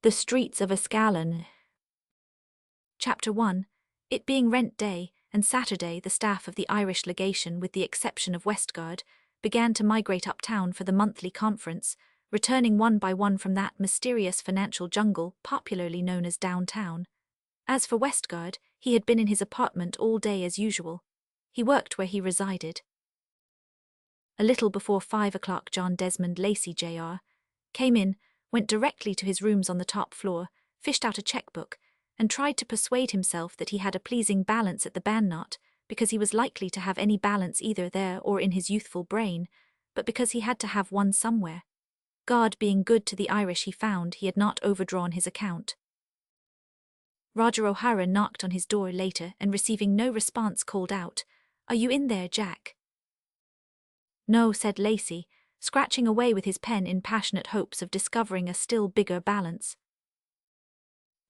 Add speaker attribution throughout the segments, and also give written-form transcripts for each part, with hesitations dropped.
Speaker 1: The Streets of Ascalon. Chapter 1. It being rent day, and Saturday the staff of the Irish legation, with the exception of Westgard, began to migrate uptown for the monthly conference, returning one by one from that mysterious financial jungle popularly known as downtown. As for Westgard, he had been in his apartment all day as usual. He worked where he resided. A little before 5 o'clock John Desmond Lacey Jr. came in, went directly to his rooms on the top floor, fished out a checkbook, and tried to persuade himself that he had a pleasing balance at the band, not because he was likely to have any balance either there or in his youthful brain, but because he had to have one somewhere. God being good to the Irish, he found he had not overdrawn his account. Roger O'Hara knocked on his door later and, receiving no response, called out, "Are you in there, Jack?" "No," said Lacey, scratching away with his pen in passionate hopes of discovering a still bigger balance.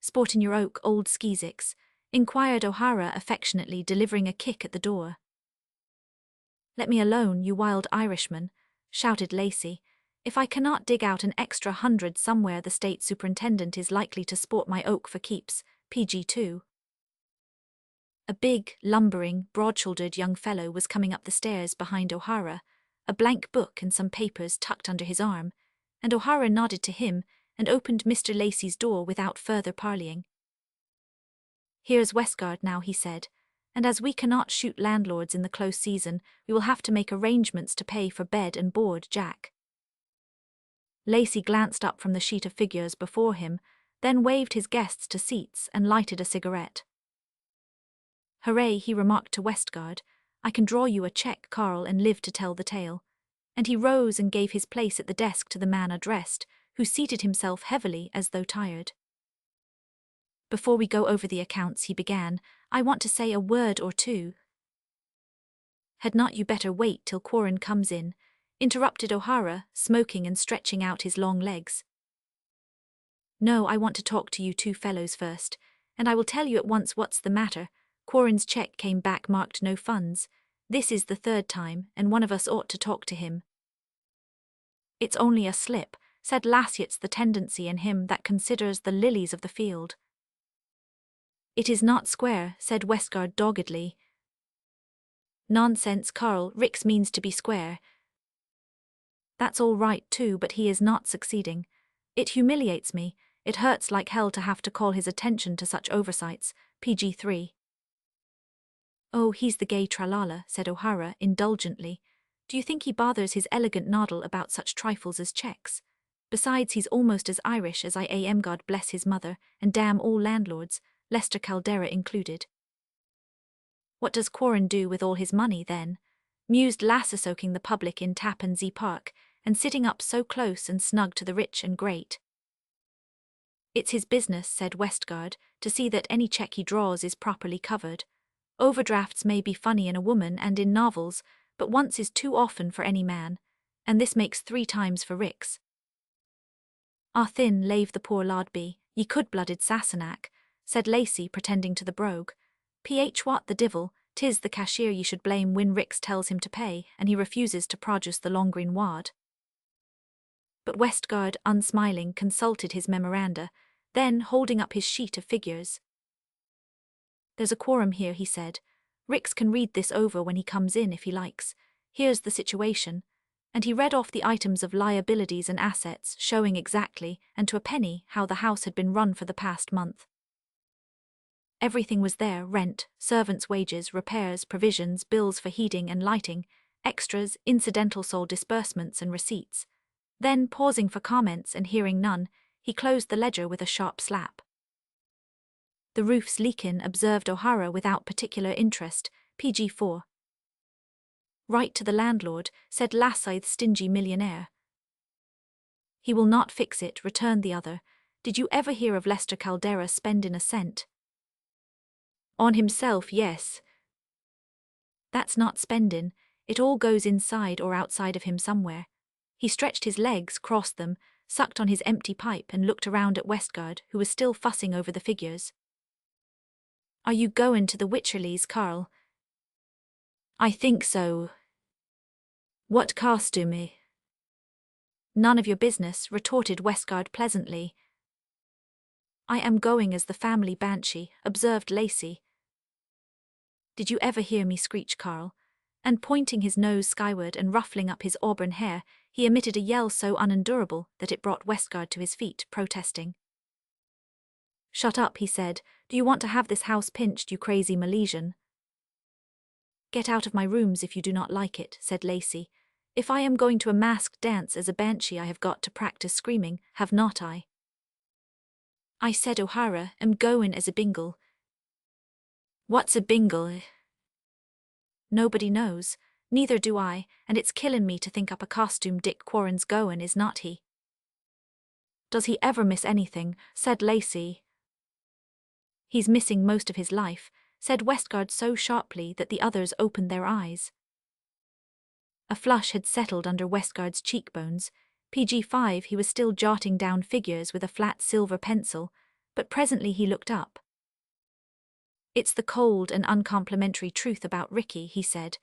Speaker 1: "Sportin' your oak old skeezicks?" inquired O'Hara affectionately, delivering a kick at the door. "Let me alone, you wild Irishman," shouted Lacey. "If I cannot dig out an extra 100 somewhere, the state superintendent is likely to sport my oak for keeps, PG2. A big, lumbering, broad-shouldered young fellow was coming up the stairs behind O'Hara, a blank book and some papers tucked under his arm, and O'Hara nodded to him and opened Mr. Lacey's door without further parleying. "Here's Westgard now," he said, "and as we cannot shoot landlords in the close season, we will have to make arrangements to pay for bed and board, Jack." Lacey glanced up from the sheet of figures before him, then waved his guests to seats and lighted a cigarette. "Hooray," he remarked to Westgard, "I can draw you a check, Carl, and live to tell the tale." And he rose and gave his place at the desk to the man addressed, who seated himself heavily as though tired. "Before we go over the accounts," he began, "I want to say a word or two." "Had not you better wait till Quarren comes in?" interrupted O'Hara, smoking and stretching out his long legs. "No, I want to talk to you two fellows first, and I will tell you at once what's the matter. Quarren's check came back marked no funds. This is the third time, and one of us ought to talk to him." "It's only a slip," said Lassie. "It's the tendency in him that considers the lilies of the field." "It is not square," said Westgard doggedly. "Nonsense, Carl, Rix means to be square." "That's all right too, but he is not succeeding. It humiliates me. It hurts like hell to have to call his attention to such oversights, PG3. "Oh, he's the gay tralala," said O'Hara indulgently. "Do you think he bothers his elegant noddle about such trifles as checks? Besides, he's almost as Irish as I am, God bless his mother, and damn all landlords, Lester Caldera included." "What does Quarren do with all his money, then?" mused Lasser, soaking the public in Tappan Zee Park, and sitting up so close and snug to the rich and great. "It's his business," said Westgard, "to see that any check he draws is properly covered. Overdrafts may be funny in a woman and in novels, but once is too often for any man, and this makes 3 times for Rix." "Ah, thin lave the poor lad be, ye cold-blooded Sassenach," said Lacey, pretending to the brogue. "What the divil, 'tis the cashier ye should blame when Rix tells him to pay, and he refuses to produce the long green wad." But Westgard, unsmiling, consulted his memoranda, then, holding up his sheet of figures, "There's a quorum here," he said. "Rix can read this over when he comes in if he likes. Here's the situation." And he read off the items of liabilities and assets, showing exactly, and to a penny, how the house had been run for the past month. Everything was there: rent, servants' wages, repairs, provisions, bills for heating and lighting, extras, incidental sole disbursements and receipts. Then, pausing for comments and hearing none, he closed the ledger with a sharp slap. "The roof's leakin'," observed O'Hara without particular interest, PG4. "Write to the landlord," said Lassie, the stingy millionaire. "He will not fix it," returned the other. "Did you ever hear of Lester Caldera spendin' a cent?" "On himself, yes." "That's not spendin'. It all goes inside or outside of him somewhere." He stretched his legs, crossed them, sucked on his empty pipe, and looked around at Westgard, who was still fussing over the figures. "Are you goin' to the Wycherleys, Carl?" "I think so." "What costume?" "None of your business," retorted Westgard pleasantly. I am going as the family banshee, observed Lacey. Did you ever hear me screech, Carl? And pointing his nose skyward and ruffling up his auburn hair, he emitted a yell so unendurable that it brought Westgard to his feet, protesting. Shut up, he said. Do you want to have this house pinched, you crazy Milesian? Get out of my rooms if you do not like it, said Lacey. If I am going to a masked dance as a banshee, I have got to practice screaming, have not I? I said O'Hara, am goin' as a bingle. What's a bingle? Nobody knows, neither do I, and it's killin' me to think up a costume Dick Quarren's goin', is not he? Does he ever miss anything? Said Lacey. He's missing most of his life, said Westgard so sharply that the others opened their eyes. A flush had settled under Westgard's cheekbones. PG-5 he was still jotting down figures with a flat silver pencil, but presently he looked up. It's the cold and uncomplimentary truth about Ricky, he said.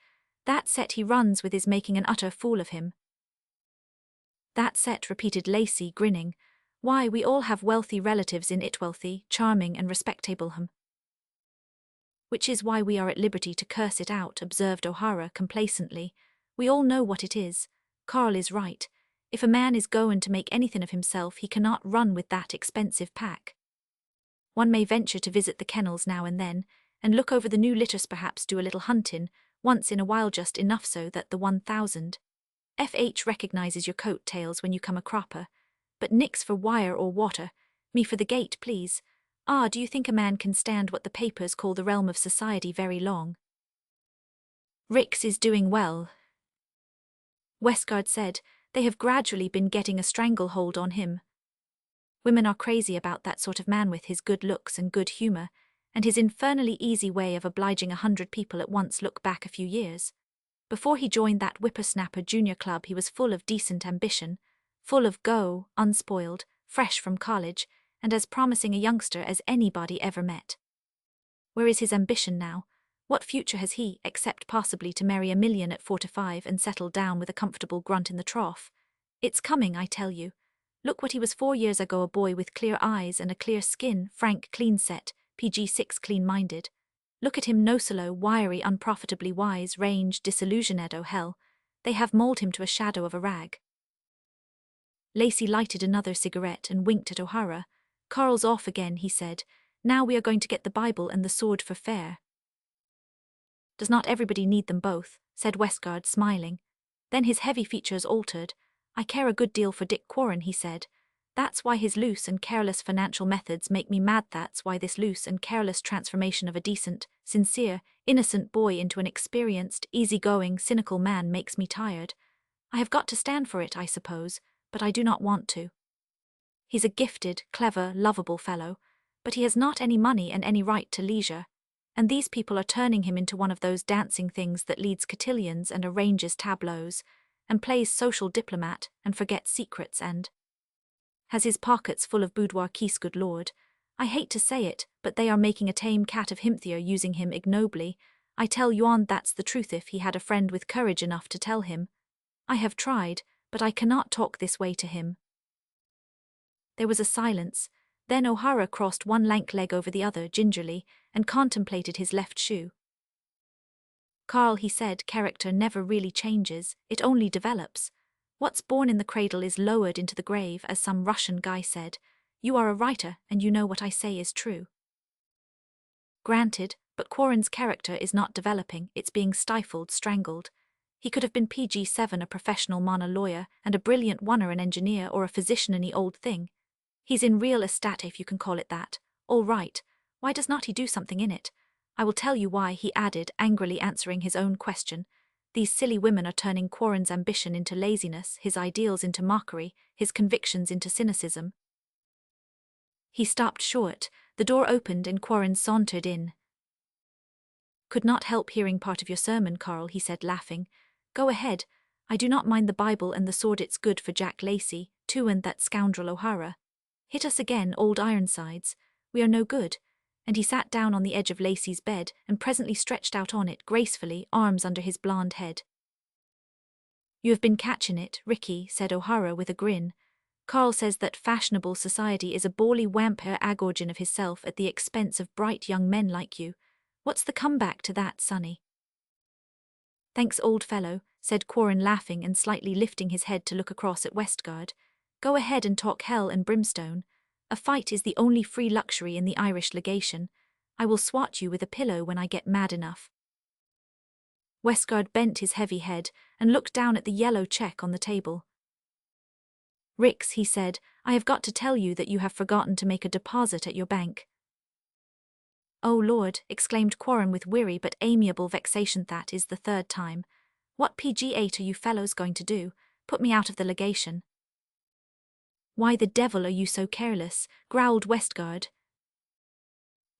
Speaker 1: That set he runs with is making an utter fool of him. That set, repeated Lacey, grinning. Why, we all have wealthy relatives in it, wealthy, charming and respectable him. Which is why we are at liberty to curse it out, observed O'Hara complacently. We all know what it is. Carl is right. If a man is goin' to make anything of himself, he cannot run with that expensive pack. One may venture to visit the kennels now and then, and look over the new litters, perhaps do a little huntin', once in a while, just enough so that the 1000 FH recognizes your coat tails when you come a cropper, but nix for wire or water, me for the gate, please. Ah, do you think a man can stand what the papers call the realm of society very long? Rix is doing well, Westgard said. They have gradually been getting a stranglehold on him. Women are crazy about that sort of man with his good looks and good humor, and his infernally easy way of obliging 100 people at once. Look back a few years. Before he joined that whippersnapper junior club, he was full of decent ambition, full of go, unspoiled, fresh from college, and as promising a youngster as anybody ever met. Where is his ambition now? What future has he, except possibly to marry $1 million at 45 and settle down with a comfortable grunt in the trough? It's coming, I tell you. Look what he was 4 years ago, a boy with clear eyes and a clear skin, frank, clean-set, PG-6 clean-minded. Look at him, nocelo, wiry, unprofitably wise, range, disillusioned, oh hell. They have mauled him to a shadow of a rag. Lacey lighted another cigarette and winked at O'Hara. Carl's off again, he said. Now we are going to get the Bible and the sword for fair. Does not everybody need them both? Said Westgard, smiling. Then his heavy features altered. I care a good deal for Dick Quarren, he said. That's why his loose and careless financial methods make me mad. That's why this loose and careless transformation of a decent, sincere, innocent boy into an experienced, easygoing, cynical man makes me tired. I have got to stand for it, I suppose, but I do not want to. He's a gifted, clever, lovable fellow, but he has not any money and any right to leisure, and these people are turning him into one of those dancing things that leads cotillions and arranges tableaux, and plays social diplomat and forgets secrets and has his pockets full of boudoir keys. Good Lord, I hate to say it, but they are making a tame cat of him. They are using him ignobly. I tell you on that's the truth. If he had a friend with courage enough to tell him. I have tried, but I cannot talk this way to him. There was a silence. Then O'Hara crossed one lank leg over the other gingerly and contemplated his left shoe. Carl, he said, character never really changes, it only develops. What's born in the cradle is lowered into the grave, as some Russian guy said. You are a writer, and you know what I say is true. Granted, but Quarren's character is not developing, it's being stifled, strangled. He could have been PG-7, a professional mana lawyer, and a brilliant oneer, an engineer, or a physician, any old thing. He's in real estate, if you can call it that. All right, why does not he do something in it? I will tell you why, he added, angrily answering his own question. These silly women are turning Quarren's ambition into laziness, his ideals into mockery, his convictions into cynicism. He stopped short, the door opened and Quarren sauntered in. Could not help hearing part of your sermon, Carl, he said, laughing. Go ahead, I do not mind the Bible and the sword, it's good for Jack Lacey, too, and that scoundrel O'Hara. Hit us again, old Ironsides, we are no good. And he sat down on the edge of Lacey's bed and presently stretched out on it gracefully, arms under his blonde head. You have been catching it, Ricky, said O'Hara with a grin. Carl says that fashionable society is a bally wampire agorgin of hisself at the expense of bright young men like you. What's the comeback to that, sonny? Thanks, old fellow, said Quarren, laughing and slightly lifting his head to look across at Westgard. Go ahead and talk hell and brimstone. A fight is the only free luxury in the Irish legation. I will swat you with a pillow when I get mad enough. Westgard bent his heavy head and looked down at the yellow check on the table. Rix, he said, I have got to tell you that you have forgotten to make a deposit at your bank. Oh Lord, exclaimed Quarren with weary but amiable vexation. That is the third time. What PG8 are you fellows going to do? Put me out of the legation. Why the devil are you so careless? Growled Westgard.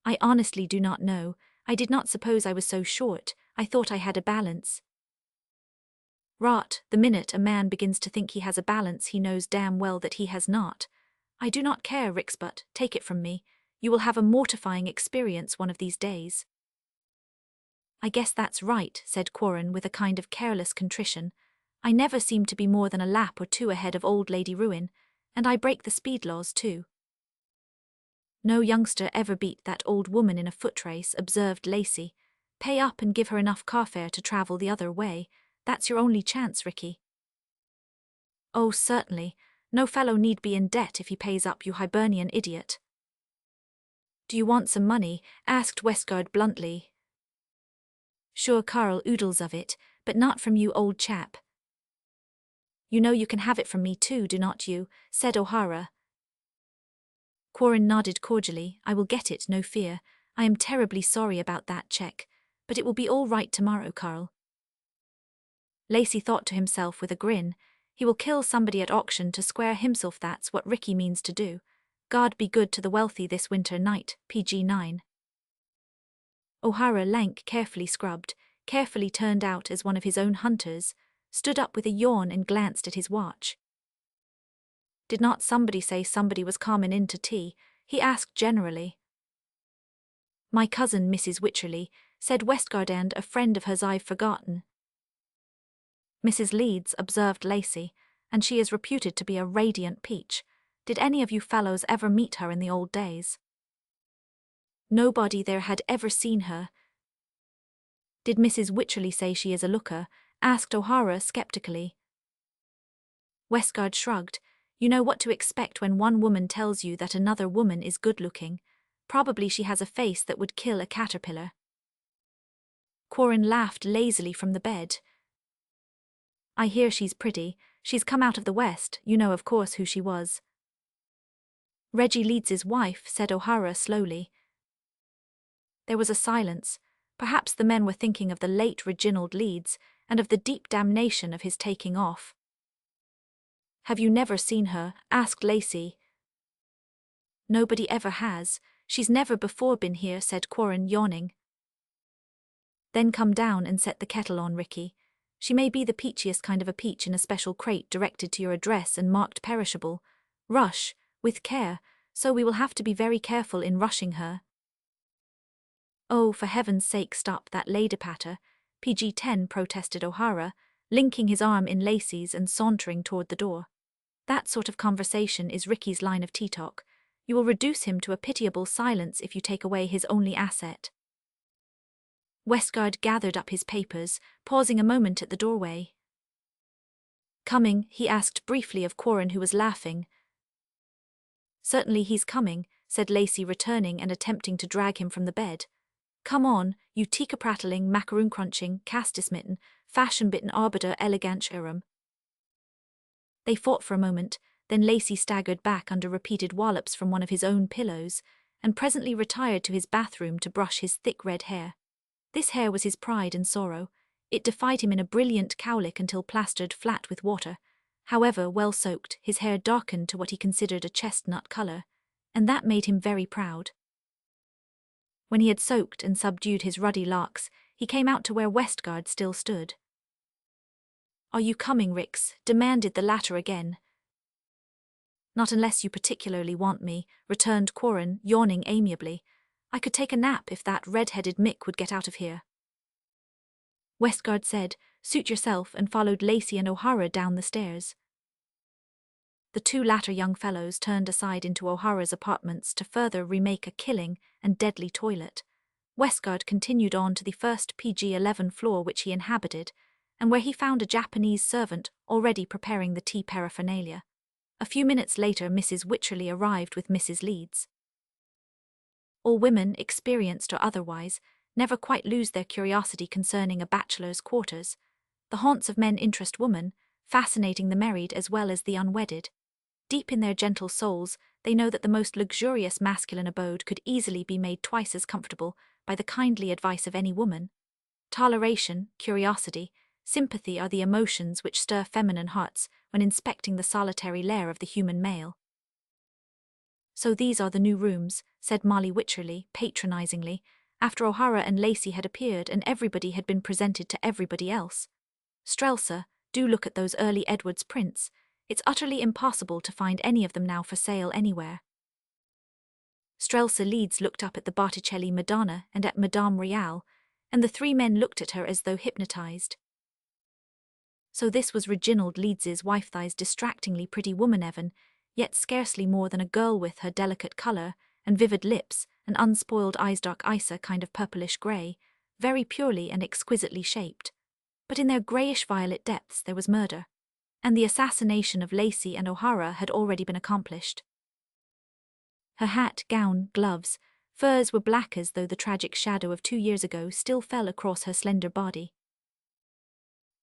Speaker 1: I honestly do not know. I did not suppose I was so short. I thought I had a balance. Rot, the minute a man begins to think he has a balance he knows damn well that he has not. I do not care, Rix, but, take it from me, you will have a mortifying experience one of these days. I guess that's right, said Quarren with a kind of careless contrition. I never seem to be more than a lap or two ahead of old Lady Ruin, and I break the speed laws too. No youngster ever beat that old woman in a foot race, observed Lacey. Pay up and give her enough car fare to travel the other way. That's your only chance, Ricky. Oh, certainly. No fellow need be in debt if he pays up, you Hibernian idiot. Do you want some money? Asked Westgard bluntly. Sure, Carl oodles of it, but not from you, old chap. You know you can have it from me too, do not you? Said O'Hara. Quarren nodded cordially. I will get it, no fear. I am terribly sorry about that check, but it will be all right tomorrow, Carl. Lacey thought to himself with a grin, he will kill somebody at auction to square himself. That's what Ricky means to do. God be good to the wealthy this winter night, PG9. O'Hara, lank, carefully scrubbed, carefully turned out as one of his own hunters, stood up with a yawn and glanced at his watch. Did not somebody say somebody was comin' in to tea? He asked generally. My cousin, Mrs. Wycherley, said Westgard, and a friend of hers I've forgotten. Mrs. Leeds, observed Lacey, and she is reputed to be a radiant peach. Did any of you fellows ever meet her in the old days? Nobody there had ever seen her. Did Mrs. Wycherley say she is a looker? Asked O'Hara skeptically. Westgard shrugged. You know what to expect when one woman tells you that another woman is good-looking. Probably she has a face that would kill a caterpillar. Quarren laughed lazily from the bed. I hear she's pretty. She's come out of the West. You know, of course, who she was. Reggie Leeds's wife, said O'Hara slowly. There was a silence. Perhaps the men were thinking of the late Reginald Leeds and of the deep damnation of his taking off. Have you never seen her? Asked Lacey. Nobody ever has. She's never before been here, said Quarren, yawning. Then come down and set the kettle on, Ricky. She may be the peachiest kind of a peach in a special crate directed to your address and marked perishable. Rush, with care, so we will have to be very careful in rushing her. Oh, for heaven's sake, stop that lady patter, PG-10, protested O'Hara, linking his arm in Lacey's and sauntering toward the door. That sort of conversation is Ricky's line of tea-talk. You will reduce him to a pitiable silence if you take away his only asset. Westgard gathered up his papers, pausing a moment at the doorway. Coming? He asked briefly of Quarren, who was laughing. Certainly he's coming, said Lacey, returning and attempting to drag him from the bed. Come on, you tika-prattling, macaroon-crunching, castis-mitten, fashion-bitten arbiter elegantiarum. They fought for a moment, then Lacey staggered back under repeated wallops from one of his own pillows, and presently retired to his bathroom to brush his thick red hair. This hair was his pride and sorrow. It defied him in a brilliant cowlick until plastered flat with water. However well soaked, his hair darkened to what he considered a chestnut color, and that made him very proud. When he had soaked and subdued his ruddy locks, he came out to where Westgard still stood. Are you coming, Rix? Demanded the latter again. Not unless you particularly want me, returned Quarren, yawning amiably. I could take a nap if that red-headed Mick would get out of here. Westgard said, suit yourself, and followed Lacey and O'Hara down the stairs. The two latter young fellows turned aside into O'Hara's apartments to further remake a killing and deadly toilet. Westgard continued on to the first PG-11 floor which he inhabited, and where he found a Japanese servant already preparing the tea paraphernalia. A few minutes later Mrs. Wycherley arrived with Mrs. Leeds. All women, experienced or otherwise, never quite lose their curiosity concerning a bachelor's quarters. The haunts of men interest women, fascinating the married as well as the unwedded. Deep in their gentle souls, they know that the most luxurious masculine abode could easily be made twice as comfortable by the kindly advice of any woman. Toleration, curiosity, sympathy are the emotions which stir feminine hearts when inspecting the solitary lair of the human male. "So these are the new rooms," said Molly Wycherley, patronizingly, after O'Hara and Lacey had appeared and everybody had been presented to everybody else. "Strelsa, do look at those early Edwards prints. It's utterly impossible to find any of them now for sale anywhere." Strelsa Leeds looked up at the Botticelli Madonna and at Madame Real, and the three men looked at her as though hypnotized. So this was Reginald Leeds's wife, thy's distractingly pretty woman, Evan, yet scarcely more than a girl with her delicate colour and vivid lips and unspoiled eyes, dark icer kind of purplish grey, very purely and exquisitely shaped. But in their greyish-violet depths there was murder, and the assassination of Lacey and O'Hara had already been accomplished. Her hat, gown, gloves, furs were black as though the tragic shadow of 2 years ago still fell across her slender body.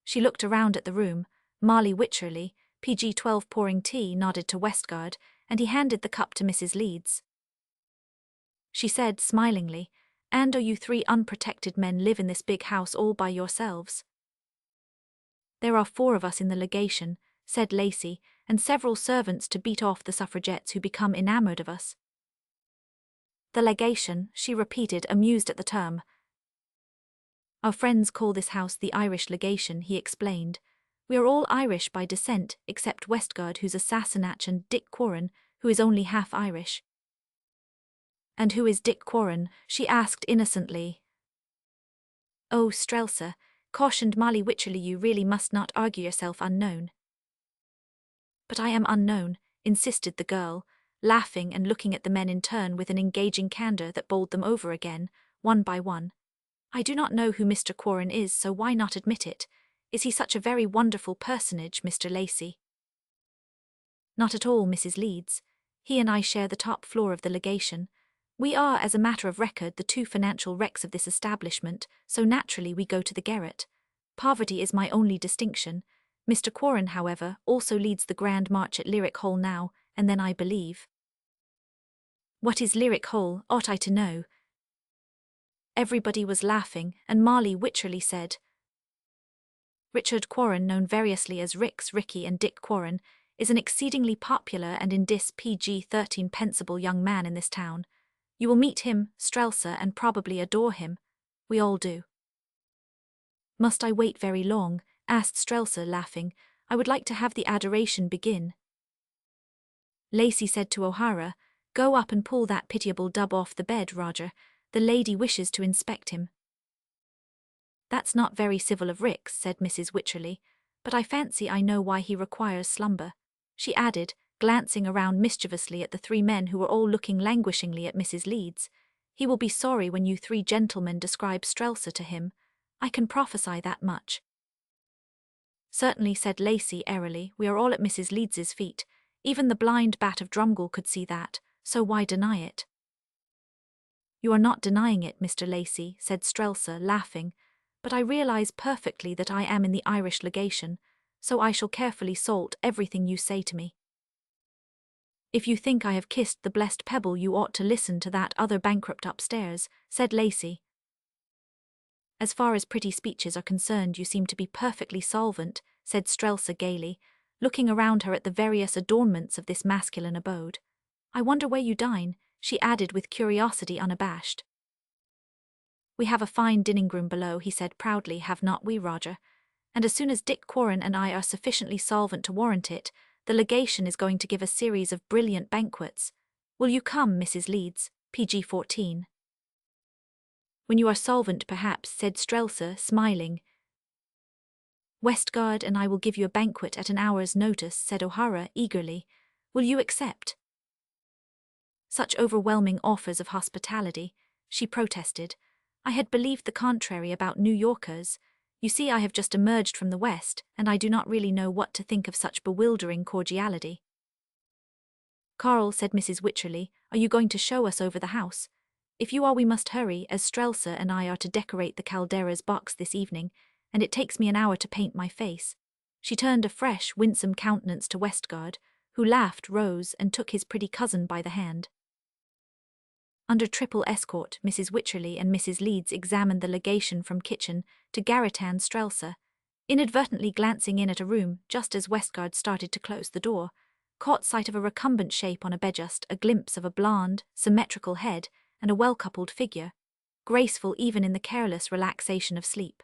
Speaker 1: She looked around at the room. Molly Wycherley, PG-12 pouring tea, nodded to Westgard, and he handed the cup to Mrs. Leeds. She said smilingly, "And you three unprotected men live in this big house all by yourselves?" "There are 4 of us in the legation," said Lacey, "and several servants to beat off the suffragettes who become enamoured of us." "The legation," she repeated, amused at the term. "Our friends call this house the Irish legation," he explained. "We are all Irish by descent, except Westgard, who's a Sassenach, and Dick Quarren, who is only half Irish." "And who is Dick Quarren?" she asked innocently. "Oh, Strelsa," cautioned Molly Wycherley, "you really must not argue yourself unknown." "But I am unknown," insisted the girl, laughing and looking at the men in turn with an engaging candour that bowled them over again, one by one. "I do not know who Mr. Quarren is, so why not admit it? Is he such a very wonderful personage, Mr. Lacey?" "Not at all, Mrs. Leeds. He and I share the top floor of the legation. We are, as a matter of record, the 2 financial wrecks of this establishment, so naturally we go to the garret. Poverty is my only distinction. Mr. Quarren, however, also leads the Grand March at Lyric Hall now, and then I believe." "What is Lyric Hall, ought I to know?" Everybody was laughing, and Molly Wycherley said, "Richard Quarren, known variously as Rix, Ricky and Dick Quarren, is an exceedingly popular and in dis PG-13 pensible young man in this town. You will meet him, Strelsa, and probably adore him. We all do." "Must I wait very long?" asked Strelsa, laughing. "I would like to have the adoration begin." Lacey said to O'Hara, "Go up and pull that pitiable dub off the bed, Roger. The lady wishes to inspect him." "That's not very civil of Rix," said Mrs. Wycherley, "but I fancy I know why he requires slumber," she added, glancing around mischievously at the 3 men who were all looking languishingly at Mrs. Leeds. "He will be sorry when you 3 gentlemen describe Strelsa to him. I can prophesy that much." "Certainly," said Lacey airily, "we are all at Mrs. Leeds's feet. Even the blind bat of Drumgle could see that, so why deny it?" "You are not denying it, Mr. Lacey," said Strelsa, laughing, "but I realize perfectly that I am in the Irish legation, so I shall carefully salt everything you say to me." "If you think I have kissed the blessed pebble, you ought to listen to that other bankrupt upstairs," said Lacey. "As far as pretty speeches are concerned, you seem to be perfectly solvent," said Strelsa gaily, looking around her at the various adornments of this masculine abode. "I wonder where you dine," she added with curiosity unabashed. "We have a fine dining-room below," he said proudly, "have not we, Roger? And as soon as Dick Quarren and I are sufficiently solvent to warrant it, the legation is going to give a series of brilliant banquets. Will you come, Mrs. Leeds, PG-14? "When you are solvent, perhaps," said Strelsa, smiling. "Westgard and I will give you a banquet at an hour's notice," said O'Hara eagerly. Will you accept such overwhelming offers of hospitality? She protested. I had believed the contrary about New Yorkers. You see, I have just emerged from the West, and I do not really know what to think of such bewildering cordiality. Carl, said Mrs. Wycherley, are you going to show us over the house? If you are, we must hurry, as Strelsa and I are to decorate the Caldera's box this evening, and it takes me an hour to paint my face. She turned a fresh, winsome countenance to Westgard, who laughed, rose, and took his pretty cousin by the hand. Under triple escort, Mrs. Wycherley and Mrs. Leeds examined the legation from kitchen to garret and Strelsa, inadvertently glancing in at a room just as Westgard started to close the door, caught sight of a recumbent shape on a bedjust, a glimpse of a blonde, symmetrical head, and a well-coupled figure, graceful even in the careless relaxation of sleep.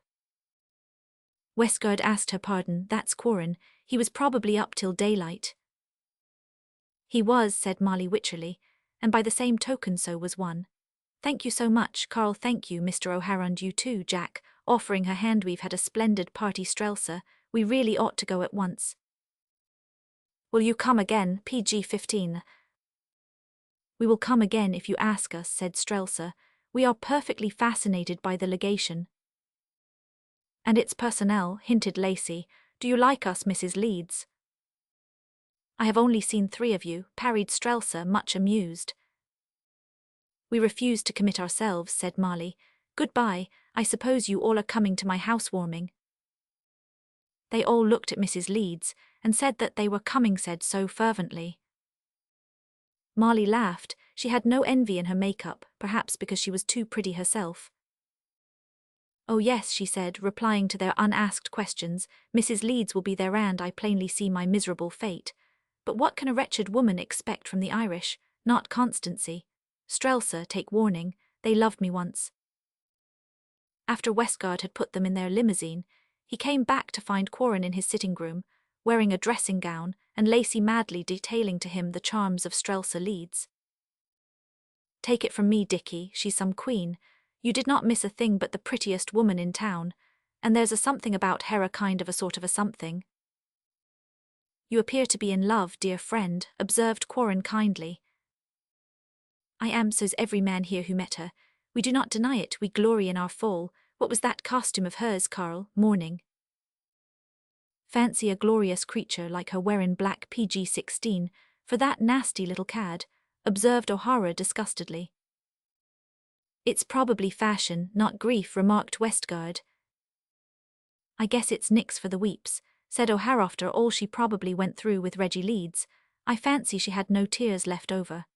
Speaker 1: Westgard asked her pardon. That's Quarren. He was probably up till daylight. He was, said Molly Wycherley, and by the same token so was one. Thank you so much, Carl. Thank you, Mr. O'Hara, and you too, Jack, offering her hand. We've had a splendid party, Strelsa. We really ought to go at once. Will you come again, PG-15? We will come again if you ask us, said Strelsa. We are perfectly fascinated by the legation. And its personnel, hinted Lacey. Do you like us, Mrs. Leeds? I have only seen 3 of you, parried Strelsa, much amused. We refuse to commit ourselves, said Molly. Goodbye, I suppose you all are coming to my housewarming. They all looked at Mrs. Leeds, and said that they were coming, said so fervently. Molly laughed. She had no envy in her makeup, perhaps because she was too pretty herself. Oh yes, she said, replying to their unasked questions, Mrs. Leeds will be there, and I plainly see my miserable fate. But what can a wretched woman expect from the Irish? Not constancy. Strelsa, take warning, they loved me once. After Westgard had put them in their limousine, he came back to find Quarren in his sitting room, wearing a dressing gown, and Lacey madly detailing to him the charms of Strelsa Leeds. Take it from me, Dickie, she's some queen. You did not miss a thing but the prettiest woman in town, and there's a something about her, a kind of a sort of a something. You appear to be in love, dear friend, observed Quarren kindly. I am, so's every man here who met her. We do not deny it, we glory in our fall. What was that costume of hers, Carl? Mourning. Fancy a glorious creature like her wearin' black PG-16, for that nasty little cad, observed O'Hara disgustedly. It's probably fashion, not grief, remarked Westgard. I guess it's nix for the weeps, said O'Hara. After all she probably went through with Reggie Leeds, I fancy she had no tears left over.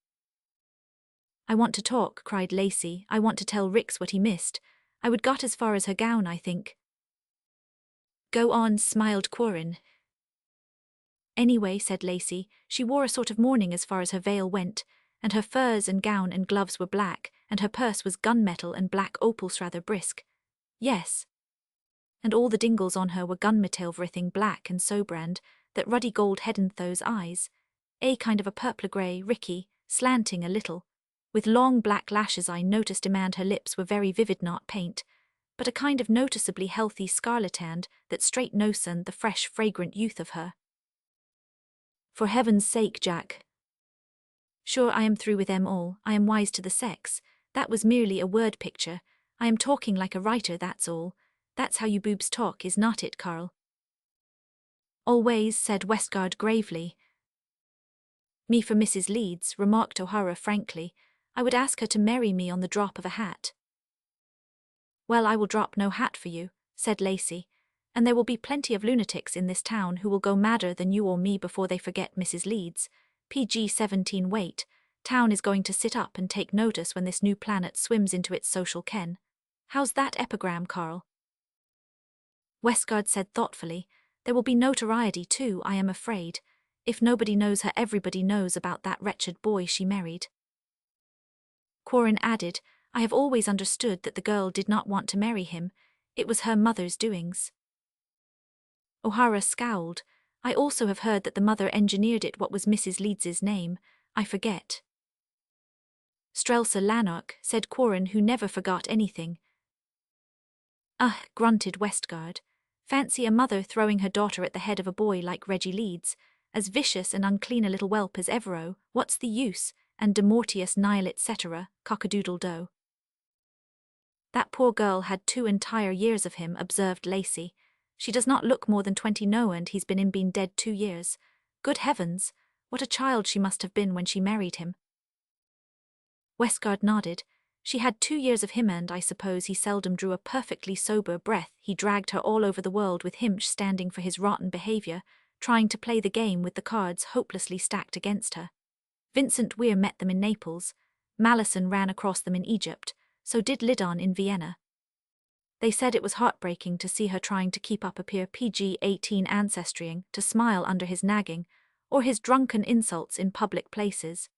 Speaker 1: I want to talk, cried Lacey. I want to tell Rix what he missed. I would got as far as her gown, I think. Go on, smiled Quarren. Anyway, said Lacey, she wore a sort of mourning as far as her veil went, and her furs and gown and gloves were black, and her purse was gunmetal and black opals, rather brisk. Yes. And all the dingles on her were gunmetal, everything black and sobrand, that ruddy gold hadn't those eyes, a kind of a purple grey, ricky, slanting a little, with long black lashes. I noticed and her lips were very vivid, not paint, but a kind of noticeably healthy scarlet, that straight noson the fresh fragrant youth of her. For heaven's sake, Jack. Sure, I am through with them all. I am wise to the sex. That was merely a word picture. I am talking like a writer, that's all. That's how you boobs talk, is not it, Carl? Always, said Westgard gravely. Me for Mrs. Leeds, remarked O'Hara frankly. I would ask her to marry me on the drop of a hat. Well, I will drop no hat for you, said Lacey, and there will be plenty of lunatics in this town who will go madder than you or me before they forget Mrs. Leeds. PG-17 wait, town is going to sit up and take notice when this new planet swims into its social ken. How's that epigram, Carl? Westgard said thoughtfully, there will be notoriety too, I am afraid. If nobody knows her, everybody knows about that wretched boy she married. Quarren added, I have always understood that the girl did not want to marry him. It was her mother's doings. O'Hara scowled. I also have heard that the mother engineered it. What was Mrs. Leeds's name? I forget. Strelsa Lanark, said Quarren, who never forgot anything. Grunted Westgard. Fancy a mother throwing her daughter at the head of a boy like Reggie Leeds. as vicious and unclean a little whelp as ever, what's the use, and de mortius nihil etc., cock-a-doodle-do. That poor girl had 2 entire years of him, observed Lacey. She does not look more than 20, no, and he's been dead 2 years. Good heavens, what a child she must have been when she married him. Westgard nodded. She had 2 years of him, and I suppose he seldom drew a perfectly sober breath. He dragged her all over the world with him standing for his rotten behavior, trying to play the game with the cards hopelessly stacked against her. Vincent Weir met them in Naples. Malison ran across them in Egypt. So did Lydon in Vienna. They said it was heartbreaking to see her trying to keep up a pure PG-18 ancestrying, to smile under his nagging, or his drunken insults in public places.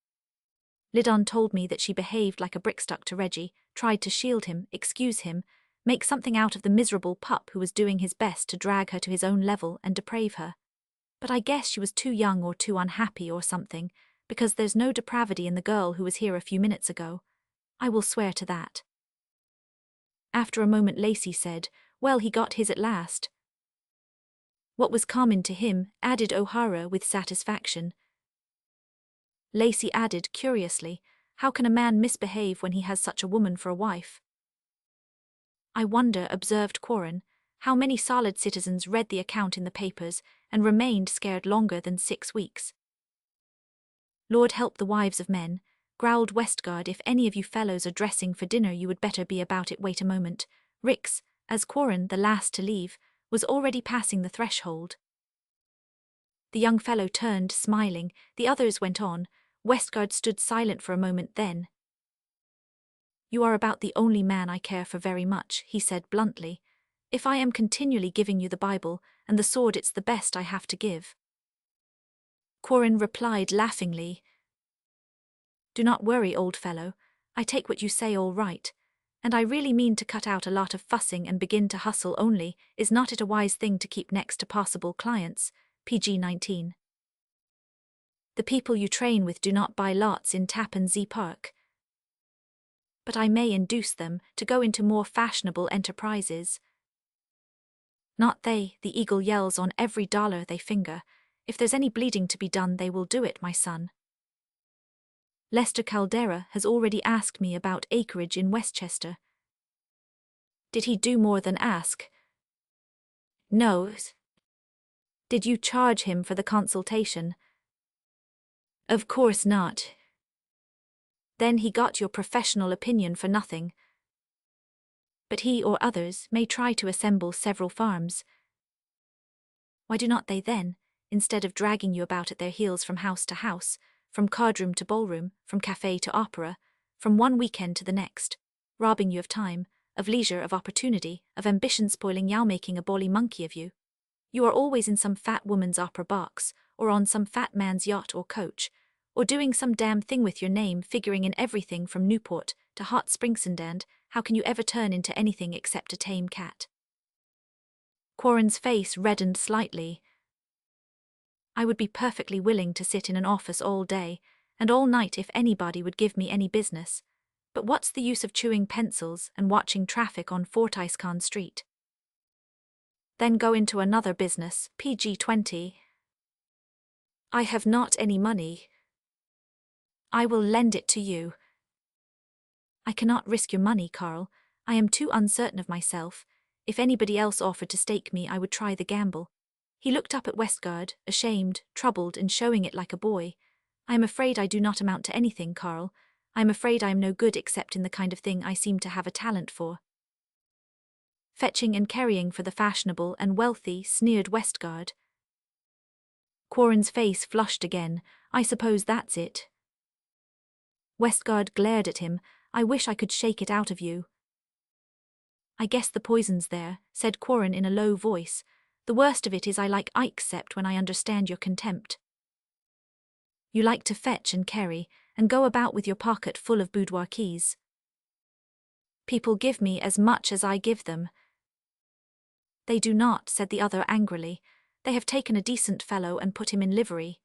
Speaker 1: Lydon told me that she behaved like a brickstuck to Reggie, tried to shield him, excuse him, make something out of the miserable pup who was doing his best to drag her to his own level and deprave her. But I guess she was too young or too unhappy or something, because there's no depravity in the girl who was here a few minutes ago. I will swear to that. After a moment Lacey said, well, he got his at last. What was common to him, added O'Hara with satisfaction. Lacey added curiously, how can a man misbehave when he has such a woman for a wife? I wonder, observed Quarren, how many solid citizens read the account in the papers and remained scared longer than 6 weeks. Lord help the wives of men, growled Westgard, if any of you fellows are dressing for dinner you would better be about it. Wait a moment. Rix, as Quarren, the last to leave, was already passing the threshold. The young fellow turned, smiling. The others went on. Westgard stood silent for a moment, then. You are about the only man I care for very much, he said bluntly. If I am continually giving you the Bible and the sword, it's the best I have to give. Quarren replied laughingly, do not worry, old fellow, I take what you say all right, and I really mean to cut out a lot of fussing and begin to hustle. Only, is not it a wise thing to keep next to possible clients, PG-19? The people you train with do not buy lots in Tappan Zee Park. But I may induce them to go into more fashionable enterprises. Not they, the eagle yells on every dollar they finger. If there's any bleeding to be done they will do it, my son. Lester Caldera has already asked me about acreage in Westchester. Did he do more than ask? No. Did you charge him for the consultation? Of course not. Then he got your professional opinion for nothing. But he or others may try to assemble several farms. Why do not they then, instead of dragging you about at their heels from house to house, from cardroom to ballroom, from cafe to opera, from one weekend to the next, robbing you of time, of leisure, of opportunity, of ambition, spoiling you, making a bally monkey of you? You are always in some fat woman's opera box, or on some fat man's yacht or coach, or doing some damn thing with your name figuring in everything from Newport to Hot Springs, and how can you ever turn into anything except a tame cat? Quarren's face reddened slightly. I would be perfectly willing to sit in an office all day and all night if anybody would give me any business, but what's the use of chewing pencils and watching traffic on Fortyscon Street? Then go into another business, PG-20. I have not any money. I will lend it to you. I cannot risk your money, Carl. I am too uncertain of myself. If anybody else offered to stake me, I would try the gamble. He looked up at Westgard, ashamed, troubled, and showing it like a boy. I am afraid I do not amount to anything, Carl. I am afraid I am no good except in the kind of thing I seem to have a talent for. Fetching and carrying for the fashionable and wealthy, sneered Westgard. Quarren's face flushed again. I suppose that's it. Westgard glared at him. I wish I could shake it out of you. I guess the poison's there, said Quarren in a low voice. The worst of it is I like Ike except when I understand your contempt. You like to fetch and carry, and go about with your pocket full of boudoir keys. People give me as much as I give them. They do not, said the other angrily. They have taken a decent fellow and put him in livery.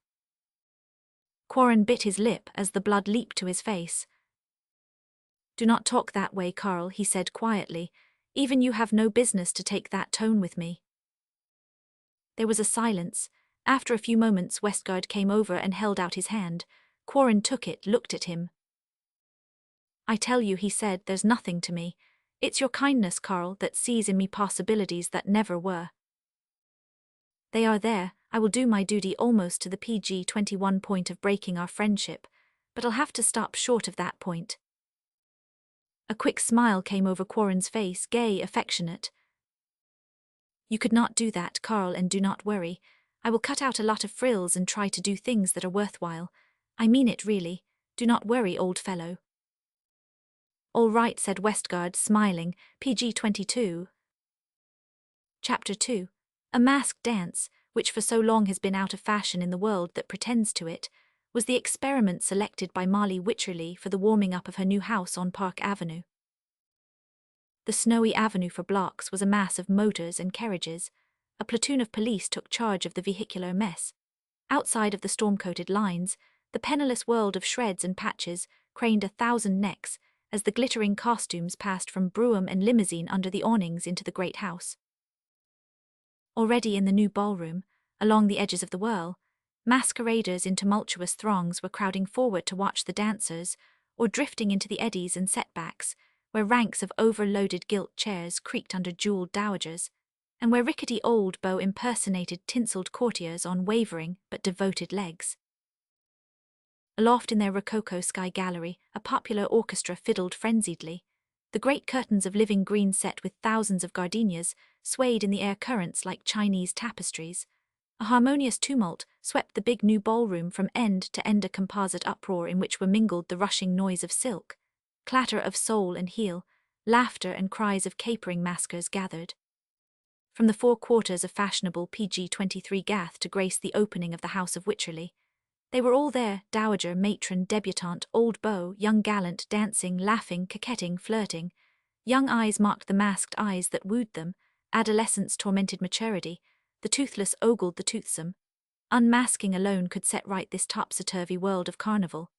Speaker 1: Quarren bit his lip as the blood leaped to his face. Do not talk that way, Carl, he said quietly. Even you have no business to take that tone with me. There was a silence, After a few moments Westgard came over and held out his hand. Quarren took it, looked at him. "I tell you," he said, "there's nothing to me. It's your kindness, Carl, that sees in me possibilities that never were. They are there. I will do my duty almost to the PG-21 point of breaking our friendship, but I'll have to stop short of that point." A quick smile came over Quarren's face, gay, affectionate. "You could not do that, Carl, and do not worry. I will cut out a lot of frills and try to do things that are worthwhile. I mean it really. Do not worry, old fellow." "All right," said Westgard, smiling. PG-22. Chapter 2. A masked dance, which for so long has been out of fashion in the world that pretends to it, was the experiment selected by Molly Wycherley for the warming up of her new house on Park Avenue. The snowy avenue for blocks was a mass of motors and carriages. A platoon of police took charge of the vehicular mess. Outside of the storm-coated lines, the penniless world of shreds and patches craned 1,000 necks as the glittering costumes passed from brougham and limousine under the awnings into the great house. Already in the new ballroom, along the edges of the whirl, masqueraders in tumultuous throngs were crowding forward to watch the dancers, or drifting into the eddies and setbacks, where ranks of overloaded gilt chairs creaked under jeweled dowagers, and where rickety old beaux impersonated tinselled courtiers on wavering but devoted legs. Aloft in their rococo sky gallery, a popular orchestra fiddled frenziedly. The great curtains of living green set with thousands of gardenias swayed in the air currents like Chinese tapestries. A harmonious tumult swept the big new ballroom from end to end, a composite uproar in which were mingled the rushing noise of silk, clatter of sole and heel, laughter and cries of capering maskers gathered. From the four quarters of fashionable PG-23 Gath to grace the opening of the House of Wycherley, they were all there, dowager, matron, debutante, old beau, young gallant, dancing, laughing, coquetting, flirting. Young eyes mocked the masked eyes that wooed them, adolescence tormented maturity, the toothless ogled the toothsome. Unmasking alone could set right this topsy-turvy world of carnival.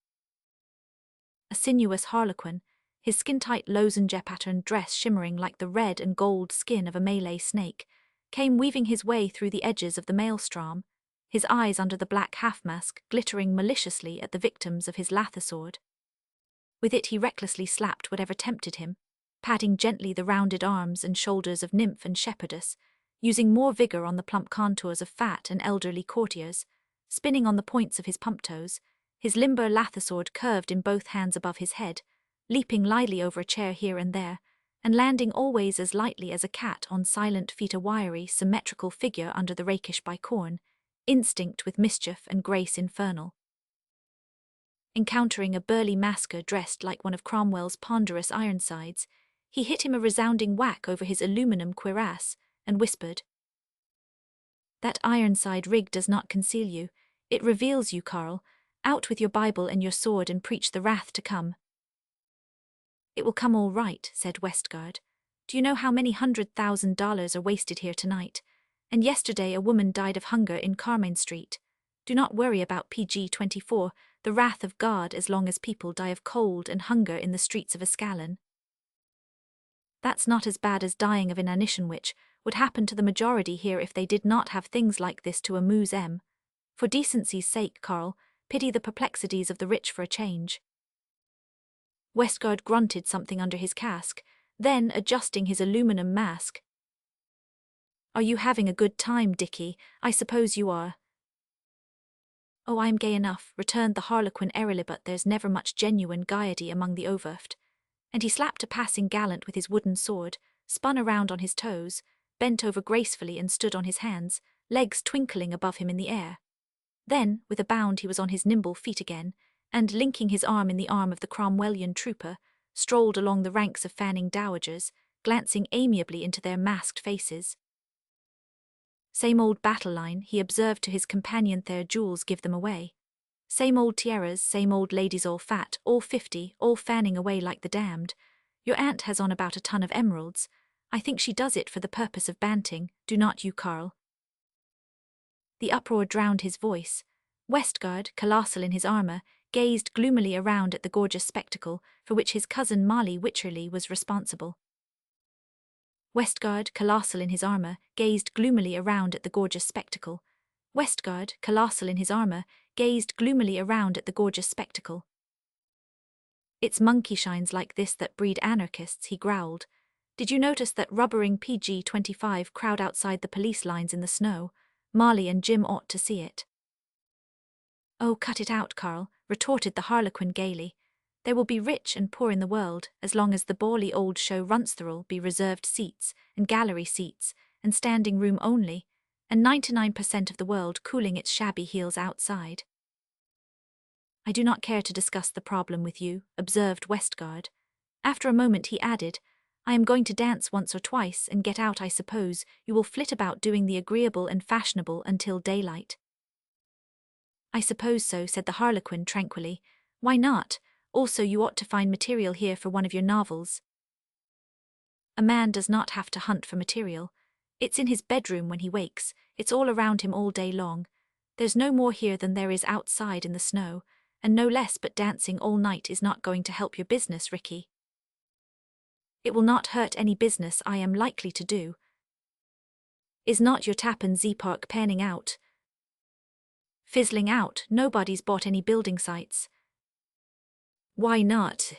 Speaker 1: A sinuous harlequin, his skin-tight lozenge-patterned dress shimmering like the red and gold skin of a Malay snake, came weaving his way through the edges of the maelstrom, his eyes under the black half-mask glittering maliciously at the victims of his lathasword. With it he recklessly slapped whatever tempted him, patting gently the rounded arms and shoulders of nymph and shepherdess, using more vigor on the plump contours of fat and elderly courtiers, spinning on the points of his pump toes, his limber lathasword curved in both hands above his head, leaping lightly over a chair here and there, and landing always as lightly as a cat on silent feet, a wiry, symmetrical figure under the rakish bicorn, instinct with mischief and grace infernal. Encountering a burly masker dressed like one of Cromwell's ponderous Ironsides, he hit him a resounding whack over his aluminum cuirass, and whispered, "That Ironside rig does not conceal you, it reveals you, Carl. Out with your Bible and your sword and preach the wrath to come." "It will come all right," said Westgard. "Do you know how many $100,000 are wasted here tonight? And yesterday a woman died of hunger in Carmine Street. Do not worry about PG-24, the wrath of God, as long as people die of cold and hunger in the streets of Ascalon. That's not as bad as dying of inanition, which would happen to the majority here if they did not have things like this to amuse em. For decency's sake, Carl, pity the perplexities of the rich for a change." Westgard grunted something under his casque, then, adjusting his aluminum mask, "Are you having a good time, Dickie? I suppose you are." "Oh, I am gay enough," returned the harlequin airily, "but there's never much genuine gaiety among the overft." And he slapped a passing gallant with his wooden sword, spun around on his toes, bent over gracefully and stood on his hands, legs twinkling above him in the air. Then, with a bound, he was on his nimble feet again, and, linking his arm in the arm of the Cromwellian trooper, strolled along the ranks of fanning dowagers, glancing amiably into their masked faces. "Same old battle line," he observed to his companion, "their jewels give them away. Same old tiaras, same old ladies, all fat, all 50, all fanning away like the damned. Your aunt has on about a ton of emeralds. I think she does it for the purpose of banting, do not you, Carl?" The uproar drowned his voice. Westgard, colossal in his armour, gazed gloomily around at the gorgeous spectacle for which his cousin Molly Wycherley was responsible. Westgard, colossal in his armour, gazed gloomily around at the gorgeous spectacle Westgard, colossal in his armor, gazed gloomily around at the gorgeous spectacle. "It's monkey shines like this that breed anarchists," he growled. "Did you notice that rubbering PG-25 crowd outside the police lines in the snow? Marley and Jim ought to see it." "Oh, cut it out, Carl," retorted the Harlequin gaily. "There will be rich and poor in the world, as long as the bally old show runs. There'll be reserved seats, and gallery seats, and standing room only, and 99% of the world cooling its shabby heels outside." "I do not care to discuss the problem with you," observed Westgard. After a moment he added, "I am going to dance once or twice and get out. I suppose you will flit about doing the agreeable and fashionable until daylight." "I suppose so," said the Harlequin tranquilly. "Why not? Also, you ought to find material here for one of your novels." "A man does not have to hunt for material. It's in his bedroom when he wakes. It's all around him all day long. There's no more here than there is outside in the snow, and no less, but dancing all night is not going to help your business, Ricky." "It will not hurt any business I am likely to do." "Is not your Tappan Zee Park panning out?" "Fizzling out. Nobody's bought any building sites." "Why not?"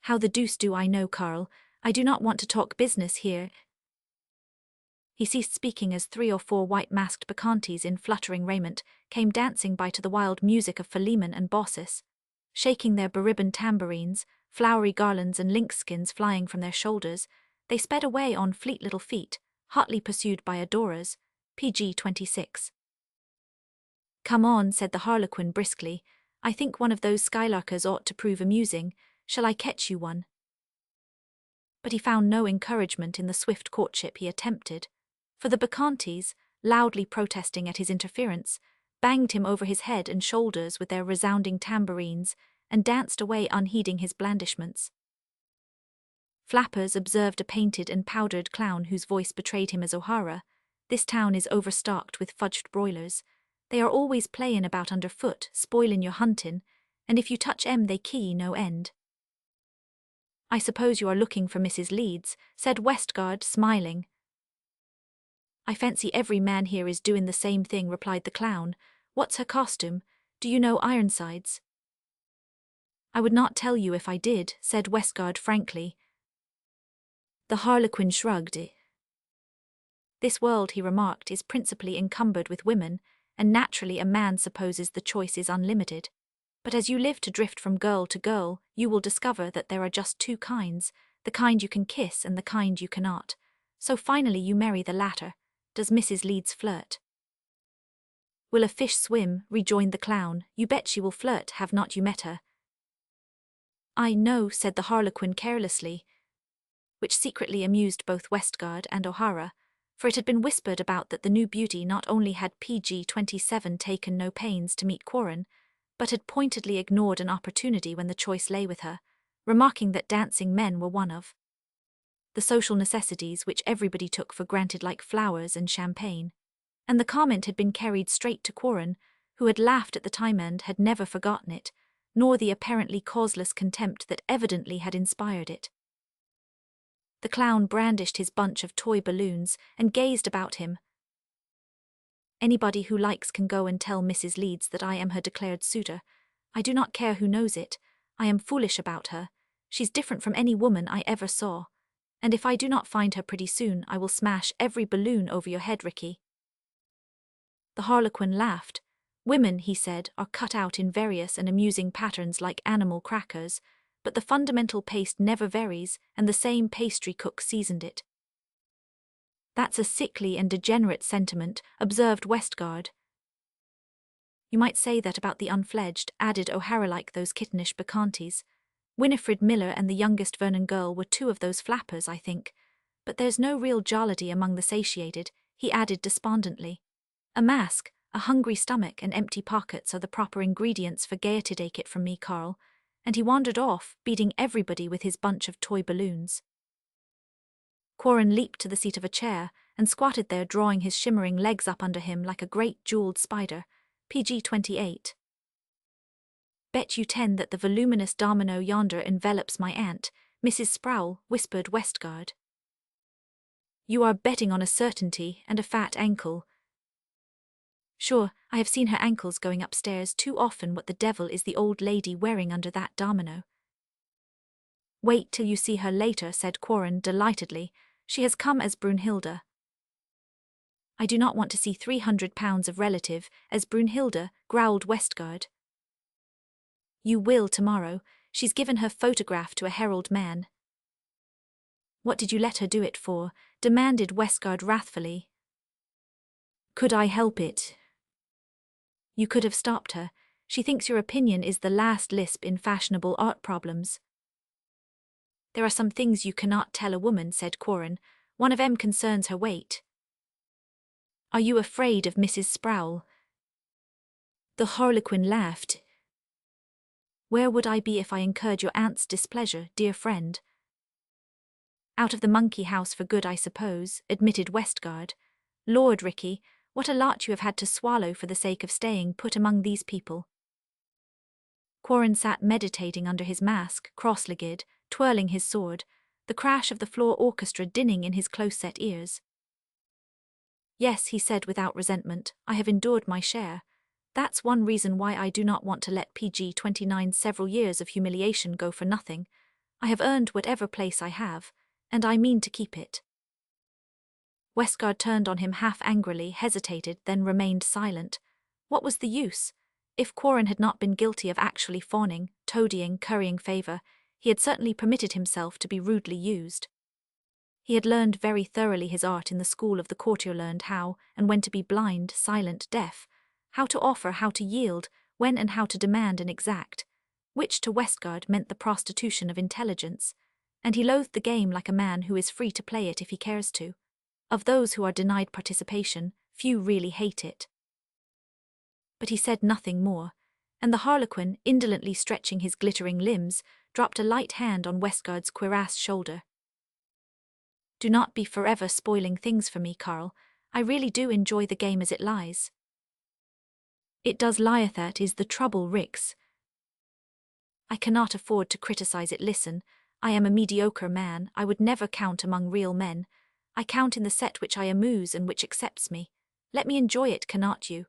Speaker 1: "How the deuce do I know, Carl? I do not want to talk business here." He ceased speaking as 3 or 4 white-masked bacchantes in fluttering raiment came dancing by to the wild music of Philemon and Baucis, shaking their beribboned tambourines, flowery garlands and lynx-skins flying from their shoulders. They sped away on fleet little feet, hotly pursued by adoras. PG-26. "Come on," said the Harlequin briskly. "I think one of those skylarkers ought to prove amusing. Shall I catch you one?" But he found no encouragement in the swift courtship he attempted, for the bacchantes, loudly protesting at his interference, banged him over his head and shoulders with their resounding tambourines and danced away unheeding his blandishments. Flappers observed a painted and powdered clown whose voice betrayed him as O'Hara. "This town is overstocked with fudged broilers. They are always playin' about underfoot, spoilin' your huntin', and if you touch 'em they key no end." "I suppose you are looking for Mrs. Leeds," said Westgard, smiling. "I fancy every man here is doin' the same thing," replied the clown. "What's her costume? Do you know Ironsides?" "I would not tell you if I did," said Westgard frankly. The Harlequin shrugged. "This world," he remarked, "is principally encumbered with women, and naturally a man supposes the choice is unlimited. But as you live to drift from girl to girl, you will discover that there are just 2 kinds, the kind you can kiss and the kind you cannot. So finally you marry the latter. Does Mrs. Leeds flirt?" "Will a fish swim?" rejoined the clown. "You bet she will flirt, have not you met her?" "I know," said the Harlequin carelessly, which secretly amused both Westgard and O'Hara, for it had been whispered about that the new beauty not only had PG-27 taken no pains to meet Quarren, but had pointedly ignored an opportunity when the choice lay with her, remarking that dancing men were one of the social necessities which everybody took for granted, like flowers and champagne. And the comment had been carried straight to Quarren, who had laughed at the time and had never forgotten it, nor the apparently causeless contempt that evidently had inspired it. The clown brandished his bunch of toy balloons and gazed about him. "Anybody who likes can go and tell Mrs. Leeds that I am her declared suitor. I do not care who knows it. I am foolish about her. She's different from any woman I ever saw. And if I do not find her pretty soon, I will smash every balloon over your head, Ricky." The Harlequin laughed. "Women," he said, "are cut out in various and amusing patterns like animal crackers, but the fundamental paste never varies, and the same pastry cook seasoned it." "That's a sickly and degenerate sentiment," observed Westgard. "You might say that about the unfledged," added O'Hara, "like those kittenish bacchantes. Winifred Miller and the youngest Vernon girl were 2 of those flappers, I think. But there's no real jollity among the satiated," he added despondently. "A mask, a hungry stomach and empty pockets are the proper ingredients for gaiety. Take it from me, Carl." And he wandered off, beating everybody with his bunch of toy balloons. Quarren leaped to the seat of a chair and squatted there, drawing his shimmering legs up under him like a great jeweled spider. PG-28. "Bet you 10 that the voluminous domino yonder envelops my aunt, Mrs. Sproul," whispered Westgard. "You are betting on a certainty and a fat ankle." Sure, I have seen her ankles going upstairs too often. What the devil is the old lady wearing under that domino? Wait till you see her later, said Quarren delightedly. She has come as Brunhilde. I do not want to see 300 pounds of relative as Brunhilde, growled Westgard. You will tomorrow. She's given her photograph to a herald man. What did you let her do it for? Demanded Westgard wrathfully. Could I help it? You could have stopped her. She thinks your opinion is the last lisp in fashionable art problems. There are some things you cannot tell a woman, said Quarren. One of 'em concerns her weight. Are you afraid of Mrs. Sproul? The Harlequin laughed. Where would I be if I incurred your aunt's displeasure, dear friend? Out of the monkey house for good, I suppose, admitted Westgard. Lord Ricky, what a lot you have had to swallow for the sake of staying put among these people. Quarren sat meditating under his mask, cross-legged, twirling his sword, the crash of the floor orchestra dinning in his close-set ears. Yes, he said without resentment, I have endured my share. That's one reason why I do not want to let PG-29's several years of humiliation go for nothing. I have earned whatever place I have, and I mean to keep it. Westgard turned on him half angrily, hesitated, then remained silent. What was the use? If Quarren had not been guilty of actually fawning, toadying, currying favour, he had certainly permitted himself to be rudely used. He had learned very thoroughly his art in the school of the courtier, learned how and when to be blind, silent, deaf, how to offer, how to yield, when and how to demand and exact, which to Westgard meant the prostitution of intelligence, and he loathed the game like a man who is free to play it if he cares to. Of those who are denied participation, few really hate it. But he said nothing more, and the Harlequin, indolently stretching his glittering limbs, dropped a light hand on Westgard's cuirass shoulder. Do not be forever spoiling things for me, Carl. I really do enjoy the game as it lies. It does lie, that is the trouble, Rix. I cannot afford to criticize it. Listen, I am a mediocre man. I would never count among real men. I count in the set which I amuse and which accepts me. Let me enjoy it, cannot you?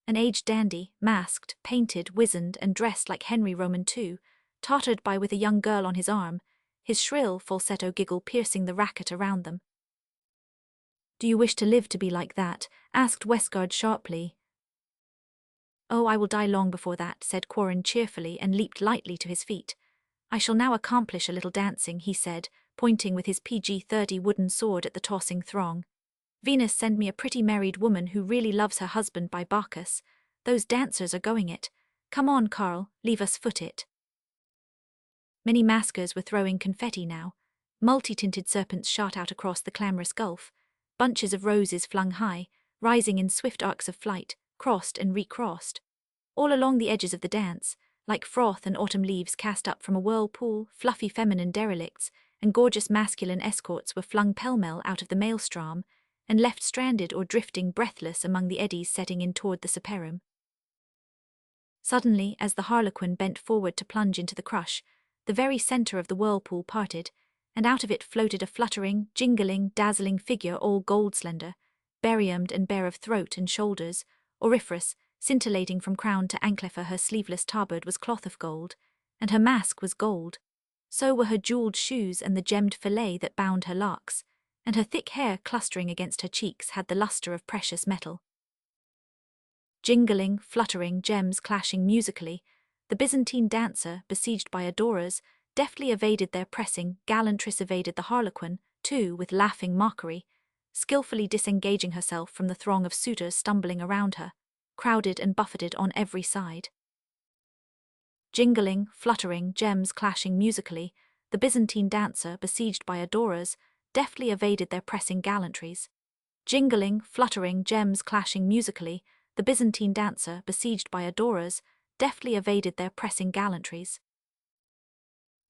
Speaker 1: An aged dandy, masked, painted, wizened, and dressed like Henry Roman II, tottered by with a young girl on his arm, his shrill falsetto giggle piercing the racket around them. Do you wish to live to be like that? Asked Westgard sharply. Oh, I will die long before that, said Quarren cheerfully and leaped lightly to his feet. I shall now accomplish a little dancing, he said, pointing with his PG-30 wooden sword at the tossing throng. Venus, send me a pretty married woman who really loves her husband by Bacchus. Those dancers are going it. Come on, Carl, leave us foot it. Many maskers were throwing confetti now. Multi-tinted serpents shot out across the clamorous gulf. Bunches of roses flung high, rising in swift arcs of flight, crossed and recrossed. All along the edges of the dance, like froth and autumn leaves cast up from a whirlpool, fluffy feminine derelicts and gorgeous masculine escorts were flung pell-mell out of the maelstrom and left stranded or drifting breathless among the eddies setting in toward the Superum. Suddenly, as the Harlequin bent forward to plunge into the crush, the very centre of the whirlpool parted, and out of it floated a fluttering, jingling, dazzling figure all gold-slender, bariumed and bare of throat and shoulders, auriferous, scintillating from crown to anklet. Her sleeveless tabard was cloth of gold, and her mask was gold. So were her jewelled shoes and the gemmed fillet that bound her locks, and her thick hair clustering against her cheeks had the lustre of precious metal. Jingling, fluttering, gems clashing musically, the Byzantine dancer, besieged by adorers, deftly evaded their pressing, galantress evaded the Harlequin, too, with laughing mockery, skillfully disengaging herself from the throng of suitors stumbling around her, crowded and buffeted on every side. Jingling, fluttering, gems clashing musically, the Byzantine dancer, besieged by adorers, deftly evaded their pressing gallantries. Jingling, fluttering, gems clashing musically, the Byzantine dancer, besieged by adorers, deftly evaded their pressing gallantries.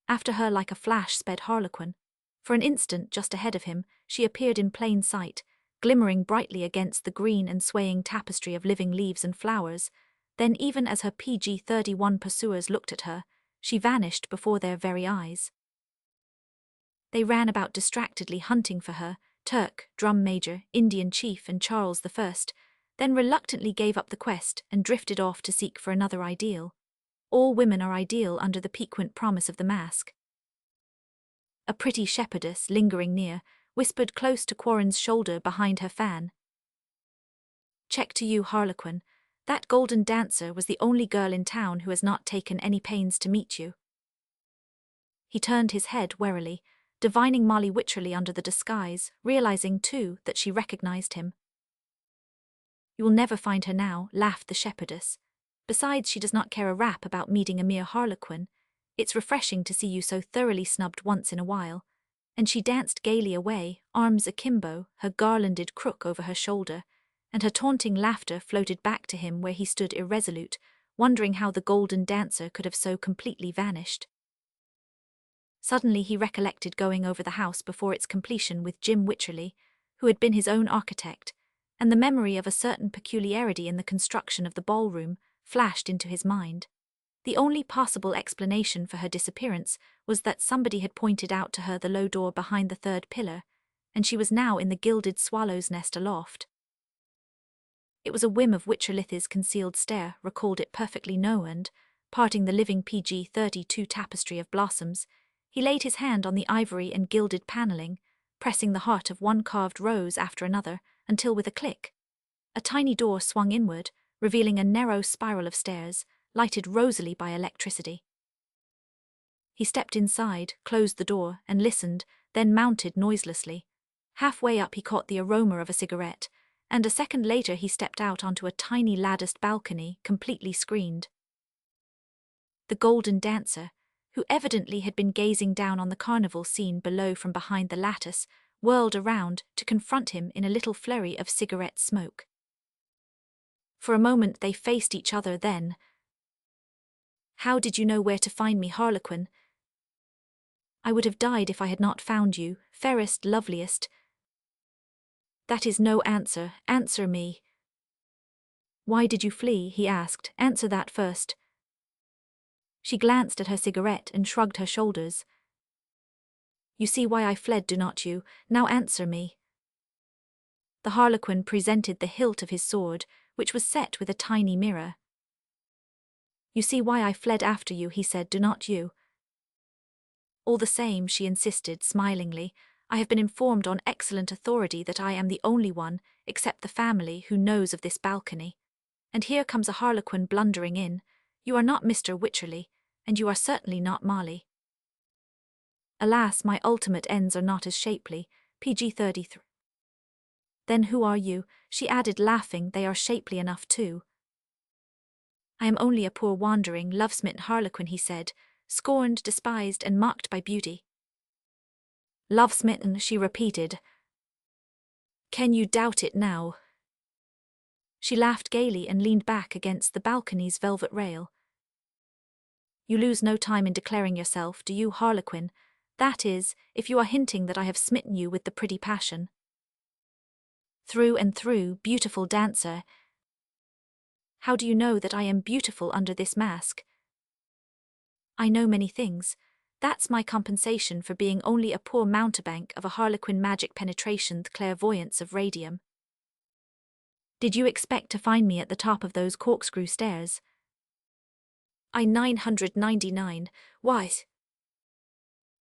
Speaker 1: After her like a flash sped Harlequin. For an instant just ahead of him, she appeared in plain sight, glimmering brightly against the green and swaying tapestry of living leaves and flowers. Then even as her PG-31 pursuers looked at her, she vanished before their very eyes. They ran about distractedly hunting for her, Turk, drum major, Indian chief and Charles I, then reluctantly gave up the quest and drifted off to seek for another ideal. All women are ideal under the piquant promise of the mask. A pretty shepherdess, lingering near, whispered close to Quarren's shoulder behind her fan. Check to you, Harlequin. That golden dancer was the only girl in town who has not taken any pains to meet you. He turned his head warily, divining Molly Wycherley under the disguise, realizing, too, that she recognized him. You will never find her now, laughed the shepherdess. Besides, she does not care a rap about meeting a mere Harlequin. It's refreshing to see you so thoroughly snubbed once in a while. And she danced gaily away, arms akimbo, her garlanded crook over her shoulder, and her taunting laughter floated back to him where he stood irresolute, wondering how the golden dancer could have so completely vanished. Suddenly he recollected going over the house before its completion with Jim Wycherley, who had been his own architect, and the memory of a certain peculiarity in the construction of the ballroom flashed into his mind. The only possible explanation for her disappearance was that somebody had pointed out to her the low door behind the third pillar, and she was now in the gilded swallow's nest aloft. It was a whim of Wycherley's concealed stare recalled it perfectly no, and, parting the living PG-32 tapestry of blossoms, he laid his hand on the ivory and gilded panelling, pressing the heart of one carved rose after another, until with a click, a tiny door swung inward, revealing a narrow spiral of stairs, lighted rosily by electricity. He stepped inside, closed the door, and listened, then mounted noiselessly. Halfway up he caught the aroma of a cigarette, and a second later he stepped out onto a tiny latticed balcony, completely screened. The golden dancer, who evidently had been gazing down on the carnival scene below from behind the lattice, whirled around to confront him in a little flurry of cigarette smoke. For a moment they faced each other, then, "How did you know where to find me, Harlequin? I would have died if I had not found you, fairest, loveliest." "That is no answer. Answer me." "Why did you flee?" he asked. "Answer that first." She glanced at her cigarette and shrugged her shoulders. "You see why I fled, do not you? Now answer me." The Harlequin presented the hilt of his sword, which was set with a tiny mirror. "You see why I fled after you," he said, "do not you?" "All the same," she insisted smilingly, "I have been informed on excellent authority that I am the only one, except the family, who knows of this balcony. And here comes a Harlequin blundering in. You are not Mr. Wycherley, and you are certainly not Molly." "Alas, my ultimate ends are not as shapely." PG-33. "Then who are you?" she added, laughing. "They are shapely enough too." "I am only a poor wandering, love-smitten Harlequin," he said, "scorned, despised, and mocked by beauty." "Love-smitten," she repeated. "Can you doubt it now?" She laughed gaily and leaned back against the balcony's velvet rail. "You lose no time in declaring yourself, do you, Harlequin? That is, if you are hinting that I have smitten you with the pretty passion." "Through and through, beautiful dancer." "How do you know that I am beautiful under this mask?" "I know many things. That's my compensation for being only a poor mountebank of a Harlequin magic penetration, the clairvoyance of radium." "Did you expect to find me at the top of those corkscrew stairs?" "I 999, why?"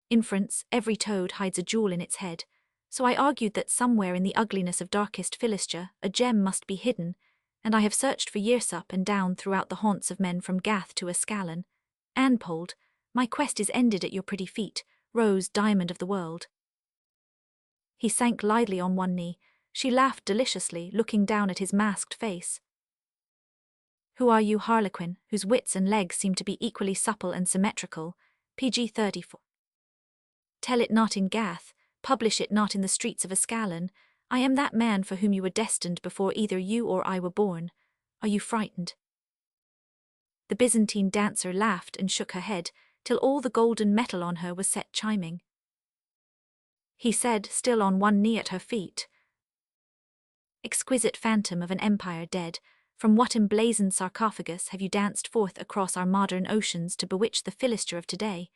Speaker 1: Inference, every toad hides a jewel in its head, so I argued that somewhere in the ugliness of darkest Philistia a gem must be hidden, and I have searched for years up and down throughout the haunts of men from Gath to Ascalon. Anpold, my quest is ended at your pretty feet, rose diamond of the world. He sank lithely on one knee. She laughed deliciously, looking down at his masked face. "Who are you, Harlequin, whose wits and legs seem to be equally supple and symmetrical?" PG-34. "Tell it not in Gath, publish it not in the streets of Ascalon. I am that man for whom you were destined before either you or I were born. Are you frightened?" The Byzantine dancer laughed and shook her head, till all the golden metal on her was set chiming. He said, still on one knee at her feet, "Exquisite phantom of an empire dead, from what emblazoned sarcophagus have you danced forth across our modern oceans to bewitch the Philistia of today?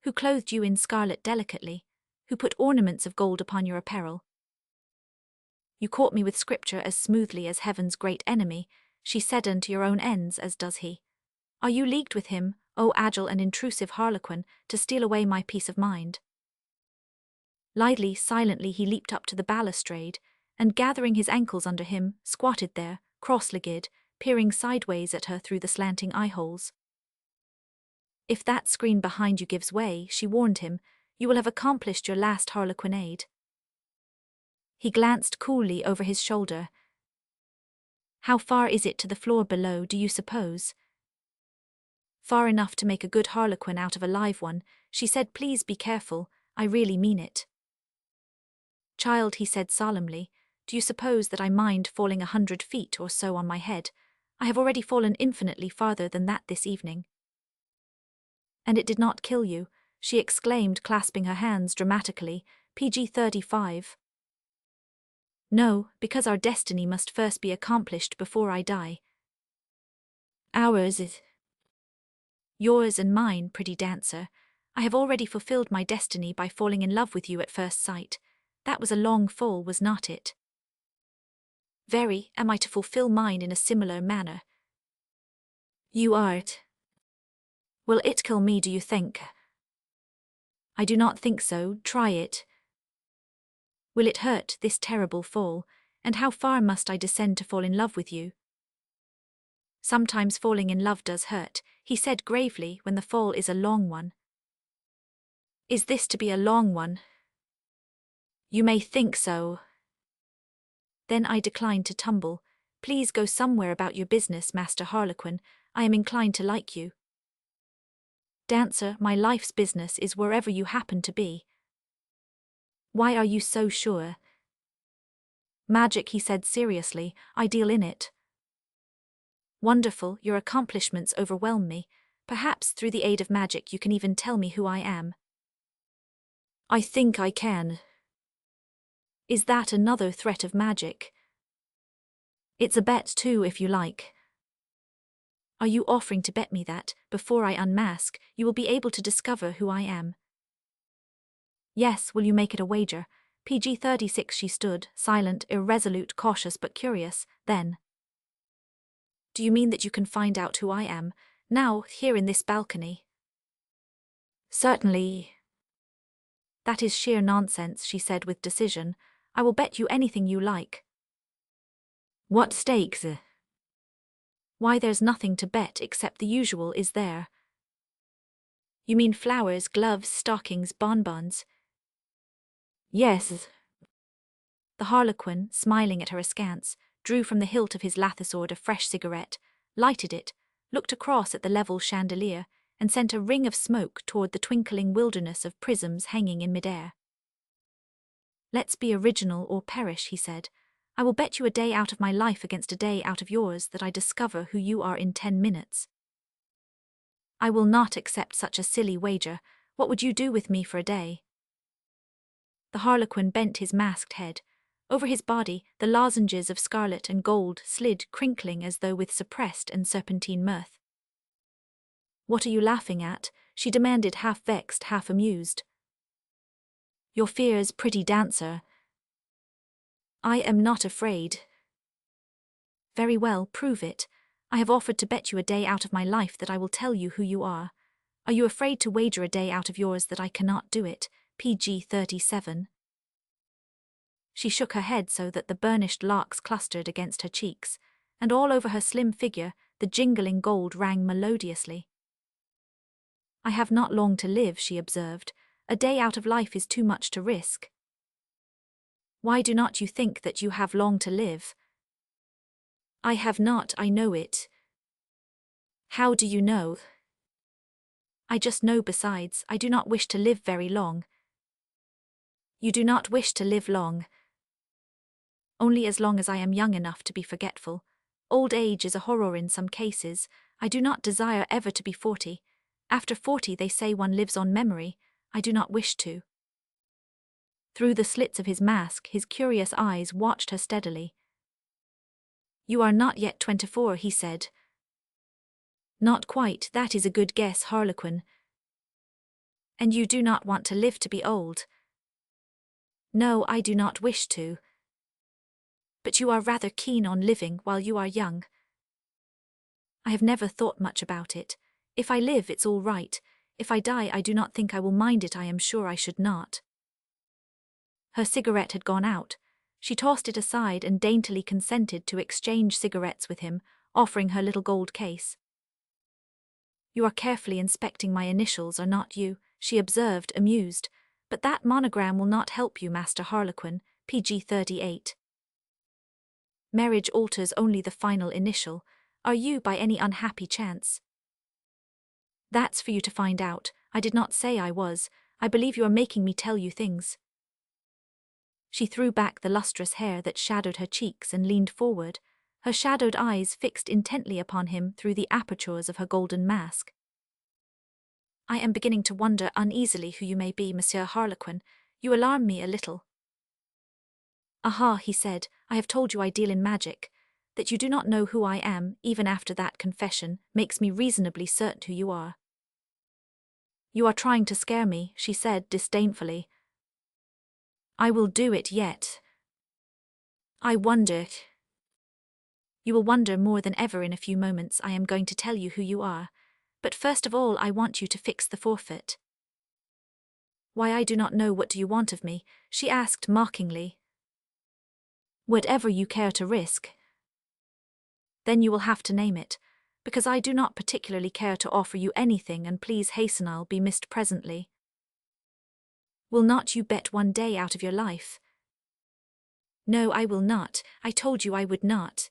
Speaker 1: Who clothed you in scarlet delicately? Who put ornaments of gold upon your apparel? You caught me with scripture as smoothly as heaven's great enemy, she said, unto your own ends as does he. Are you leagued with him, O agile and intrusive harlequin, to steal away my peace of mind? Lightly, silently he leaped up to the balustrade, and gathering his ankles under him, squatted there, cross-legged, peering sideways at her through the slanting eye-holes. If that screen behind you gives way, she warned him, you will have accomplished your last harlequinade. He glanced coolly over his shoulder. How far is it to the floor below, do you suppose? Far enough to make a good harlequin out of a live one, she said. Please be careful, I really mean it. Child, he said solemnly, do you suppose that I mind falling 100 feet or so on my head? I have already fallen infinitely farther than that this evening. And it did not kill you, she exclaimed, clasping her hands dramatically. PG-35. No, because our destiny must first be accomplished before I die. Ours is yours and mine, pretty dancer. I have already fulfilled my destiny by falling in love with you at first sight. That was a long fall, was not it? Very. Am I to fulfill mine in a similar manner? You art. Will it kill me, do you think? I do not think so. Try it. Will it hurt, this terrible fall, and how far must I descend to fall in love with you? Sometimes falling in love does hurt, he said gravely, when the fall is a long one. Is this to be a long one? You may think so. Then I decline to tumble. Please go somewhere about your business, Master Harlequin. I am inclined to like you. Dancer, my life's business is wherever you happen to be. Why are you so sure? Magic, he said seriously, I deal in it. Wonderful, your accomplishments overwhelm me. Perhaps through the aid of magic you can even tell me who I am. I think I can. Is that another threat of magic? It's a bet too, if you like. Are you offering to bet me that, before I unmask, you will be able to discover who I am? Yes, will you make it a wager? PG-36. She stood, silent, irresolute, cautious but curious, then. Do you mean that you can find out who I am, now, here in this balcony? Certainly. That is sheer nonsense, she said with decision. I will bet you anything you like. What stakes? Why, there's nothing to bet except the usual, is there? You mean flowers, gloves, stockings, bonbons? Yes. The harlequin, smiling at her askance, drew from the hilt of his lathesword a fresh cigarette, lighted it, looked across at the level chandelier, and sent a ring of smoke toward the twinkling wilderness of prisms hanging in midair. Let's be original or perish, he said. I will bet you a day out of my life against a day out of yours that I discover who you are in 10 minutes. I will not accept such a silly wager. What would you do with me for a day? The harlequin bent his masked head. Over his body, the lozenges of scarlet and gold slid, crinkling as though with suppressed and serpentine mirth. What are you laughing at? She demanded, half vexed, half amused. Your fears, pretty dancer. I am not afraid. Very well, prove it. I have offered to bet you a day out of my life that I will tell you who you are. Are you afraid to wager a day out of yours that I cannot do it? PG-37. She shook her head so that the burnished locks clustered against her cheeks, and all over her slim figure the jingling gold rang melodiously. I have not long to live, she observed. A day out of life is too much to risk. Why do not you think that you have long to live? I have not, I know it. How do you know? I just know. Besides, I do not wish to live very long. You do not wish to live long. Only as long as I am young enough to be forgetful. Old age is a horror in some cases. I do not desire ever to be 40. After 40 they say one lives on memory. I do not wish to. Through the slits of his mask, his curious eyes watched her steadily. You are not yet 24, he said. Not quite, that is a good guess, harlequin. And you do not want to live to be old? No, I do not wish to. But you are rather keen on living while you are young. I have never thought much about it. If I live, it's all right. If I die, I do not think I will mind it. I am sure I should not. Her cigarette had gone out. She tossed it aside and daintily consented to exchange cigarettes with him, offering her little gold case. You are carefully inspecting my initials, are not you? She observed, amused. But that monogram will not help you, Master Harlequin, PG 38. Marriage alters only the final initial. Are you by any unhappy chance? That's for you to find out. I did not say I was. I believe you are making me tell you things. She threw back the lustrous hair that shadowed her cheeks and leaned forward, her shadowed eyes fixed intently upon him through the apertures of her golden mask. I am beginning to wonder uneasily who you may be, Monsieur Harlequin. You alarm me a little. Aha, he said, I have told you I deal in magic. That you do not know who I am, even after that confession, makes me reasonably certain who you are. You are trying to scare me, she said disdainfully. I will do it yet. I wonder. You will wonder more than ever in a few moments. I am going to tell you who you are. But first of all I want you to fix the forfeit. Why, I do not know. What do you want of me? She asked mockingly. Whatever you care to risk. Then you will have to name it, because I do not particularly care to offer you anything, and please hasten, I'll be missed presently. Will not you bet one day out of your life? No, I will not. I told you I would not.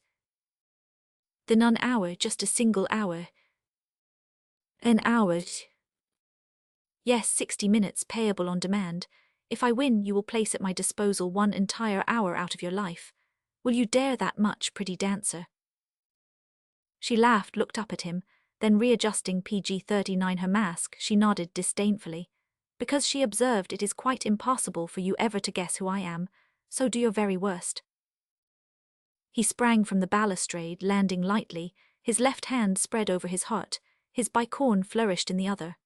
Speaker 1: Then an hour, just a single hour. An hour? Yes, 60 minutes payable on demand. If I win, you will place at my disposal 1 entire hour out of your life. Will you dare that much, pretty dancer? She laughed, looked up at him, then readjusting PG 39 her mask, she nodded disdainfully. Because she observed, it is quite impossible for you ever to guess who I am, so do your very worst. He sprang from the balustrade, landing lightly, his left hand spread over his heart, his bicorn flourished in the other.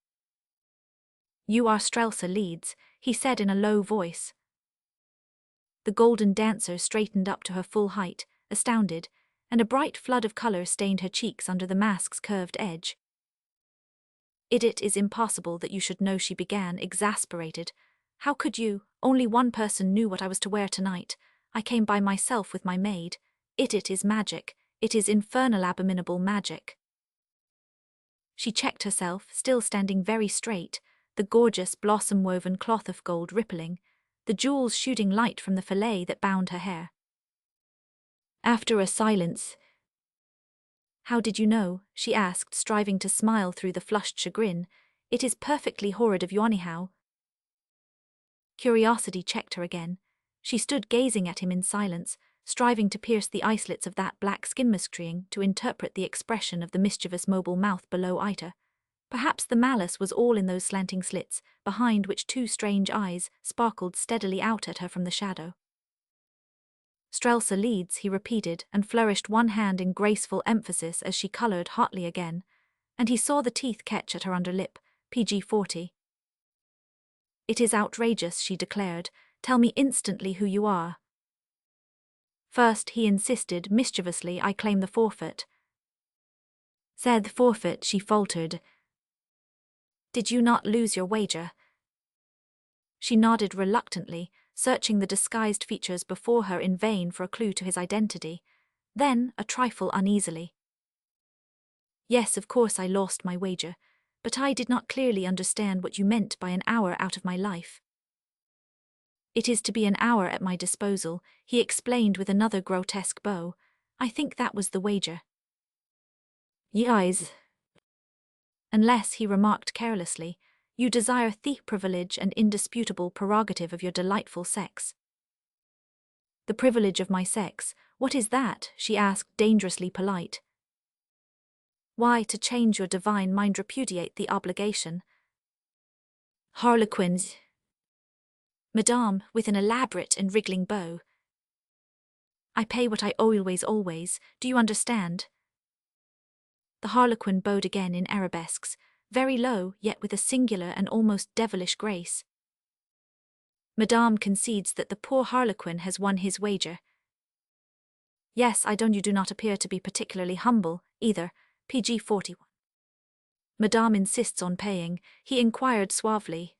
Speaker 1: You are Strelsa Leeds, he said in a low voice. The golden dancer straightened up to her full height, astounded, and a bright flood of color stained her cheeks under the mask's curved edge. It is impossible that you should know, she began, exasperated. How could you? Only one person knew what I was to wear tonight. I came by myself with my maid. It is magic. It is infernal abominable magic. She checked herself, still standing very straight, the gorgeous blossom-woven cloth of gold rippling, the jewels shooting light from the fillet that bound her hair. After a silence, How did you know? She asked, striving to smile through the flushed chagrin. It is perfectly horrid of you anyhow. Curiosity checked her again. She stood gazing at him in silence, striving to pierce the islets of that black skin mask to interpret the expression of the mischievous mobile mouth below Ita. Perhaps the malice was all in those slanting slits, behind which 2 strange eyes sparkled steadily out at her from the shadow. Strelsa Leeds, he repeated, and flourished one hand in graceful emphasis as she coloured hotly again, and he saw the teeth catch at her under lip, PG 40. It is outrageous, she declared. Tell me instantly who you are. First, he insisted, mischievously, I claim the forfeit. Said the forfeit, she faltered. Did you not lose your wager? She nodded reluctantly, searching the disguised features before her in vain for a clue to his identity. Then, a trifle uneasily. Yes, of course I lost my wager, but I did not clearly understand what you meant by an hour out of my life. It is to be an hour at my disposal, he explained with another grotesque bow. I think that was the wager. Yes. Unless, he remarked carelessly, you desire the privilege and indisputable prerogative of your delightful sex. The privilege of my sex, what is that? She asked, dangerously polite. Why, to change your divine mind, repudiate the obligation. Harlequins. Madame, with an elaborate and wriggling bow. I pay what I always, do you understand? The Harlequin bowed again in arabesques, very low, yet with a singular and almost devilish grace. Madame concedes that the poor Harlequin has won his wager. Yes, you do not appear to be particularly humble, either, PG 41. Madame insists on paying, he inquired suavely.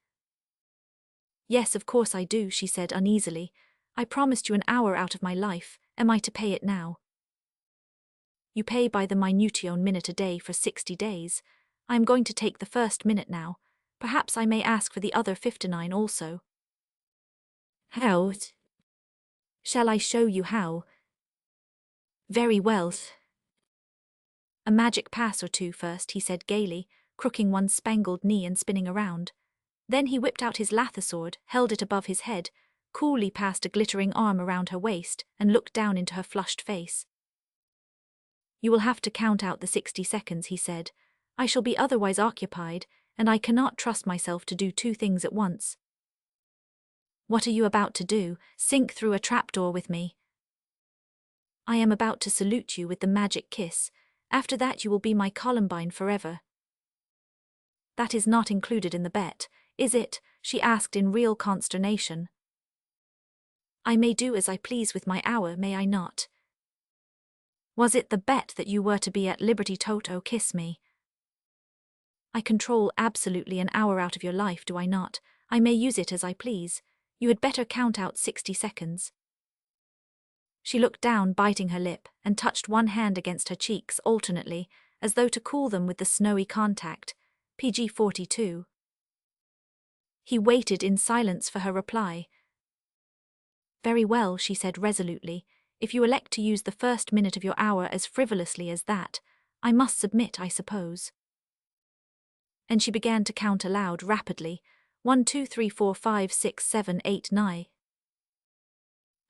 Speaker 1: Yes, of course I do, she said uneasily. I promised you an hour out of my life, am I to pay it now? You pay by the minutione minute a day for 60 days. I am going to take the first minute now. Perhaps I may ask for the other 59 also. How? Shall I show you how? Very well. A magic pass or two first, he said gaily, crooking one spangled knee and spinning around. Then he whipped out his lather sword, held it above his head, coolly passed a glittering arm around her waist, and looked down into her flushed face. You will have to count out the 60 seconds, he said. I shall be otherwise occupied, and I cannot trust myself to do two things at once. What are you about to do? Sink through a trapdoor with me? I am about to salute you with the magic kiss. After that you will be my Columbine forever. That is not included in the bet, is it? She asked in real consternation. I may do as I please with my hour, may I not? Was it the bet that you were to be at liberty to kiss me? I control absolutely an hour out of your life, do I not? I may use it as I please. You had better count out 60 seconds. She looked down, biting her lip, and touched one hand against her cheeks alternately, as though to cool them with the snowy contact. PG 42. He waited in silence for her reply. Very well, she said resolutely. If you elect to use the first minute of your hour as frivolously as that, I must submit, I suppose. And she began to count aloud rapidly. 1, 2, 3, 4, 5, 6, 7, 8, 9.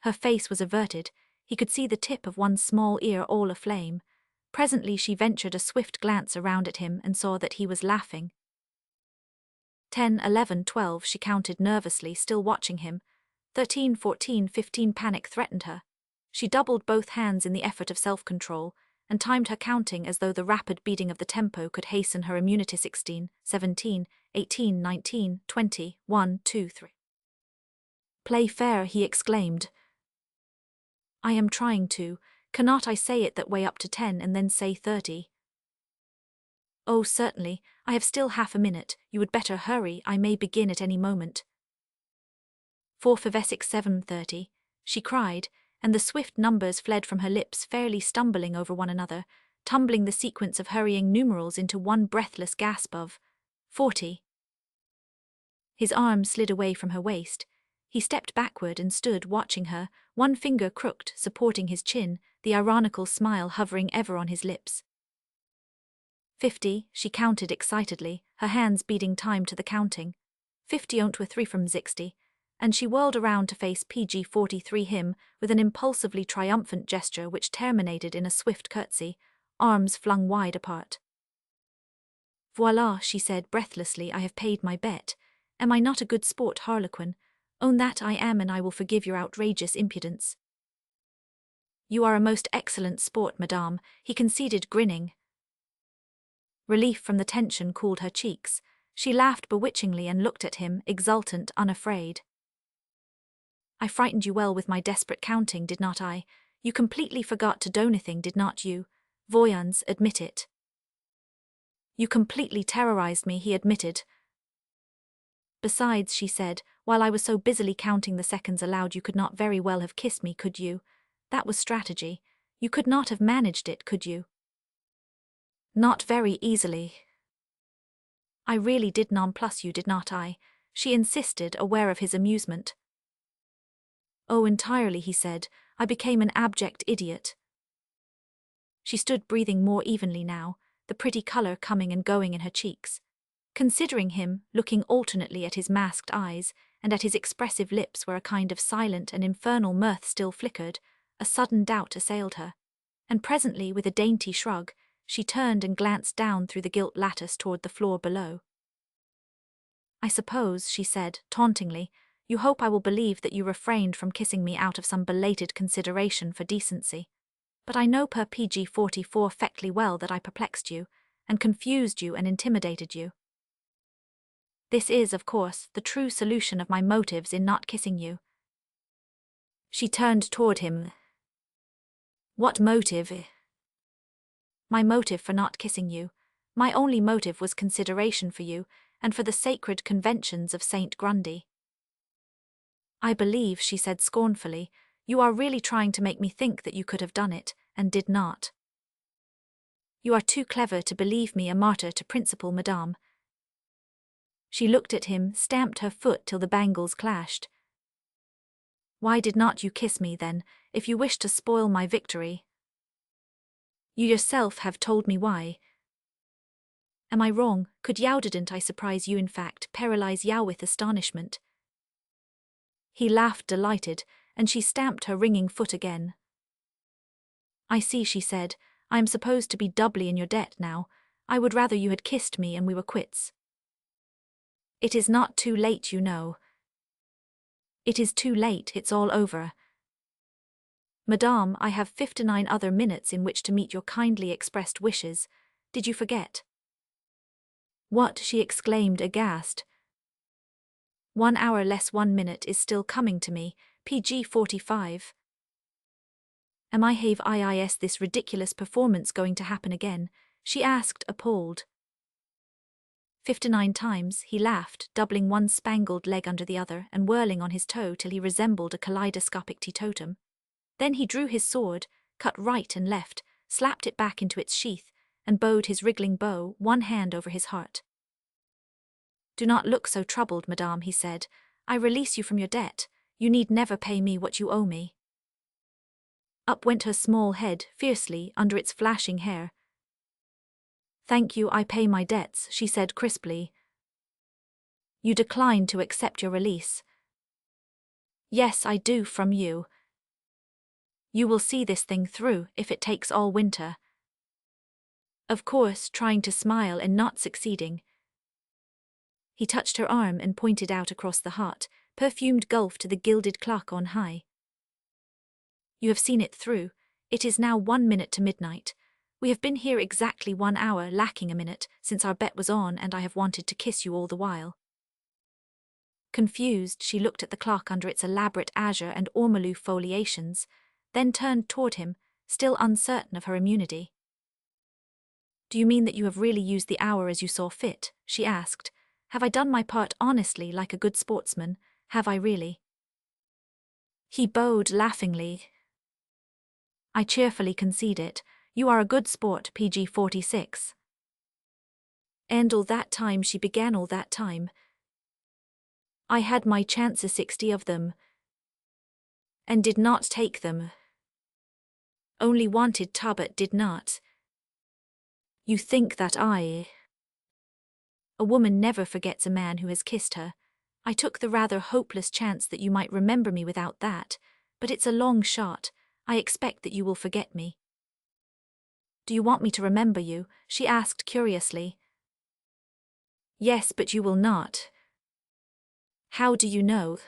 Speaker 1: Her face was averted. He could see the tip of one small ear all aflame. Presently she ventured a swift glance around at him and saw that he was laughing. 10, 11, 12, she counted nervously, still watching him. 13, 14, 15, panic threatened her. She doubled both hands in the effort of self-control, and timed her counting as though the rapid beating of the tempo could hasten her immunity. 16, 17, 18, 19, 20, 1, 2, 3. Play fair, he exclaimed. I am trying to. Cannot I say it that way up to 10 and then say 30? Oh, certainly. I have still half a minute. You would better hurry. I may begin at any moment. 4 for Vesic 7:30, she cried, and the swift numbers fled from her lips, fairly stumbling over one another, tumbling the sequence of hurrying numerals into one breathless gasp of 40. His arm slid away from her waist. He stepped backward and stood watching her, one finger crooked, supporting his chin, the ironical smile hovering ever on his lips. 50, she counted excitedly, her hands beating time to the counting. 50 ont were 3 from 60, and she whirled around to face PG 43 him with an impulsively triumphant gesture which terminated in a swift curtsy, arms flung wide apart. Voila, she said breathlessly, I have paid my bet. Am I not a good sport, Harlequin? Own that I am, and I will forgive your outrageous impudence. You are a most excellent sport, madame, he conceded, grinning. Relief from the tension cooled her cheeks. She laughed bewitchingly and looked at him, exultant, unafraid. I frightened you well with my desperate counting, did not I? You completely forgot to do anything, did not you? Voyons, admit it. You completely terrorized me, he admitted. Besides, she said, while I was so busily counting the seconds aloud, you could not very well have kissed me, could you? That was strategy. You could not have managed it, could you? Not very easily. I really did nonplus you, did not I? She insisted, aware of his amusement. Oh, entirely, he said. I became an abject idiot. She stood breathing more evenly now, the pretty color coming and going in her cheeks. Considering him, looking alternately at his masked eyes and at his expressive lips where a kind of silent and infernal mirth still flickered, a sudden doubt assailed her, and presently, with a dainty shrug, she turned and glanced down through the gilt lattice toward the floor below. I suppose, she said, tauntingly, you hope I will believe that you refrained from kissing me out of some belated consideration for decency. But I know per PG 44 fectly well that I perplexed you, and confused you and intimidated you. This is, of course, the true solution of my motives in not kissing you. She turned toward him. What motive? My motive for not kissing you. My only motive was consideration for you, and for the sacred conventions of St. Grundy. I believe, she said scornfully, you are really trying to make me think that you could have done it, and did not. You are too clever to believe me a martyr to principle, madame. She looked at him, stamped her foot till the bangles clashed. Why did not you kiss me, then, if you wished to spoil my victory? You yourself have told me why. Am I wrong? Could Yao didn't I surprise you, in fact, paralyze Yao with astonishment? He laughed delighted, and she stamped her ringing foot again. I see, she said, I am supposed to be doubly in your debt now. I would rather you had kissed me and we were quits. It is not too late, you know. It is too late, it's all over. Madame, I have 59 other minutes in which to meet your kindly expressed wishes. Did you forget? What? She exclaimed aghast. 1 hour less 1 minute is still coming to me, PG 45. Am I have IIS this ridiculous performance going to happen again? She asked, appalled. 59 times, he laughed, doubling one spangled leg under the other and whirling on his toe till he resembled a kaleidoscopic teetotum. Then he drew his sword, cut right and left, slapped it back into its sheath, and bowed his wriggling bow, one hand over his heart. Do not look so troubled, madame, he said. I release you from your debt. You need never pay me what you owe me. Up went her small head, fiercely, under its flashing hair. Thank you, I pay my debts, she said crisply. You decline to accept your release. Yes, I do, from you. You will see this thing through, if it takes all winter. Of course, trying to smile and not succeeding. He touched her arm and pointed out across the hot, perfumed gulf to the gilded clock on high. You have seen it through. It is now 1 minute to midnight. We have been here exactly 1 hour, lacking a minute, since our bet was on, and I have wanted to kiss you all the while. Confused, she looked at the clock under its elaborate azure and ormolu foliations, then turned toward him, still uncertain of her immunity. Do you mean that you have really used the hour as you saw fit? She asked. Have I done my part honestly like a good sportsman? Have I really? He bowed laughingly. I cheerfully concede it. You are a good sport, PG 46. And all that time she began all that time. I had my chances, 60 of them, and did not take them. Only wanted to, but did not. You think that I... A woman never forgets a man who has kissed her. I took the rather hopeless chance that you might remember me without that, but it's a long shot. I expect that you will forget me. Do you want me to remember you? She asked curiously. Yes, but you will not. How do you know?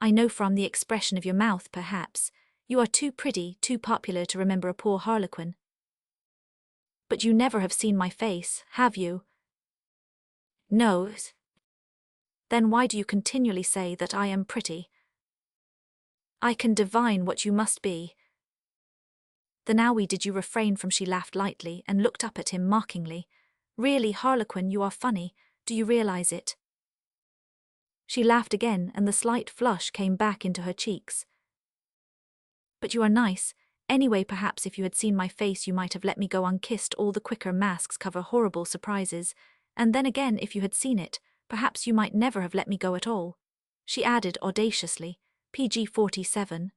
Speaker 1: I know from the expression of your mouth, perhaps. You are too pretty, too popular to remember a poor harlequin. But you never have seen my face, have you? No. Then why do you continually say that I am pretty? I can divine what you must be. Then owie did you refrain from? She laughed lightly and looked up at him mockingly. Really, harlequin, you are funny. Do you realize it? She laughed again, and the slight flush came back into her cheeks. But you are nice. Anyway, perhaps if you had seen my face you might have let me go unkissed. All the quicker masks cover horrible surprises. And then again, if you had seen it, perhaps you might never have let me go at all. She added audaciously, PG 47.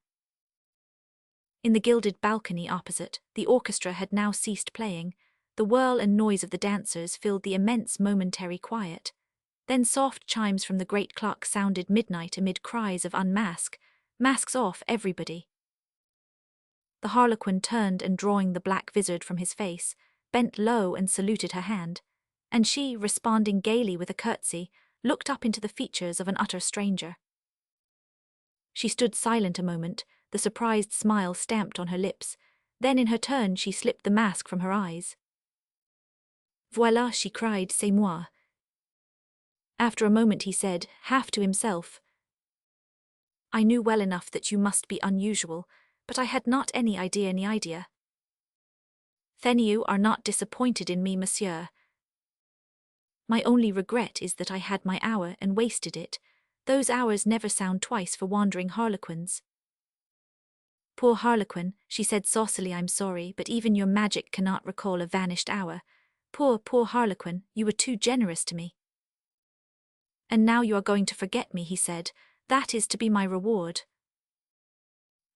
Speaker 1: In the gilded balcony opposite, the orchestra had now ceased playing. The whirl and noise of the dancers filled the immense momentary quiet. Then soft chimes from the great clock sounded midnight amid cries of unmask, masks off, everybody. The harlequin turned and, drawing the black vizard from his face, bent low and saluted her hand, and she, responding gaily with a curtsy, looked up into the features of an utter stranger. She stood silent a moment, the surprised smile stamped on her lips. Then in her turn she slipped the mask from her eyes. Voilà, she cried, c'est moi. After a moment he said, half to himself, I knew well enough that you must be unusual, but I had not any idea. Then you are not disappointed in me, monsieur. My only regret is that I had my hour and wasted it. Those hours never sound twice for wandering harlequins. Poor harlequin, she said saucily, I'm sorry, but even your magic cannot recall a vanished hour. Poor harlequin, you were too generous to me. And now you are going to forget me, he said. That is to be my reward.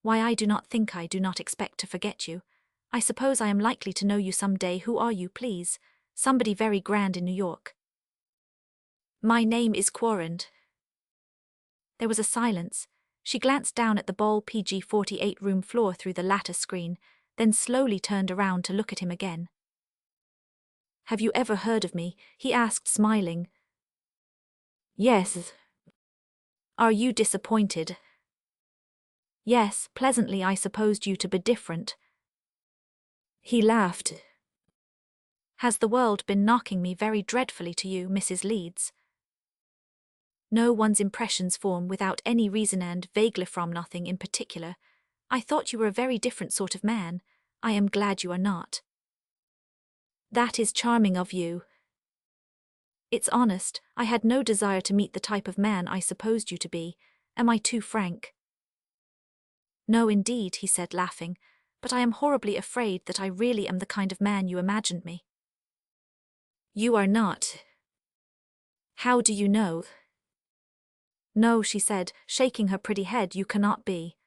Speaker 1: Why, I do not expect to forget you. I suppose I am likely to know you some day. Who are you, please? Somebody very grand in New York. My name is Quarrand. There was a silence. She glanced down at the ball PG-48 room floor through the lattice screen, then slowly turned around to look at him again. Have you ever heard of me? He asked, smiling. Yes. Are you disappointed? Yes, pleasantly. I supposed you to be different. He laughed. Has the world been knocking me very dreadfully to you, Mrs. Leeds? No, one's impressions form without any reason and vaguely from nothing in particular. I thought you were a very different sort of man. I am glad you are not. That is charming of you. It's honest, I had no desire to meet the type of man I supposed you to be. Am I too frank? No, indeed, he said, laughing, but I am horribly afraid that I really am the kind of man you imagined me. You are not. How do you know? No, she said, shaking her pretty head, you cannot be.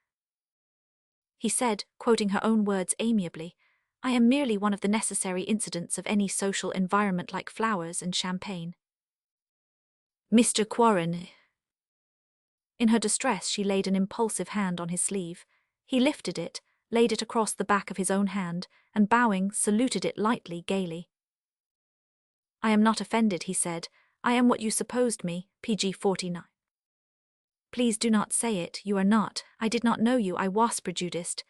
Speaker 1: He said, quoting her own words amiably, I am merely one of the necessary incidents of any social environment like flowers and champagne. Mr. Quarren. In her distress, she laid an impulsive hand on his sleeve. He lifted it, laid it across the back of his own hand, and bowing, saluted it lightly, gaily. I am not offended, he said. I am what you supposed me, PG-49. Please do not say it, you are not. I did not know you, I was prejudiced.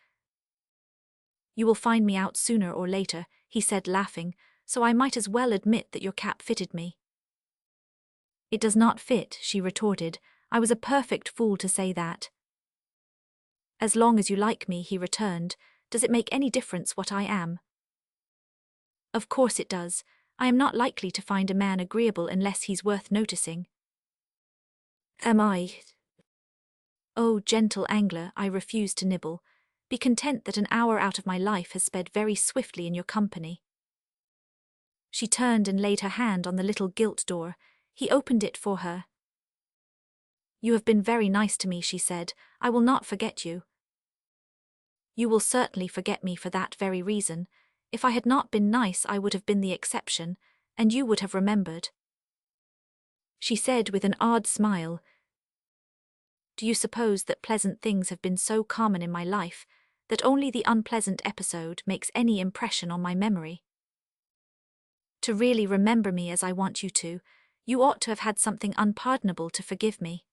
Speaker 1: You will find me out sooner or later, he said, laughing, so I might as well admit that your cap fitted me. It does not fit, she retorted. I was a perfect fool to say that. As long as you like me, he returned. Does it make any difference what I am? Of course it does. I am not likely to find a man agreeable unless he's worth noticing. Am I? Oh, gentle angler, I refuse to nibble. Be content that an hour out of my life has sped very swiftly in your company. She turned and laid her hand on the little gilt door. He opened it for her. You have been very nice to me, she said. I will not forget you. You will certainly forget me for that very reason. If I had not been nice, I would have been the exception, and you would have remembered. She said with an odd smile, do you suppose that pleasant things have been so common in my life that only the unpleasant episode makes any impression on my memory? To really remember me as I want you to, you ought to have had something unpardonable to forgive me.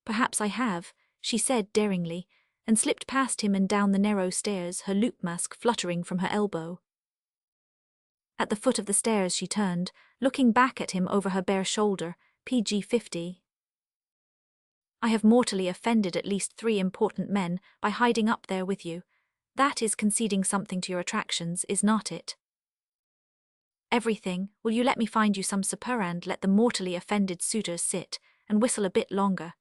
Speaker 1: Perhaps I have, she said daringly, and slipped past him and down the narrow stairs, her loop mask fluttering from her elbow. At the foot of the stairs she turned, looking back at him over her bare shoulder, PG-50. I have mortally offended at least 3 important men by hiding up there with you. That is conceding something to your attractions, is not it? Everything. Will you let me find you some supper and let the mortally offended suitors sit and whistle a bit longer?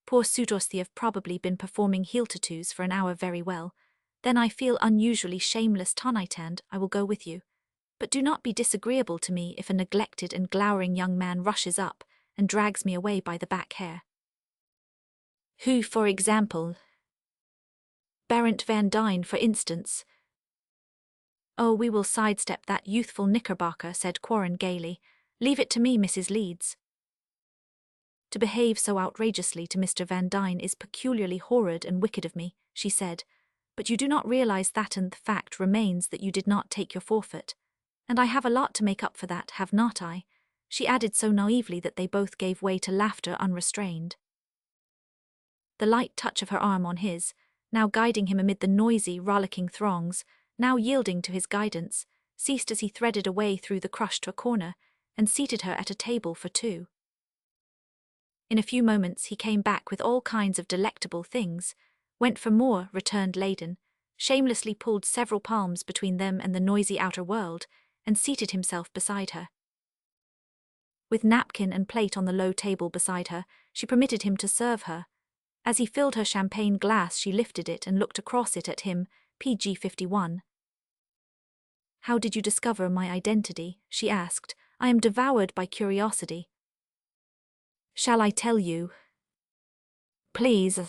Speaker 1: Poor suitors, they have probably been performing heel tattoos for an hour very well. Then I feel unusually shameless tonight and I will go with you. But do not be disagreeable to me if a neglected and glowering young man rushes up and drags me away by the back hair. Who, for example? Barent Van Dyne, for instance. Oh, we will sidestep that youthful knickerbocker, said Quarren gaily. Leave it to me, Mrs. Leeds. To behave so outrageously to Mr. Van Dyne is peculiarly horrid and wicked of me, she said, but you do not realize that, and the fact remains that you did not take your forfeit. And I have a lot to make up for that, have not I? She added so naively that they both gave way to laughter unrestrained. The light touch of her arm on his, now guiding him amid the noisy, rollicking throngs, now yielding to his guidance, ceased as he threaded a way through the crush to a corner, and seated her at a table for 2. In a few moments he came back with all kinds of delectable things, Went for more, returned Layden, shamelessly pulled several palms between them and the noisy outer world, and seated himself beside her. With napkin and plate on the low table beside her, she permitted him to serve her. As he filled her champagne glass, she lifted it and looked across it at him, PG 51. How did you discover my identity? She asked. I am devoured by curiosity. Shall I tell you? Please.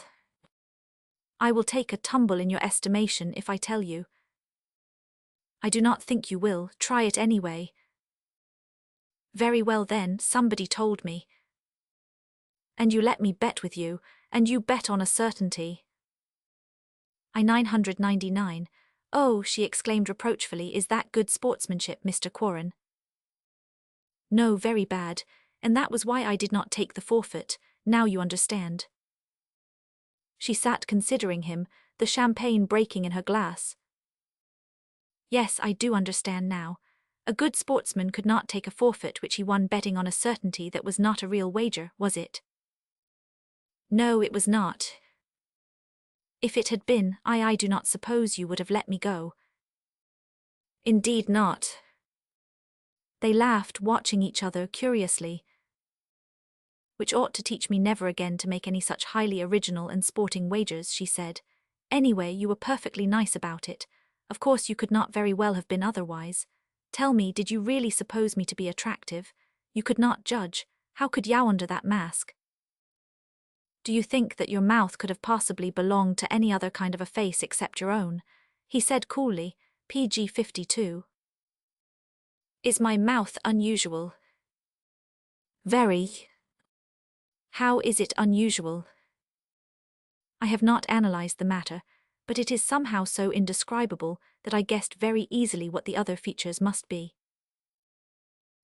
Speaker 1: I will take a tumble in your estimation if I tell you. I do not think you will. Try it anyway. Very well then, somebody told me. And you let me bet with you, and you bet on a certainty. I 999. Oh, she exclaimed reproachfully, is that good sportsmanship, Mr. Quarren? No, very bad, and that was why I did not take the forfeit, now you understand. She sat considering him, the champagne breaking in her glass. Yes, I do understand now. A good sportsman could not take a forfeit which he won betting on a certainty that was not a real wager, was it? No, it was not. If it had been, I do not suppose you would have let me go. Indeed not. They laughed, watching each other curiously. Which ought to teach me never again to make any such highly original and sporting wagers, she said. Anyway, you were perfectly nice about it. Of course you could not very well have been otherwise. Tell me, did you really suppose me to be attractive? You could not judge. How could you under that mask? Do you think that your mouth could have possibly belonged to any other kind of a face except your own? He said coolly, PG 52. Is my mouth unusual? Very. How is it unusual? I have not analyzed the matter, but it is somehow so indescribable that I guessed very easily what the other features must be.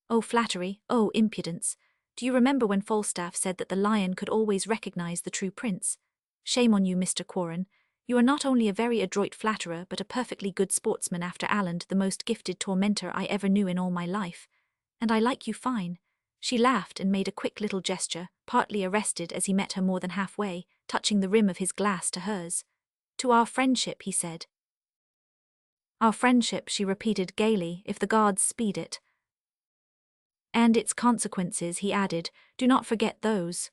Speaker 1: Oh flattery, oh impudence. Do you remember when Falstaff said that the lion could always recognize the true prince? Shame on you, Mr. Quarren. You are not only a very adroit flatterer but a perfectly good sportsman after Alland, the most gifted tormentor I ever knew in all my life. And I like you fine. She laughed and made a quick little gesture, partly arrested as he met her more than halfway, touching the rim of his glass to hers. To our friendship, he said. Our friendship, she repeated gaily, if the gods speed it. And its consequences, he added, do not forget those.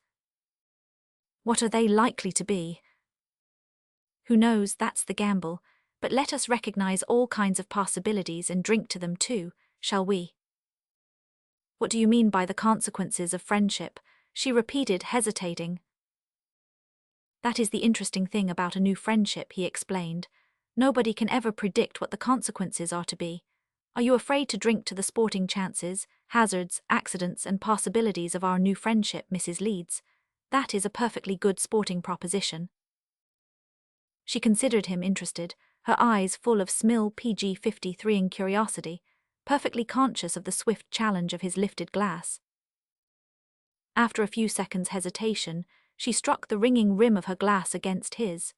Speaker 1: What are they likely to be? Who knows, that's the gamble, but let us recognize all kinds of possibilities and drink to them too, shall we? What do you mean by the consequences of friendship? She repeated, hesitating. That is the interesting thing about a new friendship, he explained. Nobody can ever predict what the consequences are to be. Are you afraid to drink to the sporting chances, hazards, accidents and possibilities of our new friendship, Mrs. Leeds? That is a perfectly good sporting proposition. She considered him interested, her eyes full of smil PG 53 and curiosity, perfectly conscious of the swift challenge of his lifted glass. After a few seconds' hesitation, she struck the ringing rim of her glass against his.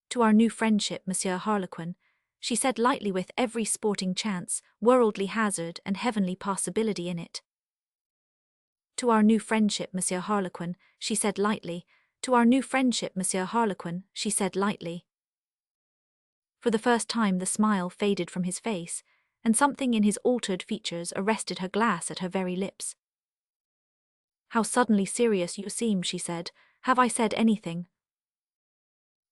Speaker 1: To our new friendship, Monsieur Harlequin, she said lightly, with every sporting chance, worldly hazard and heavenly possibility in it. To our new friendship, Monsieur Harlequin, she said lightly. To our new friendship, Monsieur Harlequin, she said lightly. For the first time the smile faded from his face, and something in his altered features arrested her glass at her very lips. How suddenly serious you seem, she said. Have I said anything?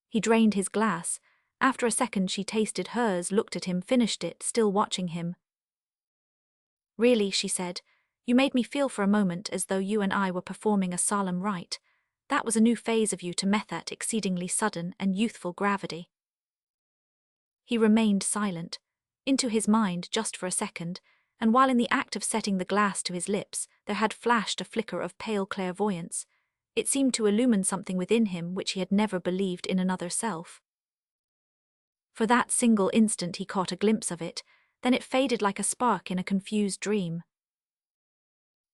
Speaker 1: He drained his glass. After a second she tasted hers, looked at him, finished it, still watching him. Really, she said, you made me feel for a moment as though you and I were performing a solemn rite. That was a new phase of you to met that exceedingly sudden and youthful gravity. He remained silent, into his mind just for a second, and while in the act of setting the glass to his lips, there had flashed a flicker of pale clairvoyance. It seemed to illumine something within him which he had never believed in another self. For that single instant he caught a glimpse of it, then it faded like a spark in a confused dream.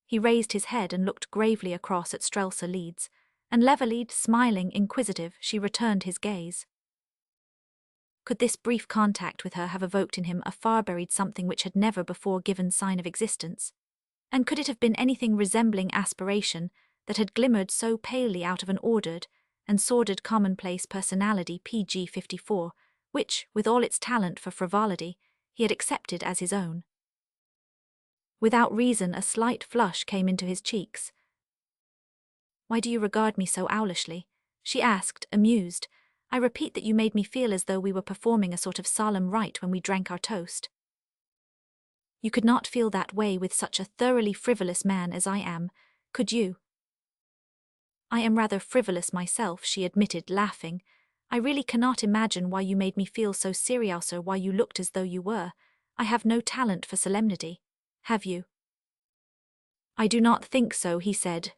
Speaker 1: He raised his head and looked gravely across at Strelsa Leeds, and leveled, smiling, inquisitive, she returned his gaze. Could this brief contact with her have evoked in him a far-buried something which had never before given sign of existence? And could it have been anything resembling aspiration that had glimmered so palely out of an ordered and sordid commonplace personality PG-54, which, with all its talent for frivolity, he had accepted as his own. Without reason, a slight flush came into his cheeks. "Why do you regard me so owlishly?" she asked, amused. "I repeat that you made me feel as though we were performing a sort of solemn rite when we drank our toast. You could not feel that way with such a thoroughly frivolous man as I am, could you?" "I am rather frivolous myself," she admitted, laughing. "I really cannot imagine why you made me feel so serious or why you looked as though you were. I have no talent for solemnity. Have you?" "I do not think so," he said.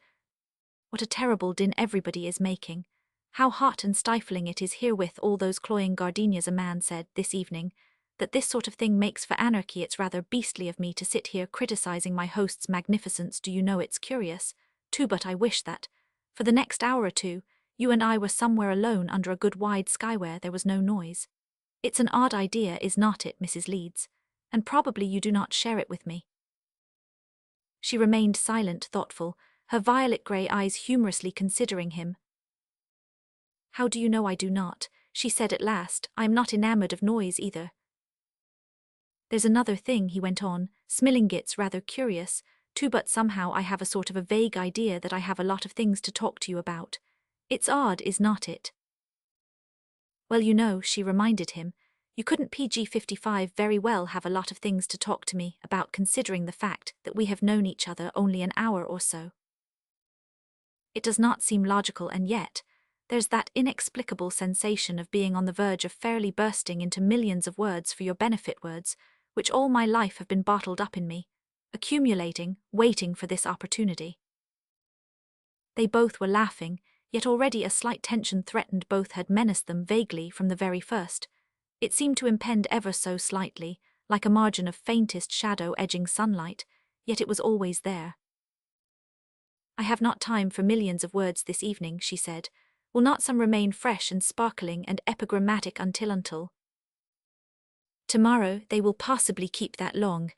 Speaker 1: "What a terrible din everybody is making. How hot and stifling it is here with all those cloying gardenias." A man said, this evening, that this sort of thing makes for anarchy. "It's rather beastly of me to sit here criticizing my host's magnificence. Do you know, it's curious, too, but I wish that, for the next hour or two, you and I were somewhere alone under a good wide sky where there was no noise. It's an odd idea, is not it, Mrs. Leeds? And probably you do not share it with me." She remained silent, thoughtful, her violet-grey eyes humorously considering him. "How do you know I do not?" she said at last. "I am not enamored of noise either. There's another thing," he went on, "Smillingit's rather curious, too, but somehow I have a sort of a vague idea that I have a lot of things to talk to you about. It's odd, is not it?" "Well, you know," she reminded him, "you couldn't PG-55 very well have a lot of things to talk to me about, considering the fact that we have known each other only an hour or so. It does not seem logical, and yet there's that inexplicable sensation of being on the verge of fairly bursting into millions of words for your benefit, words which all my life have been bottled up in me, accumulating, waiting for this opportunity." They both were laughing, yet already a slight tension threatened. Both had menaced them vaguely from the very first. It seemed to impend ever so slightly, like a margin of faintest shadow edging sunlight, yet it was always there. "I have not time for millions of words this evening," she said. "Will not some remain fresh and sparkling and epigrammatic until tomorrow? They will possibly keep that long."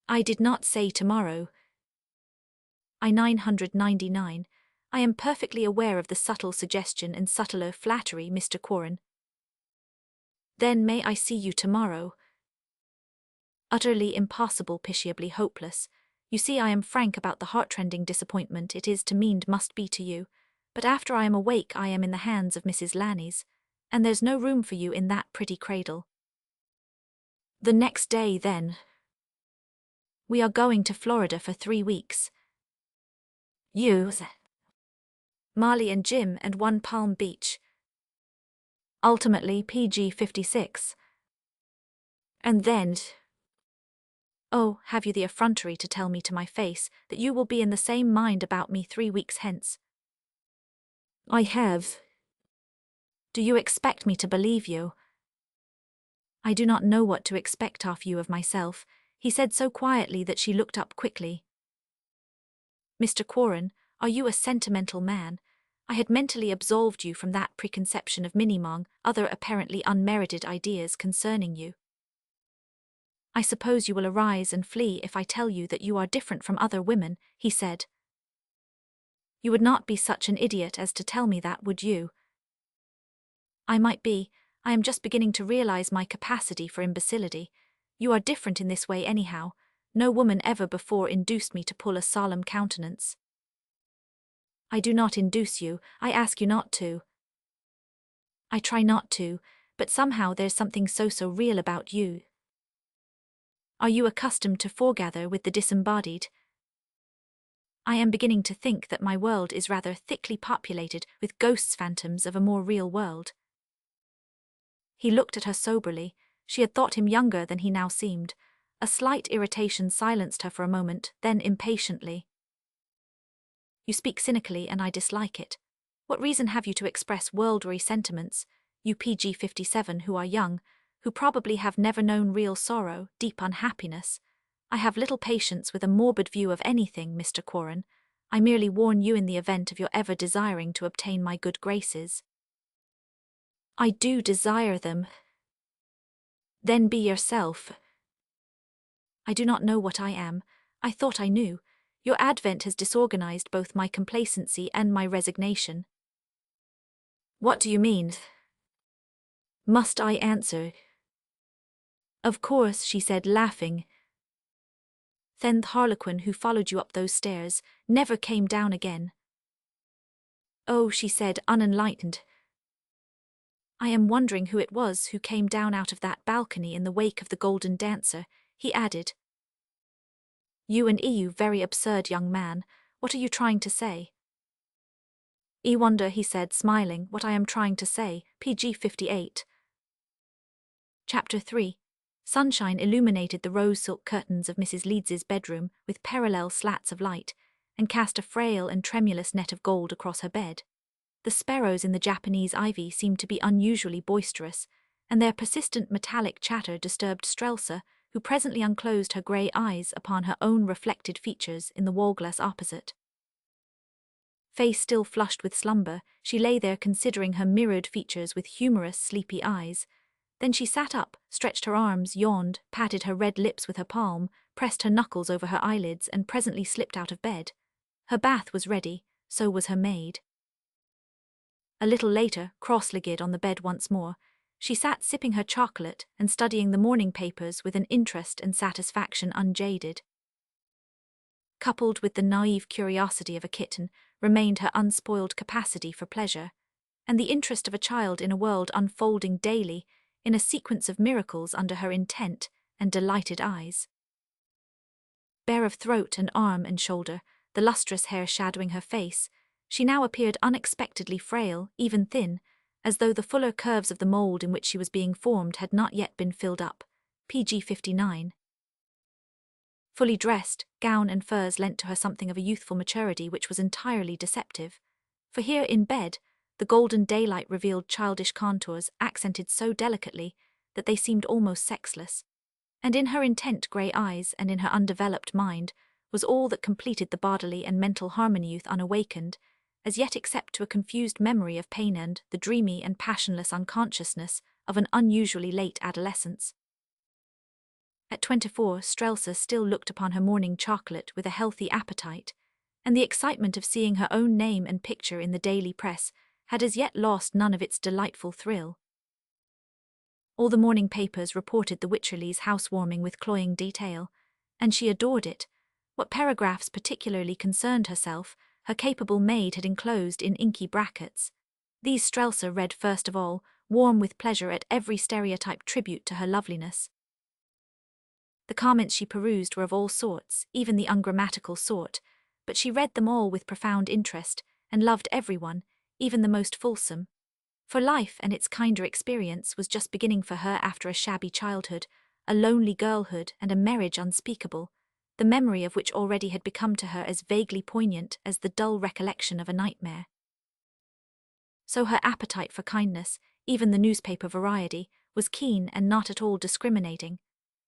Speaker 1: "I did not say tomorrow. I 999. I am perfectly aware of the subtle suggestion and subtler flattery, Mr. Quarren." "Then may I see you tomorrow?" "Utterly impossible, pitiably hopeless. You see, I am frank about the heartrending disappointment it is to me and must be to you, but after I am awake I am in the hands of Mrs. Lanny's, and there's no room for you in that pretty cradle." "The next day, then?" "We are going to Florida for 3 weeks. You, Marley and Jim, and one Palm Beach. Ultimately PG-56. And then... Oh, have you the effrontery to tell me to my face that you will be in the same mind about me 3 weeks hence?" "I have." "Do you expect me to believe you?" "I do not know what to expect of you of myself," he said so quietly that she looked up quickly. "Mr. Quarren, are you a sentimental man? I had mentally absolved you from that preconception of many among other apparently unmerited ideas concerning you. I suppose you will arise and flee if I tell you that you are different from other women," he said. "You would not be such an idiot as to tell me that, would you?" "I might be. I am just beginning to realize my capacity for imbecility. You are different in this way anyhow. No woman ever before induced me to pull a solemn countenance." "I do not induce you, I ask you not to." "I try not to, but somehow there's something so real about you." "Are you accustomed to foregather with the disembodied?" "I am beginning to think that my world is rather thickly populated with ghosts, phantoms of a more real world." He looked at her soberly. She had thought him younger than he now seemed. A slight irritation silenced her for a moment, then impatiently. "You speak cynically, and I dislike it. What reason have you to express worldly sentiments, you PG-57 who are young, who probably have never known real sorrow, deep unhappiness? I have little patience with a morbid view of anything, Mr. Quarren. I merely warn you in the event of your ever desiring to obtain my good graces." "I do desire them." "Then be yourself." "I do not know what I am. I thought I knew. Your advent has disorganized both my complacency and my resignation." What do you mean? Must I answer? Of course, she said, laughing. Then the harlequin who followed you up those stairs never came down again. Oh, she said, unenlightened. I am wondering who it was who came down out of that balcony in the wake of the golden dancer, he added. You and you very absurd young man, what are you trying to say? I wonder, he said, smiling, what I am trying to say, PG 58. Chapter 3. Sunshine illuminated the rose silk curtains of Mrs. Leeds's bedroom with parallel slats of light, and cast a frail and tremulous net of gold across her bed. The sparrows in the Japanese ivy seemed to be unusually boisterous, and their persistent metallic chatter disturbed Strelsa, who presently unclosed her grey eyes upon her own reflected features in the wall-glass opposite. Face still flushed with slumber, she lay there considering her mirrored features with humorous, sleepy eyes. Then she sat up, stretched her arms, yawned, patted her red lips with her palm, pressed her knuckles over her eyelids, and presently slipped out of bed. Her bath was ready, so was her maid. A little later, cross-legged on the bed once more, she sat sipping her chocolate and studying the morning papers with an interest and satisfaction unjaded. Coupled with the naive curiosity of a kitten remained her unspoiled capacity for pleasure, and the interest of a child in a world unfolding daily in a sequence of miracles under her intent and delighted eyes. Bare of throat and arm and shoulder, the lustrous hair shadowing her face, she now appeared unexpectedly frail, even thin, as though the fuller curves of the mould in which she was being formed had not yet been filled up. PG 59. Fully dressed, gown and furs lent to her something of a youthful maturity which was entirely deceptive, for here in bed, the golden daylight revealed childish contours accented so delicately that they seemed almost sexless, and in her intent grey eyes and in her undeveloped mind was all that completed the bodily and mental harmony youth unawakened, as yet except to a confused memory of pain and the dreamy and passionless unconsciousness of an unusually late adolescence. At 24, Strelsa still looked upon her morning chocolate with a healthy appetite, and the excitement of seeing her own name and picture in the daily press had as yet lost none of its delightful thrill. All the morning papers reported the Wycherleys' housewarming with cloying detail, and she adored it. What paragraphs particularly concerned herself, her capable maid had enclosed in inky brackets. These Strelsa read first of all, warm with pleasure at every stereotyped tribute to her loveliness. The comments she perused were of all sorts, even the ungrammatical sort, but she read them all with profound interest, and loved everyone, even the most fulsome. For life and its kinder experience was just beginning for her after a shabby childhood, a lonely girlhood, and a marriage unspeakable, the memory of which already had become to her as vaguely poignant as the dull recollection of a nightmare. So her appetite for kindness, even the newspaper variety, was keen and not at all discriminating,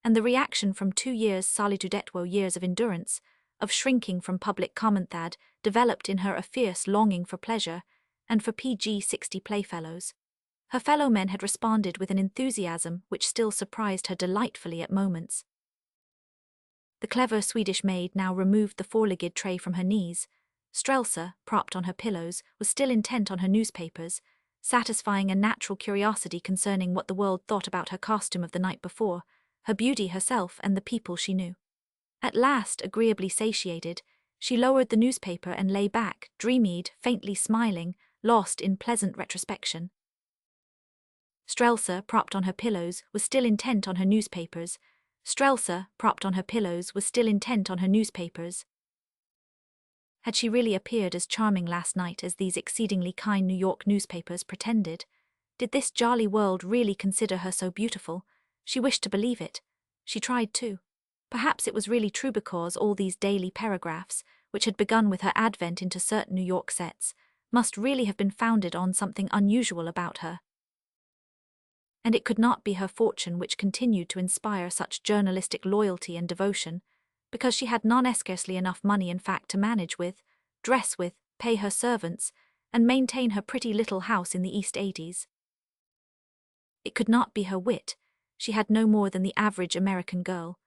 Speaker 1: and the reaction from 2 years' solitudetwo years of endurance, of shrinking from public comment had developed in her a fierce longing for pleasure, and for PG 60 playfellows. Her fellow men had responded with an enthusiasm which still surprised her delightfully at moments. The clever Swedish maid now removed the four-legged tray from her knees. Strelsa, propped on her pillows, was still intent on her newspapers, satisfying a natural curiosity concerning what the world thought about her costume of the night before, her beauty herself and the people she knew. At last, agreeably satiated, she lowered the newspaper and lay back, dreamy-eyed, faintly smiling, lost in pleasant retrospection. Strelsa, propped on her pillows, was still intent on her newspapers. Strelsa, propped on her pillows, was still intent on her newspapers. Had she really appeared as charming last night as these exceedingly kind New York newspapers pretended? Did this jolly world really consider her so beautiful? She wished to believe it. She tried too. Perhaps it was really true because all these daily paragraphs, which had begun with her advent into certain New York sets, must really have been founded on something unusual about her. And it could not be her fortune which continued to inspire such journalistic loyalty and devotion, because she had scarcely enough money in fact to manage with, dress with, pay her servants, and maintain her pretty little house in the East 80s. It could not be her wit. She had no more than the average American girl,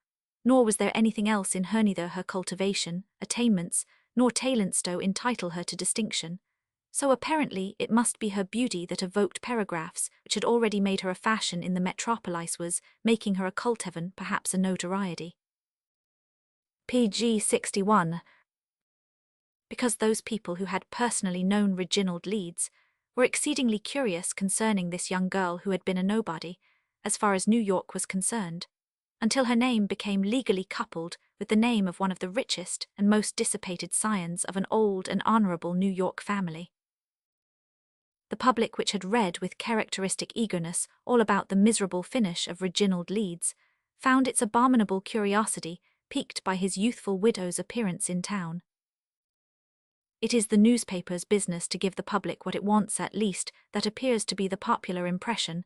Speaker 1: nor was there anything else in her, neither her cultivation, attainments, nor talents to entitle her to distinction. So apparently it must be her beauty that evoked paragraphs which had already made her a fashion in the metropolis was making her a cult heaven, perhaps a notoriety. PG 61. Because those people who had personally known Reginald Leeds were exceedingly curious concerning this young girl who had been a nobody, as far as New York was concerned, until her name became legally coupled with the name of one of the richest and most dissipated scions of an old and honorable New York family. The public, which had read with characteristic eagerness all about the miserable finish of Reginald Leeds, found its abominable curiosity piqued by his youthful widow's appearance in town. It is the newspaper's business to give the public what it wants, at least that appears to be the popular impression,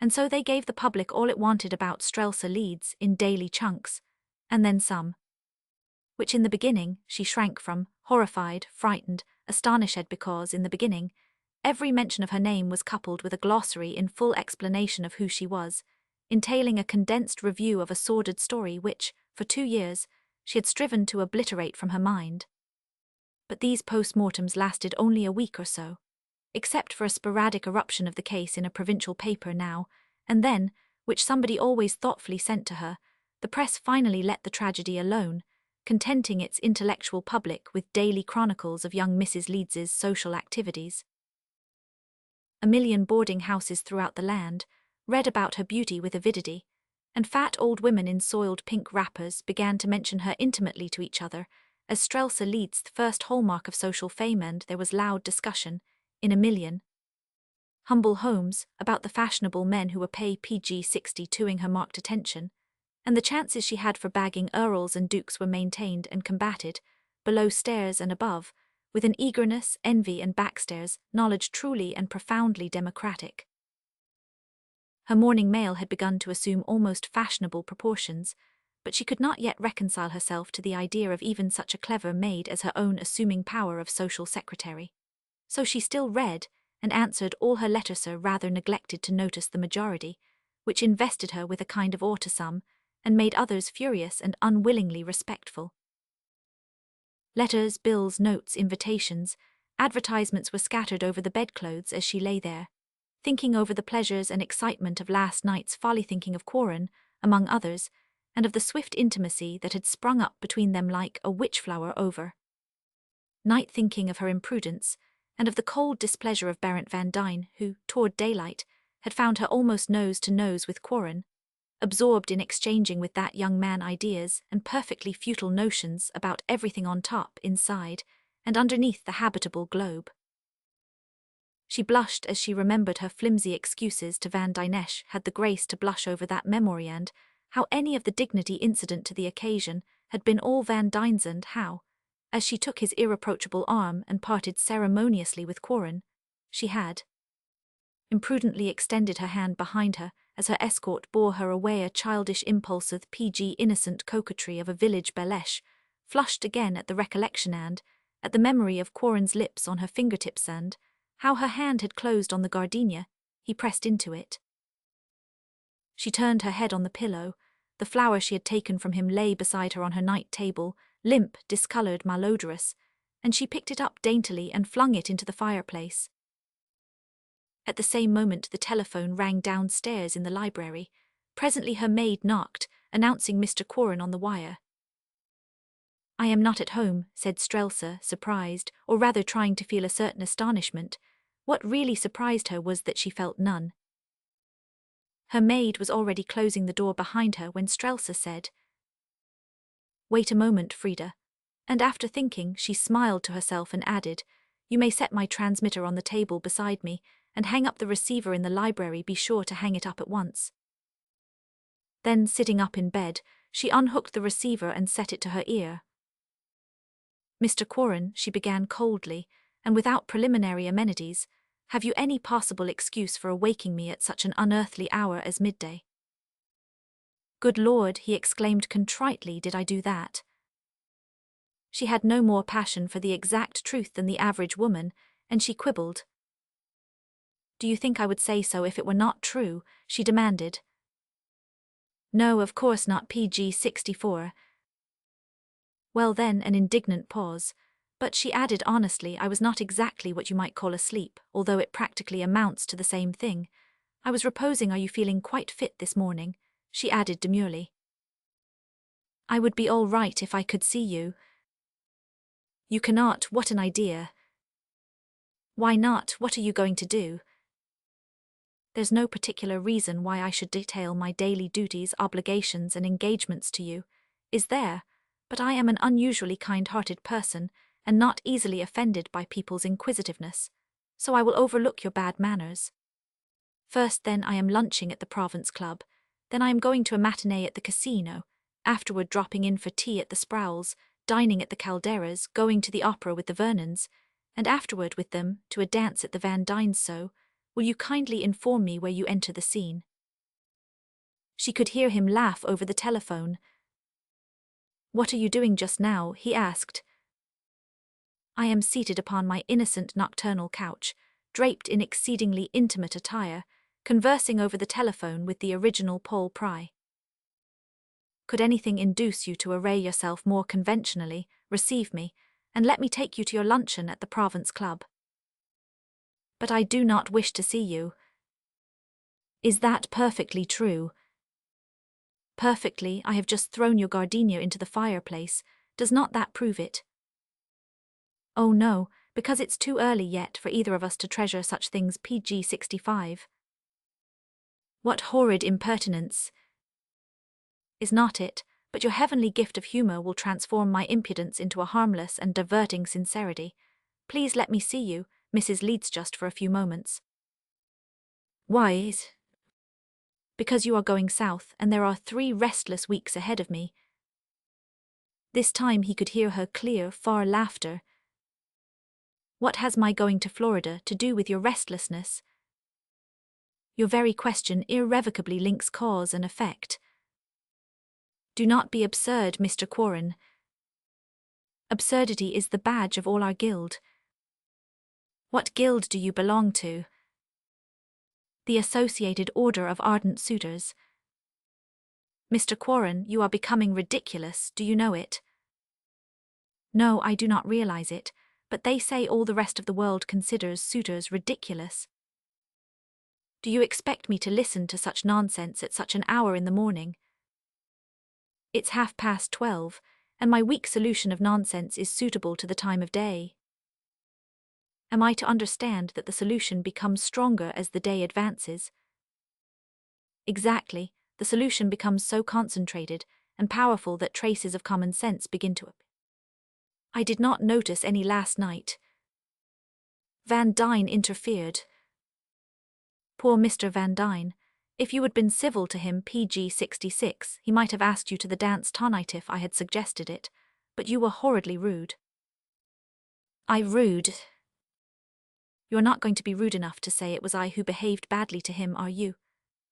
Speaker 1: and so they gave the public all it wanted about Strelsa Leeds in daily chunks, and then some. Which in the beginning she shrank from, horrified, frightened, astonished, because in the beginning every mention of her name was coupled with a glossary in full explanation of who she was, entailing a condensed review of a sordid story which, for 2 years, she had striven to obliterate from her mind. But these post-mortems lasted only a week or so, except for a sporadic eruption of the case in a provincial paper now and then, which somebody always thoughtfully sent to her. The press finally let the tragedy alone, contenting its intellectual public with daily chronicles of young Mrs. Leeds's social activities. A million boarding houses throughout the land read about her beauty with avidity, and fat old women in soiled pink wrappers began to mention her intimately to each other as Strelsa Leeds' first hallmark of social fame, and there was loud discussion, in a million humble homes, about the fashionable men who were PG 62ing her marked attention, and the chances she had for bagging earls and dukes were maintained and combated, below stairs and above, with an eagerness, envy and backstairs, knowledge truly and profoundly democratic. Her morning mail had begun to assume almost fashionable proportions, but she could not yet reconcile herself to the idea of even such a clever maid as her own assuming power of social secretary. So she still read, and answered all her letters, rather neglected to notice the majority, which invested her with a kind of awe to some, and made others furious and unwillingly respectful. Letters, bills, notes, invitations, advertisements were scattered over the bedclothes as she lay there, thinking over the pleasures and excitement of last night's folly, thinking of Corin, among others, and of the swift intimacy that had sprung up between them like a witch-flower over night, thinking of her imprudence, and of the cold displeasure of Barrett Van Dyne, who, toward daylight, had found her almost nose to nose with Corin, absorbed in exchanging with that young man ideas and perfectly futile notions about everything on top, inside, and underneath the habitable globe. She blushed as she remembered her flimsy excuses to Van Dynesh had the grace to blush over that memory, and how any of the dignity incident to the occasion had been all Van Dyne's, and how, as she took his irreproachable arm and parted ceremoniously with Corin, she had imprudently extended her hand behind her as her escort bore her away, a childish impulse of PG innocent coquetry of a village belesh, flushed again at the recollection and at the memory of Corin's lips on her fingertips, and how her hand had closed on the gardenia. He pressed into it. She turned her head on the pillow. The flower she had taken from him lay beside her on her night table, limp, discoloured, malodorous, and she picked it up daintily and flung it into the fireplace. At the same moment the telephone rang downstairs in the library. Presently her maid knocked, announcing Mr. Corin on the wire. "I am not at home," said Strelsa, surprised, or rather trying to feel a certain astonishment. What really surprised her was that she felt none. Her maid was already closing the door behind her when Strelsa said, "Wait a moment, Frida," and after thinking, she smiled to herself and added, "You may set my transmitter on the table beside me, and hang up the receiver in the library. Be sure to hang it up at once." Then, sitting up in bed, she unhooked the receiver and set it to her ear. "Mr. Corin," she began coldly, and without preliminary amenities, "have you any possible excuse for awaking me at such an unearthly hour as midday?" "Good Lord," he exclaimed contritely, "did I do that?" She had no more passion for the exact truth than the average woman, and she quibbled. "Do you think I would say so if it were not true?" she demanded. "No, of course not, PG 64. "Well then," an indignant pause, But she added honestly, I was not exactly what you might call asleep, although it practically amounts to the same thing. I was reposing. Are you feeling quite fit this morning? She added demurely. I would be all right if I could see you. You cannot. What an idea. Why not? What are you going to do? There's no particular reason why I should detail my daily duties, obligations, and engagements to you, is there? But I am an unusually kind-hearted person, and not easily offended by people's inquisitiveness, so I will overlook your bad manners. First, then, I am lunching at the Province Club, then I am going to a matinee at the casino, afterward dropping in for tea at the Sprowls, dining at the Calderas, going to the opera with the Vernons, and afterward with them to a dance at the Van Dynes. So, will you kindly inform me where you enter the scene? She could hear him laugh over the telephone. What are you doing just now? He asked. I am seated upon my innocent nocturnal couch, draped in exceedingly intimate attire, conversing over the telephone with the original Paul Pry. Could anything induce you to array yourself more conventionally, receive me, and let me take you to your luncheon at the Province Club? But I do not wish to see you. Is that perfectly true? Perfectly. I have just thrown your gardenia into the fireplace. Does not that prove it? Oh no, because it's too early yet for either of us to treasure such things. PG 65. What horrid impertinence! Is not it? But your heavenly gift of humor will transform my impudence into a harmless and diverting sincerity. Please let me see you, Mrs. Leeds, just for a few moments. Why? Because you are going south, and there are 3 restless weeks ahead of me. This time he could hear her clear, far laughter. What has my going to Florida to do with your restlessness? Your very question irrevocably links cause and effect. Do not be absurd, Mr. Quarren. Absurdity is the badge of all our guild. What guild do you belong to? The Associated Order of Ardent Suitors. Mr. Quarren, you are becoming ridiculous, do you know it? No, I do not realize it, but they say all the rest of the world considers suitors ridiculous. Do you expect me to listen to such nonsense at such an hour in the morning? It's 12:30, and my weak solution of nonsense is suitable to the time of day. Am I to understand that the solution becomes stronger as the day advances? Exactly, the solution becomes so concentrated and powerful that traces of common sense begin to appear. I did not notice any last night. Van Dyne interfered. Poor Mr. Van Dyne. If you had been civil to him, PG 66, he might have asked you to the dance tonight if I had suggested it, but you were horridly rude. Rude? You're not going to be rude enough to say it was I who behaved badly to him, are you?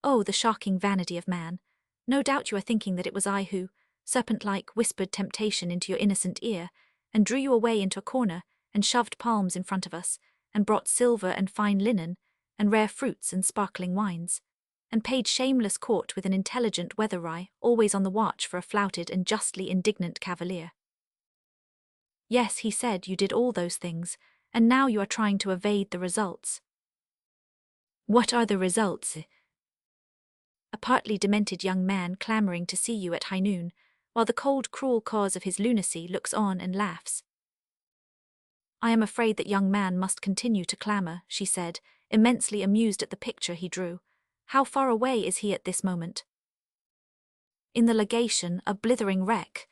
Speaker 1: Oh, the shocking vanity of man. No doubt you are thinking that it was I who, serpent-like, whispered temptation into your innocent ear, and drew you away into a corner, and shoved palms in front of us, and brought silver and fine linen, and rare fruits and sparkling wines, and paid shameless court with an intelligent weather-eye, always on the watch for a flouted and justly indignant cavalier. Yes, he said you did all those things, and now you are trying to evade the results. What are the results? A partly demented young man clamouring to see you at high noon, while the cold, cruel cause of his lunacy looks on and laughs. I am afraid that young man must continue to clamour, she said, immensely amused at the picture he drew. How far away is he at this moment? In the legation, a blithering wreck.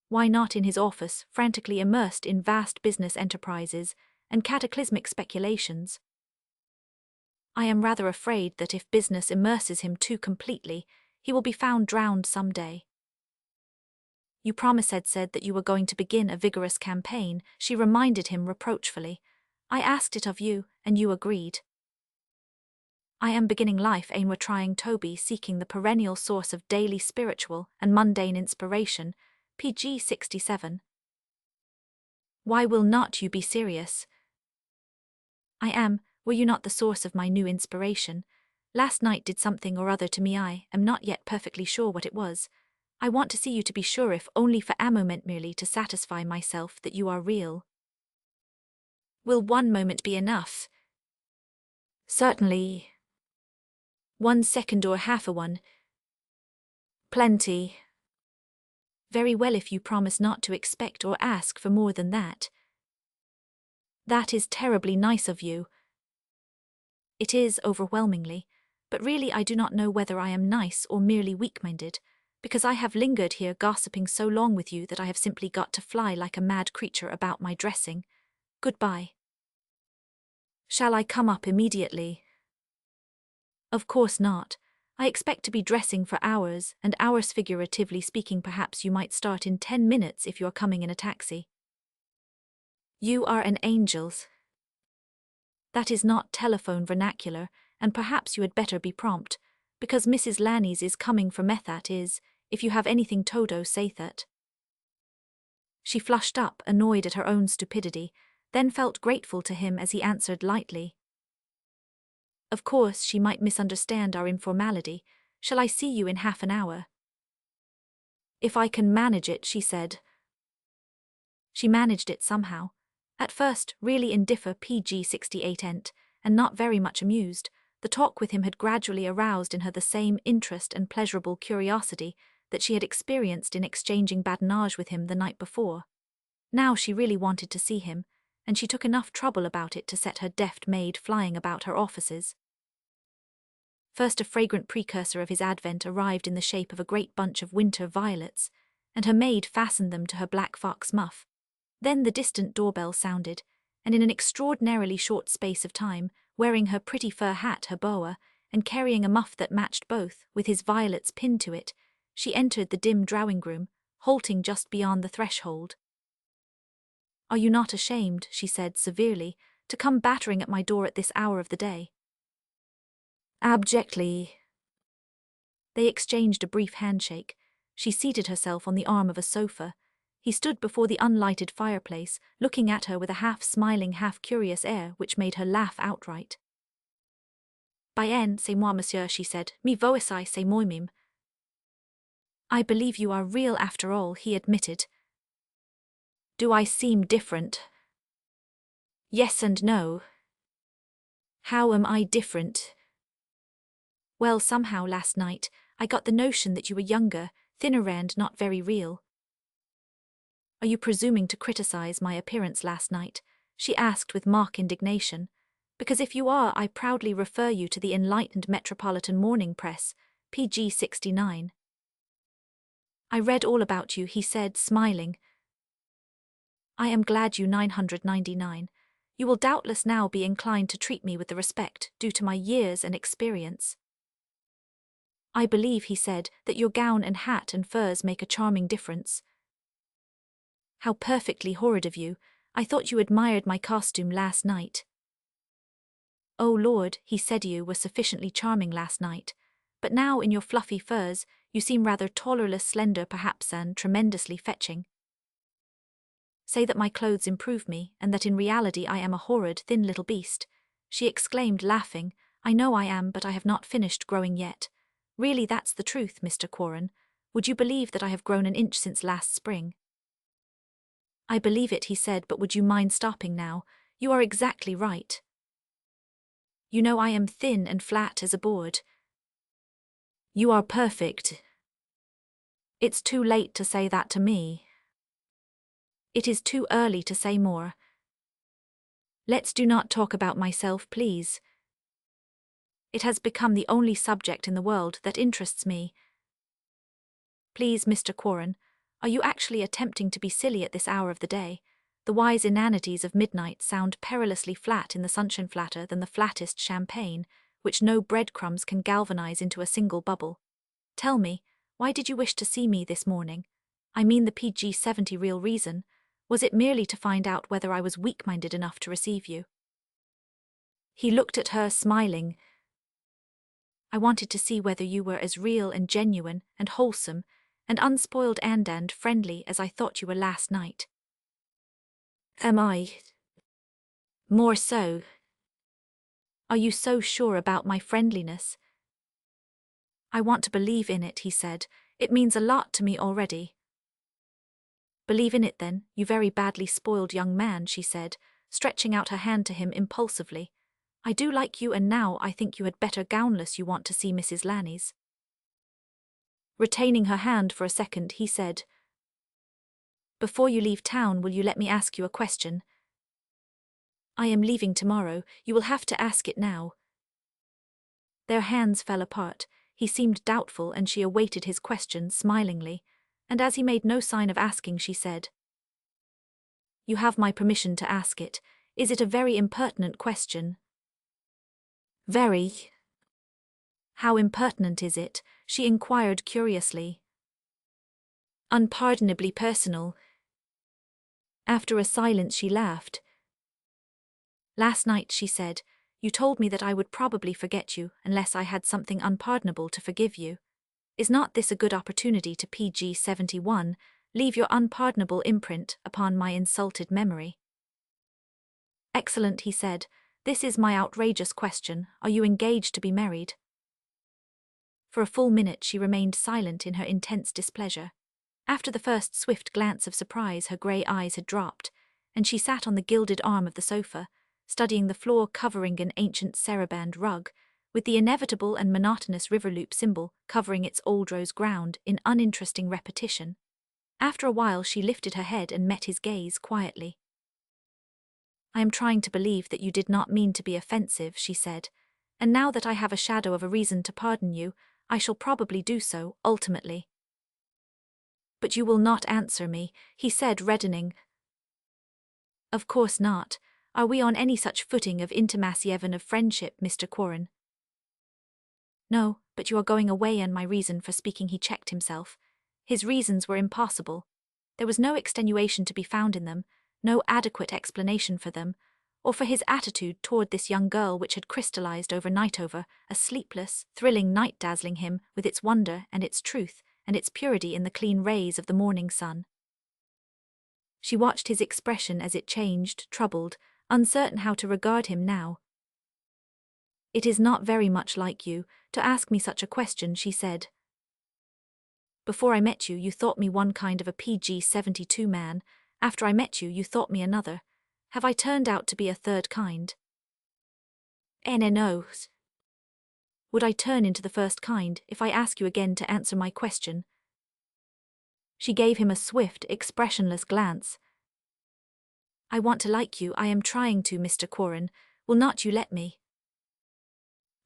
Speaker 1: Why not in his office, frantically immersed in vast business enterprises and cataclysmic speculations? I am rather afraid that if business immerses him too completely, he will be found drowned some day. You promised said that you were going to begin a vigorous campaign, she reminded him reproachfully. I asked it of you, and you agreed. I am beginning life we're trying Toby, seeking the perennial source of daily spiritual and mundane inspiration, PG 67. Why will not you be serious? I am. Were you not the source of my new inspiration? Last night did something or other to me. I am not yet perfectly sure what it was. I want to see you to be sure, if only for a moment, merely to satisfy myself that you are real. Will one moment be enough? Certainly. 1 second or half a one. Plenty. Very well, if you promise not to expect or ask for more than that. That is terribly nice of you. It is, overwhelmingly, but really I do not know whether I am nice or merely weak-minded, because I have lingered here gossiping so long with you that I have simply got to fly like a mad creature about my dressing. Goodbye. Shall I come up immediately? Of course not. I expect to be dressing for hours, and hours, figuratively speaking. Perhaps you might start in 10 minutes if you are coming in a taxi. You are an angel. That is not telephone vernacular, and perhaps you had better be prompt, because Mrs. Lannies is coming for me. That is, if you have anything Todo say that. She flushed up, annoyed at her own stupidity, then felt grateful to him as he answered lightly. Of course she might misunderstand our informality. Shall I see you in half an hour? If I can manage it, she said. She managed it somehow. At first, really indiffer PG 68 ent, and not very much amused, the talk with him had gradually aroused in her the same interest and pleasurable curiosity that she had experienced in exchanging badinage with him the night before. Now she really wanted to see him, and she took enough trouble about it to set her deft maid flying about her offices. First, a fragrant precursor of his advent arrived in the shape of a great bunch of winter violets, and her maid fastened them to her black fox muff. Then the distant doorbell sounded, and in an extraordinarily short space of time, wearing her pretty fur hat, her boa, and carrying a muff that matched both, with his violets pinned to it, she entered the dim drawing-room, halting just beyond the threshold. Are you not ashamed, she said severely, to come battering at my door at this hour of the day? Abjectly. They exchanged a brief handshake. She seated herself on the arm of a sofa. He stood before the unlighted fireplace, looking at her with a half-smiling, half-curious air which made her laugh outright. Bien, c'est moi, monsieur, she said. Mi voici, c'est moi-même. I believe you are real after all, he admitted. Do I seem different? Yes and no. How am I different? Well, somehow last night, I got the notion that you were younger, thinner and not very real. Are you presuming to criticize my appearance last night? She asked with mock indignation. Because if you are, I proudly refer you to the enlightened Metropolitan Morning Press, PG 69. I read all about you, he said, smiling. I am glad you 999. You will doubtless now be inclined to treat me with the respect due to my years and experience. I believe, he said, that your gown and hat and furs make a charming difference. How perfectly horrid of you. I thought you admired my costume last night. Oh Lord, he said, you were sufficiently charming last night. But now in your fluffy furs, you seem rather tolerless, slender perhaps, and tremendously fetching. Say that my clothes improve me, and that in reality I am a horrid, thin little beast. She exclaimed, laughing. I know I am, but I have not finished growing yet. Really, that's the truth, Mr. Quarren. Would you believe that I have grown an inch since last spring? I believe it, he said, but would you mind stopping now? You are exactly right. You know I am thin and flat as a board. You are perfect. It's too late to say that to me. It is too early to say more. Let's do not talk about myself, please. It has become the only subject in the world that interests me. Please, Mr. Quarren, are you actually attempting to be silly at this hour of the day? The wise inanities of midnight sound perilously flat in the sunshine, flatter than the flattest champagne, which no breadcrumbs can galvanize into a single bubble. Tell me, why did you wish to see me this morning? I mean the PG 70 real reason. Was it merely to find out whether I was weak-minded enough to receive you? He looked at her, smiling. I wanted to see whether you were as real and genuine and wholesome and unspoiled and friendly as I thought you were last night. Am I? More so. Are you so sure about my friendliness? I want to believe in it, he said. It means a lot to me already. Believe in it then, you very badly spoiled young man, she said, stretching out her hand to him impulsively. I do like you, and now I think you had better gownless you want to see Mrs. Lanny's. Retaining her hand for a second, he said, Before you leave town, will you let me ask you a question? I am leaving tomorrow, you will have to ask it now. Their hands fell apart. He seemed doubtful, and she awaited his question smilingly, and as he made no sign of asking, she said, You have my permission to ask it. Is it a very impertinent question? Very. How impertinent is it? She inquired curiously. Unpardonably personal. After a silence, she laughed. Last night, she said, you told me that I would probably forget you unless I had something unpardonable to forgive you. Is not this a good opportunity to PG 71, leave your unpardonable imprint upon my insulted memory? Excellent, he said. This is my outrageous question. Are you engaged to be married? For a full minute she remained silent in her intense displeasure. After the first swift glance of surprise, her grey eyes had dropped, and she sat on the gilded arm of the sofa, studying the floor covering an ancient saraband rug, with the inevitable and monotonous river loop symbol covering its old rose ground in uninteresting repetition. After a while she lifted her head and met his gaze quietly. I am trying to believe that you did not mean to be offensive, she said, and now that I have a shadow of a reason to pardon you, I shall probably do so, ultimately. But you will not answer me, he said, reddening. Of course not. Are we on any such footing of intimacy, even of friendship, Mr. Quarren? No, but you are going away, and my reason for speaking. He checked himself. His reasons were impossible. There was no extenuation to be found in them, no adequate explanation for them, or for his attitude toward this young girl which had crystallized overnight over a sleepless, thrilling night, dazzling him with its wonder and its truth and its purity in the clean rays of the morning sun. She watched his expression as it changed, troubled, uncertain how to regard him now. It is not very much like you to ask me such a question, she said. Before I met you, you thought me one kind of a PG 72 man. After I met you, you thought me another. Have I turned out to be a third kind? No. Would I turn into the first kind if I ask you again to answer my question? She gave him a swift, expressionless glance. I want to like you. I am trying to, Mr. Quarren. Will not you let me?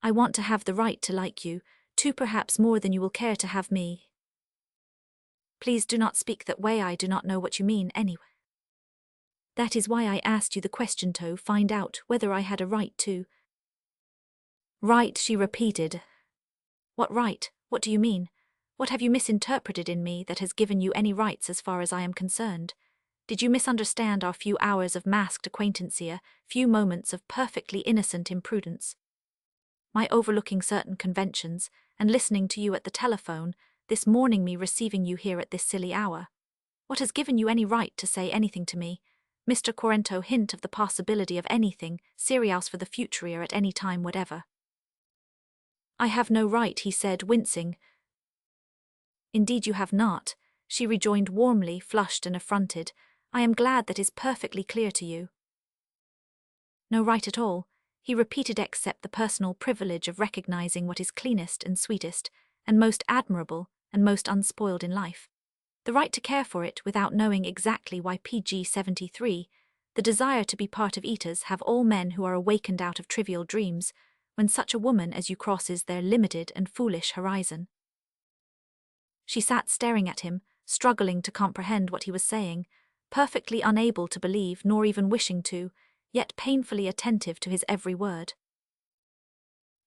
Speaker 1: I want to have the right to like you, too, perhaps more than you will care to have me. Please do not speak that way. I do not know what you mean anyway. That is why I asked you the question, to find out whether I had a right to. Right, she repeated. What right? What do you mean? What have you misinterpreted in me that has given you any rights as far as I am concerned? Did you misunderstand our few hours of masked acquaintance here, few moments of perfectly innocent imprudence? My overlooking certain conventions, and listening to you at the telephone, this morning me receiving you here at this silly hour. What has given you any right to say anything to me? Mr. Quarento hint of the possibility of anything serious for the future or at any time whatever. I have no right, he said, wincing. Indeed you have not, she rejoined warmly, flushed and affronted. I am glad that is perfectly clear to you. No right at all, he repeated, except the personal privilege of recognizing what is cleanest and sweetest, and most admirable, and most unspoiled in life. The right to care for it without knowing exactly why. PG 73, the desire to be part of eaters have all men who are awakened out of trivial dreams, when such a woman as you crosses their limited and foolish horizon. She sat staring at him, struggling to comprehend what he was saying, perfectly unable to believe nor even wishing to, yet painfully attentive to his every word.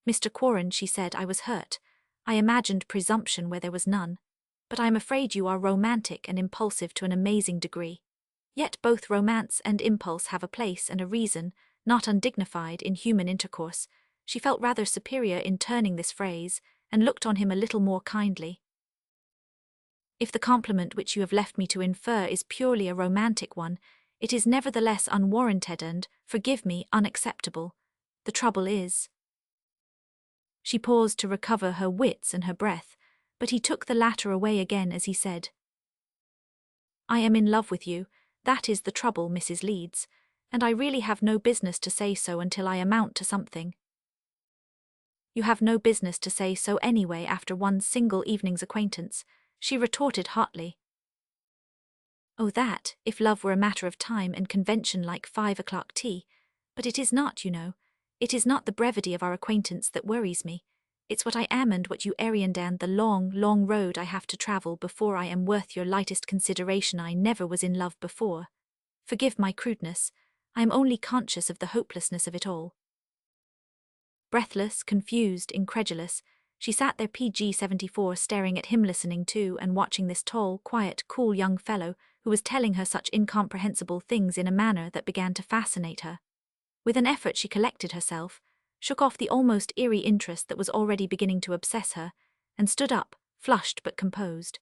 Speaker 1: Mr. Quarren, she said, I was hurt. I imagined presumption where there was none. But I am afraid you are romantic and impulsive to an amazing degree. Yet both romance and impulse have a place and a reason, not undignified in human intercourse. She felt rather superior in turning this phrase, and looked on him a little more kindly. If the compliment which you have left me to infer is purely a romantic one, it is nevertheless unwarranted and, forgive me, unacceptable. The trouble is. She paused to recover her wits and her breath, but he took the latter away again as he said, I am in love with you, that is the trouble, Mrs. Leeds, and I really have no business to say so until I amount to something. You have no business to say so anyway after one single evening's acquaintance, she retorted hotly. Oh that, if love were a matter of time and convention like 5 o'clock tea, but it is not, you know. It is not the brevity of our acquaintance that worries me. It's what I am and what you Arian and the long, long road I have to travel before I am worth your lightest consideration. I never was in love before. Forgive my crudeness, I am only conscious of the hopelessness of it all. Breathless, confused, incredulous, she sat there PG-74 staring at him, listening to and watching this tall, quiet, cool young fellow who was telling her such incomprehensible things in a manner that began to fascinate her. With an effort she collected herself, shook off the almost eerie interest that was already beginning to obsess her, and stood up, flushed but composed.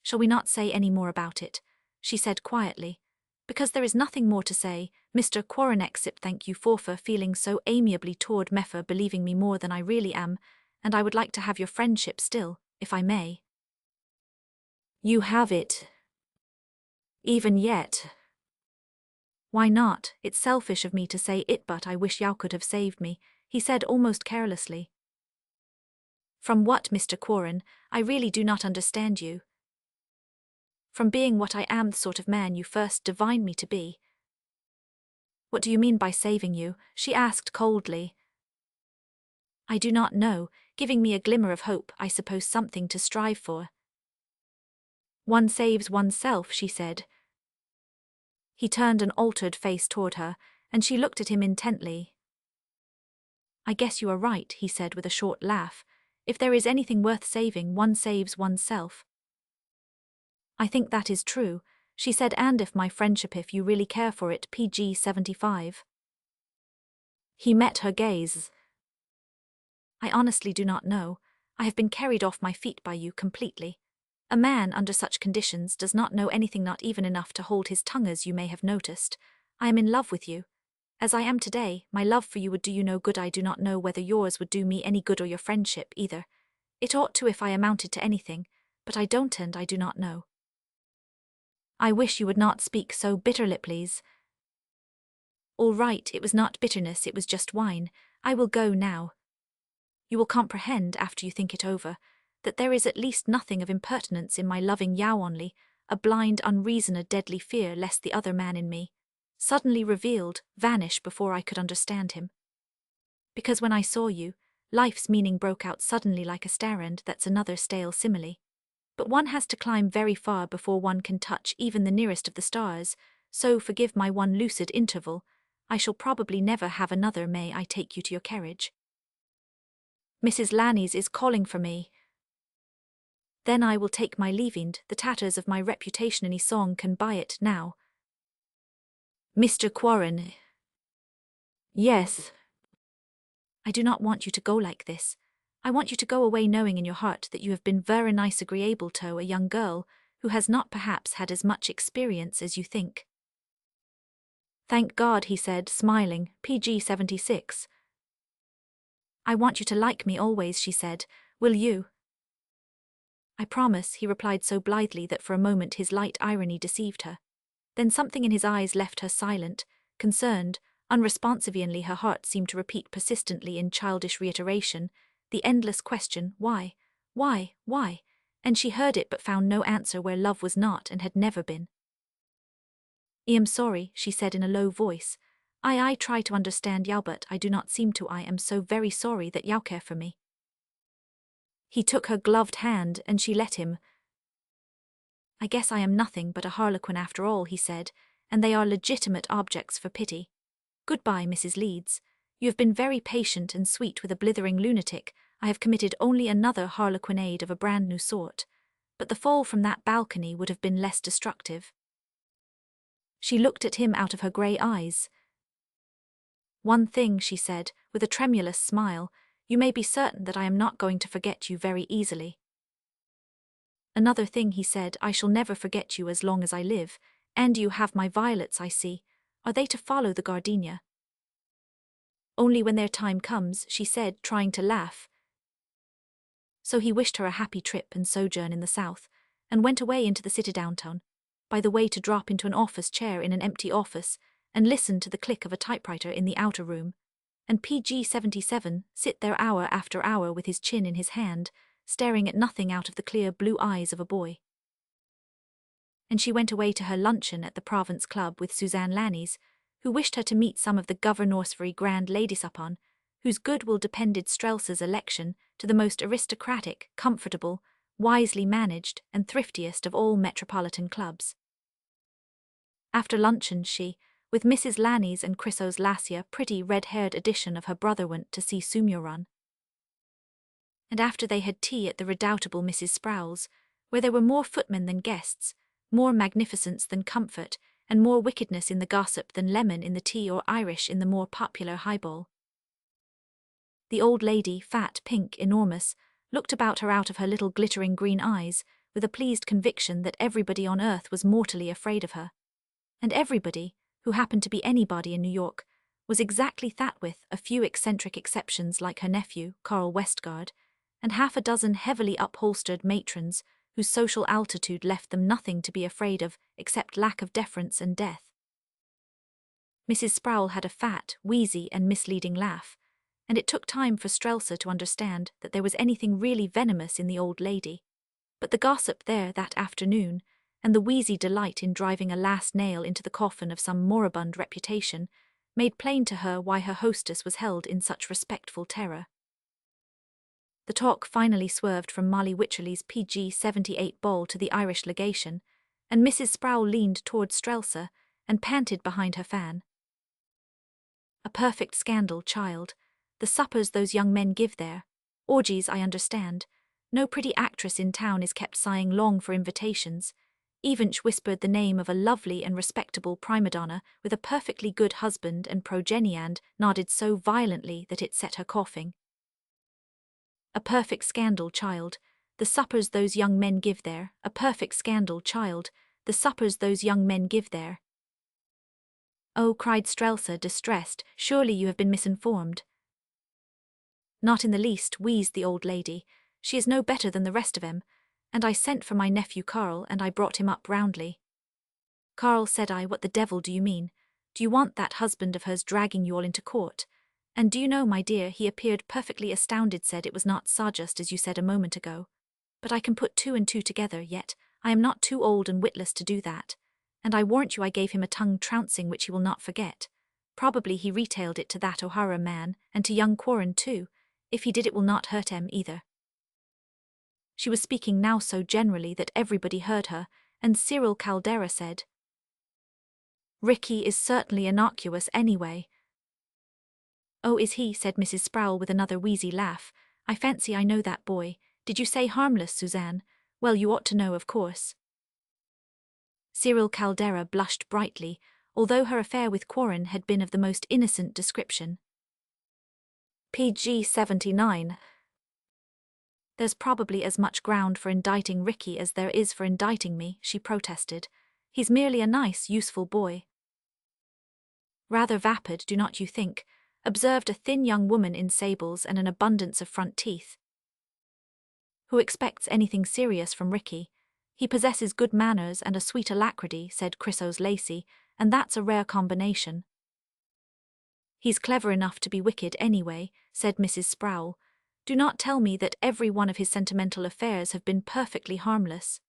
Speaker 1: Shall we not say any more about it? She said quietly. Because there is nothing more to say, Mr. Quaranexip, thank you for feeling so amiably toward me, for believing me more than I really am, and I would like to have your friendship still, if I may. You have it. Even yet. Why not? It's selfish of me to say it, but I wish you could have saved me, he said almost carelessly. From what, Mr. Quarren? I really do not understand you. From being what I am, the sort of man you first divined me to be. What do you mean by saving you? She asked coldly. I do not know, giving me a glimmer of hope, I suppose, something to strive for. One saves oneself, she said. He turned an altered face toward her, and she looked at him intently. I guess you are right, he said with a short laugh. If there is anything worth saving, one saves oneself. I think that is true, she said, and if my friendship, if you really care for it, PG-75. He met her gaze. I honestly do not know. I have been carried off my feet by you completely. A man under such conditions does not know anything, not even enough to hold his tongue, as you may have noticed. I am in love with you. As I am today, my love for you would do you no good. I do not know whether yours would do me any good, or your friendship either. It ought to if I amounted to anything, but I don't, and I do not know. I wish you would not speak so bitterly, please. All right, it was not bitterness, it was just wine. I will go now. You will comprehend, after you think it over, that there is at least nothing of impertinence in my loving Yao, only a blind unreason, a deadly fear lest the other man in me, suddenly revealed, vanish before I could understand him. Because when I saw you, life's meaning broke out suddenly like a starend. That's another stale simile. But one has to climb very far before one can touch even the nearest of the stars, so forgive my one lucid interval. I shall probably never have another. May I take you to your carriage? Mrs. Lannies is calling for me. Then I will take my leaving. The tatters of my reputation any song can buy it now. Mr. Quarren. Yes. I do not want you to go like this. I want you to go away knowing in your heart that you have been very nice agreeable to a young girl who has not perhaps had as much experience as you think. Thank God, he said, smiling, PG-76. I want you to like me always, she said. Will you? I promise, he replied so blithely that for a moment his light irony deceived her. Then something in his eyes left her silent, concerned, unresponsively. Her heart seemed to repeat persistently in childish reiteration the endless question, why, why? And she heard it but found no answer where love was not and had never been. I am sorry, she said in a low voice. I try to understand Yao, but I do not seem to. I am so very sorry that Yao care for me. He took her gloved hand and she let him. I guess I am nothing but a harlequin after all, he said, and they are legitimate objects for pity. Goodbye, Mrs. Leeds. You have been very patient and sweet with a blithering lunatic. I have committed only another harlequinade of a brand new sort, but the fall from that balcony would have been less destructive. She looked at him out of her grey eyes. One thing, she said, with a tremulous smile, you may be certain that I am not going to forget you very easily. Another thing, he said, I shall never forget you as long as I live, and you have my violets, I see. Are they to follow the gardenia? Only when their time comes, she said, trying to laugh. so he wished her a happy trip and sojourn in the south, and went away into the city downtown, by the way to drop into an office chair in an empty office, and listen to the click of a typewriter in the outer room, and PG-77 sit there hour after hour with his chin in his hand, staring at nothing out of the clear blue eyes of a boy. And she went away to her luncheon at the Provence Club with Suzanne Lannies, who wished her to meet some of the governorsvery grand ladies upon, whose goodwill depended Strelsa's election to the most aristocratic, comfortable, wisely managed, and thriftiest of all metropolitan clubs. After luncheon she, with Mrs. Lannies and Chrysos Lassia, pretty red-haired addition of her brother, went to see Sumurun. And after they had tea at the redoubtable Mrs. Sproul's, where there were more footmen than guests, more magnificence than comfort, and more wickedness in the gossip than lemon in the tea or Irish in the more popular highball. The old lady, fat, pink, enormous, looked about her out of her little glittering green eyes, with a pleased conviction that everybody on earth was mortally afraid of her. And everybody, who happened to be anybody in New York, was exactly that, with a few eccentric exceptions like her nephew, Carl Westgard, and half a dozen heavily upholstered matrons whose social altitude left them nothing to be afraid of except lack of deference and death. Mrs. Sproul had a fat, wheezy, and misleading laugh, and it took time for Strelsa to understand that there was anything really venomous in the old lady. But the gossip there that afternoon, and the wheezy delight in driving a last nail into the coffin of some moribund reputation, made plain to her why her hostess was held in such respectful terror. The talk finally swerved from Molly Wycherley's PG-78 ball to the Irish legation, and Mrs. Sproul leaned toward Strelsa and panted behind her fan. A perfect scandal, child. The suppers those young men give there. Orgies, I understand. No pretty actress in town is kept sighing long for invitations. Evench whispered the name of a lovely and respectable prima donna with a perfectly good husband, and progeny, and nodded so violently that it set her coughing. A perfect scandal, child. The suppers those young men give there. A perfect scandal, child. The suppers those young men give there. Oh, cried Strelsa, distressed, surely you have been misinformed. Not in the least, wheezed the old lady. She is no better than the rest of 'em, and I sent for my nephew Carl, and I brought him up roundly. Carl, said I, what the devil do you mean? Do you want that husband of hers dragging you all into court? And do you know, my dear, he appeared perfectly astounded, said it was not sawdust as you said a moment ago. But I can put two and two together, yet I am not too old and witless to do that, and I warrant you I gave him a tongue trouncing which he will not forget. Probably he retailed it to that O'Hara man, and to young Quarren too. If he did, it will not hurt him either. She was speaking now so generally that everybody heard her, and Cyril Caldera said, Ricky is certainly innocuous anyway. Oh, is he, said Mrs. Sproul with another wheezy laugh. I fancy I know that boy. Did you say harmless, Suzanne? Well, you ought to know, of course. Cyril Caldera blushed brightly, although her affair with Quarren had been of the most innocent description. PG-79. There's probably as much ground for indicting Ricky as there is for indicting me, she protested. He's merely a nice, useful boy. Rather vapid, do not you think? Observed a thin young woman in sables and an abundance of front teeth. Who expects anything serious from Ricky? He possesses good manners and a sweet alacrity, said Chrysos Lacey, and that's a rare combination. He's clever enough to be wicked anyway, said Mrs. Sproul. Do not tell me that every one of his sentimental affairs have been perfectly harmless.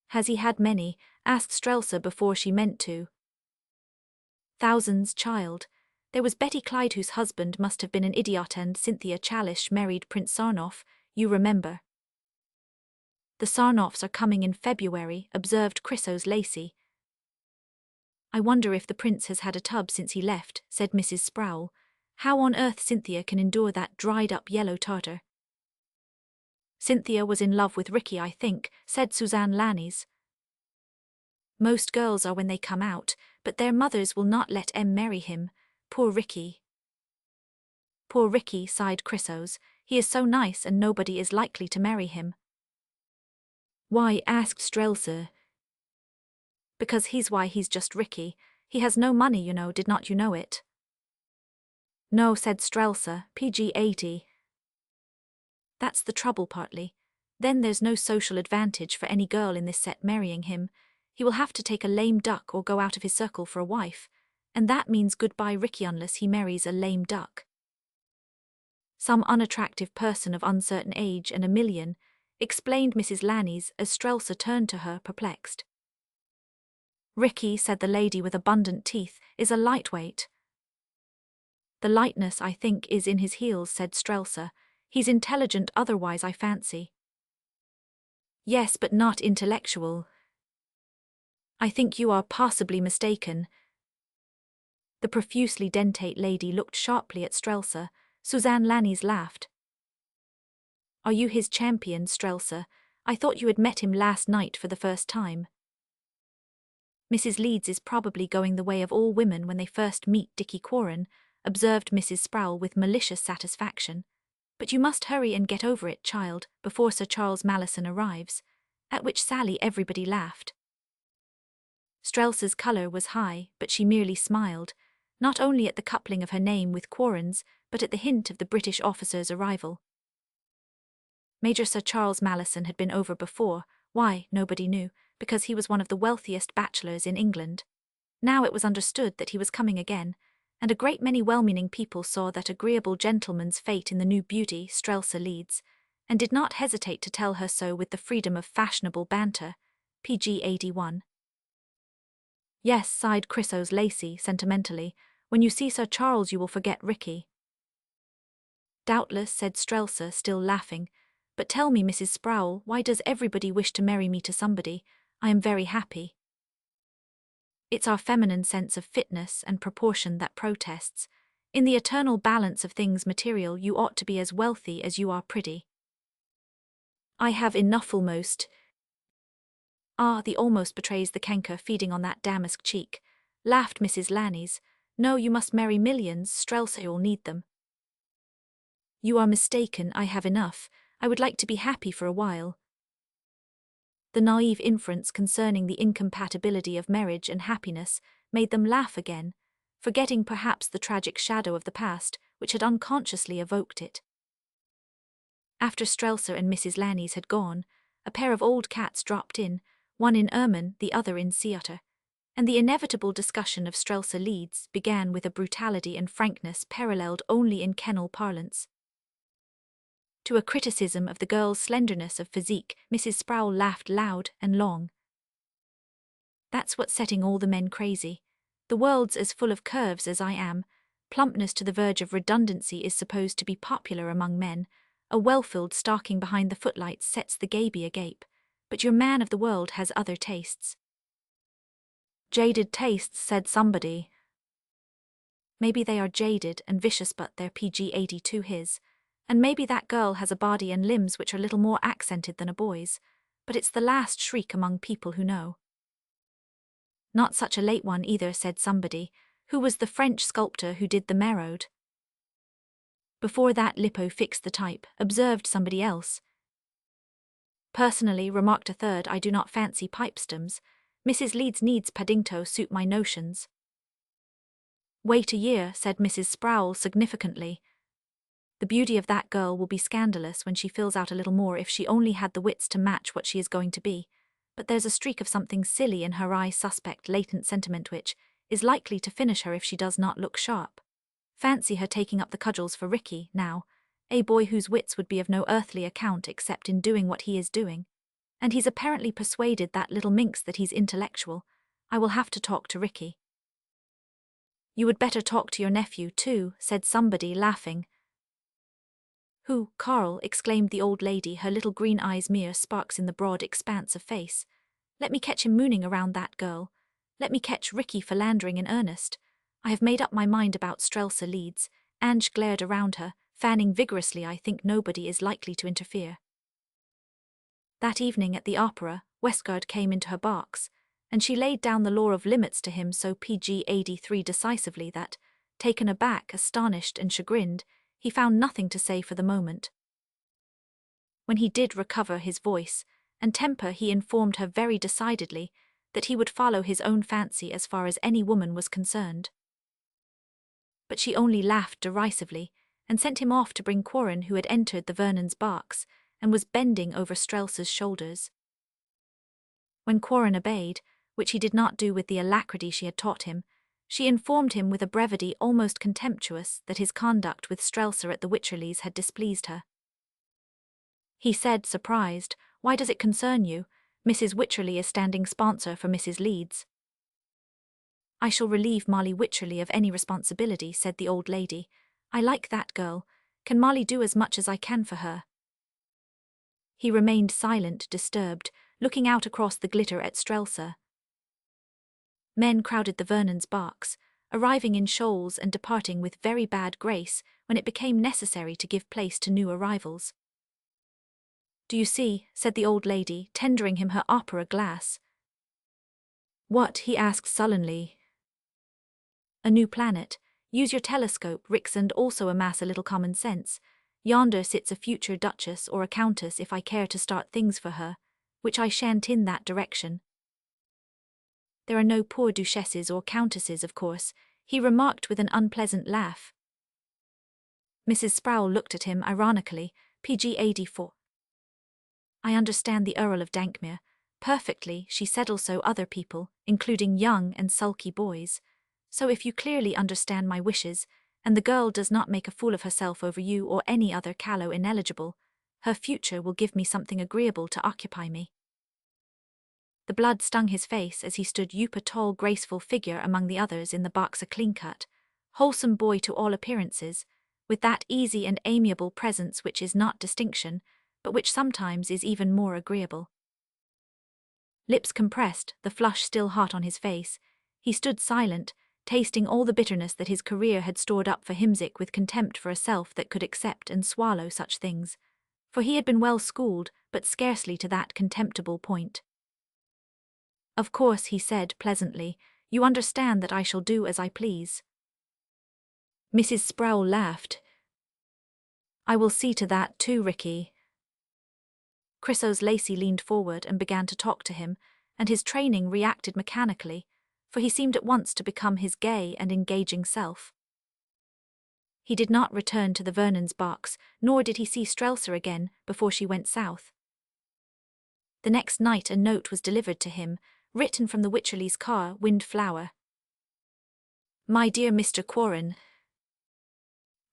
Speaker 1: Has he had many? Asked Strelsa before she meant to. Thousands, child. There was Betty Clyde, whose husband must have been an idiot, and Cynthia Chalish married Prince Sarnoff, you remember. The Sarnoffs are coming in February, observed Chrysos Lacey. I wonder if the prince has had a tub since he left, said Mrs. Sproul. How on earth Cynthia can endure that dried-up yellow tartar. Cynthia was in love with Ricky, I think, said Suzanne Lannies. Most girls are when they come out, but their mothers will not let em marry him. Poor Ricky. Poor Ricky, sighed Chrysos. He is so nice and nobody is likely to marry him. Why? Asked Strelsa. Because he's just Ricky. He has no money, you know, did not you know it? No, said Strelsa, PG-80. That's the trouble partly. Then there's no social advantage for any girl in this set marrying him. He will have to take a lame duck or go out of his circle for a wife, and that means goodbye Ricky unless he marries a lame duck. Some unattractive person of uncertain age and $1 million, explained Mrs. Lannies as Strelsa turned to her perplexed. Ricky, said the lady with abundant teeth, is a lightweight. The lightness, I think, is in his heels, said Strelsa. He's intelligent otherwise, I fancy. Yes, but not intellectual. I think you are possibly mistaken. The profusely dentate lady looked sharply at Strelsa. Suzanne Lannies laughed. Are you his champion, Strelsa? I thought you had met him last night for the first time. Mrs. Leeds is probably going the way of all women when they first meet Dickie Quarren, observed Mrs. Sproul with malicious satisfaction. But you must hurry and get over it, child, before Sir Charles Mallison arrives, at which sally everybody laughed. Strelsa's colour was high, but she merely smiled, not only at the coupling of her name with Quarren's, but at the hint of the British officer's arrival. Major Sir Charles Mallison had been over before, why, nobody knew, because he was one of the wealthiest bachelors in England. Now it was understood that he was coming again, and a great many well-meaning people saw that agreeable gentleman's fate in the new beauty, Strelsa Leeds, and did not hesitate to tell her so with the freedom of fashionable banter. PG 81. Yes, sighed Chrysos Lacey, sentimentally, when you see Sir Charles you will forget Ricky. Doubtless, said Strelsa, still laughing, but tell me, Mrs. Sproul, why does everybody wish to marry me to somebody? I am very happy. It's our feminine sense of fitness and proportion that protests. In the eternal balance of things material you ought to be as wealthy as you are pretty. I have enough almost. Ah, the almost betrays the canker feeding on that damask cheek, laughed Mrs. Lannies. No, you must marry millions, Strelsa will need them. You are mistaken, I have enough. I would like to be happy for a while. The naive inference concerning the incompatibility of marriage and happiness made them laugh again, forgetting perhaps the tragic shadow of the past which had unconsciously evoked it. After Strelsa and Mrs. Lannies had gone, a pair of old cats dropped in, one in ermine, the other in seater, and the inevitable discussion of Strelsa Leeds began with a brutality and frankness paralleled only in kennel parlance. To a criticism of the girl's slenderness of physique, Mrs. Sproul laughed loud and long. That's what's setting all the men crazy. The world's as full of curves as I am. Plumpness to the verge of redundancy is supposed to be popular among men. A well-filled stocking behind the footlights sets the gaby agape. But your man of the world has other tastes. Jaded tastes, said somebody. Maybe they are jaded and vicious, but they're PG 82 his. And maybe that girl has a body and limbs which are little more accented than a boy's, but it's the last shriek among people who know. Not such a late one either, said somebody. Who was the French sculptor who did the Marode? Before that Lippo fixed the type, observed somebody else. Personally, remarked a third, I do not fancy pipe stems. Mrs. Leeds needs Paddington suit my notions. Wait a year, said Mrs. Sproul significantly. The beauty of that girl will be scandalous when she fills out a little more if she only had the wits to match what she is going to be, but there's a streak of something silly in her eye, suspect latent sentiment which is likely to finish her if she does not look sharp. Fancy her taking up the cudgels for Ricky, now, a boy whose wits would be of no earthly account except in doing what he is doing. And he's apparently persuaded that little minx that he's intellectual. I will have to talk to Ricky. You would better talk to your nephew too, said somebody, laughing. Who, Carl, exclaimed the old lady, her little green eyes mere sparks in the broad expanse of face. Let me catch him mooning around that girl. Let me catch Ricky philandering in earnest. I have made up my mind about Strelsa Leeds. Ange glared around her, fanning vigorously. I think nobody is likely to interfere. That evening at the opera, Westgard came into her box, and she laid down the law of limits to him so PG 83 decisively that, taken aback, astonished and chagrined, he found nothing to say for the moment. When he did recover his voice and temper, he informed her very decidedly that he would follow his own fancy as far as any woman was concerned. But she only laughed derisively, and sent him off to bring Quarren, who had entered the Vernon's barks and was bending over Strelsa's shoulders. When Quarren obeyed, which he did not do with the alacrity she had taught him, she informed him with a brevity almost contemptuous that his conduct with Strelsa at the Wycherleys had displeased her. He said, surprised, "Why does it concern you? Mrs. Wycherley is standing sponsor for Mrs. Leeds." "I shall relieve Molly Wycherley of any responsibility," said the old lady. "I like that girl. Can Molly do as much as I can for her?" He remained silent, disturbed, looking out across the glitter at Strelsa. Men crowded the Vernon's barks, arriving in shoals and departing with very bad grace when it became necessary to give place to new arrivals. "Do you see?" said the old lady, tendering him her opera glass. "What?" he asked sullenly. "A new planet. Use your telescope, Rix, and also amass a little common sense. Yonder sits a future duchess or a countess if I care to start things for her, which I shan't in that direction. There are no poor duchesses or countesses, of course," he remarked with an unpleasant laugh. Mrs. Sproul looked at him ironically. PG 84. "I understand the Earl of Dankmere perfectly," she said. "Also other people, including young and sulky boys. So if you clearly understand my wishes, and the girl does not make a fool of herself over you or any other callow ineligible, her future will give me something agreeable to occupy me." The blood stung his face as he stood a tall, graceful figure among the others in the box, a clean-cut, wholesome boy to all appearances, with that easy and amiable presence which is not distinction, but which sometimes is even more agreeable. Lips compressed, the flush still hot on his face, he stood silent, tasting all the bitterness that his career had stored up for himself, with contempt for a self that could accept and swallow such things, for he had been well schooled, but scarcely to that contemptible point. "Of course," he said pleasantly, "you understand that I shall do as I please." Mrs. Sproul laughed. "I will see to that too, Ricky." Chrysos Lacey leaned forward and began to talk to him, and his training reacted mechanically, for he seemed at once to become his gay and engaging self. He did not return to the Vernon's barks, nor did he see Strelsa again before she went south. The next night a note was delivered to him, written from the Wycherleys' car, Windflower. "My dear Mr. Quarren,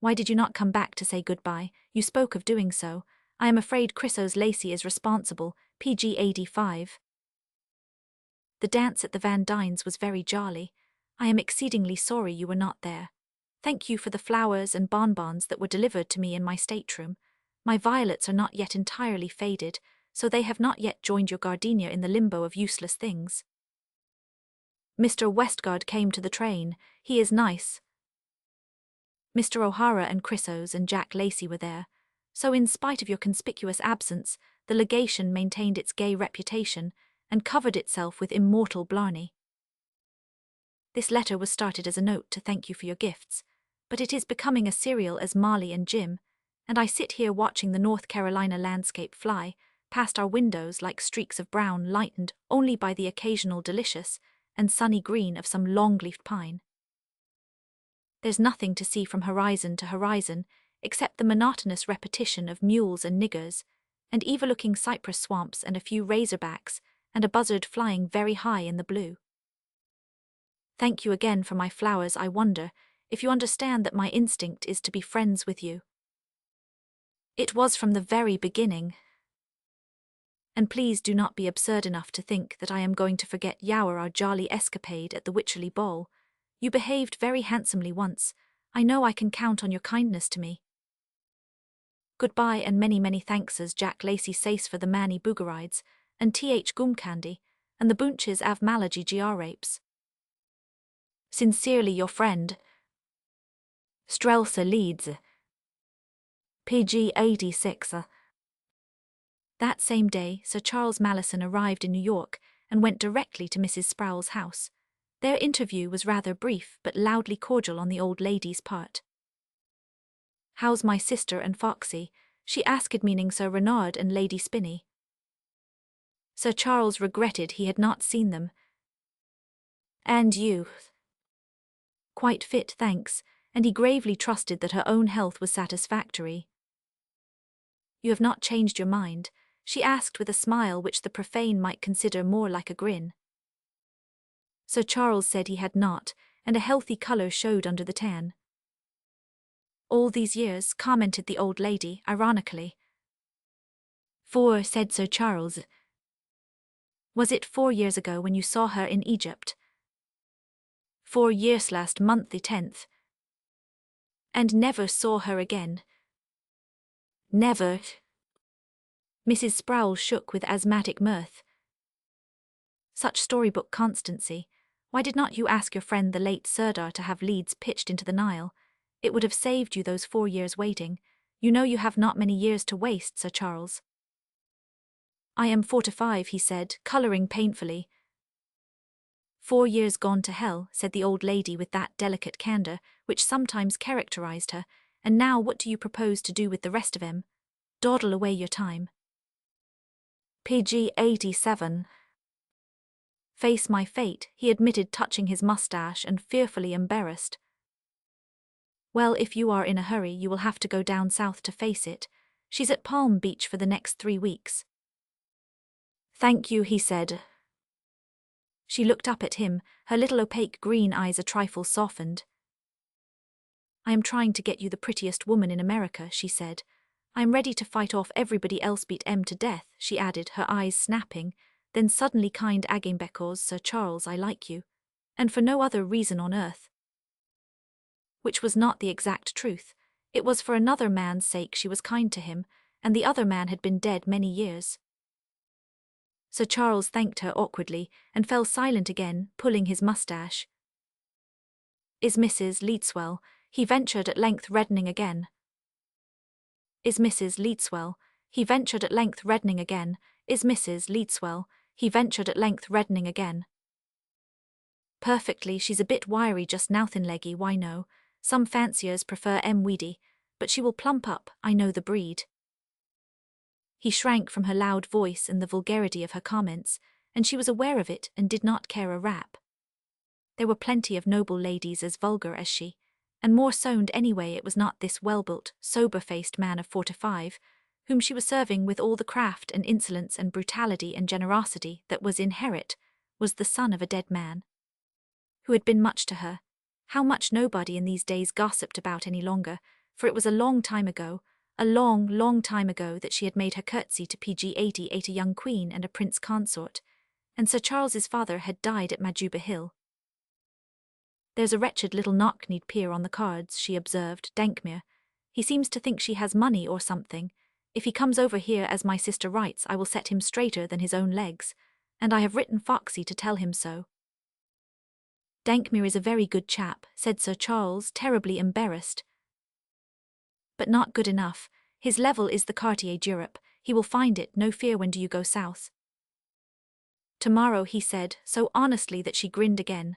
Speaker 1: why did you not come back to say goodbye? You spoke of doing so. I am afraid Chrysos Lacey is responsible. PG 85. The dance at the Van Dynes was very jolly. I am exceedingly sorry you were not there. Thank you for the flowers and bonbons that were delivered to me in my stateroom. My violets are not yet entirely faded, so they have not yet joined your gardenia in the limbo of useless things. Mr. Westgard came to the train. He is nice. Mr. O'Hara and Chrysos and Jack Lacey were there, so in spite of your conspicuous absence, the legation maintained its gay reputation and covered itself with immortal blarney. This letter was started as a note to thank you for your gifts, but it is becoming as serial as Marley and Jim, and I sit here watching the North Carolina landscape fly past our windows like streaks of brown lightened only by the occasional delicious and sunny green of some long-leafed pine. There's nothing to see from horizon to horizon except the monotonous repetition of mules and niggers, and evil-looking cypress swamps and a few razorbacks, and a buzzard flying very high in the blue. Thank you again for my flowers. I wonder if you understand that my instinct is to be friends with you. It was from the very beginning. And please do not be absurd enough to think that I am going to forget our jolly escapade at the Wycherley ball. You behaved very handsomely once. I know I can count on your kindness to me. Goodbye, and many, many thanks as Jack Lacey says for the Manny Boogerides, and Th Gumcandy, and the Bunches av Malagy Grapes. Sincerely your friend, Strelsa Leeds. PG 86. That same day, Sir Charles Malison arrived in New York and went directly to Mrs. Sproul's house. Their interview was rather brief but loudly cordial on the old lady's part. "How's my sister and Foxy?" she asked, meaning Sir Renard and Lady Spinney. Sir Charles regretted he had not seen them. "And you?" "Quite fit, thanks, and he gravely trusted that her own health was satisfactory. "You have not changed your mind?" she asked with a smile which the profane might consider more like a grin. Sir Charles said he had not, and a healthy colour showed under the tan. "All these years," commented the old lady, ironically. "4," said Sir Charles. "Was it 4 years ago when you saw her in Egypt?" 4 years last month the 10th. "And never saw her again?" "Never." Mrs. Sproul shook with asthmatic mirth. "Such storybook constancy. Why did not you ask your friend the late Sirdar to have leads pitched into the Nile? It would have saved you those 4 years waiting. You know you have not many years to waste, Sir Charles." "I am 45, he said, colouring painfully. 4 years gone to hell," said the old lady with that delicate candour which sometimes characterised her, "and now what do you propose to do with the rest of 'em? Dawdle away your time." PG 87. "Face my fate," he admitted, touching his moustache and fearfully embarrassed. "Well, if you are in a hurry you will have to go down south to face it. She's at Palm Beach for the next 3 weeks. "Thank you," he said. She looked up at him, her little opaque green eyes a trifle softened. "I am trying to get you the prettiest woman in America," she said. "I am ready to fight off everybody else beat M to death," she added, her eyes snapping, then suddenly kind again, "Because, Sir Charles, I like you. And for no other reason on earth." Which was not the exact truth. It was for another man's sake she was kind to him, and the other man had been dead many years. Sir Charles thanked her awkwardly, and fell silent again, pulling his moustache. "Is Mrs. Leetswell?" he ventured at length, reddening again. "Is Mrs. Leetswell?" he ventured at length, reddening again. "Is Mrs. Leetswell?" he ventured at length, reddening again. "Perfectly, she's a bit wiry just now, thin leggy, why no. Some fanciers prefer M. weedy, but she will plump up, I know the breed." He shrank from her loud voice and the vulgarity of her comments, and she was aware of it and did not care a rap. There were plenty of noble ladies as vulgar as she, and more so, and anyway it was not this well-built, sober-faced man of 45, whom she was serving with all the craft and insolence and brutality and generosity that was inherent, was the son of a dead man, who had been much to her. How much nobody in these days gossiped about any longer, for it was a long time ago, a long, long time ago, that she had made her curtsy to PG 88, a young queen and a prince consort, and Sir Charles's father had died at Majuba Hill. "There's a wretched little knock-kneed peer on the cards," she observed, "Dankmere. He seems to think she has money or something. If he comes over here as my sister writes, I will set him straighter than his own legs, and I have written Foxy to tell him so." "Dankmere is a very good chap," said Sir Charles, terribly embarrassed. "But not good enough. His level is the Quartier d'Europe. He will find it, no fear. When do you go south?" "Tomorrow," he said, so honestly that she grinned again.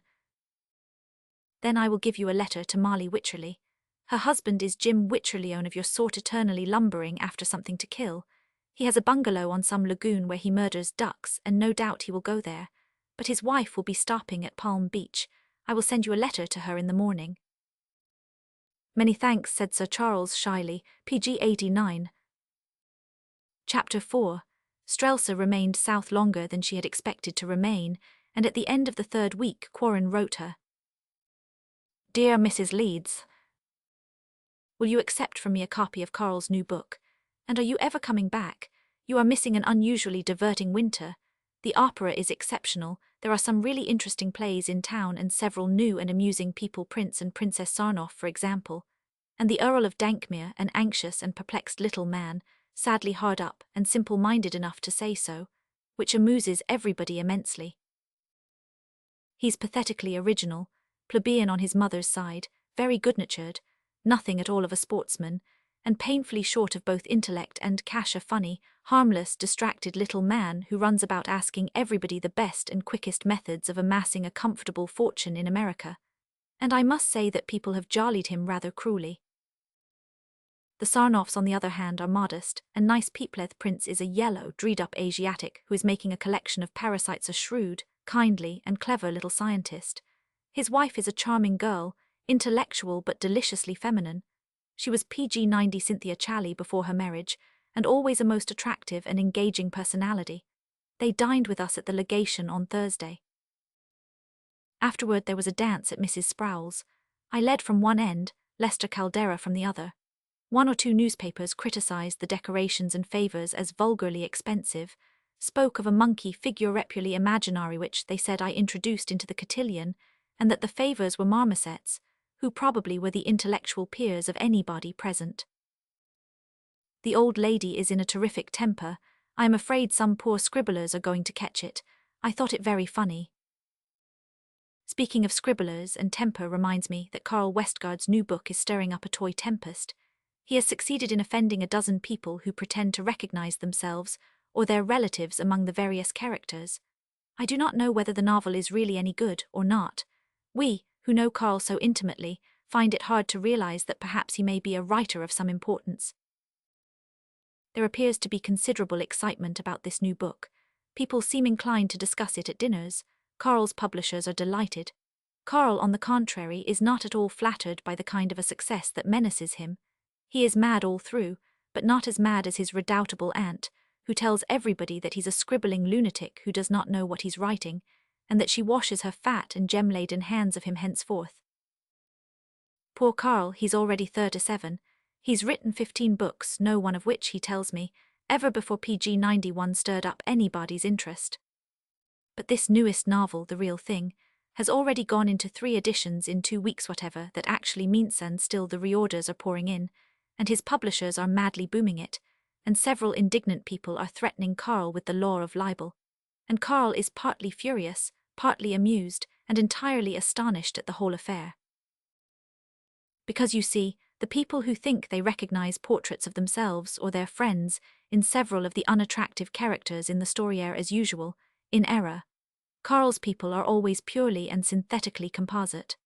Speaker 1: "Then I will give you a letter to Molly Wycherley. Her husband is Jim Wycherley, of your sort, eternally lumbering after something to kill. He has a bungalow on some lagoon where he murders ducks, and no doubt he will go there. But his wife will be stopping at Palm Beach. I will send you a letter to her in the morning." "Many thanks," said Sir Charles shyly, PG 89. Chapter 4. Strelsa remained south longer than she had expected to remain, and at the end of the 3rd week Quarren wrote her. "Dear Mrs. Leeds, will you accept from me a copy of Carl's new book? And are you ever coming back? You are missing an unusually diverting winter. The opera is exceptional, there are some really interesting plays in town and several new and amusing people, Prince and Princess Sarnoff for example, and the Earl of Dankmere, an anxious and perplexed little man, sadly hard up and simple-minded enough to say so, which amuses everybody immensely. He's pathetically original, plebeian on his mother's side, very good-natured, nothing at all of a sportsman, and painfully short of both intellect and cash, a funny, harmless, distracted little man who runs about asking everybody the best and quickest methods of amassing a comfortable fortune in America. And I must say that people have jollied him rather cruelly. The Sarnoffs, on the other hand, are modest, and nice people. Prince is a yellow, dreed-up Asiatic who is making a collection of parasites, a shrewd, kindly, and clever little scientist. His wife is a charming girl, intellectual but deliciously feminine. She was PG-90 Cynthia Challey before her marriage, and always a most attractive and engaging personality. They dined with us at the legation on Thursday. Afterward there was a dance at Mrs. Sproul's. I led from one end, Lester Caldera from the other. One or two newspapers criticized the decorations and favors as vulgarly expensive, spoke of a monkey figure purely imaginary which, they said, I introduced into the cotillion, and that the favors were marmosets, who probably were the intellectual peers of anybody present. The old lady is in a terrific temper. I am afraid some poor scribblers are going to catch it. I thought it very funny. Speaking of scribblers and temper reminds me that Carl Westgard's new book is stirring up a toy tempest. He has succeeded in offending a dozen people who pretend to recognize themselves or their relatives among the various characters. I do not know whether the novel is really any good or not. We, who know Carl so intimately, find it hard to realize that perhaps he may be a writer of some importance. There appears to be considerable excitement about this new book. People seem inclined to discuss it at dinners. Carl's publishers are delighted. Carl, on the contrary, is not at all flattered by the kind of a success that menaces him. He is mad all through, but not as mad as his redoubtable aunt, who tells everybody that he's a scribbling lunatic who does not know what he's writing, and that she washes her fat and gem-laden hands of him henceforth. Poor Carl, he's already 37. He's written 15 books, no one of which, he tells me, ever before PG-91 stirred up anybody's interest. But this newest novel, The Real Thing, has already gone into 3 editions in 2 weeks whatever that actually means, and still the reorders are pouring in, and his publishers are madly booming it, and several indignant people are threatening Carl with the law of libel. And Carl is partly furious, partly amused, and entirely astonished at the whole affair. Because you see, the people who think they recognize portraits of themselves or their friends in several of the unattractive characters in the story are, as usual, in error. Carl's people are always purely and synthetically composite.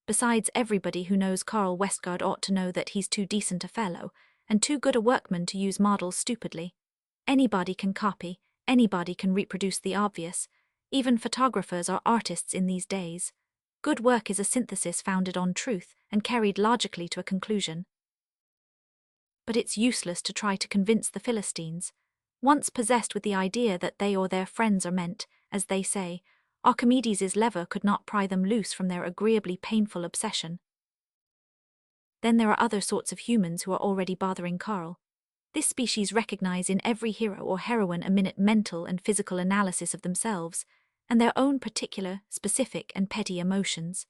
Speaker 1: Besides, everybody who knows Carl Westgard ought to know that he's too decent a fellow, and too good a workman to use models stupidly. Anybody can copy, anybody can reproduce the obvious. Even photographers are artists in these days. Good work is a synthesis founded on truth and carried logically to a conclusion. But it's useless to try to convince the Philistines. Once possessed with the idea that they or their friends are meant, as they say, Archimedes' lever could not pry them loose from their agreeably painful obsession. Then there are other sorts of humans who are already bothering Carl. This species recognize in every hero or heroine a minute mental and physical analysis of themselves, and their own particular, specific and petty emotions.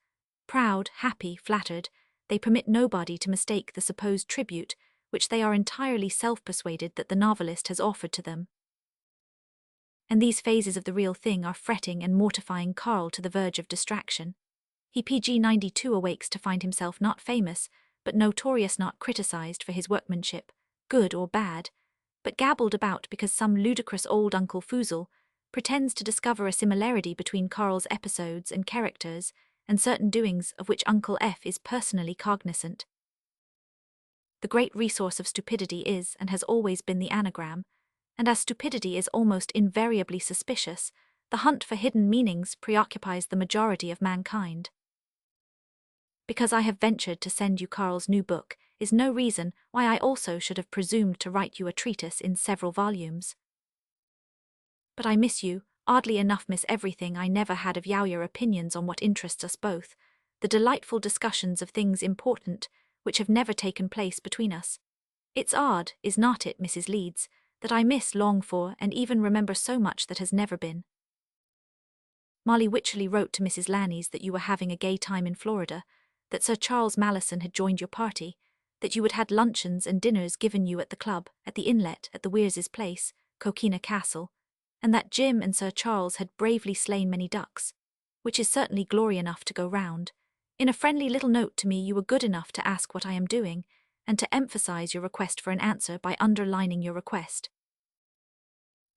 Speaker 1: Proud, happy, flattered, they permit nobody to mistake the supposed tribute which they are entirely self-persuaded that the novelist has offered to them. And these phases of the real thing are fretting and mortifying Carl to the verge of distraction. He PG-92 awakes to find himself not famous, but notorious, not criticized for his workmanship, good or bad, but gabbled about because some ludicrous old Uncle Foozle pretends to discover a similarity between Carl's episodes and characters and certain doings of which Uncle F is personally cognizant. The great resource of stupidity is and has always been the anagram, and as stupidity is almost invariably suspicious, the hunt for hidden meanings preoccupies the majority of mankind. Because I have ventured to send you Carl's new book is no reason why I also should have presumed to write you a treatise in several volumes. But I miss you, oddly enough miss everything I never had of your opinions on what interests us both, the delightful discussions of things important which have never taken place between us. It's odd, is not it, Mrs. Leeds, that I miss, long for, and even remember so much that has never been. Molly Wycherley wrote to Mrs. Lannies that you were having a gay time in Florida, that Sir Charles Mallison had joined your party, that you had had luncheons and dinners given you at the club, at the inlet, at the Weir's place, Coquina Castle, and that Jim and Sir Charles had bravely slain many ducks, which is certainly glory enough to go round. In a friendly little note to me you were good enough to ask what I am doing, and to emphasize your request for an answer by underlining your request.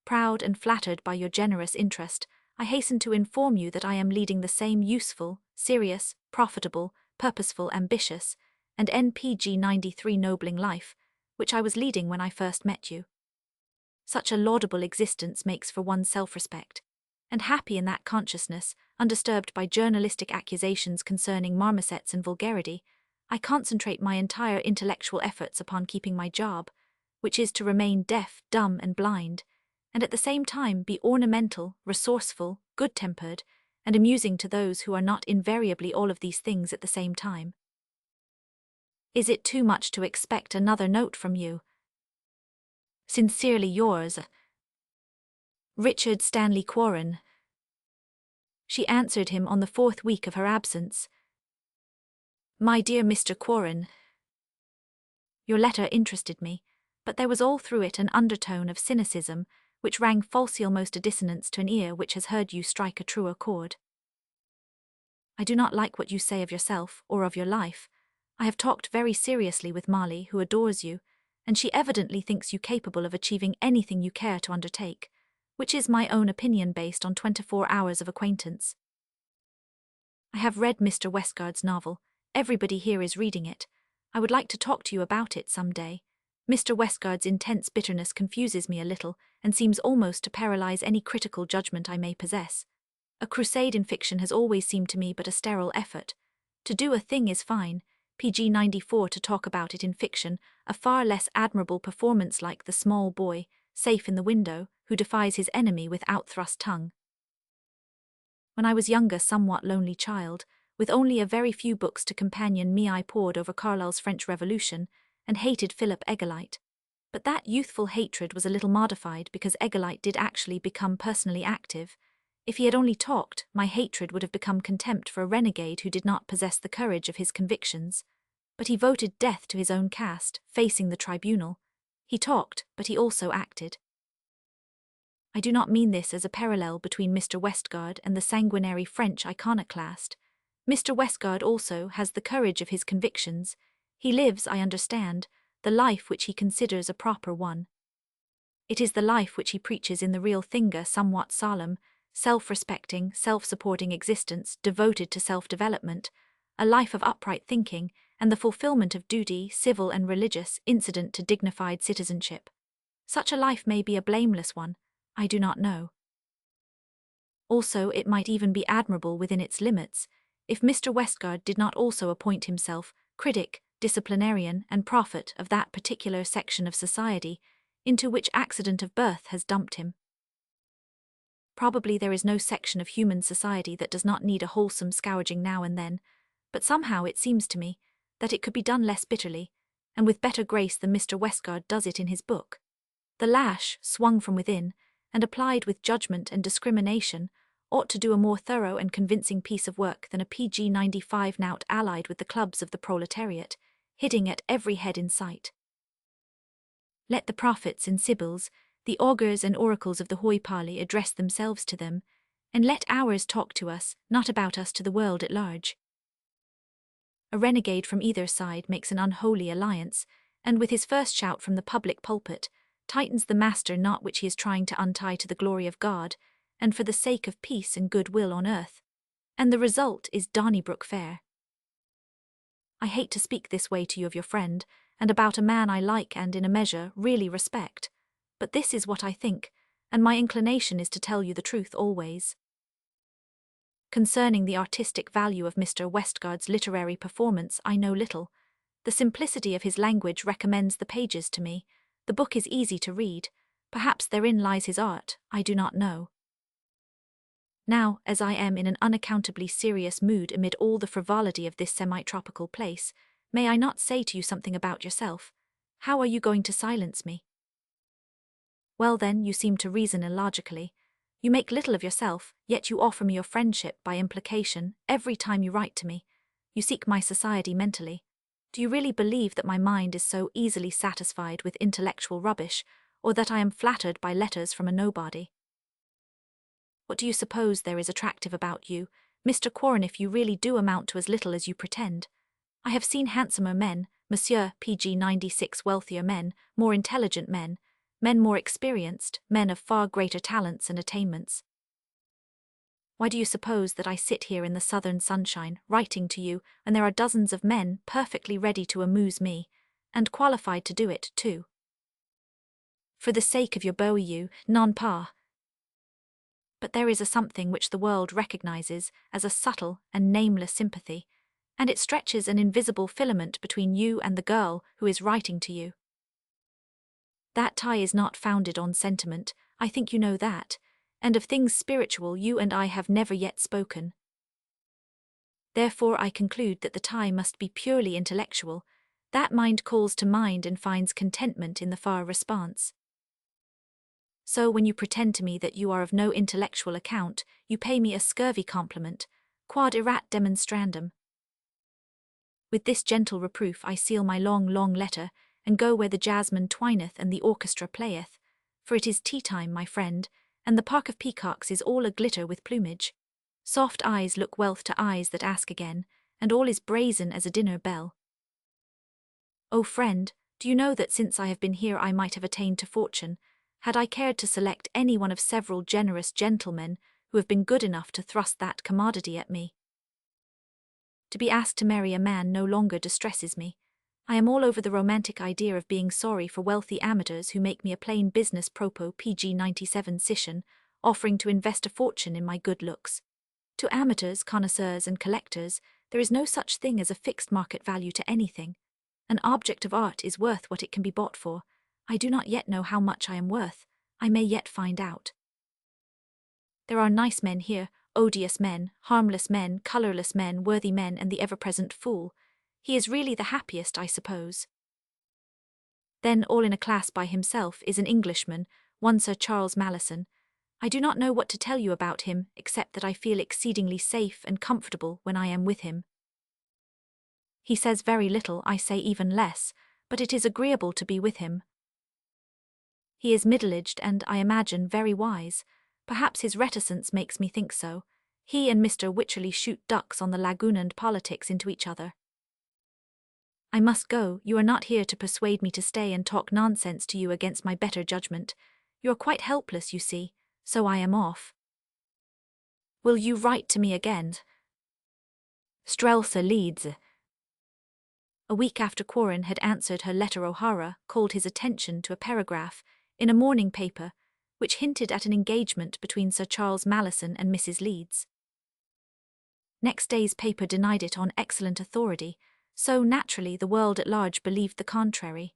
Speaker 1: Proud and flattered by your generous interest, I hasten to inform you that I am leading the same useful, serious, profitable, purposeful, ambitious, and NPG-93 nobling life, which I was leading when I first met you. Such a laudable existence makes for one's self-respect, and happy in that consciousness, undisturbed by journalistic accusations concerning marmosets and vulgarity, I concentrate my entire intellectual efforts upon keeping my job, which is to remain deaf, dumb, and blind, and at the same time be ornamental, resourceful, good-tempered, and amusing to those who are not invariably all of these things at the same time. Is it too much to expect another note from you? Sincerely yours, Richard Stanley Quarren. She answered him on the 4th week of her absence. My dear Mr. Quarren, your letter interested me, but there was all through it an undertone of cynicism, which rang falsely almost a dissonance to an ear which has heard you strike a truer chord. I do not like what you say of yourself or of your life. I have talked very seriously with Molly, who adores you, and she evidently thinks you capable of achieving anything you care to undertake, which is my own opinion based on 24 hours of acquaintance. I have read Mr. Westgard's novel. Everybody here is reading it. I would like to talk to you about it some day. Mr. Westgard's intense bitterness confuses me a little and seems almost to paralyze any critical judgment I may possess. A crusade in fiction has always seemed to me but a sterile effort. To do a thing is fine, PG 94 to talk about it in fiction, a far less admirable performance like the small boy, safe in the window, who defies his enemy with outthrust tongue. When I was younger, somewhat lonely child, with only a very few books to companion me, I pored over Carlyle's French Revolution and hated Philip Egolite. But that youthful hatred was a little modified because Egolite did actually become personally active. If he had only talked, my hatred would have become contempt for a renegade who did not possess the courage of his convictions. But he voted death to his own caste, facing the tribunal. He talked, but he also acted. I do not mean this as a parallel between Mr. Westgard and the sanguinary French iconoclast. Mr. Westgard also has the courage of his convictions. He lives, I understand, the life which he considers a proper one. It is the life which he preaches in The Real Thing, a somewhat solemn, self-respecting, self-supporting existence devoted to self-development, a life of upright thinking, and the fulfillment of duty, civil and religious, incident to dignified citizenship. Such a life may be a blameless one, I do not know. Also, it might even be admirable within its limits, if Mr. Westgard did not also appoint himself critic, disciplinarian, and prophet of that particular section of society into which accident of birth has dumped him. Probably there is no section of human society that does not need a wholesome scourging now and then, but somehow it seems to me that it could be done less bitterly, and with better grace than Mr. Westgard does it in his book. The lash, swung from within, and applied with judgment and discrimination, ought to do a more thorough and convincing piece of work than a PG 95 knout allied with the clubs of the proletariat, hitting at every head in sight. Let the prophets and sibyls, the augurs and oracles of the hoi polloi address themselves to them, and let ours talk to us, not about us to the world at large. A renegade from either side makes an unholy alliance, and with his first shout from the public pulpit, tightens the master knot which he is trying to untie to the glory of God, and for the sake of peace and goodwill on earth. And the result is Donnybrook Fair. I hate to speak this way to you of your friend, and about a man I like and in a measure really respect, but this is what I think, and my inclination is to tell you the truth always. Concerning the artistic value of Mr. Westgard's literary performance I know little. The simplicity of his language recommends the pages to me. The book is easy to read. Perhaps therein lies his art, I do not know. Now, as I am in an unaccountably serious mood amid all the frivolity of this semi-tropical place, may I not say to you something about yourself? How are you going to silence me? Well then, you seem to reason illogically. You make little of yourself, yet you offer me your friendship by implication every time you write to me. You seek my society mentally. Do you really believe that my mind is so easily satisfied with intellectual rubbish, or that I am flattered by letters from a nobody? What do you suppose there is attractive about you, Mr. Quarren, if you really do amount to as little as you pretend? I have seen handsomer men, Monsieur PG 96 wealthier men, more intelligent men more experienced, men of far greater talents and attainments. Why do you suppose that I sit here in the southern sunshine, writing to you, when there are dozens of men perfectly ready to amuse me, and qualified to do it, too? For the sake of your beaux-yeux, non pas. But there is a something which the world recognizes as a subtle and nameless sympathy, and it stretches an invisible filament between you and the girl who is writing to you. That tie is not founded on sentiment, I think you know that, and of things spiritual you and I have never yet spoken. Therefore I conclude that the tie must be purely intellectual, that mind calls to mind and finds contentment in the far response. So when you pretend to me that you are of no intellectual account, you pay me a scurvy compliment, quod erat demonstrandum. With this gentle reproof I seal my long, long letter, and go where the jasmine twineth and the orchestra playeth, for it is tea-time, my friend, and the park of peacocks is all a-glitter with plumage. Soft eyes look wealth to eyes that ask again, and all is brazen as a dinner bell. O friend, do you know that since I have been here I might have attained to fortune, had I cared to select any one of several generous gentlemen who have been good enough to thrust that commodity at me? To be asked to marry a man no longer distresses me. I am all over the romantic idea of being sorry for wealthy amateurs who make me a plain business propos PG 97 scission, offering to invest a fortune in my good looks. To amateurs, connoisseurs and collectors, there is no such thing as a fixed market value to anything. An object of art is worth what it can be bought for. I do not yet know how much I am worth. I may yet find out. There are nice men here, odious men, harmless men, colourless men, worthy men, and the ever-present fool. He is really the happiest, I suppose. Then, all in a class by himself, is an Englishman, one Sir Charles Malison. I do not know what to tell you about him, except that I feel exceedingly safe and comfortable when I am with him. He says very little, I say even less, but it is agreeable to be with him. He is middle-aged and, I imagine, very wise. Perhaps his reticence makes me think so. He and Mr. Wycherley shoot ducks on the lagoon and politics into each other. I must go. You are not here to persuade me to stay and talk nonsense to you against my better judgment. You are quite helpless, you see, so I am off. Will you write to me again? Strelsa Leeds. A week after Quarren had answered her letter, O'Hara called his attention to a paragraph in a morning paper which hinted at an engagement between Sir Charles Malison and Mrs. Leeds. Next day's paper denied it on excellent authority, so naturally the world at large believed the contrary.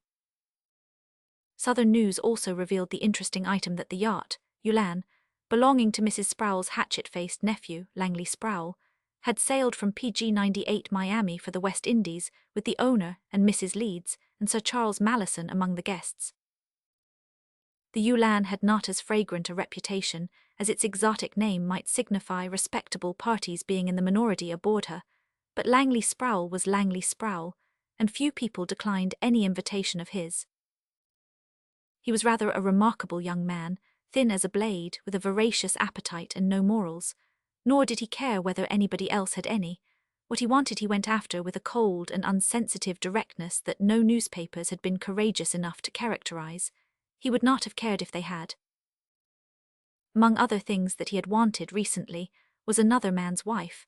Speaker 1: Southern News also revealed the interesting item that the yacht, Ulan, belonging to Mrs. Sproul's hatchet-faced nephew, Langley Sproul, had sailed from PG 98 Miami for the West Indies with the owner and Mrs. Leeds and Sir Charles Malison among the guests. The Ulan had not as fragrant a reputation as its exotic name might signify, respectable parties being in the minority aboard her, but Langley Sproul was Langley Sproul, and few people declined any invitation of his. He was rather a remarkable young man, thin as a blade, with a voracious appetite and no morals, nor did he care whether anybody else had any. What he wanted he went after with a cold and unsensitive directness that no newspapers had been courageous enough to characterize. He would not have cared if they had. Among other things that he had wanted recently was another man's wife.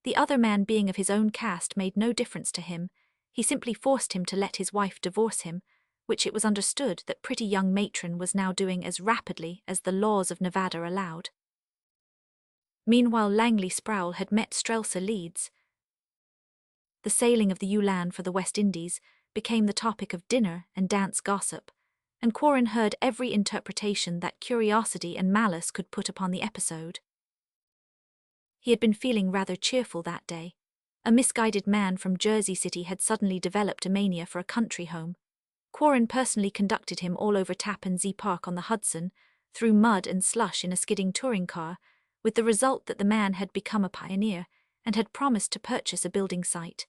Speaker 1: The other man being of his own caste made no difference to him. He simply forced him to let his wife divorce him, which it was understood that pretty young matron was now doing as rapidly as the laws of Nevada allowed. Meanwhile Langley Sproul had met Strelsa Leeds. The sailing of the Ulan for the West Indies became the topic of dinner and dance gossip, and Quarren heard every interpretation that curiosity and malice could put upon the episode. He had been feeling rather cheerful that day. A misguided man from Jersey City had suddenly developed a mania for a country home. Quarren personally conducted him all over Tappan Zee Park on the Hudson, through mud and slush in a skidding touring car, with the result that the man had become a pioneer and had promised to purchase a building site.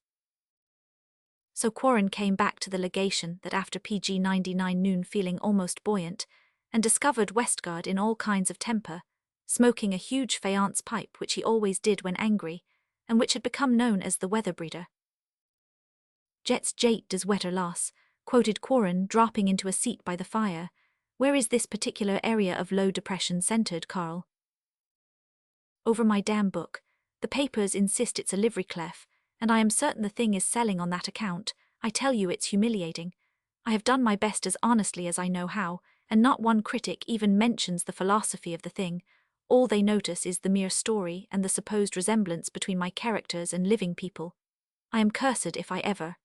Speaker 1: So Quarren came back to the legation that after PG 99 noon feeling almost buoyant, and discovered Westgard in all kinds of temper, smoking a huge faience pipe which he always did when angry, and which had become known as the weather breeder. Jets jate des wetter loss, quoted Quarren, dropping into a seat by the fire. Where is this particular area of low depression centered, Carl? Over my damn book. The papers insist it's a livery clef, and I am certain the thing is selling on that account. I tell you it's humiliating. I have done my best as honestly as I know how, and not one critic even mentions the philosophy of the thing. All they notice is the mere story and the supposed resemblance between my characters and living people. I am cursed if I ever—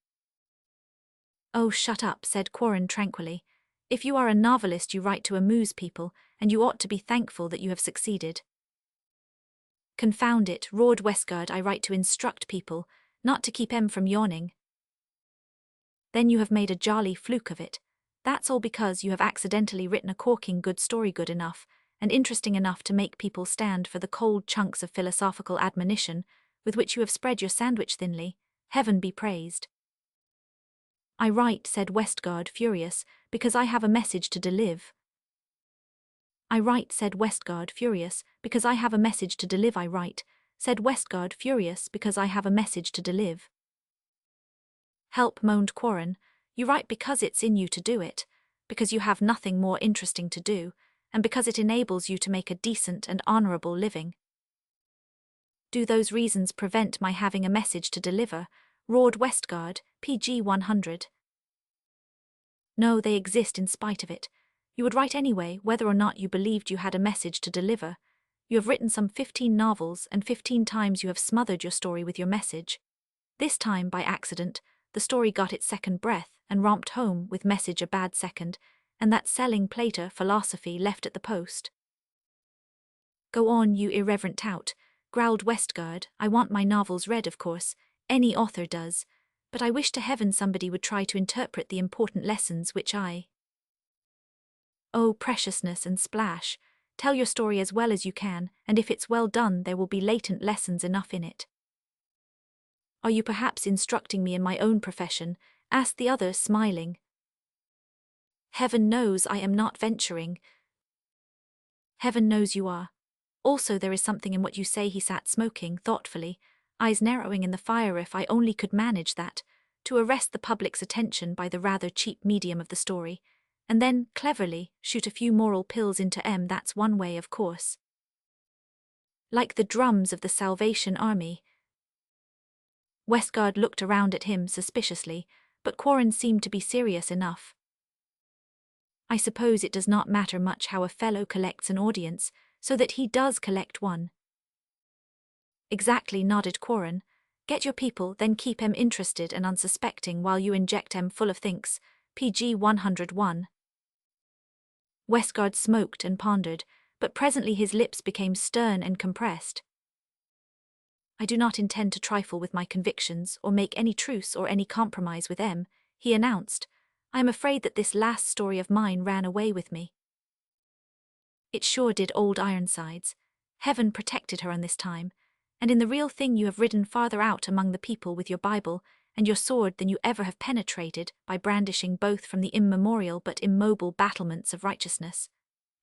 Speaker 1: Oh, shut up, said Quarren tranquilly. If you are a novelist, you write to amuse people, and you ought to be thankful that you have succeeded. Confound it, roared Westgard, I write to instruct people, not to keep 'em from yawning. Then you have made a jolly fluke of it. That's all because you have accidentally written a corking good story good enough, and interesting enough to make people stand for the cold chunks of philosophical admonition with which you have spread your sandwich thinly. Heaven be praised. I write, said Westgard, furious, because I have a message to deliver. I write, said Westgard, furious, because I have a message to deliver. I write, said Westgard, furious, because I have a message to deliver. Help, moaned Quarren. You write because it's in you to do it, because you have nothing more interesting to do, and because it enables you to make a decent and honorable living. Do those reasons prevent my having a message to deliver? Roared Westgard, PG 100. No, they exist in spite of it. You would write anyway, whether or not you believed you had a message to deliver. You have written some 15 novels, and 15 times you have smothered your story with your message. This time, by accident, the story got its second breath and romped home with message a bad second, and that selling Plato philosophy left at the post. Go on, you irreverent tout, growled Westgard. I want my novels read, of course. Any author does. But I wish to heaven somebody would try to interpret the important lessons which I— Oh, preciousness and splash. Tell your story as well as you can, and if it's well done there will be latent lessons enough in it. Are you perhaps instructing me in my own profession? Asked the other, smiling. Heaven knows I am not venturing. Heaven knows you are. Also there is something in what you say. He sat smoking thoughtfully, eyes narrowing in the fire. If I only could manage that, to arrest the public's attention by the rather cheap medium of the story, and then, cleverly, shoot a few moral pills into M. That's one way, of course. Like the drums of the Salvation Army. Westgard looked around at him suspiciously, but Quarren seemed to be serious enough. I suppose it does not matter much how a fellow collects an audience, so that he does collect one. Exactly, nodded Quarren. Get your people, then keep 'em interested and unsuspecting while you inject 'em full of thinks. PG 101. Westgard smoked and pondered, but presently his lips became stern and compressed. I do not intend to trifle with my convictions or make any truce or any compromise with M, he announced. I am afraid that this last story of mine ran away with me. It sure did, old Ironsides. Heaven protected her on this time, and in the real thing you have ridden farther out among the people with your Bible and your sword than you ever have penetrated by brandishing both from the immemorial but immobile battlements of righteousness.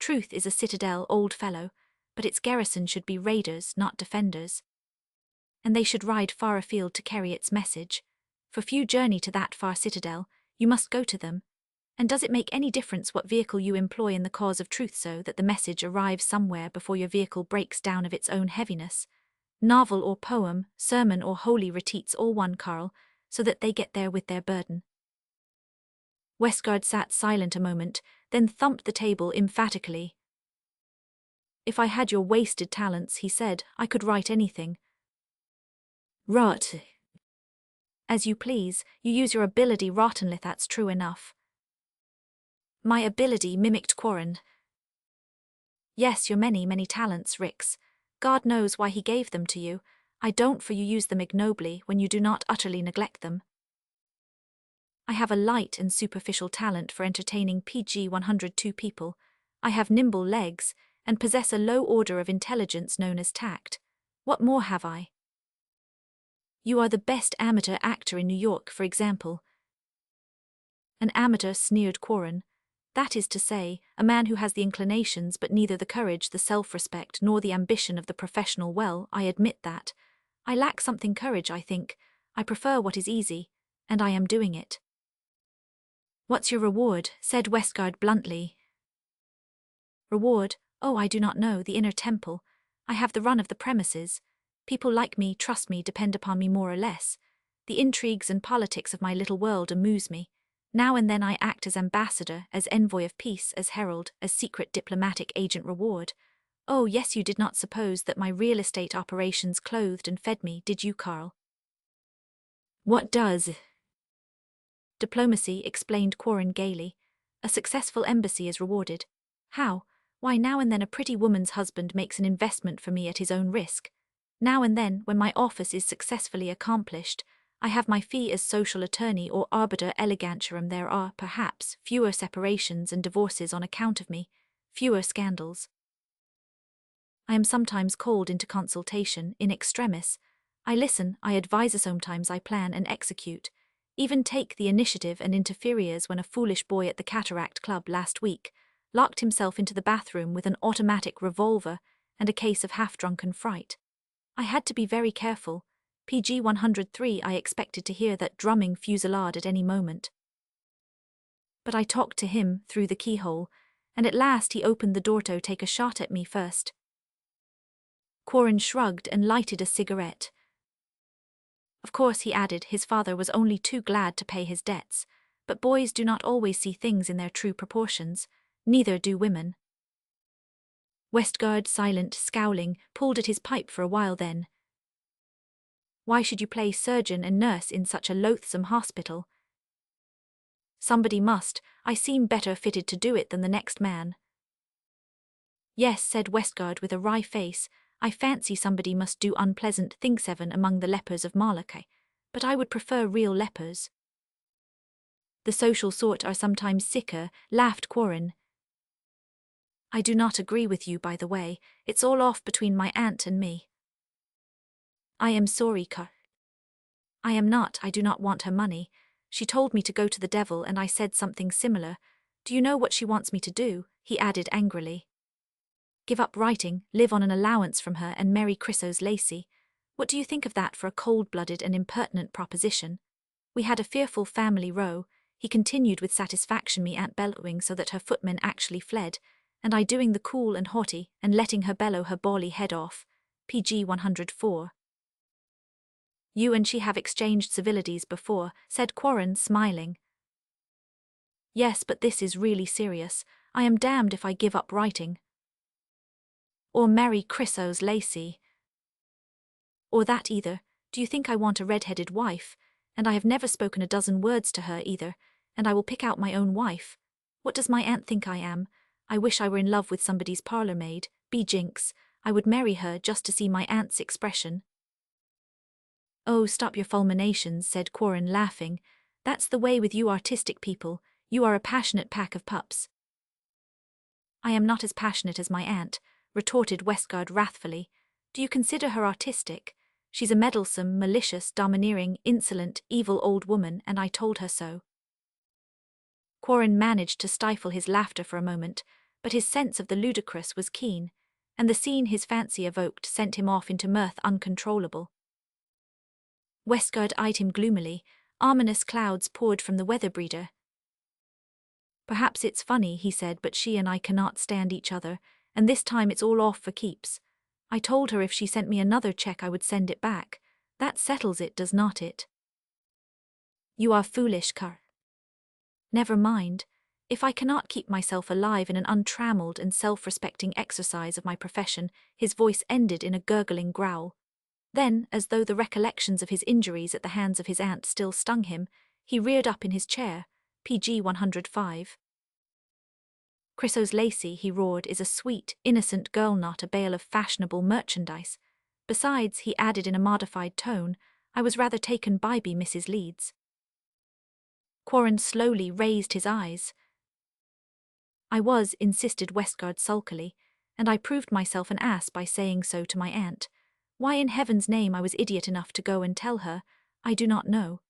Speaker 1: Truth is a citadel, old fellow, but its garrison should be raiders, not defenders. And they should ride far afield to carry its message. For few journey to that far citadel, you must go to them. And does it make any difference what vehicle you employ in the cause of truth so that the message arrives somewhere before your vehicle breaks down of its own heaviness? Novel or poem, sermon or holy reteats all one, Carl, so that they get there with their burden. Westgard sat silent a moment, then thumped the table emphatically. If I had your wasted talents, he said, I could write anything. Rot. As you please, you use your ability rottenly, that's true enough. My ability, mimicked Quarren. Yes, your many, many talents, Rix. God knows why he gave them to you. I don't, for you use them ignobly when you do not utterly neglect them. I have a light and superficial talent for entertaining PG 102 people. I have nimble legs, and possess a low order of intelligence known as tact. What more have I? You are the best amateur actor in New York, for example. An amateur, sneered Quarren. That is to say, a man who has the inclinations but neither the courage, the self-respect, nor the ambition of the professional. Well, I admit that. I lack something courage, I think. I prefer what is easy, and I am doing it. What's your reward? Said Westgard bluntly. Reward? Oh, I do not know, the inner temple. I have the run of the premises. People like me, trust me, depend upon me more or less. The intrigues and politics of my little world amuse me. Now and then I act as ambassador, as envoy of peace, as herald, as secret diplomatic agent. Reward? Oh, yes, you did not suppose that my real estate operations clothed and fed me, did you, Carl? What does? Diplomacy, explained Quarren gaily. A successful embassy is rewarded. How? Why, now and then a pretty woman's husband makes an investment for me at his own risk. Now and then, when my office is successfully accomplished, I have my fee as social attorney or arbiter elegantiarum. There are, perhaps, fewer separations and divorces on account of me, fewer scandals. I am sometimes called into consultation, in extremis. I listen, I advise, sometimes I plan and execute. Even take the initiative and interferes when a foolish boy at the Cataract Club last week locked himself into the bathroom with an automatic revolver and a case of half-drunken fright. I had to be very careful. PG 103, I expected to hear that drumming fusillade at any moment. But I talked to him through the keyhole, and at last he opened the door to take a shot at me first. Quarren shrugged and lighted a cigarette. Of course, he added, his father was only too glad to pay his debts, but boys do not always see things in their true proportions, neither do women. Westgard, silent, scowling, pulled at his pipe for a while then. Why should you play surgeon and nurse in such a loathsome hospital? Somebody must. I seem better fitted to do it than the next man. Yes, said Westgard with a wry face, I fancy somebody must do unpleasant things even among the lepers of Malachi, but I would prefer real lepers. The social sort are sometimes sicker, laughed Quarren. I do not agree with you, by the way. It's all off between my aunt and me. I am sorry, Car. I am not. I do not want her money. She told me to go to the devil and I said something similar. Do you know what she wants me to do? He added angrily. Give up writing, live on an allowance from her and marry Chrysos Lacey. What do you think of that for a cold-blooded and impertinent proposition? We had a fearful family row, he continued with satisfaction, me aunt bellowing so that her footmen actually fled, and I doing the cool and haughty and letting her bellow her bally head off. PG 104. You and she have exchanged civilities before, said Quarren, smiling. Yes, but this is really serious. I am damned if I give up writing. Or marry Chrysos Lacey. Or that either. Do you think I want a red-headed wife? And I have never spoken a dozen words to her either, and I will pick out my own wife. What does my aunt think I am? I wish I were in love with somebody's parlour-maid, be jinx. I would marry her just to see my aunt's expression. Oh, stop your fulminations, said Quarren, laughing. That's the way with you artistic people. You are a passionate pack of pups. I am not as passionate as my aunt, retorted Westgard wrathfully. Do you consider her artistic? She's a meddlesome, malicious, domineering, insolent, evil old woman, and I told her so. Quarren managed to stifle his laughter for a moment, but his sense of the ludicrous was keen, and the scene his fancy evoked sent him off into mirth uncontrollable. Westgard eyed him gloomily. Ominous clouds poured from the weather breeder. Perhaps it's funny, he said, but she and I cannot stand each other, and this time it's all off for keeps. I told her if she sent me another check I would send it back. That settles it, does not it? You are foolish, Car. Never mind. If I cannot keep myself alive in an untrammeled and self-respecting exercise of my profession, his voice ended in a gurgling growl. Then, as though the recollections of his injuries at the hands of his aunt still stung him, he reared up in his chair. PG 105. Chrysos Lacey, he roared, is a sweet, innocent girl, not a bale of fashionable merchandise. Besides, he added in a modified tone, I was rather taken by Mrs. Leeds. Quarren slowly raised his eyes. I was, insisted Westgard sulkily, and I proved myself an ass by saying so to my aunt. Why in heaven's name I was idiot enough to go and tell her, I do not know.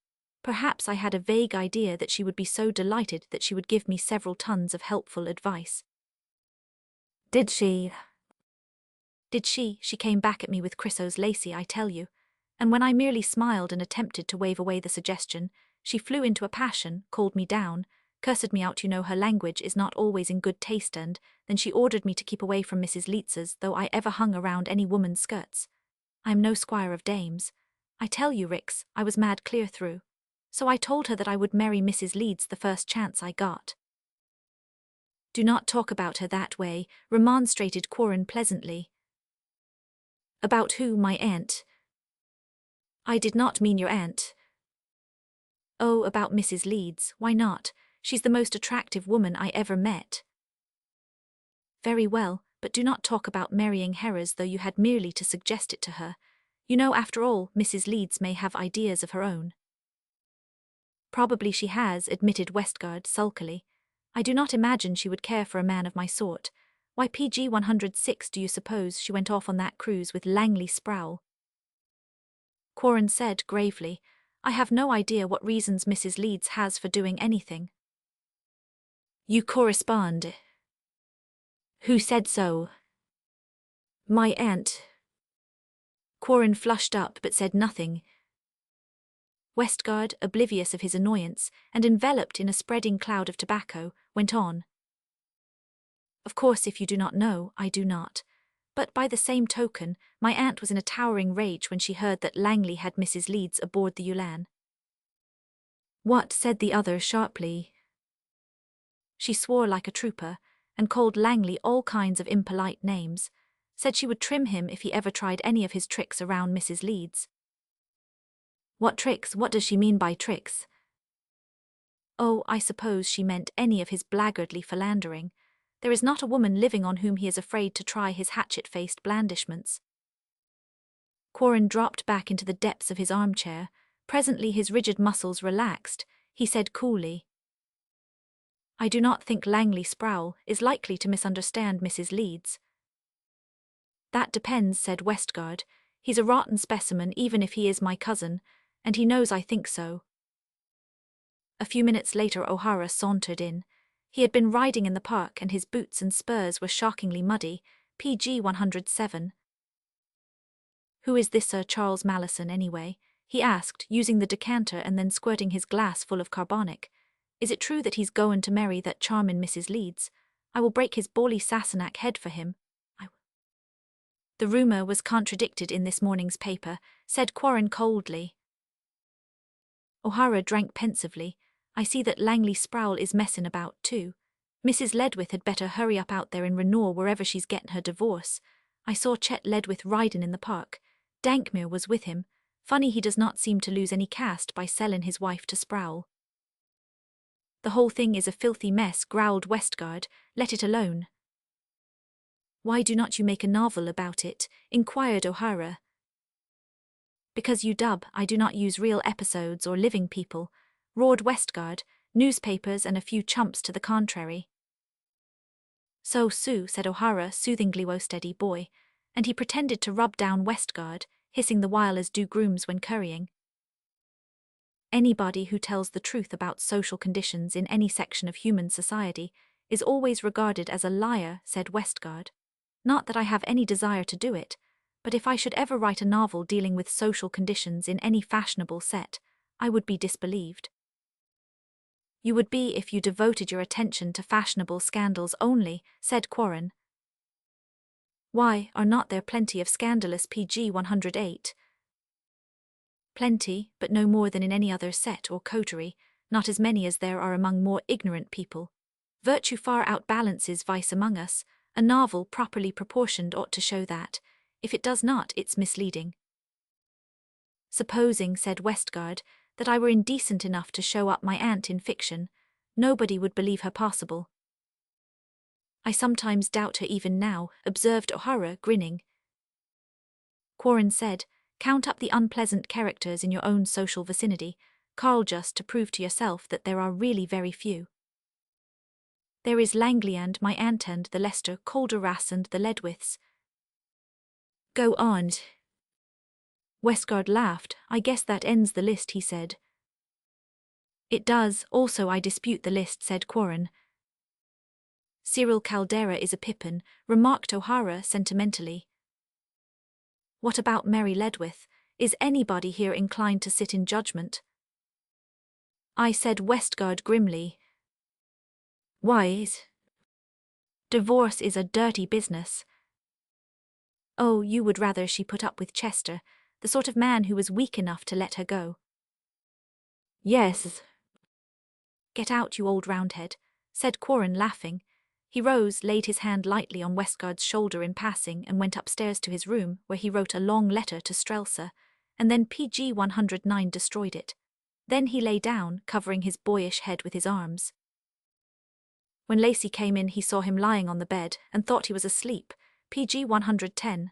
Speaker 1: Perhaps I had a vague idea that she would be so delighted that she would give me several tons of helpful advice. Did she? Did she? She came back at me with Chrysos Lacey, I tell you. And when I merely smiled and attempted to wave away the suggestion, she flew into a passion, called me down, cursed me out. You know her language is not always in good taste, and then she ordered me to keep away from Mrs. Leetz's, though I ever hung around any woman's skirts. I am no squire of dames. I tell you, Rix, I was mad clear through. So I told her that I would marry Mrs. Leeds the first chance I got. Do not talk about her that way, remonstrated Quarren pleasantly. About who, my aunt? I did not mean your aunt. Oh, about Mrs. Leeds, why not? She's the most attractive woman I ever met. Very well, but do not talk about marrying her as though you had merely to suggest it to her. You know, after all, Mrs. Leeds may have ideas of her own. Probably she has, admitted Westgard sulkily. I do not imagine she would care for a man of my sort. Why PG 106 do you suppose she went off on that cruise with Langley Sproul? Quarren said gravely, I have no idea what reasons Mrs. Leeds has for doing anything. You correspond. Who said so? My aunt. Quarren flushed up but said nothing. Westgard, oblivious of his annoyance and enveloped in a spreading cloud of tobacco, went on. Of course, if you do not know, I do not. But by the same token, my aunt was in a towering rage when she heard that Langley had Mrs. Leeds aboard the Ulan. What? Said the other sharply. She swore like a trooper, and called Langley all kinds of impolite names, said she would trim him if he ever tried any of his tricks around Mrs. Leeds. What tricks? What does she mean by tricks? Oh, I suppose she meant any of his blackguardly philandering. There is not a woman living on whom he is afraid to try his hatchet-faced blandishments. Quarren dropped back into the depths of his armchair. Presently his rigid muscles relaxed. He said coolly, I do not think Langley Sproul is likely to misunderstand Mrs. Leeds. That depends, said Westgard. He's a rotten specimen even if he is my cousin, and he knows I think so. A few minutes later O'Hara sauntered in. He had been riding in the park and his boots and spurs were shockingly muddy. PG 107. Who is this Sir Charles Malison anyway? He asked, using the decanter and then squirting his glass full of carbonic. Is it true that he's goin' to marry that charmin' Mrs. Leeds? I will break his bally Sassenach head for him. The rumour was contradicted in this morning's paper, said Quarren coldly. O'Hara drank pensively. I see that Langley Sproul is messin' about too. Mrs. Ledwith had better hurry up out there in Renault wherever she's gettin' her divorce. I saw Chet Ledwith ridin' in the park. Dankmere was with him. Funny he does not seem to lose any caste by sellin' his wife to Sproul. The whole thing is a filthy mess, growled Westgard. Let it alone. Why do not you make a novel about it? Inquired O'Hara. Because you dub, I do not use real episodes or living people, roared Westgard, newspapers and a few chumps to the contrary. So Sue, said O'Hara soothingly, wo steady boy, and he pretended to rub down Westgard, hissing the while as do grooms when currying. Anybody who tells the truth about social conditions in any section of human society is always regarded as a liar, said Westgard. Not that I have any desire to do it, but if I should ever write a novel dealing with social conditions in any fashionable set, I would be disbelieved. You would be if you devoted your attention to fashionable scandals only, said Quarren. Why, are not there plenty of scandalous PG 108? Plenty, but no more than in any other set or coterie, not as many as there are among more ignorant people. Virtue far outbalances vice among us. A novel properly proportioned ought to show that. If it does not, it's misleading. Supposing, said Westgard, that I were indecent enough to show up my aunt in fiction, nobody would believe her possible. I sometimes doubt her even now, observed O'Hara, grinning. Quarren said, count up the unpleasant characters in your own social vicinity, Carl, just to prove to yourself that there are really very few. There is Langley and my aunt and the Lester Calderas and the Ledwiths. Go on. Westgard laughed. I guess that ends the list, he said. It does, also I dispute the list, said Quarren. Cyril Caldera is a pippin, remarked O'Hara sentimentally. What about Mary Ledwith? Is anybody here inclined to sit in judgment? I said, Westgard grimly. Why? Divorce is a dirty business. Oh, you would rather she put up with Chester, the sort of man who was weak enough to let her go. Yes. Get out, you old roundhead, said Quarren laughing. He rose, laid his hand lightly on Westgard's shoulder in passing, and went upstairs to his room, where he wrote a long letter to Strelsa, and then PG 109 destroyed it. Then he lay down, covering his boyish head with his arms. When Lacey came in, he saw him lying on the bed, and thought he was asleep. PG 110.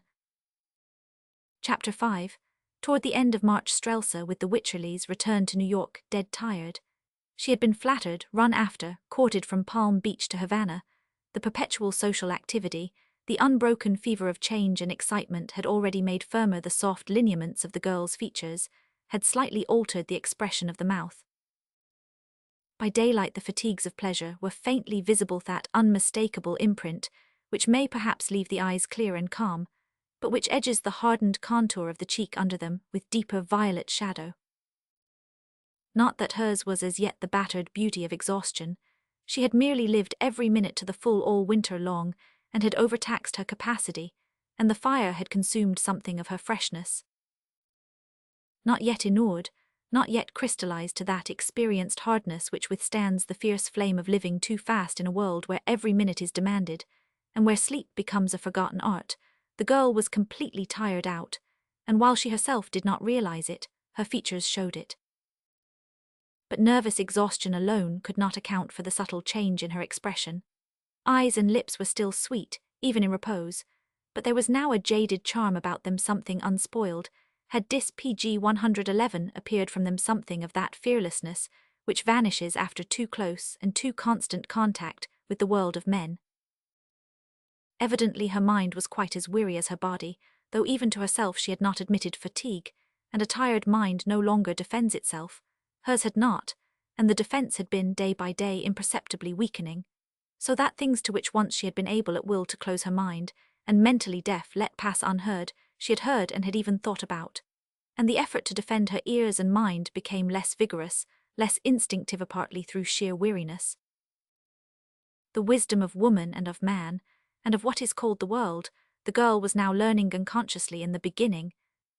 Speaker 1: Chapter 5. Toward the end of March, Strelsa, with the Wycherleys, returned to New York, dead tired. She had been flattered, run after, courted from Palm Beach to Havana. The perpetual social activity, the unbroken fever of change and excitement had already made firmer the soft lineaments of the girl's features, had slightly altered the expression of the mouth. By daylight the fatigues of pleasure were faintly visible, that unmistakable imprint, which may perhaps leave the eyes clear and calm, but which edges the hardened contour of the cheek under them with deeper violet shadow. Not that hers was as yet the battered beauty of exhaustion. She had merely lived every minute to the full all winter long, and had overtaxed her capacity, and the fire had consumed something of her freshness. Not yet inured, not yet crystallized to that experienced hardness which withstands the fierce flame of living too fast in a world where every minute is demanded, and where sleep becomes a forgotten art, the girl was completely tired out, and while she herself did not realize it, her features showed it. But nervous exhaustion alone could not account for the subtle change in her expression. Eyes and lips were still sweet, even in repose, but there was now a jaded charm about them, something unspoiled. Had Dis PG 111 appeared from them something of that fearlessness which vanishes after too close and too constant contact with the world of men. Evidently her mind was quite as weary as her body, though even to herself she had not admitted fatigue, and a tired mind no longer defends itself. Hers had not, and the defense had been day by day imperceptibly weakening, so that things to which once she had been able at will to close her mind, and mentally deaf let pass unheard, she had heard and had even thought about. And the effort to defend her ears and mind became less vigorous, less instinctive, partly through sheer weariness. The wisdom of woman and of man, and of what is called the world, the girl was now learning unconsciously in the beginning,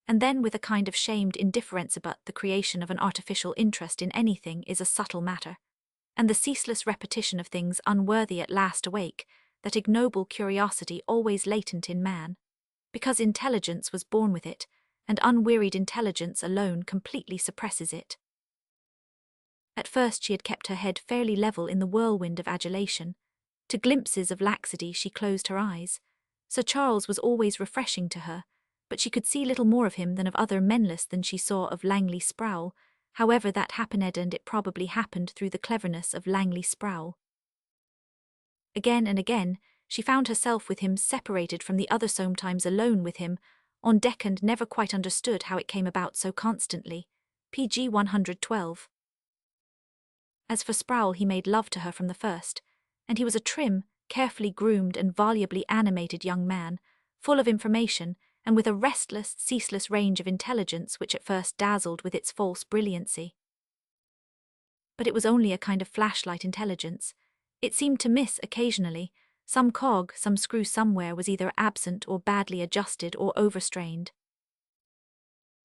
Speaker 1: and then with a kind of shamed indifference about the creation of an artificial interest in anything is a subtle matter, and the ceaseless repetition of things unworthy at last awake, that ignoble curiosity always latent in man, because intelligence was born with it, and unwearied intelligence alone completely suppresses it. At first she had kept her head fairly level in the whirlwind of adulation. To glimpses of laxity she closed her eyes. Sir Charles was always refreshing to her, but she could see little more of him than of other menless than she saw of Langley Sproul. However that happened, and it probably happened through the cleverness of Langley Sproul. Again and again she found herself with him, separated from the other, sometimes alone with him, on deck, and never quite understood how it came about so constantly. PG 112. As for Sproul, he made love to her from the first, and he was a trim, carefully groomed and volubly animated young man, full of information, and with a restless, ceaseless range of intelligence which at first dazzled with its false brilliancy. But it was only a kind of flashlight intelligence. It seemed to miss occasionally. Some cog, some screw somewhere was either absent or badly adjusted or overstrained.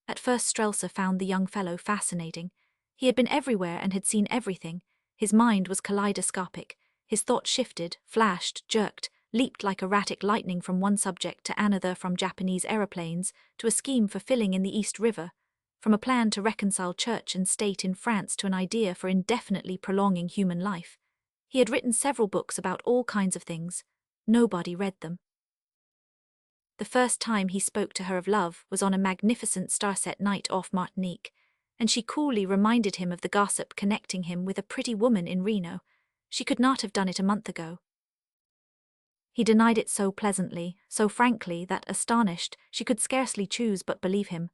Speaker 1: At first Strelsa found the young fellow fascinating. He had been everywhere and had seen everything. His mind was kaleidoscopic. His thought shifted, flashed, jerked, leaped like erratic lightning from one subject to another, from Japanese aeroplanes to a scheme for filling in the East River, from a plan to reconcile church and state in France to an idea for indefinitely prolonging human life. He had written several books about all kinds of things. Nobody read them. The first time he spoke to her of love was on a magnificent starset night off Martinique, and she coolly reminded him of the gossip connecting him with a pretty woman in Reno. She could not have done it a month ago. He denied it so pleasantly, so frankly, that, astonished, she could scarcely choose but believe him.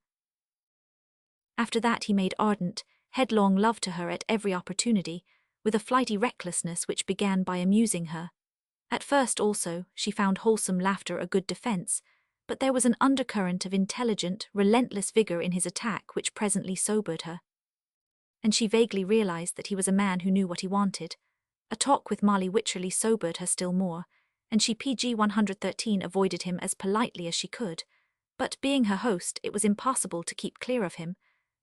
Speaker 1: After that he made ardent, headlong love to her at every opportunity, with a flighty recklessness which began by amusing her. At first also she found wholesome laughter a good defense, but there was an undercurrent of intelligent, relentless vigor in his attack which presently sobered her. And she vaguely realized that he was a man who knew what he wanted. A talk with Molly Wycherley sobered her still more, and she PG 113 avoided him as politely as she could, but being her host it was impossible to keep clear of him.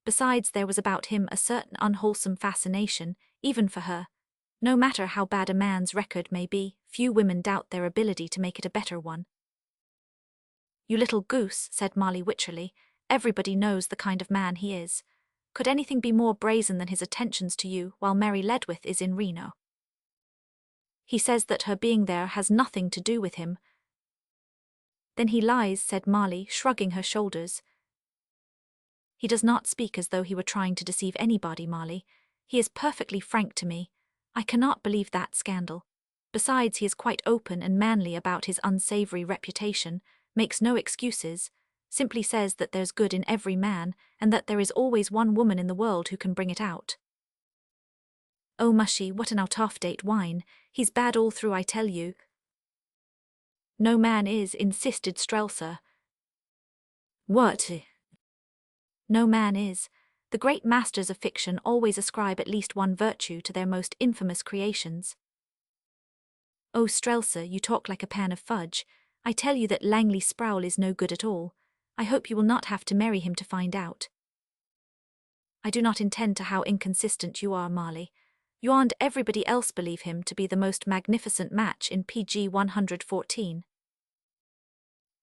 Speaker 1: Besides, there was about him a certain unwholesome fascination, even for her, No matter how bad a man's record may be, few women doubt their ability to make it a better one. You little goose, said Molly witcherily, everybody knows the kind of man he is. Could anything be more brazen than his attentions to you while Mary Ledwith is in Reno? He says that her being there has nothing to do with him. Then he lies, said Molly, shrugging her shoulders. He does not speak as though he were trying to deceive anybody, Molly. He is perfectly frank to me. I cannot believe that scandal. Besides, he is quite open and manly about his unsavory reputation, makes no excuses, simply says that there's good in every man, and that there is always one woman in the world who can bring it out. Oh, mushy, what an out-of-date whine. He's bad all through, I tell you. No man is, insisted Strelsa. What? No man is. The great masters of fiction always ascribe at least one virtue to their most infamous creations. Oh, Strelsa, you talk like a pan of fudge. I tell you that Langley Sproul is no good at all. I hope you will not have to marry him to find out. I do not intend to how inconsistent you are, Molly. You and everybody else believe him to be the most magnificent match in PG 114.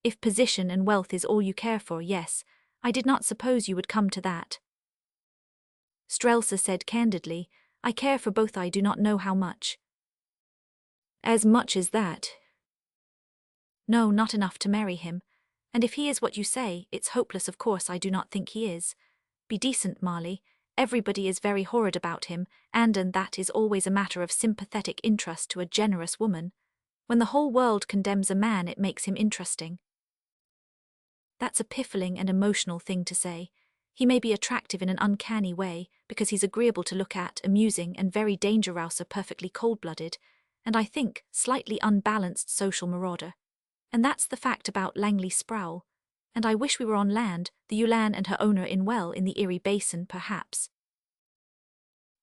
Speaker 1: If position and wealth is all you care for, yes, I did not suppose you would come to that. Strelsa said candidly, I care for both, I do not know how much. As much as that? No, not enough to marry him. And if he is what you say, it's hopeless, of course I do not think he is. Be decent, Molly. Everybody is very horrid about him, and that is always a matter of sympathetic interest to a generous woman. When the whole world condemns a man, it makes him interesting. That's a piffling and emotional thing to say. He may be attractive in an uncanny way, because he's agreeable to look at, amusing, and very danger-rouser, perfectly cold-blooded, and I think, slightly unbalanced social marauder. And that's the fact about Langley Sproul. And I wish we were on land, the Ulan and her owner in well in the Erie Basin, perhaps.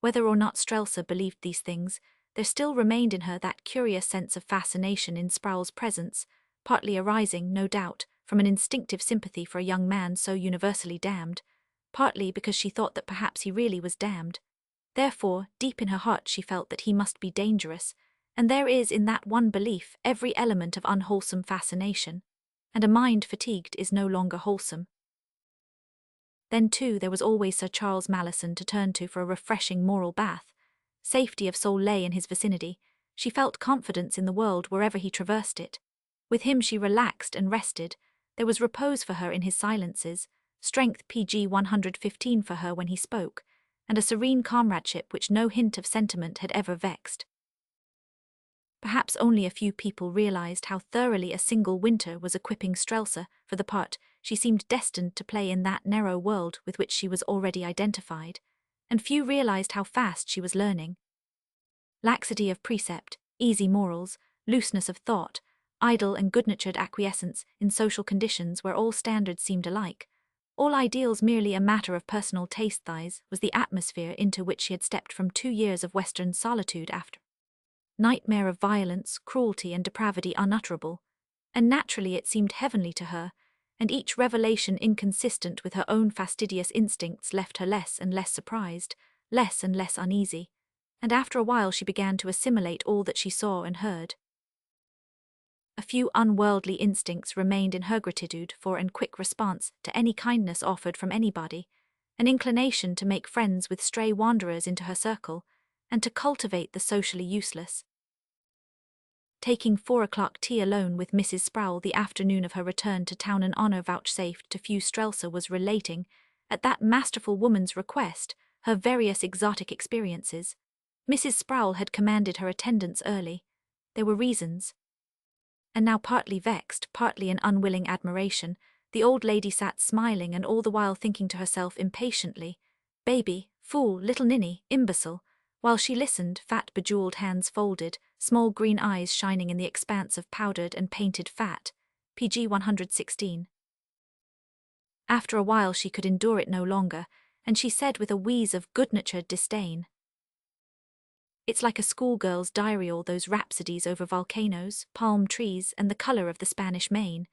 Speaker 1: Whether or not Strelsa believed these things, there still remained in her that curious sense of fascination in Sproul's presence, partly arising, no doubt, from an instinctive sympathy for a young man so universally damned, partly because she thought that perhaps he really was damned. Therefore, deep in her heart she felt that he must be dangerous, and there is in that one belief every element of unwholesome fascination, and a mind fatigued is no longer wholesome. Then, too, there was always Sir Charles Malison to turn to for a refreshing moral bath. Safety of soul lay in his vicinity. She felt confidence in the world wherever he traversed it. With him she relaxed and rested. There was repose for her in his silences, strength PG 115 for her when he spoke, and a serene comradeship which no hint of sentiment had ever vexed. Perhaps only a few people realized how thoroughly a single winter was equipping Strelsa for the part she seemed destined to play in that narrow world with which she was already identified, and few realized how fast she was learning. Laxity of precept, easy morals, looseness of thought, idle and good-natured acquiescence in social conditions where all standards seemed alike, all ideals merely a matter of personal taste, thise was the atmosphere into which she had stepped from 2 years of Western solitude after. Nightmare of violence, cruelty, and depravity unutterable, and naturally it seemed heavenly to her, and each revelation inconsistent with her own fastidious instincts left her less and less surprised, less and less uneasy, and after a while she began to assimilate all that she saw and heard. A few unworldly instincts remained in her gratitude for and quick response to any kindness offered from anybody, an inclination to make friends with stray wanderers into her circle, and to cultivate the socially useless. Taking 4 o'clock tea alone with Mrs. Sproul the afternoon of her return to town, an honour vouchsafed to few, Strelsa was relating, at that masterful woman's request, her various exotic experiences. Mrs. Sproul had commanded her attendance early. There were reasons. And now, partly vexed, partly in unwilling admiration, the old lady sat smiling and all the while thinking to herself impatiently, baby, fool, little ninny, imbecile, while she listened, fat bejeweled hands folded, small green eyes shining in the expanse of powdered and painted fat, PG 116. After a while she could endure it no longer, and she said with a wheeze of good-natured disdain, "It's like a schoolgirl's diary, all those rhapsodies over volcanoes, palm trees, and the color of the Spanish Main.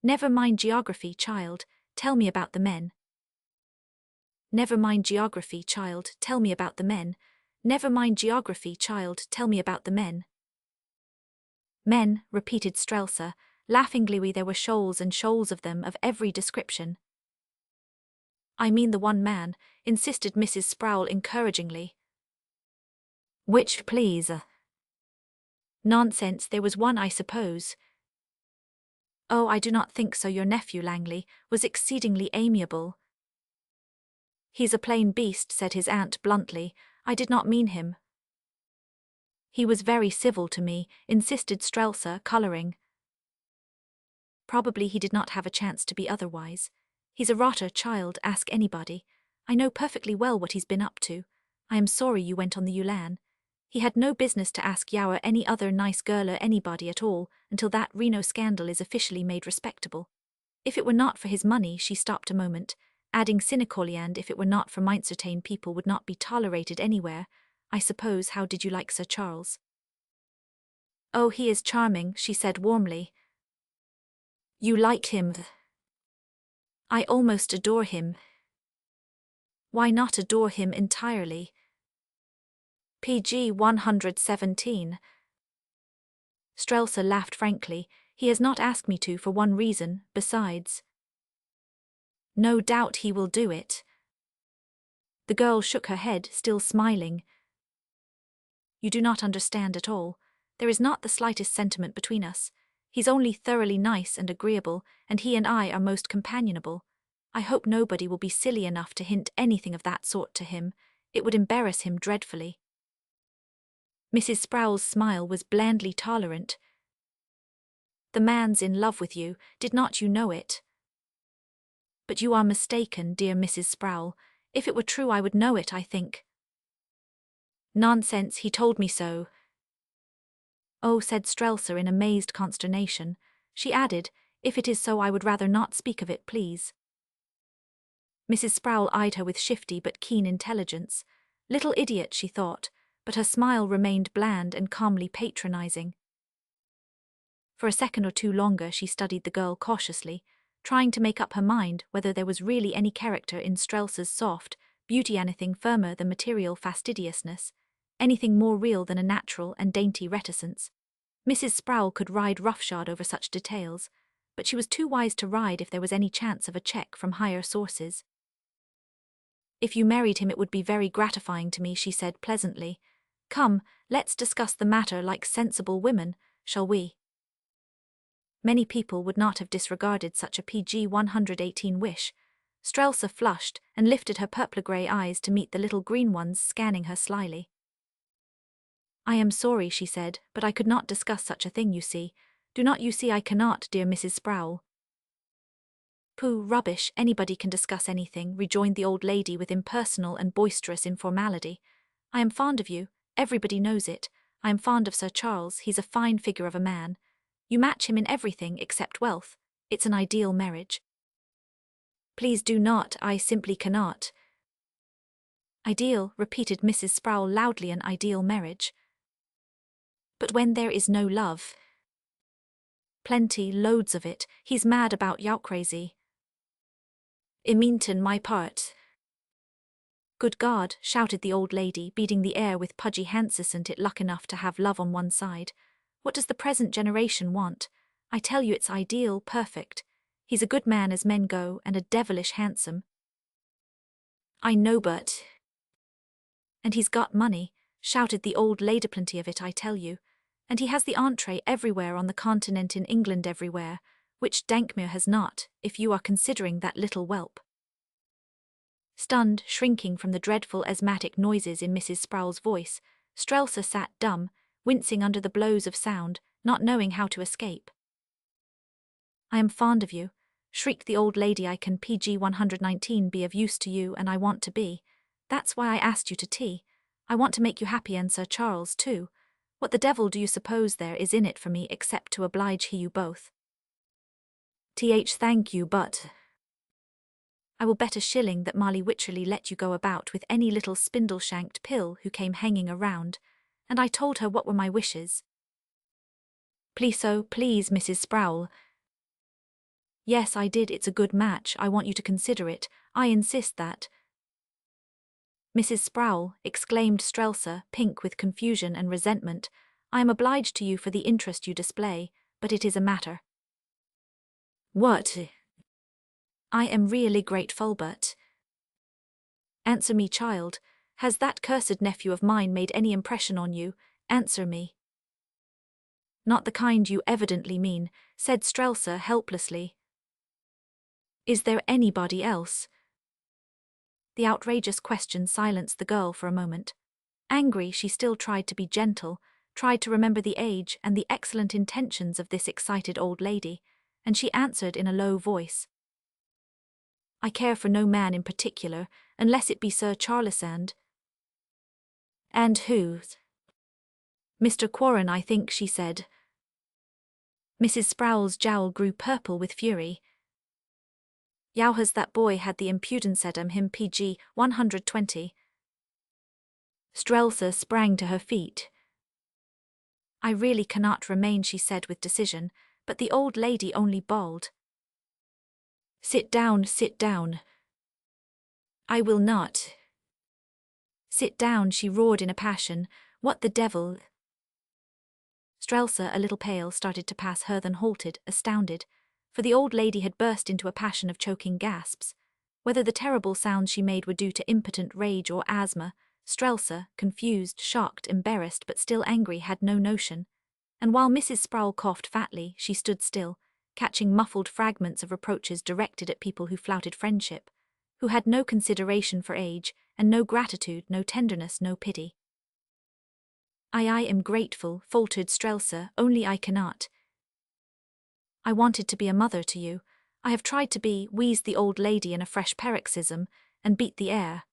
Speaker 1: Never mind geography, child, tell me about the men. Never mind geography, child, tell me about the men. Never mind geography, child, tell me about the men. Men, repeated Strelsa, laughingly. There were shoals and shoals of them, of every description. I mean the one man, insisted Mrs. Sproul encouragingly. Which, please? Nonsense, there was one, I suppose. Oh, I do not think so. Your nephew, Langley, was exceedingly amiable. He's a plain beast, said his aunt bluntly. I did not mean him. He was very civil to me, insisted Strelsa, colouring. Probably he did not have a chance to be otherwise. He's a rotter, child, ask anybody. I know perfectly well what he's been up to. I am sorry you went on the Ulan. He had no business to ask you or any other nice girl or anybody at all until that Reno scandal is officially made respectable. If it were not for his money, she stopped a moment, adding cynically, and if it were not for mine, certain people would not be tolerated anywhere. I suppose. How did you like Sir Charles? Oh, he is charming, she said warmly. You like him? I almost adore him. Why not adore him entirely? PG 117. Strelsa laughed frankly. He has not asked me to for one reason, besides. No doubt he will do it. The girl shook her head, still smiling. You do not understand at all. There is not the slightest sentiment between us. He's only thoroughly nice and agreeable, and he and I are most companionable. I hope nobody will be silly enough to hint anything of that sort to him. It would embarrass him dreadfully. Mrs. Sproul's smile was blandly tolerant. The man's in love with you, did not you know it? But you are mistaken, dear Mrs. Sproul. If it were true I would know it, I think. Nonsense, he told me so. Oh, said Strelsa in amazed consternation. She added, if it is so I would rather not speak of it, please. Mrs. Sproul eyed her with shifty but keen intelligence. Little idiot, she thought, but her smile remained bland and calmly patronizing. For a second or two longer she studied the girl cautiously, trying to make up her mind whether there was really any character in Strelsa's soft beauty, anything firmer than material fastidiousness, anything more real than a natural and dainty reticence. Mrs. Sproul could ride roughshod over such details, but she was too wise to ride if there was any chance of a check from higher sources. If you married him it would be very gratifying to me, she said pleasantly. Come, let's discuss the matter like sensible women, shall we? Many people would not have disregarded such a PG 118 wish. Strelsa flushed and lifted her purple-grey eyes to meet the little green ones scanning her slyly. I am sorry, she said, but I could not discuss such a thing, you see. Do not you see I cannot, dear Mrs. Sproul? Pooh, rubbish, anybody can discuss anything, rejoined the old lady with impersonal and boisterous informality. I am fond of you, everybody knows it. I am fond of Sir Charles, he's a fine figure of a man. You match him in everything except wealth. It's an ideal marriage. Please do not, I simply cannot. Ideal, repeated Mrs. Sproul loudly, an ideal marriage. But when there is no love? Plenty, loads of it, he's mad about you, crazy. Iminton my part. Good God, shouted the old lady, beating the air with pudgy hands, isn't it luck enough to have love on one side? What does the present generation want? I tell you it's ideal, perfect. He's a good man as men go, and a devilish handsome. I know, but... And he's got money, shouted the old lady, plenty of it, I tell you. And he has the entree everywhere on the continent, in England everywhere, which Dankmere has not, if you are considering that little whelp. Stunned, shrinking from the dreadful asthmatic noises in Mrs. Sproul's voice, Strelsa sat dumb, wincing under the blows of sound, not knowing how to escape. I am fond of you, shrieked the old lady. I can PG 119 be of use to you, and I want to be. That's why I asked you to tea. I want to make you happy, and Sir Charles too. What the devil do you suppose there is in it for me except to oblige you both? Thank you, but... I will bet a shilling that Marley Wycherley let you go about with any little spindle-shanked pill who came hanging around, and I told her what were my wishes. Please, Mrs. Sproul. Yes, I did. It's a good match. I want you to consider it. I insist that. Mrs. Sproul, exclaimed Strelsa, pink with confusion and resentment, I am obliged to you for the interest you display, but it is a matter. What? I am really grateful, but... Answer me, child. Has that cursed nephew of mine made any impression on you? Answer me. Not the kind you evidently mean, said Strelsa helplessly. Is there anybody else? The outrageous question silenced the girl for a moment. Angry, she still tried to be gentle, tried to remember the age and the excellent intentions of this excited old lady, and she answered in a low voice. I care for no man in particular, unless it be Sir Charles and who? Mr. Quarren, I think, she said. Mrs. Sproul's jowl grew purple with fury. Yow has that boy had the impudence at him PG 120. Strelsa sprang to her feet. I really cannot remain, she said with decision, but the old lady only bawled. Sit down, sit down. I will not. Sit down, she roared in a passion. What the devil? Strelsa, a little pale, started to pass her, then halted, astounded, for the old lady had burst into a passion of choking gasps. Whether the terrible sounds she made were due to impotent rage or asthma, Strelsa, confused, shocked, embarrassed but still angry, had no notion. And while Mrs. Sproul coughed fatly, she stood still, catching muffled fragments of reproaches directed at people who flouted friendship, who had no consideration for age, and no gratitude, no tenderness, no pity. I am grateful, faltered Strelsa, only I cannot. I wanted to be a mother to you. I have tried to be, wheezed the old lady in a fresh paroxysm, and beat the air.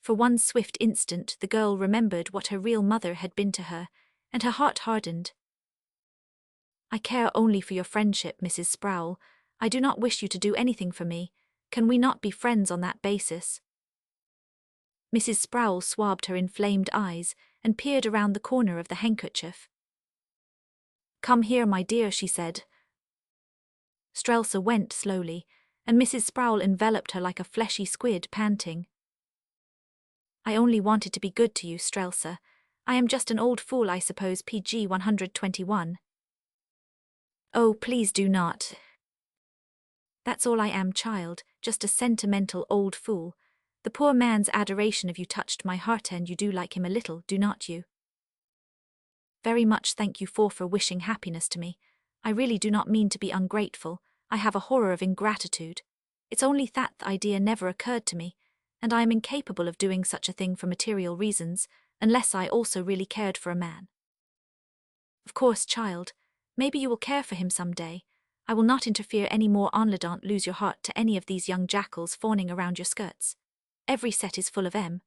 Speaker 1: For one swift instant the girl remembered what her real mother had been to her, and her heart hardened. I care only for your friendship, Mrs. Sproul. I do not wish you to do anything for me. Can we not be friends on that basis? Mrs. Sproul swabbed her inflamed eyes and peered around the corner of the handkerchief. Come here, my dear, she said. Strelsa went slowly, and Mrs. Sproul enveloped her like a fleshy squid, panting. I only wanted to be good to you, Strelsa. I am just an old fool, I suppose, PG 121. Oh, please do not. That's all I am, child, just a sentimental old fool. The poor man's adoration of you touched my heart, and you do like him a little, do not you? Very much thank you for wishing happiness to me. I really do not mean to be ungrateful. I have a horror of ingratitude. It's only that the idea never occurred to me, and I am incapable of doing such a thing for material reasons, unless I also really cared for a man. Of course, child, maybe you will care for him some day. I will not interfere any more. Don't lose your heart to any of these young jackals fawning around your skirts. Every set is full of them.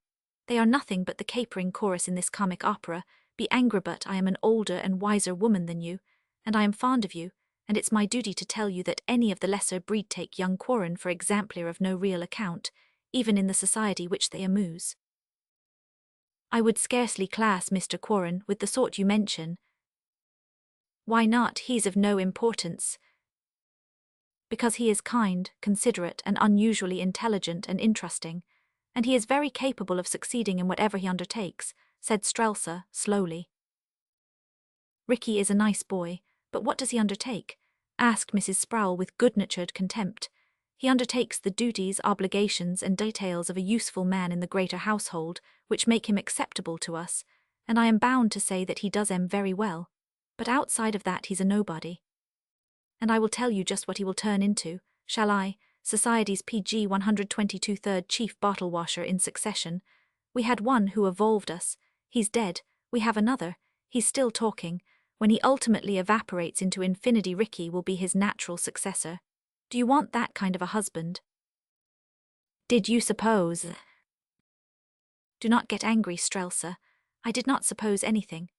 Speaker 1: They are nothing but the capering chorus in this comic opera. Be angry, but I am an older and wiser woman than you, and I am fond of you, and it's my duty to tell you that any of the lesser breed take young Quarren for exemplar of no real account, even in the society which they amuse. I would scarcely class Mr. Quarren with the sort you mention. Why not? He's of no importance. Because he is kind, considerate, and unusually intelligent and interesting, and he is very capable of succeeding in whatever he undertakes, said Strelsa, slowly. Ricky is a nice boy, but what does he undertake? Asked Mrs. Sproul with good-natured contempt. He undertakes the duties, obligations, and details of a useful man in the greater household, which make him acceptable to us, and I am bound to say that he does them very well, but outside of that he's a nobody. And I will tell you just what he will turn into, shall I? Society's PG 122 third chief bottle washer in succession. We had one who evolved us. He's dead. We have another. He's still talking. When he ultimately evaporates into infinity, Ricky will be his natural successor. Do you want that kind of a husband? Did you suppose? Do not get angry, Strelsa. I did not suppose anything.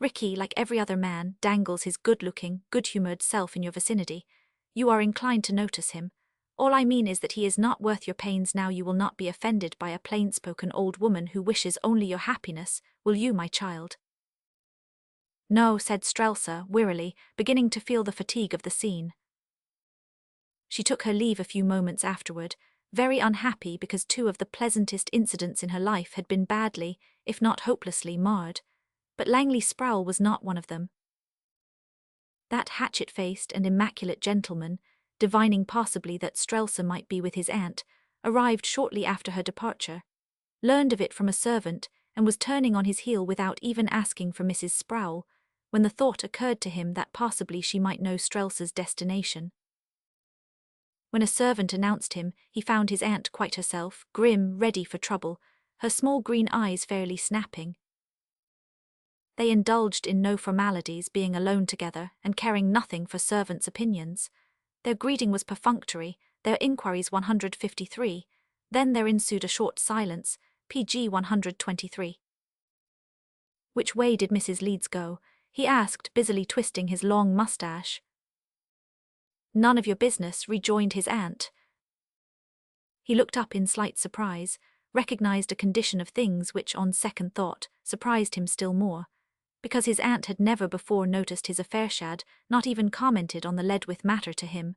Speaker 1: Ricky, like every other man, dangles his good-looking, good-humoured self in your vicinity. You are inclined to notice him. All I mean is that he is not worth your pains. Now you will not be offended by a plain-spoken old woman who wishes only your happiness, will you, my child? No, said Strelsa, wearily, beginning to feel the fatigue of the scene. She took her leave a few moments afterward, very unhappy because two of the pleasantest incidents in her life had been badly, if not hopelessly, marred. But Langley Sproul was not one of them. That hatchet-faced and immaculate gentleman, divining possibly that Strelsa might be with his aunt, arrived shortly after her departure, learned of it from a servant, and was turning on his heel without even asking for Mrs. Sproul, when the thought occurred to him that possibly she might know Strelsa's destination. When a servant announced him, he found his aunt quite herself, grim, ready for trouble, her small green eyes fairly snapping. They indulged in no formalities, being alone together and caring nothing for servants' opinions. Their greeting was perfunctory, their inquiries 153, then there ensued a short silence, PG 123. Which way did Mrs. Leeds go? He asked, busily twisting his long moustache. None of your business, rejoined his aunt. He looked up in slight surprise, recognized a condition of things which, on second thought, surprised him still more, because his aunt had never before noticed his affairshad, not even commented on the Ledwith matter to him.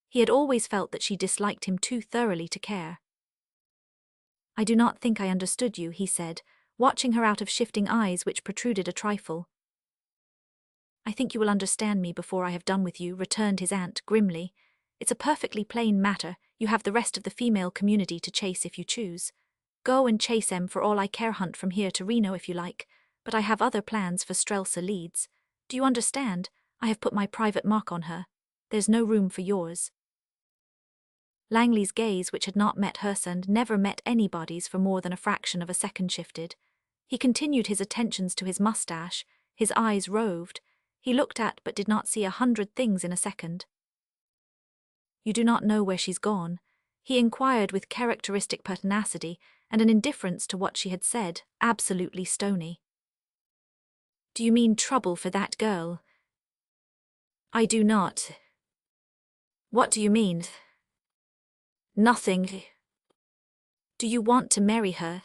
Speaker 1: He had always felt that she disliked him too thoroughly to care. I do not think I understood you, he said, watching her out of shifting eyes which protruded a trifle. I think you will understand me before I have done with you, returned his aunt grimly. It's a perfectly plain matter, you have the rest of the female community to chase if you choose. Go and chase 'em for all I care, hunt from here to Reno if you like, but I have other plans for Strelsa Leeds. Do you understand? I have put my private mark on her. There's no room for yours. Langley's gaze, which had not met hers and never met anybody's for more than a fraction of a second, shifted. He continued his attentions to his moustache, his eyes roved. He looked at but did not see 100 things in a second. You do not know where she's gone? He inquired with characteristic pertinacity and an indifference to what she had said, absolutely stony. Do you mean trouble for that girl? I do not. What do you mean? Nothing. Do you want to marry her?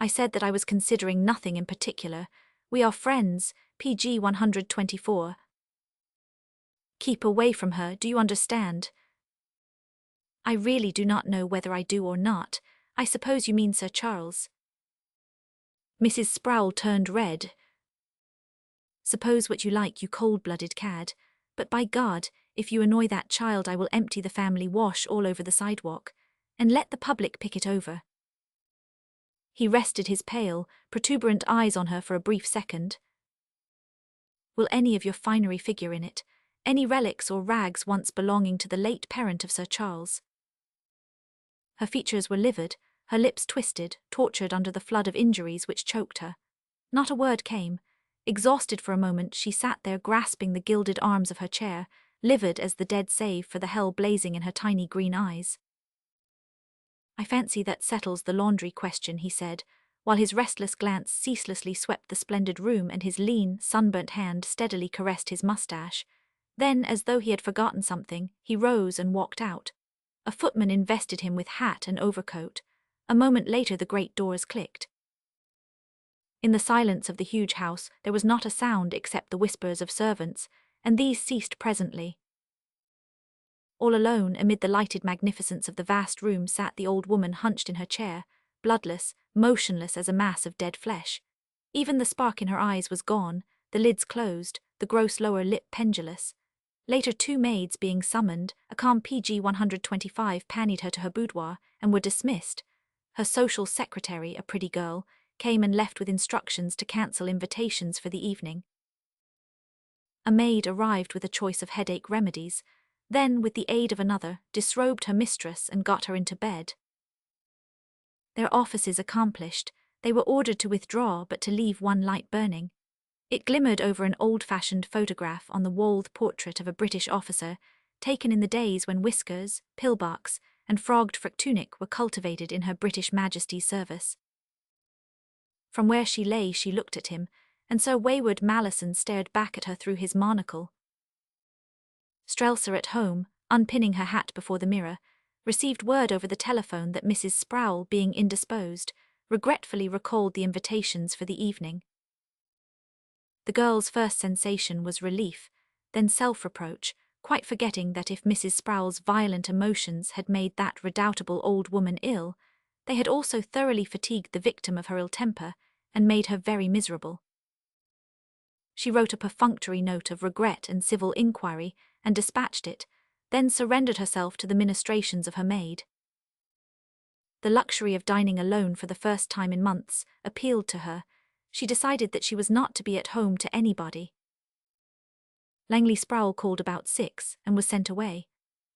Speaker 1: I said that I was considering nothing in particular. We are friends, PG 124. Keep away from her, do you understand? I really do not know whether I do or not. I suppose you mean Sir Charles. Mrs. Sproul turned red. Suppose what you like, you cold-blooded cad, but by God, if you annoy that child I will empty the family wash all over the sidewalk, and let the public pick it over. He rested his pale, protuberant eyes on her for a brief second. Will any of your finery figure in it? Any relics or rags once belonging to the late parent of Sir Charles? Her features were livid, her lips twisted, tortured under the flood of injuries which choked her. Not a word came. Exhausted for a moment, she sat there grasping the gilded arms of her chair, livid as the dead, save for the hell blazing in her tiny green eyes. I fancy that settles the laundry question, he said, while his restless glance ceaselessly swept the splendid room and his lean, sunburnt hand steadily caressed his moustache. Then, as though he had forgotten something, he rose and walked out. A footman invested him with hat and overcoat. A moment later the great doors clicked. In the silence of the huge house there was not a sound except the whispers of servants, and these ceased presently. All alone, amid the lighted magnificence of the vast room, sat the old woman hunched in her chair, bloodless, motionless as a mass of dead flesh. Even the spark in her eyes was gone, the lids closed, the gross lower lip pendulous. Later, two maids being summoned, a calm PG 125 panied her to her boudoir, and were dismissed. Her social secretary, a pretty girl, came and left with instructions to cancel invitations for the evening. A maid arrived with a choice of headache remedies, then, with the aid of another, disrobed her mistress and got her into bed. Their offices accomplished, they were ordered to withdraw but to leave one light burning. It glimmered over an old-fashioned photograph on the walled portrait of a British officer, taken in the days when whiskers, pillbox, and frogged frock tunic were cultivated in Her British Majesty's service. From where she lay she looked at him, and Sir Wayward Malison stared back at her through his monocle. Strelsa, at home, unpinning her hat before the mirror, received word over the telephone that Mrs. Sproul, being indisposed, regretfully recalled the invitations for the evening. The girl's first sensation was relief, then self-reproach, quite forgetting that if Mrs. Sproul's violent emotions had made that redoubtable old woman ill, they had also thoroughly fatigued the victim of her ill temper and made her very miserable. She wrote a perfunctory note of regret and civil inquiry and dispatched it, then surrendered herself to the ministrations of her maid. The luxury of dining alone for the first time in months appealed to her. She decided that she was not to be at home to anybody. Langley Sproul called about 6 and was sent away.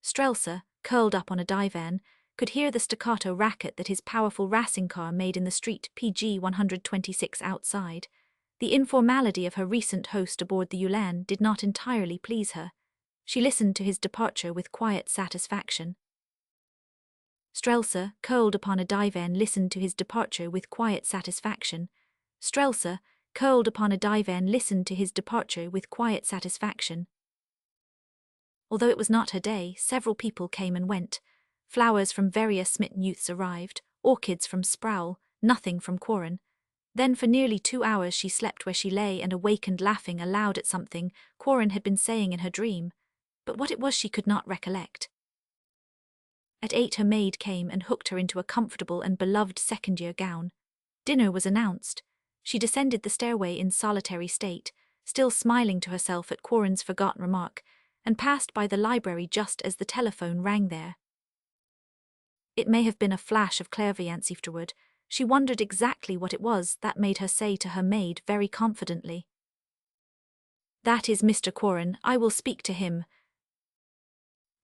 Speaker 1: Strelsa, curled up on a divan, could hear the staccato racket that his powerful racing car made in the street PG 126 outside. The informality of her recent host aboard the Ulan did not entirely please her. She listened to his departure with quiet satisfaction. Strelsa, curled upon a divan, listened to his departure with quiet satisfaction. Strelsa, curled upon a divan, listened to his departure with quiet satisfaction. Although it was not her day, several people came and went. Flowers from various smitten youths arrived, orchids from Sproul, nothing from Quarren. Then for nearly 2 hours she slept where she lay and awakened laughing aloud at something Quarren had been saying in her dream, but what it was she could not recollect. At 8 her maid came and hooked her into a comfortable and beloved second-year gown. Dinner was announced. She descended the stairway in solitary state, still smiling to herself at Quarren's forgotten remark, and passed by the library just as the telephone rang there. It may have been a flash of clairvoyance afterward. She wondered exactly what it was that made her say to her maid very confidently, "That is Mr. Quarren, I will speak to him."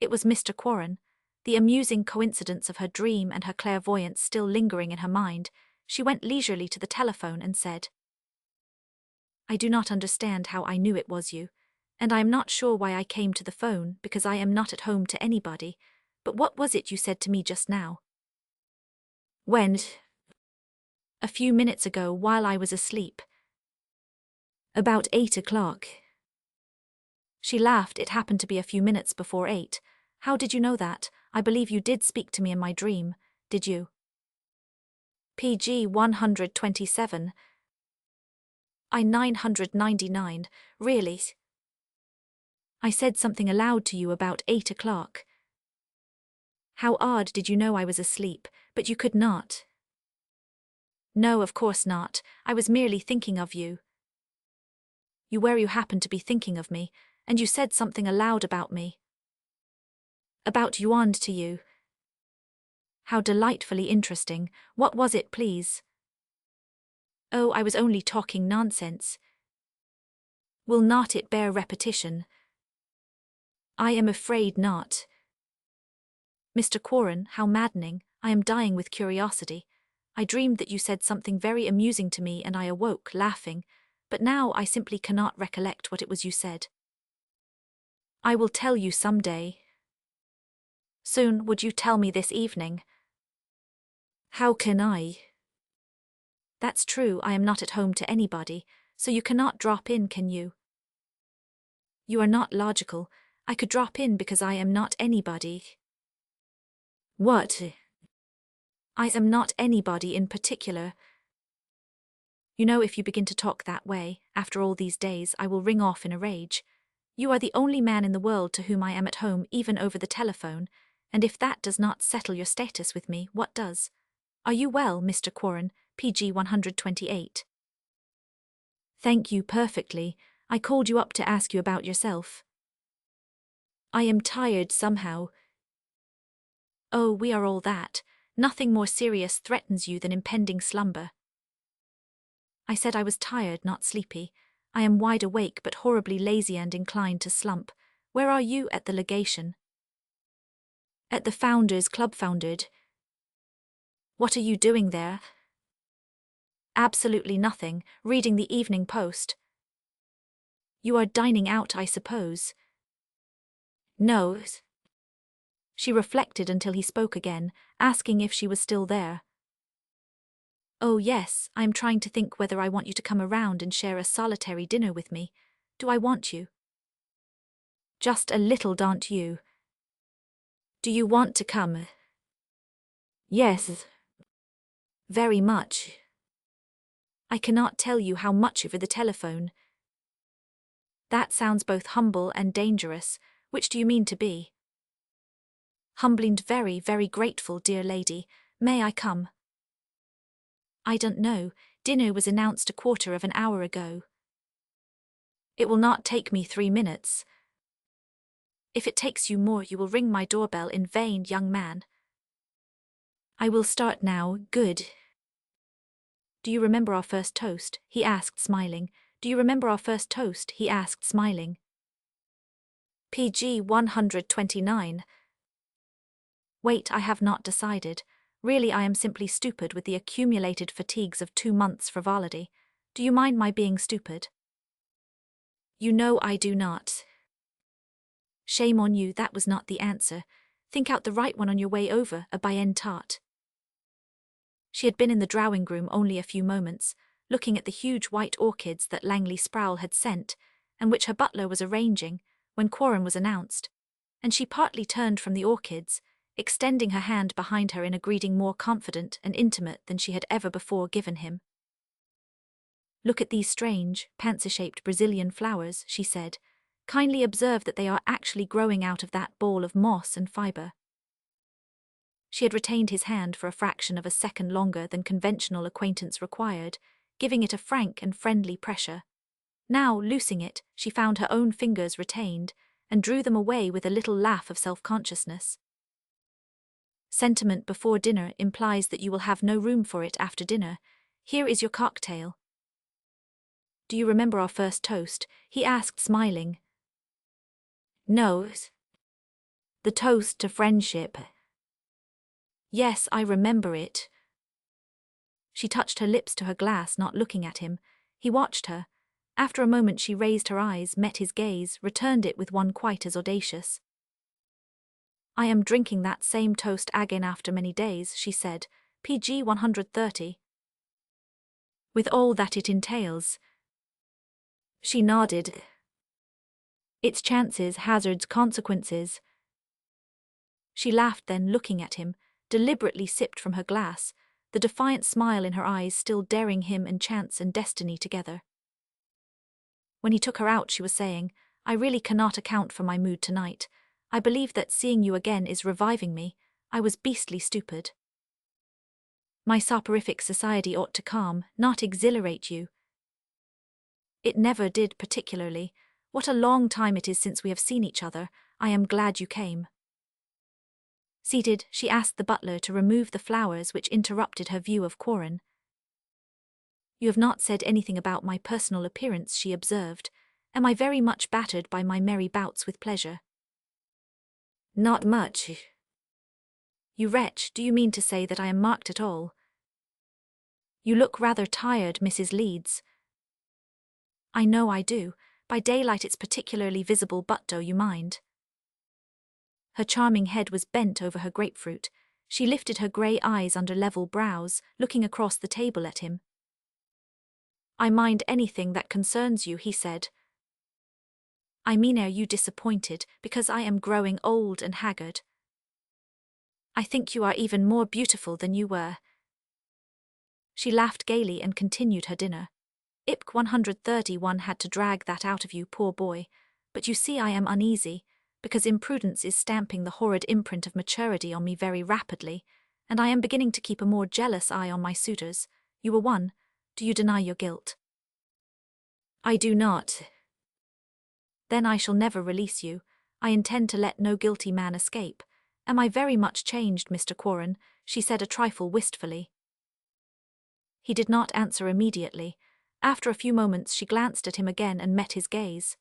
Speaker 1: It was Mr. Quarren. The amusing coincidence of her dream and her clairvoyance still lingering in her mind, she went leisurely to the telephone and said, "I do not understand how I knew it was you, and I am not sure why I came to the phone because I am not at home to anybody, but what was it you said to me just now?" "When?" "A few minutes ago while I was asleep." "About 8 o'clock. She laughed. "It happened to be a few minutes before 8. How did you know that? I believe you did speak to me in my dream, did you?" PG 127. I 999, really? I said something aloud to you about 8 o'clock. How odd, did you know I was asleep, but you could not? No, of course not, I was merely thinking of you. You were, you happened to be thinking of me, and you said something aloud about me. About Yuand to you. How delightfully interesting. What was it, please? Oh, I was only talking nonsense. Will not it bear repetition? I am afraid not. Mr. Quarren, how maddening. I am dying with curiosity. I dreamed that you said something very amusing to me and I awoke, laughing, but now I simply cannot recollect what it was you said. I will tell you some day. Soon, would you tell me this evening? How can I? That's true, I am not at home to anybody, so you cannot drop in, can you? You are not logical. I could drop in because I am not anybody. What? I am not anybody in particular. You know, if you begin to talk that way, after all these days, I will ring off in a rage. You are the only man in the world to whom I am at home even over the telephone, and if that does not settle your status with me, what does? Are you well, Mr. Quarren, PG 128? Thank you perfectly. I called you up to ask you about yourself. I am tired somehow. Oh, we are all that. Nothing more serious threatens you than impending slumber. I said I was tired, not sleepy. I am wide awake but horribly lazy and inclined to slump. Where are you at the legation? At the Founders Club founded. What are you doing there? Absolutely nothing, reading the Evening Post. You are dining out, I suppose. No. She reflected until he spoke again, asking if she was still there. Oh yes, I am trying to think whether I want you to come around and share a solitary dinner with me. Do I want you? Just a little, don't you? Do you want to come? Yes. Very much. I cannot tell you how much over the telephone. That sounds both humble and dangerous. Which do you mean to be? Humbly and very, very grateful, dear lady. May I come? I don't know. Dinner was announced a quarter of an hour ago. It will not take me 3 minutes. If it takes you more, you will ring my doorbell in vain, young man. I will start now. Good. Do you remember our first toast? He asked, smiling. Do you remember our first toast? He asked, smiling. PG 129. Wait, I have not decided. Really, I am simply stupid with the accumulated fatigues of 2 months' frivolity. Do you mind my being stupid? You know I do not. Shame on you, that was not the answer. Think out the right one on your way over, a Bayenne tart. She had been in the drawing-room only a few moments, looking at the huge white orchids that Langley Sproul had sent, and which her butler was arranging, when Quarren was announced, and she partly turned from the orchids, extending her hand behind her in a greeting more confident and intimate than she had ever before given him. Look at these strange, pansier-shaped Brazilian flowers, she said. Kindly observe that they are actually growing out of that ball of moss and fibre. She had retained his hand for a fraction of a second longer than conventional acquaintance required, giving it a frank and friendly pressure. Now, loosing it, she found her own fingers retained, and drew them away with a little laugh of self-consciousness. Sentiment before dinner implies that you will have no room for it after dinner. Here is your cocktail. Do you remember our first toast? He asked, smiling. No. The toast to friendship. Yes, I remember it. She touched her lips to her glass, not looking at him. He watched her. After a moment she raised her eyes, met his gaze, returned it with one quite as audacious. I am drinking that same toast again after many days, she said, PG 130. With all that it entails. She nodded. Its chances, hazards, consequences. She laughed then, looking at him, deliberately sipped from her glass, the defiant smile in her eyes still daring him and chance and destiny together. When he took her out, she was saying, I really cannot account for my mood tonight. I believe that seeing you again is reviving me. I was beastly stupid. My soporific society ought to calm, not exhilarate you. It never did particularly. What a long time it is since we have seen each other. I am glad you came. Seated, she asked the butler to remove the flowers which interrupted her view of Quarren. You have not said anything about my personal appearance, she observed. Am I very much battered by my merry bouts with pleasure? Not much. You wretch, do you mean to say that I am marked at all? You look rather tired, Mrs. Leeds. I know I do. By daylight it's particularly visible, but do you mind? Her charming head was bent over her grapefruit. She lifted her grey eyes under level brows, looking across the table at him. I mind anything that concerns you, he said. I mean, are you disappointed, because I am growing old and haggard? I think you are even more beautiful than you were. She laughed gaily and continued her dinner. IPC 131 had to drag that out of you, poor boy. But you see I am uneasy, because imprudence is stamping the horrid imprint of maturity on me very rapidly, and I am beginning to keep a more jealous eye on my suitors. You were one. Do you deny your guilt? I do not. Then I shall never release you. I intend to let no guilty man escape. Am I very much changed, Mr. Quarren? She said a trifle wistfully. He did not answer immediately. After a few moments she glanced at him again and met his gaze.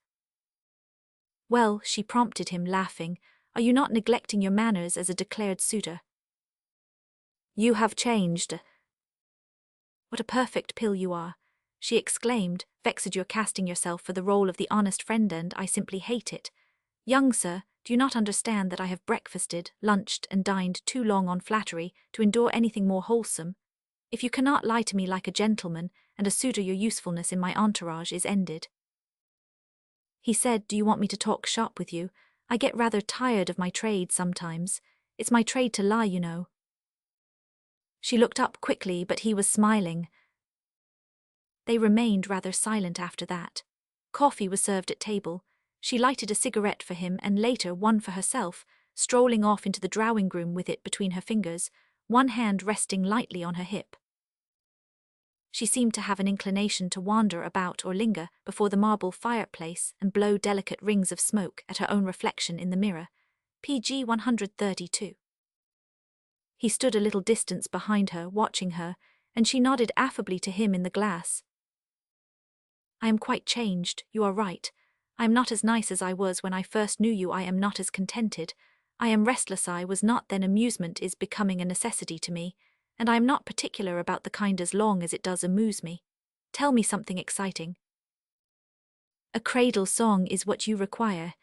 Speaker 1: Well, she prompted him, laughing, are you not neglecting your manners as a declared suitor? You have changed. What a perfect pill you are, she exclaimed, vexed you're casting yourself for the role of the honest friend, and I simply hate it. Young sir, do you not understand that I have breakfasted, lunched, and dined too long on flattery to endure anything more wholesome? If you cannot lie to me like a gentleman and a suitor, your usefulness in my entourage is ended. He said, do you want me to talk shop with you? I get rather tired of my trade sometimes. It's my trade to lie, you know. She looked up quickly, but he was smiling. They remained rather silent after that. Coffee was served at table. She lighted a cigarette for him and later one for herself, strolling off into the drawing-room with it between her fingers, one hand resting lightly on her hip. She seemed to have an inclination to wander about or linger before the marble fireplace and blow delicate rings of smoke at her own reflection in the mirror. PG 132. He stood a little distance behind her, watching her, and she nodded affably to him in the glass. I am quite changed, you are right. I am not as nice as I was when I first knew you. I am not as contented. I am restless. I was not then. Amusement is becoming a necessity to me, and I am not particular about the kind as long as it does amuse me. Tell me something exciting. A cradle song is what you require.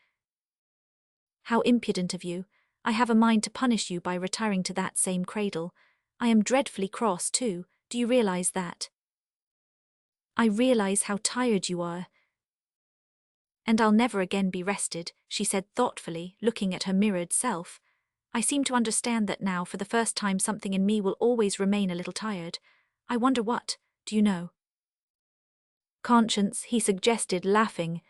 Speaker 1: How impudent of you. I have a mind to punish you by retiring to that same cradle. I am dreadfully cross too, do you realize that? I realize how tired you are. And I'll never again be rested, she said thoughtfully, looking at her mirrored self. I seem to understand that now. For the first time something in me will always remain a little tired. I wonder what, do you know? Conscience, he suggested, laughing.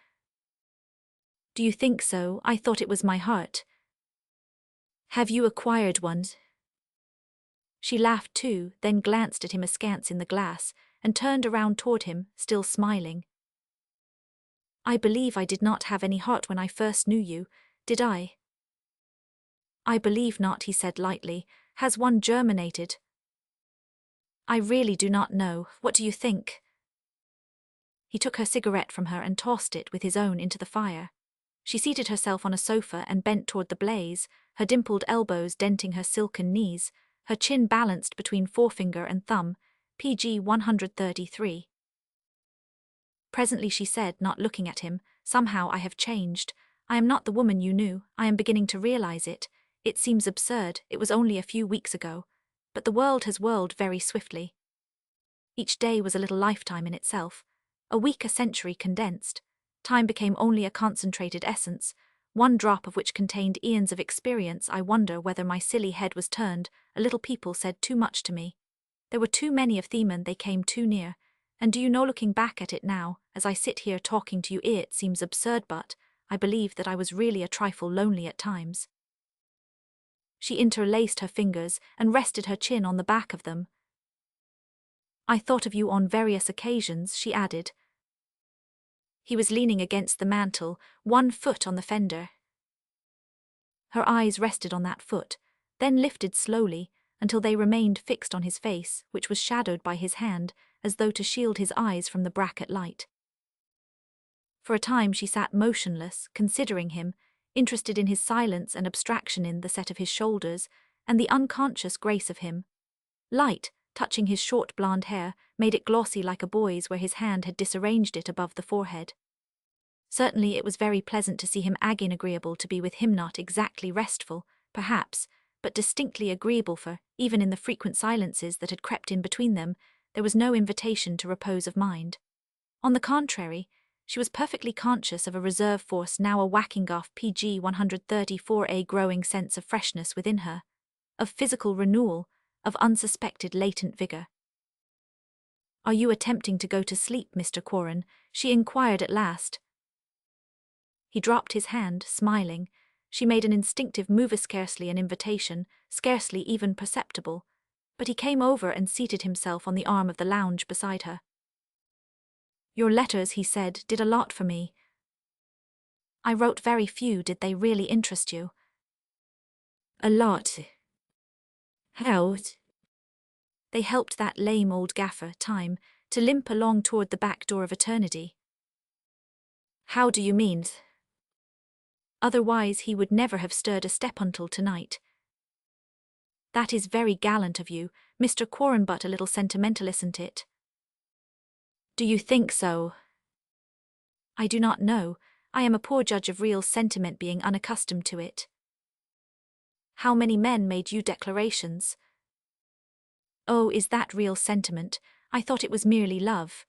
Speaker 1: Do you think so? I thought it was my heart. Have you acquired one? She laughed too, then glanced at him askance in the glass, and turned around toward him, still smiling. I believe I did not have any heart when I first knew you, did I? I believe not, he said lightly. Has one germinated? I really do not know. What do you think? He took her cigarette from her and tossed it with his own into the fire. She seated herself on a sofa and bent toward the blaze, her dimpled elbows denting her silken knees, her chin balanced between forefinger and thumb. PG 133. Presently she said, not looking at him, somehow I have changed. I am not the woman you knew. I am beginning to realize it. It seems absurd. It was only a few weeks ago. But the world has whirled very swiftly. Each day was a little lifetime in itself. A week a century condensed. Time became only a concentrated essence, one drop of which contained eons of experience. I wonder whether my silly head was turned. A little people said too much to me. There were too many of them and they came too near. And do you know, looking back at it now, as I sit here talking to you, it seems absurd, but I believe that I was really a trifle lonely at times. She interlaced her fingers and rested her chin on the back of them. I thought of you on various occasions, she added. He was leaning against the mantel, one foot on the fender. Her eyes rested on that foot, then lifted slowly until they remained fixed on his face, which was shadowed by his hand, as though to shield his eyes from the bracket light. For a time she sat motionless, considering him, interested in his silence and abstraction, in the set of his shoulders, and the unconscious grace of him. Light, touching his short blonde hair, made it glossy like a boy's where his hand had disarranged it above the forehead. Certainly it was very pleasant to see him, agreeable to be with him, not exactly restful, perhaps, but distinctly agreeable, for, even in the frequent silences that had crept in between them, there was no invitation to repose of mind. On the contrary, she was perfectly conscious of a reserve force now a whacking off. PG 134, a growing sense of freshness within her, of physical renewal, of unsuspected latent vigor. Are you attempting to go to sleep, Mr. Quarren? She inquired at last. He dropped his hand, smiling. She made an instinctive move, scarcely an invitation, scarcely even perceptible, but he came over and seated himself on the arm of the lounge beside her. Your letters, he said, did a lot for me. I wrote very few. Did they really interest you? A lot. How? They helped that lame old gaffer, Time, to limp along toward the back door of eternity. How do you mean? Otherwise he would never have stirred a step until tonight. That is very gallant of you, Mr. Quarren, but a little sentimental, isn't it? Do you think so? I do not know. I am a poor judge of real sentiment, being unaccustomed to it. How many men made you declarations? Oh, is that real sentiment? I thought it was merely love.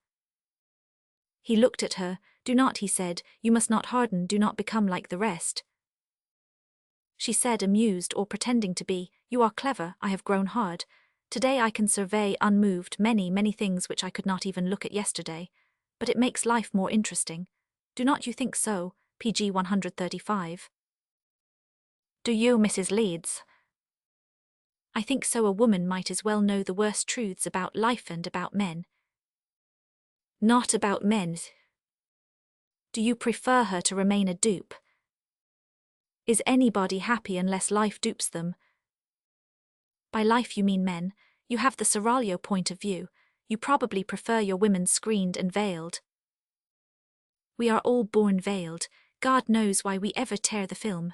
Speaker 1: He looked at her. Do not, he said, you must not harden, do not become like the rest. She said, amused or pretending to be, you are clever, I have grown hard. Today I can survey unmoved many things which I could not even look at yesterday. But it makes life more interesting. Do not you think so? PG 135. Do you, Mrs. Leeds? I think so. A woman might as well know the worst truths about life and about men. Not about men. Do you prefer her to remain a dupe? Is anybody happy unless life dupes them? By life you mean men. You have the Seraglio point of view. You probably prefer your women screened and veiled. We are all born veiled. God knows why we ever tear the film.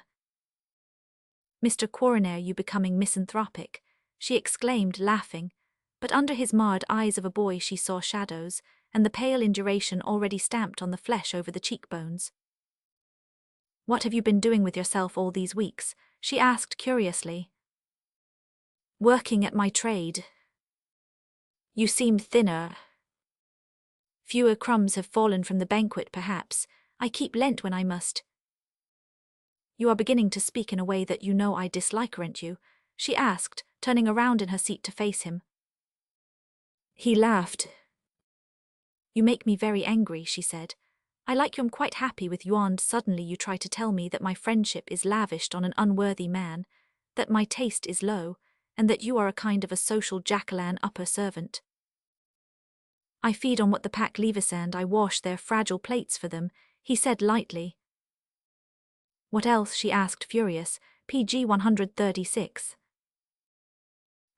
Speaker 1: Mr. Coroner, you becoming misanthropic, she exclaimed, laughing, but under his marred eyes of a boy she saw shadows, and the pale induration already stamped on the flesh over the cheekbones. What have you been doing with yourself all these weeks? She asked curiously. Working at my trade. You seem thinner. Fewer crumbs have fallen from the banquet, perhaps. I keep Lent when I must. You are beginning to speak in a way that you know I dislike, aren't you? She asked, turning around in her seat to face him. He laughed. You make me very angry, she said. I like you. I'm quite happy with you, and suddenly you try to tell me that my friendship is lavished on an unworthy man, that my taste is low, and that you are a kind of a social jackalan upper servant. I feed on what the pack leaves and I wash their fragile plates for them, he said lightly. What else? She asked, furious. PG 136.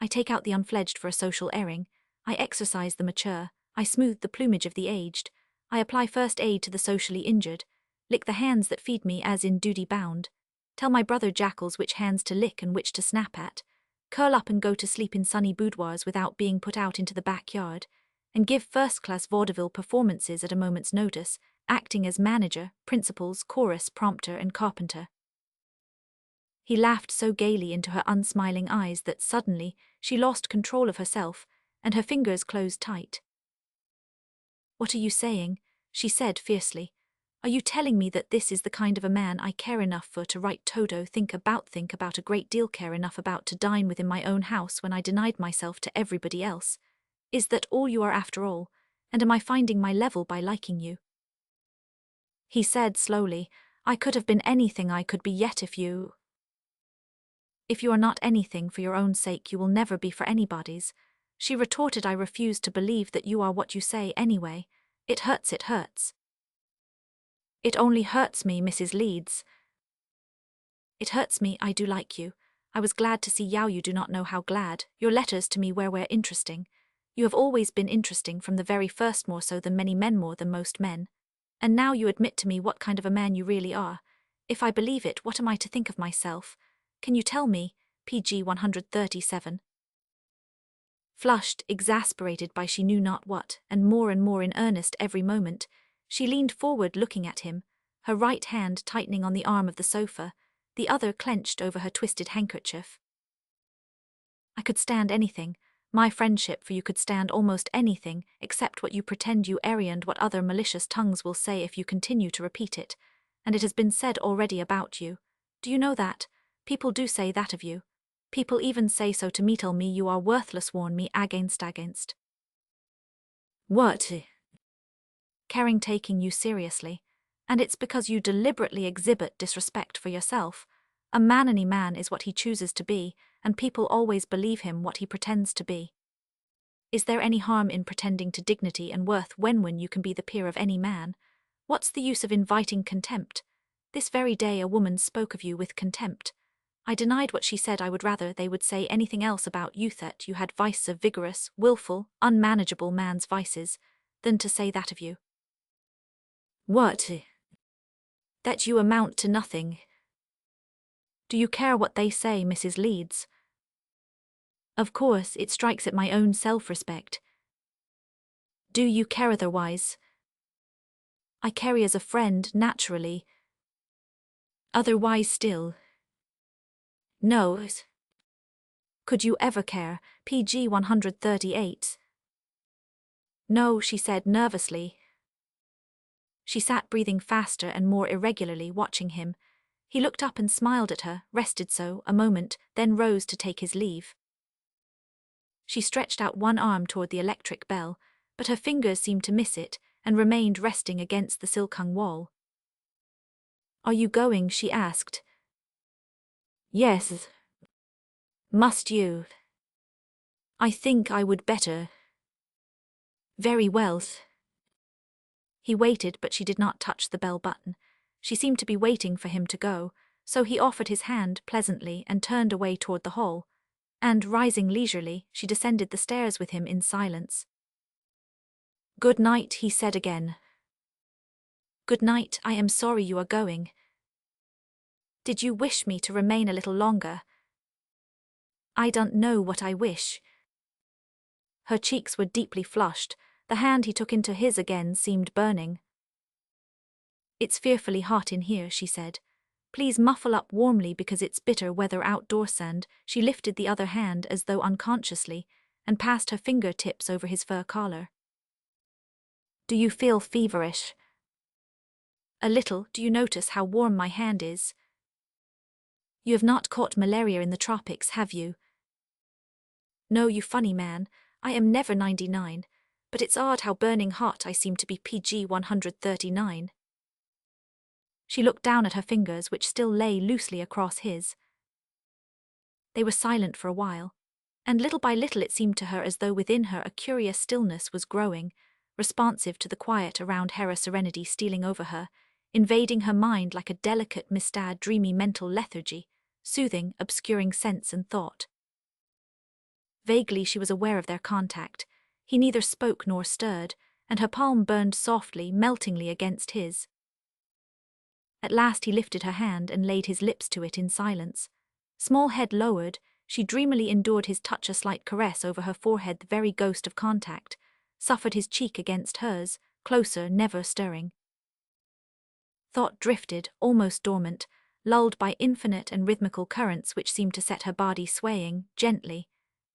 Speaker 1: I take out the unfledged for a social airing. I exercise the mature. I smooth the plumage of the aged. I apply first aid to the socially injured. Lick the hands that feed me as in duty bound. Tell my brother jackals which hands to lick and which to snap at. Curl up and go to sleep in sunny boudoirs without being put out into the backyard. And give first-class vaudeville performances at a moment's notice, acting as manager, principals, chorus, prompter, and carpenter. He laughed so gaily into her unsmiling eyes that suddenly she lost control of herself, and her fingers closed tight. What are you saying? She said fiercely. Are you telling me that this is the kind of a man I care enough for to write Toto, think about a great deal, care enough about to dine with in my own house when I denied myself to everybody else? Is that all you are after all, and am I finding my level by liking you? He said slowly, I could have been anything I could be yet if you are not anything for your own sake, you will never be for anybody's. She retorted, I refuse to believe that you are what you say anyway. It hurts, it hurts. It only hurts me, Mrs. Leeds. It hurts me, I do like you. I was glad to see you do not know how glad. Your letters to me were interesting. You have always been interesting from the very first, more so than many men, more than most men. And now you admit to me what kind of a man you really are. If I believe it, what am I to think of myself? Can you tell me? PG 137. Flushed, exasperated by she knew not what, and more in earnest every moment, she leaned forward looking at him, her right hand tightening on the arm of the sofa, the other clenched over her twisted handkerchief. I could stand anything. My friendship for you could stand almost anything, except what you pretend you are and what other malicious tongues will say if you continue to repeat it. And it has been said already about you. Do you know that? People do say that of you. People even say so to me, tell me you are worthless, warn me against. What? Caring taking you seriously. And it's because you deliberately exhibit disrespect for yourself. A man, any man is what he chooses to be, and people always believe him what he pretends to be. Is there any harm in pretending to dignity and worth when you can be the peer of any man? What's the use of inviting contempt? This very day a woman spoke of you with contempt. I denied what she said. I would rather they would say anything else about you, that you had vice of vigorous, willful, unmanageable man's vices, than to say that of you. What? That you amount to nothing. Do you care what they say, Mrs. Leeds? Of course, it strikes at my own self-respect. Do you care otherwise? I carry as a friend, naturally. Otherwise still. No. Could you ever care? PG 138. No, she said nervously. She sat breathing faster and more irregularly, watching him. He looked up and smiled at her, rested so, a moment, then rose to take his leave. She stretched out one arm toward the electric bell, but her fingers seemed to miss it, and remained resting against the silk-hung wall. Are you going? She asked. Yes. Must you? I think I would better. Very well. He waited, but she did not touch the bell button. She seemed to be waiting for him to go, so he offered his hand pleasantly and turned away toward the hall, and, rising leisurely, she descended the stairs with him in silence. Good night, he said again. Good night, I am sorry you are going. Did you wish me to remain a little longer? I don't know what I wish. Her cheeks were deeply flushed. The hand he took into his again seemed burning. It's fearfully hot in here, she said. Please muffle up warmly because it's bitter weather outdoors. And she lifted the other hand as though unconsciously and passed her fingertips over his fur collar. Do you feel feverish? A little. Do you notice how warm my hand is? You have not caught malaria in the tropics, have you? No, you funny man. I am never 99, but it's odd how burning hot I seem to be PG 139. She looked down at her fingers, which still lay loosely across his. They were silent for a while, and little by little it seemed to her as though within her a curious stillness was growing, responsive to the quiet around Hera serenity stealing over her, invading her mind like a delicate, mistad, dreamy mental lethargy, soothing, obscuring sense and thought. Vaguely she was aware of their contact. He neither spoke nor stirred, and her palm burned softly, meltingly against his. At last he lifted her hand and laid his lips to it in silence. Small head lowered, she dreamily endured his touch, a slight caress over her forehead, the very ghost of contact, suffered his cheek against hers, closer, never stirring. Thought drifted, almost dormant, lulled by infinite and rhythmical currents which seemed to set her body swaying, gently,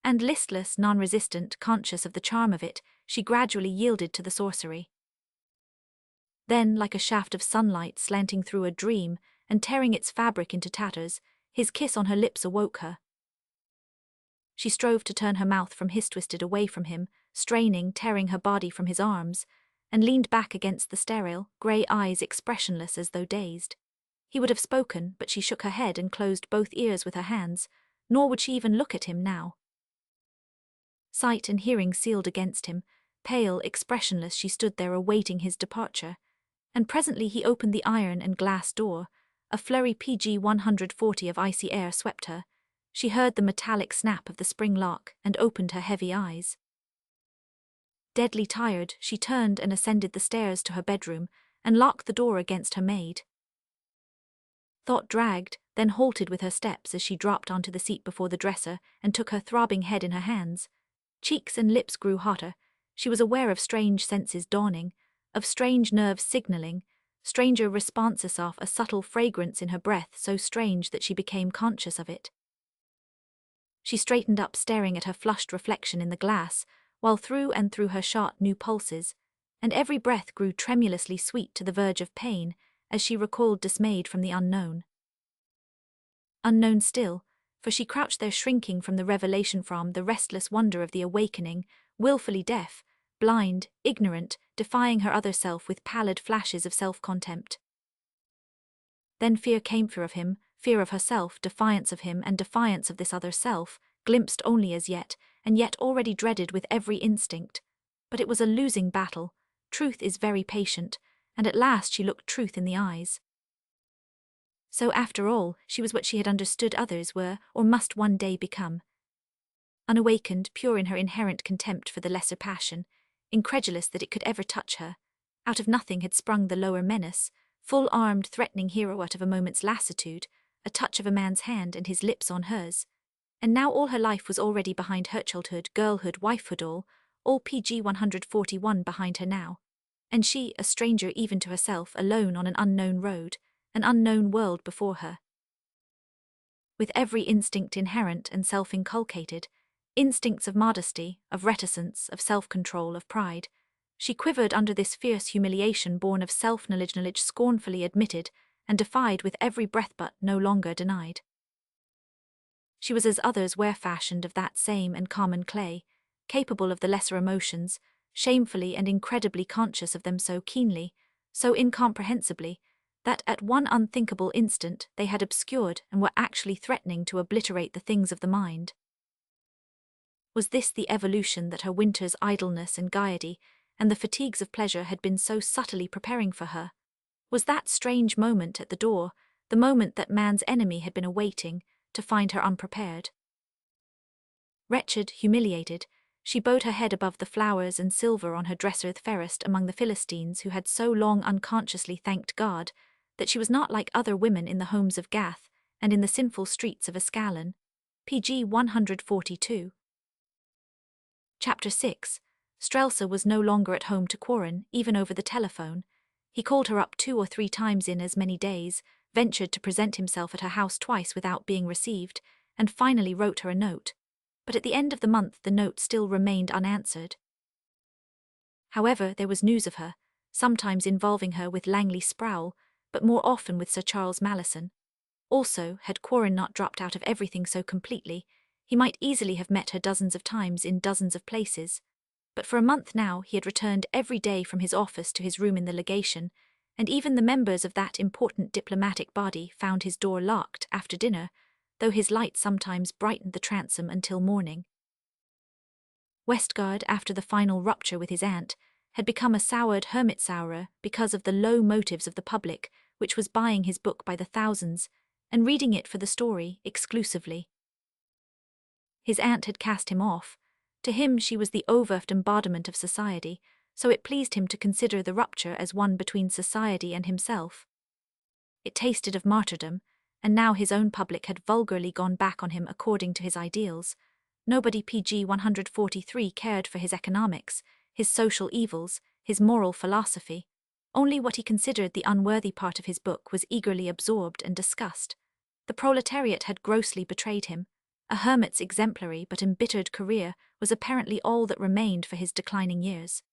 Speaker 1: and listless, non-resistant, conscious of the charm of it, she gradually yielded to the sorcery. Then, like a shaft of sunlight slanting through a dream and tearing its fabric into tatters, his kiss on her lips awoke her. She strove to turn her mouth from his, twisted away from him, straining, tearing her body from his arms, and leaned back against the sterile, grey eyes expressionless as though dazed. He would have spoken, but she shook her head and closed both ears with her hands, nor would she even look at him now. Sight and hearing sealed against him, pale, expressionless she stood there awaiting his departure, and presently he opened the iron and glass door. A flurry PG 140 of icy air swept her. She heard the metallic snap of the spring lock and opened her heavy eyes. Deadly tired, she turned and ascended the stairs to her bedroom and locked the door against her maid. Thought dragged, then halted with her steps as she dropped onto the seat before the dresser and took her throbbing head in her hands. Cheeks and lips grew hotter. She was aware of strange senses dawning, of strange nerves signaling, stranger responses of a subtle fragrance in her breath so strange that she became conscious of it. She straightened up, staring at her flushed reflection in the glass, while through and through her shot new pulses, and every breath grew tremulously sweet to the verge of pain as she recoiled dismayed from the unknown. Unknown still, for she crouched there shrinking from the revelation, from the restless wonder of the awakening, willfully deaf, blind, ignorant, defying her other self with pallid flashes of self-contempt. Then fear came, fear of him, fear of herself, defiance of him and defiance of this other self, glimpsed only as yet, and yet already dreaded with every instinct. But it was a losing battle. Truth is very patient, and at last she looked truth in the eyes. So after all, she was what she had understood others were, or must one day become. Unawakened, pure in her inherent contempt for the lesser passion, incredulous that it could ever touch her, out of nothing had sprung the lower menace, full-armed, threatening hero out of a moment's lassitude, a touch of a man's hand and his lips on hers. And now all her life was already behind her, childhood, girlhood, wifehood, all PG 141 behind her now. And she, a stranger even to herself, alone on an unknown road, an unknown world before her. With every instinct inherent and self-inculcated, instincts of modesty, of reticence, of self-control, of pride, she quivered under this fierce humiliation born of self-knowledge scornfully admitted and defied with every breath but no longer denied. She was as others were fashioned of that same and common clay, capable of the lesser emotions, shamefully and incredibly conscious of them so keenly, so incomprehensibly, that at one unthinkable instant they had obscured and were actually threatening to obliterate the things of the mind. Was this the evolution that her winter's idleness and gaiety and the fatigues of pleasure had been so subtly preparing for her? Was that strange moment at the door, the moment that man's enemy had been awaiting, to find her unprepared? Wretched, humiliated, she bowed her head above the flowers and silver on her dresser fairest among the Philistines who had so long unconsciously thanked God that she was not like other women in the homes of Gath and in the sinful streets of Ascalon. PG 142. Chapter 6. Strelsa was no longer at home to Quarren, even over the telephone. He called her up 2 or 3 times in as many days, ventured to present himself at her house twice without being received, and finally wrote her a note. But at the end of the month the note still remained unanswered. However, there was news of her, sometimes involving her with Langley Sproul, but more often with Sir Charles Malison. Also, had Quarren not dropped out of everything so completely, he might easily have met her dozens of times in dozens of places. But for a month now he had returned every day from his office to his room in the legation, and even the members of that important diplomatic body found his door locked after dinner, though his light sometimes brightened the transom until morning. Westgard, after the final rupture with his aunt, had become a soured hermit-sourer because of the low motives of the public, which was buying his book by the thousands, and reading it for the story exclusively. His aunt had cast him off. To him she was the overt embodiment of society, so it pleased him to consider the rupture as one between society and himself. It tasted of martyrdom, and now his own public had vulgarly gone back on him according to his ideals. Nobody PG 143 cared for his economics, his social evils, his moral philosophy. Only what he considered the unworthy part of his book was eagerly absorbed and discussed. The proletariat had grossly betrayed him. A hermit's exemplary but embittered career was apparently all that remained for his declining years.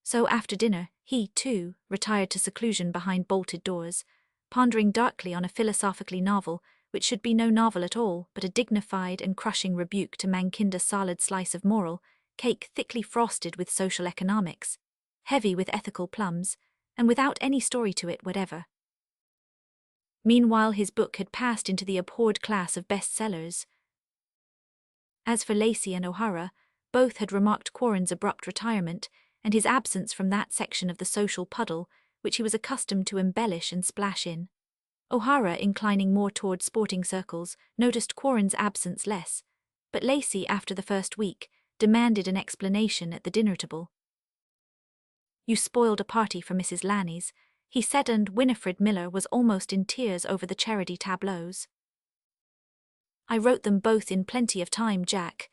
Speaker 1: So after dinner, he, too, retired to seclusion behind bolted doors, pondering darkly on a philosophically novel, which should be no novel at all, but a dignified and crushing rebuke to Mankinda's solid slice of moral, cake thickly frosted with social economics, heavy with ethical plums, and without any story to it whatever. Meanwhile his book had passed into the abhorred class of bestsellers. As for Lacey and O'Hara, both had remarked Quarren's abrupt retirement and his absence from that section of the social puddle which he was accustomed to embellish and splash in. O'Hara, inclining more toward sporting circles, noticed Quarren's absence less, but Lacey, after the first week, demanded an explanation at the dinner table. "You spoiled a party for Mrs. Lanny's," he said, and Winifred Miller was almost in tears over the charity tableaus. "I wrote them both in plenty of time, Jack."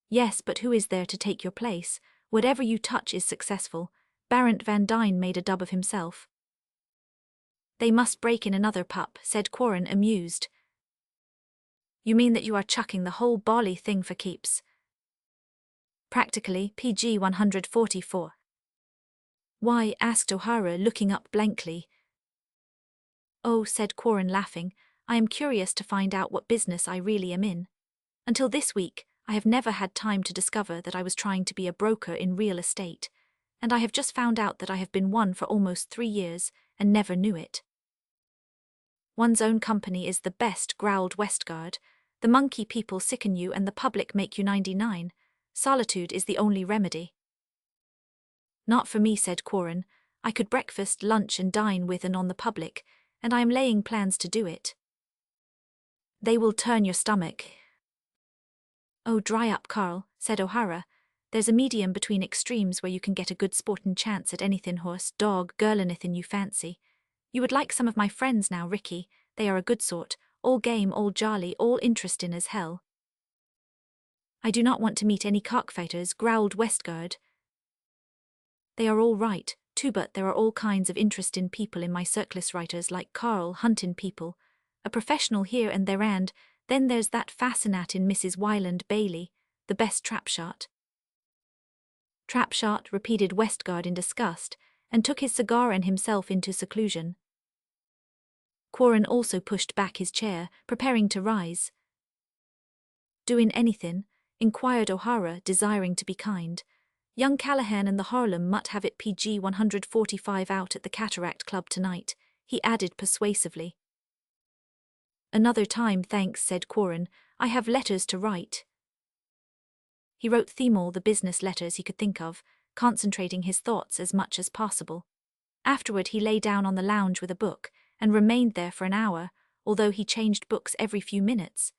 Speaker 1: "Yes, but who is there to take your place? Whatever you touch is successful. Barrent Van Dyne made a dub of himself." "They must break in another pup," said Quarren, amused. "You mean that you are chucking the whole bally thing for keeps?" "Practically." PG 144. "Why?" asked O'Hara, looking up blankly. "Oh," said Quarren, laughing, "I am curious to find out what business I really am in. Until this week, I have never had time to discover that I was trying to be a broker in real estate, and I have just found out that I have been one for almost 3 years and never knew it." "One's own company is the best," growled Westgard. "The monkey people sicken you and the public make you 99. Solitude is the only remedy." "Not for me," said Quarren. "I could breakfast, lunch and dine with and on the public, and I am laying plans to do it." "They will turn your stomach." "Oh, dry up, Carl," said O'Hara. "There's a medium between extremes where you can get a good sportin' chance at anythin' horse, dog, girl anythin' you fancy. You would like some of my friends now, Ricky. They are a good sort, all game, all jolly, all interestin' as hell." "I do not want to meet any cockfighters," growled Westgard. "They are all right, too, but there are all kinds of interestin' people in my circus writers like Carl, huntin' people, a professional here and there, and then there's that fascinatin' Mrs. Wyland Bailey, the best trap-shot." "Trap-shot," repeated Westgard in disgust, and took his cigar and himself into seclusion. Quarren also pushed back his chair, preparing to rise. "Doin' anythin'?" inquired O'Hara, desiring to be kind. Young Callahan and the Harlem mutt have it PG 145 out at the Cataract Club tonight, he added persuasively. Another time, thanks, said Corin. I have letters to write. He wrote them all the business letters he could think of, concentrating his thoughts as much as possible. Afterward he lay down on the lounge with a book, and remained there for an hour, although he changed books every few minutes.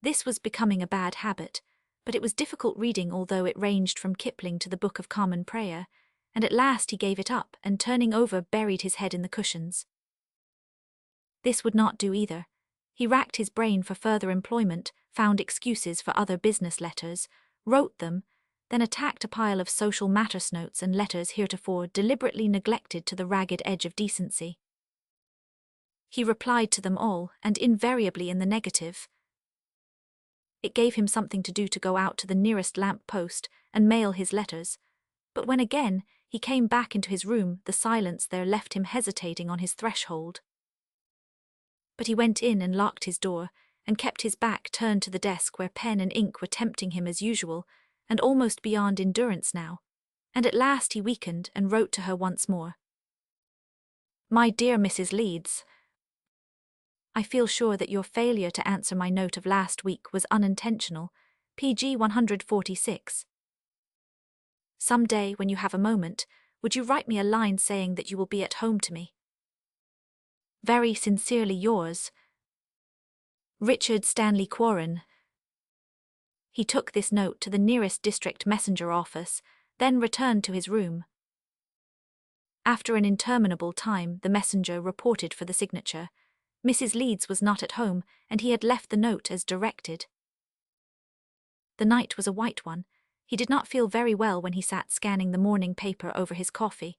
Speaker 1: This was becoming a bad habit, but it was difficult reading although it ranged from Kipling to the Book of Common Prayer, and at last he gave it up and turning over buried his head in the cushions. This would not do either. He racked his brain for further employment, found excuses for other business letters, wrote them, then attacked a pile of social matters notes and letters heretofore deliberately neglected to the ragged edge of decency. He replied to them all, and invariably in the negative. It gave him something to do to go out to the nearest lamp post and mail his letters, but when again he came back into his room, the silence there left him hesitating on his threshold. But he went in and locked his door, and kept his back turned to the desk where pen and ink were tempting him as usual, and almost beyond endurance now, and at last he weakened and wrote to her once more. My dear Mrs. Leeds, I feel sure that your failure to answer my note of last week was unintentional, PG 146. Some day, when you have a moment, would you write me a line saying that you will be at home to me? Very sincerely yours, Richard Stanley Quarren. He took this note to the nearest district messenger office, then returned to his room. After an interminable time, the messenger reported for the signature. Mrs. Leeds was not at home, and he had left the note as directed. The night was a white one. He did not feel very well when he sat scanning the morning paper over his coffee.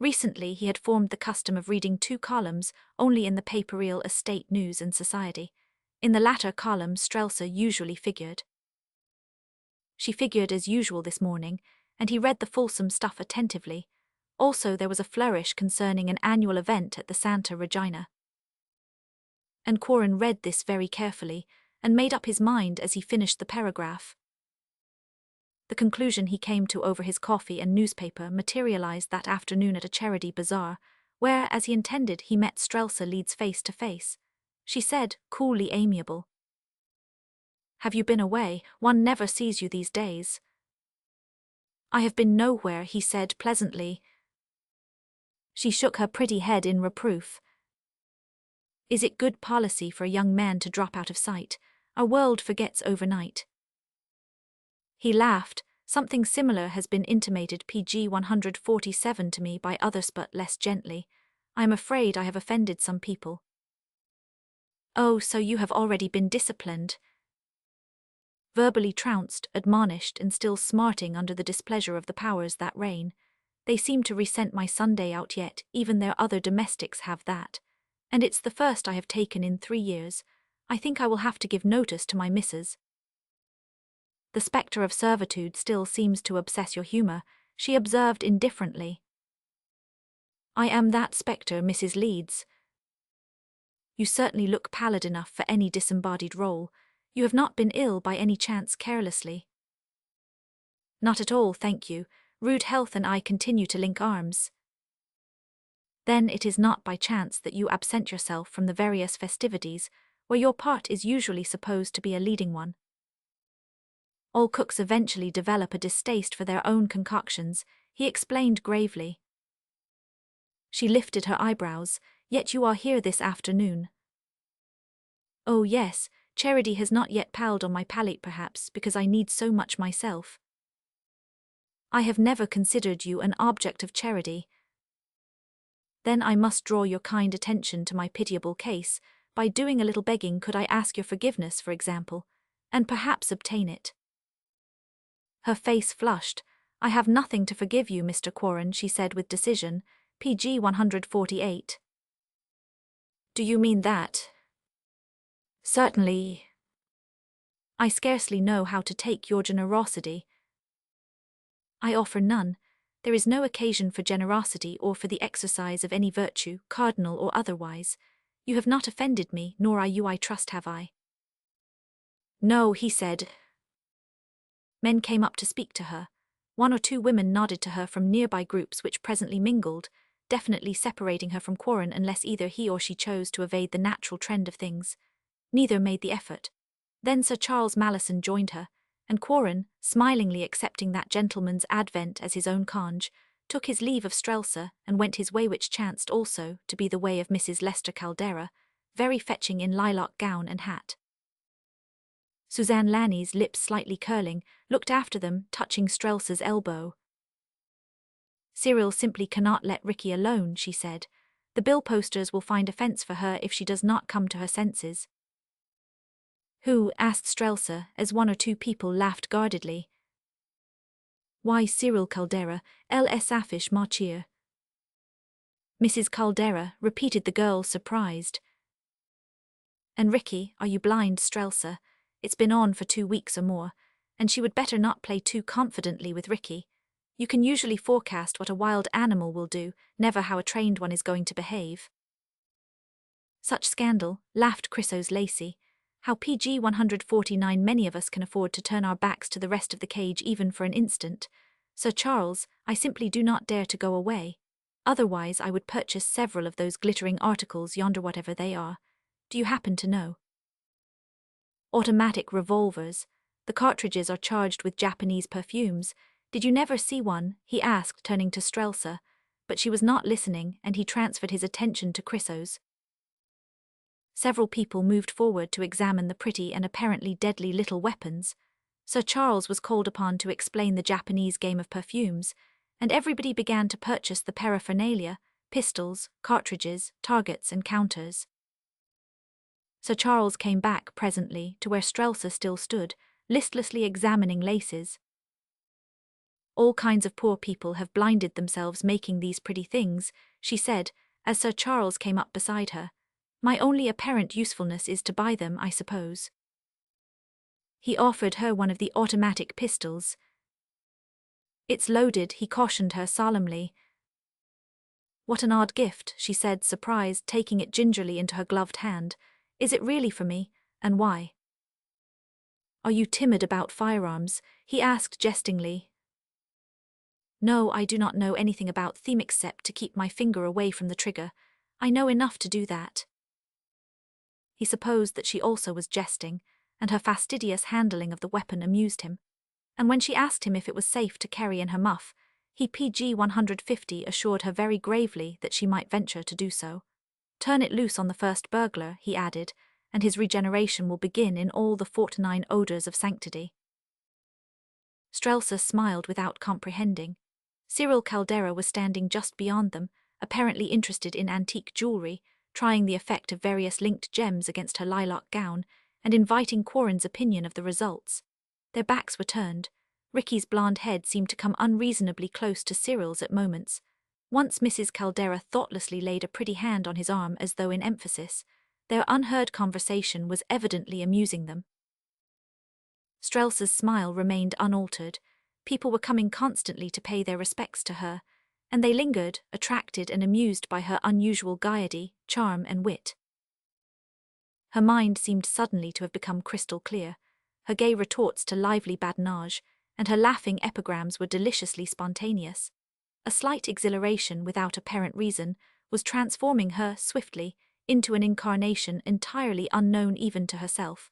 Speaker 1: Recently he had formed the custom of reading 2 columns only in the paper Real Estate News and Society. In the latter column Strelsa usually figured. She figured as usual this morning, and he read the fulsome stuff attentively. Also there was a flourish concerning an annual event at the Santa Regina. And Corin read this very carefully, and made up his mind as he finished the paragraph. The conclusion he came to over his coffee and newspaper materialized that afternoon at a charity bazaar, where, as he intended, he met Strelsa Leeds face to face. She said, coolly amiable, Have you been away? One never sees you these days. I have been nowhere, he said pleasantly. She shook her pretty head in reproof. Is it good policy for a young man to drop out of sight? Our world forgets overnight. He laughed. Something similar has been intimated PG 147 to me by others but less gently. I am afraid I have offended some people. Oh, so you have already been disciplined. Verbally trounced, admonished, and still smarting under the displeasure of the powers that reign. They seem to resent my Sunday out yet, even their other domestics have that. And it's the first I have taken in 3 years. I think I will have to give notice to my missus. The spectre of servitude still seems to obsess your humour, she observed indifferently. I am that spectre, Mrs. Leeds. You certainly look pallid enough for any disembodied role. You have not been ill by any chance carelessly? Not at all, thank you. Rude health and I continue to link arms. Then it is not by chance that you absent yourself from the various festivities, where your part is usually supposed to be a leading one. All cooks eventually develop a distaste for their own concoctions, he explained gravely. She lifted her eyebrows. Yet you are here this afternoon. Oh yes, charity has not yet palled on my palate perhaps because I need so much myself. I have never considered you an object of charity. Then I must draw your kind attention to my pitiable case. By doing a little begging, could I ask your forgiveness, for example, and perhaps obtain it? Her face flushed. I have nothing to forgive you, Mr. Quarren, she said with decision, PG 148. Do you mean that? Certainly. I scarcely know how to take your generosity. I offer none. There is no occasion for generosity or for the exercise of any virtue, cardinal or otherwise. You have not offended me, nor are you, I trust, have I? No, he said. Men came up to speak to her. One or two women nodded to her from nearby groups which presently mingled, definitely separating her from Quarren unless either he or she chose to evade the natural trend of things. Neither made the effort. Then Sir Charles Malison joined her, and Quarren, smilingly accepting that gentleman's advent as his own conge, took his leave of Strelsa and went his way, which chanced also to be the way of Mrs. Lester Caldera, very fetching in lilac gown and hat. Suzanne Lanny's lips slightly curling, looked after them, touching Strelsa's elbow. "Cyril simply cannot let Ricky alone," she said. "The bill posters will find offence for her if she does not come to her senses." "Who?" asked Strelsa, as one or two people laughed guardedly. "Why, Cyril Caldera, L.S. Afish Marchir." "Mrs. Caldera," repeated the girl, surprised. "And Ricky, are you blind, Strelsa? It's been on for 2 weeks or more, and she would better not play too confidently with Ricky. You can usually forecast what a wild animal will do, never how a trained one is going to behave." "Such scandal," laughed Chrysos Lacey. "How PG 149 many of us can afford to turn our backs to the rest of the cage even for an instant. Sir Charles, I simply do not dare to go away. Otherwise I would purchase several of those glittering articles yonder, whatever they are. Do you happen to know?" "Automatic revolvers. The cartridges are charged with Japanese perfumes. Did you never see one?" he asked, turning to Strelsa, but she was not listening, and he transferred his attention to Chrysos. Several people moved forward to examine the pretty and apparently deadly little weapons. Sir Charles was called upon to explain the Japanese game of perfumes, and everybody began to purchase the paraphernalia: pistols, cartridges, targets and counters. Sir Charles came back presently to where Strelsa still stood, listlessly examining laces. "All kinds of poor people have blinded themselves making these pretty things," she said, as Sir Charles came up beside her. "My only apparent usefulness is to buy them, I suppose." He offered her one of the automatic pistols. "It's loaded," he cautioned her solemnly. "What an odd gift," she said, surprised, taking it gingerly into her gloved hand. "Is it really for me, and why?" "Are you timid about firearms?" he asked jestingly. "No, I do not know anything about them except to keep my finger away from the trigger. I know enough to do that." He supposed that she also was jesting, and her fastidious handling of the weapon amused him. And when she asked him if it was safe to carry in her muff, he PG 150 assured her very gravely that she might venture to do so. "Turn it loose on the first burglar," he added, "and his regeneration will begin in all the 49 odors of sanctity." Strelsa smiled without comprehending. Cyril Caldera was standing just beyond them, apparently interested in antique jewelry, trying the effect of various linked gems against her lilac gown, and inviting Quarren's opinion of the results. Their backs were turned. Ricky's blonde head seemed to come unreasonably close to Cyril's at moments. Once Mrs. Caldera thoughtlessly laid a pretty hand on his arm as though in emphasis. Their unheard conversation was evidently amusing them. Strelsa's smile remained unaltered. People were coming constantly to pay their respects to her, and they lingered, attracted and amused by her unusual gaiety, charm and wit. Her mind seemed suddenly to have become crystal clear. Her gay retorts to lively badinage, and her laughing epigrams were deliciously spontaneous. A slight exhilaration without apparent reason was transforming her, swiftly, into an incarnation entirely unknown even to herself.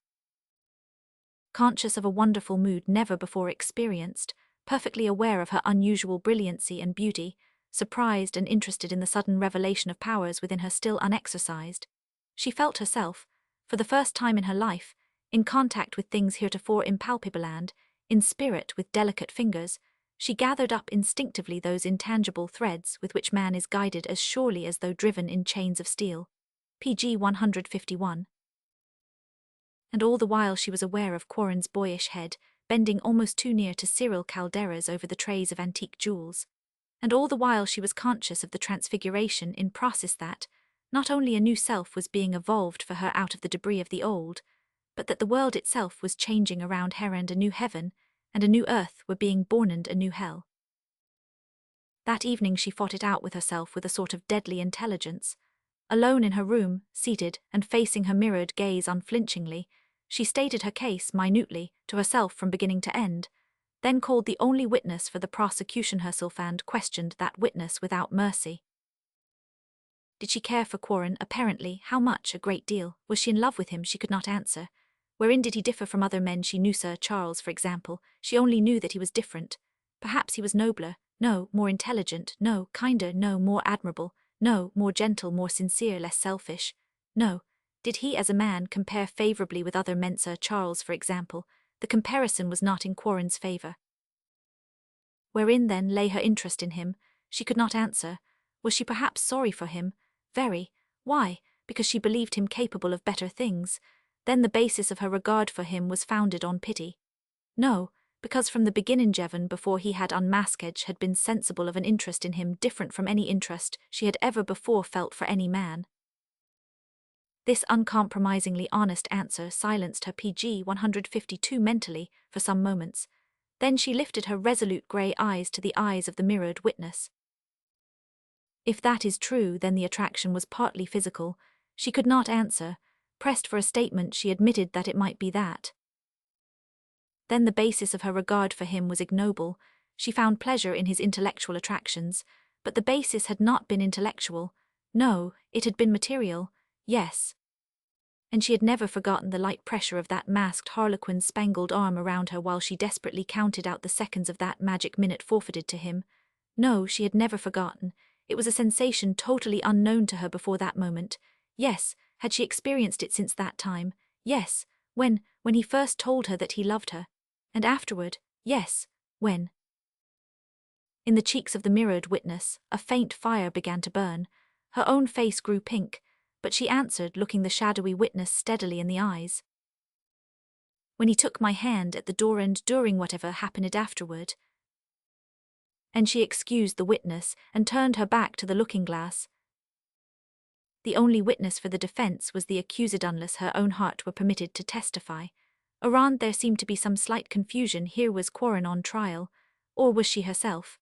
Speaker 1: Conscious of a wonderful mood never before experienced, perfectly aware of her unusual brilliancy and beauty, surprised and interested in the sudden revelation of powers within her still unexercised, she felt herself, for the first time in her life, in contact with things heretofore impalpable and, in spirit with delicate fingers, she gathered up instinctively those intangible threads with which man is guided as surely as though driven in chains of steel. PG 151. And all the while she was aware of Quarren's boyish head, bending almost too near to Cyril Caldera's over the trays of antique jewels. And all the while she was conscious of the transfiguration in process that, not only a new self was being evolved for her out of the debris of the old, but that the world itself was changing around her, and a new heaven and a new earth were being born, and a new hell. That evening she fought it out with herself with a sort of deadly intelligence. Alone in her room, seated and facing her mirrored gaze unflinchingly, she stated her case minutely to herself from beginning to end, then called the only witness for the prosecution herself and questioned that witness without mercy. Did she care for Quarren? Apparently. How much? A great deal. Was she in love with him? She could not answer. Wherein did he differ from other men she knew? Sir Charles, for example. She only knew that he was different. Perhaps he was nobler, no, more intelligent, no, kinder, no, more admirable, no, more gentle, more sincere, less selfish. No. Did he as a man compare favourably with other men? Sir Charles, for example. The comparison was not in Quarren's favour. Wherein then lay her interest in him? She could not answer. Was she perhaps sorry for him? Very. Why? Because she believed him capable of better things. Then the basis of her regard for him was founded on pity. No, because from the beginning Jevon, before he had unmasked, had been sensible of an interest in him different from any interest she had ever before felt for any man. This uncompromisingly honest answer silenced her PG 152 mentally for some moments. Then she lifted her resolute grey eyes to the eyes of the mirrored witness. If that is true, then the attraction was partly physical. She could not answer. Pressed for a statement, she admitted that it might be that. Then the basis of her regard for him was ignoble. She found pleasure in his intellectual attractions, but the basis had not been intellectual. No, it had been material. Yes. And she had never forgotten the light pressure of that masked harlequin's spangled arm around her while she desperately counted out the seconds of that magic minute forfeited to him. No, she had never forgotten. It was a sensation totally unknown to her before that moment. Yes, had she experienced it since that time? Yes, when he first told her that he loved her. And afterward, yes, when. In the cheeks of the mirrored witness, a faint fire began to burn. Her own face grew pink, but she answered, looking the shadowy witness steadily in the eyes. When he took my hand at the door and during whatever happened afterward. And she excused the witness and turned her back to the looking-glass. The only witness for the defence was the accused unless her own heart were permitted to testify. Around there seemed to be some slight confusion. Here was Quarren on trial, or was she herself?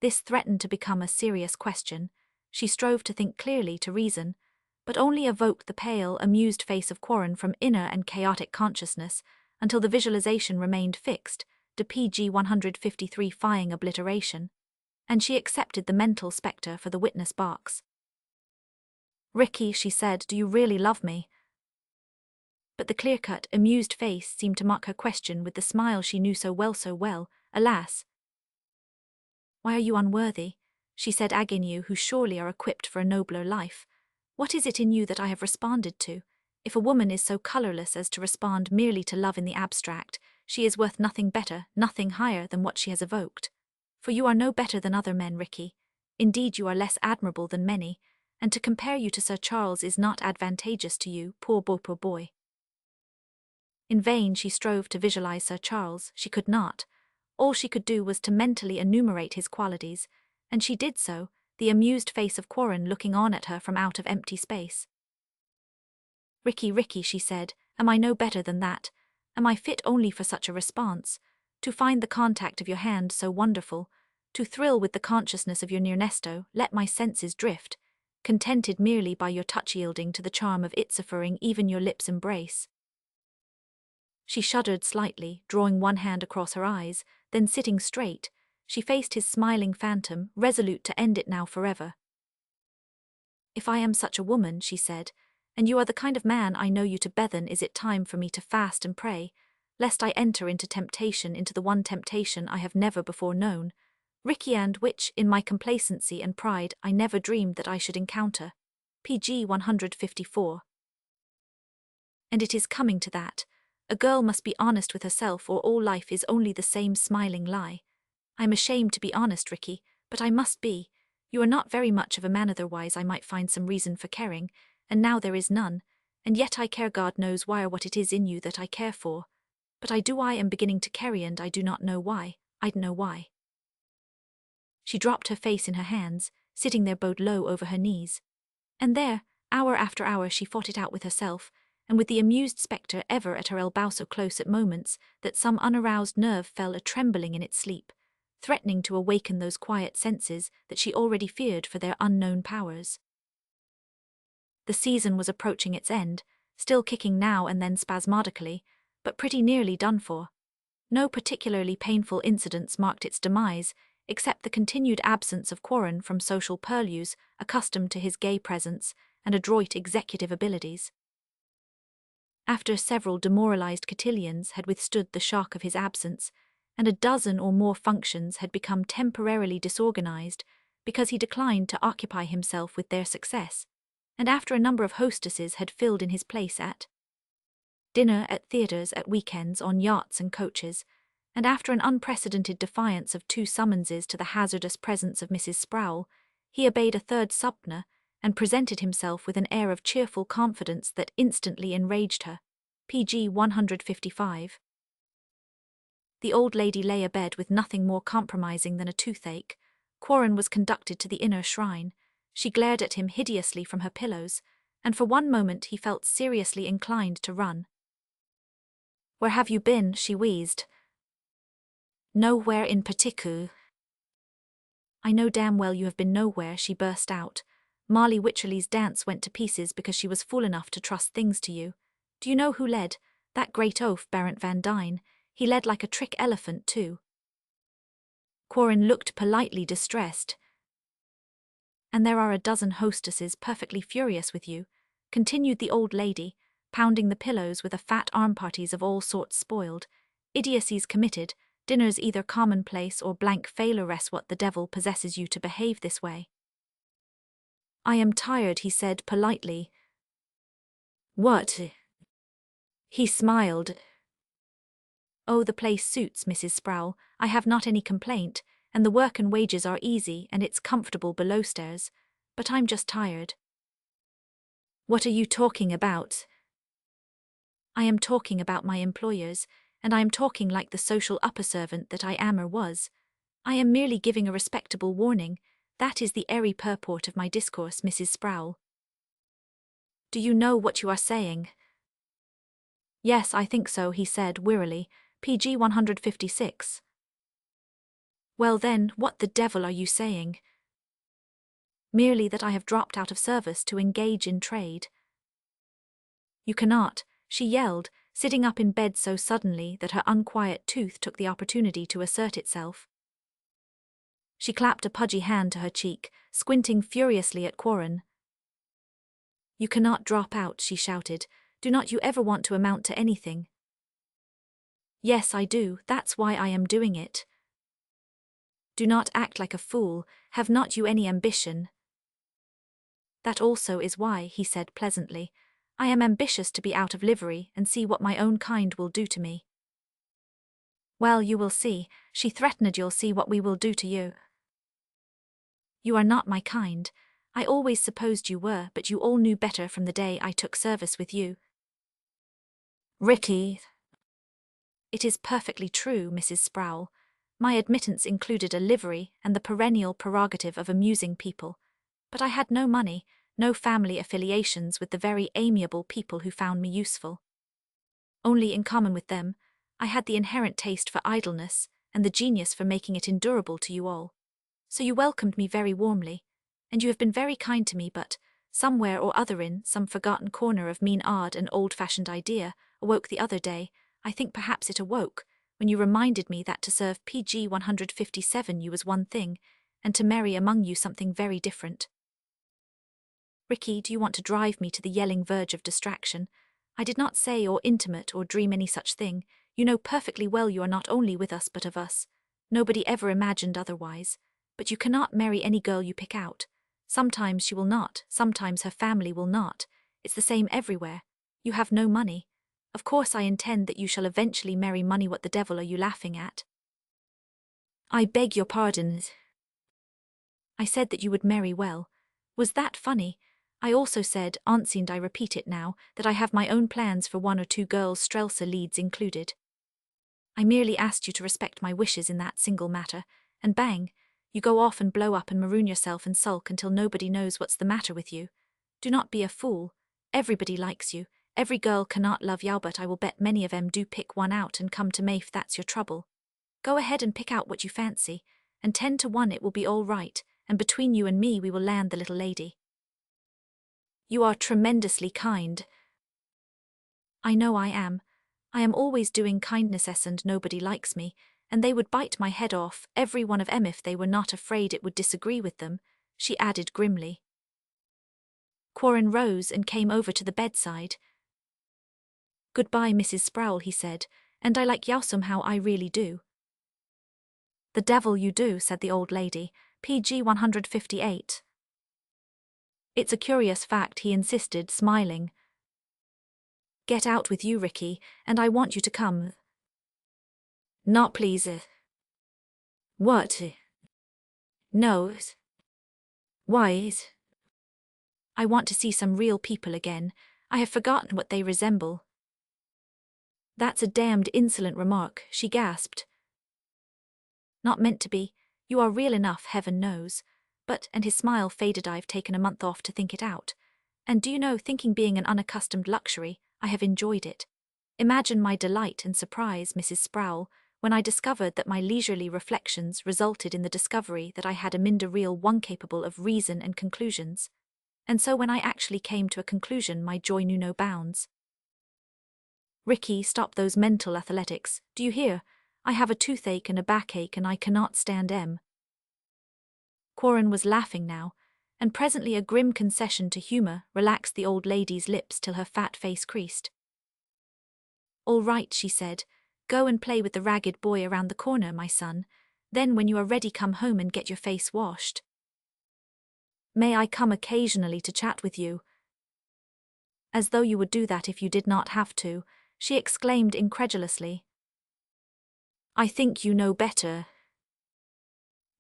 Speaker 1: This threatened to become a serious question. She strove to think clearly, to reason, but only evoked the pale, amused face of Quarren from inner and chaotic consciousness until the visualization remained fixed, de PG 153 fying obliteration, and she accepted the mental spectre for the witness box. "Ricky," she said, "do you really love me?" But the clear-cut, amused face seemed to mock her question with the smile she knew so well. Alas! "Why are you unworthy?" she said, "Agnew, who surely are equipped for a nobler life. What is it in you that I have responded to? If a woman is so colourless as to respond merely to love in the abstract, she is worth nothing better, nothing higher than what she has evoked. For you are no better than other men, Ricky. Indeed, you are less admirable than many, and to compare you to Sir Charles is not advantageous to you, poor boy. In vain she strove to visualize Sir Charles. She could not. All she could do was to mentally enumerate his qualities, and she did so, the amused face of Quarren looking on at her from out of empty space. Ricky, she said, am I no better than that? Am I fit only for such a response? To find the contact of your hand so wonderful, to thrill with the consciousness of your nearness, let my senses drift, contented merely by your touch, yielding to the charm of its offering even your lips' embrace. She shuddered slightly, drawing one hand across her eyes, then sitting straight, she faced his smiling phantom, resolute to end it now forever. If I am such a woman, she said, and you are the kind of man I know you to be, then is it time for me to fast and pray, lest I enter into temptation, into the one temptation I have never before known, Ricky, and which, in my complacency and pride, I never dreamed that I should encounter. PG 154. And it is coming to that. A girl must be honest with herself, or all life is only the same smiling lie. I'm ashamed to be honest, Ricky, but I must be. You are not very much of a man, otherwise I might find some reason for caring, and now there is none, and yet I care, God knows why or what it is in you that I care for. But I am beginning to care, and I do not know why. I know why. She dropped her face in her hands, sitting there bowed low over her knees. And there, hour after hour, she fought it out with herself, and with the amused spectre ever at her elbow, so close at moments that some unaroused nerve fell a-trembling in its sleep, threatening to awaken those quiet senses that she already feared for their unknown powers. The season was approaching its end, still kicking now and then spasmodically, but pretty nearly done for. No particularly painful incidents marked its demise, except the continued absence of Quarren from social purlieus, accustomed to his gay presence and adroit executive abilities. After several demoralized cotillions had withstood the shock of his absence, and a dozen or more functions had become temporarily disorganized because he declined to occupy himself with their success, and after a number of hostesses had filled in his place at dinner, at theatres, at weekends, on yachts and coaches, and after an unprecedented defiance of 2 summonses to the hazardous presence of Mrs. Sproul, he obeyed a third subpoena and presented himself with an air of cheerful confidence that instantly enraged her. PG 155. The old lady lay abed with nothing more compromising than a toothache. Quarren was conducted to the inner shrine. She glared at him hideously from her pillows, and for one moment he felt seriously inclined to run. "Where have you been?" she wheezed. "Nowhere in particular." "I know damn well you have been nowhere," she burst out. "Marley Wycherley's dance went to pieces because she was fool enough to trust things to you. Do you know who led? That great oaf, Barrett Van Dyne. He led like a trick elephant, too." Quarren looked politely distressed. "And there are a dozen hostesses perfectly furious with you," continued the old lady, pounding the pillows with a fat arm, parties of all sorts spoiled, idiocies committed, dinners either commonplace or blank failures. What the devil possesses you to behave this way?" "I am tired," he said politely. "What?" He smiled. "Oh, the place suits, Mrs. Sproul. I have not any complaint, and the work and wages are easy and it's comfortable below stairs. But I'm just tired." "What are you talking about?" "I am talking about my employers, and I am talking like the social upper servant that I am or was. I am merely giving a respectable warning. That is the airy purport of my discourse, Mrs. Sproul." "Do you know what you are saying?" "Yes, I think so," he said wearily. PG 156. "Well then, what the devil are you saying?" "Merely that I have dropped out of service to engage in trade." "You cannot," she yelled, sitting up in bed so suddenly that her unquiet tooth took the opportunity to assert itself. She clapped a pudgy hand to her cheek, squinting furiously at Quarren. "You cannot drop out," she shouted. "Do not you ever want to amount to anything?" "Yes, I do, that's why I am doing it." "Do not act like a fool. Have not you any ambition?" "That also is why," he said pleasantly. "I am ambitious to be out of livery and see what my own kind will do to me." "Well, you will see," she threatened. "You'll see what we will do to you." "You are not my kind. I always supposed you were, but you all knew better from the day I took service with you." "Ricky." "It is perfectly true, Mrs. Sproul. My admittance included a livery and the perennial prerogative of amusing people. But I had no money, no family affiliations with the very amiable people who found me useful. Only in common with them, I had the inherent taste for idleness and the genius for making it endurable to you all. So you welcomed me very warmly, and you have been very kind to me, but somewhere or other in some forgotten corner of mean, odd and old-fashioned idea awoke the other day. I think perhaps it awoke when you reminded me that to serve PG 157 you was one thing, and to marry among you something very different." "Ricky, do you want to drive me to the yelling verge of distraction? I did not say or intimate or dream any such thing. You know perfectly well you are not only with us but of us. Nobody ever imagined otherwise. But you cannot marry any girl you pick out. Sometimes she will not, sometimes her family will not. It's the same everywhere. You have no money. Of course I intend that you shall eventually marry money. What the devil are you laughing at?" "I beg your pardon." "I said that you would marry well. Was that funny? I also said, and I repeat it now, that I have my own plans for 1 or 2 girls, Strelsa leads included. I merely asked you to respect my wishes in that single matter, and bang, you go off and blow up and maroon yourself and sulk until nobody knows what's the matter with you. Do not be a fool. Everybody likes you. Every girl cannot love you, but I will bet many of 'em do pick one out and come to me if that's your trouble. Go ahead and pick out what you fancy, and 10 to 1 it will be all right, and between you and me we will land the little lady." "You are tremendously kind." "I know I am. I am always doing kindnesses and nobody likes me, and they would bite my head off, every one of 'em, if they were not afraid it would disagree with them," she added grimly. Quarren rose and came over to the bedside. "Goodbye, Mrs. Sproul," he said, "and I like you somehow, I really do." "The devil you do," said the old lady, PG 158. "It's a curious fact," he insisted, smiling. "Get out with you, Ricky, and I want you to come." "Not please." "What?" "No." "Why?" "I want to see some real people again. I have forgotten what they resemble." "That's a damned insolent remark," she gasped. "Not meant to be. You are real enough, heaven knows. But," and his smile faded, "I've taken a month off to think it out. And do you know, thinking being an unaccustomed luxury, I have enjoyed it. Imagine my delight and surprise, Mrs. Sproul, when I discovered that my leisurely reflections resulted in the discovery that I had a minder real one capable of reason and conclusions. And so when I actually came to a conclusion, my joy knew no bounds." "Ricky, stop those mental athletics, do you hear? I have a toothache and a backache and I cannot stand 'em." Quarren was laughing now, and presently a grim concession to humor relaxed the old lady's lips till her fat face creased. "All right," she said, "go and play with the ragged boy around the corner, my son. Then when you are ready, come home and get your face washed." "May I come occasionally to chat with you?" "As though you would do that if you did not have to," she exclaimed incredulously. "I think you know better."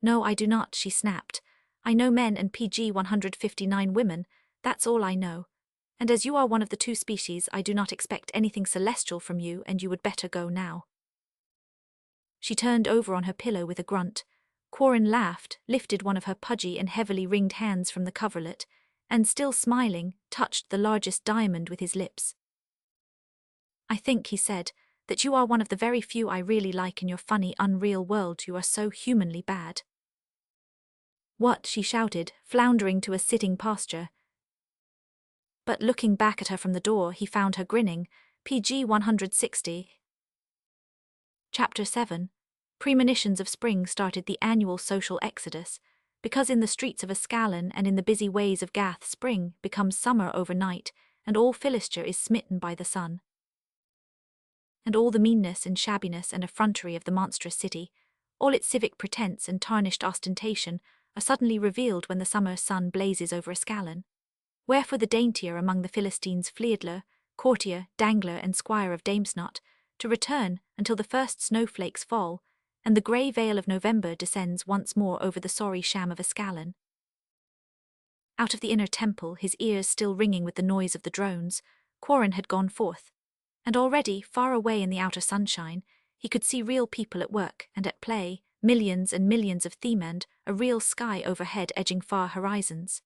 Speaker 1: "No, I do not," she snapped. "I know men and PG 159 women, that's all I know. And as you are one of the two species, I do not expect anything celestial from you, and you would better go now." She turned over on her pillow with a grunt. Quarren laughed, lifted one of her pudgy and heavily ringed hands from the coverlet, and still smiling, touched the largest diamond with his lips. "I think," he said, "that you are one of the very few I really like in your funny, unreal world. You are so humanly bad." "What?" she shouted, floundering to a sitting posture. But looking back at her from the door, he found her grinning. PG 160. Chapter 7. Premonitions of spring started the annual social exodus, because in the streets of Ascalon and in the busy ways of Gath, spring becomes summer overnight, and all Philistia is smitten by the sun. And all the meanness and shabbiness and effrontery of the monstrous city, all its civic pretense and tarnished ostentation, are suddenly revealed when the summer sun blazes over Ascalon. Wherefore the daintier among the Philistines fleadler, courtier, dangler, and squire of Damesnot, to return until the first snowflakes fall, and the grey veil of November descends once more over the sorry sham of Ascalon. Out of the inner temple, his ears still ringing with the noise of the drones, Quarren had gone forth, and already, far away in the outer sunshine, he could see real people at work and at play, millions and millions of themend, a real sky overhead edging far horizons.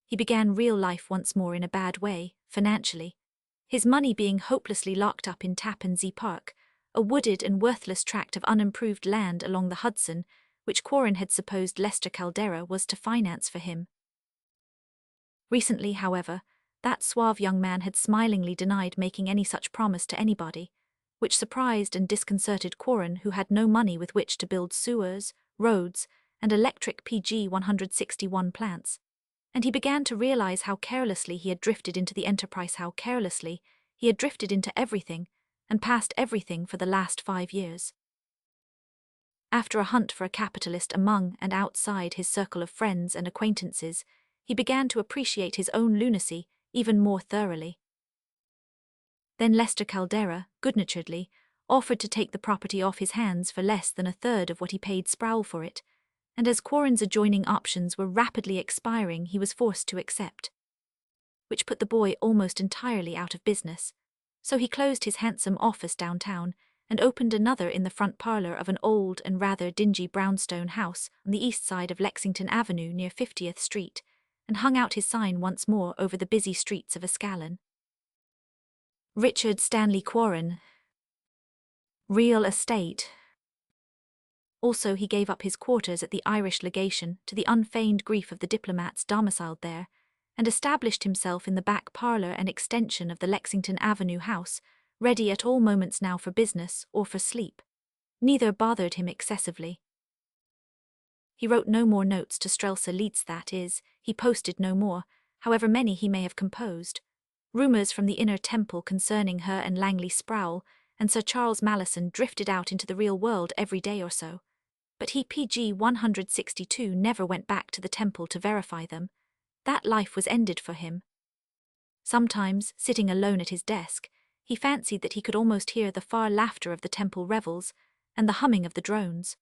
Speaker 1: He began real life once more in a bad way, financially, his money being hopelessly locked up in Tappan Zee Park, a wooded and worthless tract of unimproved land along the Hudson, which Quarren had supposed Lester Caldera was to finance for him. Recently, however, that suave young man had smilingly denied making any such promise to anybody, which surprised and disconcerted Quarren, who had no money with which to build sewers, roads, and electric PG 161 plants. And he began to realize how carelessly he had drifted into the enterprise, how carelessly he had drifted into everything, and past everything for the last 5 years. After a hunt for a capitalist among and outside his circle of friends and acquaintances, he began to appreciate his own lunacy even more thoroughly. Then Lester Caldera, good-naturedly, offered to take the property off his hands for less than a third of what he paid Sproul for it, and as Quarren's adjoining options were rapidly expiring, he was forced to accept, which put the boy almost entirely out of business. So he closed his handsome office downtown and opened another in the front parlor of an old and rather dingy brownstone house on the east side of Lexington Avenue near 50th Street, and hung out his sign once more over the busy streets of Ascalon. Richard Stanley Quarren, Real Estate. Also, he gave up his quarters at the Irish legation to the unfeigned grief of the diplomats domiciled there, and established himself in the back parlor and extension of the Lexington Avenue house, ready at all moments now for business or for sleep. Neither bothered him excessively. He wrote no more notes to Strelsa Leeds, that is, he posted no more, however many he may have composed. Rumours from the inner temple concerning her and Langley Sproul and Sir Charles Malison drifted out into the real world every day or so. But he PG 162 never went back to the temple to verify them. That life was ended for him. Sometimes, sitting alone at his desk, he fancied that he could almost hear the far laughter of the temple revels and the humming of the drones.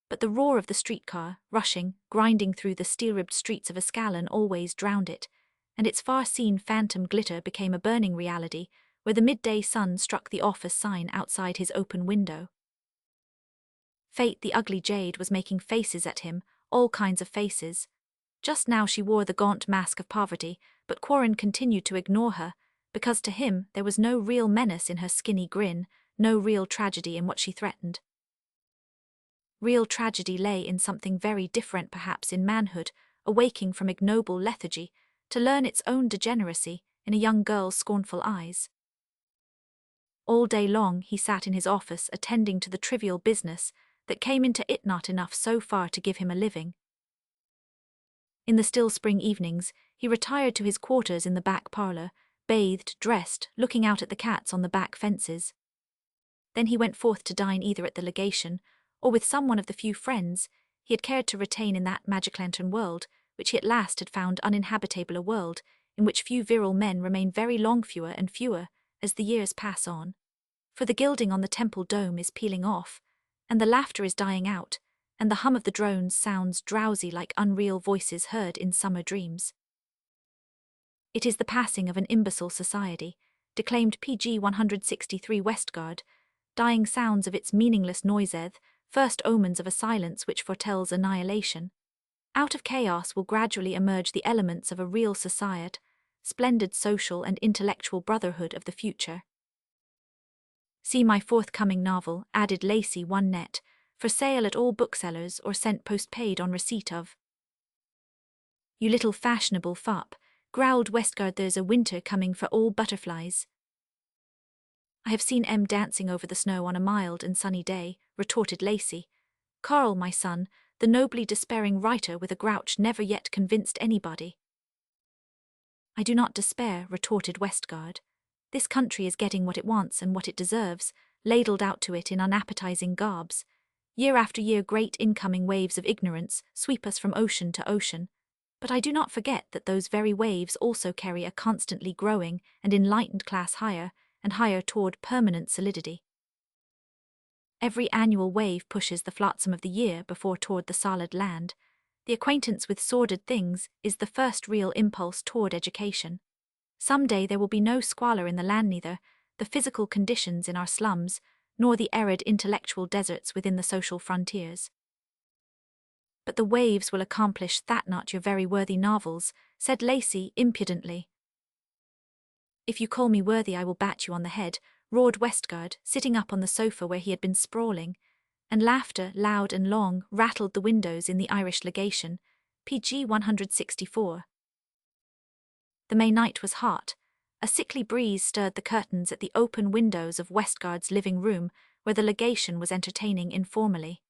Speaker 1: But the roar of the streetcar, rushing, grinding through the steel-ribbed streets of Ascalon always drowned it, and its far-seen phantom glitter became a burning reality where the midday sun struck the office sign outside his open window. Fate, the ugly jade, was making faces at him, all kinds of faces. Just now she wore the gaunt mask of poverty, but Quarren continued to ignore her, because to him there was no real menace in her skinny grin, no real tragedy in what she threatened. Real tragedy lay in something very different, perhaps in manhood, awaking from ignoble lethargy, to learn its own degeneracy in a young girl's scornful eyes. All day long he sat in his office attending to the trivial business that came into it not enough so far to give him a living. In the still spring evenings, he retired to his quarters in the back parlour, bathed, dressed, looking out at the cats on the back fences. Then he went forth to dine either at the legation or with some one of the few friends he had cared to retain in that magic lantern world, which he at last had found uninhabitable, a world in which few virile men remain very long, fewer and fewer, as the years pass on. For the gilding on the temple dome is peeling off, and the laughter is dying out, and the hum of the drones sounds drowsy like unreal voices heard in summer dreams. It is the passing of an imbecile society, declaimed PG 163 Westgard, dying sounds of its meaningless noiseth, first omens of a silence which foretells annihilation. Out of chaos will gradually emerge the elements of a real society, splendid social and intellectual brotherhood of the future. See my forthcoming novel, added Lacey one net, for sale at all booksellers or sent postpaid on receipt of. You little fashionable fop, growled Westgard, there's a winter coming for all butterflies. I have seen M dancing over the snow on a mild and sunny day, retorted Lacey. Carl, my son, the nobly despairing writer with a grouch never yet convinced anybody. I do not despair, retorted Westgard. This country is getting what it wants and what it deserves, ladled out to it in unappetizing garbs. Year after year great incoming waves of ignorance sweep us from ocean to ocean. But I do not forget that those very waves also carry a constantly growing and enlightened class higher and higher toward permanent solidity. Every annual wave pushes the flotsam of the year before toward the solid land. The acquaintance with sordid things is the first real impulse toward education. Some day there will be no squalor in the land, neither the physical conditions in our slums, nor the arid intellectual deserts within the social frontiers. But the waves will accomplish that, not your very worthy novels, said Lacey impudently. If you call me worthy I will bat you on the head, roared Westgard, sitting up on the sofa where he had been sprawling, and laughter, loud and long, rattled the windows in the Irish legation, PG 164. The May night was hot. A sickly breeze stirred the curtains at the open windows of Westgard's living room, where the legation was entertaining informally.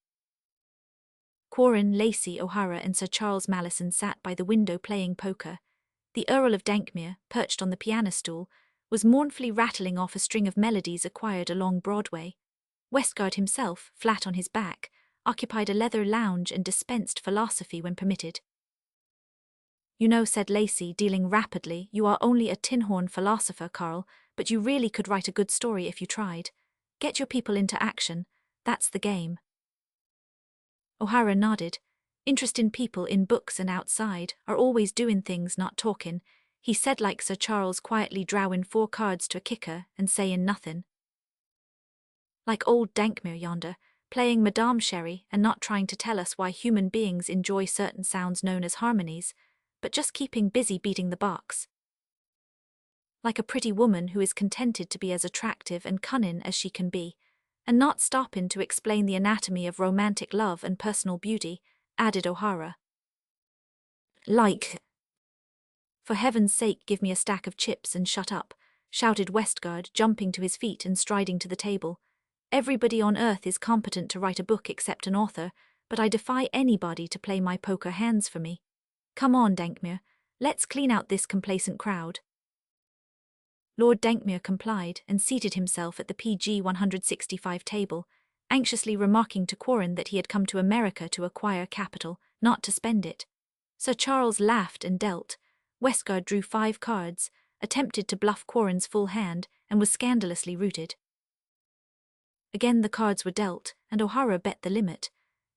Speaker 1: Quarren, Lacey, O'Hara and Sir Charles Malison sat by the window playing poker. The Earl of Dankmere, perched on the piano stool, was mournfully rattling off a string of melodies acquired along Broadway. Westgard himself, flat on his back, occupied a leather lounge and dispensed philosophy when permitted. You know, said Lacey, dealing rapidly, you are only a tin-horn philosopher, Carl, but you really could write a good story if you tried. Get your people into action, that's the game. O'Hara nodded. Interest in people in books and outside are always doing things, not talking, he said, like Sir Charles quietly drawing 4 cards to a kicker and saying nothing. Like old Dankmere yonder, playing Madame Sherry and not trying to tell us why human beings enjoy certain sounds known as harmonies, but just keeping busy beating the box. Like a pretty woman who is contented to be as attractive and cunning as she can be, and not stopping to explain the anatomy of romantic love and personal beauty, added O'Hara. Like. For heaven's sake give me a stack of chips and shut up, shouted Westgard, jumping to his feet and striding to the table. Everybody on earth is competent to write a book except an author, but I defy anybody to play my poker hands for me. Come on, Dankmere, let's clean out this complacent crowd. Lord Dankmere complied and seated himself at the PG 165 table, anxiously remarking to Quarren that he had come to America to acquire capital, not to spend it. Sir Charles laughed and dealt. Westgard drew 5 cards, attempted to bluff Quarren's full hand, and was scandalously routed. Again the cards were dealt, and O'Hara bet the limit,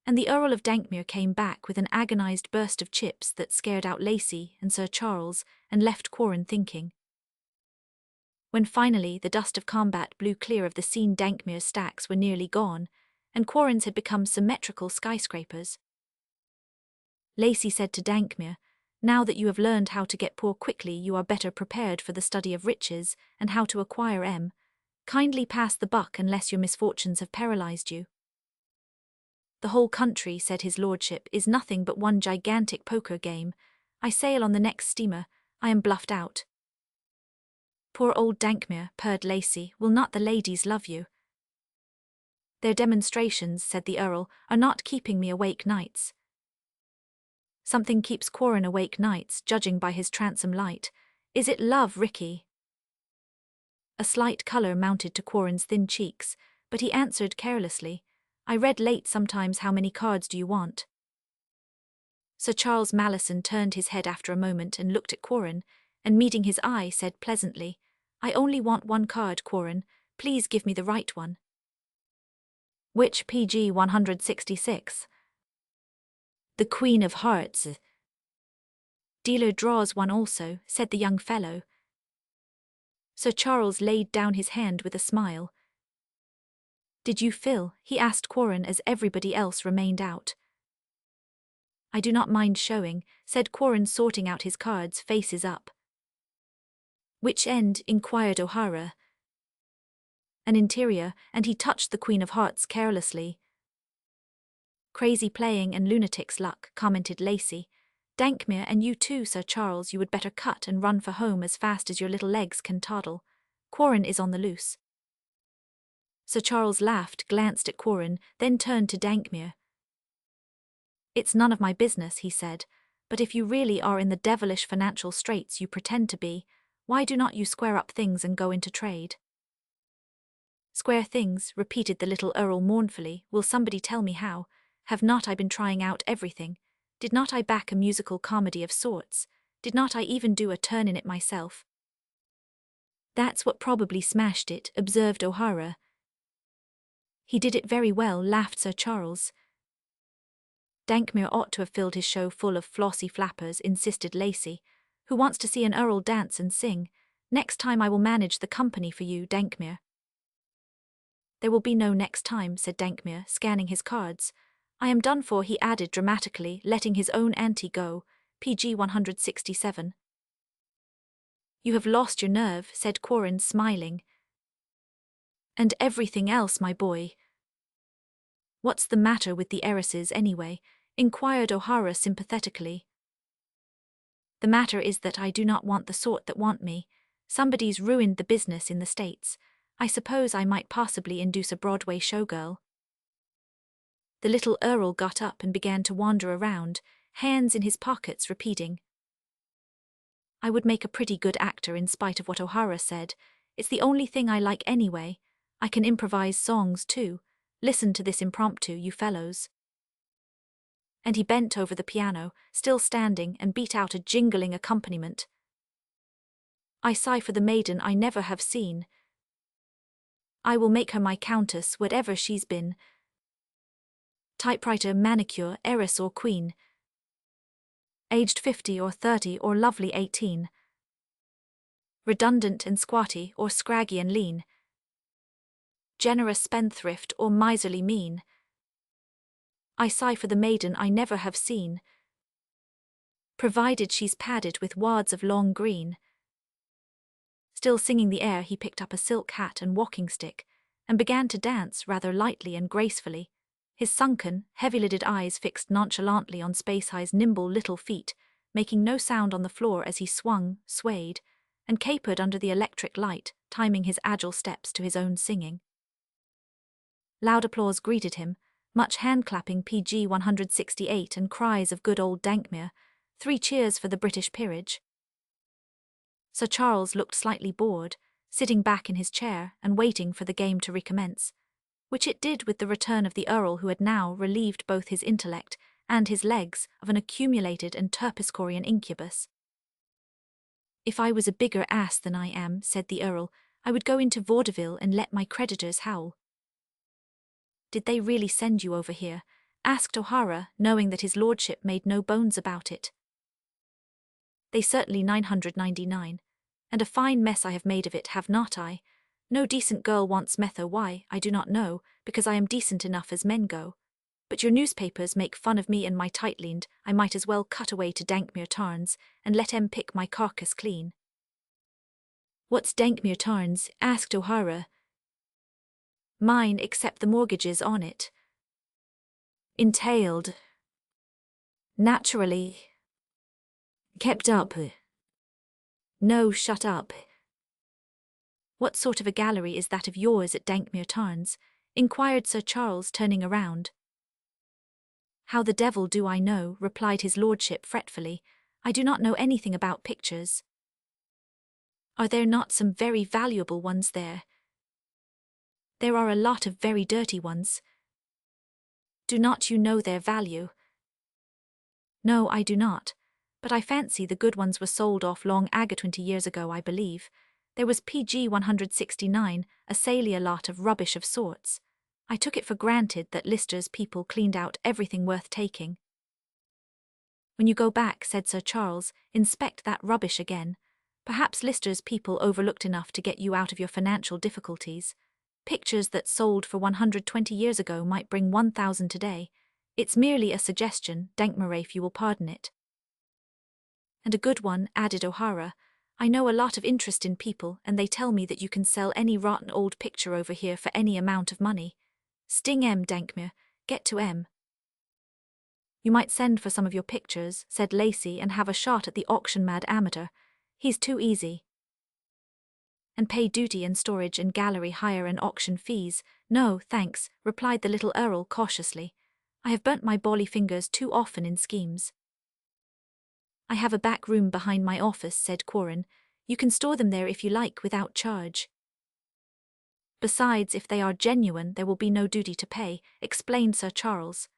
Speaker 1: and the Earl of Dankmere came back with an agonized burst of chips that scared out Lacey and Sir Charles and left Quarren thinking. When finally the dust of combat blew clear of the scene, Dankmere's stacks were nearly gone, and Quarren's had become symmetrical skyscrapers. Lacey said to Dankmere, "Now that you have learned how to get poor quickly, you are better prepared for the study of riches and how to acquire M. Kindly pass the buck unless your misfortunes have paralyzed you." "The whole country," said his lordship, "is nothing but one gigantic poker game. I sail on the next steamer. I am bluffed out." "Poor old Dankmere," purred Lacey, "will not the ladies love you?" "Their demonstrations," said the Earl, "are not keeping me awake nights." "Something keeps Quarren awake nights, judging by his transom light. Is it love, Ricky?" A slight colour mounted to Quarren's thin cheeks, but he answered carelessly, "I read late sometimes. How many cards do you want?" Sir Charles Malison turned his head after a moment and looked at Quarren, and meeting his eye said pleasantly, "I only want 1 card, Quarren. Please give me the right one." "Which PG 166? "The Queen of Hearts." "Dealer draws 1 also," said the young fellow. Sir Charles laid down his hand with a smile. "Did you fill?" he asked Quarren as everybody else remained out. "I do not mind showing," said Quarren, sorting out his cards, faces up. "Which end?" inquired O'Hara. "An interior," and he touched the Queen of Hearts carelessly. "Crazy playing and lunatic's luck," commented Lacey. "Dankmere, and you too, Sir Charles, you would better cut and run for home as fast as your little legs can toddle. Quarren is on the loose." Sir Charles laughed, glanced at Quarren, then turned to Dankmere. "It's none of my business," he said, "but if you really are in the devilish financial straits you pretend to be, why do not you square up things and go into trade?" "Square things," repeated the little Earl mournfully. "Will somebody tell me how? Have not I been trying out everything? Did not I back a musical comedy of sorts? Did not I even do a turn in it myself?" "That's what probably smashed it," observed O'Hara. "He did it very well," laughed Sir Charles. "Dankmere ought to have filled his show full of flossy flappers," insisted Lacey. "Who wants to see an Earl dance and sing? Next time I will manage the company for you, Dankmere." "There will be no next time," said Dankmere, scanning his cards. "I am done for," he added dramatically, letting his own ante go, PG 167. "You have lost your nerve," said Quarren, smiling. "And everything else, my boy." "What's the matter with the heiresses, anyway?" inquired O'Hara sympathetically. "The matter is that I do not want the sort that want me. Somebody's ruined the business in the States. I suppose I might possibly induce a Broadway showgirl." The little Earl got up and began to wander around, hands in his pockets, repeating, "I would make a pretty good actor in spite of what O'Hara said. It's the only thing I like anyway. I can improvise songs too. Listen to this impromptu, you fellows." And he bent over the piano, still standing, and beat out a jingling accompaniment. "I sigh for the maiden I never have seen. I will make her my countess, whatever she's been. Typewriter, manicure, heiress or queen. Aged 50 or 30 or lovely 18. Redundant and squatty or scraggy and lean. Generous spendthrift or miserly mean. I sigh for the maiden I never have seen. Provided she's padded with wads of long green." Still singing the air, he picked up a silk hat and walking stick, and began to dance rather lightly and gracefully, his sunken, heavy-lidded eyes fixed nonchalantly on Space High's nimble little feet, making no sound on the floor as he swung, swayed, and capered under the electric light, timing his agile steps to his own singing. Loud applause greeted him, much hand-clapping PG 168 and cries of good old Dankmere, 3 cheers for the British peerage. Sir Charles looked slightly bored, sitting back in his chair and waiting for the game to recommence, which it did with the return of the Earl, who had now relieved both his intellect and his legs of an accumulated and terpsichorean incubus. "If I was a bigger ass than I am," said the Earl, "I would go into vaudeville and let my creditors howl." "Did they really send you over here?" asked O'Hara, knowing that his lordship made no bones about it. "They certainly 999, and a fine mess I have made of it, have not I? No decent girl wants metho, why, I do not know, because I am decent enough as men go. But your newspapers make fun of me and my tightlind, I might as well cut away to Dankmere Tarns, and let 'em pick my carcass clean." "What's Dankmere Tarns?" asked O'Hara. "Mine, except the mortgages on it." "Entailed." "Naturally." "Kept up." "No, shut up." "What sort of a gallery is that of yours at Dankmere Tarns?" inquired Sir Charles, turning around. "How the devil do I know?" replied his lordship fretfully. "I do not know anything about pictures." "Are there not some very valuable ones there?" "There are a lot of very dirty ones." "Do not you know their value?" "No, I do not. But I fancy the good ones were sold off long ago, 20 years ago, I believe. There was PG 169, a Salia lot of rubbish of sorts. I took it for granted that Lister's people cleaned out everything worth taking." "When you go back," said Sir Charles, "inspect that rubbish again. Perhaps Lister's people overlooked enough to get you out of your financial difficulties. Pictures that sold for 120 years ago might bring 1,000 today. It's merely a suggestion, Dankmere, if you will pardon it." "And a good one," added O'Hara. "I know a lot of interest in people, and they tell me that you can sell any rotten old picture over here for any amount of money. Sting em, Dankmere, get to em." "You might send for some of your pictures," said Lacey, "and have a shot at the auction-mad amateur. He's too easy." "And pay duty and storage and gallery hire and auction fees." "No, thanks," replied the little Earl cautiously. "I have burnt my bally fingers too often in schemes." "I have a back room behind my office," said Quarren. "You can store them there if you like without charge." "Besides, if they are genuine, there will be no duty to pay," explained Sir Charles.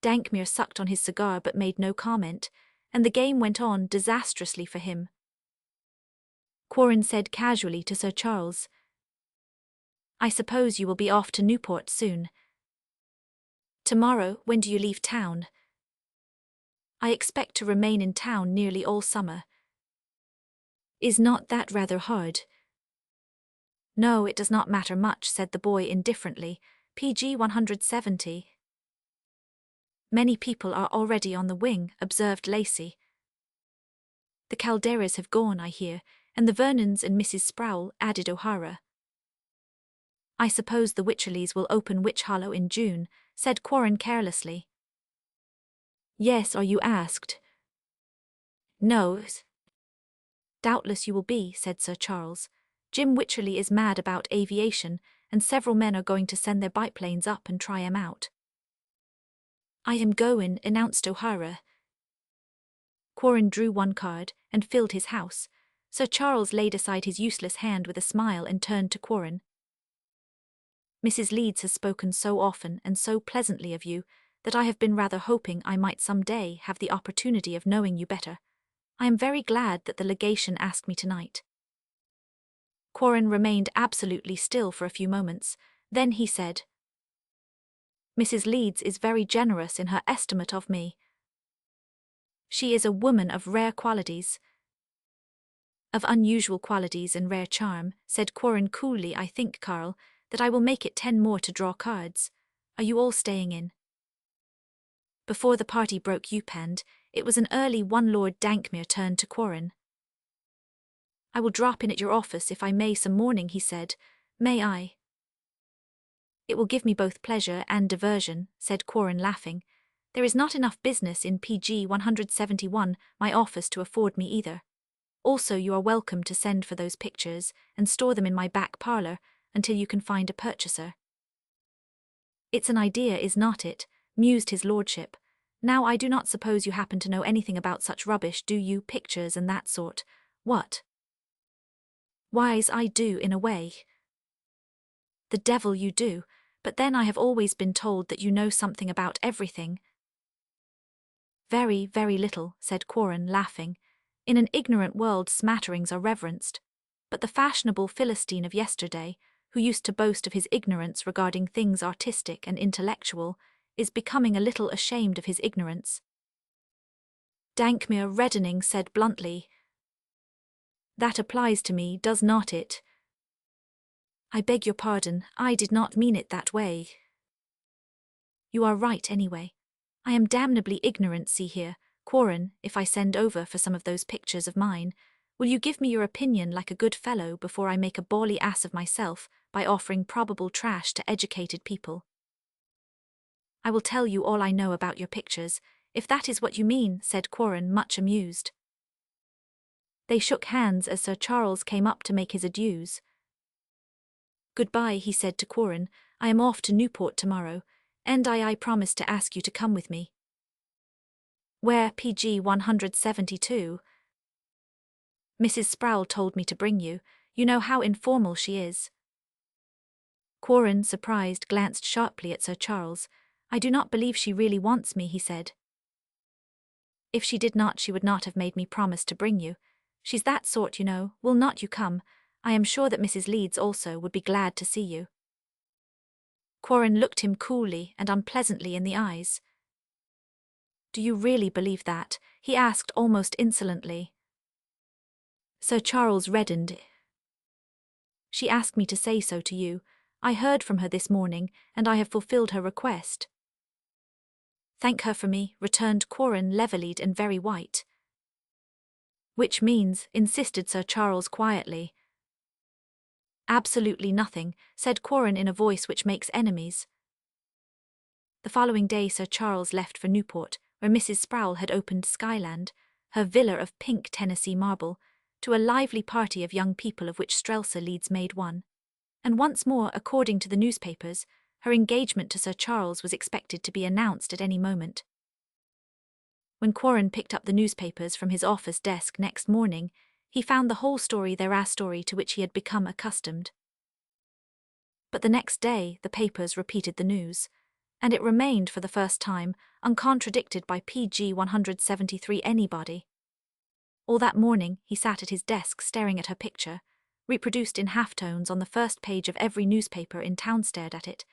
Speaker 1: Dankmere sucked on his cigar but made no comment, and the game went on disastrously for him. Quarren said casually to Sir Charles, "I suppose you will be off to Newport soon." "Tomorrow. When do you leave town?" "I expect to remain in town nearly all summer." "Is not that rather hard?" "No, it does not matter much," said the boy indifferently. PG 170. "Many people are already on the wing," observed Lacey. "The Calderas have gone, I hear, and the Vernons and Mrs. Sproul," added O'Hara. "I suppose the Wycherleys will open Witch Hollow in June," said Quarren carelessly. "Yes, are you asked?" "No." "Doubtless you will be," said Sir Charles. "Jim Wycherley is mad about aviation, and several men are going to send their biplanes up and try 'em out." "I am goin'," announced O'Hara. Quarren drew one card and filled his house. Sir Charles laid aside his useless hand with a smile and turned to Quarren. "Mrs. Leeds has spoken so often and so pleasantly of you that I have been rather hoping I might some day have the opportunity of knowing you better. I am very glad that the legation asked me tonight." Quarren remained absolutely still for a few moments. Then he said, "Mrs. Leeds is very generous in her estimate of me. She is a woman of rare qualities." "Of unusual qualities and rare charm," said Quarren coolly. "I think, Carl, that I will make it 10 more to draw cards. Are you all staying in?" Before the party broke upend, it was an early one. Lord Dankmere turned to Quarren. "I will drop in at your office if I may some morning," he said. "May I?" "It will give me both pleasure and diversion," said Quarren, laughing. "There is not enough business in PG 171, my office, to afford me either." Also, you are welcome to send for those pictures and store them in my back parlour until you can find a purchaser. It's an idea, is not it? Mused his lordship. Now I do not suppose you happen to know anything about such rubbish, do you? Pictures and that sort. What? Whys, I do, in a way. The devil you do, but then I have always been told that you know something about everything. Very, very little, said Quarren, laughing. In an ignorant world smatterings are reverenced. But the fashionable Philistine of yesterday, who used to boast of his ignorance regarding things artistic and intellectual, is becoming a little ashamed of his ignorance. Dankmere, reddening, said bluntly. That applies to me, does not it? I beg your pardon, I did not mean it that way. You are right anyway. I am damnably ignorant, see here. Quarren, if I send over for some of those pictures of mine, will you give me your opinion like a good fellow before I make a bally ass of myself by offering probable trash to educated people? I will tell you all I know about your pictures, if that is what you mean, said Quarren, much amused. They shook hands as Sir Charles came up to make his adieus. Goodbye, he said to Quarren, I am off to Newport tomorrow, and I promised to ask you to come with me. Where? PG 172. Mrs. Sproul told me to bring you. You know how informal she is. Quarren, surprised, glanced sharply at Sir Charles. I do not believe she really wants me, he said. If she did not, she would not have made me promise to bring you. She's that sort, you know. Will not you come? I am sure that Mrs. Leeds also would be glad to see you. Quarren looked him coolly and unpleasantly in the eyes. Do you really believe that? He asked almost insolently. Sir Charles reddened. She asked me to say so to you. I heard from her this morning, and I have fulfilled her request. Thank her for me, returned Quarren, level-eyed and very white. Which means, insisted Sir Charles quietly. Absolutely nothing, said Quarren in a voice which makes enemies. The following day Sir Charles left for Newport, where Mrs. Sproul had opened Skyland, her villa of pink Tennessee marble, to a lively party of young people of which Strelsa Leeds made one. And once more, according to the newspapers, her engagement to Sir Charles was expected to be announced at any moment. When Quarren picked up the newspapers from his office desk next morning, he found the whole story their story to which he had become accustomed. But the next day the papers repeated the news, and it remained for the first time uncontradicted by PG 173 anybody. All that morning he sat at his desk staring at her picture, reproduced in halftones on the first page of every newspaper in town, stared at it,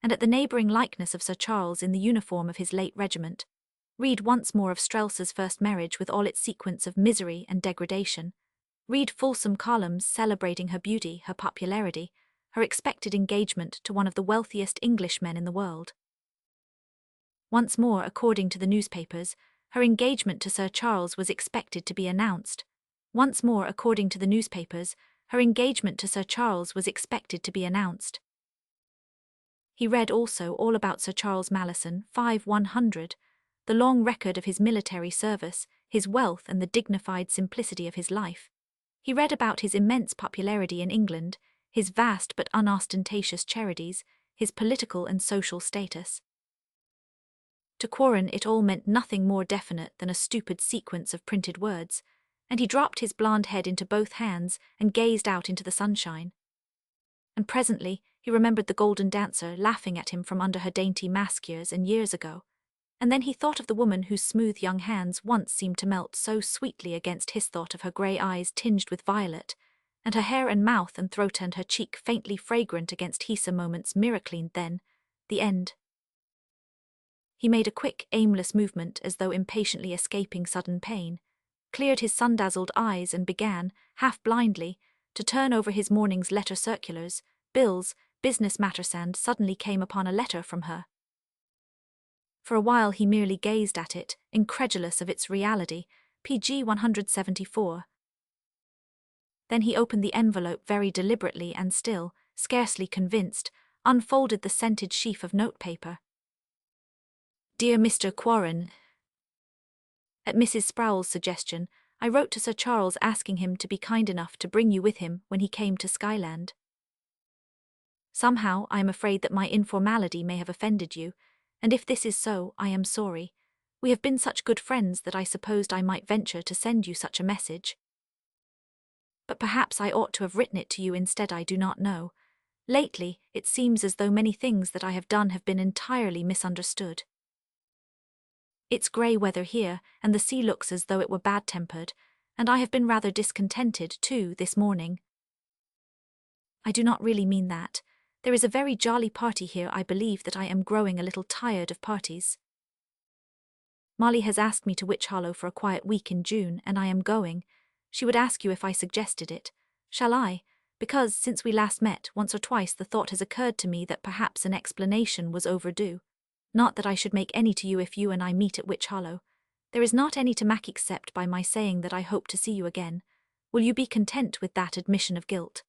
Speaker 1: and at the neighbouring likeness of Sir Charles in the uniform of his late regiment, read once more of Strelsa's first marriage with all its sequence of misery and degradation, read fulsome columns celebrating her beauty, her popularity, her expected engagement to one of the wealthiest Englishmen in the world. Once more, according to the newspapers, her engagement to Sir Charles was expected to be announced. Once more, according to the newspapers, her engagement to Sir Charles was expected to be announced. He read also all about Sir Charles Malison, 5-100, the long record of his military service, his wealth and the dignified simplicity of his life. He read about his immense popularity in England, his vast but unostentatious charities, his political and social status. To Quarren it all meant nothing more definite than a stupid sequence of printed words, and he dropped his blond head into both hands and gazed out into the sunshine. And presently he remembered the golden dancer laughing at him from under her dainty masquers and years ago, and then he thought of the woman whose smooth young hands once seemed to melt so sweetly against his, thought of her grey eyes tinged with violet, and her hair and mouth and throat and her cheek faintly fragrant against his moments miracling. Then, the end. He made a quick, aimless movement as though impatiently escaping sudden pain, cleared his sun-dazzled eyes and began, half blindly, to turn over his morning's letter circulars, bills, business matters, and suddenly came upon a letter from her. For a while he merely gazed at it, incredulous of its reality, PG 174. Then he opened the envelope very deliberately and still, scarcely convinced, unfolded the scented sheaf of notepaper. Dear Mr. Quarren, at Mrs. Sproul's suggestion, I wrote to Sir Charles asking him to be kind enough to bring you with him when he came to Skyland. Somehow I am afraid that my informality may have offended you, and if this is so, I am sorry. We have been such good friends that I supposed I might venture to send you such a message. But perhaps I ought to have written it to you instead, I do not know. Lately, it seems as though many things that I have done have been entirely misunderstood. It's grey weather here, and the sea looks as though it were bad-tempered, and I have been rather discontented, too, this morning. I do not really mean that. There is a very jolly party here. I believe that I am growing a little tired of parties. Molly has asked me to Witch Hollow for a quiet week in June, and I am going. She would ask you if I suggested it. Shall I? Because, since we last met, once or twice the thought has occurred to me that perhaps an explanation was overdue. Not that I should make any to you if you and I meet at Witch Hollow. There is not any to make except by my saying that I hope to see you again. Will you be content with that admission of guilt?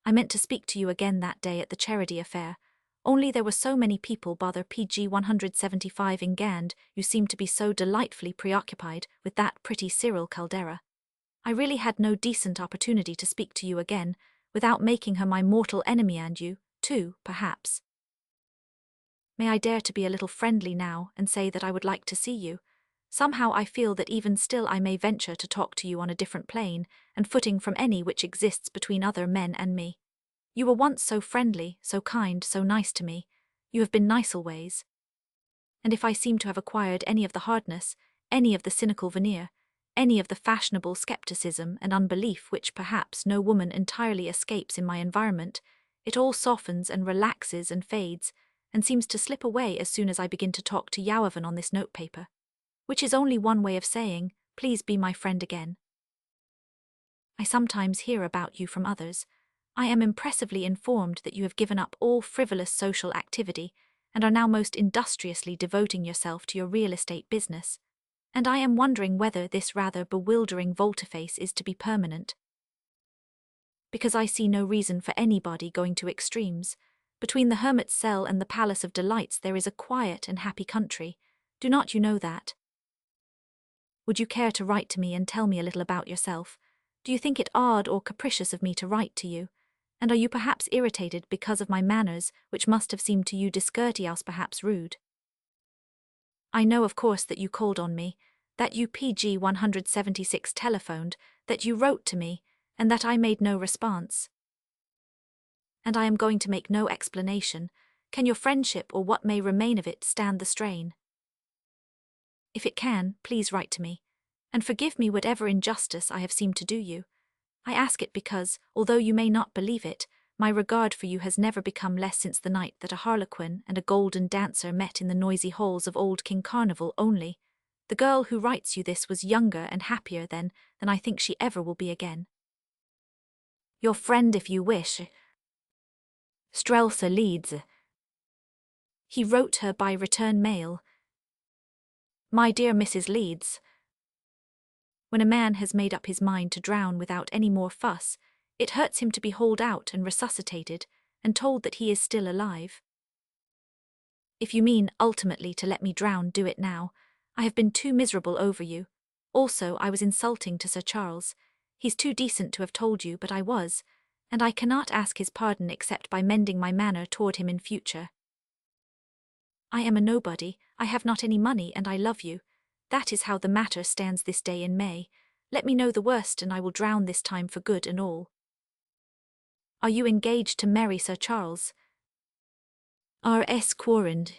Speaker 1: I meant to speak to you again that day at the charity affair, only there were so many people bother PG 175 in Gand. You seemed to be so delightfully preoccupied with that pretty Cyril Caldera. I really had no decent opportunity to speak to you again, without making her my mortal enemy, and you, too, perhaps. May I dare to be a little friendly now and say that I would like to see you? Somehow I feel that even still I may venture to talk to you on a different plane and footing from any which exists between other men and me. You were once so friendly, so kind, so nice to me. You have been nice always. And if I seem to have acquired any of the hardness, any of the cynical veneer, any of the fashionable skepticism and unbelief which perhaps no woman entirely escapes in my environment, it all softens and relaxes and fades, and seems to slip away as soon as I begin to talk to Yauven on this notepaper, which is only one way of saying, please be my friend again. I sometimes hear about you from others. I am impressively informed that you have given up all frivolous social activity and are now most industriously devoting yourself to your real estate business, and I am wondering whether this rather bewildering volte-face is to be permanent. Because I see no reason for anybody going to extremes. Between the hermit's cell and the Palace of Delights there is a quiet and happy country. Do not you know that? Would you care to write to me and tell me a little about yourself? Do you think it odd or capricious of me to write to you? And are you perhaps irritated because of my manners, which must have seemed to you discourteous, perhaps rude? I know of course that you called on me, that you PG 176 telephoned, that you wrote to me, and that I made no response. And I am going to make no explanation. Can your friendship or what may remain of it stand the strain? If it can, please write to me, and forgive me whatever injustice I have seemed to do you. I ask it because, although you may not believe it, my regard for you has never become less since the night that a harlequin and a golden dancer met in the noisy halls of Old King Carnival. Only, the girl who writes you this was younger and happier then than I think she ever will be again. Your friend if you wish. Strelsa Leeds. He wrote her by return mail. My dear Mrs. Leeds. When a man has made up his mind to drown without any more fuss, it hurts him to be hauled out and resuscitated, and told that he is still alive. If you mean ultimately to let me drown, do it now. I have been too miserable over you. Also, I was insulting to Sir Charles. He's too decent to have told you, but I was, and I cannot ask his pardon except by mending my manner toward him in future. I am a nobody, I have not any money, and I love you. That is how the matter stands this day in May. Let me know the worst, and I will drown this time for good and all. Are you engaged to marry Sir Charles? R.S. Quarrand.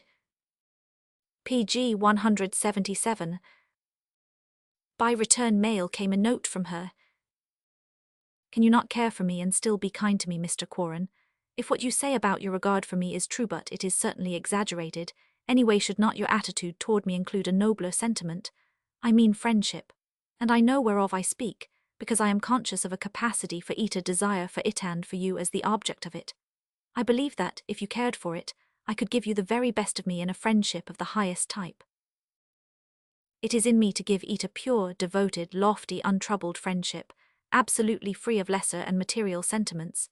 Speaker 1: PG 177. By return mail came a note from her. Can you not care for me and still be kind to me, Mr. Quarren? If what you say about your regard for me is true, but it is certainly exaggerated, anyway should not your attitude toward me include a nobler sentiment? I mean friendship. And I know whereof I speak, because I am conscious of a capacity for it, a desire for it and for you as the object of it. I believe that, if you cared for it, I could give you the very best of me in a friendship of the highest type. It is in me to give it a pure, devoted, lofty, untroubled friendship, absolutely free of lesser and material sentiments.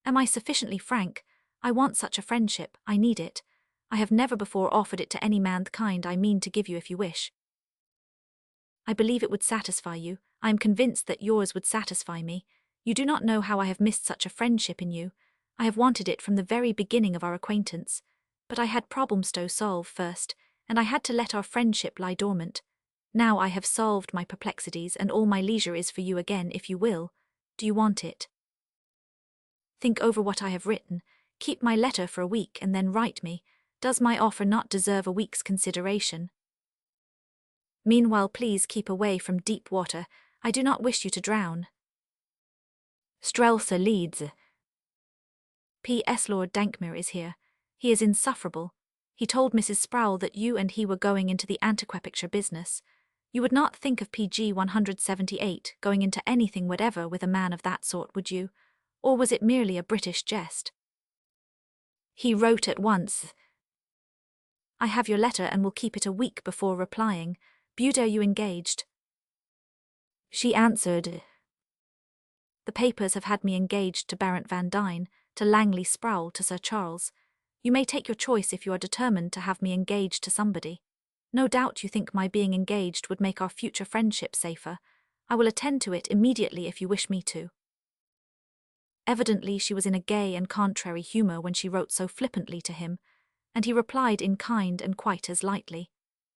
Speaker 1: Am I sufficiently frank? I want such a friendship, I need it. I have never before offered it to any mankind. I mean to give you if you wish. I believe it would satisfy you. I am convinced that yours would satisfy me. You do not know how I have missed such a friendship in you. I have wanted it from the very beginning of our acquaintance. But I had problems to solve first, and I had to let our friendship lie dormant. Now I have solved my perplexities, and all my leisure is for you again, if you will. Do you want it? Think over what I have written. Keep my letter for a week and then write me. Does my offer not deserve a week's consideration? Meanwhile, please keep away from deep water. I do not wish you to drown. Strelsa Leeds. P.S. Lord Dankmere is here. He is insufferable. He told Mrs. Sproul that you and he were going into the antiquepicture business. You would not think of PG 178 going into anything whatever with a man of that sort, would you? Or was it merely a British jest? He wrote at once. I have your letter and will keep it a week before replying. Bude, are you engaged? She answered. The papers have had me engaged to Baron Van Dyne, to Langley Sproul, to Sir Charles. You may take your choice if you are determined to have me engaged to somebody. No doubt you think my being engaged would make our future friendship safer. I will attend to it immediately if you wish me to. Evidently she was in a gay and contrary humour when she wrote so flippantly to him, and he replied in kind and quite as lightly.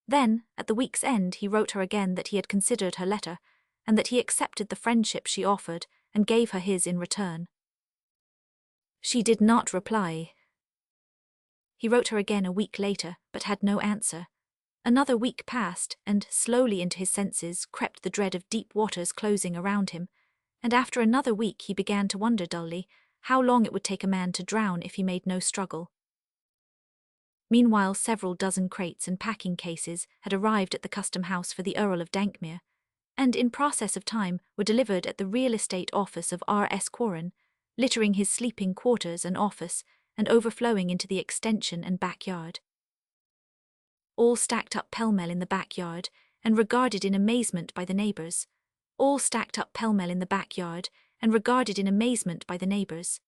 Speaker 1: Then, at the week's end, he wrote her again that he had considered her letter, and that he accepted the friendship she offered and gave her his in return. She did not reply. He wrote her again a week later, but had no answer. Another week passed, and slowly into his senses crept the dread of deep waters closing around him, and after another week he began to wonder dully how long it would take a man to drown if he made no struggle. Meanwhile, several dozen crates and packing cases had arrived at the custom house for the Earl of Dankmere, and in process of time were delivered at the real estate office of R.S. Quarren, littering his sleeping quarters and office, and overflowing into the extension and backyard. All stacked up pell-mell in the backyard, and regarded in amazement by the neighbours. All stacked up pell-mell in the backyard, and regarded in amazement by the neighbours.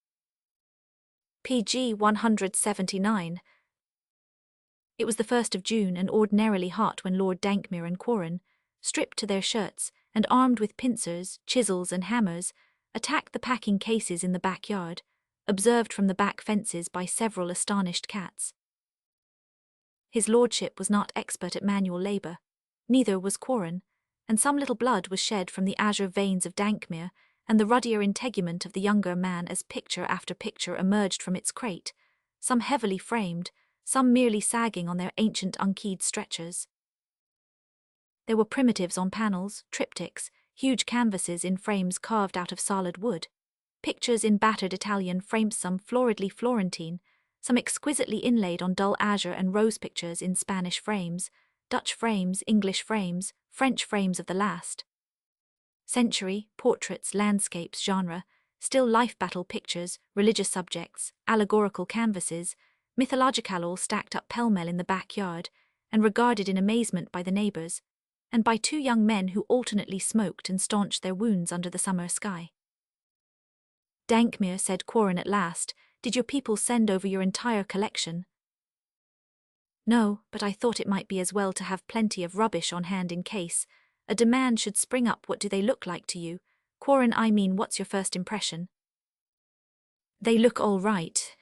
Speaker 1: PG 179. It was the 1st of June, and ordinarily hot, when Lord Dankmere and Quarren, stripped to their shirts and armed with pincers, chisels and hammers, attacked the packing cases in the backyard, observed from the back fences by several astonished cats. His lordship was not expert at manual labour, neither was Quarren, and some little blood was shed from the azure veins of Dankmere and the ruddier integument of the younger man as picture after picture emerged from its crate, some heavily framed, some merely sagging on their ancient unkeyed stretchers. There were primitives on panels, triptychs, huge canvases in frames carved out of solid wood, pictures in battered Italian frames, some floridly Florentine, some exquisitely inlaid on dull azure, and rose pictures in Spanish frames, Dutch frames, English frames, French frames of the last century, portraits, landscapes, genre, still life battle pictures, religious subjects, allegorical canvases, mythological, all stacked up pell-mell in the backyard, and regarded in amazement by the neighbours, and by two young men who alternately smoked and staunched their wounds under the summer sky. Dankmere, said Quarren at last, did your people send over your entire collection? No, but I thought it might be as well to have plenty of rubbish on hand in case a demand should spring up. What do they look like to you? Quarren, I mean, what's your first impression? They look all right.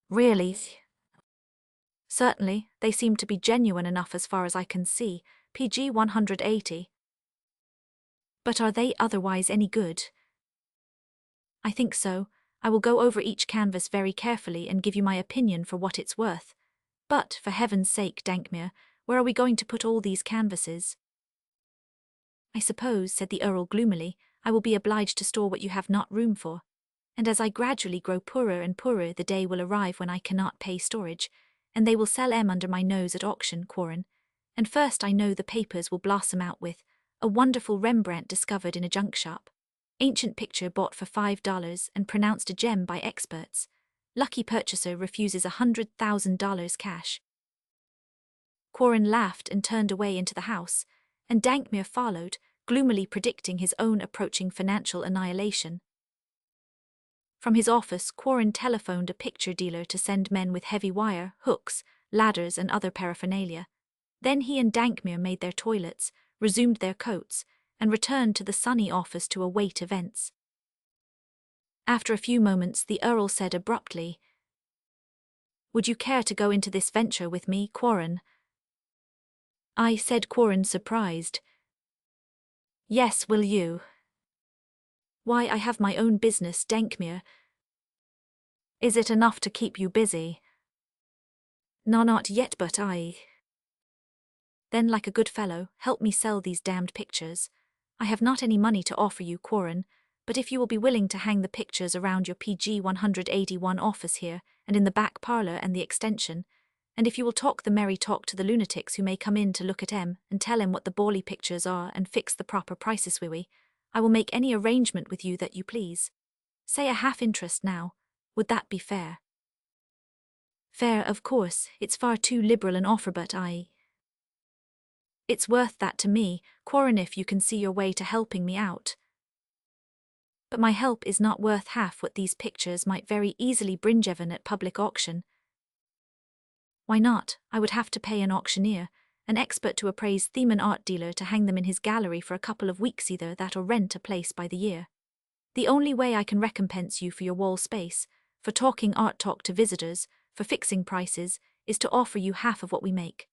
Speaker 1: Really? Certainly, they seem to be genuine enough as far as I can see. PG 180. But are they otherwise any good? I think so. I will go over each canvas very carefully and give you my opinion for what it's worth. But, for heaven's sake, Dankmere, where are we going to put all these canvases? I suppose, said the Earl gloomily, I will be obliged to store what you have not room for. And as I gradually grow poorer and poorer, the day will arrive when I cannot pay storage, and they will sell under my nose at auction, Quarren. And first I know the papers will blossom out with a wonderful Rembrandt discovered in a junk shop. Ancient picture bought for $5 and pronounced a gem by experts. Lucky purchaser refuses $100,000 cash. Quarren laughed and turned away into the house, and Dankmere followed, gloomily predicting his own approaching financial annihilation. From his office, Quarren telephoned a picture dealer to send men with heavy wire, hooks, ladders and other paraphernalia. Then he and Dankmere made their toilets, resumed their coats, and returned to the sunny office to await events. After a few moments, the Earl said abruptly, "Would you care to go into this venture with me, Quarren?" "I," said Quarren, surprised. "Yes, will you?" "Why, I have my own business, Dankmere." "Is it enough to keep you busy?" "No, not yet, but I—" "Then, like a good fellow, help me sell these damned pictures. I have not any money to offer you, Quarren, but if you will be willing to hang the pictures around your PG 181 office here, and in the back parlour and the extension, and if you will talk the merry talk to the lunatics who may come in to look at 'em, and tell 'em what the bally pictures are and fix the proper prices wi' we, I will make any arrangement with you that you please. Say a half interest now. Would that be fair?" "Fair, of course. It's far too liberal an offer, but it's worth that to me, Quarren, if you can see your way to helping me out." "But my help is not worth half what these pictures might very easily bring Jevon at public auction." "Why not? I would have to pay an auctioneer, an expert to appraise them, an art dealer to hang them in his gallery for a couple of weeks, either that or rent a place by the year. The only way I can recompense you for your wall space, for talking art talk to visitors, for fixing prices, is to offer you half of what we make."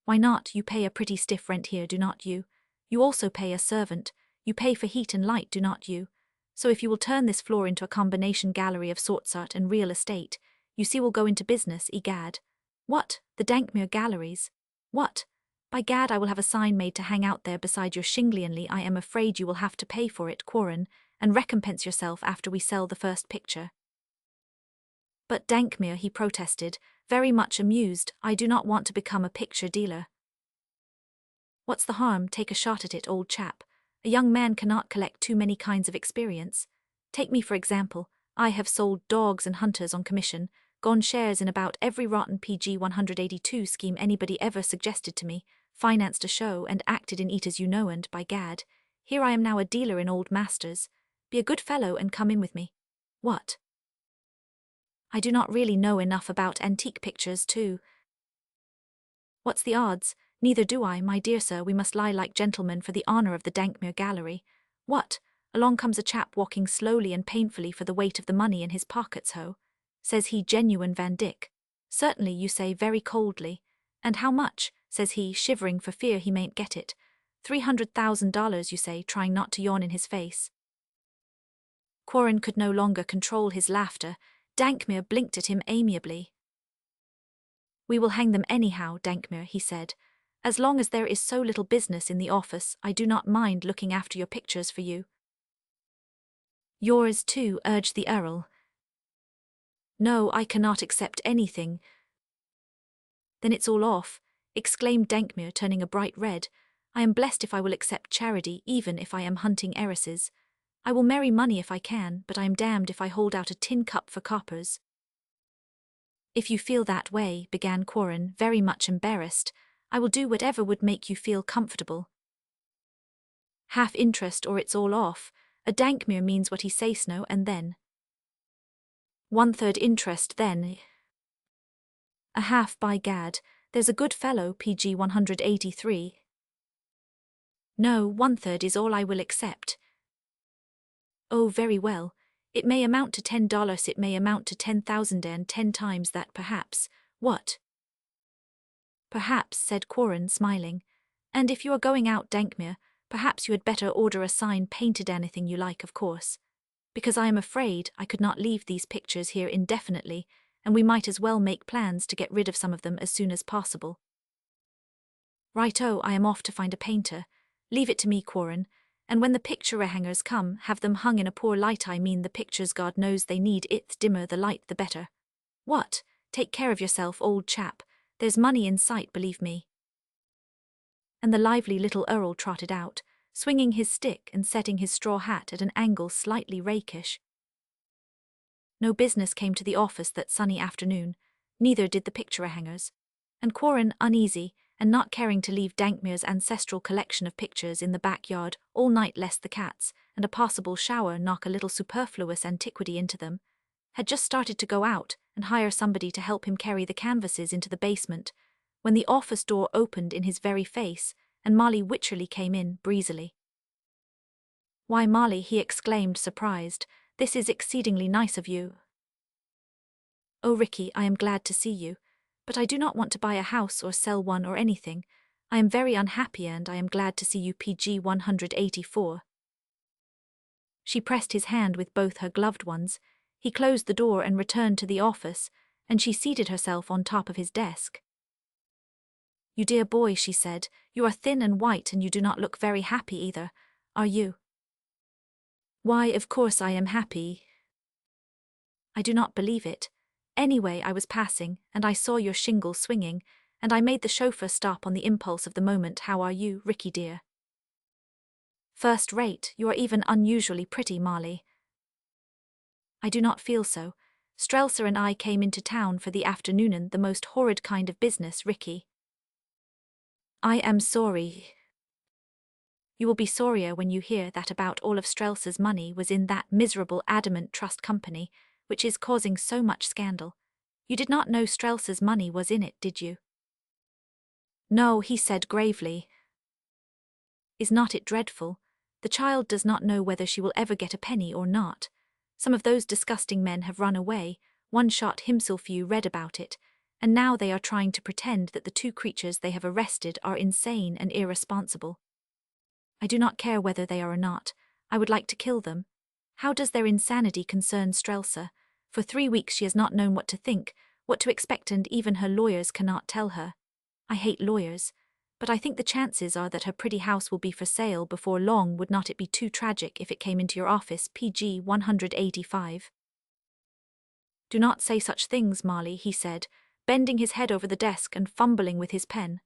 Speaker 1: "Why not? You pay a pretty stiff rent here, do not you? You also pay a servant, you pay for heat and light, do not you? So if you will turn this floor into a combination gallery of sorts art and real estate, you see we'll go into business, egad." "What? The Dankmere galleries? What? By gad, I will have a sign made to hang out there beside your Shinglianly. I am afraid you will have to pay for it, Quarren, and recompense yourself after we sell the first picture." "But Dankmere," he protested, very much amused, "I do not want to become a picture dealer." "What's the harm? Take a shot at it, old chap. A young man cannot collect too many kinds of experience. Take me for example. I have sold dogs and hunters on commission, gone shares in about every rotten PG 182 scheme anybody ever suggested to me, financed a show and acted in it, as you know, and by gad, here I am now a dealer in old masters. Be a good fellow and come in with me." "What?" "I do not really know enough about antique pictures to—" "What's the odds? Neither do I, my dear sir. We must lie like gentlemen for the honour of the Dankmere gallery. What? Along comes a chap walking slowly and painfully for the weight of the money in his pockets, ho. Says he, 'Genuine Van Dyck.' 'Certainly,' you say very coldly. 'And how much?' says he, shivering for fear he mayn't get it. 300,000, you say, trying not to yawn in his face." Quarren could no longer control his laughter. Dankmere blinked at him amiably. "We will hang them anyhow, Dankmere," he said. "As long as there is so little business in the office, I do not mind looking after your pictures for you." "Yours too," urged the Earl. "No, I cannot accept anything." "Then it's all off," exclaimed Dankmere, turning a bright red. "I am blessed if I will accept charity, even if I am hunting heiresses. I will marry money if I can, but I am damned if I hold out a tin cup for coppers." "If you feel that way," began Quarren, very much embarrassed, "I will do whatever would make you feel comfortable." "Half interest or it's all off. A Dankmere means what he says no, and then—" "1/3 interest then." "A half, by gad. There's a good fellow, PG 183. "No, 1/3 is all I will accept." "Oh, very well. It may amount to $10, it may amount to 10,000 and 10 times that, perhaps. What?" "Perhaps," said Quarren, smiling. "And if you are going out, Dankmere, perhaps you had better order a sign painted, anything you like, of course. Because I am afraid I could not leave these pictures here indefinitely, and we might as well make plans to get rid of some of them as soon as possible." "Righto, I am off to find a painter. Leave it to me, Quarren. And when the picture hangers come, have them hung in a poor light. I mean the pictures, God knows they need it. The dimmer the light, the better." "What? Take care of yourself, old chap. There's money in sight, believe me." And the lively little Earl trotted out, swinging his stick and setting his straw hat at an angle slightly rakish. No business came to the office that sunny afternoon, neither did the picture hangers. And Quarren, uneasy, and not caring to leave Dankmere's ancestral collection of pictures in the backyard all night lest the cats and a possible shower knock a little superfluous antiquity into them, had just started to go out and hire somebody to help him carry the canvases into the basement, when the office door opened in his very face, and Marley Wycherley came in, breezily. "Why, Marley," he exclaimed, surprised, "this is exceedingly nice of you." "Oh, Ricky, I am glad to see you. But I do not want to buy a house or sell one or anything. I am very unhappy and I am glad to see you PG 184. She pressed his hand with both her gloved ones. He closed the door and returned to the office, and she seated herself on top of his desk. "You dear boy," she said, "you are thin and white and you do not look very happy either, are you?" "Why, of course I am happy." "I do not believe it. Anyway, I was passing, and I saw your shingle swinging, and I made the chauffeur stop on the impulse of the moment. How are you, Ricky dear?" "First rate. You are even unusually pretty, Marley." "I do not feel so. Strelser and I came into town for the afternoon, the most horrid kind of business, Ricky." "I am sorry." "You will be sorrier when you hear that about all of Strelser's money was in that miserable Adamant Trust Company, which is causing so much scandal. You did not know Strelser's money was in it, did you?" "No," he said gravely. "Is not it dreadful? The child does not know whether she will ever get a penny or not. Some of those disgusting men have run away, one shot himself. You read about it, and now they are trying to pretend that the two creatures they have arrested are insane and irresponsible. I do not care whether they are or not. I would like to kill them. How does their insanity concern Strelser? For 3 weeks she has not known what to think, what to expect, and even her lawyers cannot tell her. I hate lawyers, but I think the chances are that her pretty house will be for sale before long. Would not it be too tragic if it came into your office, PG 185? "Do not say such things, Marley," he said, bending his head over the desk and fumbling with his pen.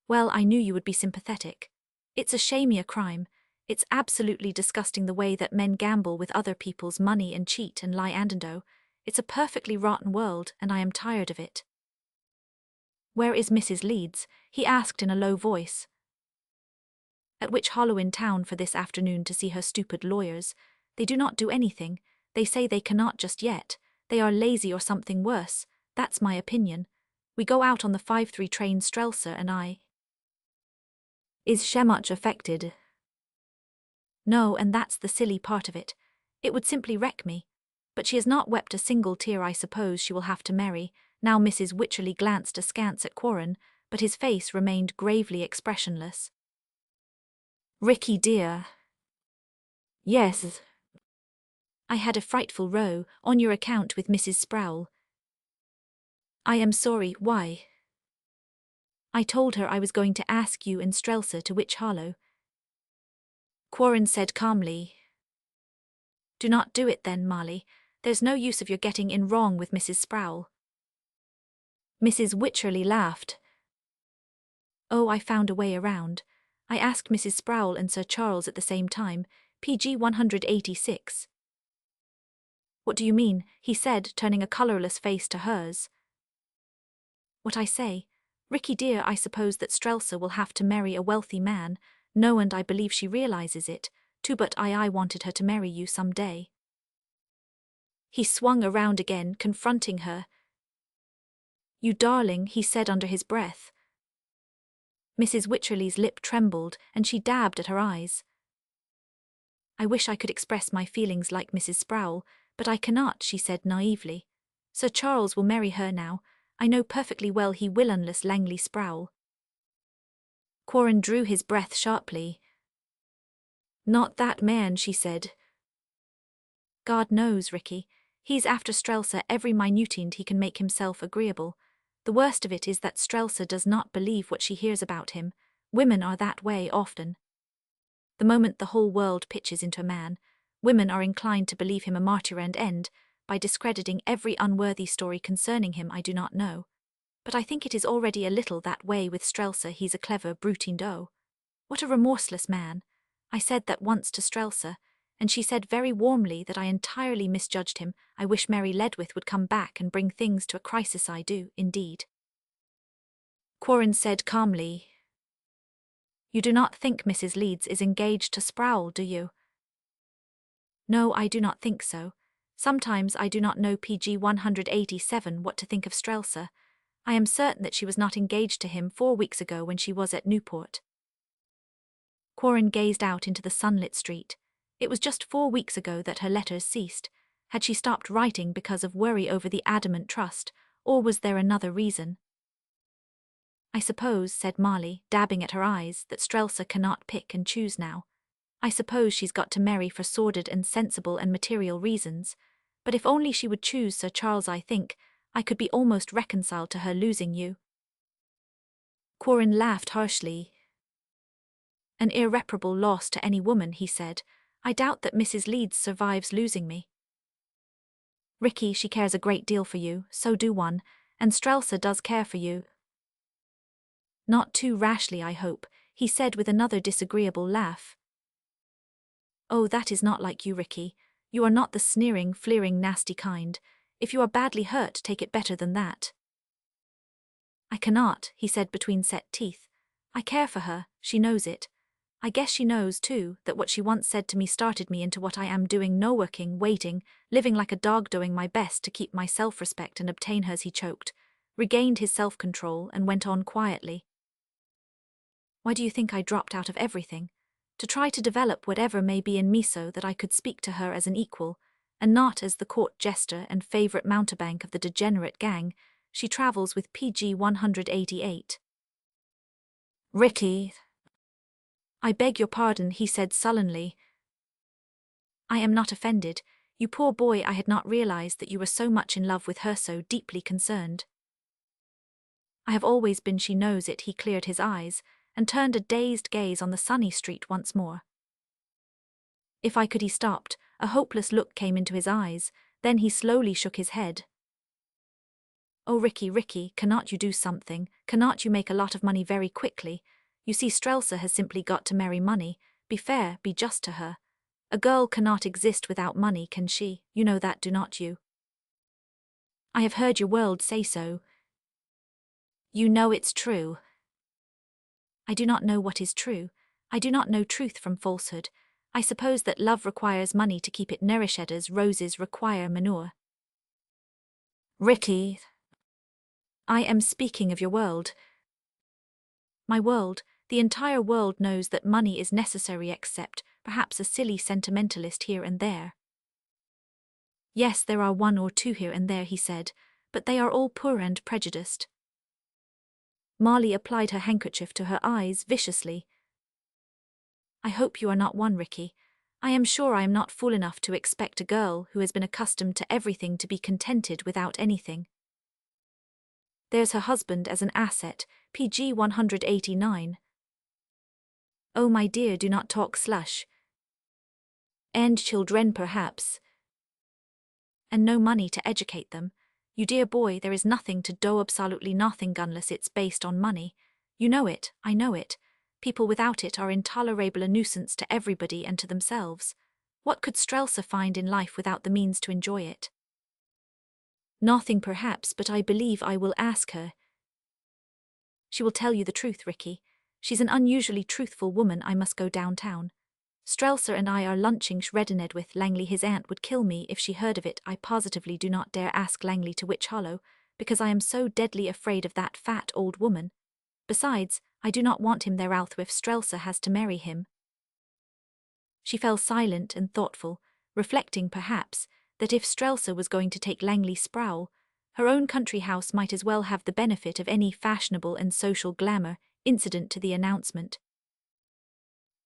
Speaker 1: "Well, I knew you would be sympathetic. It's a shamey crime. It's absolutely disgusting the way that men gamble with other people's money and cheat and lie and it's a perfectly rotten world, and I am tired of it." "Where is Mrs. Leeds?" he asked in a low voice. "At Witch Hollow in town for this afternoon to see her stupid lawyers. They do not do anything. They say they cannot just yet. They are lazy or something worse. That's my opinion. We go out on the 5:3 train, Strelser and I." "Is she much affected?" "No, and that's the silly part of it. It would simply wreck me. But she has not wept a single tear. I suppose she will have to marry." Now Mrs. Wycherley glanced askance at Quarren, but his face remained gravely expressionless. "Ricky dear." "Yes." "I had a frightful row, on your account, with Mrs. Sproul." "I am sorry. Why?" "I told her I was going to ask you and Strelser to Witch Hollow." Quarren said calmly. "Do not do it then, Marley. There's no use of your getting in wrong with Mrs. Sproul." Mrs. Wycherley laughed. "Oh, I found a way around. I asked Mrs. Sproul and Sir Charles at the same time, PG 186. "What do you mean?" he said, turning a colourless face to hers. "What I say. Ricky dear, I suppose that Strelser will have to marry a wealthy man. No, and I believe she realises it, too, but I wanted her to marry you some day." He swung around again, confronting her. "You darling," he said under his breath. Mrs. Wycherley's lip trembled, and she dabbed at her eyes. "I wish I could express my feelings like Mrs. Sproul, but I cannot," she said naively. "Sir Charles will marry her now. I know perfectly well he will, unless Langley Sproul." Quarren drew his breath sharply. "Not that man," she said. "God knows, Ricky. He's after Strelser every minute he can make himself agreeable. The worst of it is that Strelser does not believe what she hears about him. Women are that way often. The moment the whole world pitches into a man, women are inclined to believe him a martyr and end by discrediting every unworthy story concerning him. I do not know. But I think it is already a little that way with Strelser. He's a clever brutindo. What a remorseless man. I said that once to Strelser, and she said very warmly that I entirely misjudged him. I wish Mary Ledwith would come back and bring things to a crisis. I do, indeed." Quarren said calmly. "You do not think Mrs. Leeds is engaged to Sproul, do you?" "No, I do not think so. Sometimes I do not know PG 187 what to think of Strelser. I am certain that she was not engaged to him 4 weeks ago when she was at Newport. Corin gazed out into the sunlit street. It was just 4 weeks ago that her letters ceased. Had she stopped writing because of worry over the adamant trust, or was there another reason? I suppose, said Marley, dabbing at her eyes, that Strelsa cannot pick and choose now. I suppose she's got to marry for sordid and sensible and material reasons, but if only she would choose Sir Charles, I think, I could be almost reconciled to her losing you. Corin laughed harshly. An irreparable loss to any woman, he said. I doubt that Mrs. Leeds survives losing me. Ricky, she cares a great deal for you, so do one, and Strelsa does care for you. Not too rashly, I hope, he said with another disagreeable laugh. Oh, that is not like you, Ricky. You are not the sneering, fleering, nasty kind. If you are badly hurt, take it better than that. I cannot, he said between set teeth. I care for her, she knows it. I guess she knows, too, that what she once said to me started me into what I am doing, no working, waiting, living like a dog, doing my best to keep my self-respect and obtain hers. He choked, regained his self-control, and went on quietly. Why do you think I dropped out of everything? To try to develop whatever may be in me so that I could speak to her as an equal, and not as the court jester and favourite mountebank of the degenerate gang. She travels with PG 188. Ricky. I beg your pardon, he said sullenly. I am not offended. You poor boy, I had not realized that you were so much in love with her, so deeply concerned. I have always been, she knows it. He cleared his eyes, and turned a dazed gaze on the sunny street once more. If I could, he stopped. A hopeless look came into his eyes, then he slowly shook his head. Oh, Ricky, Ricky, cannot you do something? Cannot you make a lot of money very quickly? You see, Strelsa has simply got to marry money. Be fair, be just to her. A girl cannot exist without money, can she? You know that, do not you? I have heard your world say so. You know it's true. I do not know what is true. I do not know truth from falsehood. I suppose that love requires money to keep it nourished as roses require manure. Ricky. I am speaking of your world. My world, the entire world knows that money is necessary, except perhaps a silly sentimentalist here and there. Yes, there are one or two here and there, he said, but they are all poor and prejudiced. Marley applied her handkerchief to her eyes viciously. I hope you are not one, Ricky. I am sure I am not fool enough to expect a girl who has been accustomed to everything to be contented without anything. There's her husband as an asset, PG 189. Oh, my dear, do not talk slush. And children, perhaps. And no money to educate them. You dear boy, there is nothing to do, absolutely nothing, unless it's based on money. You know it, I know it. People without it are intolerable, a nuisance to everybody and to themselves. What could Strelsa find in life without the means to enjoy it? Nothing perhaps, but I believe I will ask her. She will tell you the truth, Ricky. She's an unusually truthful woman. I must go downtown. Strelsa and I are lunching Shreddened with Langley. His aunt would kill me if she heard of it. I positively do not dare ask Langley to Witch Hollow, because I am so deadly afraid of that fat old woman. Besides, I do not want him there out if Strelsa has to marry him. She fell silent and thoughtful, reflecting perhaps that if Strelsa was going to take Langley Sproul, her own country house might as well have the benefit of any fashionable and social glamour incident to the announcement.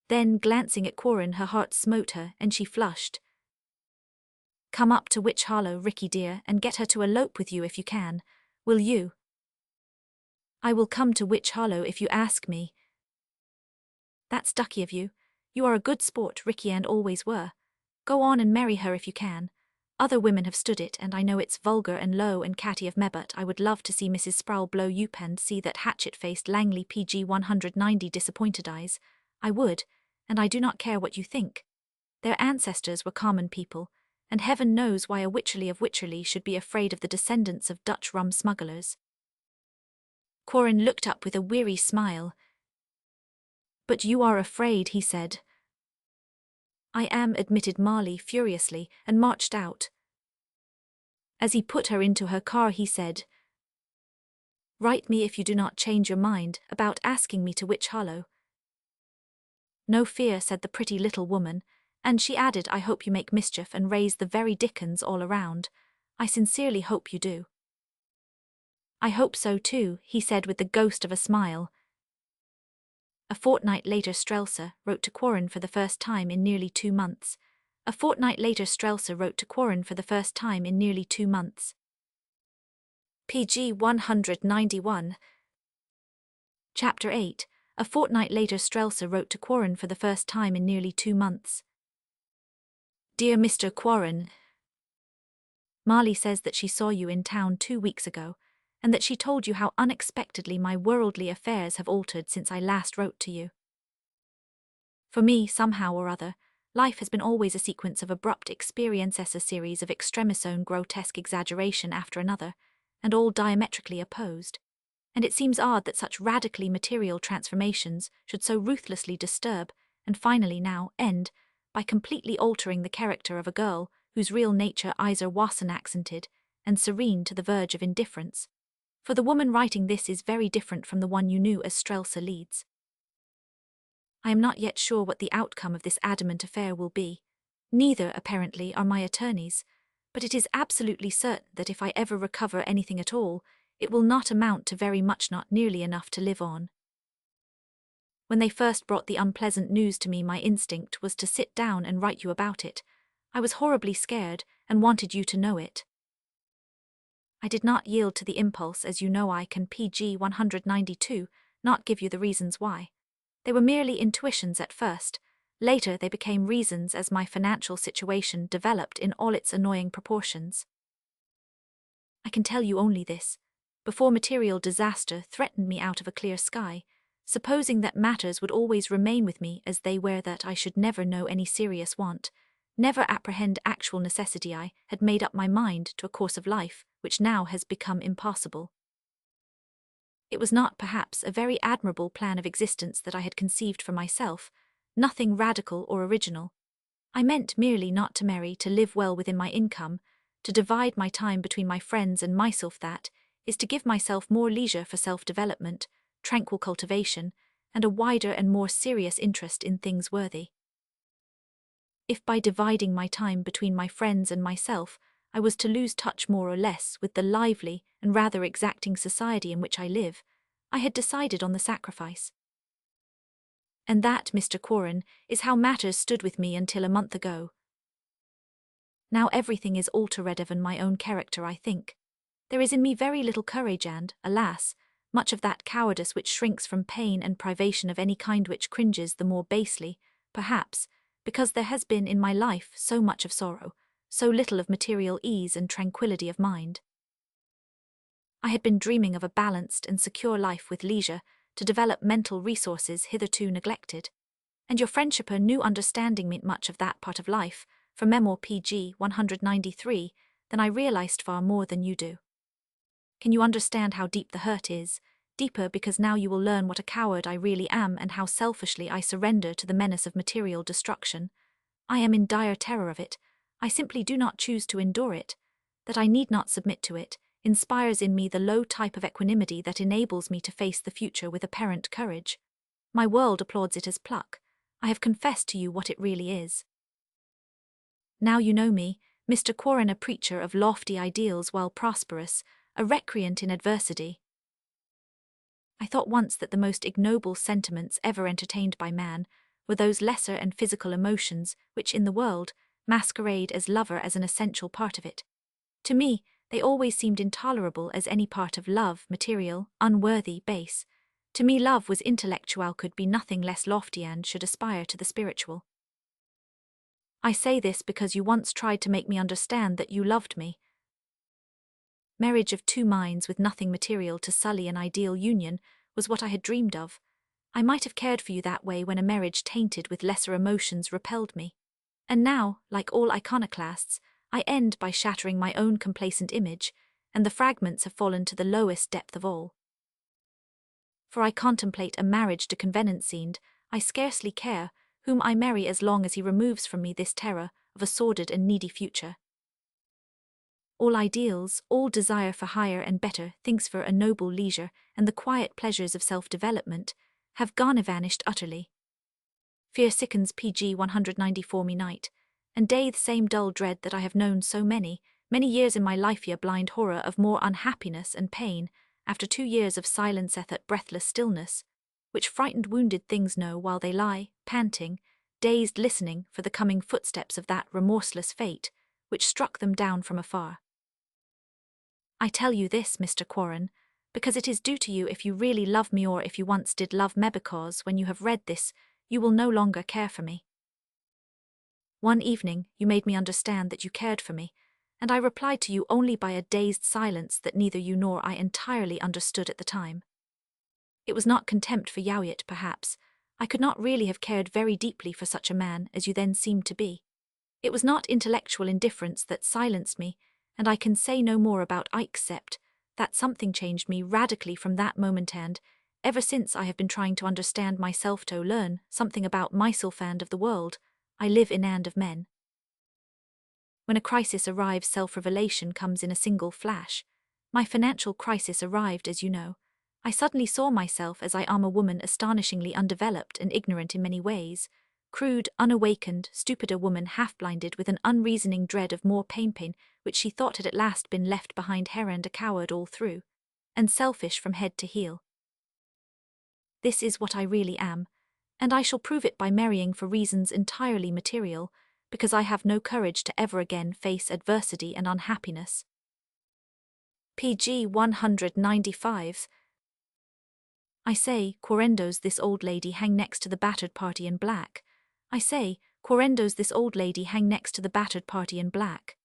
Speaker 1: Then, glancing at Corin, her heart smote her, and she flushed. Come up to Witch Hollow, Ricky dear, and get her to elope with you if you can. Will you? I will come to Witch Hollow if you ask me. That's ducky of you. You are a good sport, Ricky, and always were. Go on and marry her if you can. Other women have stood it, and I know it's vulgar and low and catty of me, but I would love to see Mrs. Sproul blow you and see that hatchet-faced Langley PG 190 disappointed eyes. I would, and I do not care what you think. Their ancestors were common people, and heaven knows why a Wycherley of Wycherley should be afraid of the descendants of Dutch rum smugglers. Corin looked up with a weary smile. But you are afraid, he said. I am, admitted Marley furiously, and marched out. As he put her into her car, he said, Write me if you do not change your mind about asking me to Witch Hollow." "No fear," said the pretty little woman, and she added, "I hope you make mischief and raise the very dickens all around. I sincerely hope you do." "I hope so too," he said with the ghost of a smile. A fortnight later Strelsa wrote to Quarren for the first time in nearly 2 months. A fortnight later Strelsa wrote to Quarren for the first time in nearly 2 months. PG 191. Chapter 8. A fortnight later Strelsa wrote to Quarren for the first time in nearly 2 months. "Dear Mr. Quarren, Marley says that she saw you in town 2 weeks ago, and that she told you how unexpectedly my worldly affairs have altered since I last wrote to you. For me, somehow or other, life has been always a sequence of abrupt experiences, a series of extremisone grotesque exaggeration after another, and all diametrically opposed. And it seems odd that such radically material transformations should so ruthlessly disturb, and finally now end, by completely altering the character of a girl whose real nature either wasn't accented and serene to the verge of indifference. For the woman writing this is very different from the one you knew as Strelsa Leeds. I am not yet sure what the outcome of this adamant affair will be. Neither, apparently, are my attorneys, but it is absolutely certain that if I ever recover anything at all, it will not amount to very much, not nearly enough to live on. When they first brought the unpleasant news to me, my instinct was to sit down and write you about it. I was horribly scared and wanted you to know it. I did not yield to the impulse, as you know. I can PG 192 not give you the reasons why. They were merely intuitions at first. Later they became reasons as my financial situation developed in all its annoying proportions. I can tell you only this. Before material disaster threatened me out of a clear sky, supposing that matters would always remain with me as they were, that I should never know any serious want, never apprehend actual necessity, I had made up my mind to a course of life which now has become impossible. It was not, perhaps, a very admirable plan of existence that I had conceived for myself, nothing radical or original. I meant merely not to marry, to live well within my income, to divide my time between my friends and myself, that is to give myself more leisure for self-development, tranquil cultivation, and a wider and more serious interest in things worthy. If by dividing my time between my friends and myself, I was to lose touch more or less with the lively and rather exacting society in which I live, I had decided on the sacrifice. And that, Mr. Quarren, is how matters stood with me until a month ago. Now everything is altered even my own character, I think. There is in me very little courage and, alas, much of that cowardice which shrinks from pain and privation of any kind, which cringes the more basely, perhaps, because there has been in my life so much of sorrow, so little of material ease and tranquillity of mind. I had been dreaming of a balanced and secure life with leisure to develop mental resources hitherto neglected, and your friendship knew, understanding me much of that part of life, from Memoir PG 193, than I realized far more than you do. Can you understand how deep the hurt is? Deeper because now you will learn what a coward I really am and how selfishly I surrender to the menace of material destruction. I am in dire terror of it. I simply do not choose to endure it. That I need not submit to it inspires in me the low type of equanimity that enables me to face the future with apparent courage. My world applauds it as pluck. I have confessed to you what it really is. Now you know me, Mr. Quarren, a preacher of lofty ideals while prosperous, a recreant in adversity. I thought once that the most ignoble sentiments ever entertained by man were those lesser and physical emotions which in the world masquerade as lover as an essential part of it. To me, they always seemed intolerable as any part of love, material, unworthy, base. To me love was intellectual, could be nothing less lofty, and should aspire to the spiritual. I say this because you once tried to make me understand that you loved me. Marriage of two minds with nothing material to sully an ideal union was what I had dreamed of. I might have cared for you that way when a marriage tainted with lesser emotions repelled me. And now, like all iconoclasts, I end by shattering my own complacent image, and the fragments have fallen to the lowest depth of all. For I contemplate a marriage de convenanced, I scarcely care whom I marry as long as he removes from me this terror of a sordid and needy future. all ideals, all desire for higher and better things, for a noble leisure, and the quiet pleasures of self-development, have gone vanished utterly. Fear sickens PG 194 me night, and day the same dull dread that I have known so many years in my life, a blind horror of more unhappiness and pain, after 2 years of silenceth at breathless stillness, which frightened wounded things know while they lie, panting, dazed, listening for the coming footsteps of that remorseless fate, which struck them down from afar. I tell you this, Mr. Quarren, because it is due to you if you really love me, or if you once did love me, because when you have read this, you will no longer care for me. One evening, you made me understand that you cared for me, and I replied to you only by a dazed silence that neither you nor I entirely understood at the time. It was not contempt for Yowitt, perhaps. I could not really have cared very deeply for such a man as you then seemed to be. It was not intellectual indifference that silenced me, and I can say no more about Ike except that something changed me radically from that moment, and ever since I have been trying to understand myself, to learn something about myself and of the world I live in and of men. When a crisis arrives, self-revelation comes in a single flash. My financial crisis arrived, as you know. I suddenly saw myself as I am, a woman astonishingly undeveloped and ignorant in many ways, crude, unawakened, stupid, a woman half-blinded with an unreasoning dread of more pain, which she thought had at last been left behind her, and a coward all through, and selfish from head to heel. This is what I really am, and I shall prove it by marrying for reasons entirely material, because I have no courage to ever again face adversity and unhappiness. PG 195. I say, Quarendo's this old lady hang next to the battered party in black. I say, Quarendo's this old lady hang next to the battered party in black.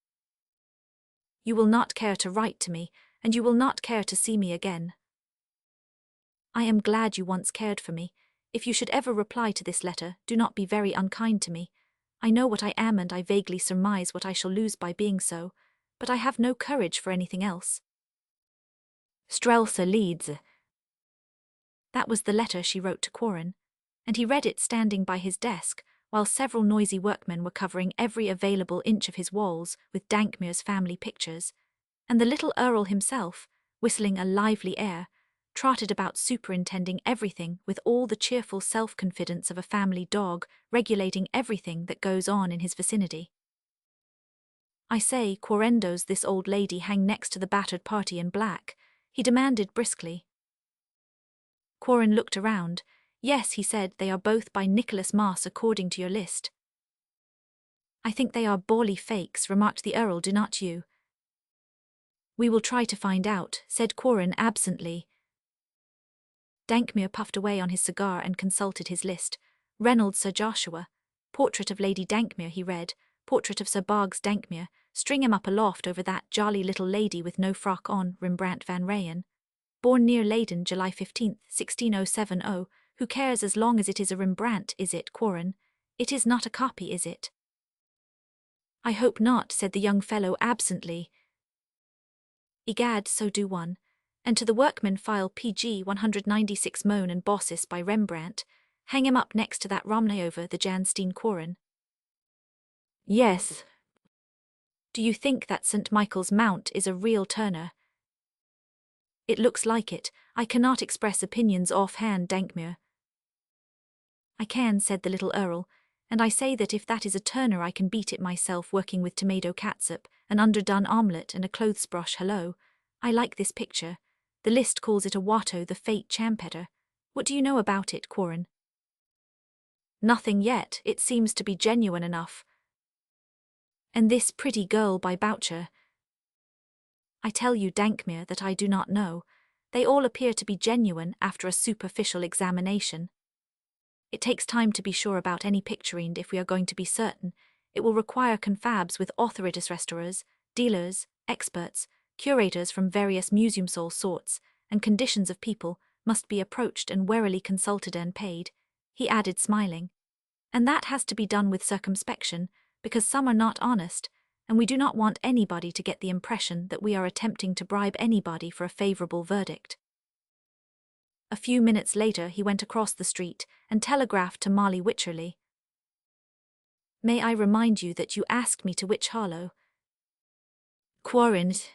Speaker 1: You will not care to write to me, and you will not care to see me again. I am glad you once cared for me. If you should ever reply to this letter, do not be very unkind to me. I know what I am, and I vaguely surmise what I shall lose by being so, but I have no courage for anything else. Strelsa Leeds. That was the letter she wrote to Quarren, and he read it standing by his desk, while several noisy workmen were covering every available inch of his walls with Dankmere's family pictures, and the little Earl himself, whistling a lively air, trotted about superintending everything with all the cheerful self-confidence of a family dog, regulating everything that goes on in his vicinity. I say, Quarendo's this old lady hang next to the battered party in black, he demanded briskly. Quarren looked around. Yes, he said, they are both by Nicholas Mass according to your list. I think they are bally fakes, remarked the Earl, do not you? We will try to find out, said Quarren absently. Dankmere puffed away on his cigar and consulted his list. Reynolds Sir Joshua. Portrait of Lady Dankmere, he read. Portrait of Sir Boggs Dankmere. String him up aloft over that jolly little lady with no frock on, Rembrandt van Rijn. Born near Leyden, July 15, 16070. Who cares as long as it is a Rembrandt, is it, Quarren? It is not a copy, is it? I hope not, said the young fellow absently. Egad, so do one. And to the workman file PG 196 Moan and Bossis by Rembrandt. Hang him up next to that Romney over the Jan Steen Quarren. Yes. Do you think that St. Michael's Mount is a real Turner? It looks like it. I cannot express opinions offhand, Dankmere. I can, said the little Earl, and I say that if that is a Turner I can beat it myself, working with tomato catsup, an underdone omelette and a clothes brush. Hello. I like this picture. The list calls it a Watteau the Fate Champeter. What do you know about it, Quarren? Nothing yet, it seems to be genuine enough. And this pretty girl by Boucher? I tell you, Dankmere, that I do not know. They all appear to be genuine after a superficial examination. It takes time to be sure about any picture, and if we are going to be certain, it will require confabs with authorities, restaurers, dealers, experts, curators from various museums, all sorts, and conditions of people must be approached and warily consulted and paid, he added, smiling. And that has to be done with circumspection, because some are not honest, and we do not want anybody to get the impression that we are attempting to bribe anybody for a favorable verdict. A few minutes later he went across the street and telegraphed to Molly Wycherley. May I remind you that you asked me to Witch Hollow? Quarrens.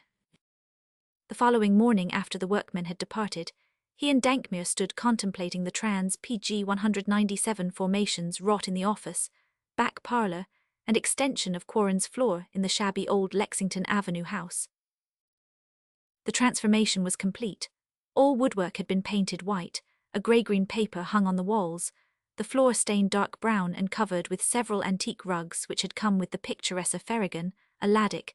Speaker 1: The following morning, after the workmen had departed, he and Dankmere stood contemplating the trans-PG 197 formations wrought in the office, back parlour, and extension of Quarren's floor in the shabby old Lexington Avenue house. The transformation was complete. All woodwork had been painted white, a grey-green paper hung on the walls, the floor stained dark brown and covered with several antique rugs which had come with the picturesque Ferragon, a laddick,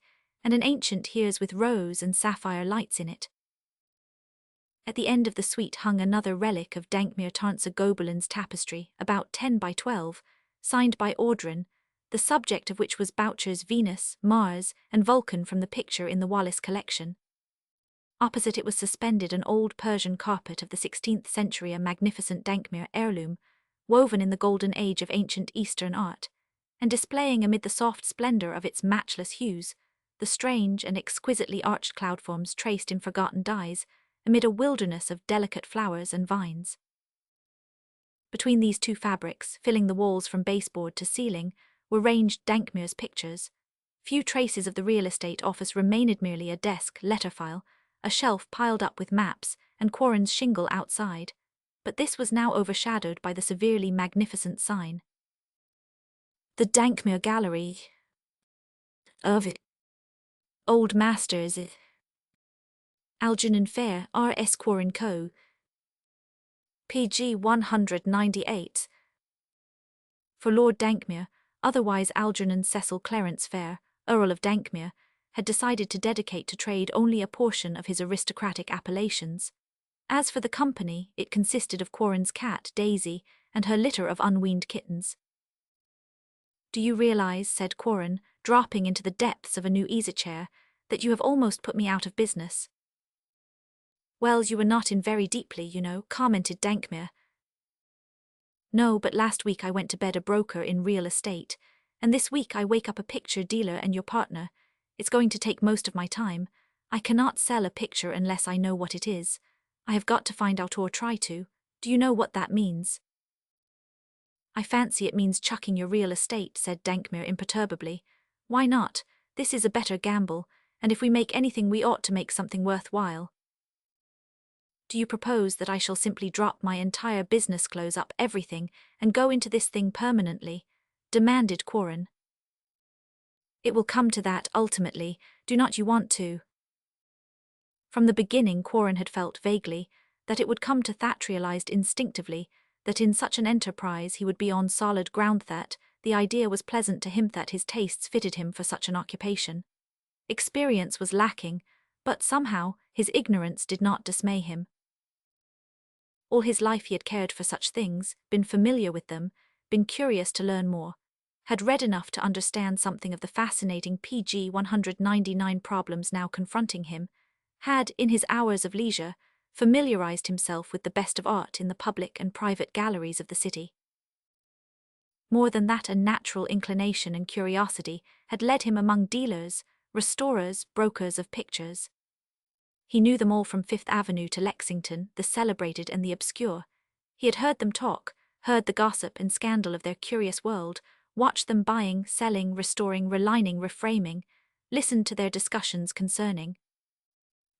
Speaker 1: and an ancient hearse with rose and sapphire lights in it. At the end of the suite hung another relic of Dankmere Tarnsa Gobelin's tapestry, about 10 by 12, signed by Audrin, the subject of which was Boucher's Venus, Mars, and Vulcan from the picture in the Wallace collection. Opposite it was suspended an old Persian carpet of the 16th century, a magnificent Dankmere heirloom, woven in the golden age of ancient Eastern art, and displaying amid the soft splendour of its matchless hues, the strange and exquisitely arched cloud forms traced in forgotten dyes, amid a wilderness of delicate flowers and vines. Between these two fabrics, filling the walls from baseboard to ceiling, were ranged Dankmere's pictures. Few traces of the real estate office remained, merely a desk, letter file, a shelf piled up with maps, and Quarren's shingle outside, but this was now overshadowed by the severely magnificent sign. The Dankmere Gallery of Old Masters, Algernon Fair, R.S. Quarren Co. PG 198. For Lord Dankmere, otherwise Algernon Cecil Clarence Fair, Earl of Dankmere, had decided to dedicate to trade only a portion of his aristocratic appellations. As for the company, it consisted of Quarren's cat, Daisy, and her litter of unweaned kittens. "Do you realize," said Quarren, dropping into the depths of a new easy-chair, "that you have almost put me out of business?" "Well, you were not in very deeply, you know," commented Dankmere. "No, but last week I went to bed a broker in real estate, and this week I wake up a picture dealer and your partner. It's going to take most of my time. I cannot sell a picture unless I know what it is. I have got to find out, or try to. Do you know what that means?" "I fancy it means chucking your real estate," said Dankmere imperturbably. "Why not? This is a better gamble, and if we make anything we ought to make something worthwhile." "Do you propose that I shall simply drop my entire business, close up everything, and go into this thing permanently?" demanded Quarren. "It will come to that ultimately. Do not you want to?" From the beginning Quarren had felt vaguely that it would come to that, realized instinctively that in such an enterprise he would be on solid ground, that the idea was pleasant to him, that his tastes fitted him for such an occupation. Experience was lacking, but somehow his ignorance did not dismay him. All his life he had cared for such things, been familiar with them, been curious to learn more, had read enough to understand something of the fascinating PG 199 problems now confronting him, had, in his hours of leisure, familiarized himself with the best of art in the public and private galleries of the city. More than that, a natural inclination and curiosity had led him among dealers, restorers, brokers of pictures. He knew them all from Fifth Avenue to Lexington, the celebrated and the obscure. He had heard them talk, heard the gossip and scandal of their curious world, watched them buying, selling, restoring, relining, reframing, listened to their discussions concerning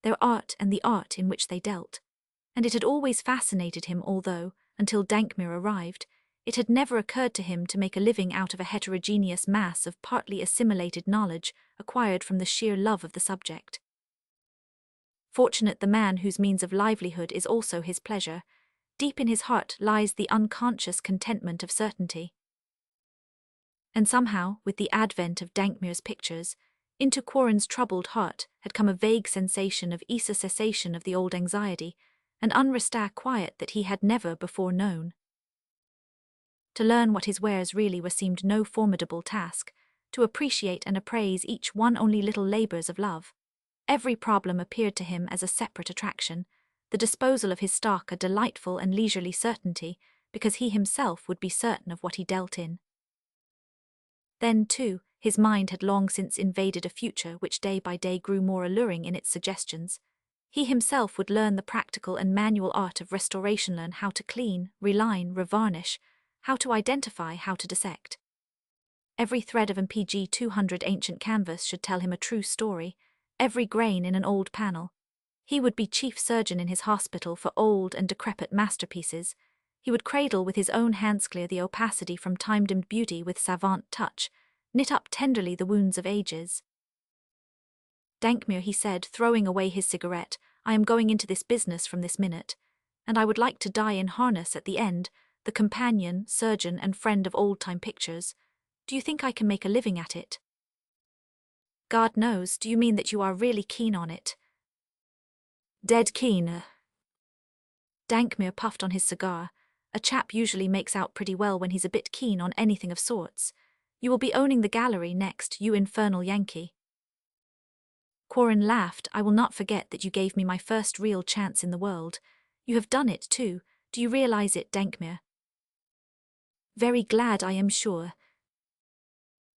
Speaker 1: their art and the art in which they dealt. And it had always fascinated him, although, until Dankmere arrived, it had never occurred to him to make a living out of a heterogeneous mass of partly assimilated knowledge acquired from the sheer love of the subject. Fortunate the man whose means of livelihood is also his pleasure. Deep in his heart lies the unconscious contentment of certainty. And somehow, with the advent of Dankmere's pictures, into Quarren's troubled heart had come a vague sensation of ease, a cessation of the old anxiety, an unrestrained quiet that he had never before known. To learn what his wares really were seemed no formidable task, to appreciate and appraise each one only little labours of love. Every problem appeared to him as a separate attraction, the disposal of his stock a delightful and leisurely certainty, because he himself would be certain of what he dealt in. Then, too, his mind had long since invaded a future which day by day grew more alluring in its suggestions. He himself would learn the practical and manual art of restoration, learn how to clean, reline, revarnish, how to identify, how to dissect. Every thread of MPG 200 ancient canvas should tell him a true story, every grain in an old panel. He would be chief surgeon in his hospital for old and decrepit masterpieces. He would cradle with his own hands clear the opacity from time-dimmed beauty with savant touch, knit up tenderly the wounds of ages. Dankmere, he said, throwing away his cigarette, I am going into this business from this minute, and I would like to die in harness at the end, the companion, surgeon, and friend of old-time pictures. Do you think I can make a living at it? God knows, do you mean that you are really keen on it? Dead keen. Dankmere puffed on his cigar. A chap usually makes out pretty well when he's a bit keen on anything of sorts. You will be owning the gallery next, you infernal Yankee. Quarren laughed. I will not forget that you gave me my first real chance in the world. You have done it too. Do you realize it, Dankmere? Very glad, I am sure.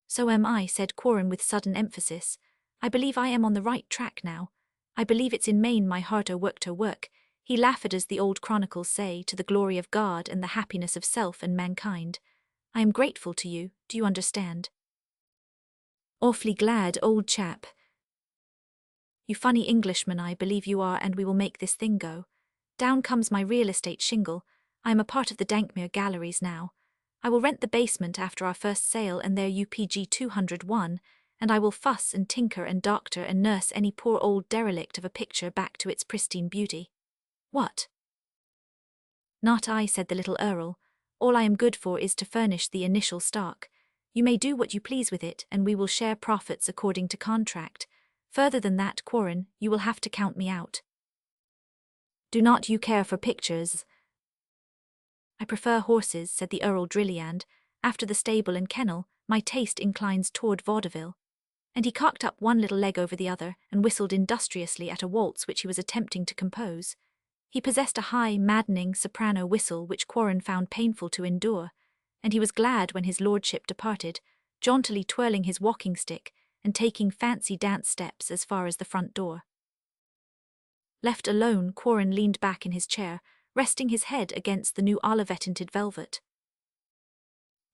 Speaker 1: So am I, said Quarren with sudden emphasis. I believe I am on the right track now. I believe it's in main my heart o' work. He laughed as the old chronicles say, to the glory of God and the happiness of self and mankind. I am grateful to you, do you understand? Awfully glad, old chap. You funny Englishman, I believe you are, and we will make this thing go. Down comes my real estate shingle. I am a part of the Dankmere galleries now. I will rent the basement after our first sale and their UPG 201, and I will fuss and tinker and doctor and nurse any poor old derelict of a picture back to its pristine beauty. What? Not I, said the little Earl. All I am good for is to furnish the initial stock. You may do what you please with it, and we will share profits according to contract. Further than that, Quarren, you will have to count me out. Do not you care for pictures? I prefer horses, said the Earl drily, and, after the stable and kennel, my taste inclines toward vaudeville. And he cocked up one little leg over the other and whistled industriously at a waltz which he was attempting to compose. He possessed a high, maddening soprano whistle which Quarren found painful to endure, and he was glad when his lordship departed, jauntily twirling his walking stick and taking fancy dance steps as far as the front door. Left alone, Quarren leaned back in his chair, resting his head against the new Olivet-tinted velvet.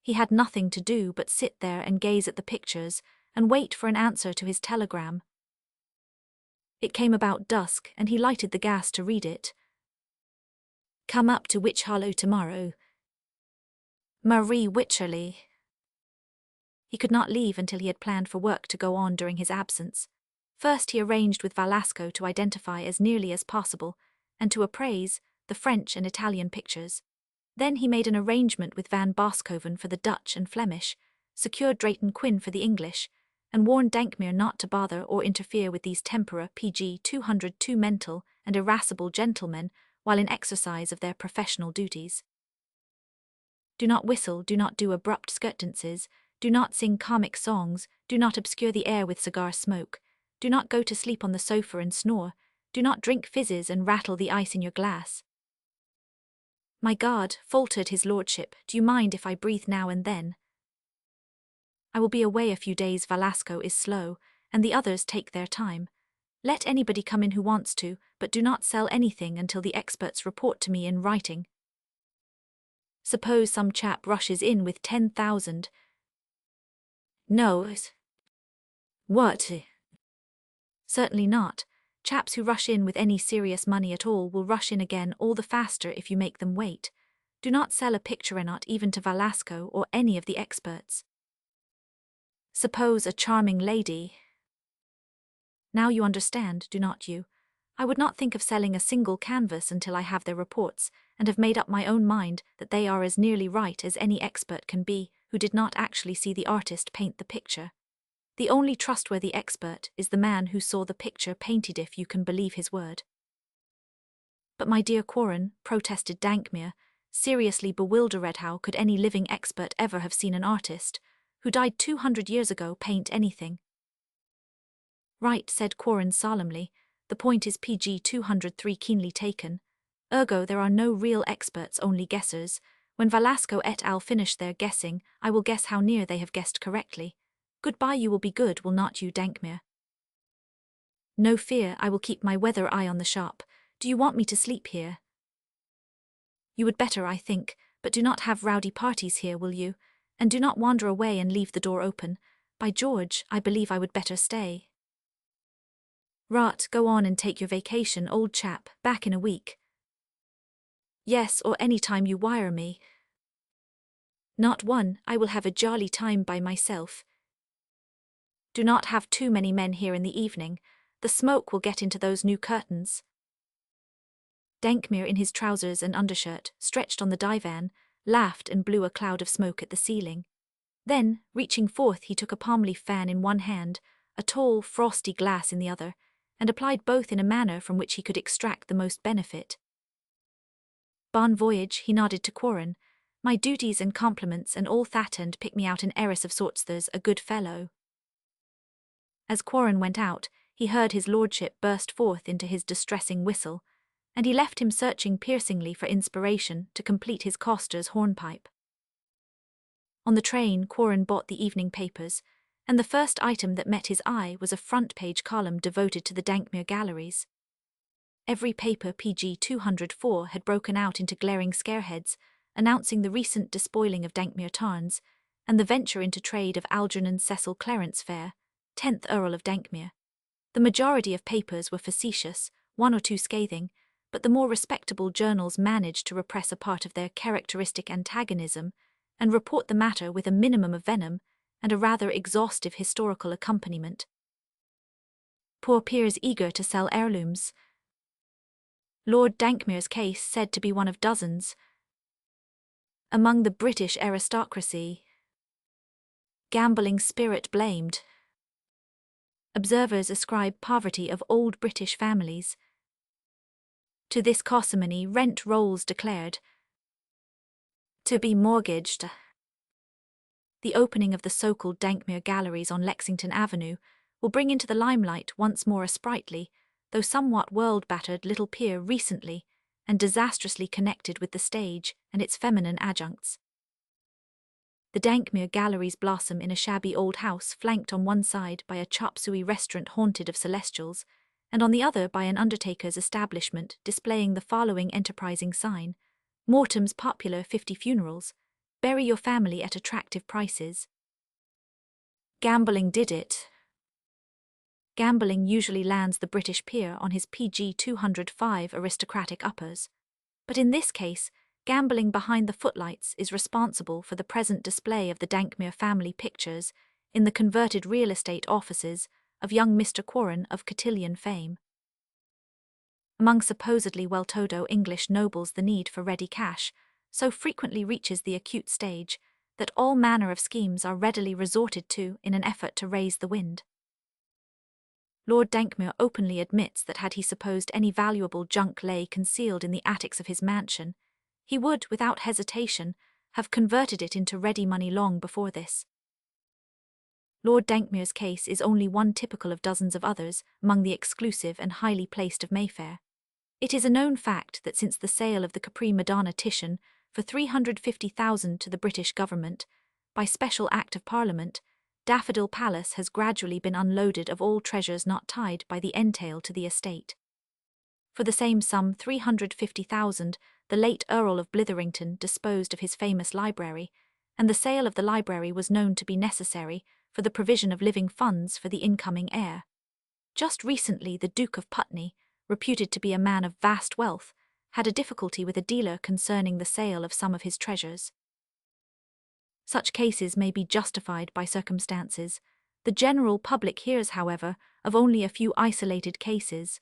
Speaker 1: He had nothing to do but sit there and gaze at the pictures and wait for an answer to his telegram. It came about dusk, and he lighted the gas to read it. Come up to Witch Hollow tomorrow. Marie Wycherley. He could not leave until he had planned for work to go on during his absence. First he arranged with Velasco to identify as nearly as possible, and to appraise, the French and Italian pictures. Then he made an arrangement with Van Boschoven for the Dutch and Flemish, secured Drayton Quinn for the English, and warned Dankmere not to bother or interfere with these tempera PG 202 mental and irascible gentlemen while in exercise of their professional duties. Do not whistle, do not do abrupt skirt dances, do not sing comic songs, do not obscure the air with cigar smoke, do not go to sleep on the sofa and snore, do not drink fizzes and rattle the ice in your glass. My God, faltered his lordship, do you mind if I breathe now and then? I will be away a few days. Velasco is slow, and the others take their time. Let anybody come in who wants to, but do not sell anything until the experts report to me in writing. Suppose some chap rushes in with 10,000. No. What? Certainly not. Chaps who rush in with any serious money at all will rush in again all the faster if you make them wait. Do not sell a picture, not even to Velasco or any of the experts. Suppose a charming lady. Now you understand, do not you? I would not think of selling a single canvas until I have their reports, and have made up my own mind that they are as nearly right as any expert can be who did not actually see the artist paint the picture. The only trustworthy expert is the man who saw the picture painted, if you can believe his word. But my dear Quarren, protested Dankmere, seriously bewildered, how could any living expert ever have seen an artist, who died 200 years ago, paint anything? Right, said Quarren solemnly, the point is PG 203 keenly taken. Ergo there are no real experts, only guessers. When Velasco et al. Finish their guessing, I will guess how near they have guessed correctly. Goodbye, you will be good, will not you, Dankmere? No fear, I will keep my weather eye on the shop. Do you want me to sleep here? You would better, I think, but do not have rowdy parties here, will you? And do not wander away and leave the door open. By George, I believe I would better stay. Rot, go on and take your vacation, old chap, back in a week. Yes, or any time you wire me. Not one, I will have a jolly time by myself. Do not have too many men here in the evening, the smoke will get into those new curtains. Dankmere, in his trousers and undershirt, stretched on the divan, laughed and blew a cloud of smoke at the ceiling. Then, reaching forth, he took a palm leaf fan in one hand, a tall, frosty glass in the other, and applied both in a manner from which he could extract the most benefit. Bon voyage, he nodded to Quarren. My duties and compliments and all that, and pick me out an heiress of sorts, there's a good fellow. As Quarren went out, he heard his lordship burst forth into his distressing whistle, and he left him searching piercingly for inspiration to complete his coster's hornpipe. On the train, Quarren bought the evening papers, and the first item that met his eye was a front-page column devoted to the Dankmere galleries. Every paper PG 204 had broken out into glaring scareheads, announcing the recent despoiling of Dankmere Tarns, and the venture into trade of Algernon Cecil Clarence Fair, 10th Earl of Dankmere. The majority of papers were facetious, one or two scathing, but the more respectable journals managed to repress a part of their characteristic antagonism and report the matter with a minimum of venom and a rather exhaustive historical accompaniment. Poor peers eager to sell heirlooms. Lord Dankmere's case said to be one of dozens. Among the British aristocracy. Gambling spirit blamed. Observers ascribe poverty of old British families. To this causimony rent rolls declared to be mortgaged. The opening of the so-called Dankmere galleries on Lexington Avenue will bring into the limelight once more a sprightly, though somewhat world-battered little peer recently and disastrously connected with the stage and its feminine adjuncts. The Dankmere galleries blossom in a shabby old house flanked on one side by a chop suey restaurant haunted of celestials, and on the other by an undertaker's establishment displaying the following enterprising sign: Mortem's Popular 50 Funerals, bury your family at attractive prices. Gambling did it. Gambling usually lands the British peer on his PG 205 aristocratic uppers, but in this case, gambling behind the footlights is responsible for the present display of the Dankmere family pictures in the converted real estate offices of young Mr. Quarren of cotillion fame. Among supposedly well-to-do English nobles, the need for ready cash so frequently reaches the acute stage that all manner of schemes are readily resorted to in an effort to raise the wind. Lord Dankmere openly admits that had he supposed any valuable junk lay concealed in the attics of his mansion, he would, without hesitation, have converted it into ready money long before this. Lord Dankmere's case is only one typical of dozens of others among the exclusive and highly placed of Mayfair. It is a known fact that since the sale of the Capri Madonna Titian for £350,000 to the British government, by special Act of Parliament, Daffodil Palace has gradually been unloaded of all treasures not tied by the entail to the estate. For the same sum, £350,000, the late Earl of Blitherington disposed of his famous library, and the sale of the library was known to be necessary for the provision of living funds for the incoming heir. Just recently, the Duke of Putney, reputed to be a man of vast wealth, had a difficulty with a dealer concerning the sale of some of his treasures. Such cases may be justified by circumstances. The general public hears, however, of only a few isolated cases.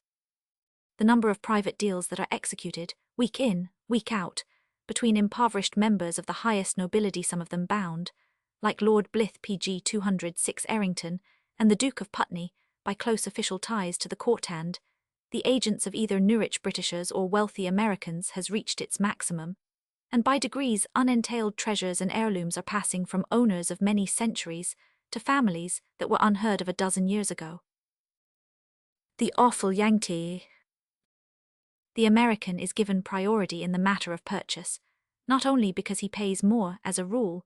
Speaker 1: The number of private deals that are executed, week in, week out, between impoverished members of the highest nobility, some of them bound, like Lord Blyth PG 206 Errington and the Duke of Putney, by close official ties to the court hand, the agents of either Norwich Britishers or wealthy Americans, has reached its maximum, and by degrees unentailed treasures and heirlooms are passing from owners of many centuries to families that were unheard of a dozen years ago. The awful Yankee. The American is given priority in the matter of purchase, not only because he pays more as a rule,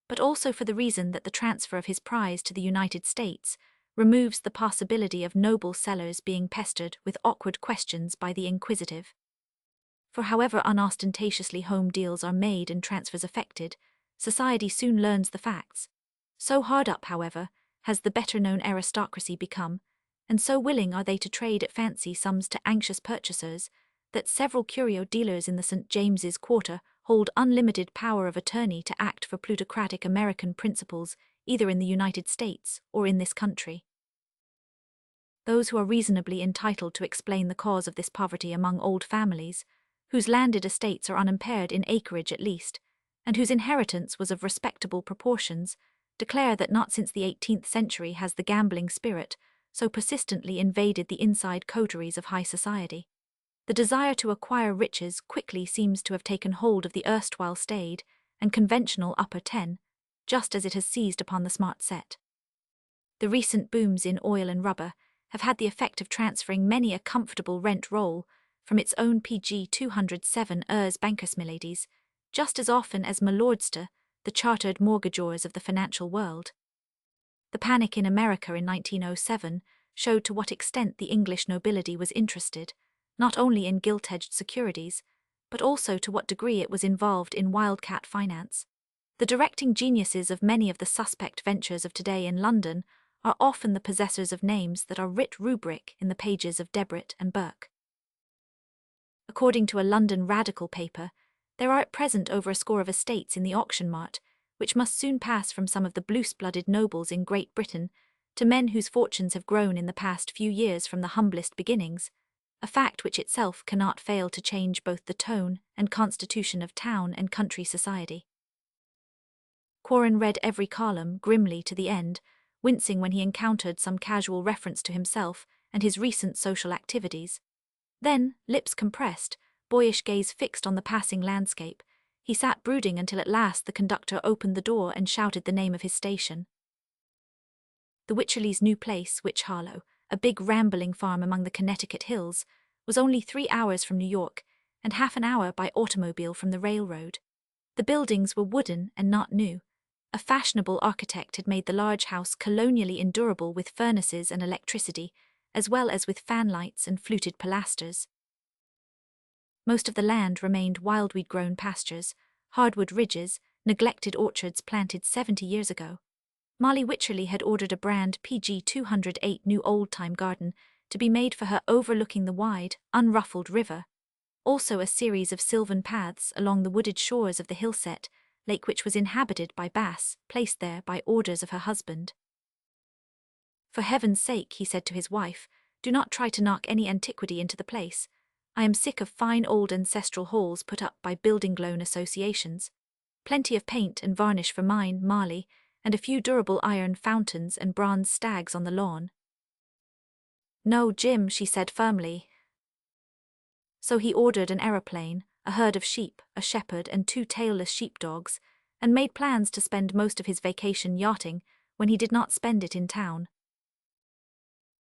Speaker 1: but also for the reason that the transfer of his prize to the United States removes the possibility of noble sellers being pestered with awkward questions by the inquisitive. For however unostentatiously home deals are made and transfers effected, society soon learns the facts. So hard up, however, has the better-known aristocracy become, and so willing are they to trade at fancy sums to anxious purchasers, that several curio dealers in the St. James's Quarter hold unlimited power of attorney to act for plutocratic American principles either in the United States or in this country. Those who are reasonably entitled to explain the cause of this poverty among old families, whose landed estates are unimpaired in acreage at least, and whose inheritance was of respectable proportions, declare that not since the 18th century has the gambling spirit so persistently invaded the inside coteries of high society. The desire to acquire riches quickly seems to have taken hold of the erstwhile staid and conventional upper ten, just as it has seized upon the smart set. The recent booms in oil and rubber have had the effect of transferring many a comfortable rent roll from its own PG 207 bankers miladies, just as often as malordster, the chartered mortgagors of the financial world. The panic in America in 1907 showed to what extent the English nobility was interested, not only in gilt-edged securities, but also to what degree it was involved in wildcat finance. The directing geniuses of many of the suspect ventures of today in London are often the possessors of names that are writ rubric in the pages of Debrett and Burke. According to a London radical paper, there are at present over a score of estates in the auction mart, which must soon pass from some of the blues-blooded nobles in Great Britain to men whose fortunes have grown in the past few years from the humblest beginnings, a fact which itself cannot fail to change both the tone and constitution of town and country society. Quarren read every column grimly to the end, wincing when he encountered some casual reference to himself and his recent social activities. Then, lips compressed, boyish gaze fixed on the passing landscape, he sat brooding until at last the conductor opened the door and shouted the name of his station. The Wycherleys' new place, Witch Hollow, a big rambling farm among the Connecticut hills, was only 3 hours from New York and half an hour by automobile from the railroad. The buildings were wooden and not new. A fashionable architect had made the large house colonially endurable with furnaces and electricity, as well as with fanlights and fluted pilasters. Most of the land remained wildweed-grown pastures, hardwood ridges, neglected orchards planted 70 years ago. Molly Wycherley had ordered a brand PG 208 new old-time garden to be made for her overlooking the wide, unruffled river, also a series of sylvan paths along the wooded shores of the hillset, lake which was inhabited by bass, placed there by orders of her husband. "For heaven's sake," he said to his wife, "do not try to knock any antiquity into the place. I am sick of fine old ancestral halls put up by building-loan associations. Plenty of paint and varnish for mine, Molly, and a few durable iron fountains and bronze stags on the lawn." "No, Jim," she said firmly. So he ordered an aeroplane, a herd of sheep, a shepherd and 2 tailless sheepdogs, and made plans to spend most of his vacation yachting when he did not spend it in town.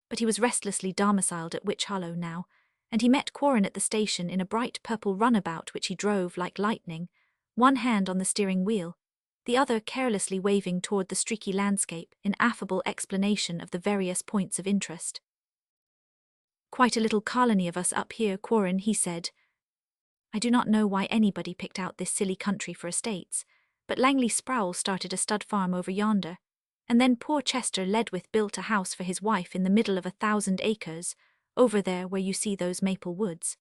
Speaker 1: But he was restlessly domiciled at Witch Hollow now, and he met Quarren at the station in a bright purple runabout which he drove like lightning, one hand on the steering wheel, the other carelessly waving toward the streaky landscape in affable explanation of the various points of interest. "Quite a little colony of us up here, Quarren," he said. "I do not know why anybody picked out this silly country for estates, but Langley Sproul started a stud farm over yonder, and then poor Chester Ledwith built a house for his wife in the middle of 1,000 acres, over there where you see those maple woods.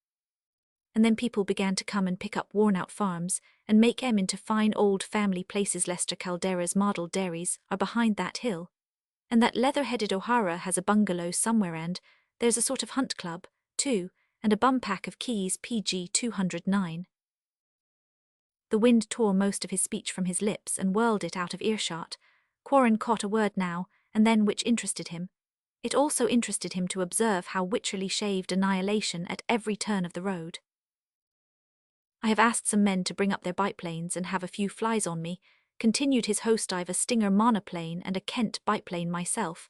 Speaker 1: And then people began to come and pick up worn-out farms and make them into fine old family places. Lester Caldera's model dairies are behind that hill, and that leather-headed O'Hara has a bungalow somewhere, and there's a sort of hunt club, too, and a bum pack of keys PG 209. The wind tore most of his speech from his lips and whirled it out of earshot. Quarren caught a word now and then which interested him. It also interested him to observe how Wycherley shaved annihilation at every turn of the road. "I have asked some men to bring up their biplanes and have a few flies on me," continued his host. "I've a Stinger monoplane and a Kent biplane myself.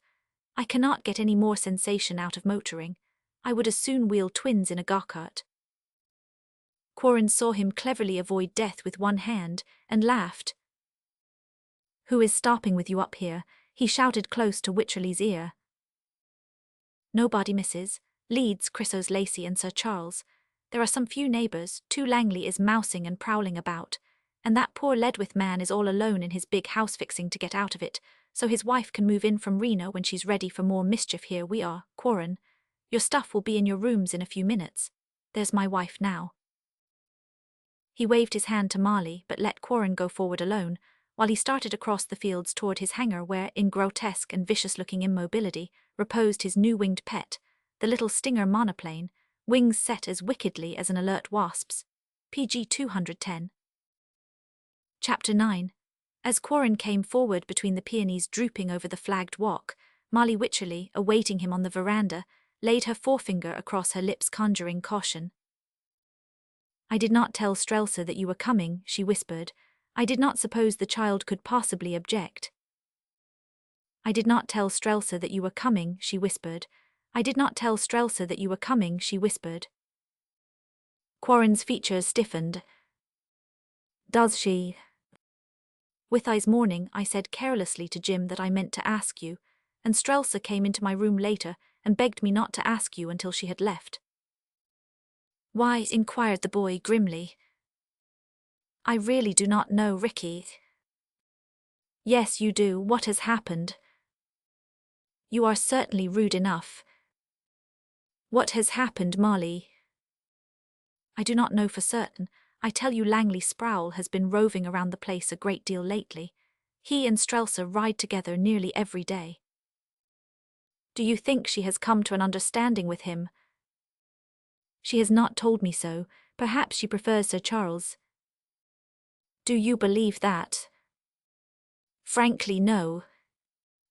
Speaker 1: I cannot get any more sensation out of motoring. I would as soon wheel twins in a go-kart." Quarren saw him cleverly avoid death with one hand, and laughed. "Who is stopping with you up here?" he shouted close to Wycherley's ear. "Nobody, missus. Leeds, Crisso's Lacey and Sir Charles. There are some few neighbours. 2 Langley is mousing and prowling about, And that poor Ledwith man is all alone in his big house fixing to get out of it, so his wife can move in from Reno when she's ready for more mischief. Here we are, Quarren. Your stuff will be in your rooms in a few minutes. There's my wife now. He waved his hand to Marley but let Quarren go forward alone, while he started across the fields toward his hangar where, in grotesque and vicious-looking immobility, reposed his new winged pet, the little Stinger monoplane, wings set as wickedly as an alert wasp's. PG 210. Chapter 9. As Quarren came forward between the peonies drooping over the flagged walk, Marley Wycherley, awaiting him on the veranda, laid her forefinger across her lips conjuring caution. "I did not tell Strelsa that you were coming," she whispered. "I did not suppose the child could possibly object." "I did not tell Strelsa that you were coming," she whispered. "I did not tell Strelsa that you were coming," she whispered. Quarren's features stiffened. "Does she?" "With eyes morning, I said carelessly to Jim that I meant to ask you, and Strelsa came into my room later and begged me not to ask you until she had left." "Why?" inquired the boy grimly. "I really do not know, Ricky." "Yes, you do. What has happened?" "You are certainly rude enough." "What has happened, Marley?" "I do not know for certain. I tell you, Langley Sproul has been roving around the place a great deal lately. He and Strelsa ride together nearly every day." "Do you think she has come to an understanding with him?" "She has not told me so. Perhaps she prefers Sir Charles." "Do you believe that?" "Frankly, no.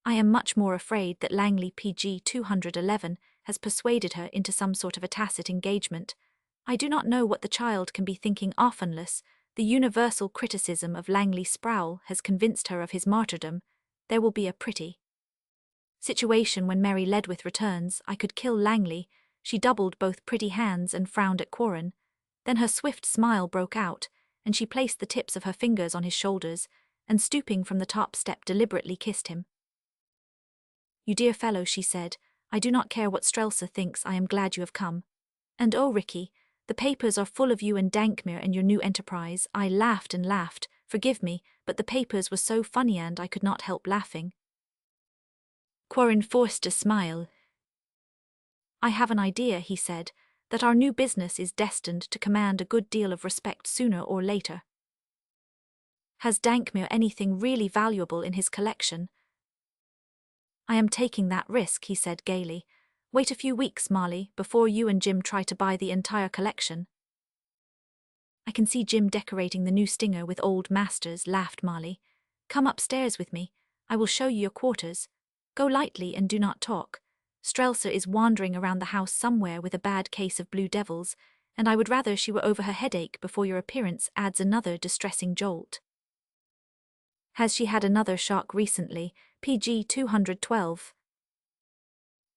Speaker 1: I am much more afraid that Langley PG 211 has persuaded her into some sort of a tacit engagement. I do not know what the child can be thinking oftenless. The universal criticism of Langley Sproul has convinced her of his martyrdom. There will be a pretty situation when Mary Ledwith returns. I could kill Langley." She doubled both pretty hands and frowned at Quarren. Then her swift smile broke out, and she placed the tips of her fingers on his shoulders, and stooping from the top step deliberately kissed him. "You dear fellow," she said, "I do not care what Strelsa thinks. I am glad you have come. And oh, Ricky, the papers are full of you and Dankmere and your new enterprise." I laughed and laughed. Forgive me, but the papers were so funny and I could not help laughing. Quarren forced a smile. "I have an idea," he said, "that our new business is destined to command a good deal of respect sooner or later." "Has Dankmere anything really valuable in his collection?" "I am taking that risk," he said gaily. "Wait a few weeks, Marley, before you and Jim try to buy the entire collection." "I can see Jim decorating the new Stinger with old masters," laughed Marley. "Come upstairs with me. I will show you your quarters. Go lightly and do not talk. Strelsa is wandering around the house somewhere with a bad case of blue devils, and I would rather she were over her headache before your appearance adds another distressing jolt." "Has she had another shock recently?" PG 212.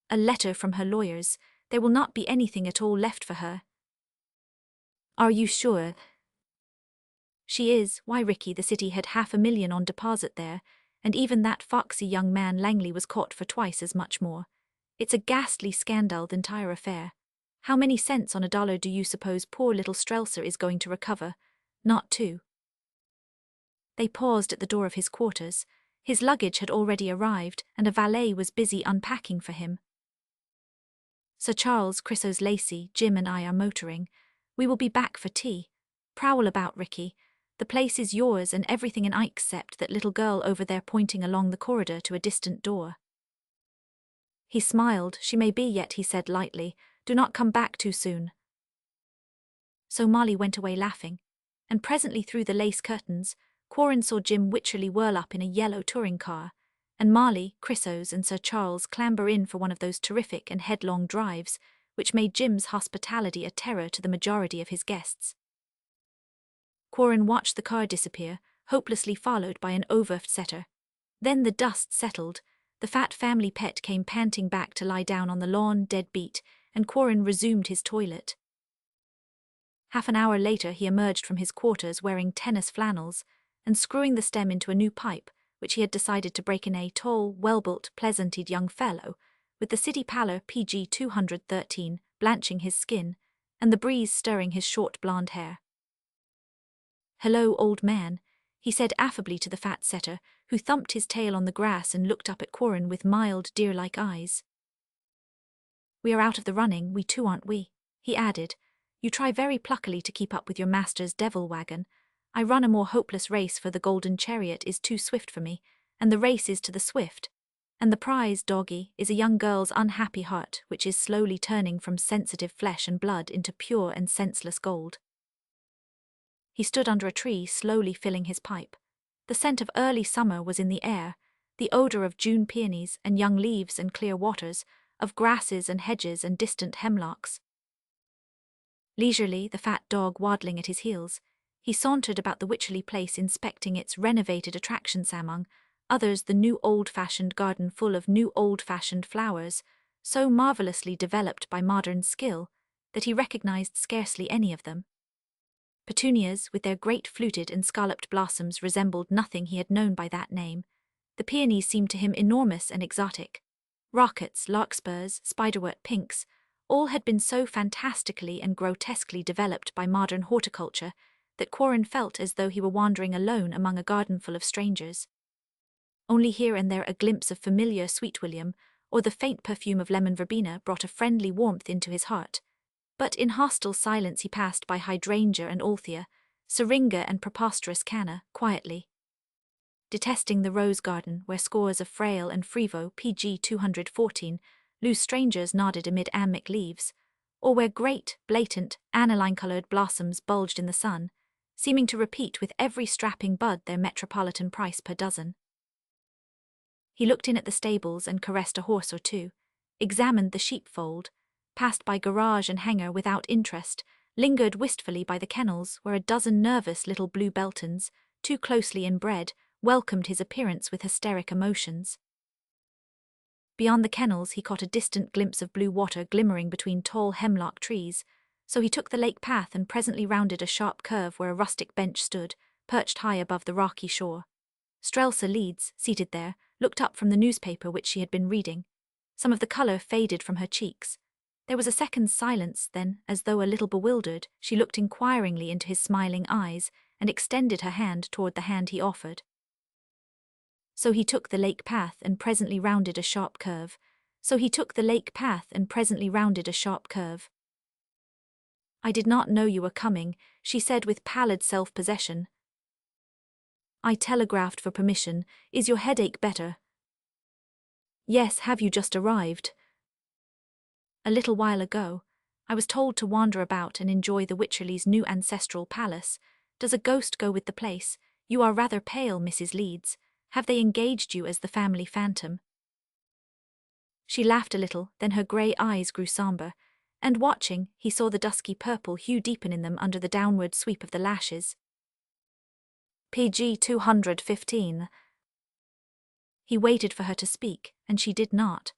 Speaker 1: "A letter from her lawyers. There will not be anything at all left for her." "Are you sure?" "She is. Why, Ricky, the city had $500,000 on deposit there, and even that foxy young man Langley was caught for twice as much more. It's a ghastly scandal, the entire affair. How many cents on a dollar do you suppose poor little Strelsa is going to recover? Not 2. They paused at the door of his quarters. His luggage had already arrived, and a valet was busy unpacking for him. "Sir Charles, Chrysos Lacey, Jim and I are motoring. We will be back for tea. Prowl about, Ricky. The place is yours and everything in Ike except that little girl over there pointing along the corridor to a distant door." He smiled. "She may be yet," he said lightly. "Do not come back too soon." So Marley went away laughing, and presently through the lace curtains, Quarren saw Jim Wycherley whirl up in a yellow touring car, and Marley, Chrysos and Sir Charles clamber in for one of those terrific and headlong drives, which made Jim's hospitality a terror to the majority of his guests. Quarren watched the car disappear, hopelessly followed by an overfed setter. Then the dust settled. The fat family pet came panting back to lie down on the lawn, dead beat, and Quarren resumed his toilet. Half an hour later he emerged from his quarters wearing tennis flannels, and screwing the stem into a new pipe, which he had decided to break in, a tall, well-built, pleasant-eyed young fellow, with the city pallor PG 213 blanching his skin, and the breeze stirring his short blonde hair. "Hello, old man," he said affably to the fat setter, who thumped his tail on the grass and looked up at Quarren with mild, deer-like eyes. "We are out of the running, we too, aren't we?" he added. "You try very pluckily to keep up with your master's devil wagon. I run a more hopeless race, for the golden chariot is too swift for me, and the race is to the swift. And the prize, doggy, is a young girl's unhappy heart, which is slowly turning from sensitive flesh and blood into pure and senseless gold." He stood under a tree, slowly filling his pipe. The scent of early summer was in the air, the odor of June peonies and young leaves and clear waters, of grasses and hedges and distant hemlocks. Leisurely, the fat dog waddling at his heels, he sauntered about the Wycherley place, inspecting its renovated attractions, among others the new old-fashioned garden full of new old-fashioned flowers, so marvelously developed by modern skill that he recognized scarcely any of them. Petunias, with their great fluted and scalloped blossoms, resembled nothing he had known by that name. The peonies seemed to him enormous and exotic. Rockets, larkspurs, spiderwort pinks, all had been so fantastically and grotesquely developed by modern horticulture that Quarren felt as though he were wandering alone among a garden full of strangers. Only here and there a glimpse of familiar sweet william or the faint perfume of lemon verbena brought a friendly warmth into his heart. But in hostile silence he passed by hydrangea and althea, syringa and preposterous canna, quietly. Detesting the rose garden, where scores of frail and Frevo PG 214 loose strangers nodded amid amic leaves, or where great, blatant, aniline-coloured blossoms bulged in the sun, seeming to repeat with every strapping bud their metropolitan price per dozen. He looked in at the stables and caressed a horse or two, examined the sheepfold, passed by garage and hangar without interest, lingered wistfully by the kennels where a dozen nervous little blue Beltons, too closely inbred, welcomed his appearance with hysteric emotions. Beyond the kennels he caught a distant glimpse of blue water glimmering between tall hemlock trees, so he took the lake path and presently rounded a sharp curve where a rustic bench stood, perched high above the rocky shore. Strelsa Leeds, seated there, looked up from the newspaper which she had been reading. Some of the colour faded from her cheeks. There was a second's silence, then, as though a little bewildered, she looked inquiringly into his smiling eyes and extended her hand toward the hand he offered. So he took the lake path and presently rounded a sharp curve. So he took the lake path and presently rounded a sharp curve. "I did not know you were coming," she said with pallid self-possession. "I telegraphed for permission. Is your headache better?" "Yes, have you just arrived?" "A little while ago. I was told to wander about and enjoy the Wycherleys' new ancestral palace. Does a ghost go with the place? You are rather pale, Mrs. Leeds. Have they engaged you as the family phantom?" She laughed a little, then her grey eyes grew sombre, and watching, he saw the dusky purple hue deepen in them under the downward sweep of the lashes. "PG 215. He waited for her to speak, and she did not.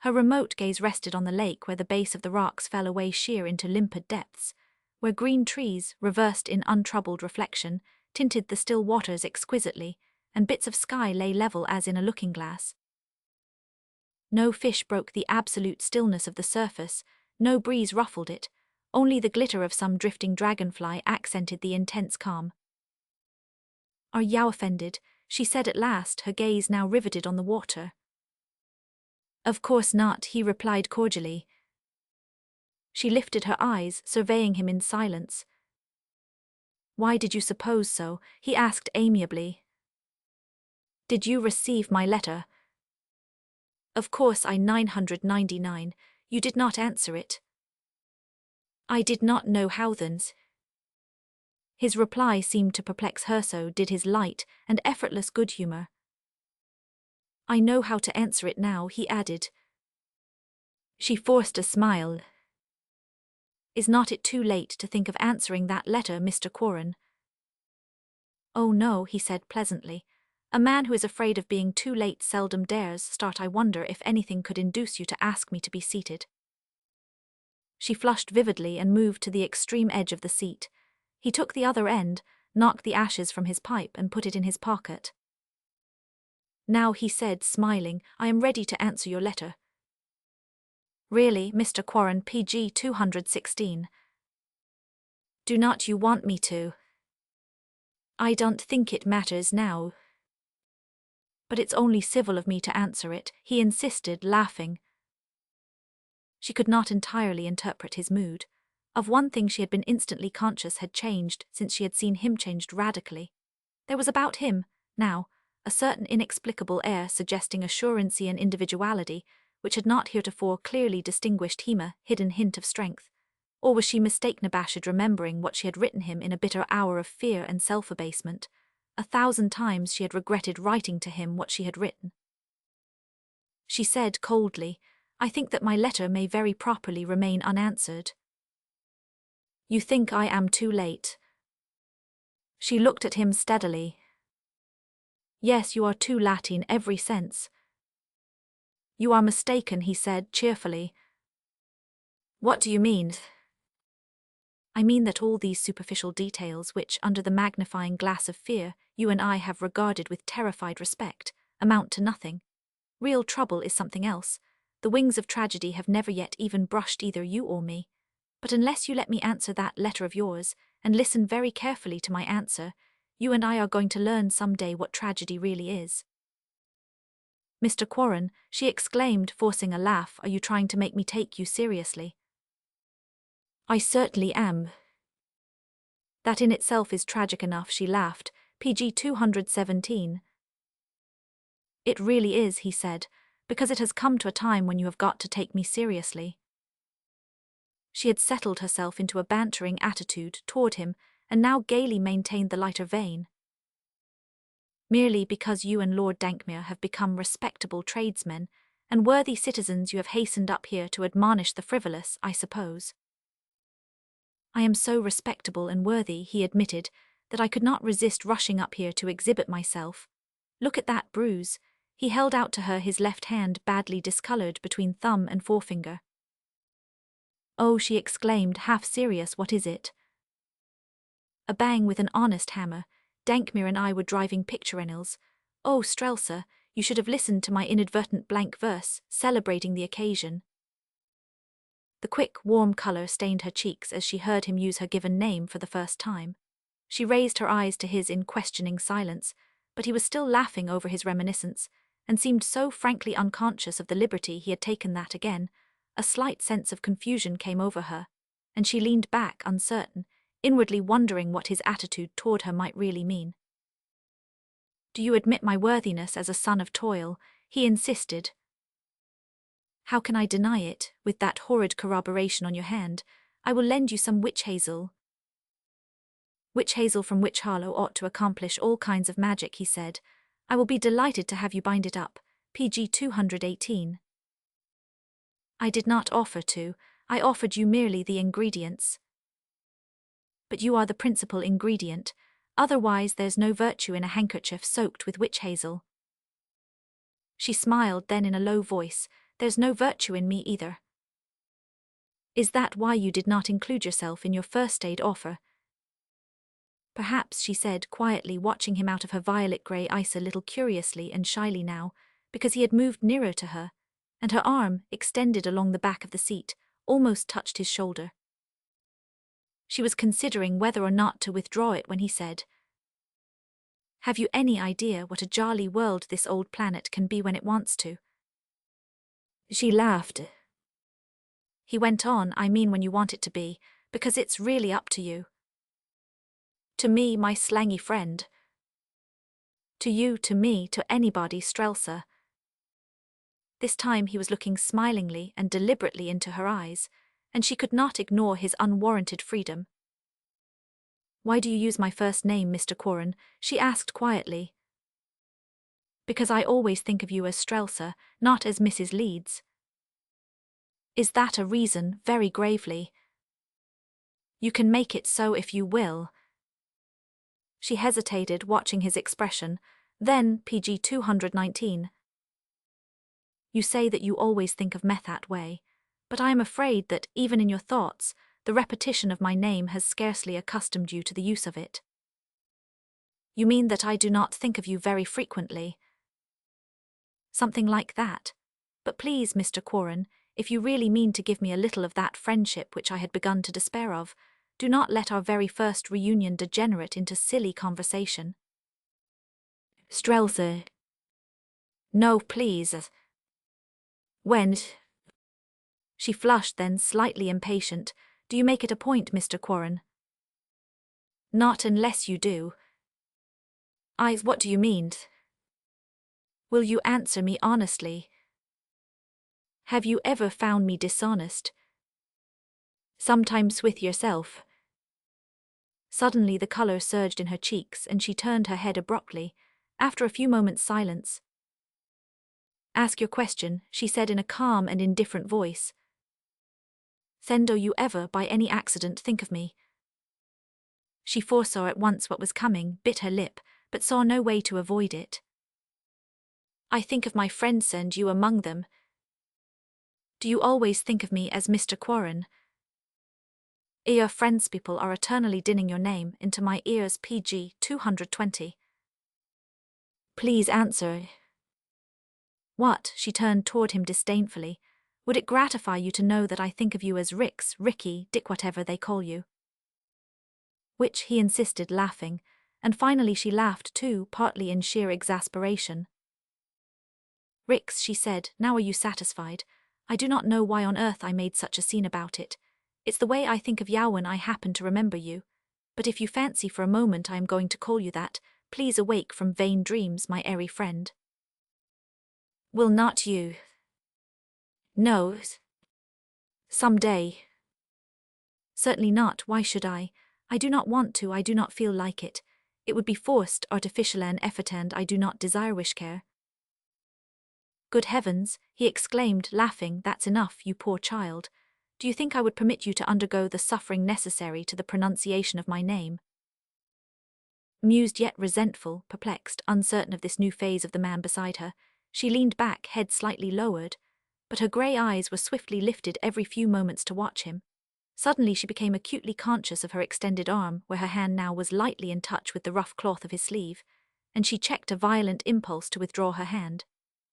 Speaker 1: Her remote gaze rested on the lake where the base of the rocks fell away sheer into limpid depths, where green trees, reversed in untroubled reflection, tinted the still waters exquisitely, and bits of sky lay level as in a looking-glass. No fish broke the absolute stillness of the surface, no breeze ruffled it, only the glitter of some drifting dragonfly accented the intense calm. "Are you offended?" she said at last, her gaze now riveted on the water. "Of course not," he replied cordially. She lifted her eyes, surveying him in silence. "Why did you suppose so?" he asked amiably. "Did you receive my letter?" "Of course I 999. You did not answer it." "I did not know how then." His reply seemed to perplex her, so did his light and effortless good humour. "I know how to answer it now," he added. She forced a smile. "Is not it too late to think of answering that letter, Mr. Quarren?" "Oh no," he said pleasantly. "A man who is afraid of being too late seldom dares start. I wonder if anything could induce you to ask me to be seated." She flushed vividly and moved to the extreme edge of the seat. He took the other end, knocked the ashes from his pipe and put it in his pocket. "Now," he said, smiling, "I am ready to answer your letter." "Really, Mr. Quarren, PG 216. Do not you want me to?" I don't think it matters now. But it's only civil of me to answer it, he insisted, laughing. She could not entirely interpret his mood. Of one thing she had been instantly conscious had changed since she had seen him changed radically. There was about him, now, a certain inexplicable air suggesting assurancy and individuality, which had not heretofore clearly distinguished him, a hidden hint of strength. Or was she mistaken, abashed, remembering what she had written him in a bitter hour of fear and self-abasement? 1,000 times she had regretted writing to him what she had written. She said coldly, I think that my letter may very properly remain unanswered. You think I am too late? She looked at him steadily. Yes, you are too late in every sense. You are mistaken, he said cheerfully. What do you mean? I mean that all these superficial details which, under the magnifying glass of fear, you and I have regarded with terrified respect, amount to nothing. Real trouble is something else. The wings of tragedy have never yet even brushed either you or me. But unless you let me answer that letter of yours, and listen very carefully to my answer, you and I are going to learn some day what tragedy really is. Mr. Quarren, she exclaimed, forcing a laugh, are you trying to make me take you seriously? I certainly am. That in itself is tragic enough, she laughed, PG 217. It really is, he said, because it has come to a time when you have got to take me seriously. She had settled herself into a bantering attitude toward him, and now gaily maintained the lighter vein. Merely because you and Lord Dankmere have become respectable tradesmen, and worthy citizens, you have hastened up here to admonish the frivolous, I suppose. I am so respectable and worthy, he admitted, that I could not resist rushing up here to exhibit myself. Look at that bruise. He held out to her his left hand, badly discolored between thumb and forefinger. Oh, she exclaimed, half serious, what is it? A bang with an honest hammer. Dankmere and I were driving picturennials. Oh, Strelsa, you should have listened to my inadvertent blank verse, celebrating the occasion. The quick, warm colour stained her cheeks as she heard him use her given name for the first time. She raised her eyes to his in questioning silence, but he was still laughing over his reminiscence, and seemed so frankly unconscious of the liberty he had taken that again, a slight sense of confusion came over her, and she leaned back uncertain, inwardly wondering what his attitude toward her might really mean. Do you admit my worthiness as a son of toil? He insisted. How can I deny it, with that horrid corroboration on your hand? I will lend you some witch hazel. Witch hazel from Witch Harlow ought to accomplish all kinds of magic, he said. I will be delighted to have you bind it up. PG 218. I did not offer to. I offered you merely the ingredients. But you are the principal ingredient. Otherwise there's no virtue in a handkerchief soaked with witch hazel. She smiled, then in a low voice, there's no virtue in me either. Is that why you did not include yourself in your first aid offer? Perhaps, she said quietly, watching him out of her violet-grey eyes a little curiously and shyly now, because he had moved nearer to her, and her arm, extended along the back of the seat, almost touched his shoulder. She was considering whether or not to withdraw it when he said, Have you any idea what a jolly world this old planet can be when it wants to? She laughed. He went on, I mean when you want it to be, because it's really up to you. To me, my slangy friend. To you, to me, to anybody, Strelsa. This time he was looking smilingly and deliberately into her eyes, and she could not ignore his unwarranted freedom. Why do you use my first name, Mr. Quarren? She asked quietly. Because I always think of you as Strelsa, not as Mrs. Leeds. Is that a reason? Very gravely. You can make it so if you will. She hesitated, watching his expression. Then, PG 219. You say that you always think of Meth that way, but I am afraid that, even in your thoughts, the repetition of my name has scarcely accustomed you to the use of it. You mean that I do not think of you very frequently? Something like that. But please, Mr. Quarren, if you really mean to give me a little of that friendship which I had begun to despair of, Do not let our very first reunion degenerate into silly conversation. Strelsa. No, please. When? She flushed, then, slightly impatient. Do you make it a point, Mr. Quarren? Not unless you do. What do you mean? Will you answer me honestly? Have you ever found me dishonest? Sometimes with yourself. Suddenly the color surged in her cheeks and she turned her head abruptly, after a few moments' silence. Ask your question, she said in a calm and indifferent voice. Then do you ever, by any accident, think of me? She foresaw at once what was coming, bit her lip, but saw no way to avoid it. I think of my friends and you among them. Do you always think of me as Mr. Quarren? Your friends people are eternally dinning your name into my ears. PG 220. Please answer. What? She turned toward him disdainfully. Would it gratify you to know that I think of you as Rix, Ricky, Dick, whatever they call you? Which, he insisted, laughing, and finally she laughed too, partly in sheer exasperation. Rix, she said, now are you satisfied? I do not know why on earth I made such a scene about it. It's the way I think of you when I happen to remember you. But if you fancy for a moment I am going to call you that, please awake from vain dreams, my airy friend. Will not you? No. Some day. Certainly not, why should I? I do not want to, I do not feel like it. It would be forced, artificial and effort, and I do not desire wish care. Good heavens, he exclaimed, laughing, that's enough, you poor child. Do you think I would permit you to undergo the suffering necessary to the pronunciation of my name? Amused yet resentful, perplexed, uncertain of this new phase of the man beside her, she leaned back, head slightly lowered, but her grey eyes were swiftly lifted every few moments to watch him. Suddenly she became acutely conscious of her extended arm, where her hand now was lightly in touch with the rough cloth of his sleeve, and she checked a violent impulse to withdraw her hand.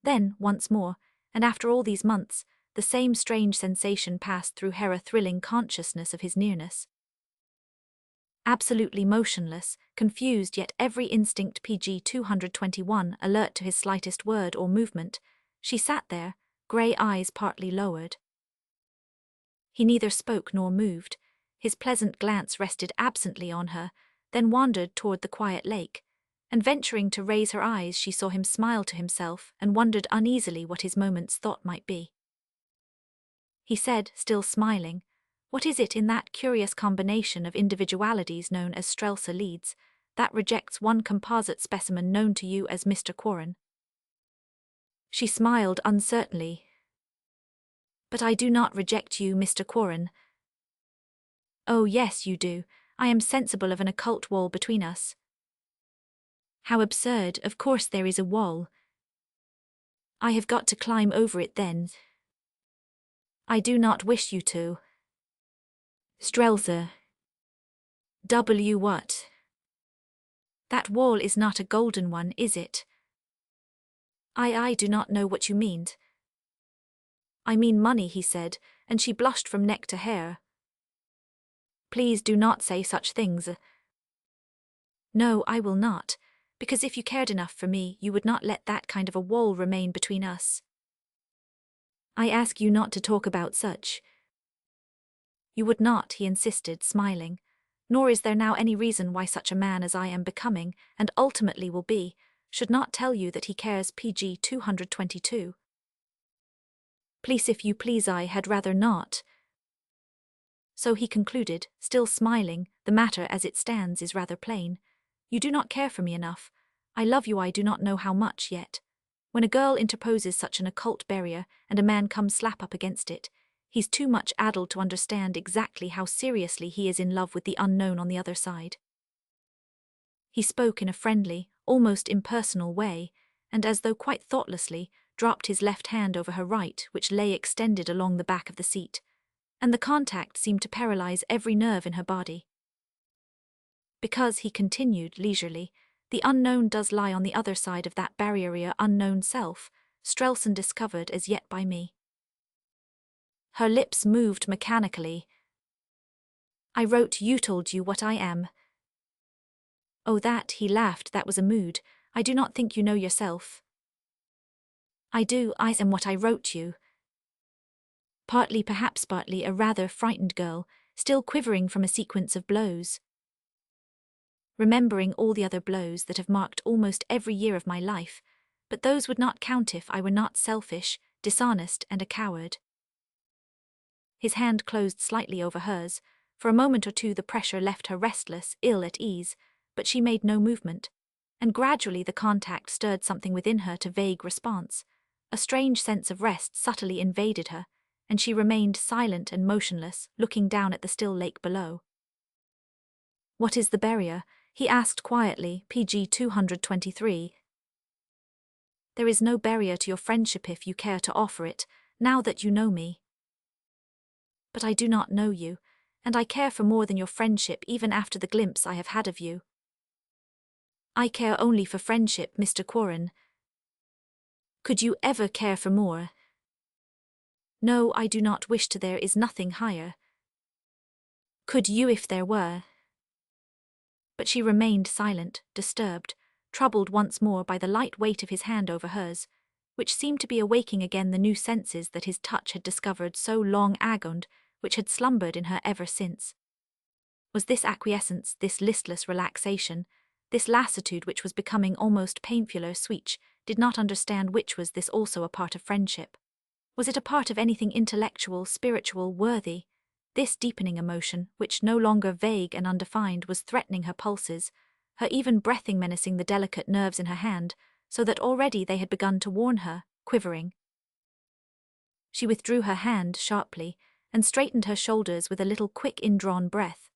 Speaker 1: Then, once more, and after all these months, the same strange sensation passed through her, a thrilling consciousness of his nearness. Absolutely motionless, confused, yet every instinct PG 221 alert to his slightest word or movement, she sat there, grey eyes partly lowered. He neither spoke nor moved. His pleasant glance rested absently on her, then wandered toward the quiet lake, and venturing to raise her eyes she saw him smile to himself and wondered uneasily what his moment's thought might be. He said, still smiling, what is it in that curious combination of individualities known as Strelsa leads, that rejects one composite specimen known to you as Mr. Quarren? She smiled uncertainly. But I do not reject you, Mr. Quarren. Oh yes, you do. I am sensible of an occult wall between us. How absurd, of course there is a wall. I have got to climb over it then. I do not wish you to. Strelsa. W what? That wall is not a golden one, is it? I do not know what you mean. I mean money, he said, and she blushed from neck to hair. Please do not say such things. No, I will not, because if you cared enough for me, you would not let that kind of a wall remain between us. I ask you not to talk about such. You would not, he insisted, smiling, nor is there now any reason why such a man as I am becoming, and ultimately will be, should not tell you that he cares. PG 222. Please, if you please, I had rather not. So he concluded, still smiling, the matter as it stands is rather plain. You do not care for me enough. I love you, I do not know how much yet. When a girl interposes such an occult barrier and a man comes slap up against it, he's too much addled to understand exactly how seriously he is in love with the unknown on the other side. He spoke in a friendly, almost impersonal way, and as though quite thoughtlessly, dropped his left hand over her right, which lay extended along the back of the seat, and the contact seemed to paralyze every nerve in her body. Because, he continued leisurely, the unknown does lie on the other side of that barrier, unknown self, Strelson discovered as yet by me. Her lips moved mechanically. I wrote you told you what I am. Oh that, he laughed, that was a mood. I do not think you know yourself. I do, I am what I wrote you. Partly, perhaps partly, a rather frightened girl, still quivering from a sequence of blows. Remembering all the other blows that have marked almost every year of my life, but those would not count if I were not selfish, dishonest, and a coward. His hand closed slightly over hers. For a moment or two the pressure left her restless, ill at ease, but she made no movement, and gradually the contact stirred something within her to vague response. A strange sense of rest subtly invaded her, and she remained silent and motionless, looking down at the still lake below. What is the barrier? He asked quietly, PG 223. There is no barrier to your friendship if you care to offer it, now that you know me. But I do not know you, and I care for more than your friendship even after the glimpse I have had of you. I care only for friendship, Mr. Quarren. Could you ever care for more? No, I do not wish to. There is nothing higher. Could you if there were? But she remained silent, disturbed, troubled once more by the light weight of his hand over hers, which seemed to be awaking again the new senses that his touch had discovered so long agoned, which had slumbered in her ever since. Was this acquiescence, this listless relaxation, this lassitude which was becoming almost painfuler sweet, did not understand which was this also a part of friendship? Was it a part of anything intellectual, spiritual, worthy? This deepening emotion, which no longer vague and undefined, was threatening her pulses, her even breathing menacing the delicate nerves in her hand, so that already they had begun to warn her, quivering. She withdrew her hand sharply, and straightened her shoulders with a little quick indrawn breath.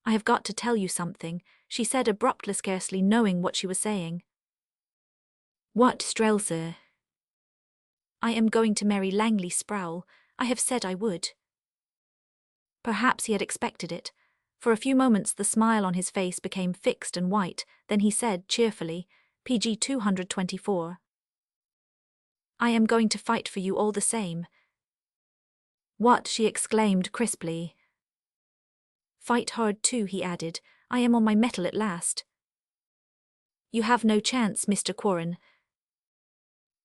Speaker 1: I have got to tell you something, she said abruptly, scarcely knowing what she was saying. What, Strelsa? I am going to marry Langley Sproul. I have said I would. Perhaps he had expected it. For a few moments the smile on his face became fixed and white, then he said cheerfully, PG 224. I am going to fight for you all the same. What? She exclaimed crisply. Fight hard too, he added. I am on my mettle at last. You have no chance, Mr. Quarren.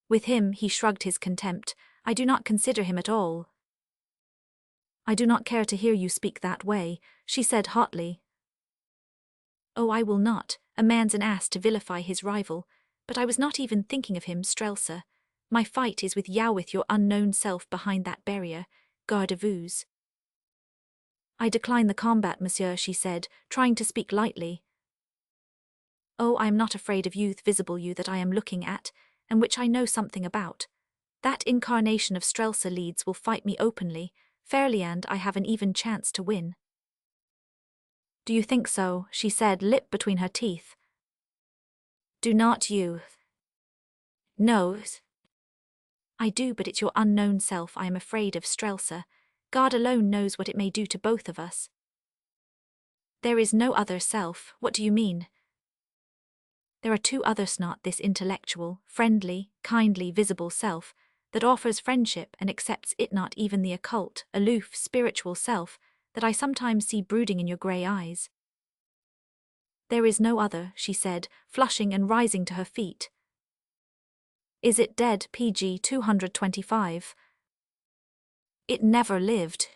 Speaker 1: With him, he shrugged his contempt. I do not consider him at all. I do not care to hear you speak that way, she said hotly. Oh, I will not. A man's an ass to vilify his rival. But I was not even thinking of him, Strelsa. My fight is with Yowith, your unknown self behind that barrier, garde-à-vous. I decline the combat, monsieur, she said, trying to speak lightly. Oh, I am not afraid of youth, visible you that I am looking at, and which I know something about. That incarnation of Strelsa Leeds will fight me openly, fairly, and I have an even chance to win. Do you think so? She said, lip between her teeth. Do not you? No. I do, but it's your unknown self I am afraid of, Strelsa. God alone knows what it may do to both of us. There is no other self. What do you mean? There are two others, not this intellectual, friendly, kindly, visible self, that offers friendship and accepts it, not even the occult, aloof, spiritual self, that I sometimes see brooding in your grey eyes. There is no other, she said, flushing and rising to her feet. Is it dead, PG 225? It never lived.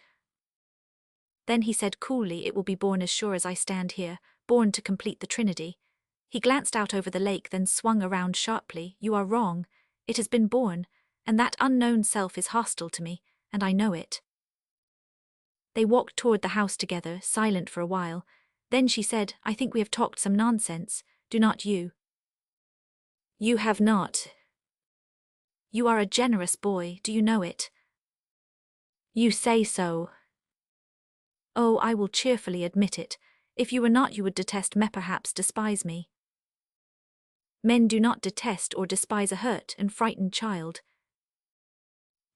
Speaker 1: Then he said coolly, it will be born as sure as I stand here, born to complete the Trinity. He glanced out over the lake, then swung around sharply. You are wrong. It has been born, and that unknown self is hostile to me, and I know it. They walked toward the house together, silent for a while. Then she said, I think we have talked some nonsense, do not you? You have not. You are a generous boy, do you know it? You say so. Oh, I will cheerfully admit it. If you were not, you would detest me, perhaps despise me. Men do not detest or despise a hurt and frightened child.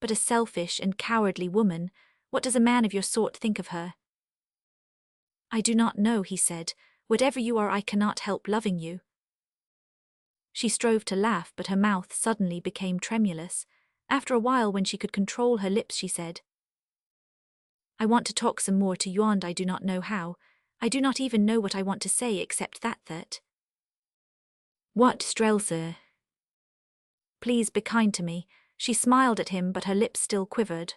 Speaker 1: But a selfish and cowardly woman, what does a man of your sort think of her? I do not know, he said. Whatever you are, I cannot help loving you. She strove to laugh, but her mouth suddenly became tremulous. After a while, when she could control her lips, she said, I want to talk some more to you and I do not know how. I do not even know what I want to say except that. What, Strelsa? Please be kind to me. She smiled at him but her lips still quivered.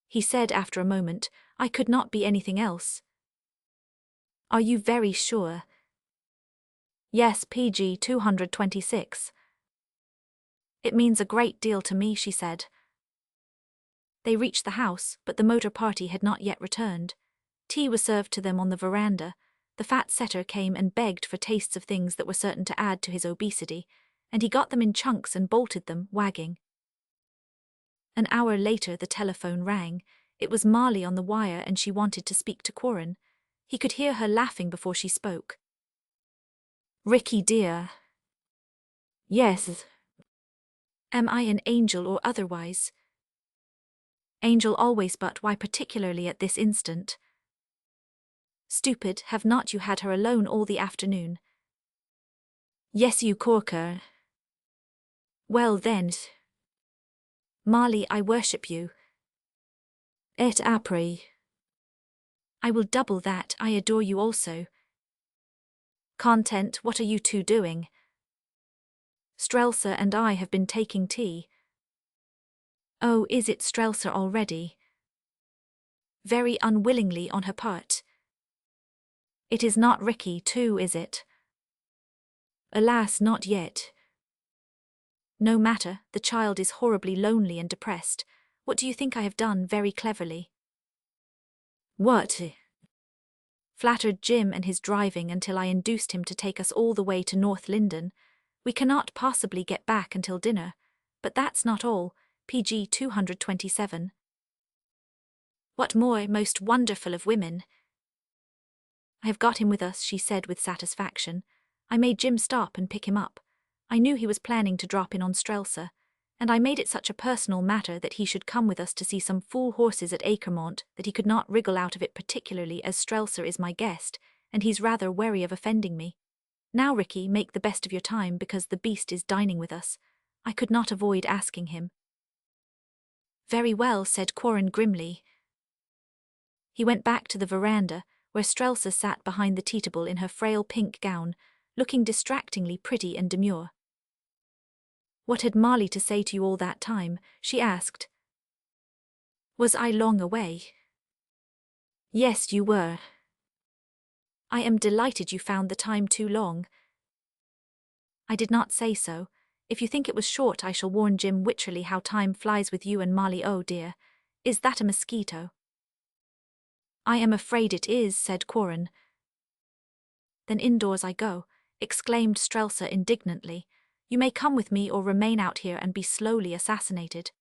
Speaker 1: He said after a moment, I could not be anything else. Are you very sure? Yes, PG 226. It means a great deal to me, she said. They reached the house, but the motor party had not yet returned. Tea was served to them on the veranda. The fat setter came and begged for tastes of things that were certain to add to his obesity, and he got them in chunks and bolted them, wagging. An hour later the telephone rang. It was Marley on the wire and she wanted to speak to Corin. He could hear her laughing before she spoke. Ricky dear. Yes. Am I an angel or otherwise? Angel always, but why particularly at this instant? Stupid, have not you had her alone all the afternoon? Yes, you corker. Well then. Marley, I worship you. Et après. I will double that, I adore you also. Content, what are you two doing? Strelsa and I have been taking tea. Oh, is it Strelsa already? Very unwillingly on her part. It is not Ricky too, is it? Alas, not yet. No matter, the child is horribly lonely and depressed. What do you think I have done very cleverly? What? Flattered Jim and his driving until I induced him to take us all the way to North Linden. We cannot possibly get back until dinner, but that's not all. PG 227. What more, most wonderful of women? I have got him with us, she said with satisfaction. I made Jim stop and pick him up. I knew he was planning to drop in on Strelsa, and I made it such a personal matter that he should come with us to see some fool horses at Akermont that he could not wriggle out of it, particularly as Strelsa is my guest, and he's rather wary of offending me. Now, Ricky, make the best of your time because the beast is dining with us. I could not avoid asking him. Very well, said Corin grimly. He went back to the veranda, where Strelsa sat behind the tea table in her frail pink gown, looking distractingly pretty and demure. What had Marley to say to you all that time? She asked. Was I long away? Yes, you were. I am delighted you found the time too long. I did not say so. If you think it was short, I shall warn Jim Wycherley how time flies with you and Marley. Oh dear, is that a mosquito? I am afraid it is, said Corin. Then indoors I go, exclaimed Strelsa indignantly. You may come with me or remain out here and be slowly assassinated.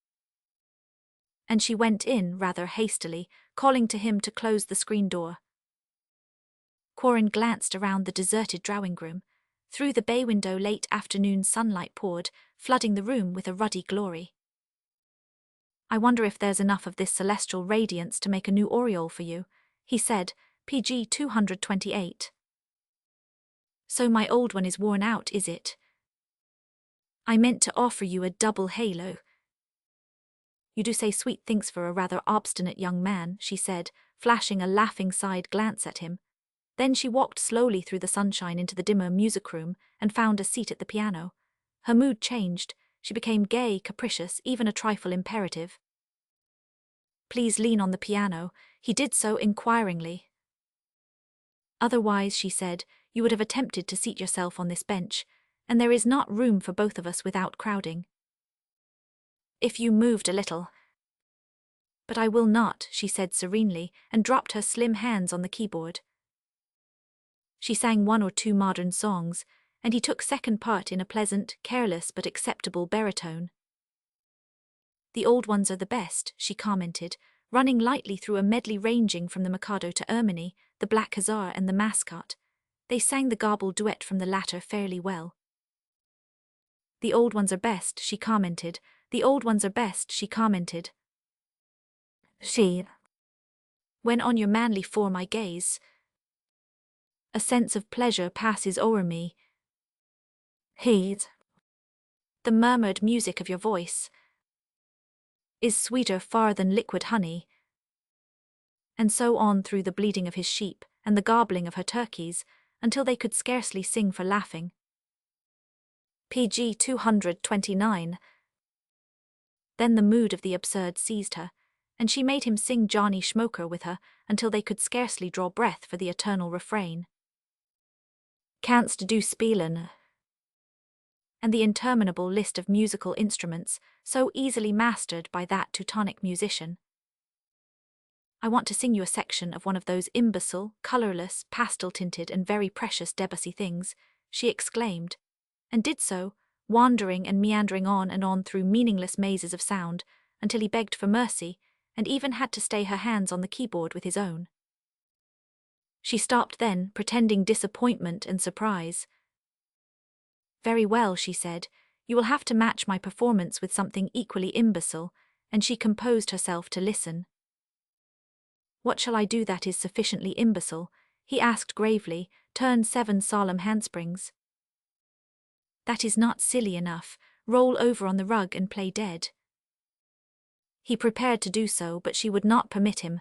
Speaker 1: And she went in rather hastily, calling to him to close the screen door. Corin glanced around the deserted drawing-room. Through the bay window late afternoon sunlight poured, flooding the room with a ruddy glory. I wonder if there's enough of this celestial radiance to make a new aureole for you, he said, PG 228. So my old one is worn out, is it? I meant to offer you a double halo. You do say sweet things for a rather obstinate young man, she said, flashing a laughing side glance at him. Then she walked slowly through the sunshine into the dimmer music room and found a seat at the piano. Her mood changed. She became gay, capricious, even a trifle imperative. Please lean on the piano. He did so inquiringly. Otherwise, she said, you would have attempted to seat yourself on this bench, and there is not room for both of us without crowding. If you moved a little. But I will not, she said serenely, and dropped her slim hands on the keyboard. She sang one or two modern songs, and he took second part in a pleasant, careless but acceptable baritone. The old ones are the best, she commented, running lightly through a medley ranging from the Mikado to Ermine, the Black Hussar and the Mascot. They sang the garbled duet from the latter fairly well. The old ones are best, she commented. The old ones are best, she commented. She. When on your manly form I gaze, a sense of pleasure passes o'er me. Heed. The murmured music of your voice is sweeter far than liquid honey. and so on through the bleating of his sheep and the garbling of her turkeys, until they could scarcely sing for laughing. PG 229. Then the mood of the absurd seized her, and she made him sing Johnny Schmoker with her until they could scarcely draw breath for the eternal refrain. Canst du spielen? And the interminable list of musical instruments, so easily mastered by that Teutonic musician. I want to sing you a section of one of those imbecile, colourless, pastel-tinted and very precious Debussy things, she exclaimed, and did so, wandering and meandering on and on through meaningless mazes of sound, until he begged for mercy, and even had to stay her hands on the keyboard with his own. She stopped then, pretending disappointment and surprise. Very well, she said, you will have to match my performance with something equally imbecile, and she composed herself to listen. What shall I do that is sufficiently imbecile? He asked gravely, turn 7 solemn handsprings. That is not silly enough. Roll over on the rug and play dead. He prepared to do so, but she would not permit him.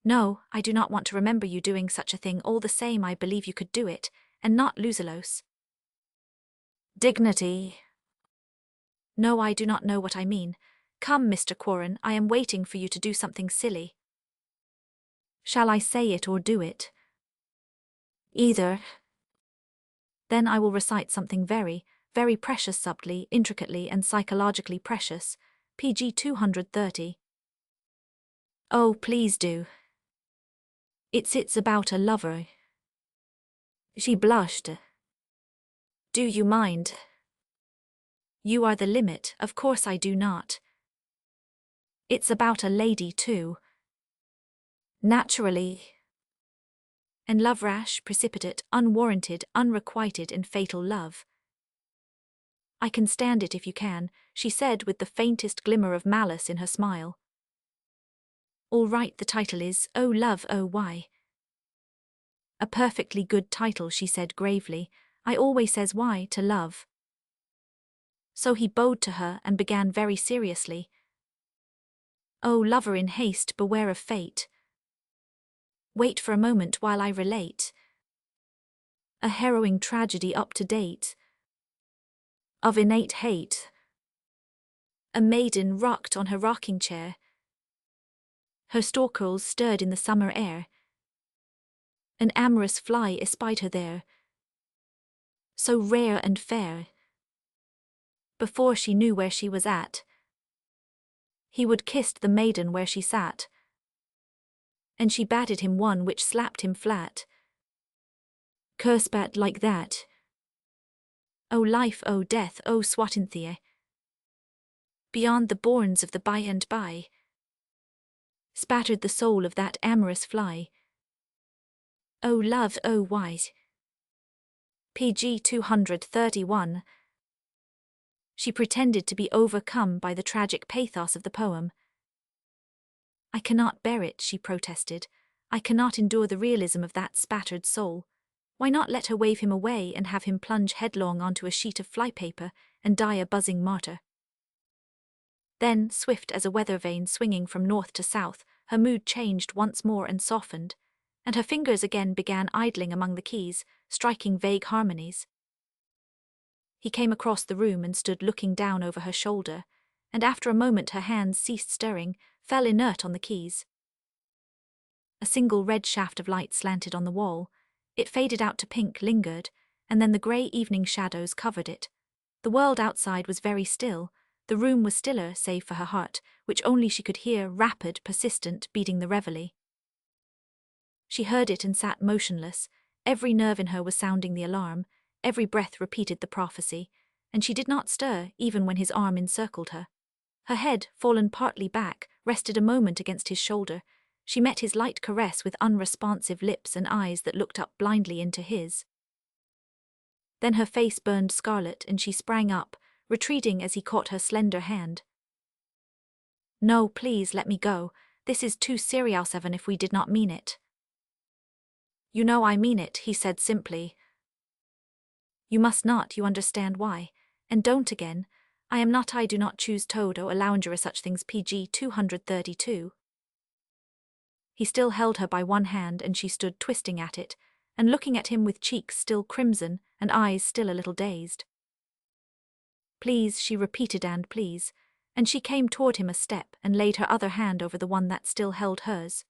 Speaker 1: No, I do not want to remember you doing such a thing. All the same, I believe you could do it, and not Luzelos. Dignity. No, I do not know what I mean. Come, Mr. Quarren, I am waiting for you to do something silly. Shall I say it or do it? Either. Then I will recite something very, very precious, subtly, intricately and psychologically precious, PG 230. Oh, please do. It's about a lover. She blushed. Do you mind? You are the limit, of course I do not. It's about a lady too. Naturally. And love rash, precipitate, unwarranted, unrequited and fatal love. I can stand it if you can, she said with the faintest glimmer of malice in her smile. All right, the title is, Oh Love, Oh Why. A perfectly good title, she said gravely. I always says why to love. So he bowed to her and began very seriously. Oh lover in haste, beware of fate. Wait for a moment while I relate a harrowing tragedy up to date of innate hate. A maiden rocked on her rocking chair. Her storkels stirred in the summer air. An amorous fly espied her there, so rare and fair. Before she knew where she was at, he would kissed the maiden where she sat, and she batted him one which slapped him flat. Curse bat like that. O life, O death, O Swatinthiae. Beyond the bournes of the by and by, spattered the soul of that amorous fly. O love, O wise. PG 231. She pretended to be overcome by the tragic pathos of the poem. I cannot bear it, she protested. I cannot endure the realism of that spattered soul. Why not let her wave him away and have him plunge headlong onto a sheet of flypaper and die a buzzing martyr? Then, swift as a weather vane swinging from north to south, her mood changed once more and softened, and her fingers again began idling among the keys, striking vague harmonies. He came across the room and stood looking down over her shoulder, and after a moment her hands ceased stirring, fell inert on the keys. A single red shaft of light slanted on the wall. It faded out to pink, lingered, and then the grey evening shadows covered it. The world outside was very still. The room was stiller save for her heart, which only she could hear, rapid, persistent, beating the reveille. She heard it and sat motionless. Every nerve in her was sounding the alarm, every breath repeated the prophecy, and she did not stir even when his arm encircled her. Her head, fallen partly back, rested a moment against his shoulder. She met his light caress with unresponsive lips and eyes that looked up blindly into his. Then her face burned scarlet and she sprang up, retreating as he caught her slender hand. No, please let me go. This is too serious even if we did not mean it. You know I mean it, he said simply. You must not, you understand why. And don't again. I do not choose Toad or allow such things PG 232. He still held her by one hand and she stood twisting at it, and looking at him with cheeks still crimson and eyes still a little dazed. Please, she repeated, and please, and she came toward him a step and laid her other hand over the one that still held hers.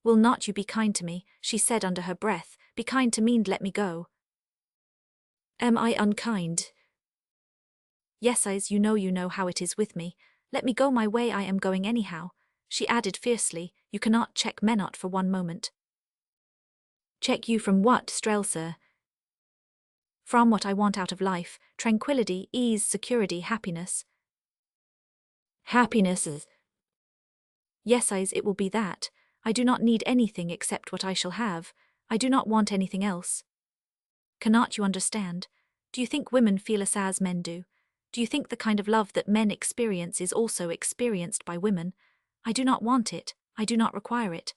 Speaker 1: Will not you be kind to me, she said under her breath, be kind to me and let me go. Am I unkind? Yes, as you know how it is with me. Let me go my way, I am going anyhow, she added fiercely. You cannot check me not for one moment. Check you from what, Strelsa? From what I want out of life, tranquility, ease, security, happiness. Happiness. Yes, it will be that. I do not need anything except what I shall have. I do not want anything else. Cannot you understand? Do you think women feel as men do? Do you think the kind of love that men experience is also experienced by women? I do not want it. I do not require it.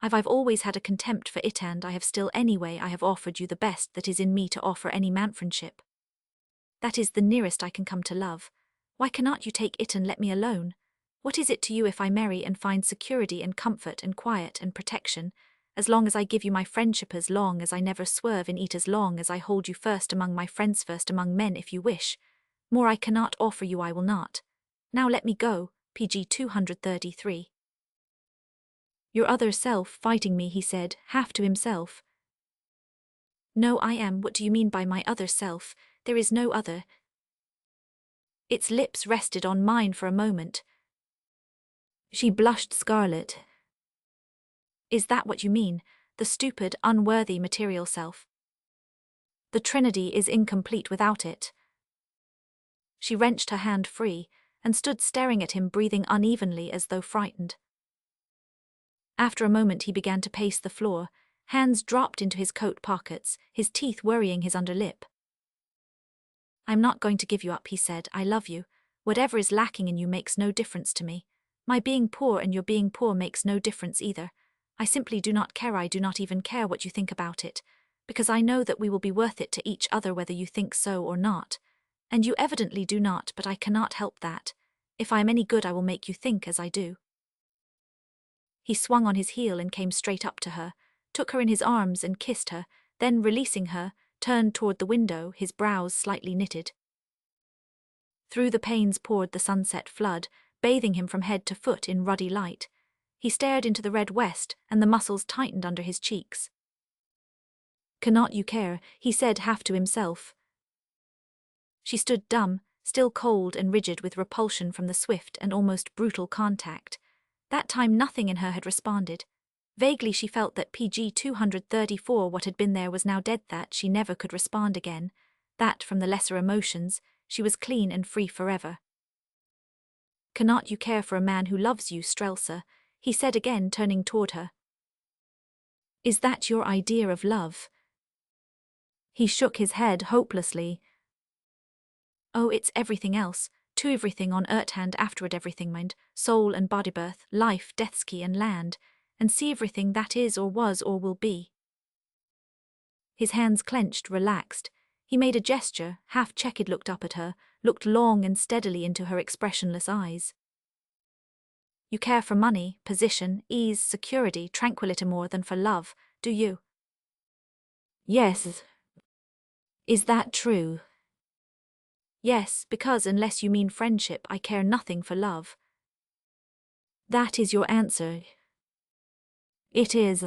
Speaker 1: I've always had a contempt for it, and I have still anyway. I have offered you the best that is in me to offer any man friendship. That is the nearest I can come to love. Why cannot you take it and let me alone? What is it to you if I marry and find security and comfort and quiet and protection, as long as I give you my friendship, as long as I never swerve in it, as long as I hold you first among my friends, first among men if you wish? More I cannot offer you, I will not. Now let me go. PG 233. Your other self fighting me, he said, half to himself. No, I am. What do you mean by my other self? There is no other. Its lips rested on mine for a moment. She blushed scarlet. Is that what you mean? The stupid, unworthy material self? The Trinity is incomplete without it. She wrenched her hand free and stood staring at him, breathing unevenly as though frightened. After a moment he began to pace the floor, hands dropped into his coat pockets, his teeth worrying his underlip. I'm not going to give you up, he said. I love you. Whatever is lacking in you makes no difference to me. My being poor and your being poor makes no difference either. I simply do not care. I do not even care what you think about it, because I know that we will be worth it to each other whether you think so or not. And you evidently do not, but I cannot help that. If I am any good, I will make you think as I do. He swung on his heel and came straight up to her, took her in his arms and kissed her, then releasing her, turned toward the window, his brows slightly knitted. Through the panes poured the sunset flood, bathing him from head to foot in ruddy light. He stared into the red west, and the muscles tightened under his cheeks. Cannot you care? He said half to himself. She stood dumb, still cold and rigid with repulsion from the swift and almost brutal contact. That time nothing in her had responded. Vaguely she felt that PG 234 what had been there was now dead, that she never could respond again, that from the lesser emotions, she was clean and free forever. Cannot you care for a man who loves you, Strelsa? He said again, turning toward her. Is that your idea of love? He shook his head hopelessly. Oh, it's everything else, to everything on earth and afterward everything, mind, soul and body, birth, life, death's key and land, and see everything that is or was or will be. His hands clenched, relaxed. He made a gesture, half-checked, looked up at her, looked long and steadily into her expressionless eyes. You care for money, position, ease, security, tranquility more than for love, do you? Yes. Is that true? Yes, because unless you mean friendship, I care nothing for love. That is your answer. It is.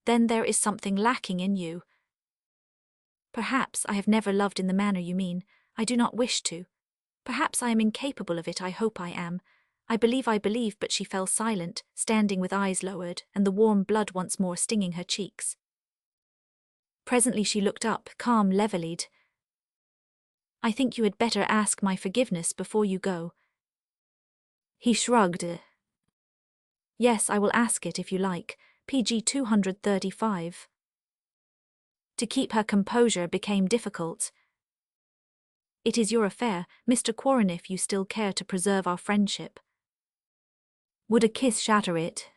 Speaker 1: Then there is something lacking in you. Perhaps I have never loved in the manner you mean. I do not wish to. Perhaps I am incapable of it. I hope I am. I believe, but she fell silent, standing with eyes lowered, and the warm blood once more stinging her cheeks. Presently she looked up, calm, level-eyed. I think you had better ask my forgiveness before you go. He shrugged. Yes, I will ask it if you like. PG 235. To keep her composure became difficult. It is your affair, Mr. Quarren, if you still care to preserve our friendship. Would a kiss shatter it?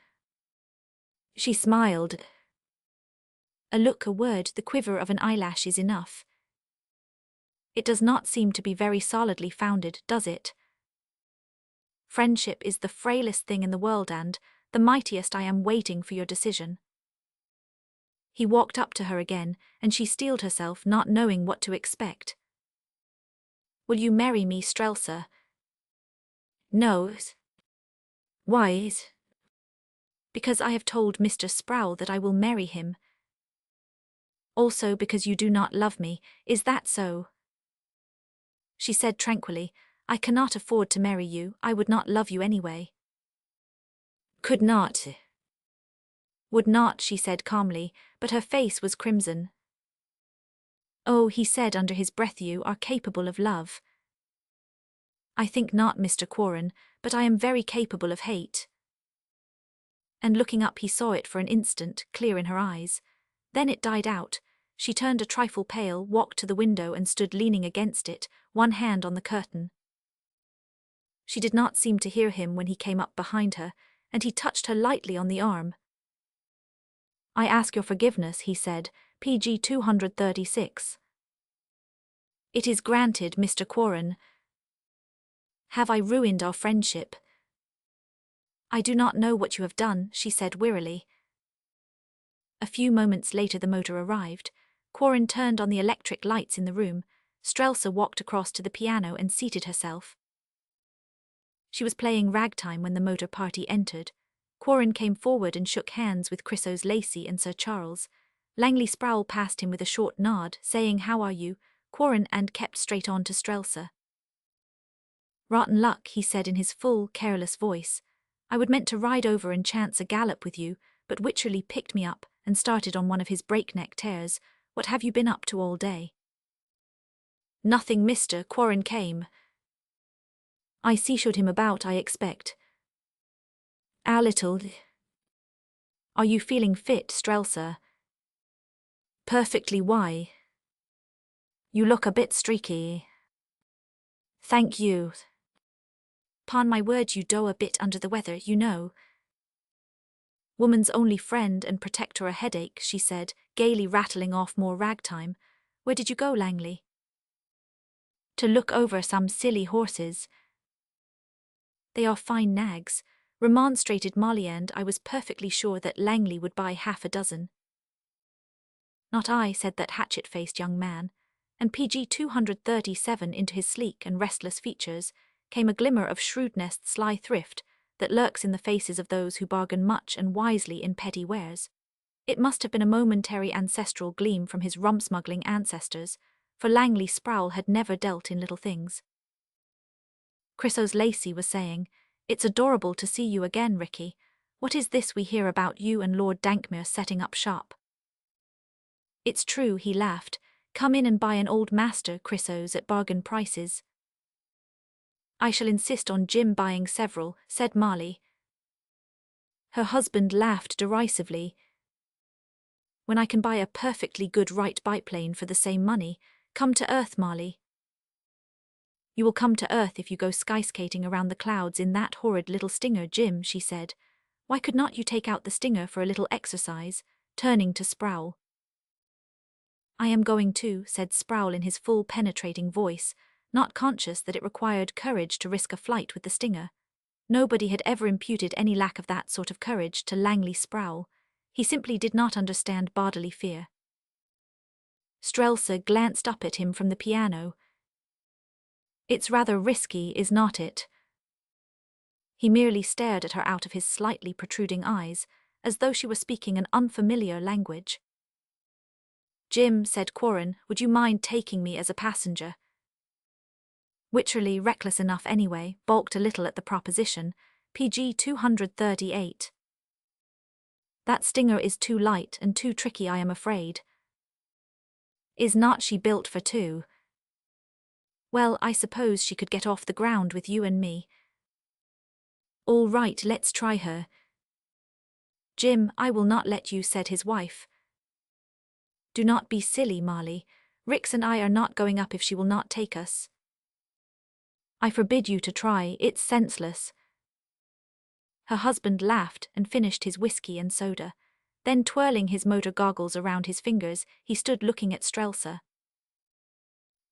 Speaker 1: She smiled. A look, a word, the quiver of an eyelash is enough. It does not seem to be very solidly founded, does it? Friendship is the frailest thing in the world, and, the mightiest I am waiting for your decision. He walked up to her again, and she steeled herself, not knowing what to expect. Will you marry me, Strelsa? No. Why? Because I have told Mr. Sproul that I will marry him. Also because you do not love me, is that so? She said tranquilly, I cannot afford to marry you, I would not love you anyway. Could not. Would not, she said calmly, but her face was crimson. Oh, he said under his breath, you are capable of love. I think not, Mr. Quarren, but I am very capable of hate. And looking up he saw it for an instant, clear in her eyes. Then it died out. She turned a trifle pale, walked to the window and stood leaning against it, one hand on the curtain. She did not seem to hear him when he came up behind her, and he touched her lightly on the arm. I ask your forgiveness, he said, PG 236. It is granted, Mr. Quarren. Have I ruined our friendship? I do not know what you have done, she said wearily. A few moments later the motor arrived. Quarren turned on the electric lights in the room. Strelsa walked across to the piano and seated herself. She was playing ragtime when the motor party entered. Quarren came forward and shook hands with Chrysos Lacey and Sir Charles. Langley Sproul passed him with a short nod, saying, How are you, Quarren, and kept straight on to Strelsa. Rotten luck, he said in his full, careless voice. I would meant to ride over and chance a gallop with you, but Wycherley picked me up and started on one of his breakneck tears. What have you been up to all day? Nothing, Mr. Quarren came. I showed him about, I expect. A little. Are you feeling fit, Strelsa? Perfectly. Why? You look a bit streaky. Thank you. Pon my word, you do a bit under the weather, you know. Woman's only friend and protector a headache, she said, gaily rattling off more ragtime. Where did you go, Langley? To look over some silly horses. They are fine nags, remonstrated Molly, and I was perfectly sure that Langley would buy half a dozen. Not I, said that hatchet-faced young man, and PG 237 into his sleek and restless features came a glimmer of shrewdness, sly thrift, that lurks in the faces of those who bargain much and wisely in petty wares. It must have been a momentary ancestral gleam from his rum-smuggling ancestors, for Langley Sproul had never dealt in little things. Chrysos Lacey was saying, It's adorable to see you again, Ricky. What is this we hear about you and Lord Dankmere setting up shop? It's true, he laughed. Come in and buy an old master, Chrysos, at bargain prices. I shall insist on Jim buying several, said Marley. Her husband laughed derisively. When I can buy a perfectly good right biplane for the same money, come to Earth, Marley. You will come to Earth if you go skyskating around the clouds in that horrid little Stinger, Jim, she said. Why could not you take out the Stinger for a little exercise, turning to Sproul? I am going too, said Sproul in his full penetrating voice, not conscious that it required courage to risk a flight with the Stinger. Nobody had ever imputed any lack of that sort of courage to Langley Sproul. He simply did not understand bodily fear. Strelsa glanced up at him from the piano. It's rather risky, is not it? He merely stared at her out of his slightly protruding eyes, as though she were speaking an unfamiliar language. Jim, said Quarren, would you mind taking me as a passenger? Wycherley, reckless enough anyway, balked a little at the proposition. PG 238. That Stinger is too light and too tricky, I am afraid. Is not she built for two? Well, I suppose she could get off the ground with you and me. All right, let's try her. Jim, I will not let you, said his wife. Do not be silly, Marley. Rix and I are not going up if she will not take us. I forbid you to try, it's senseless. Her husband laughed and finished his whiskey and soda. Then twirling his motor goggles around his fingers, he stood looking at Strelsa.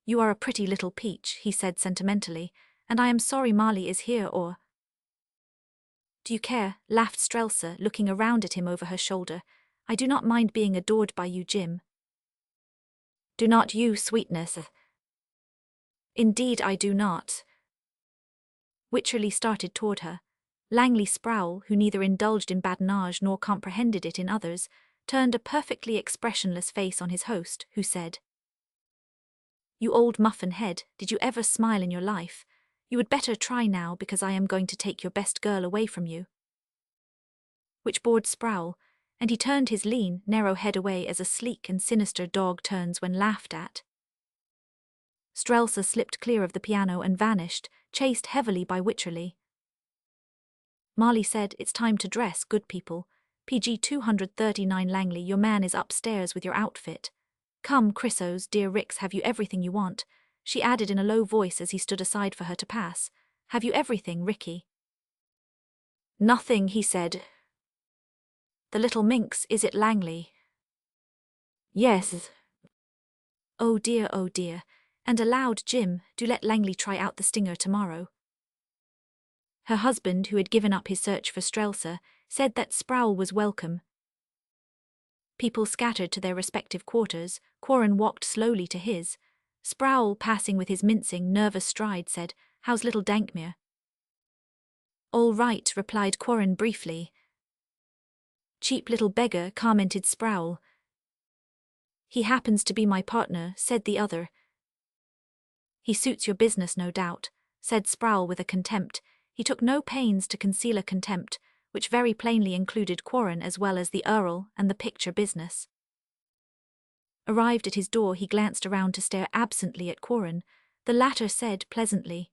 Speaker 1: You are a pretty little peach, he said sentimentally, and I am sorry Marley is here or... Do you care? Laughed Strelsa, looking around at him over her shoulder. I do not mind being adored by you, Jim. Do not you, sweetness? Indeed I do not. Wycherley started toward her. Langley Sproul, who neither indulged in badinage nor comprehended it in others, turned a perfectly expressionless face on his host, who said, You old muffin head, did you ever smile in your life? You would better try now, because I am going to take your best girl away from you. Which bored Sproul, and he turned his lean, narrow head away as a sleek and sinister dog turns when laughed at. Strelsa slipped clear of the piano and vanished, chased heavily by Wycherley. Marley said, It's time to dress, good people. PG 239 Langley, your man is upstairs with your outfit. Come, Chrysos, dear Rix, have you everything you want? She added in a low voice as he stood aside for her to pass. Have you everything, Ricky? Nothing, he said. The little minx, is it, Langley? Yes. Oh dear, and aloud, Jim, do let Langley try out the stinger tomorrow. Her husband, who had given up his search for Strelsa, said that Sproul was welcome. People scattered to their respective quarters. Quarren walked slowly to his. Sproul, passing with his mincing, nervous stride, said, How's little Dankmere? All right, replied Quarren briefly. Cheap little beggar, commented Sproul. He happens to be my partner, said the other. He suits your business, no doubt, said Sproul with a contempt. He took no pains to conceal a contempt, which very plainly included Quarren as well as the Earl and the picture business. Arrived at his door, he glanced around to stare absently at Quarren. The latter said pleasantly,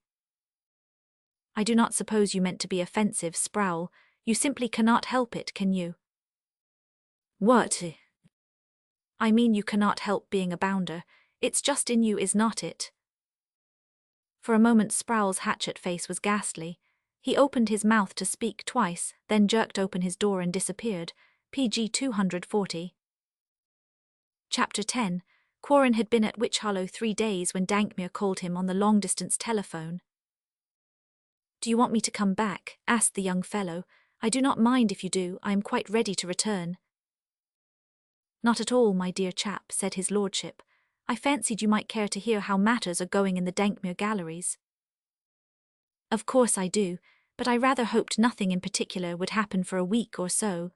Speaker 1: I do not suppose you meant to be offensive, Sproul. You simply cannot help it, can you? What? I mean you cannot help being a bounder. It's just in you, is not it? For a moment Sproul's hatchet face was ghastly. He opened his mouth to speak twice, then jerked open his door and disappeared. PG 240. Chapter 10. Quarren had been at Witch Hollow 3 days when Dankmere called him on the long-distance telephone. Do you want me to come back? Asked the young fellow. I do not mind if you do, I am quite ready to return. Not at all, my dear chap, said his lordship. I fancied you might care to hear how matters are going in the Dankmere galleries. Of course I do, but I rather hoped nothing in particular would happen for a week or so.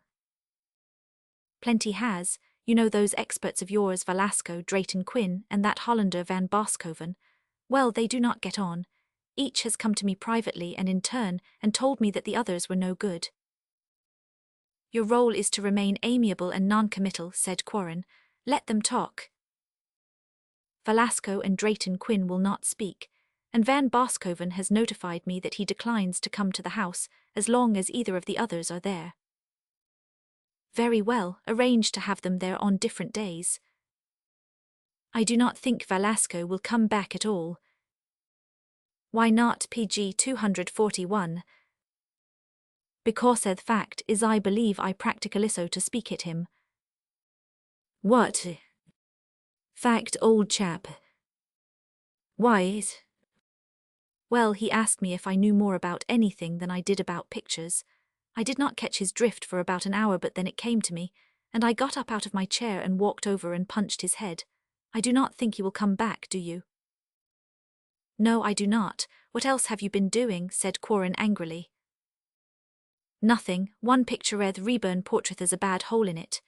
Speaker 1: Plenty has. You know those experts of yours, Velasco, Drayton Quinn, and that Hollander Van Boskoven. Well, they do not get on. Each has come to me privately and in turn and told me that the others were no good. Your role is to remain amiable and non-committal, said Quarren. Let them talk. Velasco and Drayton Quinn will not speak, and Van Boskoven has notified me that he declines to come to the house as long as either of the others are there. Very well, arrange to have them there on different days. I do not think Velasco will come back at all. Why not? PG 241. Because the fact is I believe I practicaliso to speak at him. What? Fact, old chap. Why? Well, he asked me if I knew more about anything than I did about pictures. I did not catch his drift for about an hour, but then it came to me, and I got up out of my chair and walked over and punched his head. I do not think he will come back, do you? No, I do not. What else have you been doing? Said Quarren angrily. Nothing. One picturesque reborn portrait has a bad hole in it.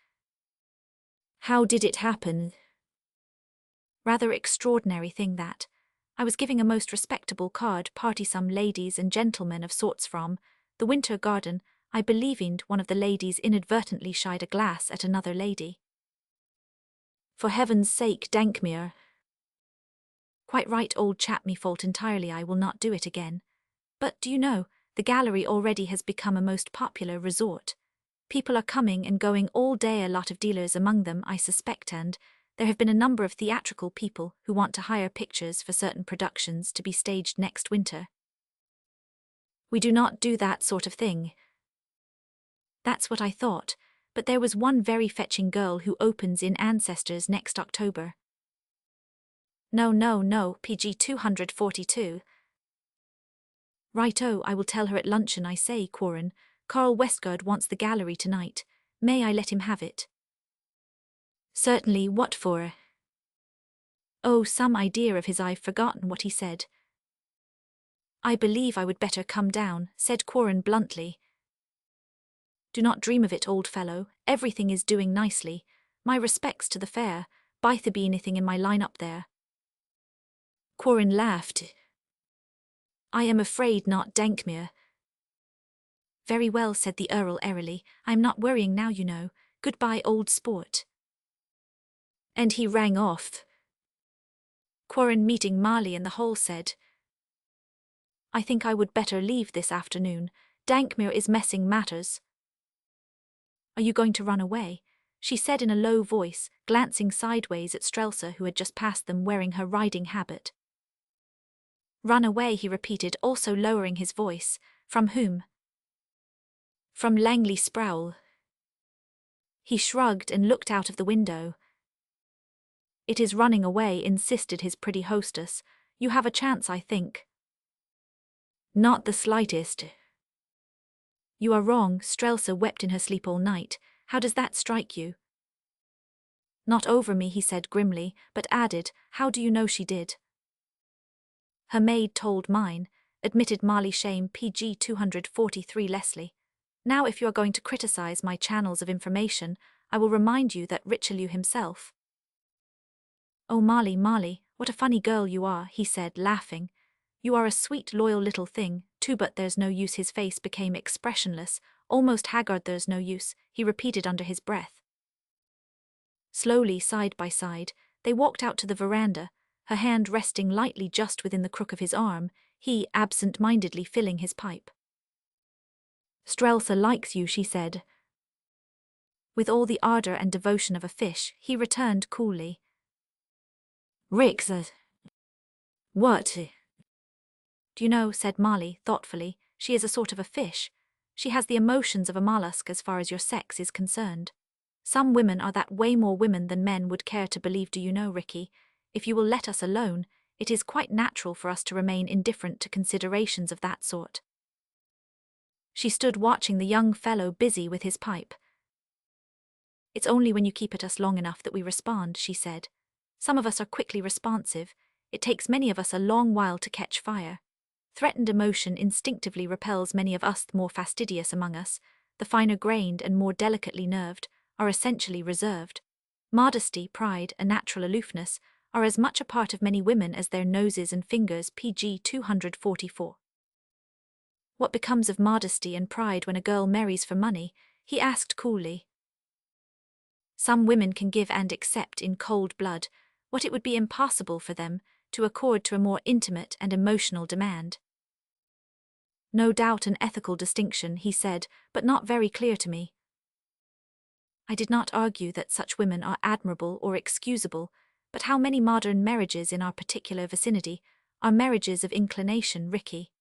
Speaker 1: How did it happen? Rather extraordinary thing that. I was giving a most respectable card party some ladies and gentlemen of sorts from the Winter Garden. I believed one of the ladies inadvertently shied a glass at another lady. For heaven's sake, Dankmere. Quite right, old chap, me fault entirely, I will not do it again. But do you know, the gallery already has become a most popular resort. People are coming and going all day, a lot of dealers among them, I suspect, and there have been a number of theatrical people who want to hire pictures for certain productions to be staged next winter. We do not do that sort of thing. That's what I thought, but there was one very fetching girl who opens in Ancestors next October. No, PG 242. Righto, I will tell her at luncheon, I say, Quarren. Carl Westgard wants the gallery tonight. May I let him have it? Certainly, what for? Oh, some idea of his. I've forgotten what he said. I believe I would better come down, said Quarren bluntly. Do not dream of it, old fellow, everything is doing nicely. My respects to the fair, by the be anything in my line up there. Quarren laughed. I am afraid not, Dankmere. Very well, said the Earl airily, I am not worrying now, you know. Goodbye, old sport. And he rang off. Quarren, meeting Marley in the hall, said, I think I would better leave this afternoon. Dankmere is messing matters. Are you going to run away? She said in a low voice, glancing sideways at Strelsa, who had just passed them wearing her riding habit. Run away, he repeated, also lowering his voice. From whom? From Langley Sproul. He shrugged and looked out of the window. It is running away, insisted his pretty hostess. You have a chance, I think. Not the slightest. You are wrong. Strelsa wept in her sleep all night. How does that strike you? Not over me, he said grimly, but added, how do you know she did? Her maid told mine, admitted Marley Shame, PG 243 Leslie. Now if you are going to criticize my channels of information, I will remind you that Richelieu himself. Oh Marley, Marley, what a funny girl you are, he said, laughing. You are a sweet, loyal little thing, too, but there's no use. His face became expressionless, almost haggard. There's no use, he repeated under his breath. Slowly, side by side, they walked out to the veranda, her hand resting lightly just within the crook of his arm, he absent-mindedly filling his pipe. Strelsa likes you, she said. With all the ardor and devotion of a fish, he returned coolly. Rixa. What? Do you know, said Marley thoughtfully, she is a sort of a fish. She has the emotions of a mollusk as far as your sex is concerned. Some women are that way more women than men would care to believe. Do you know, Ricky, if you will let us alone, it is quite natural for us to remain indifferent to considerations of that sort. She stood watching the young fellow busy with his pipe. It's only when you keep at us long enough that we respond, she said. Some of us are quickly responsive. It takes many of us a long while to catch fire. Threatened emotion instinctively repels many of us. The more fastidious among us, the finer-grained and more delicately nerved, are essentially reserved. Modesty, pride, a natural aloofness are as much a part of many women as their noses and fingers. PG 244. What becomes of modesty and pride when a girl marries for money? He asked coolly. Some women can give and accept in cold blood what it would be impossible for them to accord to a more intimate and emotional demand. No doubt an ethical distinction, he said, but not very clear to me. I did not argue that such women are admirable or excusable, but how many modern marriages in our particular vicinity are marriages of inclination, Ricky?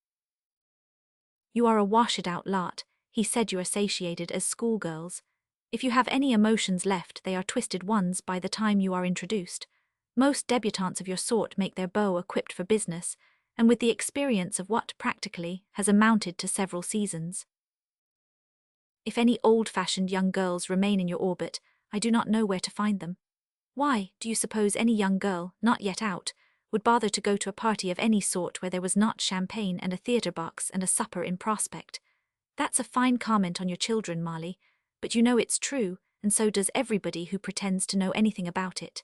Speaker 1: You are a washed-out lot, he said. You are satiated as schoolgirls. If you have any emotions left, they are twisted ones by the time you are introduced. Most debutantes of your sort make their bow equipped for business, and with the experience of what practically has amounted to several seasons. If any old-fashioned young girls remain in your orbit, I do not know where to find them. Why, do you suppose any young girl, not yet out, would bother to go to a party of any sort where there was not champagne and a theatre box and a supper in prospect? That's a fine comment on your children, Marley, but you know it's true, and so does everybody who pretends to know anything about it.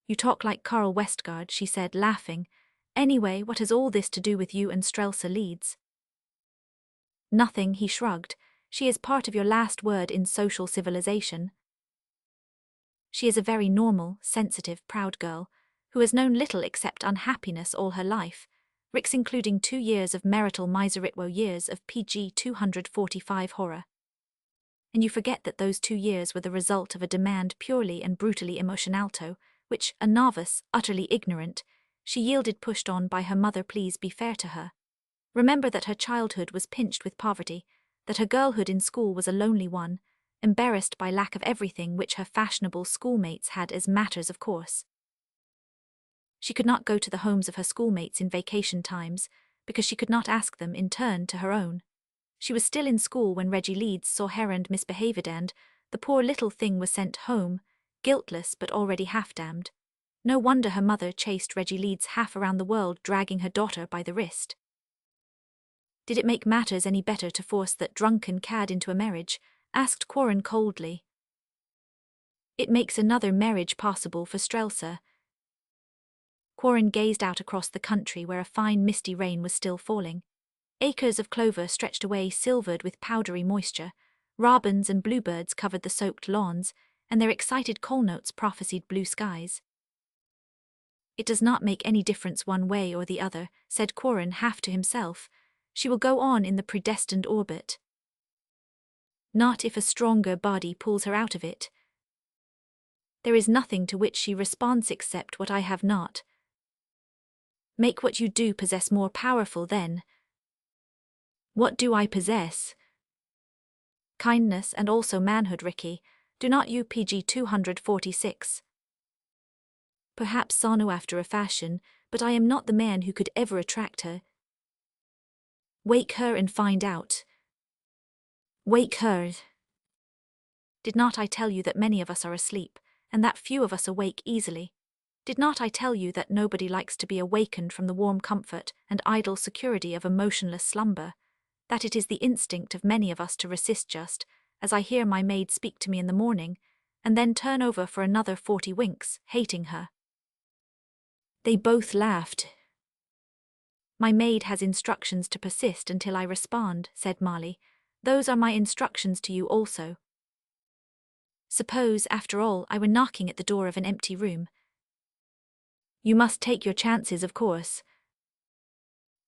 Speaker 1: You talk like Carl Westgard, she said, laughing. Anyway, what has all this to do with you and Strelsa Leeds? Nothing, he shrugged. She is part of your last word in social civilization. She is a very normal, sensitive, proud girl, who has known little except unhappiness all her life, Rick's including 2 years of marital miseritwo years of PG 245 horror. And you forget that those 2 years were the result of a demand purely and brutally emotionalto, which, a novice, utterly ignorant, she yielded pushed on by her mother. Please be fair to her. Remember that her childhood was pinched with poverty, that her girlhood in school was a lonely one, embarrassed by lack of everything which her fashionable schoolmates had as matters of course. She could not go to the homes of her schoolmates in vacation times, because she could not ask them in turn to her own. She was still in school when Reggie Leeds saw her and misbehaved, and the poor little thing was sent home, guiltless but already half-damned. No wonder her mother chased Reggie Leeds half around the world, dragging her daughter by the wrist. Did it make matters any better to force that drunken cad into a marriage? Asked Corin coldly. It makes another marriage possible for Strelsa. Corin gazed out across the country where a fine misty rain was still falling. Acres of clover stretched away silvered with powdery moisture, robins and bluebirds covered the soaked lawns, and their excited call notes prophesied blue skies. It does not make any difference one way or the other, said Corin half to himself. She will go on in the predestined orbit. Not if a stronger body pulls her out of it. There is nothing to which she responds except what I have not. Make what you do possess more powerful then. What do I possess? Kindness and also manhood, Ricky. Do not you PG 246? Perhaps Sano after a fashion, but I am not the man who could ever attract her. Wake her and find out. Wake her. Did not I tell you that many of us are asleep, and that few of us awake easily? Did not I tell you that nobody likes to be awakened from the warm comfort and idle security of a motionless slumber? That it is the instinct of many of us to resist just, as I hear my maid speak to me in the morning, and then turn over for another 40 winks, hating her. They both laughed. My maid has instructions to persist until I respond, said Marley. Those are my instructions to you also. Suppose, after all, I were knocking at the door of an empty room. You must take your chances, of course.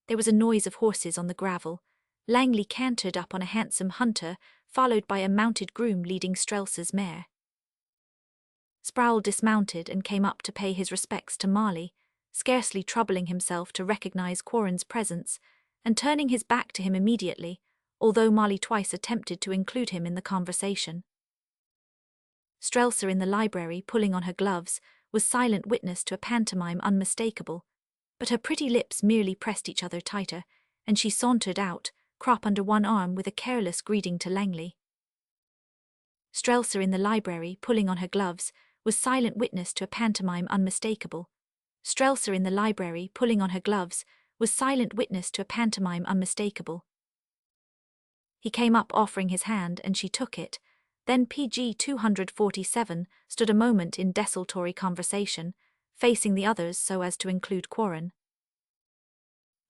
Speaker 1: There was a noise of horses on the gravel. Langley cantered up on a handsome hunter, followed by a mounted groom leading Strelsa's mare. Sproul dismounted and came up to pay his respects to Marley, scarcely troubling himself to recognize Corin's presence, and turning his back to him immediately, although Marley twice attempted to include him in the conversation. Strelsa in the library, pulling on her gloves, was silent witness to a pantomime unmistakable, but her pretty lips merely pressed each other tighter, and she sauntered out, crop under one arm, with a careless greeting to Langley. Strelsa in the library, pulling on her gloves, was silent witness to a pantomime unmistakable. Strelsa in the library, pulling on her gloves, was silent witness to a pantomime unmistakable. He came up offering his hand, and she took it. Then PG 247 stood a moment in desultory conversation, facing the others so as to include Corin.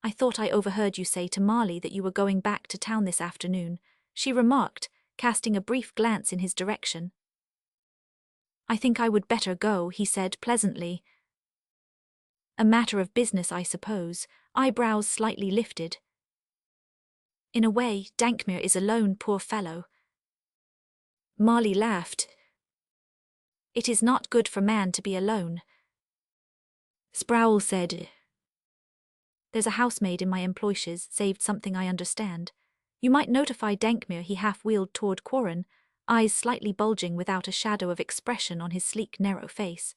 Speaker 1: I thought I overheard you say to Marley that you were going back to town this afternoon, she remarked, casting a brief glance in his direction. I think I would better go, he said pleasantly. A matter of business, I suppose, eyebrows slightly lifted. In a way, Dankmere is alone, poor fellow. Marley laughed. It is not good for man to be alone. Sproul said, There's a housemaid in my employers, saved something I understand. You might notify Dankmere. He half-wheeled toward Corin, eyes slightly bulging without a shadow of expression on his sleek, narrow face.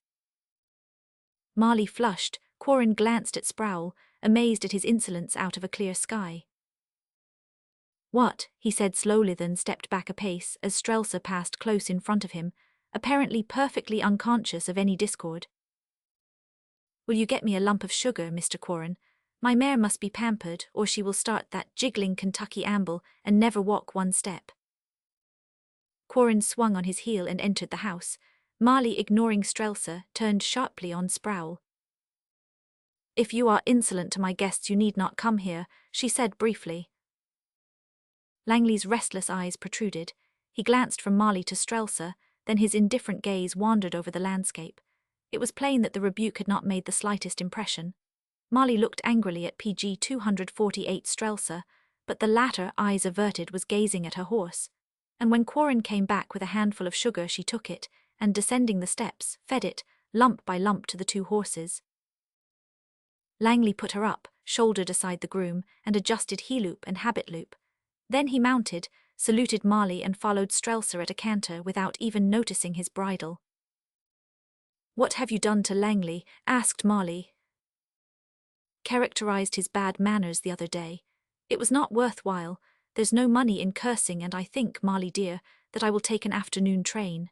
Speaker 1: Marley flushed. Corin glanced at Sproul, amazed at his insolence out of a clear sky. What? He said slowly, then stepped back a pace as Strelsa passed close in front of him, apparently perfectly unconscious of any discord. Will you get me a lump of sugar, Mr. Corin? My mare must be pampered, or she will start that jiggling Kentucky amble and never walk one step. Corin swung on his heel and entered the house. Marley, ignoring Strelsa, turned sharply on Sproul. If you are insolent to my guests, you need not come here, she said briefly. Langley's restless eyes protruded. He glanced from Marley to Strelsa, then his indifferent gaze wandered over the landscape. It was plain that the rebuke had not made the slightest impression. Marley looked angrily at PG 248 Strelsa, but the latter, eyes averted, was gazing at her horse. And when Corin came back with a handful of sugar, she took it, and descending the steps, fed it, lump by lump, to the two horses. Langley put her up, shouldered aside the groom, and adjusted heel-loop and habit-loop. Then he mounted, saluted Marley, and followed Strelsa at a canter without even noticing his bridle. What have you done to Langley? Asked Marley. Characterized his bad manners the other day. It was not worthwhile. there's no money in cursing, and I think, Marley dear, that I will take an afternoon train."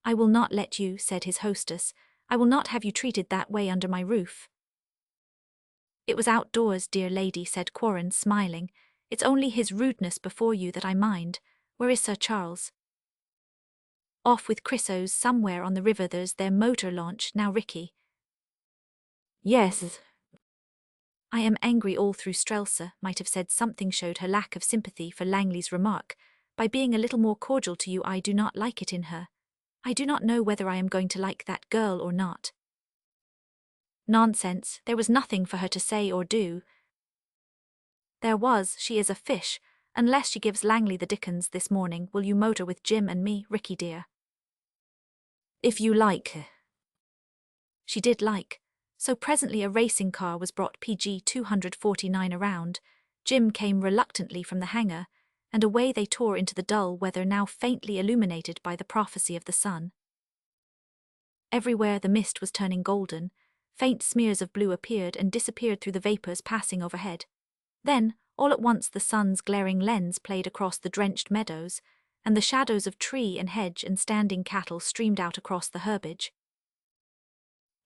Speaker 1: "I will not let you," said his hostess. "I will not have you treated that way under my roof." "It was outdoors, dear lady," said Quarren, smiling. "It's only his rudeness before you that I mind. Where is Sir Charles?" "Off with Chrysos somewhere on the river. There's their motor launch now, Ricky."
Speaker 2: "Yes."
Speaker 1: "I am angry all through." Strelsa might have said something showed her lack of sympathy for Langley's remark. "By being a little more cordial to you, I do not like it in her. I do not know whether I am going to like that girl or not." "Nonsense, there was nothing for her to say or do." "There was. She is a fish. Unless she gives Langley the dickens this morning, will you motor with Jim and me, Ricky dear?"
Speaker 2: "If you like."
Speaker 1: She did like. So presently a racing car was brought PG 249 around. Jim came reluctantly from the hangar, and away they tore into the dull weather now faintly illuminated by the prophecy of the sun. Everywhere the mist was turning golden. Faint smears of blue appeared and disappeared through the vapors passing overhead. Then, all at once, the sun's glaring lens played across the drenched meadows, and the shadows of tree and hedge and standing cattle streamed out across the herbage.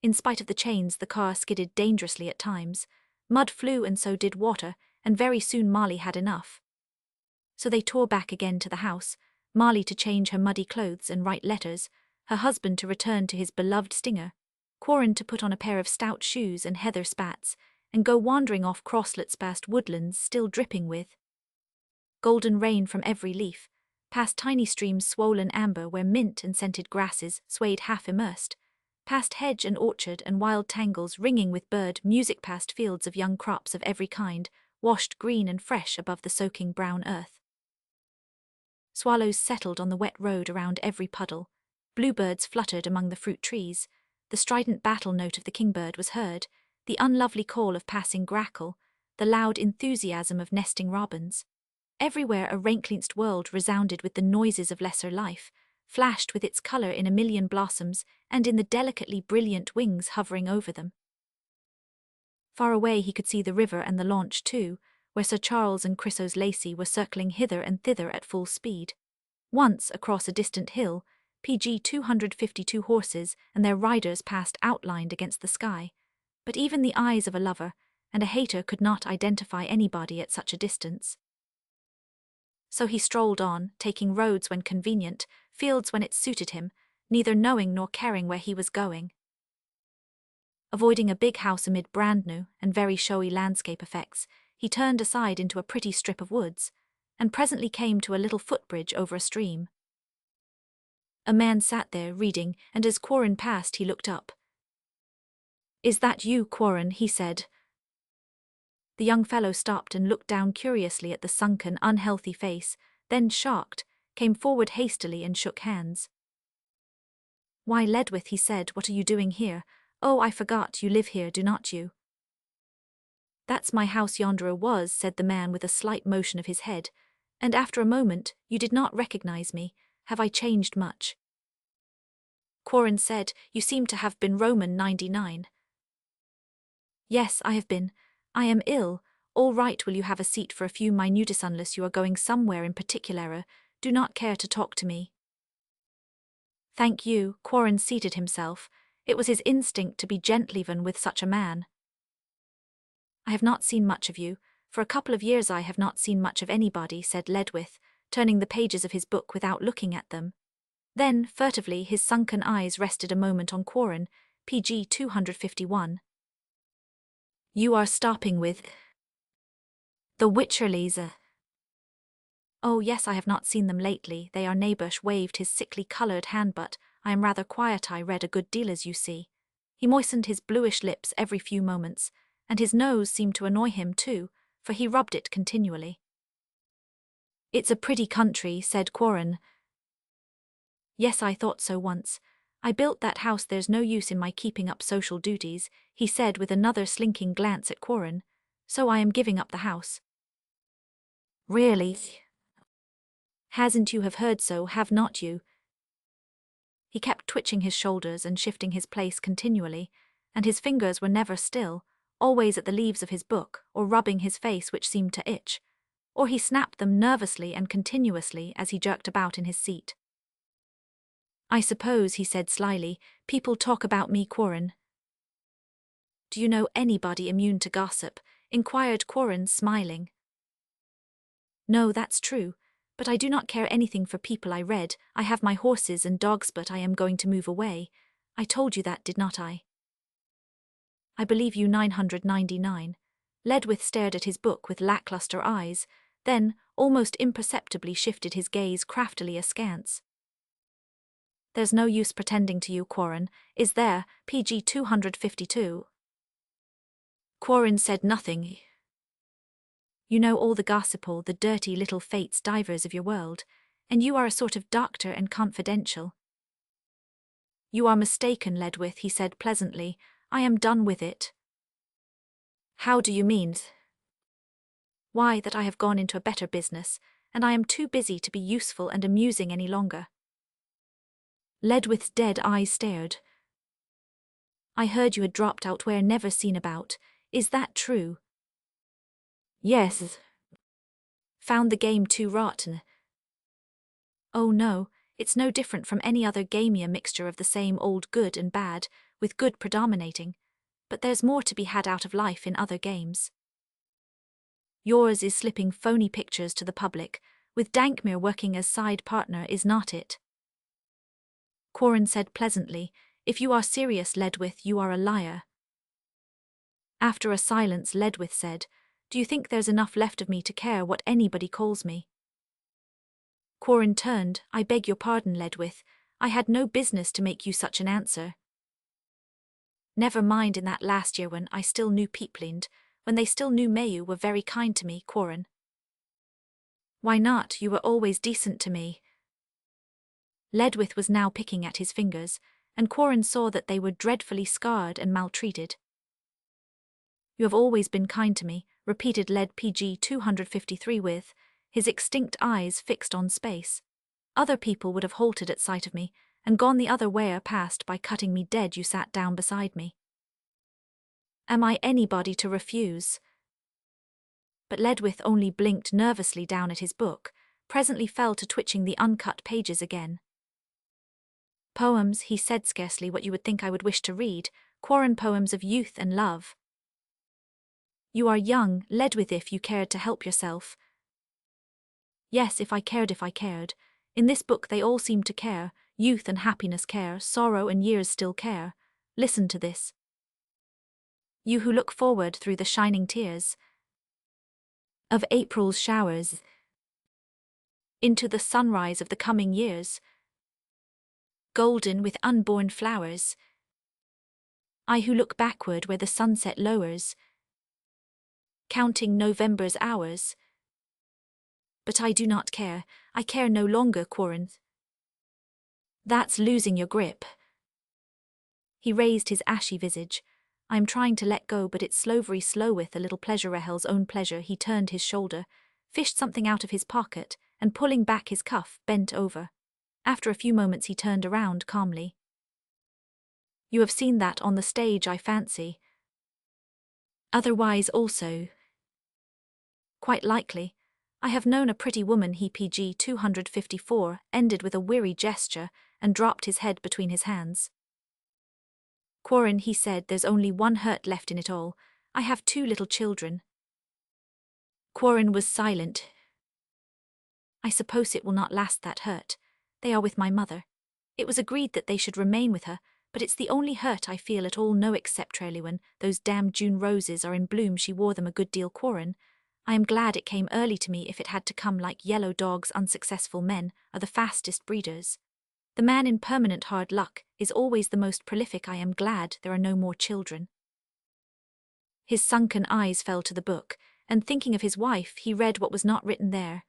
Speaker 1: In spite of the chains, the car skidded dangerously at times. Mud flew and so did water, and very soon Marley had enough. So they tore back again to the house, Marley to change her muddy clothes and write letters, her husband to return to his beloved Stinger, Quarren to put on a pair of stout shoes and heather spats, and go wandering off crosslets past woodlands still dripping with golden rain from every leaf, past tiny streams swollen amber where mint and scented grasses swayed half immersed, past hedge and orchard and wild tangles ringing with bird music, past fields of young crops of every kind, washed green and fresh above the soaking brown earth. Swallows settled on the wet road around every puddle, bluebirds fluttered among the fruit trees, the strident battle note of the kingbird was heard, the unlovely call of passing grackle, the loud enthusiasm of nesting robins. Everywhere a rain-cleansed world resounded with the noises of lesser life, flashed with its colour in a million blossoms and in the delicately brilliant wings hovering over them. Far away he could see the river and the launch too, where Sir Charles and Chrysos Lacey were circling hither and thither at full speed. Once, across a distant hill, PG 252 horses and their riders passed outlined against the sky, but even the eyes of a lover and a hater could not identify anybody at such a distance. So he strolled on, taking roads when convenient, fields when it suited him, neither knowing nor caring where he was going. Avoiding a big house amid brand new and very showy landscape effects, he turned aside into a pretty strip of woods, and presently came to a little footbridge over a stream. A man sat there reading, and as Quarren passed he looked up. "Is that you, Quarren?" he said. The young fellow stopped and looked down curiously at the sunken, unhealthy face, then, shocked, came forward hastily and shook hands. "Why, Ledwith," he said, "what are you doing here? Oh, I forgot, you live here, do not you?" "That's my house yonder was," said the man with a slight motion of his head, and after a moment, "You did not recognize me. Have I changed much?" Quarren said, "You seem to have been Roman 99. "Yes, I have been. I am ill. All right, will you have a seat for a few minutes unless you are going somewhere in particular? Do not care to talk to me." "Thank you." Quarren seated himself. It was his instinct to be gentleven with such a man. "I have not seen much of you. For a couple of years I have not seen much of anybody," said Ledwith, turning the pages of his book without looking at them. Then, furtively, his sunken eyes rested a moment on Quarren, PG 251. "You are stopping with the Wycherleys?" "Oh yes, I have not seen them lately. They are neighbours," waved his sickly coloured hand, "but I am rather quiet. I read a good deal, as you see." He moistened his bluish lips every few moments, and his nose seemed to annoy him too, for he rubbed it continually. "It's a pretty country," said Quarren. "Yes, I thought so once. I built that house. There's no use in my keeping up social duties," he said with another slinking glance at Quarren. "So I am giving up the house." "Really?" "Hasn't you have heard so, have not you?" He kept twitching his shoulders and shifting his place continually, and his fingers were never still, always at the leaves of his book, or rubbing his face which seemed to itch, or he snapped them nervously and continuously as he jerked about in his seat. I suppose, he said slyly, people talk about me, Quarren. Do you know anybody immune to gossip? Inquired Quarren, smiling. No, that's true, but I do not care anything for people. I read, I have my horses and dogs, but I am going to move away. I told you that, did not I? I believe you. 999. Ledwith stared at his book with lackluster eyes, then, almost imperceptibly, shifted his gaze craftily askance. There's no use pretending to you, Quarren, is there? PG 252. Quarren said nothing. You know all the gossip, all the dirty little fates divers of your world, and you are a sort of doctor and confidential. You are mistaken, Ledwith, he said pleasantly. I am done with it. How do you mean? Why, that I have gone into a better business, and I am too busy to be useful and amusing any longer. Ledwith's dead eyes stared. I heard you had dropped out where never seen about. Is that true? Yes. Found the game too rotten. Oh no, it's no different from any other game, a mixture of the same old good and bad, with good predominating, but there's more to be had out of life in other games. Yours is slipping phony pictures to the public, with Dankmere working as side partner, is not it? Quarren said pleasantly, if you are serious, Ledwith, you are a liar. After a silence, Ledwith said, do you think there's enough left of me to care what anybody calls me? Quarren turned. I beg your pardon, Ledwith, I had no business to make you such an answer. Never mind, in that last year when I still knew Peeplind, when they still knew Mayu, were very kind to me, Quarren. Why not? You were always decent to me. Ledwith was now picking at his fingers, and Quarren saw that they were dreadfully scarred and maltreated. You have always been kind to me, repeated Led PG 253 with, his extinct eyes fixed on space. Other people would have halted at sight of me, and gone the other way past by cutting me dead. You sat down beside me. Am I anybody to refuse? But Ledwith only blinked nervously down at his book, presently fell to twitching the uncut pages again. Poems, he said, scarcely what you would think I would wish to read, Quarren, poems of youth and love. You are young, Ledwith, if you cared to help yourself. Yes, if I cared. In this book they all seem to care, youth and happiness care, sorrow and years still care. Listen to this. You who look forward through the shining tears of April's showers into the sunrise of the coming years, golden with unborn flowers. I who look backward where the sunset lowers, counting November's hours. But I do not care, I care no longer, Quarren. That's losing your grip. He raised his ashy visage. I am trying to let go, but it's slow, very slow. With a little pleasure, Rahel's own pleasure, he turned his shoulder, fished something out of his pocket, and pulling back his cuff, bent over. After a few moments he turned around calmly. You have seen that on the stage, I fancy. Otherwise also. Quite likely. I have known a pretty woman. He PG 254 ended with a weary gesture and dropped his head between his hands. Quarren, he said, there's only one hurt left in it all. I have 2 little children. Quarren was silent. I suppose it will not last, that hurt. They are with my mother. It was agreed that they should remain with her, but it's the only hurt I feel at all. No, except really when those damned June roses are in bloom. She wore them a good deal, Quarren. I am glad it came early to me. If it had to come like yellow dogs, unsuccessful men are the fastest breeders. The man in permanent hard luck is always the most prolific. I am glad there are no more children. His sunken eyes fell to the book, and thinking of his wife, he read what was not written there.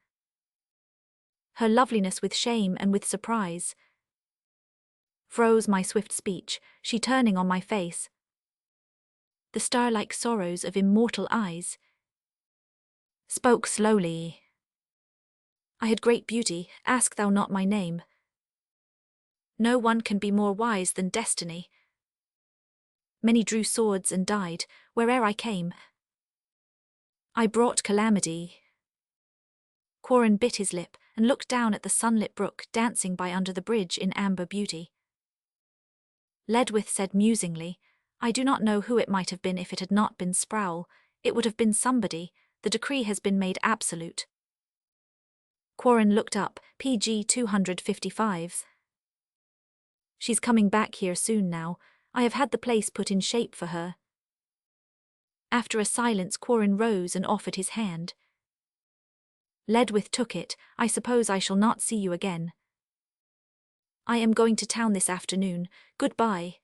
Speaker 1: Her loveliness with shame and with surprise froze my swift speech, she turning on my face. The star-like sorrows of immortal eyes spoke slowly. I had great beauty, ask thou not my name. No one can be more wise than destiny. Many drew swords and died, where'er I came. I brought calamity. Quarren bit his lip and looked down at the sunlit brook dancing by under the bridge in amber beauty. Ledwith said musingly, "I do not know who it might have been if it had not been Sproul. It would have been somebody. The decree has been made absolute." Quarren looked up, PG 255. "She's coming back here soon now. I have had the place put in shape for her." After a silence, Quarren rose and offered his hand. Ledwith took it. "I suppose I shall not see you again. I am going to town this afternoon. Goodbye."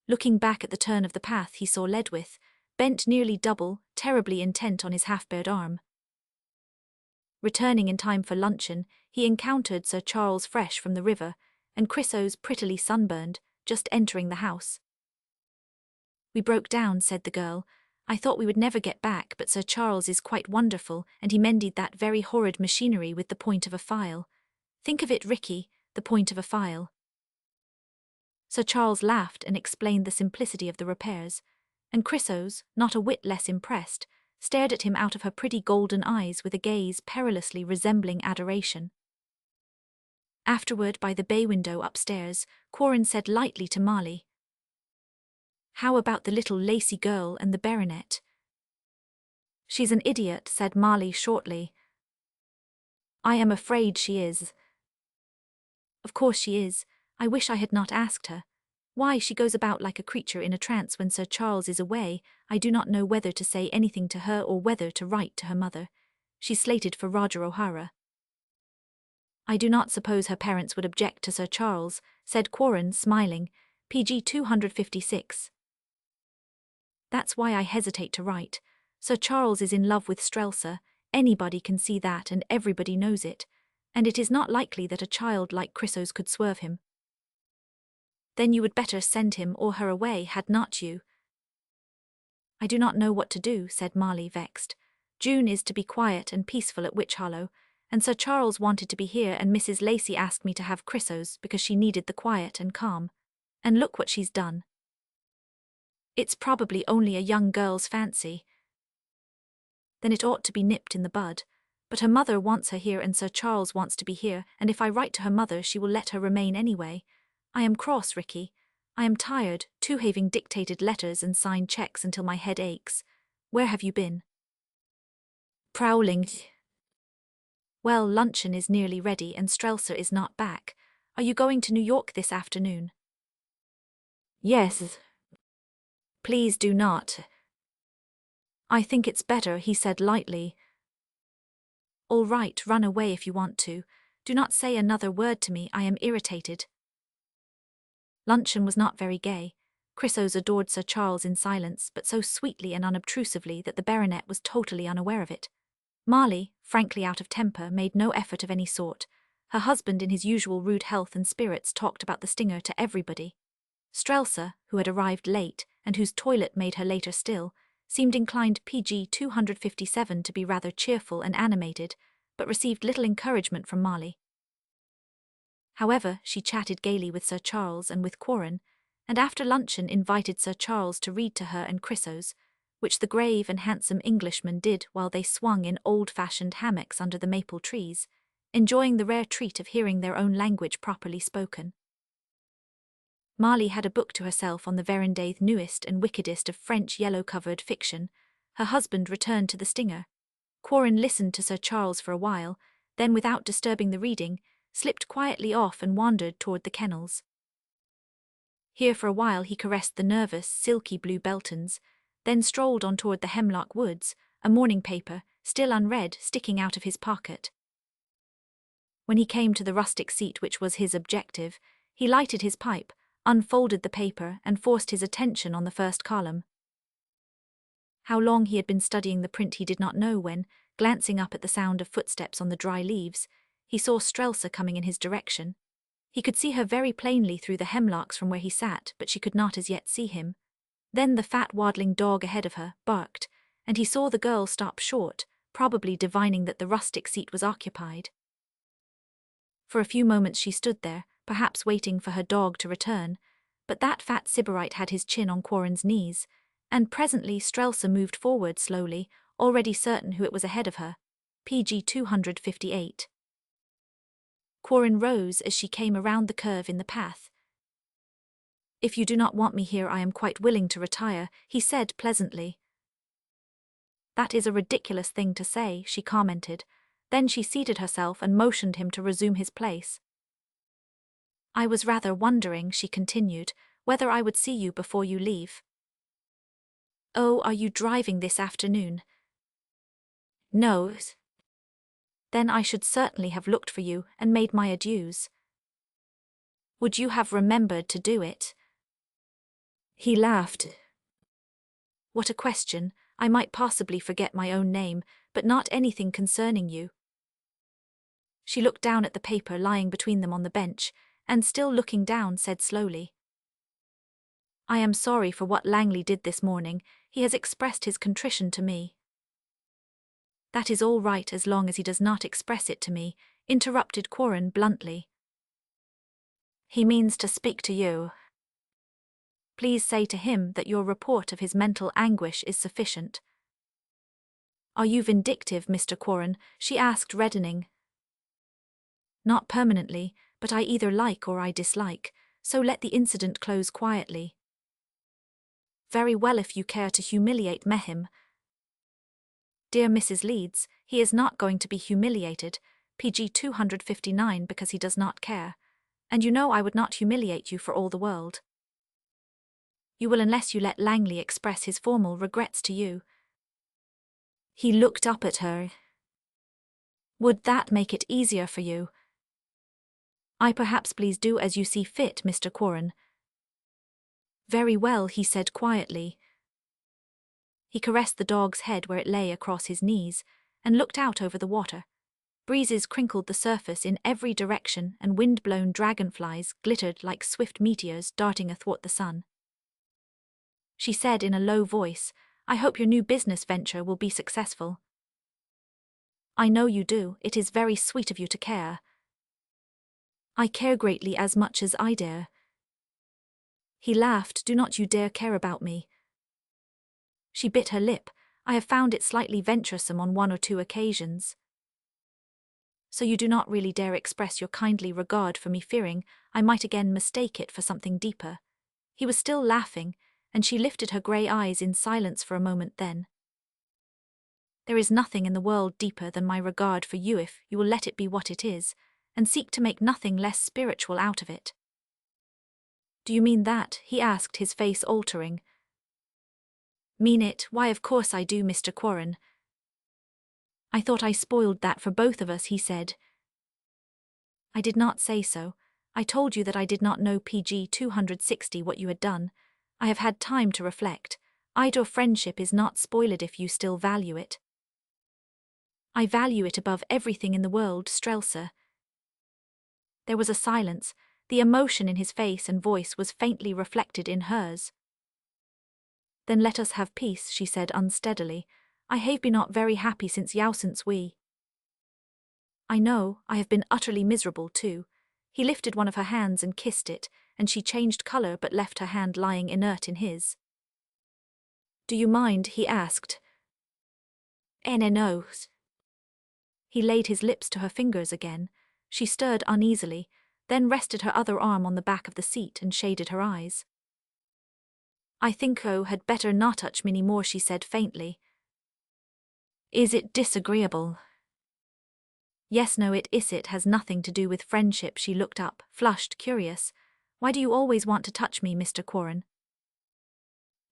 Speaker 1: Looking back at the turn of the path, he saw Ledwith, bent nearly double, terribly intent on his half-bared arm. Returning in time for luncheon, he encountered Sir Charles fresh from the river, and Chrysos prettily sunburned, just entering the house. "We broke down," said the girl. "I thought we would never get back, but Sir Charles is quite wonderful, and he mended that very horrid machinery with the point of a file. Think of it, Ricky, the point of a file." Sir Charles laughed and explained the simplicity of the repairs, and Chrysos, not a whit less impressed, stared at him out of her pretty golden eyes with a gaze perilously resembling adoration. Afterward, by the bay window upstairs, Quarren said lightly to Marley, "How about the little lacy girl and the baronet?" "She's an idiot," said Marley shortly. "I am afraid she is." "Of course she is. I wish I had not asked her. Why, she goes about like a creature in a trance when Sir Charles is away. I do not know whether to say anything to her or whether to write to her mother. She's slated for Roger O'Hara." "I do not suppose her parents would object to Sir Charles," said Quarren, smiling, PG 256. "That's why I hesitate to write. Sir Charles is in love with Strelsa. Anybody can see that, and everybody knows it, and it is not likely that a child like Chrysos could swerve him." "Then you would better send him or her away, had not you?" "I do not know what to do," said Marley, vexed. "June is to be quiet and peaceful at Witch Hollow, and Sir Charles wanted to be here, and Mrs. Lacey asked me to have Chrysos because she needed the quiet and calm. And look what she's done." "It's probably only a young girl's fancy." "Then it ought to be nipped in the bud. But her mother wants her here and Sir Charles wants to be here, and if I write to her mother she will let her remain anyway. I am cross, Ricky. I am tired, too, having dictated letters and signed checks until my head aches. Where have you been?" "Prowling." "Well, luncheon is nearly ready and Strelsa is not back. Are you going to New York this afternoon?"
Speaker 2: "Yes."
Speaker 1: "Please do not." "I think it's better," he said lightly. "All right, run away if you want to. Do not say another word to me, I am irritated." Luncheon was not very gay. Chrysos adored Sir Charles in silence, but so sweetly and unobtrusively that the baronet was totally unaware of it. Marley, frankly out of temper, made no effort of any sort. Her husband, in his usual rude health and spirits, talked about the stinger to everybody. Strelsa, who had arrived late, and whose toilet made her later still, seemed inclined PG 257 to be rather cheerful and animated, but received little encouragement from Marley. However, she chatted gaily with Sir Charles and with Quarren, and after luncheon invited Sir Charles to read to her and Chrysos, which the grave and handsome Englishman did while they swung in old-fashioned hammocks under the maple trees, enjoying the rare treat of hearing their own language properly spoken. Marley had a book to herself on the Verenday's newest and wickedest of French yellow-covered fiction. Her husband returned to the stinger. Quarren listened to Sir Charles for a while, then, without disturbing the reading, slipped quietly off and wandered toward the kennels. Here for a while he caressed the nervous, silky blue Beltons, then strolled on toward the Hemlock Woods, a morning paper, still unread, sticking out of his pocket. When he came to the rustic seat which was his objective, he lighted his pipe, unfolded the paper, and forced his attention on the first column. How long he had been studying the print he did not know when, glancing up at the sound of footsteps on the dry leaves, he saw Strelsa coming in his direction. He could see her very plainly through the hemlocks from where he sat, but she could not as yet see him. Then the fat waddling dog ahead of her barked, and he saw the girl stop short, probably divining that the rustic seat was occupied. For a few moments she stood there, perhaps waiting for her dog to return, but that fat sybarite had his chin on Quarren's knees, and presently Strelsa moved forward slowly, already certain who it was ahead of her. PG 258. Quarren rose as she came around the curve in the path. If you do not want me here, I am quite willing to retire, he said pleasantly. That is a ridiculous thing to say, she commented. Then she seated herself and motioned him to resume his place. I was rather wondering, she continued, whether I would see you before you leave. Oh, are you driving this afternoon? No. Then I should certainly have looked for you and made my adieus. Would you have remembered to do it? He laughed. What a question. I might possibly forget my own name, but not anything concerning you. She looked down at the paper lying between them on the bench, and still looking down said slowly, I am sorry for what Langley did this morning. He has expressed his contrition to me. That is all right as long as he does not express it to me, interrupted Quarren bluntly. He means to speak to you. Please say to him that your report of his mental anguish is sufficient. Are you vindictive, Mr. Quarren? She asked, reddening. Not permanently, but I either like or I dislike, so let the incident close quietly. Very well, if you care to humiliate Mehim. Dear Mrs. Leeds, he is not going to be humiliated, PG 259, because he does not care, and you know I would not humiliate you for all the world. You will unless you let Langley express his formal regrets to you. He looked up at her. Would that make it easier for you? I perhaps please do as you see fit, Mr. Quarren. Very well, he said quietly. He caressed the dog's head where it lay across his knees, and looked out over the water. Breezes crinkled the surface in every direction, and wind-blown dragonflies glittered like swift meteors darting athwart the sun. She said in a low voice, I hope your new business venture will be successful. I know you do. It is very sweet of you to care. I care greatly, as much as I dare. He laughed. Do not you dare care about me. She bit her lip. I have found it slightly venturesome on 1 or 2 occasions. So you do not really dare express your kindly regard for me, fearing I might again mistake it for something deeper. He was still laughing, and she lifted her grey eyes in silence for a moment. Then, there is nothing in the world deeper than my regard for you if you will let it be what it is, and seek to make nothing less spiritual out of it. Do you mean that? He asked, his face altering. Mean it? Why, of course I do, Mr. Quarren. I thought I spoiled that for both of us, he said. I did not say so. I told you that I did not know PG 260 what you had done. I have had time to reflect. Our friendship is not spoiled if you still value it. I value it above everything in the world, Strelsa. There was a silence. The emotion in his face and voice was faintly reflected in hers. Then let us have peace, she said unsteadily. I have been not very happy since since we. I know, I have been utterly miserable too. He lifted one of her hands and kissed it, and she changed colour but left her hand lying inert in his. Do you mind? He asked. No. He laid his lips to her fingers again. She stirred uneasily, then rested her other arm on the back of the seat and shaded her eyes. I think O had better not touch me any more, she said faintly. Is it disagreeable? Yes, no, it is. It has nothing to do with friendship. She looked up, flushed, curious. Why do you always want to touch me, Mr. Quarren?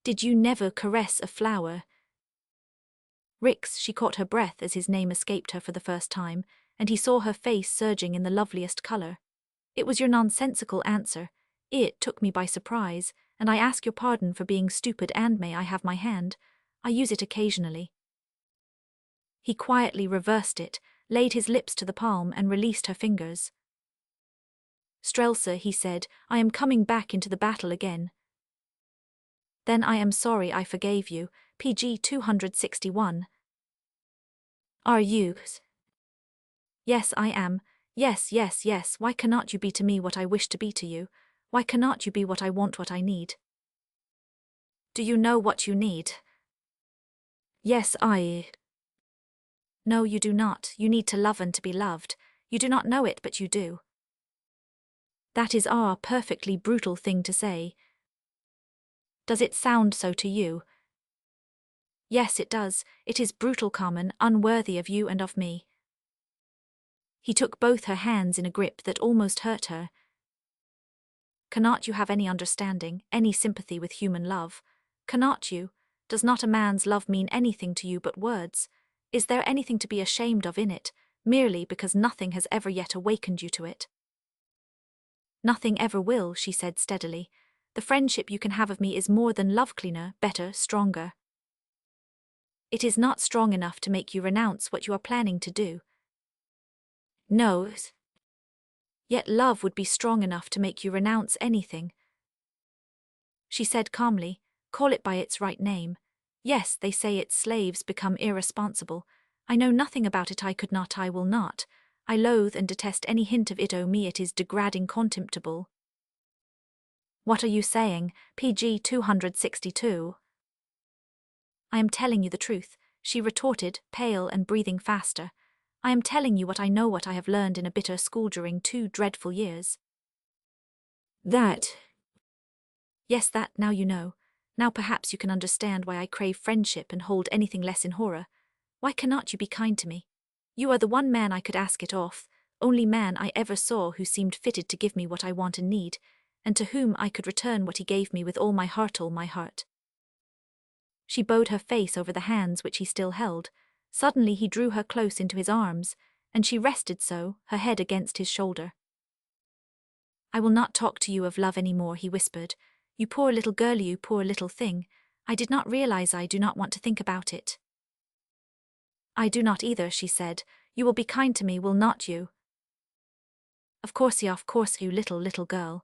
Speaker 1: Did you never caress a flower? Rix, she caught her breath as his name escaped her for the first time, and he saw her face surging in the loveliest colour. It was your nonsensical answer. It took me by surprise, and I ask your pardon for being stupid, and may I have my hand? I use it occasionally. He quietly reversed it, laid his lips to the palm and released her fingers. Strelsa, he said, I am coming back into the battle again. Then I am sorry I forgave you, PG 261. Are you? Yes, I am. Yes, yes, yes. Why cannot you be to me what I wish to be to you? Why cannot you be what I want, what I need? Do you know what you need? Yes, I. No, you do not. You need to love and to be loved. You do not know it, but you do. That is a perfectly brutal thing to say. Does it sound so to you? Yes, it does. It is brutal, Carmen, unworthy of you and of me. He took both her hands in a grip that almost hurt her. Cannot you have any understanding, any sympathy with human love? Cannot you? Does not a man's love mean anything to you but words? Is there anything to be ashamed of in it, merely because nothing has ever yet awakened you to it? Nothing ever will, she said steadily. The friendship you can have of me is more than love, cleaner, better, stronger. It is not strong enough to make you renounce what you are planning to do. No. Yet love would be strong enough to make you renounce anything. She said calmly, call it by its right name. Yes, they say its slaves become irresponsible. I know nothing about it, I could not, I will not. I loathe and detest any hint of it, oh me, it is degrading, contemptible. What are you saying, PG 262? I am telling you the truth, she retorted, pale and breathing faster. I am telling you what I know, what I have learned in a bitter school during 2 dreadful years.
Speaker 2: That.
Speaker 1: Yes, that, now you know. Now perhaps you can understand why I crave friendship and hold anything less in horror. Why cannot you be kind to me? You are the one man I could ask it of, only man I ever saw who seemed fitted to give me what I want and need, and to whom I could return what he gave me with all my heart, all my heart. She bowed her face over the hands which he still held. Suddenly he drew her close into his arms, and she rested so, her head against his shoulder. I will not talk to you of love any more, he whispered. You poor little girl, you poor little thing. I did not realize, I do not want to think about it. I do not either, she said. You will be kind to me, will not you? Of course, you little girl.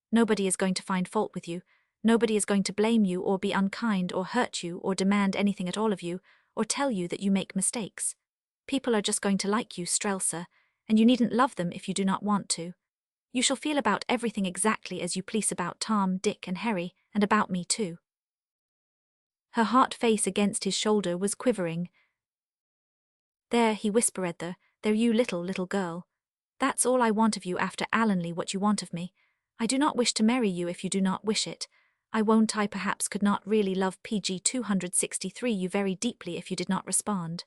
Speaker 1: Nobody is going to find fault with you. Nobody is going to blame you or be unkind or hurt you or demand anything at all of you, or tell you that you make mistakes. People are just going to like you, Strelsa, and you needn't love them if you do not want to. You shall feel about everything exactly as you please about Tom, Dick and Harry, and about me too. Her hot face against his shoulder was quivering. There, he whispered, there you little girl. That's all I want of you after Allenly, what you want of me. I do not wish to marry you if you do not wish it. I perhaps could not really love PG 263 you very deeply if you did not respond.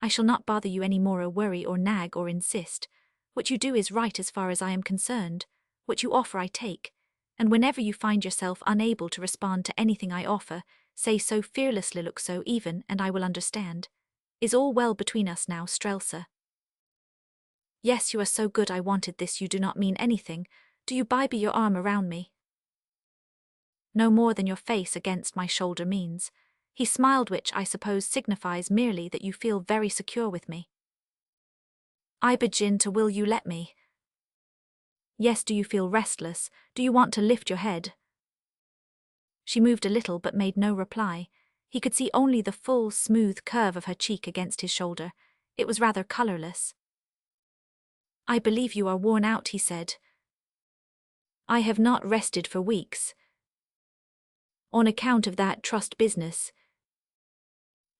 Speaker 1: I shall not bother you any more or worry or nag or insist. What you do is right as far as I am concerned. What you offer I take, and whenever you find yourself unable to respond to anything I offer, say so fearlessly, look so even, and I will understand. Is all well between us now, Strelsa? Yes, you are so good, I wanted this, you do not mean anything. Do you be your arm around me? No more than your face against my shoulder means. He smiled, which I suppose signifies merely that you feel very secure with me. I begin to will you let me? Yes, do you feel restless? Do you want to lift your head? She moved a little but made no reply. He could see only the full, smooth curve of her cheek against his shoulder. It was rather colorless. I believe you are worn out, he said. I have not rested for weeks. On account of that trust business.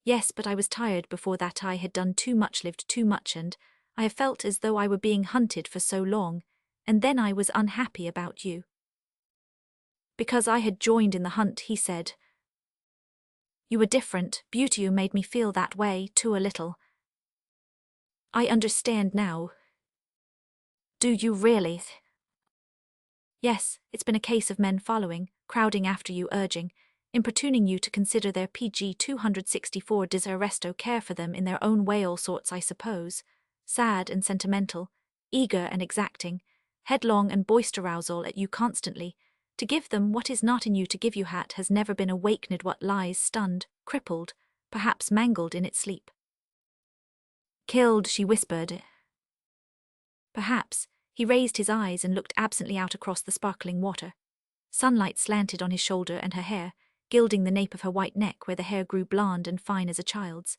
Speaker 1: Yes, but I was tired before that. I had done too much, lived too much, and I have felt as though I were being hunted for so long, and then I was unhappy about you. Because I had joined in the hunt, he said. You were different, beauty, you made me feel that way, too, a little. I understand now. Do you really? Yes, it's been a case of men following, crowding after you, urging, importuning you to consider their PG 264 disarresto, care for them in their own way, all sorts, I suppose. Sad and sentimental, eager and exacting, headlong and boisterousal at you constantly. To give them what is not in you to give you has never been awakened what lies stunned, crippled, perhaps mangled in its sleep. Killed, she whispered. Perhaps. He raised his eyes and looked absently out across the sparkling water. Sunlight slanted on his shoulder and her hair, gilding the nape of her white neck where the hair grew blonde and fine as a child's.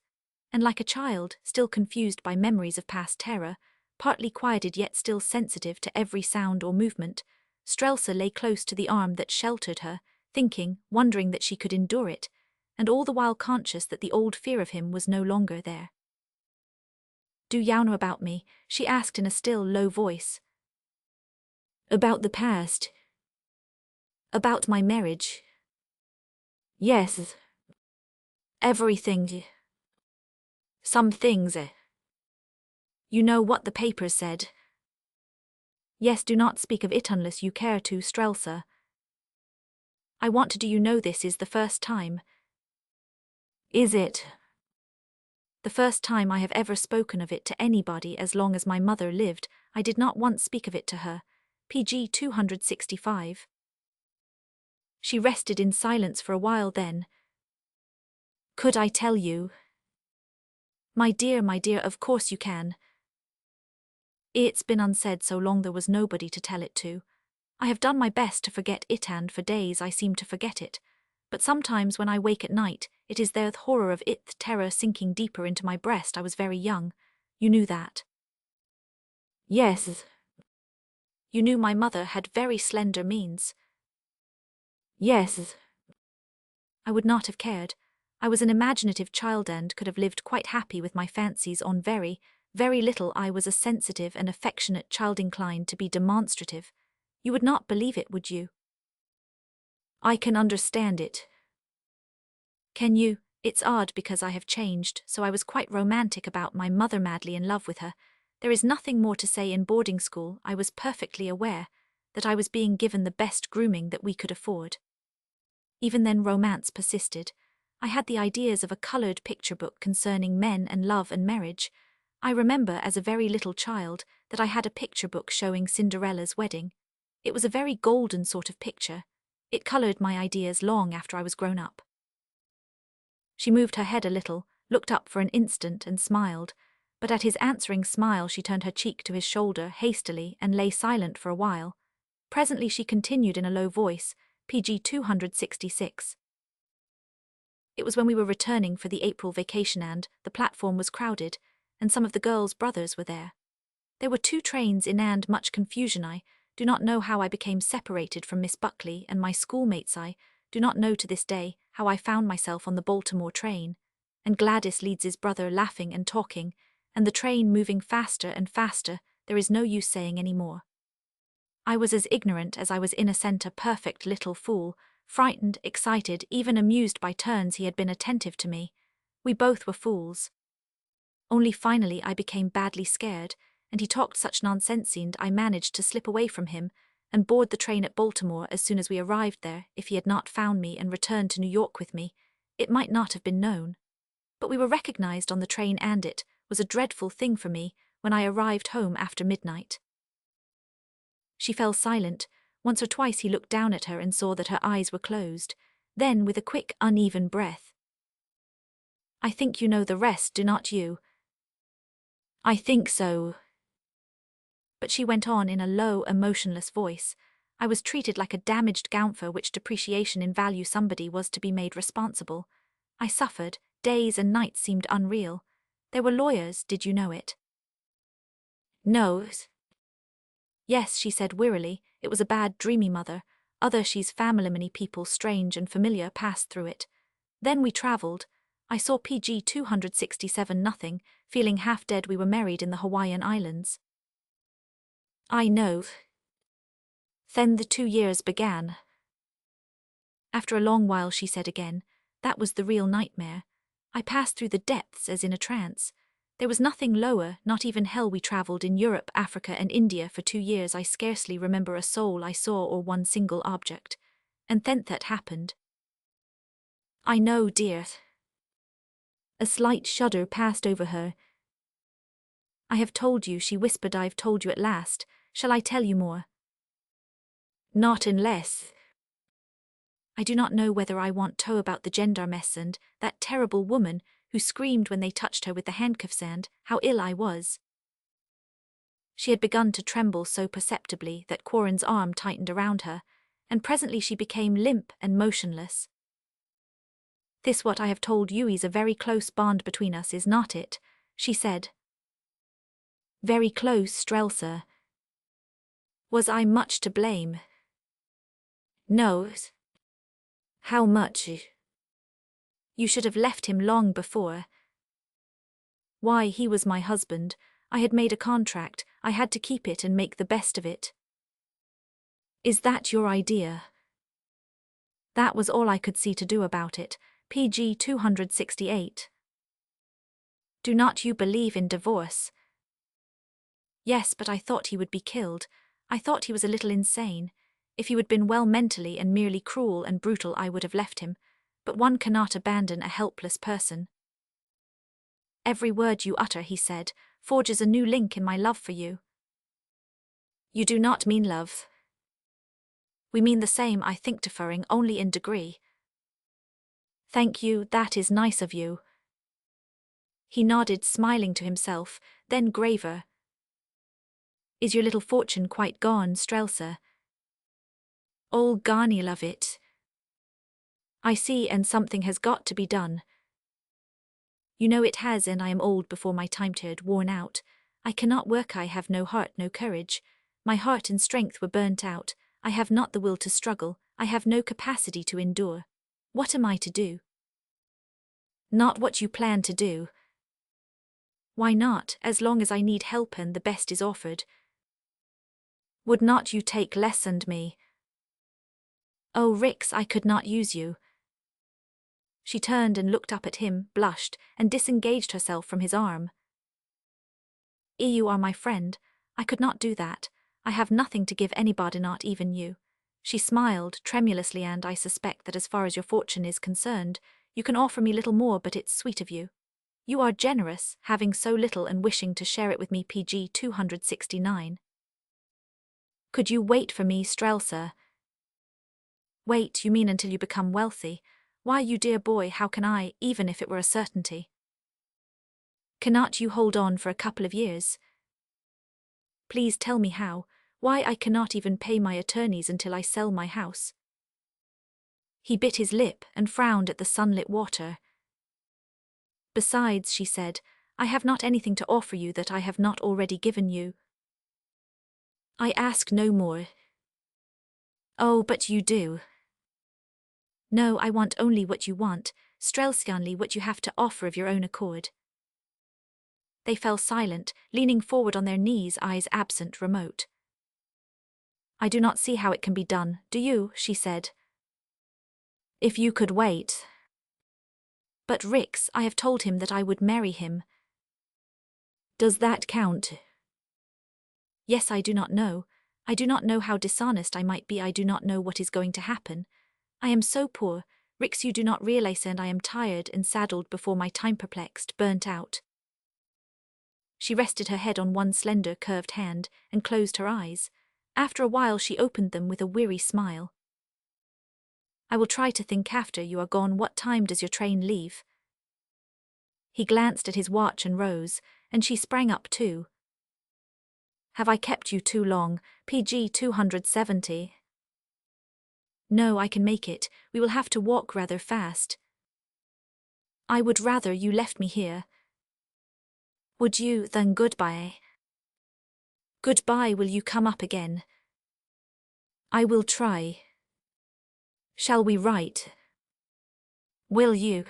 Speaker 1: And like a child, still confused by memories of past terror, partly quieted yet still sensitive to every sound or movement, Strelsa lay close to the arm that sheltered her, thinking, wondering that she could endure it, and all the while conscious that the old fear of him was no longer there. do you know about me?" she asked in a still, low voice.
Speaker 2: About the past.
Speaker 1: "About my marriage?"
Speaker 2: Yes.
Speaker 1: "Everything." "Some things." "You know what the papers said?" "Yes, do not speak of it unless you care to, Strelsa. I want to do you know this is the first time."
Speaker 2: Is it?
Speaker 1: "The first time I have ever spoken of it to anybody as long as my mother lived. I did not once speak of it to her." PG 265. She rested in silence for a while then. "Could I tell you?" My dear, of course you can." "It's been unsaid so long there was nobody to tell it to. I have done my best to forget it, and for days I seem to forget it. But sometimes when I wake at night, it is there the horror of it, the terror sinking deeper into my breast. I was very young. You knew that?"
Speaker 2: Yes.
Speaker 1: "You knew my mother had very slender means?"
Speaker 2: Yes.
Speaker 1: "I would not have cared. I was an imaginative child and could have lived quite happy with my fancies on very, very little. I was a sensitive and affectionate child inclined to be demonstrative. You would not believe it, would you?" "I can understand it." "Can you? It's odd because I have changed, so I was quite romantic about my mother, madly in love with her. There is nothing more to say. In boarding school, I was perfectly aware that I was being given the best grooming that we could afford. Even then romance persisted. I had the ideas of a colored picture book concerning men and love and marriage. I remember as a very little child that I had a picture book showing Cinderella's wedding. It was a very golden sort of picture. It colored my ideas long after I was grown up." She moved her head a little, looked up for an instant and smiled, but at his answering smile she turned her cheek to his shoulder hastily and lay silent for a while. Presently she continued in a low voice, PG 266. "It was when we were returning for the April vacation and the platform was crowded, and some of the girls' brothers were there. There were 2 trains in and much confusion. I do not know how I became separated from Miss Buckley and my schoolmates. I do not know to this day how I found myself on the Baltimore train, and Gladys Leeds's brother laughing and talking, and the train moving faster and faster. There is no use saying any more. I was as ignorant as I was innocent, a perfect little fool, frightened, excited, even amused by turns. He had been attentive to me. We both were fools. Only finally I became badly scared, and he talked such nonsense, and I managed to slip away from him and board the train at Baltimore. As soon as we arrived there, if he had not found me and returned to New York with me, it might not have been known. But we were recognized on the train, and it was a dreadful thing for me when I arrived home after midnight." She fell silent. Once or twice he looked down at her and saw that her eyes were closed. Then, with a quick, uneven breath, "I think you know the rest, do not you?" "I think so." But she went on in a low, emotionless voice. "I was treated like a damaged gown for which depreciation in value somebody was to be made responsible. I suffered. Days and nights seemed unreal. There were lawyers, did you know it?"
Speaker 2: No.
Speaker 1: "Yes," she said wearily. "It was a bad, dreamy mother. Other she's family, many people strange and familiar passed through it. Then we traveled. I saw PG 267 nothing, feeling half dead. We were married in the Hawaiian Islands." "I know." "Then the 2 years began." After a long while she said again, "That was the real nightmare. I passed through the depths as in a trance. There was nothing lower, not even hell. We traveled in Europe, Africa and India for 2 years. I scarcely remember a soul I saw or one single object. And then that happened." "I know, dear."
Speaker 2: A slight shudder passed over her.
Speaker 1: "I have told you," she whispered. "I've told you at last. Shall I tell you more?"
Speaker 2: "Not unless."
Speaker 1: "I do not know whether I want to about the gendarmess and that terrible woman who screamed when they touched her with the handcuffs, and how ill I was." She had begun to tremble so perceptibly that Quarren's arm tightened around her, and presently she became limp and motionless. "This what I have told you is a very close bond between us, is not it?" she said.
Speaker 2: "Very close, Strelsa."
Speaker 1: "Was I much to blame?"
Speaker 2: "No." "How much?" "You should have left him long before."
Speaker 1: Why, he was my husband. I had made a contract, I had to keep it and make the best of it. Is that your idea? That was all I could see to do about it. PG 268. Do not you believe in divorce? Yes, but I thought he would be killed. I thought he was a little insane. If he had been well mentally and merely cruel and brutal, I would have left him. But one cannot abandon a helpless person. Every word you utter, he said, forges a new link in my love for you. You do not mean love. We mean the same, I think, differing only in degree. Thank you, that is nice of you. He nodded, smiling to himself, then graver. Is your little fortune quite gone, Strelsa? All gone, I love it. I see, and something has got to be done. You know it has, and I am old before my time had worn out. I cannot work, I have no heart, no courage. My heart and strength were burnt out. I have not the will to struggle, I have no capacity to endure. What am I to do? Not what you plan to do. Why not, as long as I need help and the best is offered? Would not you take less and me? Oh, Rix, I could not use you. She turned and looked up at him, blushed, and disengaged herself from his arm. You are my friend. I could not do that. I have nothing to give anybody, not even you. She smiled tremulously, and I suspect that as far as your fortune is concerned, you can offer me little more, but it's sweet of you. You are generous, having so little and wishing to share it with me. PG 269. Could you wait for me, Strelsa? Wait, you mean until you become wealthy? Why, you dear boy, how can I, even if it were a certainty? Cannot you hold on for a couple of years? Please tell me how. Why, I cannot even pay my attorneys until I sell my house. He bit his lip and frowned at the sunlit water. Besides, she said, I have not anything to offer you that I have not already given you. I ask no more. Oh, but you do. No, I want only what you want, Strelsianly, what you have to offer of your own accord. They fell silent, leaning forward on their knees, eyes absent, remote. I do not see how it can be done, do you? She said. If you could wait. But Rix, I have told him that I would marry him. Does that count? Yes, I do not know. I do not know how dishonest I might be. I do not know what is going to happen. I am so poor, Rix, you do not realize, and I am tired and saddled before my time, perplexed, burnt out. She rested her head on one slender, curved hand and closed her eyes. After a while she opened them with a weary smile. I will try to think after you are gone. What time does your train leave? He glanced at his watch and rose, and she sprang up too. Have I kept you too long? PG 270. No, I can make it. We will have to walk rather fast. I would rather you left me here. Would you? Then goodbye. Goodbye, will you come up again? I will try. Shall we write? Will you?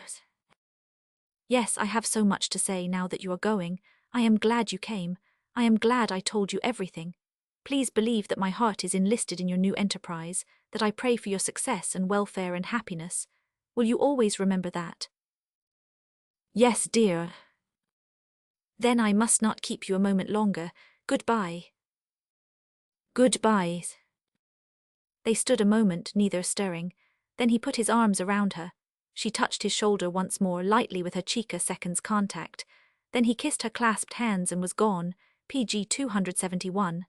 Speaker 1: Yes, I have so much to say now that you are going. I am glad you came. I am glad I told you everything. Please believe that my heart is enlisted in your new enterprise, that I pray for your success and welfare and happiness. Will you always remember that? Yes, dear. Then I must not keep you a moment longer. Goodbye. Goodbye. They stood a moment, neither stirring. Then he put his arms around her. She touched his shoulder once more, lightly with her cheek, a second's contact. Then he kissed her clasped hands and was gone. PG 271.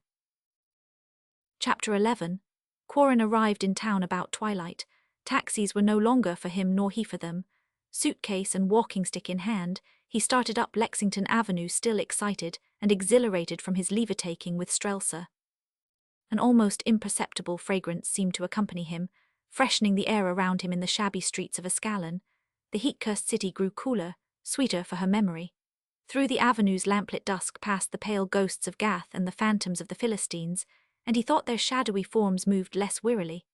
Speaker 1: Chapter 11. Quarren arrived in town about twilight. Taxis were no longer for him nor he for them. Suitcase and walking stick in hand, he started up Lexington Avenue, still excited and exhilarated from his leave-taking with Strelsa. An almost imperceptible fragrance seemed to accompany him, freshening the air around him in the shabby streets of Ascalon. The heat-cursed city grew cooler, sweeter for her memory. Through the avenue's lamplit dusk passed the pale ghosts of Gath and the phantoms of the Philistines, and he thought their shadowy forms moved less wearily,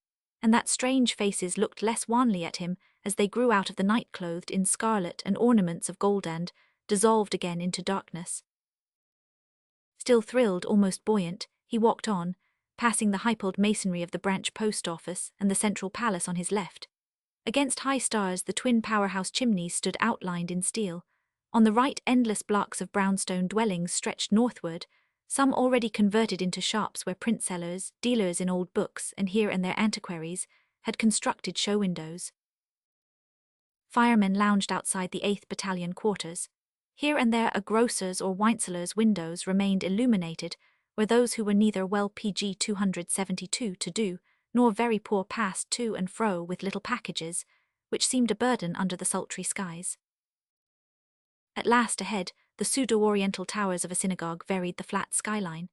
Speaker 1: and that strange faces looked less wanly at him as they grew out of the night, clothed in scarlet and ornaments of gold, and, dissolved again into darkness. Still thrilled, almost buoyant, he walked on, passing the high-poled masonry of the branch post office and the central palace on his left. Against high stars, the twin powerhouse chimneys stood outlined in steel. On the right, endless blocks of brownstone dwellings stretched northward, some already converted into shops where print sellers, dealers in old books, and here and there antiquaries, had constructed show windows. Firemen lounged outside the 8th Battalion quarters. Here and there a grocer's or winecellar's windows remained illuminated, where those who were neither well PG 272 to do, nor very poor passed to and fro with little packages, which seemed a burden under the sultry skies. At last ahead, the pseudo-oriental towers of a synagogue varied the flat skyline,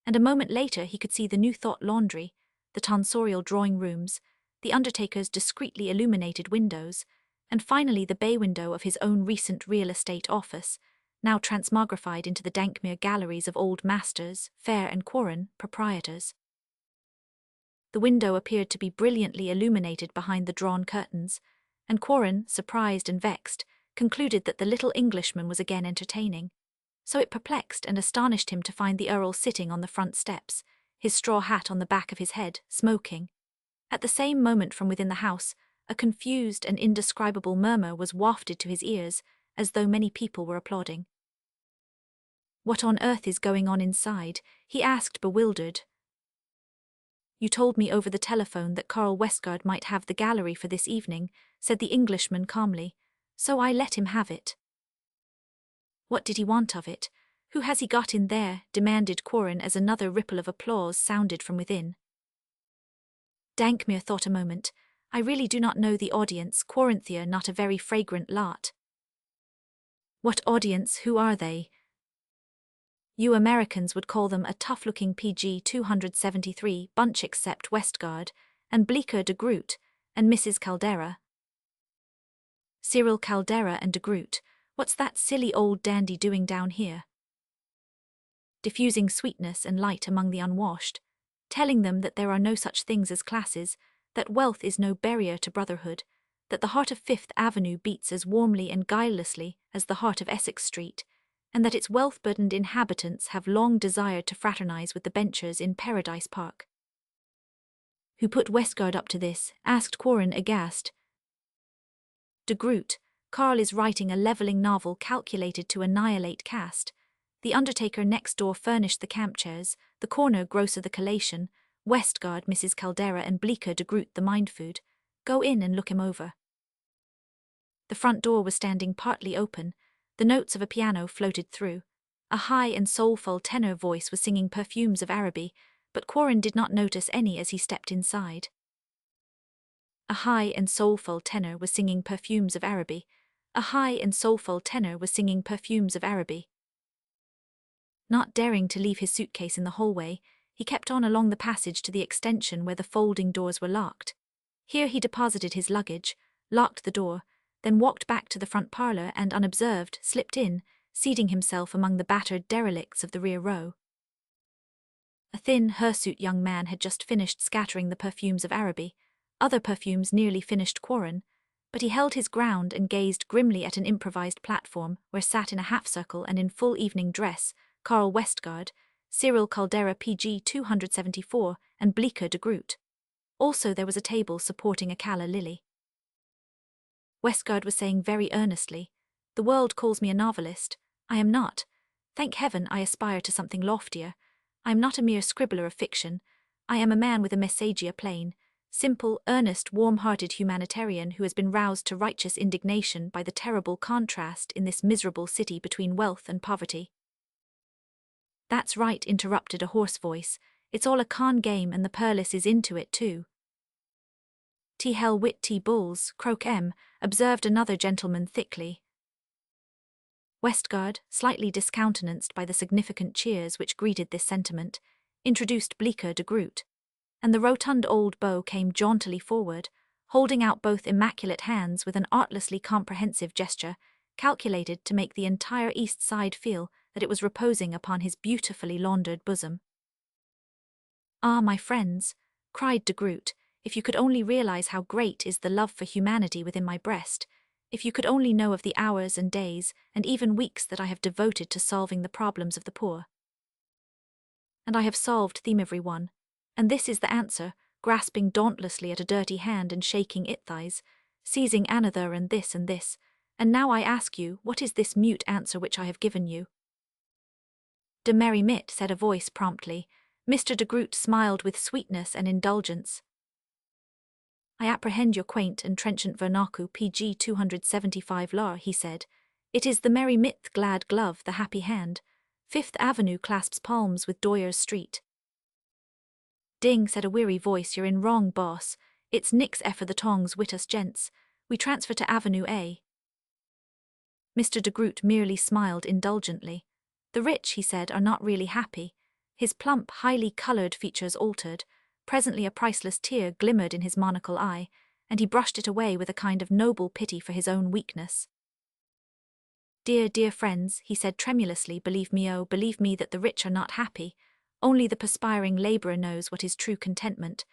Speaker 1: and a moment later he could see the New Thought laundry, the tonsorial drawing rooms, the undertaker's discreetly illuminated windows, and finally the bay window of his own recent real estate office, now transmogrified into the Dankmere galleries of old masters, Fair and Quarren, proprietors. The window appeared to be brilliantly illuminated behind the drawn curtains, and Quarren, surprised and vexed, concluded that the little Englishman was again entertaining. So it perplexed and astonished him to find the Earl sitting on the front steps, his straw hat on the back of his head, smoking. At the same moment from within the house, a confused and indescribable murmur was wafted to his ears, as though many people were applauding. "What on earth is going on inside?" he asked, bewildered. "You told me over the telephone that Carl Westgard might have the gallery for this evening," said the Englishman calmly, "so I let him have it." "What did he want of it? Who has he got in there?" demanded Quarren as another ripple of applause sounded from within. Dankmere thought a moment. "I really do not know the audience, Quarrenthia, not a very fragrant lot." "What audience? Who are they?" "You Americans would call them a tough-looking PG 273 bunch except Westgard, and Bleecker de Groot, and Mrs. Caldera." "Cyril Caldera and de Groot. What's that silly old dandy doing down here?" "Diffusing sweetness and light among the unwashed, telling them that there are no such things as classes, that wealth is no barrier to brotherhood, that the heart of Fifth Avenue beats as warmly and guilelessly as the heart of Essex Street, and that its wealth-burdened inhabitants have long desired to fraternize with the benchers in Paradise Park." "Who put Westgard up to this?" asked Quarren aghast. "De Groot. Carl is writing a leveling novel calculated to annihilate caste. The undertaker next door furnished the camp chairs, the corner grocer the collation, Westgard, Mrs. Caldera, and Bleecker de Groot the mind food. Go in and look him over." The front door was standing partly open. The notes of a piano floated through. A high and soulful tenor voice was singing Perfumes of Araby, but Quarren did not notice any as he stepped inside. A high and soulful tenor was singing Perfumes of Araby. A high and soulful tenor was singing Perfumes of Araby. Not daring to leave his suitcase in the hallway, he kept on along the passage to the extension where the folding doors were locked. Here he deposited his luggage, locked the door, then walked back to the front parlor and, unobserved, slipped in, seating himself among the battered derelicts of the rear row. A thin, hirsute young man had just finished scattering the Perfumes of Araby. Other perfumes nearly finished Quarren, but he held his ground and gazed grimly at an improvised platform where sat in a half-circle and in full evening dress Carl Westgard, Cyril Caldera PG 274, and Bleecker de Groot. Also there was a table supporting a calla lily. Westgard was saying very earnestly, "The world calls me a novelist. I am not. Thank heaven I aspire to something loftier. I am not a mere scribbler of fiction. I am a man with a messagia plain, simple, earnest, warm-hearted humanitarian who has been roused to righteous indignation by the terrible contrast in this miserable city between wealth and poverty." "That's right," interrupted a hoarse voice. "It's all a con game and the Perlis is into it too." "T hell wit T bulls, croak M," observed another gentleman thickly. Westgard, slightly discountenanced by the significant cheers which greeted this sentiment, introduced Bleecker de Groot, and the rotund old beau came jauntily forward, holding out both immaculate hands with an artlessly comprehensive gesture, calculated to make the entire East Side feel that it was reposing upon his beautifully laundered bosom. "Ah, my friends," cried de Groot, "if you could only realize how great is the love for humanity within my breast, If you could only know of the hours and days, and even weeks that I have devoted to solving the problems of the poor. And I have solved them every one. And this is the answer, grasping dauntlessly at a dirty hand and shaking it thighs, seizing another and this, and now I ask you, what is this mute answer which I have given you? De merry mit, said a voice promptly. Mr. de Groot smiled with sweetness and indulgence. I apprehend your quaint and trenchant vernacle PG 275 lar, he said. It is the merry mit, glad glove, the happy hand. Fifth Avenue clasps palms with Doyers Street. Ding, said a weary voice, you're in wrong, boss. It's nix for the tongs wit us gents. We transfer to Avenue A. Mr. de Groot merely smiled indulgently. The rich, he said, are not really happy. His plump, highly coloured features altered. Presently a priceless tear glimmered in his monocle eye, and he brushed it away with a kind of noble pity for his own weakness. Dear, dear friends, he said tremulously, believe me, oh, believe me that the rich are not happy. Only the perspiring labourer knows what is true contentment.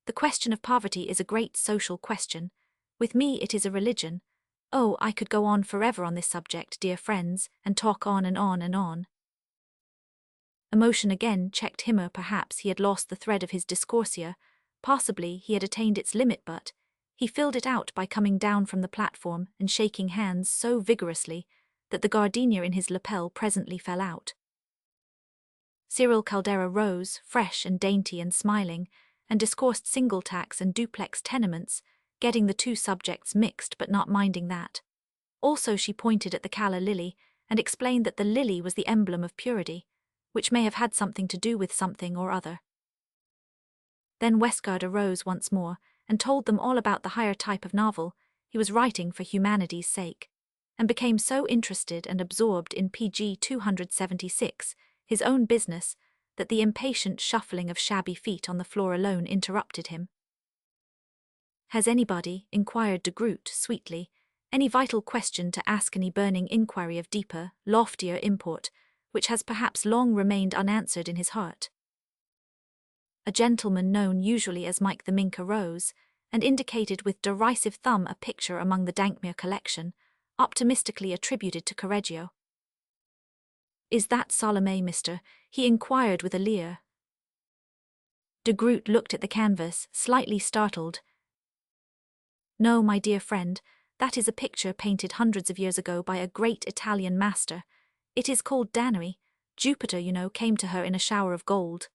Speaker 1: The question of poverty is a great social question. With me it is a religion. Oh, I could go on forever on this subject, dear friends, and talk on and on and on. Emotion again checked him, or perhaps he had lost the thread of his discourse here. Possibly he had attained its limit, but he filled it out by coming down from the platform and shaking hands so vigorously that the gardenia in his lapel presently fell out. Cyril Caldera rose, fresh and dainty and smiling, and discoursed single tax and duplex tenements, getting the two subjects mixed but not minding that. Also she pointed at the calla lily and explained that the lily was the emblem of purity, which may have had something to do with something or other. Then Westgard arose once more and told them all about the higher type of novel he was writing for humanity's sake, and became so interested and absorbed in PG 276, his own business, that the impatient shuffling of shabby feet on the floor alone interrupted him. Has anybody, inquired de Groot sweetly, any vital question to ask, any burning inquiry of deeper, loftier import, which has perhaps long remained unanswered in his heart? A gentleman known usually as Mike the Mink arose, and indicated with derisive thumb a picture among the Dankmere collection, optimistically attributed to Correggio. Is that Salome, mister? He inquired with a leer. De Groot looked at the canvas, slightly startled. No, my dear friend, that is a picture painted hundreds of years ago by a great Italian master. It is called Danae. Jupiter, you know, came to her in a shower of gold.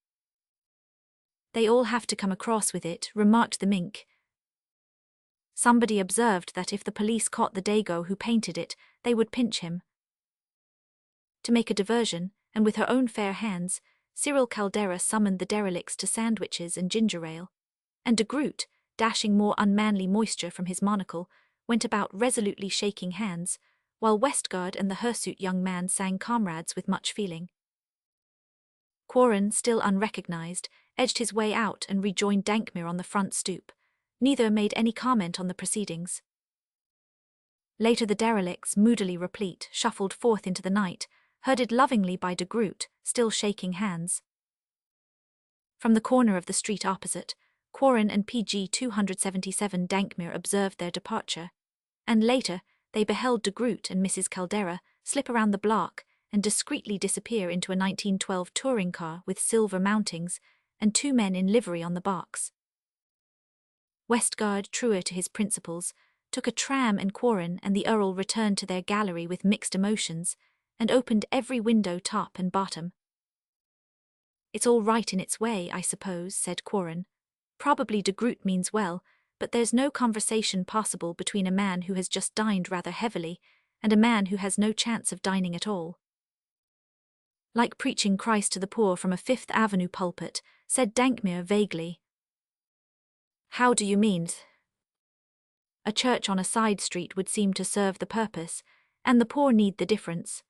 Speaker 1: They all have to come across with it, remarked the Mink. Somebody observed that if the police caught the Dago who painted it, they would pinch him. To make a diversion, and with her own fair hands, Cyril Caldera summoned the derelicts to sandwiches and ginger ale, and de Groot, dashing more unmanly moisture from his monocle, went about resolutely shaking hands, while Westgard and the hirsute young man sang comrades with much feeling. Quarren, still unrecognized, edged his way out and rejoined Dankmere on the front stoop. Neither made any comment on the proceedings. Later the derelicts, moodily replete, shuffled forth into the night, herded lovingly by de Groot, still shaking hands. From the corner of the street opposite, Quarren and PG 277 Dankmere observed their departure, and later they beheld de Groot and Mrs. Caldera slip around the block and discreetly disappear into a 1912 touring car with silver mountings and two men in livery on the box. Westgard, truer to his principles, took a tram, and Quarren and the Earl returned to their gallery with mixed emotions, and opened every window top and bottom. It's all right in its way, I suppose, said Quarren. Probably de Groot means well, but there's no conversation possible between a man who has just dined rather heavily and a man who has no chance of dining at all. Like preaching Christ to the poor from a Fifth Avenue pulpit, said Dankmere vaguely. How do you mean? A church on a side street would seem to serve the purpose, and the poor need the difference.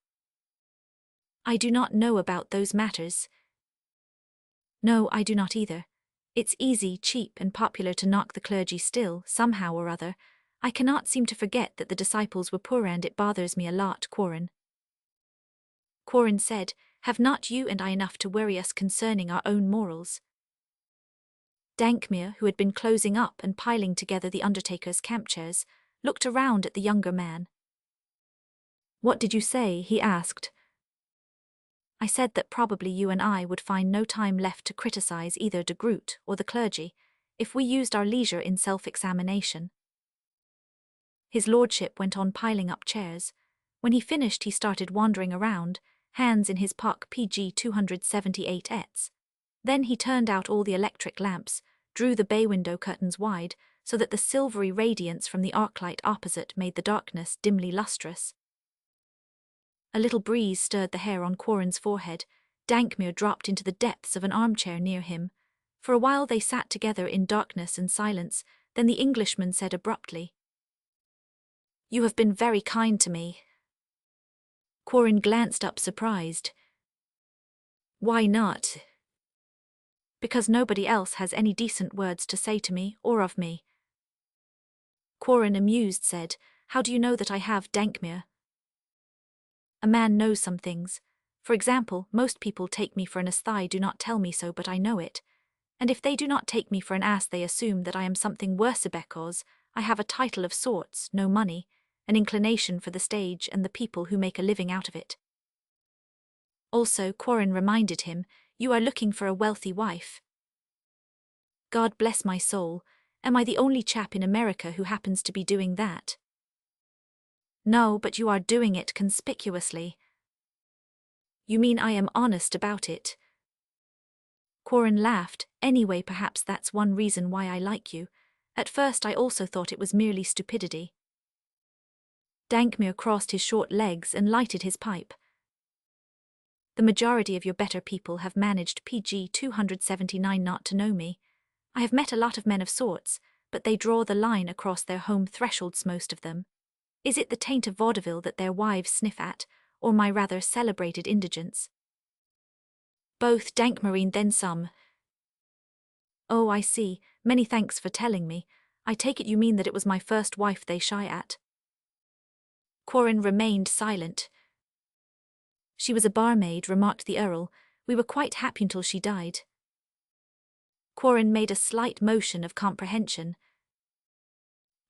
Speaker 1: I do not know about those matters. No, I do not either. It's easy, cheap, and popular to knock the clergy still, somehow or other. I cannot seem to forget that the disciples were poor, and it bothers me a lot, Quarren. Quarren said, have not you and I enough to worry us concerning our own morals? Dankmere, who had been closing up and piling together the undertaker's camp chairs, looked around at the younger man.
Speaker 2: "What did you say?" he asked.
Speaker 1: "I said that probably you and I would find no time left to criticize either de Groot or the clergy, if we used our leisure in self-examination." His lordship went on piling up chairs. When he finished he started wandering around, hands in his POC PG 278 Then he turned out all the electric lamps, drew the bay window curtains wide, so that the silvery radiance from the arc light opposite made the darkness dimly lustrous. A little breeze stirred the hair on Quarren's forehead. Dankmere dropped into the depths of an armchair near him. For a while they sat together in darkness and silence, then the Englishman said abruptly, "You have been very kind to me."
Speaker 2: Quarren glanced up surprised.
Speaker 1: "Why not?" "Because nobody else has any decent words to say to me or of me." Quarren, amused, said, "How do you know that I have, Dankmere?" "A man knows some things. For example, most people take me for an ass. They do not tell me so, but I know it. And if they do not take me for an ass, they assume that I am something worse because I have a title of sorts, no money, an inclination for the stage and the people who make a living out of it." Also, Quarren reminded him, "You are looking for a wealthy wife." "God bless my soul, am I the only chap in America who happens to be doing that?" "No, but you are doing it conspicuously." "You mean I am honest about it?" Quarren laughed. "Anyway, perhaps that's one reason why I like you. At first I also thought it was merely stupidity." Dankmere crossed his short legs and lighted his pipe. "The majority of your better people have managed PG 279 not to know me. I have met a lot of men of sorts, but they draw the line across their home thresholds, most of them. Is it the taint of vaudeville that their wives sniff at, or my rather celebrated indigence?" "Both, Dankmere, then some." "Oh, I see. Many thanks for telling me. I take it you mean that it was my first wife they shy at." Quarren remained silent. "She was a barmaid," remarked the Earl. "We were quite happy until she died." Quarren made a slight motion of comprehension.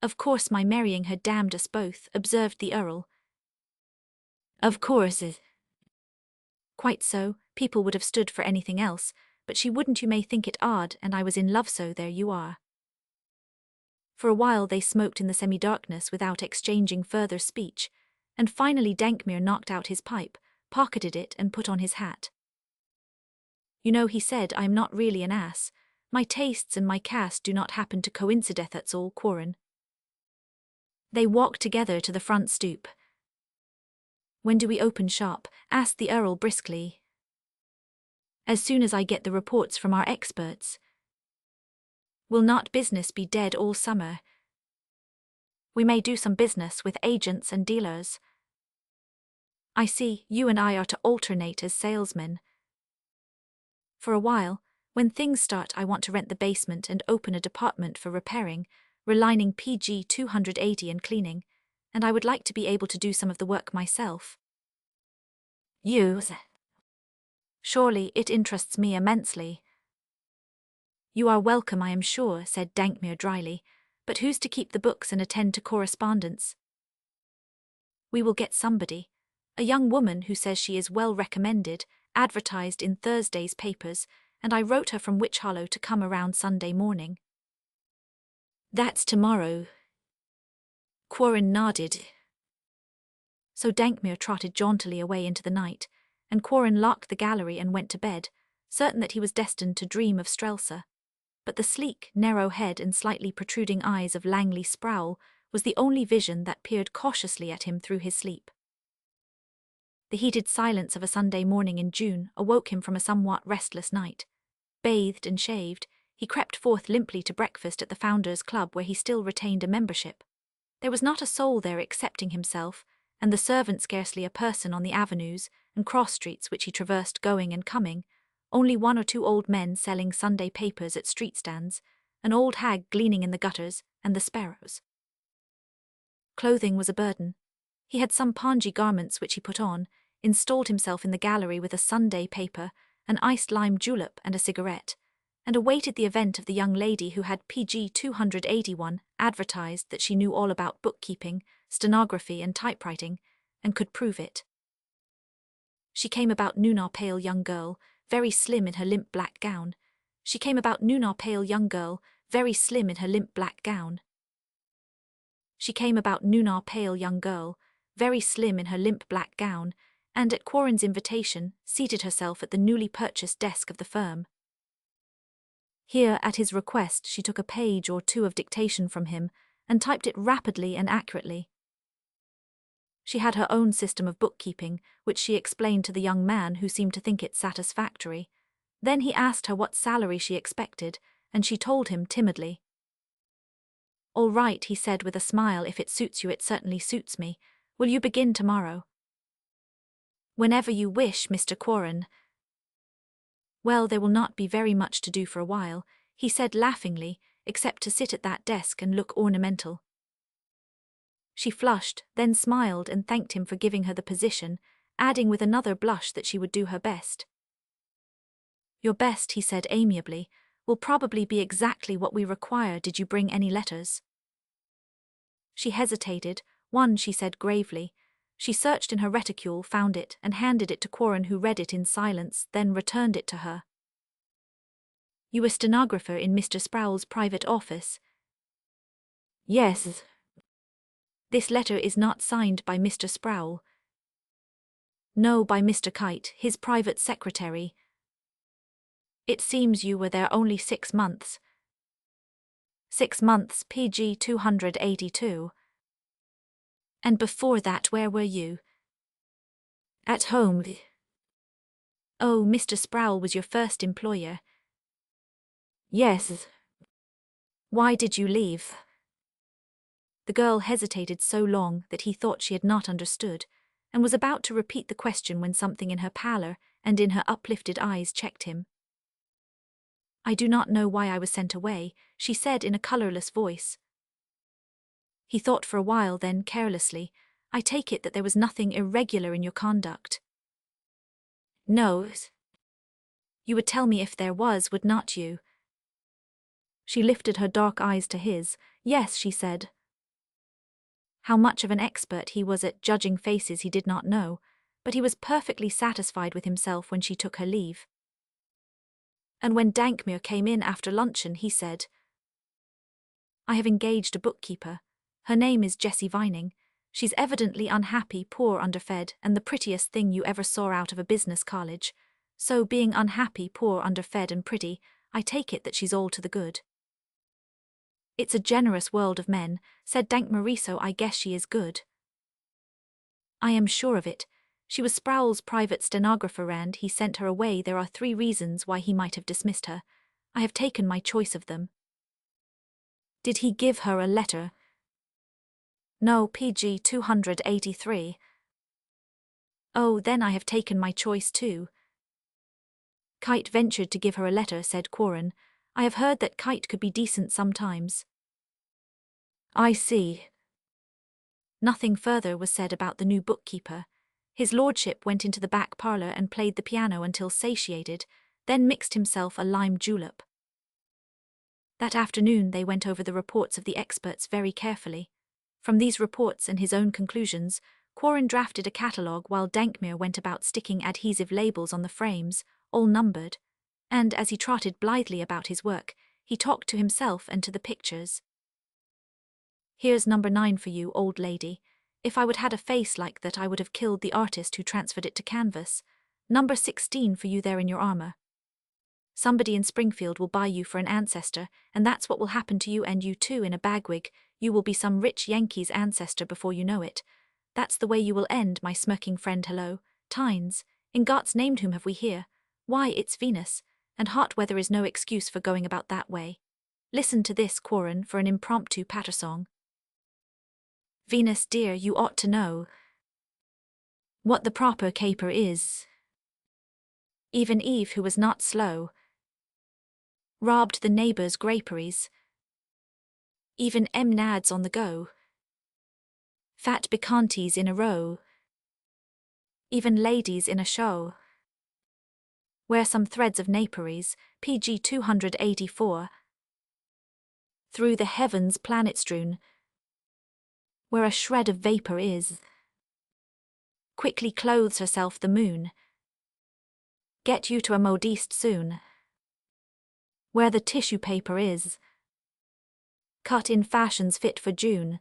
Speaker 1: "Of course my marrying her damned us both," observed the Earl.
Speaker 2: "Of course."
Speaker 1: "Quite so, people would have stood for anything else, but she wouldn't. You may think it odd, and I was in love, so there you are." For a while they smoked in the semi-darkness without exchanging further speech, and finally Dankmere knocked out his pipe, pocketed it and put on his hat. "You know," he said, "I am not really an ass. My tastes and my caste do not happen to coincide, that's all, Quarren." They walked together to the front stoop. "When do we open shop?" asked the Earl briskly. "As soon as I get the reports from our experts." "Will not business be dead all summer?" "We may do some business with agents and dealers." "I see, you and I are to alternate as salesmen." "For a while, when things start, I want to rent the basement and open a department for repairing, relining PG 280 and cleaning, and I would like to be able to do some of the work myself."
Speaker 2: "You?"
Speaker 1: "Surely, it interests me immensely." "You are welcome, I am sure," said Dankmere dryly, "but who's to keep the books and attend to correspondence?" "We will get somebody. A young woman who says she is well recommended, advertised in Thursday's papers, and I wrote her from Witch Hollow to come around Sunday morning."
Speaker 2: "That's tomorrow."
Speaker 1: Quarren nodded. So Dankmere trotted jauntily away into the night, and Quarren locked the gallery and went to bed, certain that he was destined to dream of Strelsa. But the sleek, narrow head and slightly protruding eyes of Langley Sproul was the only vision that peered cautiously at him through his sleep. The heated silence of a Sunday morning in June awoke him from a somewhat restless night. Bathed and shaved, he crept forth limply to breakfast at the Founders Club, where he still retained a membership. There was not a soul there excepting himself, and the servant scarcely a person on the avenues and cross streets which he traversed going and coming, only one or two old men selling Sunday papers at street stands, an old hag gleaning in the gutters, and the sparrows. Clothing was a burden. He had some pongee garments which he put on, installed himself in the gallery with a Sunday paper, an iced lime julep and a cigarette, and awaited the event of the young lady who had PG 281 advertised that she knew all about bookkeeping, stenography and typewriting, and could prove it. She came about noon, our pale young girl, very slim in her limp black gown. She came about noon, our pale young girl, very slim in her limp black gown. She came about noon, our pale young girl, very slim in her limp black gown, and at Quarren's invitation, seated herself at the newly purchased desk of the firm. Here, at his request, she took a page or two of dictation from him and typed it rapidly and accurately. She had her own system of bookkeeping, which she explained to the young man, who seemed to think it satisfactory. Then he asked her what salary she expected, and she told him timidly. "All right," he said with a smile, "if it suits you, it certainly suits me. Will you begin tomorrow?" "Whenever you wish, Mr. Quarren." "Well, there will not be very much to do for a while," he said laughingly, "except to sit at that desk and look ornamental." She flushed, then smiled and thanked him for giving her the position, adding with another blush that she would do her best. "Your best," he said amiably, "will probably be exactly what we require. Did you bring any letters?" She hesitated. "One," she said gravely. She searched in her reticule, found it, and handed it to Quarren, who read it in silence, then returned it to her. "You were stenographer in Mr. Sproul's private office?" "Yes." "This letter is not signed by Mr. Sproul?" "No, by Mr. Kite, his private secretary." "It seems you were there only 6 months." "6 months, PG 282. "And before that, where were you?" "At home." "Oh, Mr. Sproul was your first employer?" "Yes." "Why did you leave?" The girl hesitated so long that he thought she had not understood, and was about to repeat the question when something in her pallor and in her uplifted eyes checked him. "I do not know why I was sent away," she said in a colorless voice. He thought for a while, then carelessly, "I take it that there was nothing irregular in your conduct?" "No." "You would tell me if there was, would not you?" She lifted her dark eyes to his. "Yes," she said. How much of an expert he was at judging faces he did not know, but he was perfectly satisfied with himself when she took her leave. And when Dankmere came in after luncheon, he said, "I have engaged a bookkeeper. Her name is Jessie Vining. She's evidently unhappy, poor, underfed, and the prettiest thing you ever saw out of a business college. So, being unhappy, poor, underfed, and pretty, I take it that she's all to the good." "It's a generous world of men," said Dankmere, "so I guess she is good." "I am sure of it. She was Sproul's private stenographer and he sent her away. There are 3 reasons why he might have dismissed her. I have taken my choice of them." "Did he give her a letter?" "No, PG 283. "Oh, then I have taken my choice too." "Kite ventured to give her a letter," said Quarren. "I have heard that Kite could be decent sometimes." "I see." Nothing further was said about the new bookkeeper. His lordship went into the back parlour and played the piano until satiated, then mixed himself a lime julep. That afternoon they went over the reports of the experts very carefully. From these reports and his own conclusions, Quarren drafted a catalogue while Dankmere went about sticking adhesive labels on the frames, all numbered, and as he trotted blithely about his work, he talked to himself and to the pictures. "Here's number 9 for you, old lady. If I would had a face like that, I would have killed the artist who transferred it to canvas. Number 16 for you there in your armor. Somebody in Springfield will buy you for an ancestor, and that's what will happen to you, and you too, in a bagwig. You will be some rich Yankee's ancestor before you know it. That's the way you will end, my smirking friend. Hello, Tynes, in God's name, whom have we here? Why, it's Venus, and hot weather is no excuse for going about that way. Listen to this, Quarren, for an impromptu patter song. Venus, dear, you ought to know what the proper caper is. Even Eve, who was not slow, robbed the neighbour's graperies. Even Nads on the go, fat bacchantes in a row. Even ladies in a show Where some threads of naperies, PG 284. Through the heavens planet-strewn. Where a shred of vapor is. Quickly clothes herself the moon. Get you to a modiste soon. Where the tissue paper is. Cut in fashions fit for June.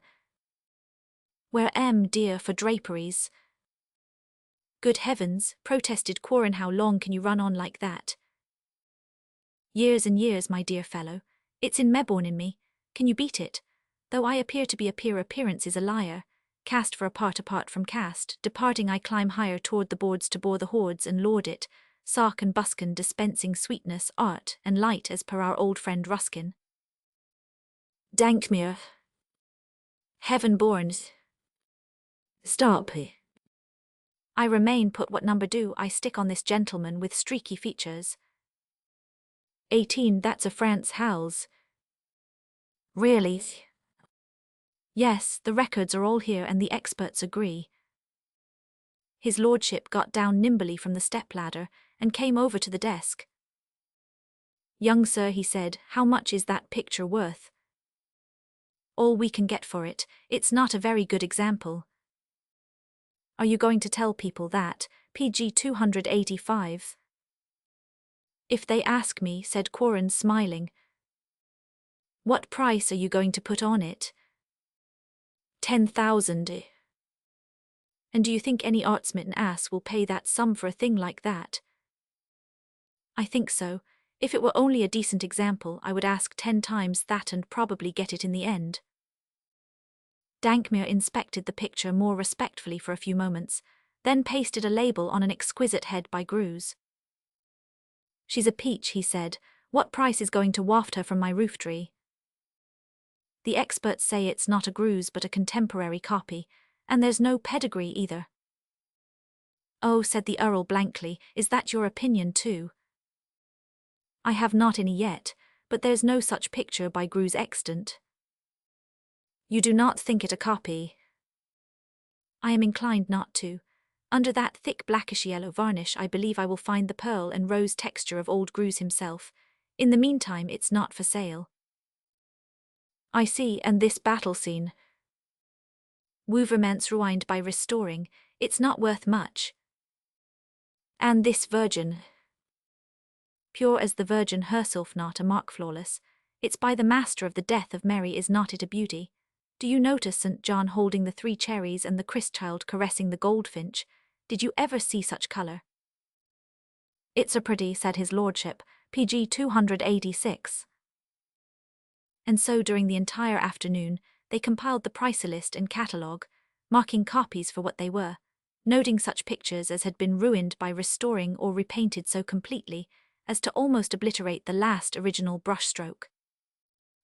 Speaker 1: Where dear for draperies. Good heavens, protested Quarren, how long can you run on like that? Years and years, my dear fellow. It's in Meborn in me. Can you beat it? Though I appear to be appearance is a liar. Cast for a part apart from cast, departing I climb higher toward the boards to bore the hordes and lord it, sark and buskin dispensing sweetness, art, and light as per our old friend Ruskin. Dankmere. Heaven born. Stop. I remain put, what number do I stick on this gentleman with streaky features? 18, that's a France Howells. Really? Yes, the records are all here and the experts agree. His lordship got down nimbly from the step-ladder and came over to the desk. Young sir, he said, how much is that picture worth? All we can get for it. It's not a very good example. Are you going to tell people that? PG 285. If they ask me, said Quarren, smiling. What price are you going to put on it? 10,000. And do you think any art-smitten ass will pay that sum for a thing like that? I think so. If it were only a decent example, I would ask 10 times that and probably get it in the end. Dankmere inspected the picture more respectfully for a few moments, then pasted a label on an exquisite head by Greuze. She's a peach, he said. What price is going to waft her from my roof tree? The experts say it's not a Greuze but a contemporary copy, and there's no pedigree either. Oh, said the Earl blankly, is that your opinion too? I have not any yet, but there's no such picture by Greuze extant. You do not think it a copy? I am inclined not to. Under that thick blackish-yellow varnish I believe I will find the pearl and rose texture of old Greuze himself. In the meantime it's not for sale. I see, and this battle scene. Wouvermans ruined by restoring, it's not worth much. And this virgin. Pure as the Virgin herself, not a mark flawless. It's by the master of the death of Mary, is not it a beauty? Do you notice St. John holding the 3 cherries and the Christ-child caressing the goldfinch? Did you ever see such colour? It's a pretty, said his lordship, PG 286. And so during the entire afternoon, they compiled the price list and catalogue, marking copies for what they were, noting such pictures as had been ruined by restoring or repainted so completely as to almost obliterate the last original brushstroke.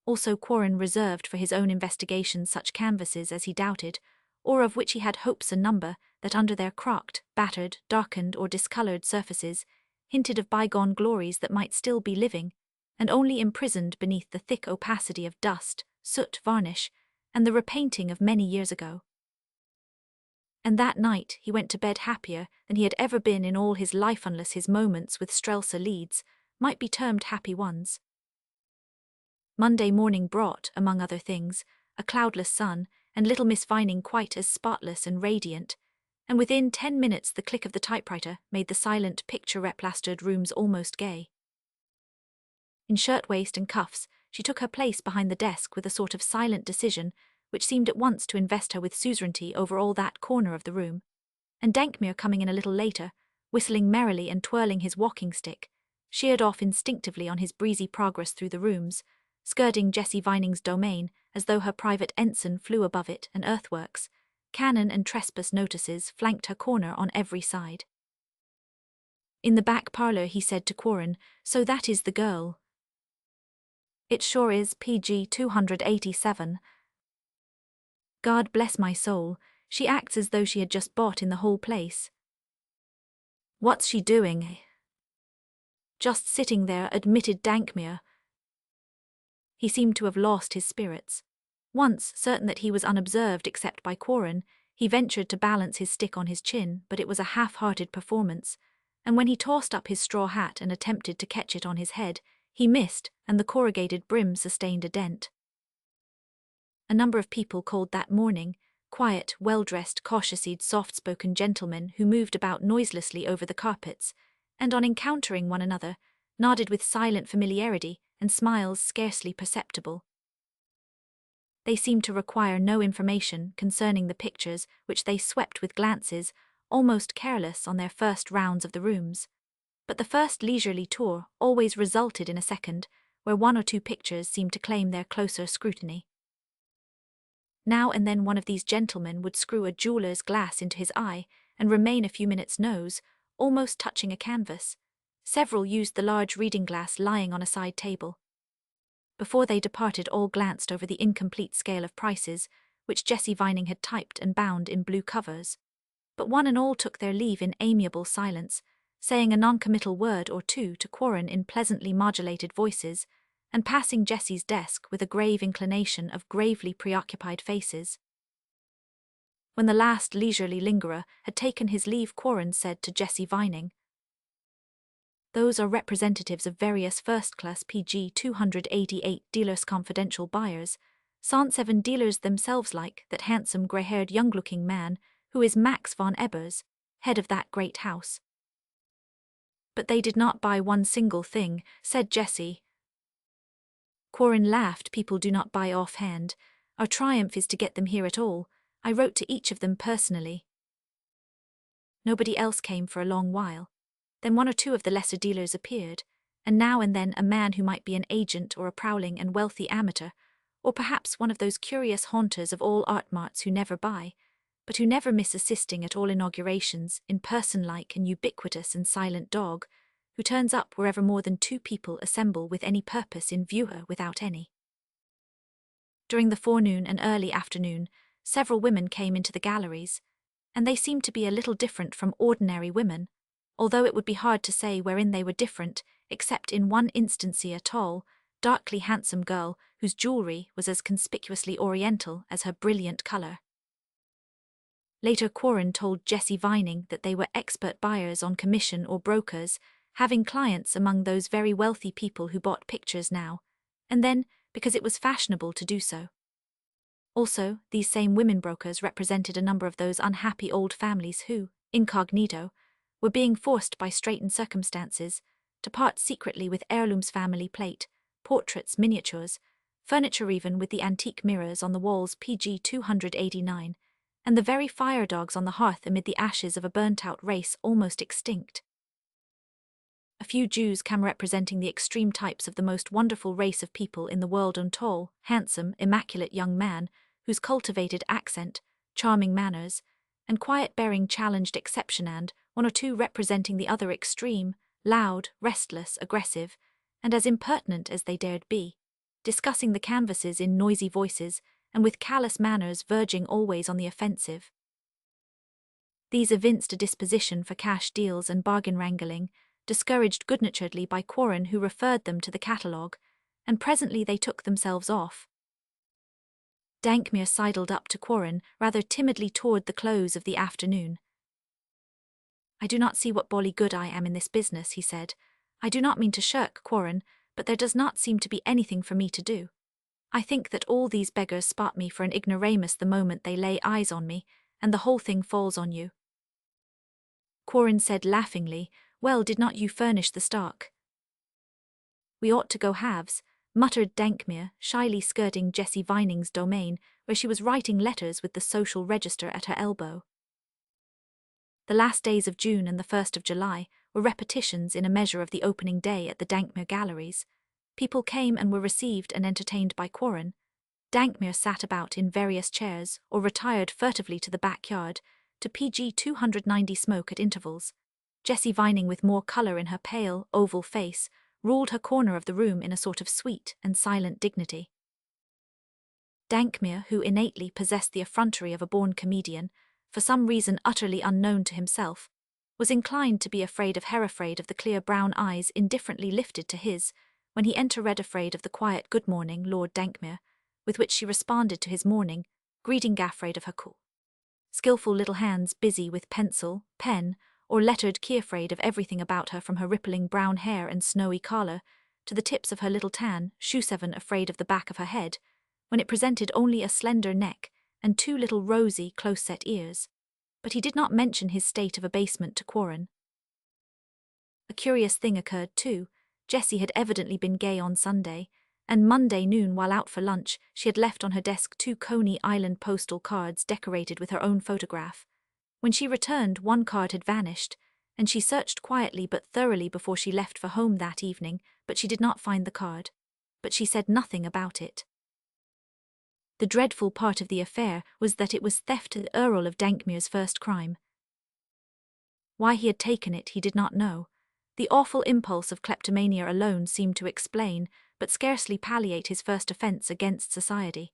Speaker 1: Also Quarren reserved for his own investigation such canvases as he doubted, or of which he had hopes a number, that under their crocked, battered, darkened or discoloured surfaces hinted of bygone glories that might still be living, and only imprisoned beneath the thick opacity of dust, soot, varnish, and the repainting of many years ago. And that night he went to bed happier than he had ever been in all his life, unless his moments with Strelsa Leeds might be termed happy ones. Monday morning brought, among other things, a cloudless sun, and little Miss Vining quite as spotless and radiant, and within 10 minutes the click of the typewriter made the silent, picture-replastered rooms almost gay. In shirtwaist and cuffs, she took her place behind the desk with a sort of silent decision which seemed at once to invest her with suzerainty over all that corner of the room, and Dankmere, coming in a little later, whistling merrily and twirling his walking-stick, sheered off instinctively on his breezy progress through the rooms, skirting Jessie Vining's domain as though her private ensign flew above it, and earthworks, cannon and trespass notices flanked her corner on every side. In the back parlour he said to Quarren, so that is the girl. It sure is, PG 287. God bless my soul, she acts as though she had just bought in the whole place. What's she doing? Just sitting there, admitted Dankmere. He seemed to have lost his spirits. Once, certain that he was unobserved except by Quarren, he ventured to balance his stick on his chin, but it was a half-hearted performance, and when he tossed up his straw hat and attempted to catch it on his head, he missed, and the corrugated brim sustained a dent. A number of people called that morning, quiet, well-dressed, cautious-eyed, soft-spoken gentlemen who moved about noiselessly over the carpets, and on encountering one another, nodded with silent familiarity and smiles scarcely perceptible. They seemed to require no information concerning the pictures which they swept with glances, almost careless on their first rounds of the rooms. But the first leisurely tour always resulted in a second, where one or two pictures seemed to claim their closer scrutiny. Now and then one of these gentlemen would screw a jeweller's glass into his eye and remain a few minutes' nose, almost touching a canvas. Several used the large reading glass lying on a side table. Before they departed, all glanced over the incomplete scale of prices, which Jessie Vining had typed and bound in blue covers. But one and all took their leave in amiable silence, saying a non-committal word or two to Quarren in pleasantly modulated voices, and passing Jessie's desk with a grave inclination of gravely preoccupied faces. When the last leisurely lingerer had taken his leave, Quarren said to Jessie Vining, "Those are representatives of various first-class PG 288 dealers, confidential buyers, Sant 7 dealers themselves, like that handsome grey-haired young-looking man who is Max von Ebers, head of that great house." "But they did not buy one single thing," said Jessie. Quarren laughed. "People do not buy offhand. Our triumph is to get them here at all. I wrote to each of them personally." Nobody else came for a long while. Then one or two of the lesser dealers appeared, and now and then a man who might be an agent or a prowling and wealthy amateur, or perhaps one of those curious haunters of all art marts who never buy, but who never miss assisting at all inaugurations, in person-like and ubiquitous and silent dog, who turns up wherever more than two people assemble with any purpose in view or without any. During the forenoon and early afternoon, several women came into the galleries, and they seemed to be a little different from ordinary women, although it would be hard to say wherein they were different, except in one instance a tall, darkly handsome girl whose jewelry was as conspicuously oriental as her brilliant colour. Later, Quarren told Jessie Vining that they were expert buyers on commission or brokers, having clients among those very wealthy people who bought pictures now, and then because it was fashionable to do so. Also, these same women brokers represented a number of those unhappy old families who, incognito, were being forced by straitened circumstances to part secretly with heirlooms, family plate, portraits, miniatures, furniture, even with the antique mirrors on the walls PG 289, and the very fire dogs on the hearth amid the ashes of a burnt-out race almost extinct. A few Jews came representing the extreme types of the most wonderful race of people in the world, a tall, handsome, immaculate young man whose cultivated accent, charming manners, and quiet bearing challenged exception, and one or two representing the other extreme, loud, restless, aggressive, and as impertinent as they dared be, discussing the canvases in noisy voices and with callous manners verging always on the offensive. These evinced a disposition for cash deals and bargain wrangling, discouraged good-naturedly by Quarren, who referred them to the catalogue, and presently they took themselves off. Dankmere sidled up to Quarren rather timidly toward the close of the afternoon. "I do not see what bally good I am in this business," he said. "I do not mean to shirk, Quarren, but there does not seem to be anything for me to do. I think that all these beggars spot me for an ignoramus the moment they lay eyes on me, and the whole thing falls on you." Quarren said laughingly, "Well, did not you furnish the stock?" "We ought to go halves," muttered Dankmere, shyly skirting Jessie Vining's domain, where she was writing letters with the social register at her elbow. The last days of June and the 1st of July were repetitions in a measure of the opening day at the Dankmere galleries. People came and were received and entertained by Quarren. Dankmere sat about in various chairs or retired furtively to the backyard to PG 290 smoke at intervals. Jessie Vining, with more colour in her pale, oval face, ruled her corner of the room in a sort of sweet and silent dignity. Dankmere, who innately possessed the effrontery of a born comedian, for some reason utterly unknown to himself, was inclined to be afraid of her, afraid of the clear brown eyes indifferently lifted to his, when he entered, afraid of the quiet "Good morning, Lord Dankmere," with which she responded to his morning greeting, afraid of her cool, skillful little hands busy with pencil, pen, or lettered key afraid of everything about her, from her rippling brown hair and snowy collar, to the tips of her little tan shoe-seven afraid of the back of her head, when it presented only a slender neck and two little rosy, close-set ears. But he did not mention his state of abasement to Quarren. A curious thing occurred too. Jessie had evidently been gay on Sunday, and Monday noon, while out for lunch, she had left on her desk 2 Coney Island postal cards decorated with her own photograph. When she returned, one card had vanished, and she searched quietly but thoroughly before she left for home that evening, but she did not find the card. But she said nothing about it. The dreadful part of the affair was that it was theft to the Earl of Dankmere's first crime. Why he had taken it he did not know. The awful impulse of kleptomania alone seemed to explain, but scarcely palliate, his first offence against society.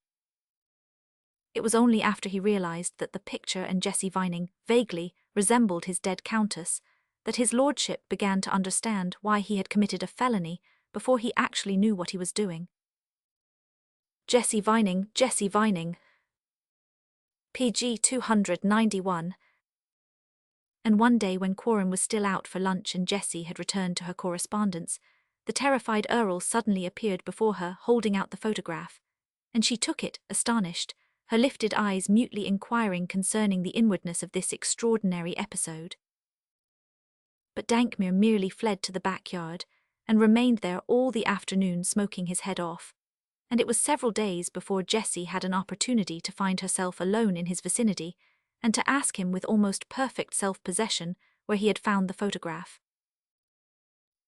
Speaker 1: It was only after he realised that the picture and Jessie Vining vaguely resembled his dead countess that his lordship began to understand why he had committed a felony before he actually knew what he was doing. Jessie Vining, PG 291. And one day, when Quarren was still out for lunch and Jessie had returned to her correspondence, the terrified Earl suddenly appeared before her, holding out the photograph, and she took it, astonished, her lifted eyes mutely inquiring concerning the inwardness of this extraordinary episode. But Dankmere merely fled to the backyard, and remained there all the afternoon smoking his head off, and it was several days before Jessie had an opportunity to find herself alone in his vicinity, and to ask him with almost perfect self-possession where he had found the photograph.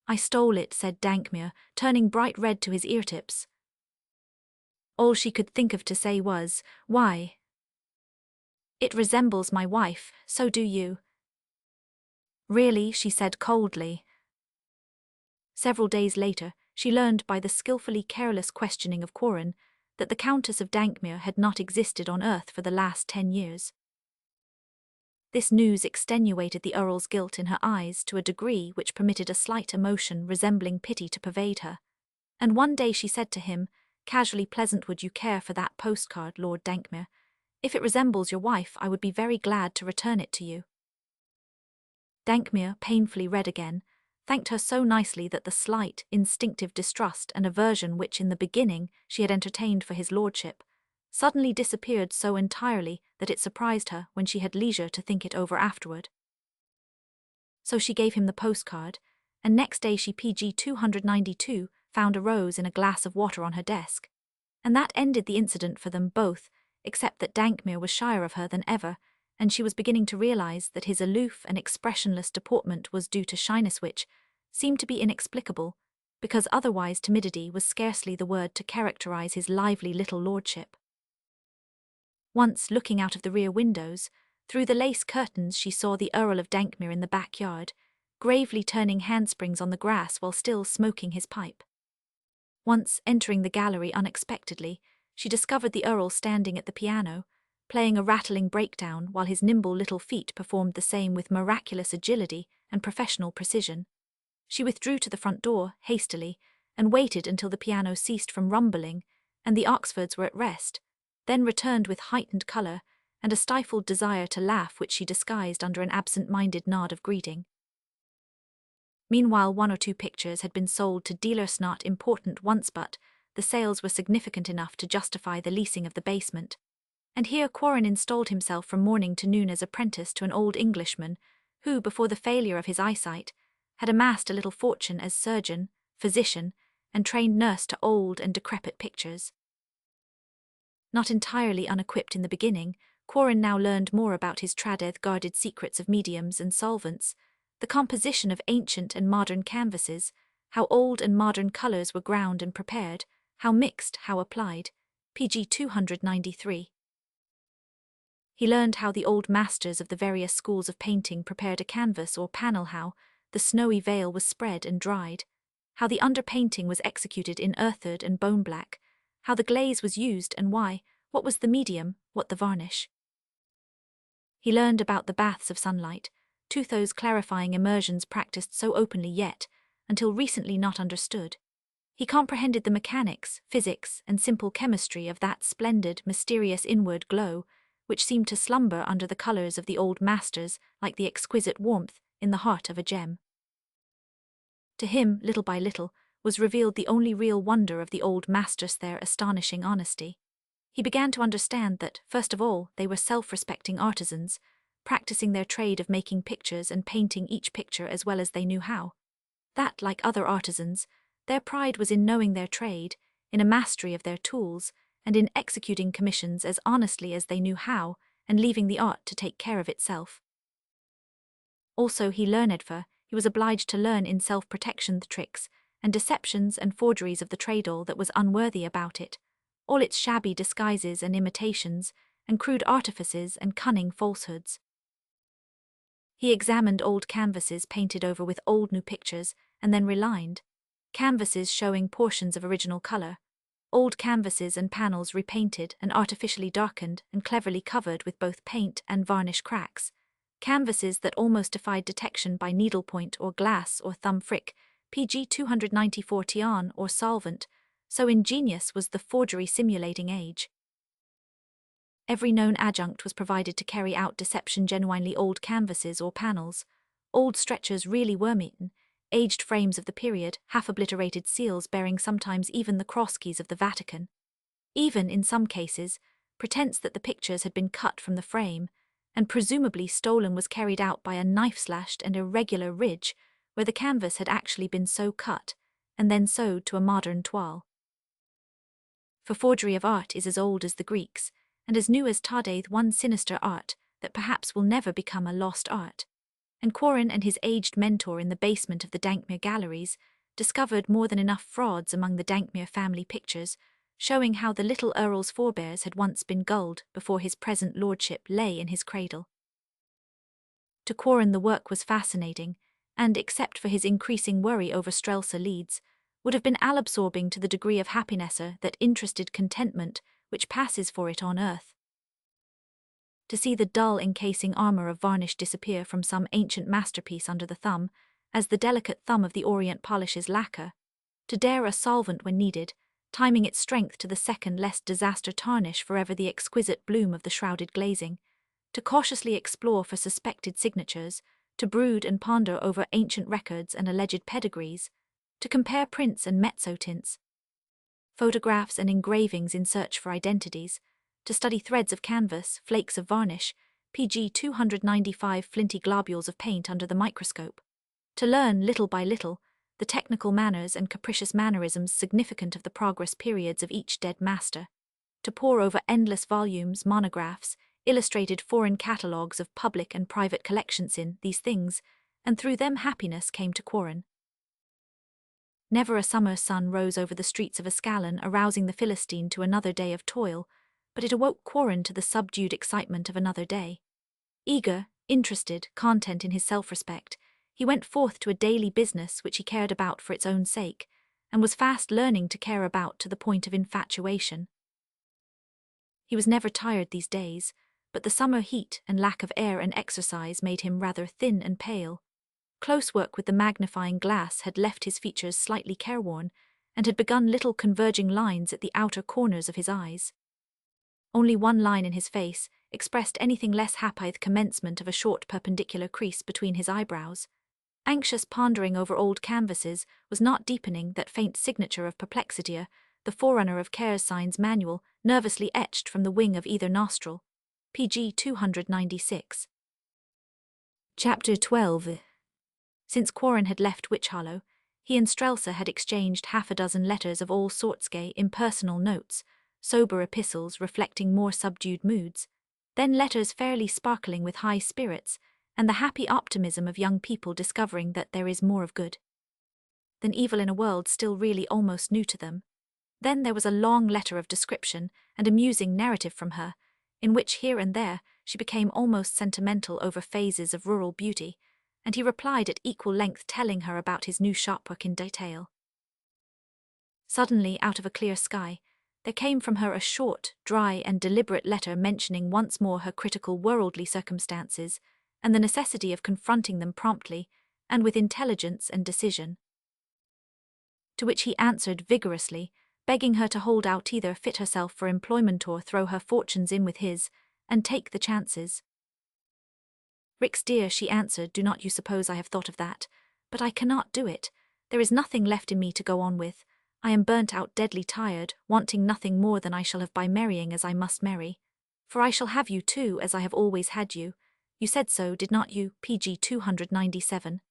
Speaker 1: "I stole it," said Dankmere, turning bright red to his ear-tips. All she could think of to say was, "Why? It resembles my wife, so do you." "Really?" she said coldly. Several days later, she learned by the skillfully careless questioning of Quarren that the Countess of Dankmere had not existed on Earth for the last 10 years. This news extenuated the Earl's guilt in her eyes to a degree which permitted a slight emotion resembling pity to pervade her, and one day she said to him, casually pleasant, "Would you care for that postcard, Lord Dankmere? If it resembles your wife, I would be very glad to return it to you." Dankmere, painfully red again, thanked her so nicely that the slight, instinctive distrust and aversion which in the beginning she had entertained for his lordship suddenly disappeared so entirely that it surprised her when she had leisure to think it over afterward. So she gave him the postcard, and next day she PG 292 found a rose in a glass of water on her desk, and that ended the incident for them both, except that Dankmere was shyer of her than ever, and she was beginning to realise that his aloof and expressionless deportment was due to shyness which seemed to be inexplicable, because otherwise timidity was scarcely the word to characterise his lively little lordship. Once, looking out of the rear windows, through the lace curtains she saw the Earl of Dankmere in the backyard, gravely turning handsprings on the grass while still smoking his pipe. Once, entering the gallery unexpectedly, she discovered the Earl standing at the piano, playing a rattling breakdown while his nimble little feet performed the same with miraculous agility and professional precision. She withdrew to the front door, hastily, and waited until the piano ceased from rumbling and the Oxfords were at rest, then returned with heightened colour and a stifled desire to laugh which she disguised under an absent-minded nod of greeting. Meanwhile, 1 or 2 pictures had been sold to dealers not important once, but the sales were significant enough to justify the leasing of the basement, and here Quarren installed himself from morning to noon as apprentice to an old Englishman who, before the failure of his eyesight, had amassed a little fortune as surgeon, physician, and trained nurse to old and decrepit pictures. Not entirely unequipped in the beginning, Quarren now learned more about his Tradeth-guarded secrets of mediums and solvents, the composition of ancient and modern canvases, how old and modern colours were ground and prepared, how mixed, how applied, PG 293. He learned how the old masters of the various schools of painting prepared a canvas or panel, how the snowy veil was spread and dried, how the underpainting was executed in earthed and bone black, how the glaze was used and why, what was the medium, what the varnish. He learned about the baths of sunlight, those clarifying immersions practiced so openly yet, until recently not understood. He comprehended the mechanics, physics, and simple chemistry of that splendid, mysterious inward glow, which seemed to slumber under the colours of the old masters like the exquisite warmth in the heart of a gem. To him, little by little, was revealed the only real wonder of the old masters, their astonishing honesty. He began to understand that, first of all, they were self-respecting artisans, practicing their trade of making pictures and painting each picture as well as they knew how. That, like other artisans, their pride was in knowing their trade, in a mastery of their tools, and in executing commissions as honestly as they knew how, and leaving the art to take care of itself. Also, he was obliged to learn in self-protection the tricks and deceptions and forgeries of the trade-all that was unworthy about it, all its shabby disguises and imitations, and crude artifices and cunning falsehoods. He examined old canvases painted over with old new pictures and then relined, canvases showing portions of original color, old canvases and panels repainted and artificially darkened and cleverly covered with both paint and varnish cracks, canvases that almost defied detection by needlepoint or glass or thumb frick, PG 294 tian or solvent, so ingenious was the forgery simulating age. Every known adjunct was provided to carry out deception: genuinely old canvases or panels, old stretchers really worm-eaten, aged frames of the period, half-obliterated seals bearing sometimes even the cross keys of the Vatican. Even, in some cases, pretense that the pictures had been cut from the frame, and presumably stolen was carried out by a knife-slashed and irregular ridge where the canvas had actually been so cut, and then sewed to a modern toile. For forgery of art is as old as the Greeks, and as new as Tadeth, one sinister art that perhaps will never become a lost art. And Quarren and his aged mentor in the basement of the Dankmere galleries discovered more than enough frauds among the Dankmere family pictures, showing how the little Earl's forebears had once been gulled before his present lordship lay in his cradle. To Quarren the work was fascinating, and, except for his increasing worry over Strelsa Leeds, would have been all-absorbing to the degree of happiness that interested contentment which passes for it on earth. To see the dull encasing armor of varnish disappear from some ancient masterpiece under the thumb, as the delicate thumb of the Orient polishes lacquer, to dare a solvent when needed, timing its strength to the second lest disaster tarnish forever the exquisite bloom of the shrouded glazing, to cautiously explore for suspected signatures, to brood and ponder over ancient records and alleged pedigrees, to compare prints and mezzo-tints, photographs and engravings in search for identities, to study threads of canvas, flakes of varnish, PG 295 flinty globules of paint under the microscope, to learn, little by little, the technical manners and capricious mannerisms significant of the progress periods of each dead master, to pore over endless volumes, monographs, illustrated foreign catalogues of public and private collections in these things, and through them happiness came to Quarren. Never a summer's sun rose over the streets of Ascalon, arousing the Philistine to another day of toil, but it awoke Quarren to the subdued excitement of another day. Eager, interested, content in his self-respect, he went forth to a daily business which he cared about for its own sake, and was fast learning to care about to the point of infatuation. He was never tired these days, but the summer heat and lack of air and exercise made him rather thin and pale. Close work with the magnifying glass had left his features slightly careworn, and had begun little converging lines at the outer corners of his eyes. Only one line in his face expressed anything less happy: the commencement of a short perpendicular crease between his eyebrows. Anxious pondering over old canvases was not deepening that faint signature of perplexity, the forerunner of care's signs manual, nervously etched from the wing of either nostril. PG 296. Chapter 12. Since Quarren had left Witch Hollow, he and Strelsa had exchanged half a dozen letters of all sorts: gay, impersonal notes, sober epistles reflecting more subdued moods, then letters fairly sparkling with high spirits, and the happy optimism of young people discovering that there is more of good than evil in a world still really almost new to them. Then there was a long letter of description and amusing narrative from her, in which here and there she became almost sentimental over phases of rural beauty, and he replied at equal length, telling her about his new shopwork in detail. Suddenly, out of a clear sky, there came from her a short, dry and deliberate letter mentioning once more her critical worldly circumstances and the necessity of confronting them promptly and with intelligence and decision. To which he answered vigorously, begging her to hold out, either fit herself for employment or throw her fortunes in with his, and take the chances. Rix dear, she answered, do not you suppose I have thought of that? But I cannot do it. There is nothing left in me to go on with. I am burnt out, deadly tired, wanting nothing more than I shall have by marrying as I must marry. For I shall have you too, as I have always had you. You said so, did not you? PG 297.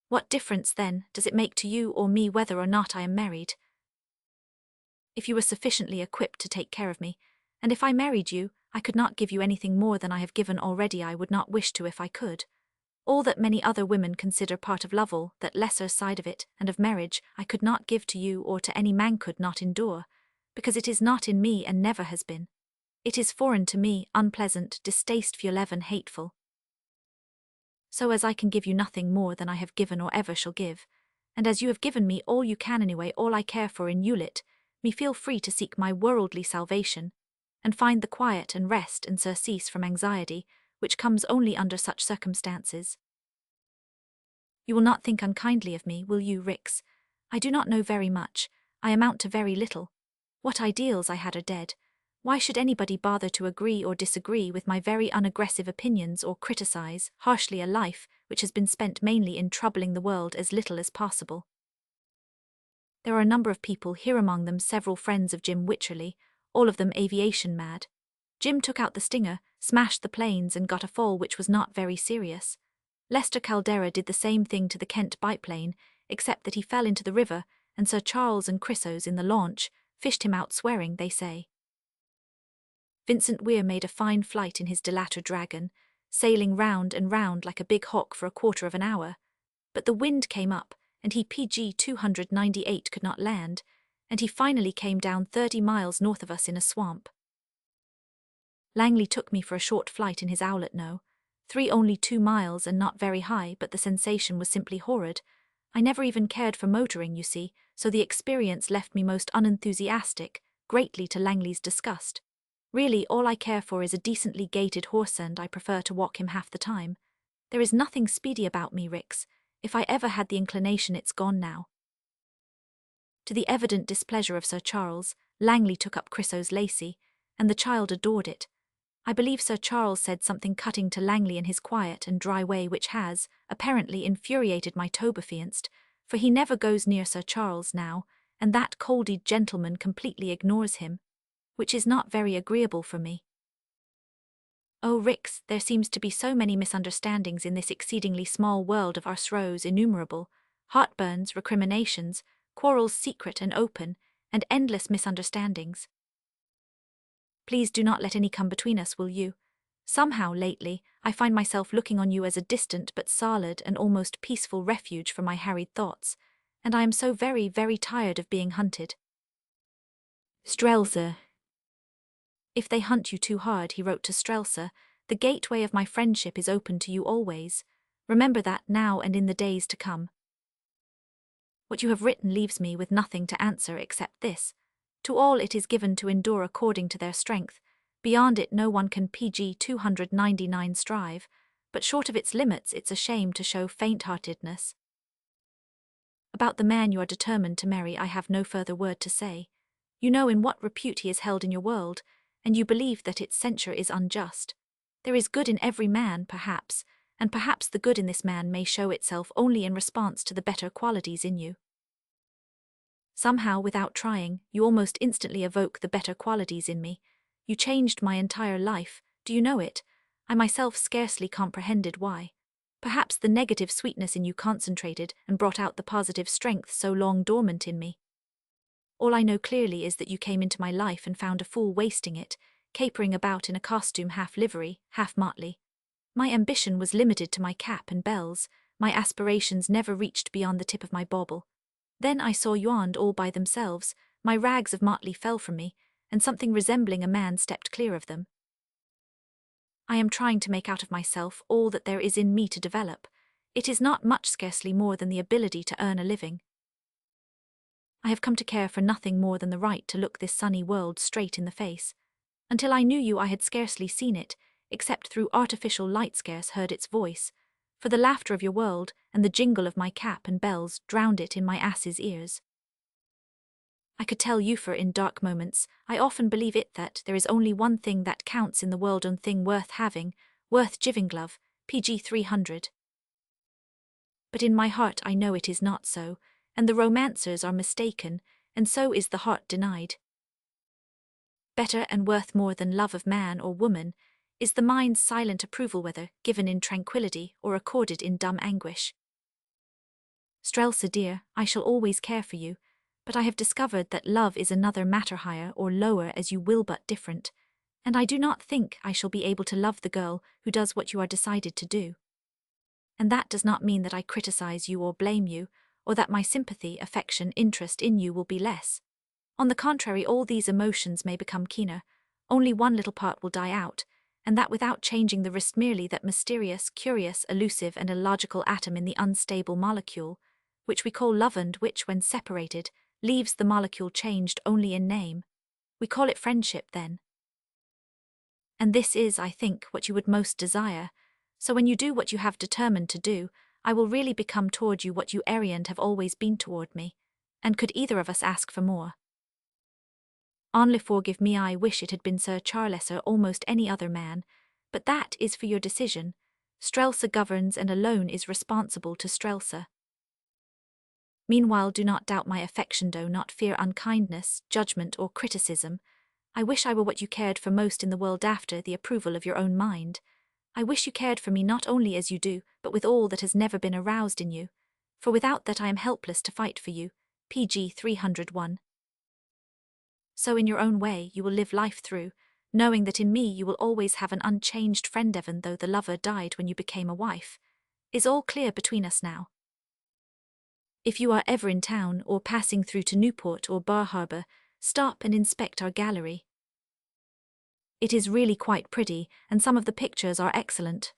Speaker 1: What difference, then, does it make to you or me whether or not I am married? If you were sufficiently equipped to take care of me, and if I married you, I could not give you anything more than I have given already. I would not wish to if I could. All that many other women consider part of love, that lesser side of it, and of marriage, I could not give to you or to any man, could not endure, because it is not in me and never has been. It is foreign to me, unpleasant, distasteful, even hateful. So as I can give you nothing more than I have given or ever shall give, and as you have given me all you can anyway, all I care for in Hewlett, me feel free to seek my worldly salvation, and find the quiet and rest and surcease from anxiety, which comes only under such circumstances. You will not think unkindly of me, will you, Rix? I do not know very much, I amount to very little. What ideals I had are dead. Why should anybody bother to agree or disagree with my very unaggressive opinions or criticize harshly a life which has been spent mainly in troubling the world as little as possible? There are a number of people here, among them several friends of Jim Wycherley, all of them aviation mad. Jim took out the Stinger, smashed the planes and got a fall which was not very serious. Lester Caldera did the same thing to the Kent biplane, except that he fell into the river, and Sir Charles and Chrysos in the launch fished him out swearing, they say. Vincent Weir made a fine flight in his Delator Dragon, sailing round and round like a big hawk for a quarter of an hour. But the wind came up, and he PG 298 could not land, and he finally came down 30 miles north of us in a swamp. Langley took me for a short flight in his Owlet No. 3 only 2 miles and not very high, but the sensation was simply horrid. I never even cared for motoring, you see, so the experience left me most unenthusiastic, greatly to Langley's disgust. Really, all I care for is a decently gaited horse, and I prefer to walk him half the time. There is nothing speedy about me, Rix. If I ever had the inclination, it's gone now. To the evident displeasure of Sir Charles, Langley took up Chrysos Lacey, and the child adored it. I believe Sir Charles said something cutting to Langley in his quiet and dry way which has, apparently, infuriated my tobe-affianced, for he never goes near Sir Charles now, and that coldy gentleman completely ignores him, which is not very agreeable for me. Oh, Rix, there seems to be so many misunderstandings in this exceedingly small world of ours, rows innumerable, heartburns, recriminations, quarrels secret and open, and endless misunderstandings. Please do not let any come between us, will you? Somehow, lately, I find myself looking on you as a distant but solid and almost peaceful refuge for my harried thoughts, and I am so very, very tired of being hunted. Strelza. If they hunt you too hard, he wrote to Strelza, the gateway of my friendship is open to you always. Remember that now and in the days to come. What you have written leaves me with nothing to answer except this. To all it is given to endure according to their strength. Beyond it no one can PG 299 strive, but short of its limits it's a shame to show faint-heartedness. About the man you are determined to marry I have no further word to say. You know in what repute he is held in your world, and you believe that its censure is unjust. There is good in every man, perhaps, and perhaps the good in this man may show itself only in response to the better qualities in you. Somehow, without trying, you almost instantly evoke the better qualities in me. You changed my entire life, do you know it? I myself scarcely comprehended why. Perhaps the negative sweetness in you concentrated and brought out the positive strength so long dormant in me. All I know clearly is that you came into my life and found a fool wasting it, capering about in a costume half livery, half motley. My ambition was limited to my cap and bells, my aspirations never reached beyond the tip of my bauble. Then I saw yawned all by themselves, my rags of motley fell from me, and something resembling a man stepped clear of them. I am trying to make out of myself all that there is in me to develop. It is not much, scarcely more than the ability to earn a living. I have come to care for nothing more than the right to look this sunny world straight in the face. Until I knew you I had scarcely seen it, except through artificial light, scarce heard its voice, for the laughter of your world and the jingle of my cap and bells drowned it in my ass's ears. I could tell you, for in dark moments I often believe it that there is only one thing that counts in the world, one thing worth having, worth Jivinglove, PG 300. But in my heart I know it is not so, and the romancers are mistaken, and so is the heart denied. Better and worth more than love of man or woman is the mind's silent approval, whether given in tranquillity or accorded in dumb anguish. Strelsa dear, I shall always care for you, but I have discovered that love is another matter, higher or lower as you will, but different, and I do not think I shall be able to love the girl who does what you are decided to do. And that does not mean that I criticize you or blame you, or that my sympathy, affection, interest in you will be less. On the contrary, all these emotions may become keener, only one little part will die out, and that without changing the rest, merely that mysterious, curious, elusive and illogical atom in the unstable molecule, which we call love, and which, when separated, leaves the molecule changed only in name. We call it friendship then. And this is, I think, what you would most desire, so when you do what you have determined to do, I will really become toward you what you Ariand have always been toward me, and could either of us ask for more? Only forgive me, I wish it had been Sir Charles or almost any other man, but that is for your decision. Strelsa governs and alone is responsible to Strelsa. Meanwhile, do not doubt my affection, do not fear unkindness, judgment or criticism. I wish I were what you cared for most in the world after the approval of your own mind. I wish you cared for me not only as you do, but with all that has never been aroused in you, for without that I am helpless to fight for you. PG 301. So in your own way you will live life through, knowing that in me you will always have an unchanged friend, even though the lover died when you became a wife. Is all clear between us now? If you are ever in town or passing through to Newport or Bar Harbor, stop and inspect our gallery. It is really quite pretty, and some of the pictures are excellent.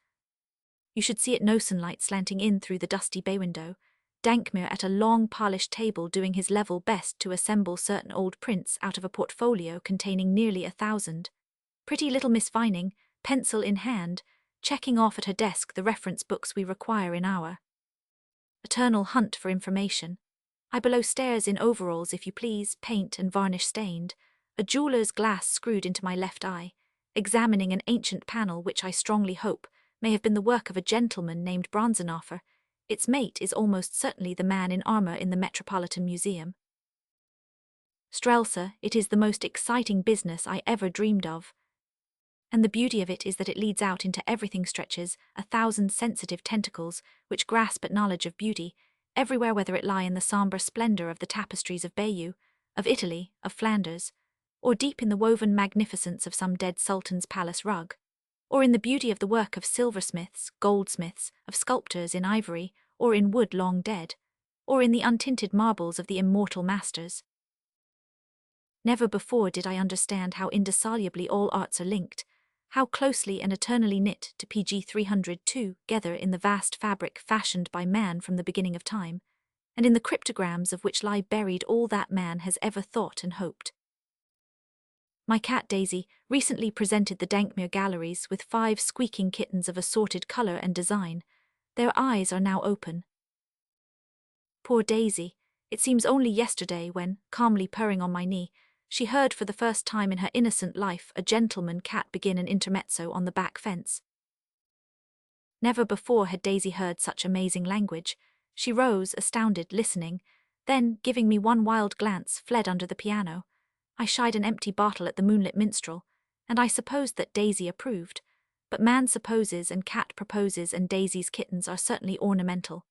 Speaker 1: You should see it, no sunlight slanting in through the dusty bay window, Dankmere at a long polished table doing his level best to assemble certain old prints out of a portfolio containing nearly 1,000. Pretty little Miss Vining, pencil in hand, checking off at her desk the reference books we require in our eternal hunt for information. I below stairs in overalls, if you please, paint and varnish stained, a jeweller's glass screwed into my left eye, examining an ancient panel which I strongly hope may have been the work of a gentleman named Bronzenoffer. Its mate is almost certainly the man in armour in the Metropolitan Museum. Strelsa, it is the most exciting business I ever dreamed of. And the beauty of it is that it leads out into everything, stretches 1,000 sensitive tentacles which grasp at knowledge of beauty, everywhere, whether it lie in the sombre splendour of the tapestries of Bayeux, of Italy, of Flanders, or deep in the woven magnificence of some dead sultan's palace rug, or in the beauty of the work of silversmiths, goldsmiths, of sculptors in ivory, or in wood long dead, or in the untinted marbles of the immortal masters. Never before did I understand how indissolubly all arts are linked, how closely and eternally knit to PG 302 together in the vast fabric fashioned by man from the beginning of time, and in the cryptograms of which lie buried all that man has ever thought and hoped. My cat Daisy recently presented the Dankmere galleries with 5 squeaking kittens of assorted colour and design. Their eyes are now open. Poor Daisy, it seems only yesterday when, calmly purring on my knee, she heard for the first time in her innocent life a gentleman cat begin an intermezzo on the back fence. Never before had Daisy heard such amazing language. She rose, astounded, listening, then, giving me one wild glance, fled under the piano. I shied an empty bottle at the moonlit minstrel, and I supposed that Daisy approved. But man supposes and cat proposes, and Daisy's kittens are certainly ornamental.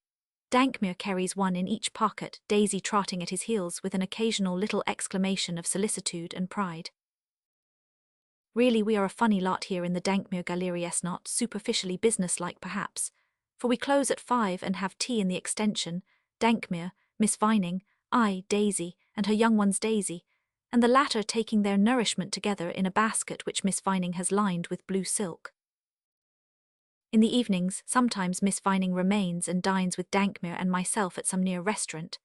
Speaker 1: Dankmere carries one in each pocket, Daisy trotting at his heels with an occasional little exclamation of solicitude and pride. Really, we are a funny lot here in the Dankmere Galleries, not superficially businesslike perhaps, for we close at 5 and have tea in the extension, Dankmere, Miss Vining, I, Daisy, and her young ones Daisy, and the latter taking their nourishment together in a basket which Miss Vining has lined with blue silk. In the evenings, sometimes Miss Vining remains and dines with Dankmere and myself at some near restaurant,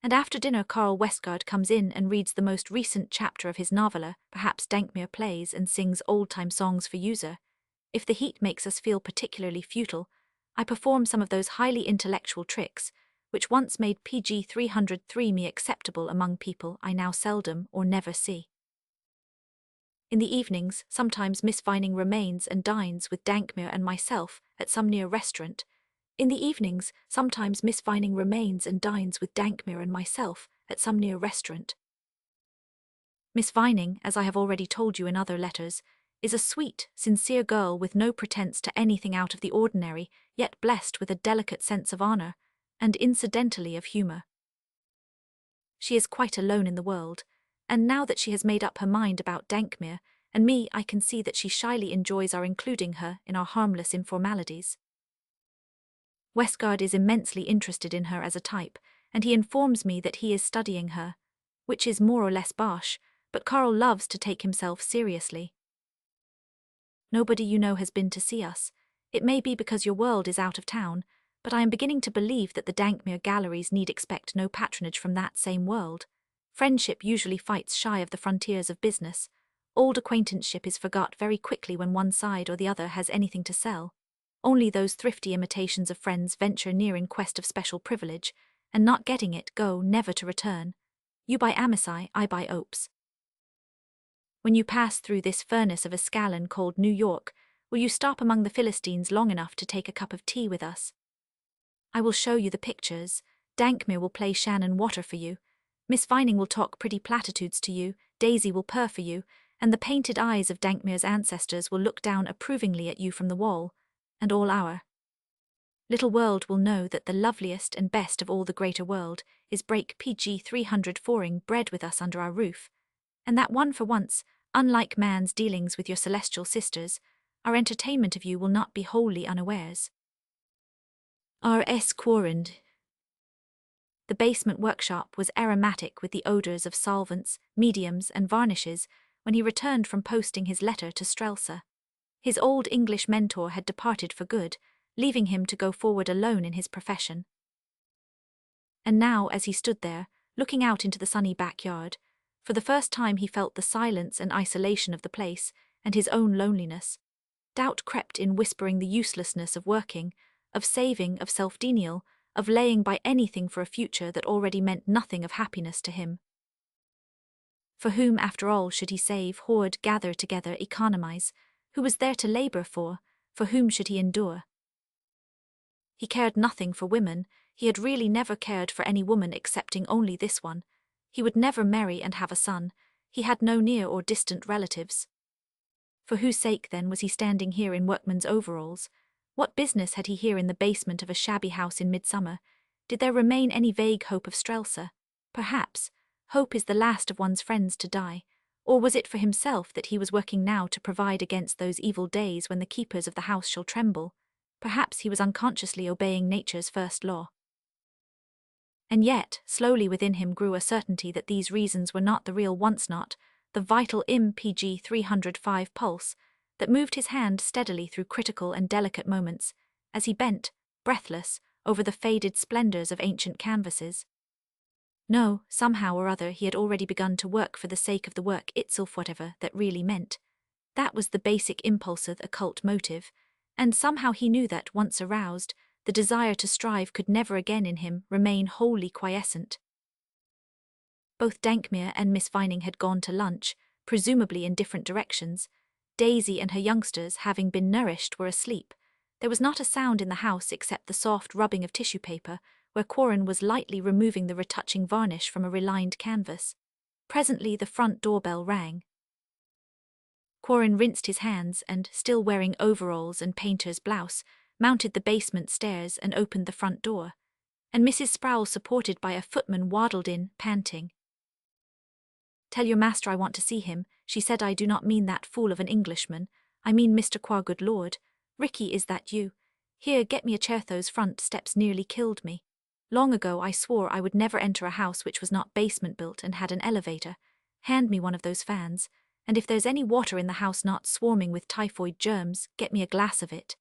Speaker 1: and after dinner Carl Westgard comes in and reads the most recent chapter of his novella. Perhaps Dankmere plays and sings old-time songs for user. If the heat makes us feel particularly futile, I perform some of those highly intellectual tricks, which once made PG 303 me acceptable among people I now seldom or never see. In the evenings, sometimes Miss Vining remains and dines with Dankmere and myself at some near restaurant. In the evenings, sometimes Miss Vining remains and dines with Dankmere and myself at some near restaurant. Miss Vining, as I have already told you in other letters, is a sweet, sincere girl with no pretense to anything out of the ordinary, yet blessed with a delicate sense of honor, and incidentally of humor. She is quite alone in the world, and now that she has made up her mind about Dankmere and me, I can see that she shyly enjoys our including her in our harmless informalities. Westgard is immensely interested in her as a type, and he informs me that he is studying her, which is more or less bosh, but Carl loves to take himself seriously. Nobody you know has been to see us. It may be because your world is out of town, but I am beginning to believe that the Dankmere galleries need expect no patronage from that same world. Friendship usually fights shy of the frontiers of business. Old acquaintanceship is forgot very quickly when one side or the other has anything to sell. Only those thrifty imitations of friends venture near in quest of special privilege, and not getting it go never to return. You buy amici, I buy opes. When you pass through this furnace of Ascalon called New York, will you stop among the Philistines long enough to take a cup of tea with us? I will show you the pictures. Dankmere will play Shannon water for you. Miss Vining will talk pretty platitudes to you, Daisy will purr for you, and the painted eyes of Dankmere's ancestors will look down approvingly at you from the wall, and all our little world will know that the loveliest and best of all the greater world is break PG 304ing bread with us under our roof, and that one for once, unlike man's dealings with your celestial sisters, our entertainment of you will not be wholly unawares. R.S. Quarrand. The basement workshop was aromatic with the odours of solvents, mediums, and varnishes when he returned from posting his letter to Strelsa. His old English mentor had departed for good, leaving him to go forward alone in his profession. And now, as he stood there, looking out into the sunny backyard, for the first time he felt the silence and isolation of the place, and his own loneliness. Doubt crept in, whispering the uselessness of working, of saving, of self-denial, of laying by anything for a future that already meant nothing of happiness to him. For whom, after all, should he save, hoard, gather together, economize? Who was there to labour for whom should he endure? He cared nothing for women. He had really never cared for any woman excepting only this one. He would never marry and have a son. He had no near or distant relatives. For whose sake, then, was he standing here in workman's overalls? What business had he here in the basement of a shabby house in midsummer? Did there remain any vague hope of Strelsa? Perhaps. Hope is the last of one's friends to die. Or was it for himself that he was working now to provide against those evil days when the keepers of the house shall tremble? Perhaps he was unconsciously obeying nature's first law. And yet, slowly within him grew a certainty that these reasons were not the real once-not, the vital MPG 305 pulse, that moved his hand steadily through critical and delicate moments, as he bent, breathless, over the faded splendours of ancient canvases. No, somehow or other he had already begun to work for the sake of the work itself, whatever that really meant. That was the basic impulsive occult motive, and somehow he knew that, once aroused, the desire to strive could never again in him remain wholly quiescent. Both Dankmere and Miss Vining had gone to lunch, presumably in different directions. Daisy and her youngsters, having been nourished, were asleep. There was not a sound in the house except the soft rubbing of tissue paper, where Quarren was lightly removing the retouching varnish from a relined canvas. Presently the front doorbell rang. Quarren rinsed his hands and, still wearing overalls and painter's blouse, mounted the basement stairs and opened the front door, and Mrs. Sproul, supported by a footman, waddled in, panting. "Tell your master I want to see him," she said. "I do not mean that fool of an Englishman. I mean Mr. Quar, good Lord. Ricky, is that you? Here, get me a chair. Those front steps nearly killed me. Long ago I swore I would never enter a house which was not basement built and had an elevator. Hand me one of those fans, and if there's any water in the house not swarming with typhoid germs, get me a glass of it."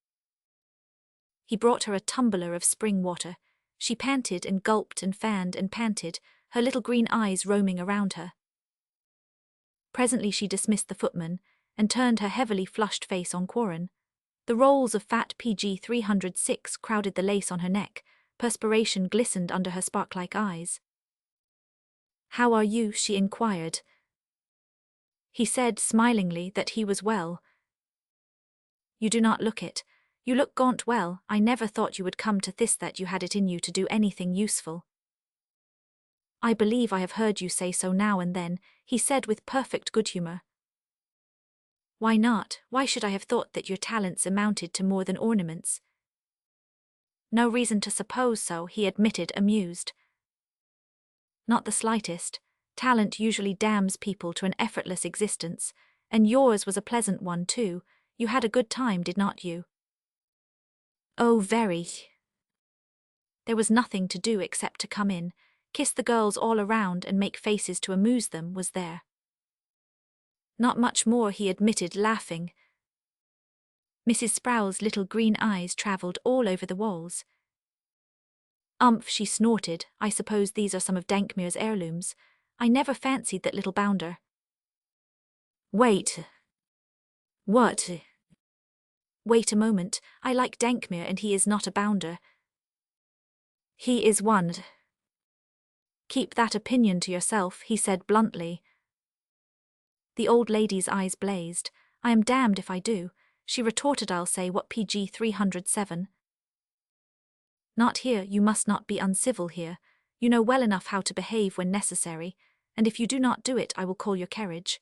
Speaker 1: He brought her a tumbler of spring water. She panted and gulped and fanned and panted, her little green eyes roaming around her. Presently she dismissed the footman, and turned her heavily flushed face on Quarren. The rolls of fat PG 306 crowded the lace on her neck, perspiration glistened under her spark-like eyes. "How are you?" she inquired. He said smilingly that he was well. You do not look it. You look gaunt well. I never thought you would come to this, that you had it in you to do anything useful. I believe I have heard you say so now and then, he said with perfect good humor. Why not? Why should I have thought that your talents amounted to more than ornaments? No reason to suppose so, he admitted, amused. Not the slightest. Talent usually damns people to an effortless existence, and yours was a pleasant one too. You had a good time, did not you? Oh, very. There was nothing to do except to come in, kiss the girls all around and make faces to amuse them, was there? Not much more, he admitted, laughing. Mrs. Sproul's little green eyes travelled all over the walls. Umph, she snorted. I suppose these are some of Dankmere's heirlooms. I never fancied that little bounder. Wait. What? Wait a moment. I like Dankmere, and he is not a bounder. He is one. Keep that opinion to yourself, he said bluntly. The old lady's eyes blazed. I am damned if I do, she retorted. I'll say what, PG 307? Not here. You must not be uncivil here. You know well enough how to behave when necessary, and if you do not do it I will call your carriage.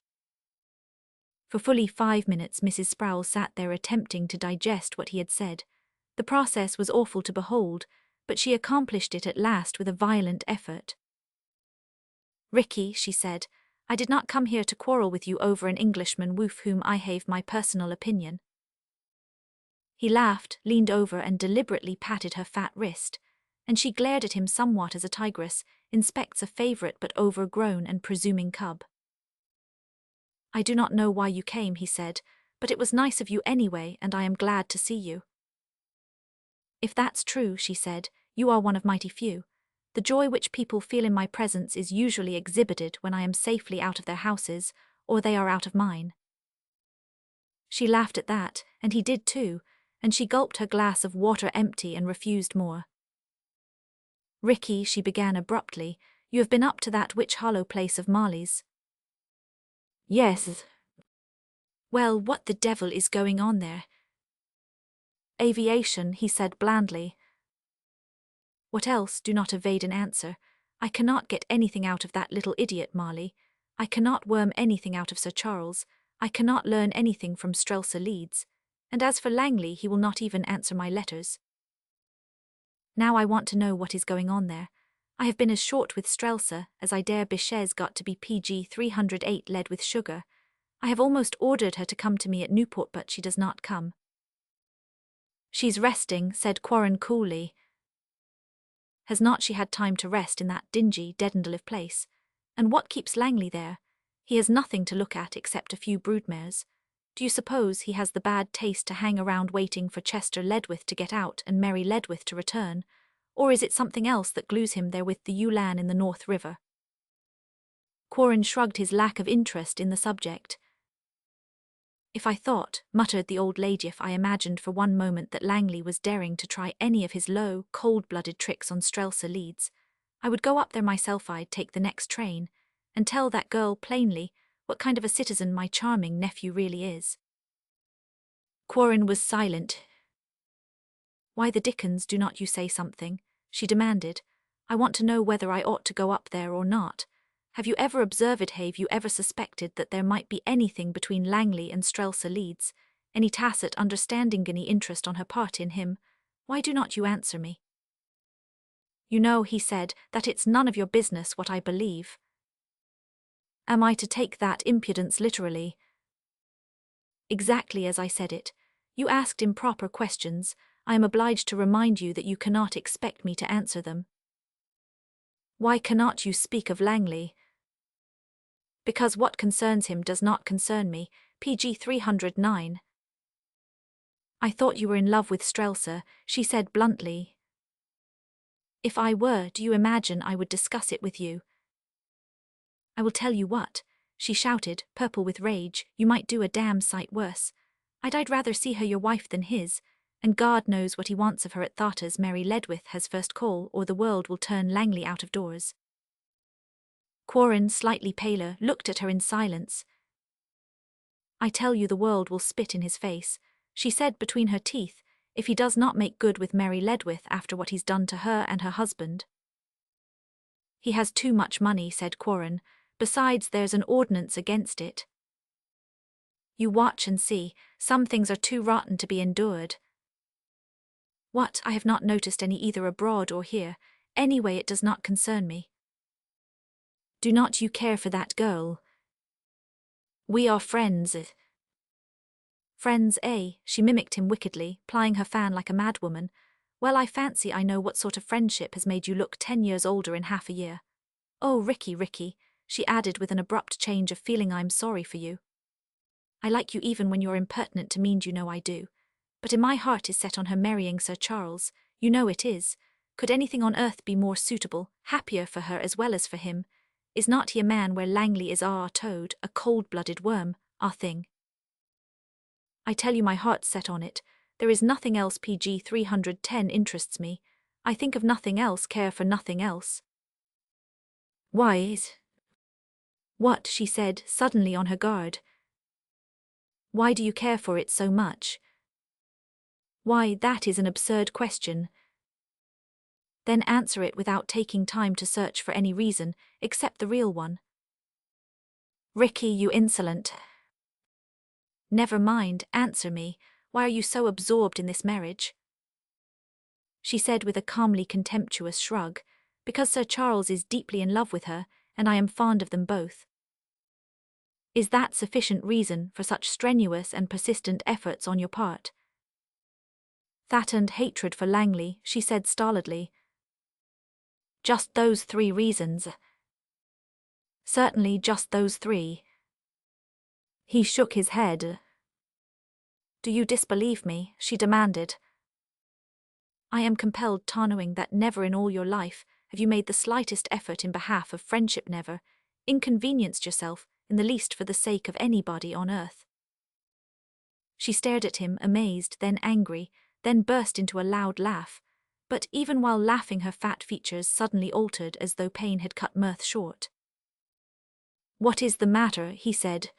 Speaker 1: For fully 5 minutes Mrs. Sproul sat there attempting to digest what he had said. The process was awful to behold, but she accomplished it at last with a violent effort. Ricky, she said, I did not come here to quarrel with you over an Englishman with whom I have my personal opinion. He laughed, leaned over and deliberately patted her fat wrist, and she glared at him somewhat as a tigress inspects a favourite but overgrown and presuming cub. I do not know why you came, he said, but it was nice of you anyway, and I am glad to see you. If that's true, she said, you are one of mighty few. The joy which people feel in my presence is usually exhibited when I am safely out of their houses, or they are out of mine. She laughed at that, and he did too, and she gulped her glass of water empty and refused more. Ricky, she began abruptly, you have been up to that Witch Hollow place of Marley's. Yes. Well, what the devil is going on there? Aviation, he said blandly. What else? Do not evade an answer. I cannot get anything out of that little idiot Marley. I cannot worm anything out of Sir Charles. I cannot learn anything from Strelsa Leeds. And as for Langley, he will not even answer my letters. Now I want to know what is going on there. I have been as short with Strelsa as I dare. Bichet's got to be PG 308 lead with sugar. I have almost ordered her to come to me at Newport, but she does not come. She's resting, said Quarren coolly. Has not she had time to rest in that dingy, deadened place? And what keeps Langley there? He has nothing to look at except a few broodmares. Do you suppose he has the bad taste to hang around waiting for Chester Ledwith to get out and Mary Ledwith to return? Or is it something else that glues him there with the Ulan in the North River? Quarren shrugged his lack of interest in the subject. If I thought, muttered the old lady, if I imagined for one moment that Langley was daring to try any of his low, cold-blooded tricks on Strelsa Leeds, I would go up there myself. I'd take the next train, and tell that girl plainly what kind of a citizen my charming nephew really is. Quarren was silent. Why the dickens do not you say something? She demanded. I want to know whether I ought to go up there or not. Have you ever observed, have you ever suspected that there might be anything between Langley and Strelsa Leeds, any tacit understanding, any interest on her part in him? Why do not you answer me? You know, he said, that it's none of your business what I believe. Am I to take that impudence literally? Exactly as I said it. You asked improper questions. I am obliged to remind you that you cannot expect me to answer them. Why cannot you speak of Langley? Because what concerns him does not concern me. PG 309. I thought you were in love with Strelsa, she said bluntly. If I were, do you imagine I would discuss it with you? I will tell you what, she shouted, purple with rage, you might do a damn sight worse. I'd rather see her your wife than his, and God knows what he wants of her at Tharta's. Mary Ledwith has first call, or the world will turn Langley out of doors. Quarren, slightly paler, looked at her in silence. I tell you the world will spit in his face, she said between her teeth, if he does not make good with Mary Ledwith after what he's done to her and her husband. He has too much money, said Quarren, besides there's an ordinance against it. You watch and see, some things are too rotten to be endured. What, I have not noticed any either abroad or here, anyway it does not concern me. Do not you care for that girl? We are friends. Friends, eh? She mimicked him wickedly, plying her fan like a madwoman. Well, I fancy I know what sort of friendship has made you look 10 years older in half a year. Oh, Ricky, she added with an abrupt change of feeling, I'm sorry for you. I like you even when you're impertinent to mean you know I do. But in my heart is set on her marrying Sir Charles, you know it is. Could anything on earth be more suitable, happier for her as well as for him? Is not he a man where Langley is our toad, a cold-blooded worm, our thing? I tell you my heart's set on it. There is nothing else. PG 310 interests me. I think of nothing else, care for nothing else. Why is... What, she said, suddenly on her guard. Why do you care for it so much? Why, that is an absurd question. Then answer it without taking time to search for any reason, except the real one. Ricky, you insolent. Never mind, answer me. Why are you so absorbed in this marriage? She said with a calmly contemptuous shrug, because Sir Charles is deeply in love with her, and I am fond of them both. Is that sufficient reason for such strenuous and persistent efforts on your part? That and hatred for Langley, she said stolidly. Just those 3 reasons. Certainly just those 3. He shook his head. Do you disbelieve me? She demanded. I am compelled to knowing that never in all your life have you made the slightest effort in behalf of friendship, never inconvenienced yourself in the least for the sake of anybody on earth. She stared at him, amazed, then angry, then burst into a loud laugh, but even while laughing her fat features suddenly altered as though pain had cut mirth short. What is the matter? He said.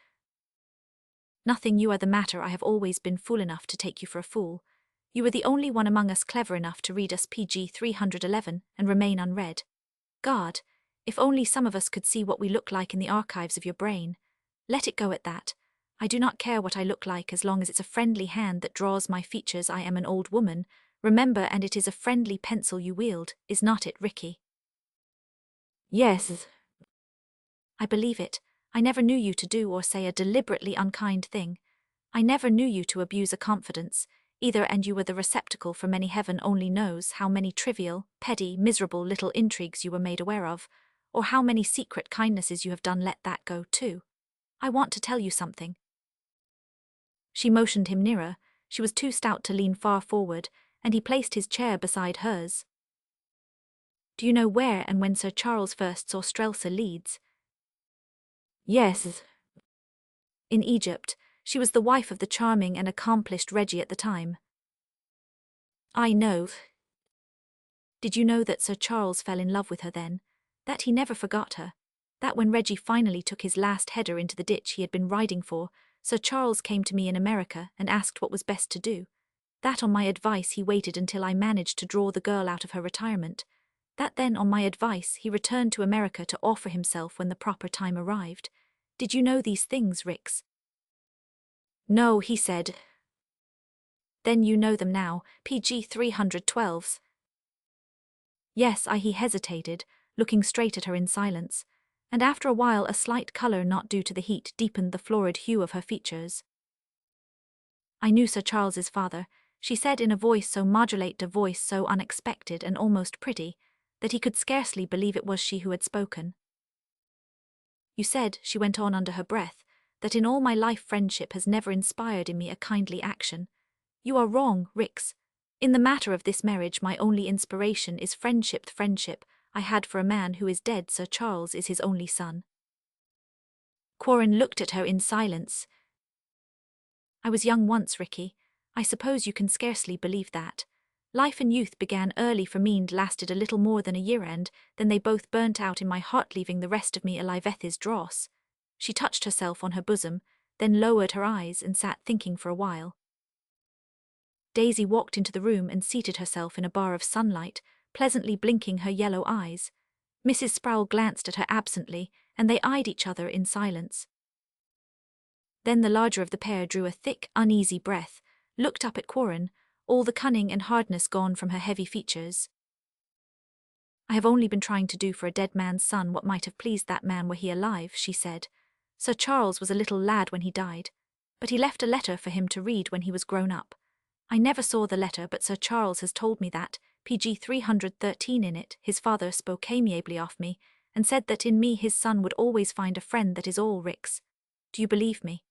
Speaker 1: Nothing, you are the matter. I have always been fool enough to take you for a fool. You were the only one among us clever enough to read us PG 311 and remain unread. God, if only some of us could see what we look like in the archives of your brain. Let it go at that. I do not care what I look like as long as it's a friendly hand that draws my features. I am an old woman, remember, and it is a friendly pencil you wield, is not it, Ricky? Yes. I believe it. I never knew you to do or say a deliberately unkind thing. I never knew you to abuse a confidence, either, and you were the receptacle for many, heaven only knows how many trivial, petty, miserable little intrigues you were made aware of, or how many secret kindnesses you have done. Let that go too. I want to tell you something. She motioned him nearer. She was too stout to lean far forward, and he placed his chair beside hers. Do you know where and when Sir Charles first saw Strelsa Leeds? Yes. In Egypt. She was the wife of the charming and accomplished Reggie at the time. I know. Did you know that Sir Charles fell in love with her then? That he never forgot her? That when Reggie finally took his last header into the ditch he had been riding for, Sir Charles came to me in America and asked what was best to do? That on my advice he waited until I managed to draw the girl out of her retirement. That then on my advice he returned to America to offer himself when the proper time arrived. Did you know these things, Rix? No, he said. Then you know them now, PG 312s. Yes, he hesitated, looking straight at her in silence, and after a while a slight colour not due to the heat deepened the florid hue of her features. I knew Sir Charles's father, she said in a voice so modulate, a voice so unexpected and almost pretty, that he could scarcely believe it was she who had spoken. You said, she went on under her breath, that in all my life friendship has never inspired in me a kindly action. You are wrong, Rix. In the matter of this marriage my only inspiration is friendship. The friendship I had for a man who is dead. Sir Charles is his only son. Quarren looked at her in silence. I was young once, Ricky. I suppose you can scarcely believe that. Life and youth began early for me and lasted a little more than a year, and then they both burnt out in my heart, leaving the rest of me alive as dross. She touched herself on her bosom, then lowered her eyes and sat thinking for a while. Daisy walked into the room and seated herself in a bar of sunlight, pleasantly blinking her yellow eyes. Mrs. Sproul glanced at her absently, and they eyed each other in silence. Then the larger of the pair drew a thick, uneasy breath, looked up at Quarren, all the cunning and hardness gone from her heavy features. "I have only been trying to do for a dead man's son what might have pleased that man were he alive," she said. "Sir Charles was a little lad when he died, but he left a letter for him to read when he was grown up. I never saw the letter, but Sir Charles has told me that, pg 313 in it, his father spoke amiably of me, and said that in me his son would always find a friend that is all Ricks. Do you believe me?"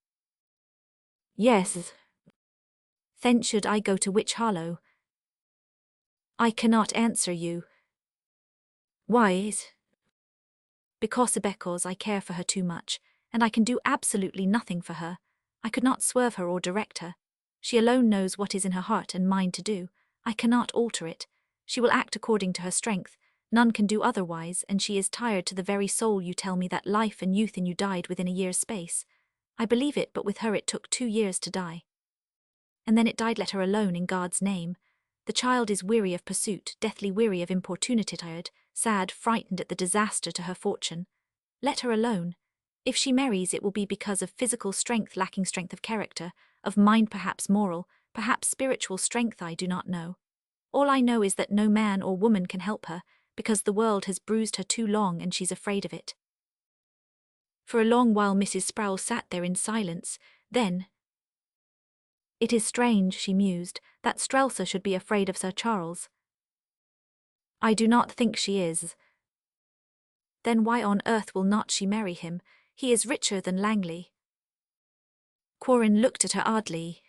Speaker 2: "Yes."
Speaker 1: "Then should I go to Witch Hollow?" "I cannot answer you."
Speaker 2: "Why?"
Speaker 1: Because I care for her too much, and I can do absolutely nothing for her. I could not swerve her or direct her. She alone knows what is in her heart and mind to do. I cannot alter it. She will act according to her strength. None can do otherwise, and she is tired to the very soul. You tell me that life and youth in you died within a year's space. I believe it, but with her it took 2 years to die. And then it died. Let her alone, in God's name. The child is weary of pursuit, deathly weary of importunity, tired, sad, frightened at the disaster to her fortune. Let her alone. If she marries, it will be because of physical strength, lacking strength of character, of mind, perhaps moral, perhaps spiritual strength. I do not know. All I know is that no man or woman can help her, because the world has bruised her too long and she's afraid of it." For a long while Mrs. Sproul sat there in silence, then, "It is strange," she mused, "that Strelsa should be afraid of Sir Charles. I do not think she is. Then why on earth will not she marry him? He is richer than Langley." Quarren looked at her oddly.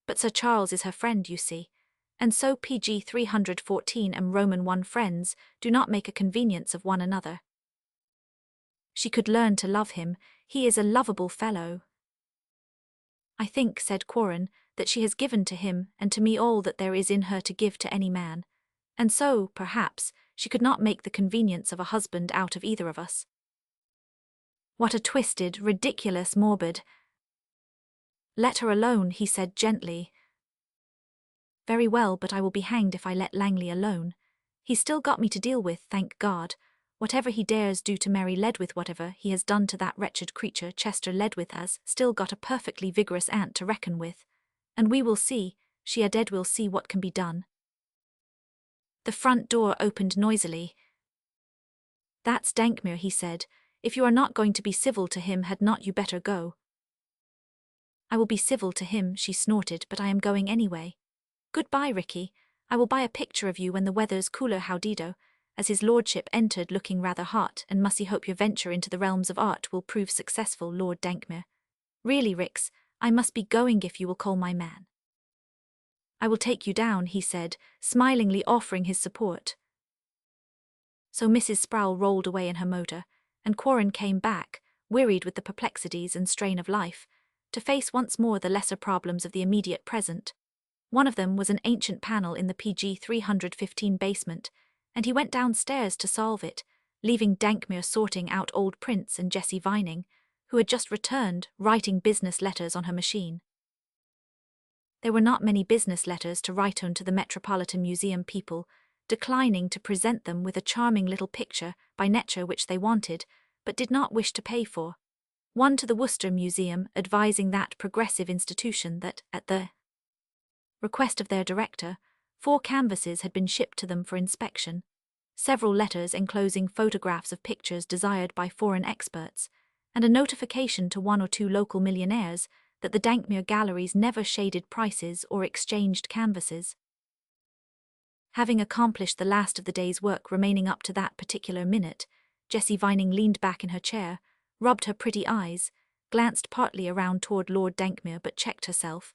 Speaker 1: "But Sir Charles is her friend, you see, and so pg 314 and Roman 1 friends do not make a convenience of one another. She could learn to love him. He is a lovable fellow." "I think," said Quarren, "that she has given to him and to me all that there is in her to give to any man, and so, perhaps, she could not make the convenience of a husband out of either of us." What a twisted, ridiculous, morbid— "Let her alone," he said gently. "Very well, but I will be hanged if I let Langley alone. He's still got me to deal with, thank God. Whatever he dares do to Mary Ledwith, whatever he has done to that wretched creature Chester Ledwith has still got a perfectly vigorous aunt to reckon with. And we will see, she a dead will see what can be done." The front door opened noisily. "That's Dankmere," he said. "If you are not going to be civil to him, had not you better go?" "I will be civil to him," she snorted, "but I am going anyway. Goodbye, Ricky. I will buy a picture of you when the weather's cooler. Howdido," as his lordship entered looking rather hot, "and mussy hope your venture into the realms of art will prove successful, Lord Dankmere. Really, Rix, I must be going if you will call my man." "I will take you down," he said, smilingly offering his support. So Mrs. Sproul rolled away in her motor, and Quarren came back, wearied with the perplexities and strain of life, to face once more the lesser problems of the immediate present. One of them was an ancient panel in the pg 315 basement, and he went downstairs to solve it, leaving Dankmere sorting out old prints and Jessie Vining, who had just returned, writing business letters on her machine. There were not many business letters to write on to the Metropolitan Museum people, declining to present them with a charming little picture by nature which they wanted, but did not wish to pay for. One to the Worcester Museum, advising that progressive institution that, at the request of their director, 4 canvases had been shipped to them for inspection, several letters enclosing photographs of pictures desired by foreign experts, and a notification to 1 or 2 local millionaires that the Dankmere galleries never shaded prices or exchanged canvases. Having accomplished the last of the day's work remaining up to that particular minute, Jessie Vining leaned back in her chair, rubbed her pretty eyes, glanced partly around toward Lord Dankmere but checked herself,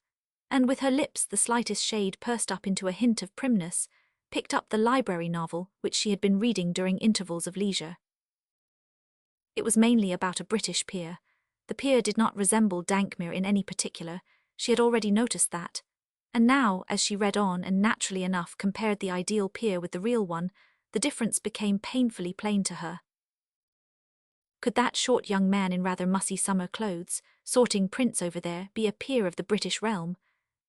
Speaker 1: and with her lips the slightest shade pursed up into a hint of primness, picked up the library novel which she had been reading during intervals of leisure. It was mainly about a British peer. The peer did not resemble Dankmere in any particular, she had already noticed that, and now, as she read on and naturally enough compared the ideal peer with the real one, the difference became painfully plain to her. Could that short young man in rather mussy summer clothes, sorting prints over there, be a peer of the British realm?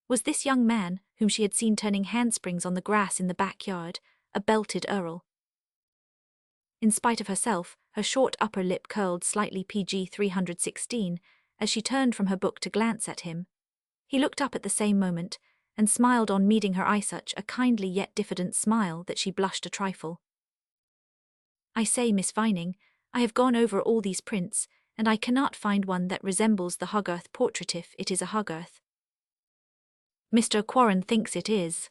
Speaker 1: Was this young man, whom she had seen turning handsprings on the grass in the backyard, a belted earl? In spite of herself, her short upper lip curled slightly PG 316 as she turned from her book to glance at him. He looked up at the same moment, and smiled on meeting her eye, such a kindly yet diffident smile that she blushed a trifle. "I say, Miss Vining, I have gone over all these prints, and I cannot find one that resembles the Hogarth portrait if it is a Hogarth." "Mr. Quarren thinks it is."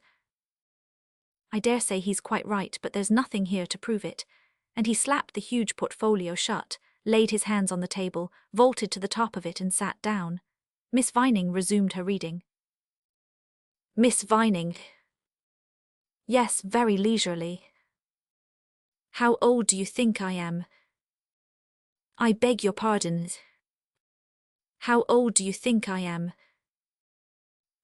Speaker 1: "I dare say he's quite right, but there's nothing here to prove it," and he slapped the huge portfolio shut, laid his hands on the table, vaulted to the top of it and sat down. Miss Vining resumed her reading. "Miss Vining." "Yes, very leisurely." "How old do you think I am?" "I beg your pardon." "How old do you think I am?"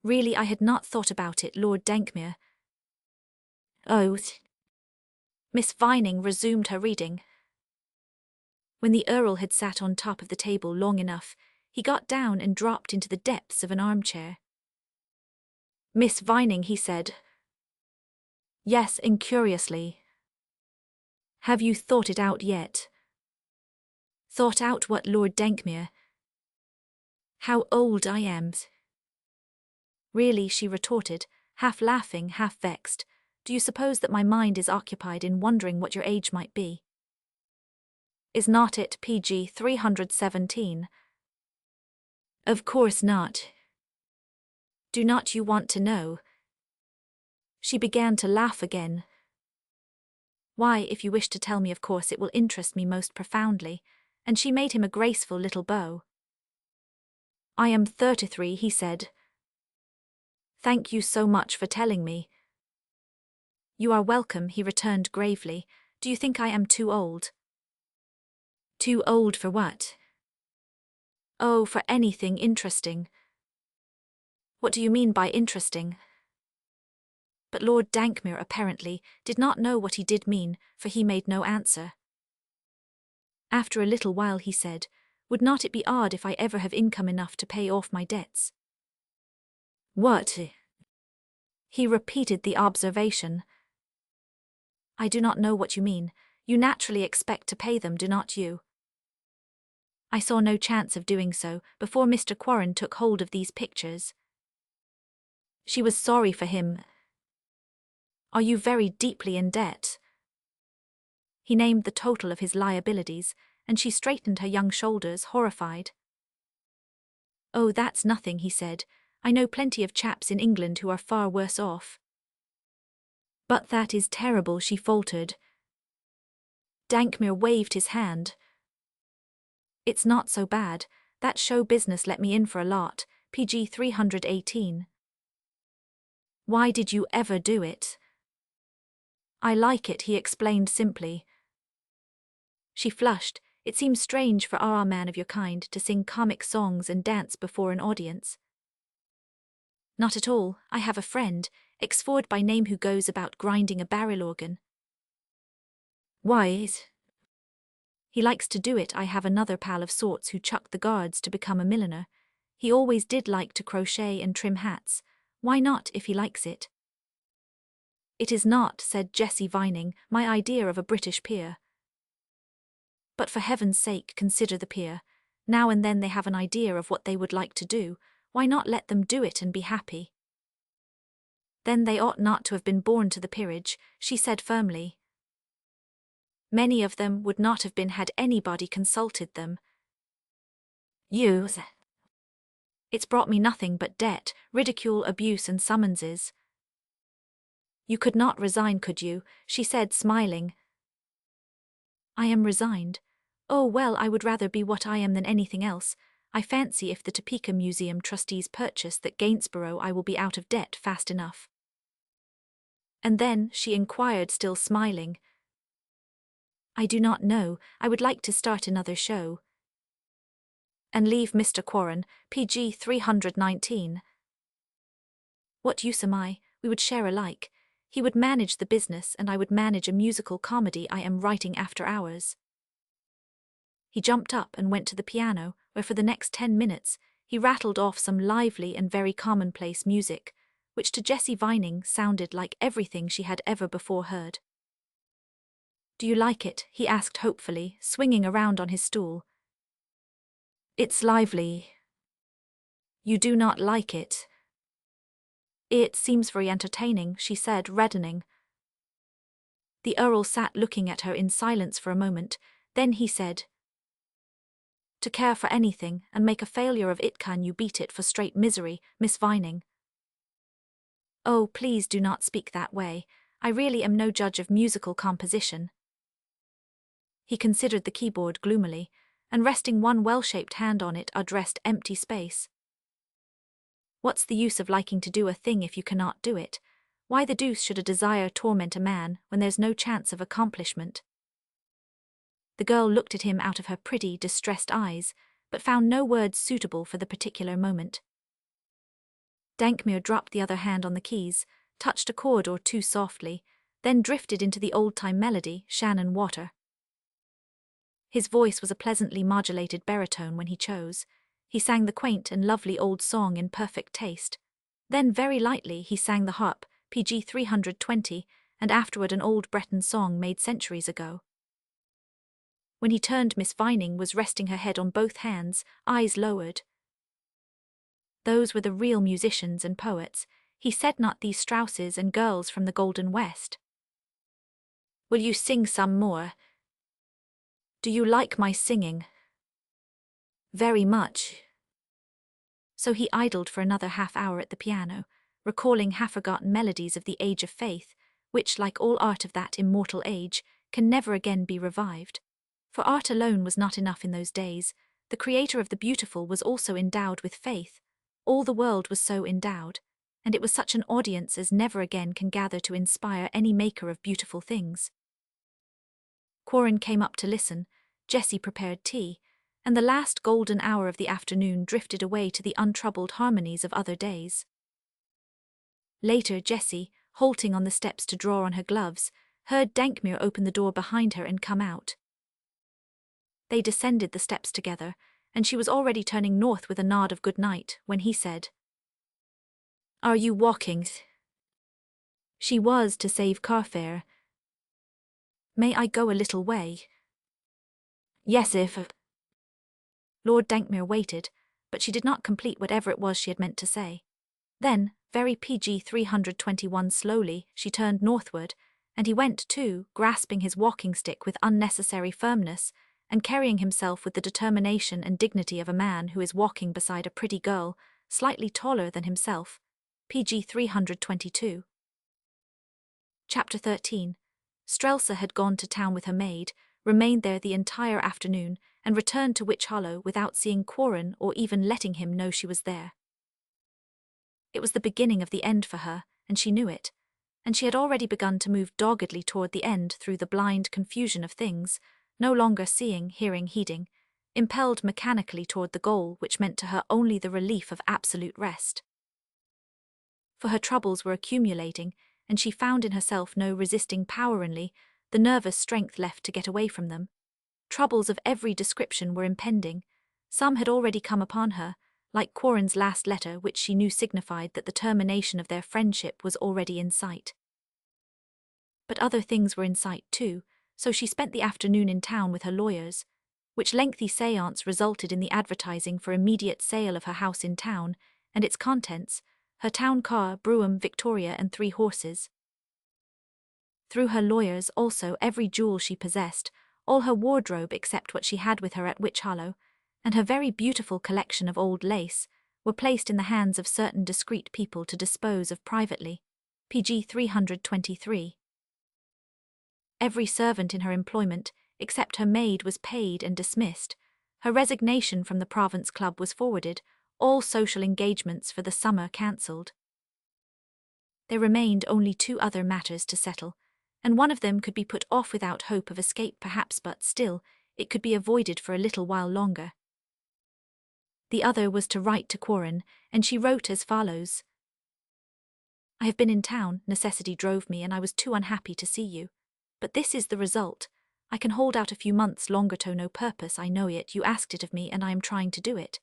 Speaker 1: "Really, I had not thought about it, Lord Dankmere." "Oh." Miss Vining resumed her reading. When the Earl had sat on top of the table long enough, he got down and dropped into the depths of an armchair. "Miss Vining," he said. "Yes," incuriously. "Have you thought it out yet?" "Thought out what, Lord Dankmere?" "How old I am." "Really," she retorted, half laughing, half vexed, "do you suppose that my mind is occupied in wondering what your age might be? Is not it PG 317? Of course not. Do not you want to know?" She began to laugh again. "Why, if you wish to tell me, of course it will interest me most profoundly," and she made him a graceful little bow. "I am 33, he said. "Thank you so much for telling me." "You are welcome," he returned gravely. "Do you think I am too old?" "Too old for what?" "Oh, for anything interesting." "What do you mean by interesting?" But Lord Dankmere apparently did not know what he did mean, for he made no answer. After a little while he said, "Would not it be odd if I ever have income enough to pay off my debts?" "What?" He repeated the observation. "I do not know what you mean. You naturally expect to pay them, do not you?" "I saw no chance of doing so before Mr. Quarren took hold of these pictures." She was sorry for him. "Are you very deeply in debt?" He named the total of his liabilities, and she straightened her young shoulders, horrified. "Oh, that's nothing," he said. "I know plenty of chaps in England who are far worse off." "But that is terrible," she faltered. Dankmere waved his hand. "It's not so bad. That show business let me in for a lot, PG 318. "Why did you ever do it?" "I like it," he explained simply. She flushed. It seemed strange for a man of your kind to sing comic songs and dance before an audience. "Not at all. I have a friend, Exford by name, who goes about grinding a barrel organ." "Why?" "He likes to do it. I have another pal of sorts who chucked the guards to become a milliner. He always did like to crochet and trim hats. Why not, if he likes it?" "It is not," said Jessie Vining, "my idea of a British peer." "But for heaven's sake, consider the peer. Now and then they have an idea of what they would like to do. Why not let them do it and be happy?" "Then they ought not to have been born to the peerage," she said firmly. "Many of them would not have been had anybody consulted them." "You." "It's brought me nothing but debt, ridicule, abuse and summonses." "You could not resign, could you?" she said, smiling. "I am resigned. Oh, well, I would rather be what I am than anything else. I fancy if the Topeka Museum trustees purchase that Gainsborough, I will be out of debt fast enough." And then she inquired, still smiling, "I do not know. I would like to start another show." "And leave Mr. Quarren, PG 319. "What use am I? We would share alike. He would manage the business and I would manage a musical comedy I am writing after hours." He jumped up and went to the piano, where for the next 10 minutes he rattled off some lively and very commonplace music, which to Jessie Vining sounded like everything she had ever before heard. "Do you like it?" he asked hopefully, swinging around on his stool. "It's lively." "You do not like it?" "It seems very entertaining," she said, reddening. The Earl sat looking at her in silence for a moment, then he said, "To care for anything and make a failure of it, can you beat it for straight misery, Miss Vining?" "Oh, please do not speak that way. I really am no judge of musical composition." He considered the keyboard gloomily, and resting one well-shaped hand on it addressed empty space. "What's the use of liking to do a thing if you cannot do it? Why the deuce should a desire torment a man when there's no chance of accomplishment?" The girl looked at him out of her pretty, distressed eyes, but found no words suitable for the particular moment. Dankmere dropped the other hand on the keys, touched a chord or two softly, then drifted into the old-time melody, Shannon Water. His voice was a pleasantly modulated baritone when he chose. He sang the quaint and lovely old song in perfect taste. Then very lightly he sang the harp, PG 320, and afterward an old Breton song made centuries ago. When he turned, Miss Vining was resting her head on both hands, eyes lowered. Those were the real musicians and poets. He said not these Strausses and girls from the Golden West. "Will you sing some more?" "Do you like my singing?" "Very much." So he idled for another half-hour at the piano, recalling half-forgotten melodies of the Age of Faith, which, like all art of that immortal age, can never again be revived. For art alone was not enough in those days. The creator of the beautiful was also endowed with faith. All the world was so endowed, and it was such an audience as never again can gather to inspire any maker of beautiful things. Quarren came up to listen, Jessie prepared tea, and the last golden hour of the afternoon drifted away to the untroubled harmonies of other days. Later, Jessie, halting on the steps to draw on her gloves, heard Dankmere open the door behind her and come out. They descended the steps together, and she was already turning north with a nod of good night when he said, "Are you walking?" She was, to save car fare. "May I go a little way?" "Yes, if—" Lord Dankmere waited, but she did not complete whatever it was she had meant to say. Then, very PG 321 slowly, she turned northward, and he went too, grasping his walking stick with unnecessary firmness, and carrying himself with the determination and dignity of a man who is walking beside a pretty girl, slightly taller than himself. PG 322. Chapter 13. Strelsa had gone to town with her maid, remained there the entire afternoon, and returned to Witch Hollow without seeing Quarren or even letting him know she was there. It was the beginning of the end for her, and she knew it, and she had already begun to move doggedly toward the end through the blind confusion of things, no longer seeing, hearing, heeding, impelled mechanically toward the goal which meant to her only the relief of absolute rest. For her troubles were accumulating, and she found in herself no resisting power only the nervous strength left to get away from them. Troubles of every description were impending. Some had already come upon her, like Quarren's last letter, which she knew signified that the termination of their friendship was already in sight. But other things were in sight too, so she spent the afternoon in town with her lawyers, which lengthy séance resulted in the advertising for immediate sale of her house in town, and its contents, her town car, brougham, victoria, and 3 horses. Through her lawyers also every jewel she possessed, all her wardrobe except what she had with her at Witch Hollow, and her very beautiful collection of old lace, were placed in the hands of certain discreet people to dispose of privately. PG 323. Every servant in her employment, except her maid, was paid and dismissed. Her resignation from the Province Club was forwarded, all social engagements for the summer cancelled. There remained only 2 other matters to settle, and one of them could be put off without hope of escape perhaps, but still, it could be avoided for a little while longer. The other was to write to Quarren, and she wrote as follows. "I have been in town, necessity drove me, and I was too unhappy to see you. But this is the result. I can hold out a few months longer to no purpose, I know it, you asked it of me and I am trying to do it.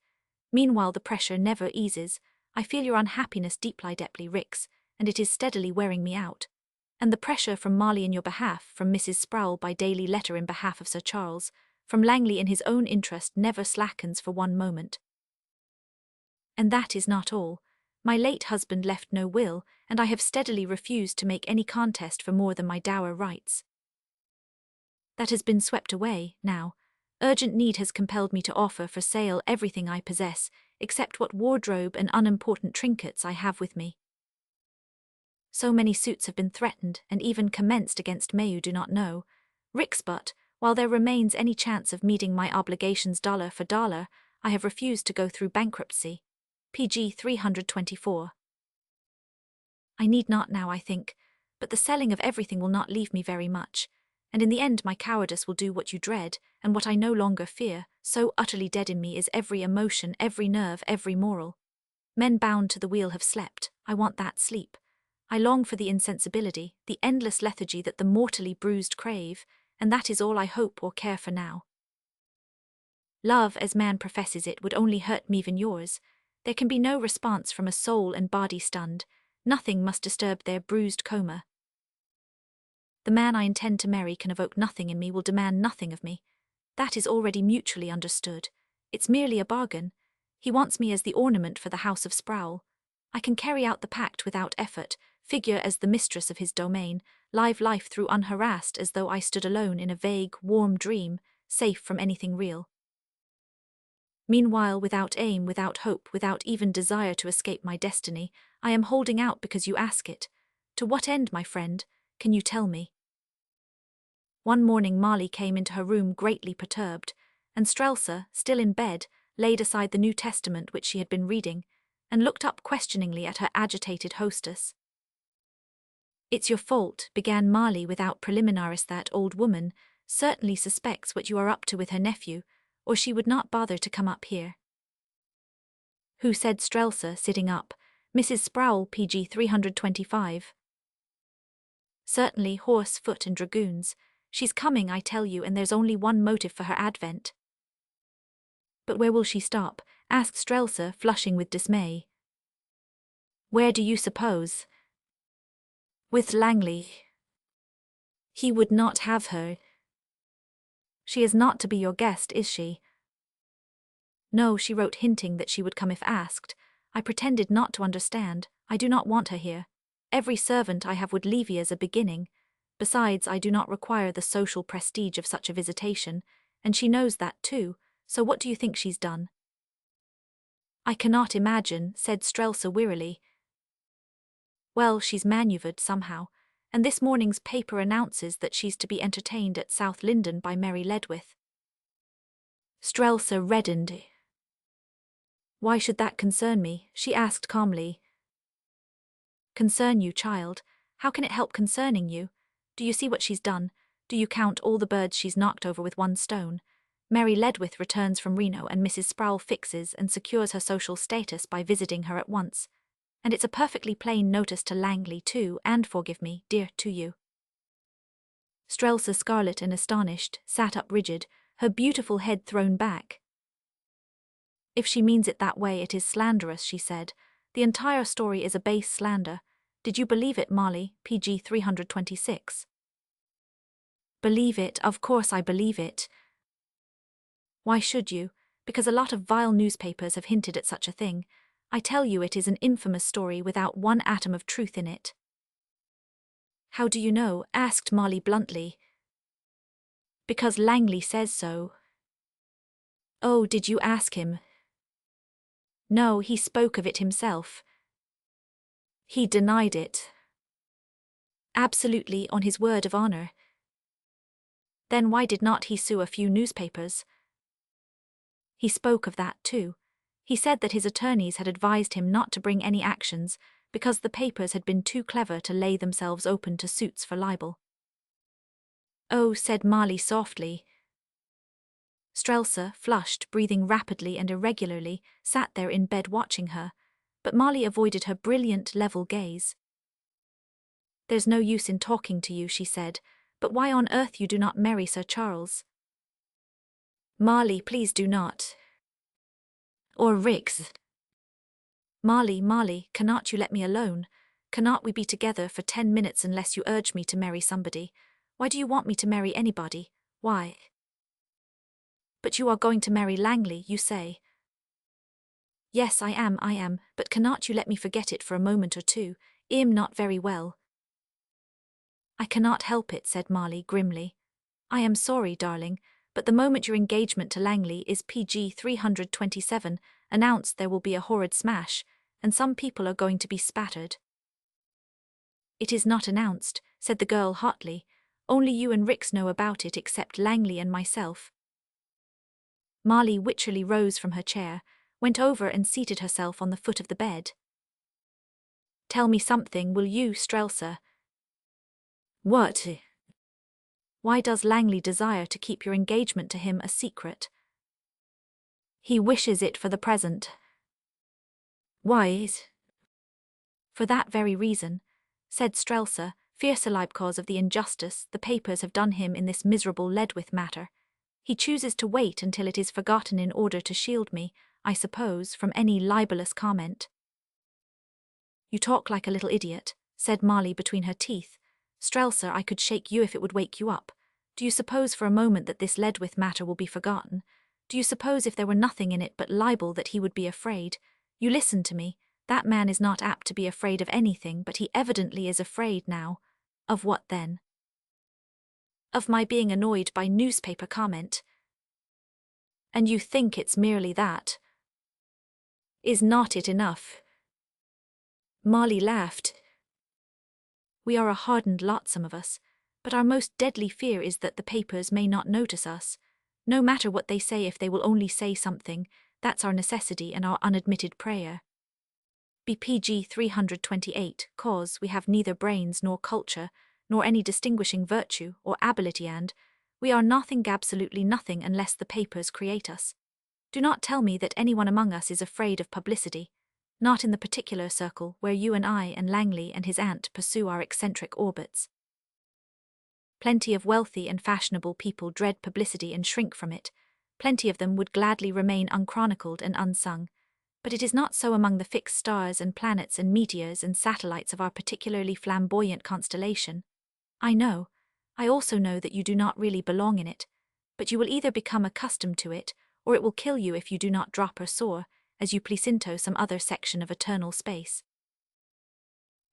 Speaker 1: Meanwhile the pressure never eases, I feel your unhappiness deeply Rix, and it is steadily wearing me out. And the pressure from Marley in your behalf, from Mrs. Sproul by daily letter in behalf of Sir Charles, from Langley in his own interest never slackens for one moment. And that is not all. My late husband left no will, and I have steadily refused to make any contest for more than my dower rights. That has been swept away, now. Urgent need has compelled me to offer for sale everything I possess, except what wardrobe and unimportant trinkets I have with me. So many suits have been threatened and even commenced against me you do not know. Rix, but, while there remains any chance of meeting my obligations dollar for dollar, I have refused to go through bankruptcy. PG 324. I need not now, I think, but the selling of everything will not leave me very much, and in the end my cowardice will do what you dread, and what I no longer fear, so utterly dead in me is every emotion, every nerve, every moral. Men bound to the wheel have slept, I want that sleep. I long for the insensibility, the endless lethargy that the mortally bruised crave, and that is all I hope or care for now. Love, as man professes it, would only hurt me even yours. There can be no response from a soul and body stunned, nothing must disturb their bruised coma. The man I intend to marry can evoke nothing in me, will demand nothing of me. That is already mutually understood. It's merely a bargain. He wants me as the ornament for the House of Sproul. I can carry out the pact without effort, figure as the mistress of his domain, live life through unharassed as though I stood alone in a vague, warm dream, safe from anything real. Meanwhile, without aim, without hope, without even desire to escape my destiny, I am holding out because you ask it. To what end, my friend? Can you tell me? One morning Marley came into her room greatly perturbed, and Strelsa, still in bed, laid aside the New Testament which she had been reading, and looked up questioningly at her agitated hostess. It's your fault, began Marley without preliminaries. That old woman certainly suspects what you are up to with her nephew, or she would not bother to come up here. Who? Said Strelsa, sitting up. Mrs. Sproul, PG 325. Certainly, horse, foot and dragoons. She's coming, I tell you, and there's only one motive for her advent. But where will she stop? Asked Strelsa, flushing with dismay. Where do you suppose? With Langley. He would not have her. She is not to be your guest, is she? No, she wrote hinting that she would come if asked. I pretended not to understand. I do not want her here. Every servant I have would leave you as a beginning. Besides, I do not require the social prestige of such a visitation, and she knows that too, so what do you think she's done? I cannot imagine, said Strelsa wearily. Well, she's maneuvered somehow, and this morning's paper announces that she's to be entertained at South Linden by Mary Ledwith. Strelsa reddened. Why should that concern me? She asked calmly. Concern you, child? How can it help concerning you? Do you see what she's done? Do you count all the birds she's knocked over with one stone? Mary Ledwith returns from Reno and Mrs. Sproul fixes and secures her social status by visiting her at once. And it's a perfectly plain notice to Langley too, and forgive me, dear, to you. Strelsa, scarlet and astonished, sat up rigid, her beautiful head thrown back. If she means it that way, it is slanderous, she said. The entire story is a base slander. Did you believe it, Marley, PG 326? Believe it? Of course I believe it. Why should you? Because a lot of vile newspapers have hinted at such a thing. I tell you it is an infamous story without one atom of truth in it. How do you know? Asked Marley bluntly. Because Langley says so. Oh, did you ask him? No, he spoke of it himself. He denied it. Absolutely, on his word of honor. Then why did not he sue a few newspapers? He spoke of that too. He said that his attorneys had advised him not to bring any actions because the papers had been too clever to lay themselves open to suits for libel. Oh, said Marley softly. Strelsa, flushed, breathing rapidly and irregularly, sat there in bed watching her, but Marley avoided her brilliant, level gaze. There's no use in talking to you, she said, But why on earth you do not marry Sir Charles? Marley, please do not. Or Rix. Marley, cannot you let me alone? Cannot we be together for 10 minutes unless you urge me to marry somebody? Why do you want me to marry anybody? Why? But you are going to marry Langley, you say. Yes, I am, but cannot you let me forget it for a moment or two? I'm not very well. I cannot help it, said Marley grimly. I am sorry, darling, but the moment your engagement to Langley is PG 327, announced there will be a horrid smash, and some people are going to be spattered. It is not announced, said the girl hotly. Only you and Rix know about it except Langley and myself. Marley witcherly rose from her chair, went over and seated herself on the foot of the bed. Tell me something, will you, Strelsa? What? Why does Langley desire to keep your engagement to him a secret? He wishes it for the present. Why? For that very reason, said Strelsa, fiercely because of the injustice the papers have done him in this miserable Ledwith matter. He chooses to wait until it is forgotten in order to shield me, I suppose, from any libelous comment. You talk like a little idiot, said Marley between her teeth. Strelsa, I could shake you if it would wake you up. Do you suppose for a moment that this Ledwith matter will be forgotten? Do you suppose if there were nothing in it but libel that he would be afraid? You listen to me. That man is not apt to be afraid of anything, but he evidently is afraid now. Of what then? Of my being annoyed by newspaper comment. And you think it's merely that? Is not it enough? Marley laughed. We are a hardened lot, some of us, but our most deadly fear is that the papers may not notice us. No matter what they say, if they will only say something, that's our necessity and our unadmitted prayer. BPG 328, cause we have neither brains nor culture, nor any distinguishing virtue or ability, and we are nothing, absolutely nothing, unless the papers create us. Do not tell me that anyone among us is afraid of publicity, not in the particular circle where you and I and Langley and his aunt pursue our eccentric orbits. Plenty of wealthy and fashionable people dread publicity and shrink from it. Plenty of them would gladly remain unchronicled and unsung. But it is not so among the fixed stars and planets and meteors and satellites of our particularly flamboyant constellation. I know. I also know that you do not really belong in it, but you will either become accustomed to it, or it will kill you if you do not drop or soar, as you please into some other section of eternal space.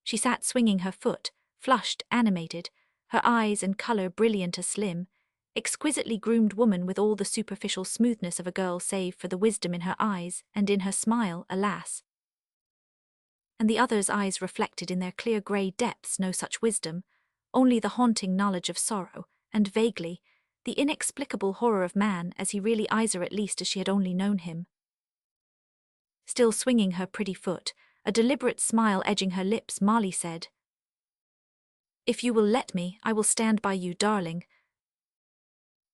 Speaker 1: She sat swinging her foot, flushed, animated, her eyes and colour brilliant, a slim, exquisitely groomed woman with all the superficial smoothness of a girl save for the wisdom in her eyes and in her smile, alas. And the other's eyes reflected in their clear grey depths no such wisdom, only the haunting knowledge of sorrow, and vaguely, the inexplicable horror of man as he really eyes her, at least as she had only known him. Still swinging her pretty foot, a deliberate smile edging her lips, Marley said, If you will let me, I will stand by you, darling.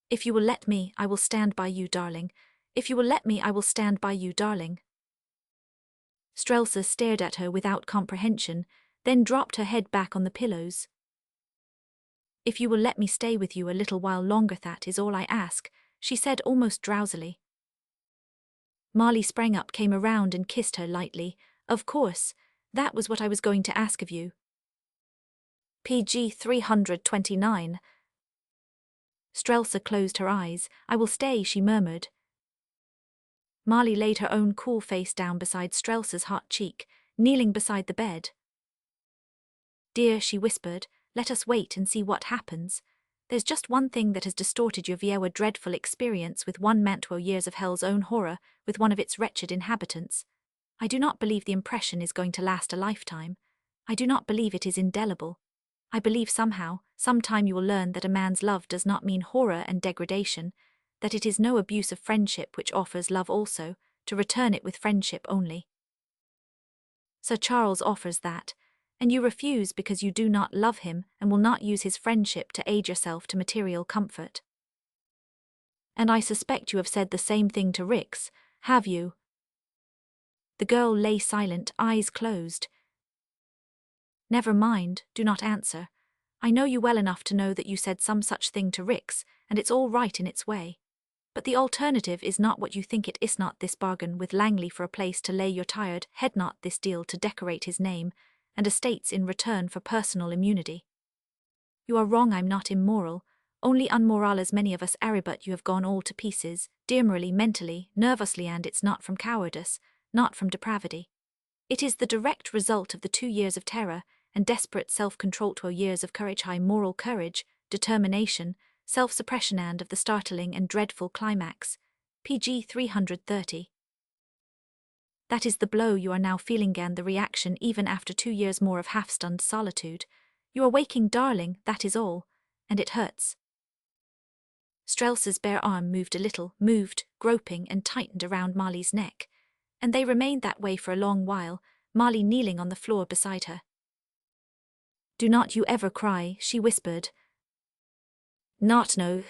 Speaker 1: If you will let me, I will stand by you, darling. If you will let me, I will stand by you, darling. Strelsa stared at her without comprehension, then dropped her head back on the pillows. If you will let me stay with you a little while longer, that is all I ask, she said almost drowsily. Marley sprang up, came around and kissed her lightly. Of course, that was what I was going to ask of you. PG 329. Strelsa closed her eyes. I will stay, she murmured. Marley laid her own cool face down beside Strelsa's hot cheek, kneeling beside the bed. Dear, she whispered, let us wait and see what happens. There's just one thing that has distorted your viewer dreadful experience with one Mantua years of hell's own horror with one of its wretched inhabitants. I do not believe the impression is going to last a lifetime. I do not believe it is indelible. I believe somehow, sometime you will learn that a man's love does not mean horror and degradation, that it is no abuse of friendship which offers love also, to return it with friendship only. Sir Charles offers that, and you refuse because you do not love him and will not use his friendship to aid yourself to material comfort. And I suspect you have said the same thing to Rix, have you? The girl lay silent, eyes closed. Never mind, do not answer. I know you well enough to know that you said some such thing to Rix, and it's all right in its way. But the alternative is not what you think it is, not this bargain with Langley for a place to lay your tired head, not this deal to decorate his name, and estates in return for personal immunity. You are wrong, I'm not immoral, only unmoral as many of us are, but you have gone all to pieces, demurely, mentally, nervously, and it's not from cowardice, not from depravity. It is the direct result of the 2 years of terror and desperate self-control, 2 years of courage, high moral courage, determination, self-suppression, and of the startling and dreadful climax. PG 330. That is the blow you are now feeling, and the reaction even after 2 years more of half-stunned solitude. You are waking, darling, that is all, and it hurts. Strelsa's bare arm moved a little, groping, and tightened around Molly's neck, and they remained that way for a long while, Molly kneeling on the floor beside her. Do not you ever cry, she whispered. Not no.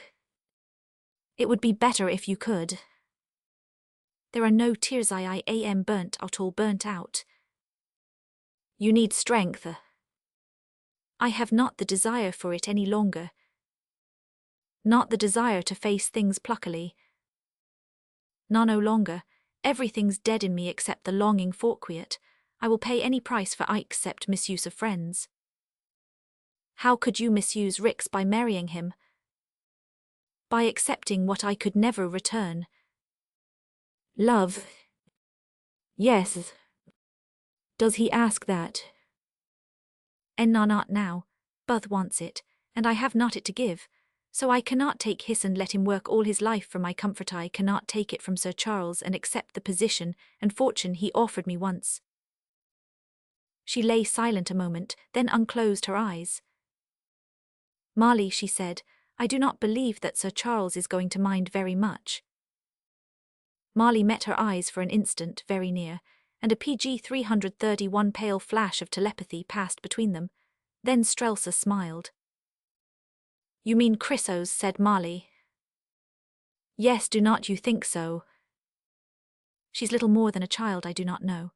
Speaker 1: It would be better if you could. There are no tears, I am burnt out, all burnt out. You need strength. I have not the desire for it any longer. Not the desire to face things pluckily. No longer. Everything's dead in me except the longing for quiet. I will pay any price for I except misuse of friends. How could you misuse Rix by marrying him? By accepting what I could never return. Love. Yes. Does he ask that? And no, not now. Beth wants it, and I have not it to give. So I cannot take his and let him work all his life for my comfort. I cannot take it from Sir Charles and accept the position and fortune he offered me once. She lay silent a moment, then unclosed her eyes. Molly, she said, I do not believe that Sir Charles is going to mind very much. Molly met her eyes for an instant, very near, and a PG 331 pale flash of telepathy passed between them. Then Strelsa smiled. You mean Chrysos, said Molly. Yes, do not you think so? She's little more than a child, I do not know.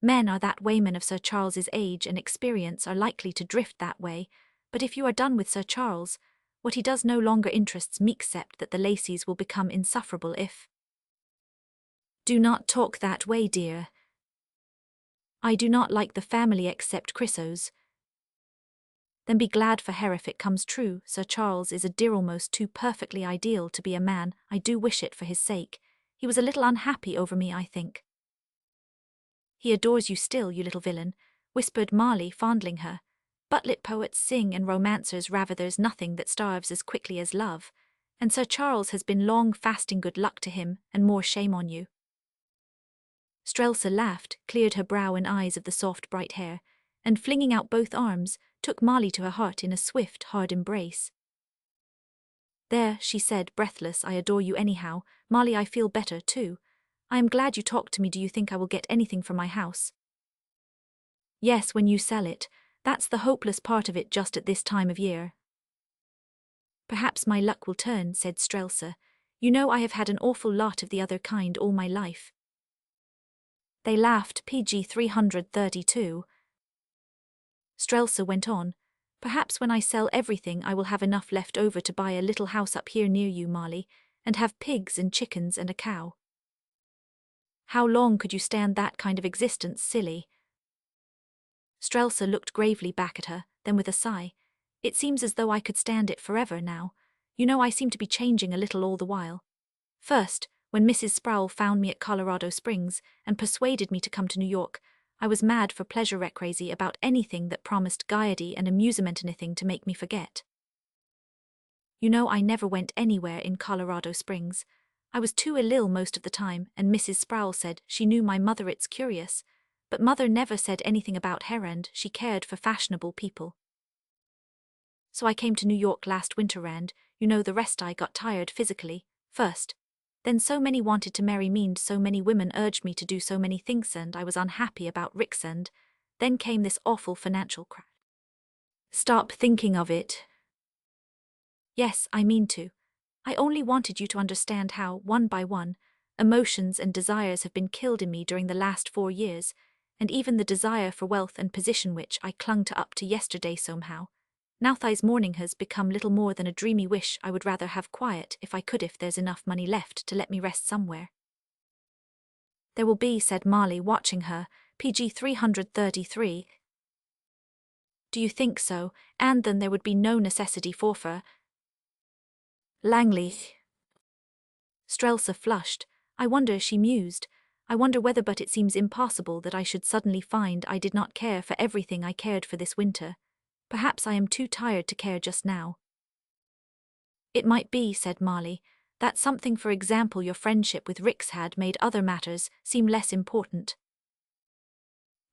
Speaker 1: Men are that way, men of Sir Charles's age and experience are likely to drift that way, but if you are done with Sir Charles, what he does no longer interests me, except that the Lacys will become insufferable if... Do not talk that way, dear. I do not like the family except Chrysos. Then be glad for her if it comes true. Sir Charles is a dear, almost too perfectly ideal to be a man. I do wish it for his sake. He was a little unhappy over me, I think. He adores you still, you little villain, whispered Molly, fondling her. But lit poets sing and romancers rather, there's nothing that starves as quickly as love, and Sir Charles has been long fasting, good luck to him, and more shame on you. Strelsa laughed, cleared her brow and eyes of the soft bright hair, and flinging out both arms, took Molly to her heart in a swift, hard embrace. There, she said, breathless, I adore you anyhow. Molly, I feel better, too. I am glad you talked to me. Do you think I will get anything from my house? Yes, when you sell it. That's the hopeless part of it just at this time of year. Perhaps my luck will turn, said Strelsa. You know I have had an awful lot of the other kind all my life. They laughed. PG 332. Strelsa went on. Perhaps when I sell everything I will have enough left over to buy a little house up here near you, Molly, and have pigs and chickens and a cow. How long could you stand that kind of existence, silly? Strelsa looked gravely back at her, then with a sigh. It seems as though I could stand it forever now. You know I seem to be changing a little all the while. First, when Mrs. Sproul found me at Colorado Springs and persuaded me to come to New York, I was mad for pleasure, crazy about anything that promised gaiety and amusement, anything to make me forget. You know I never went anywhere in Colorado Springs. I was too ill most of the time, and Mrs. Sproul said she knew my mother. It's curious, but Mother never said anything about her, and she cared for fashionable people. So I came to New York last winter, and, you know the rest. I got tired physically, first. Then so many wanted to marry me, and so many women urged me to do so many things, and I was unhappy about Rix, and then came this awful financial crash. Stop thinking of it. Yes, I mean to. I only wanted you to understand how, one by one, emotions and desires have been killed in me during the last 4 years, and even the desire for wealth and position which I clung to up to yesterday somehow. Nowthi's morning has become little more than a dreamy wish. I would rather have quiet if I could, if there's enough money left to let me rest somewhere. There will be, said Marley, watching her, PG 333. Do you think so? And then there would be no necessity for fur. Langley. Strelsa flushed. I wonder, she mused. I wonder whether, but it seems impossible that I should suddenly find I did not care for everything I cared for this winter. Perhaps I am too tired to care just now. It might be, said Marley, that something, for example your friendship with Rix, had made other matters seem less important.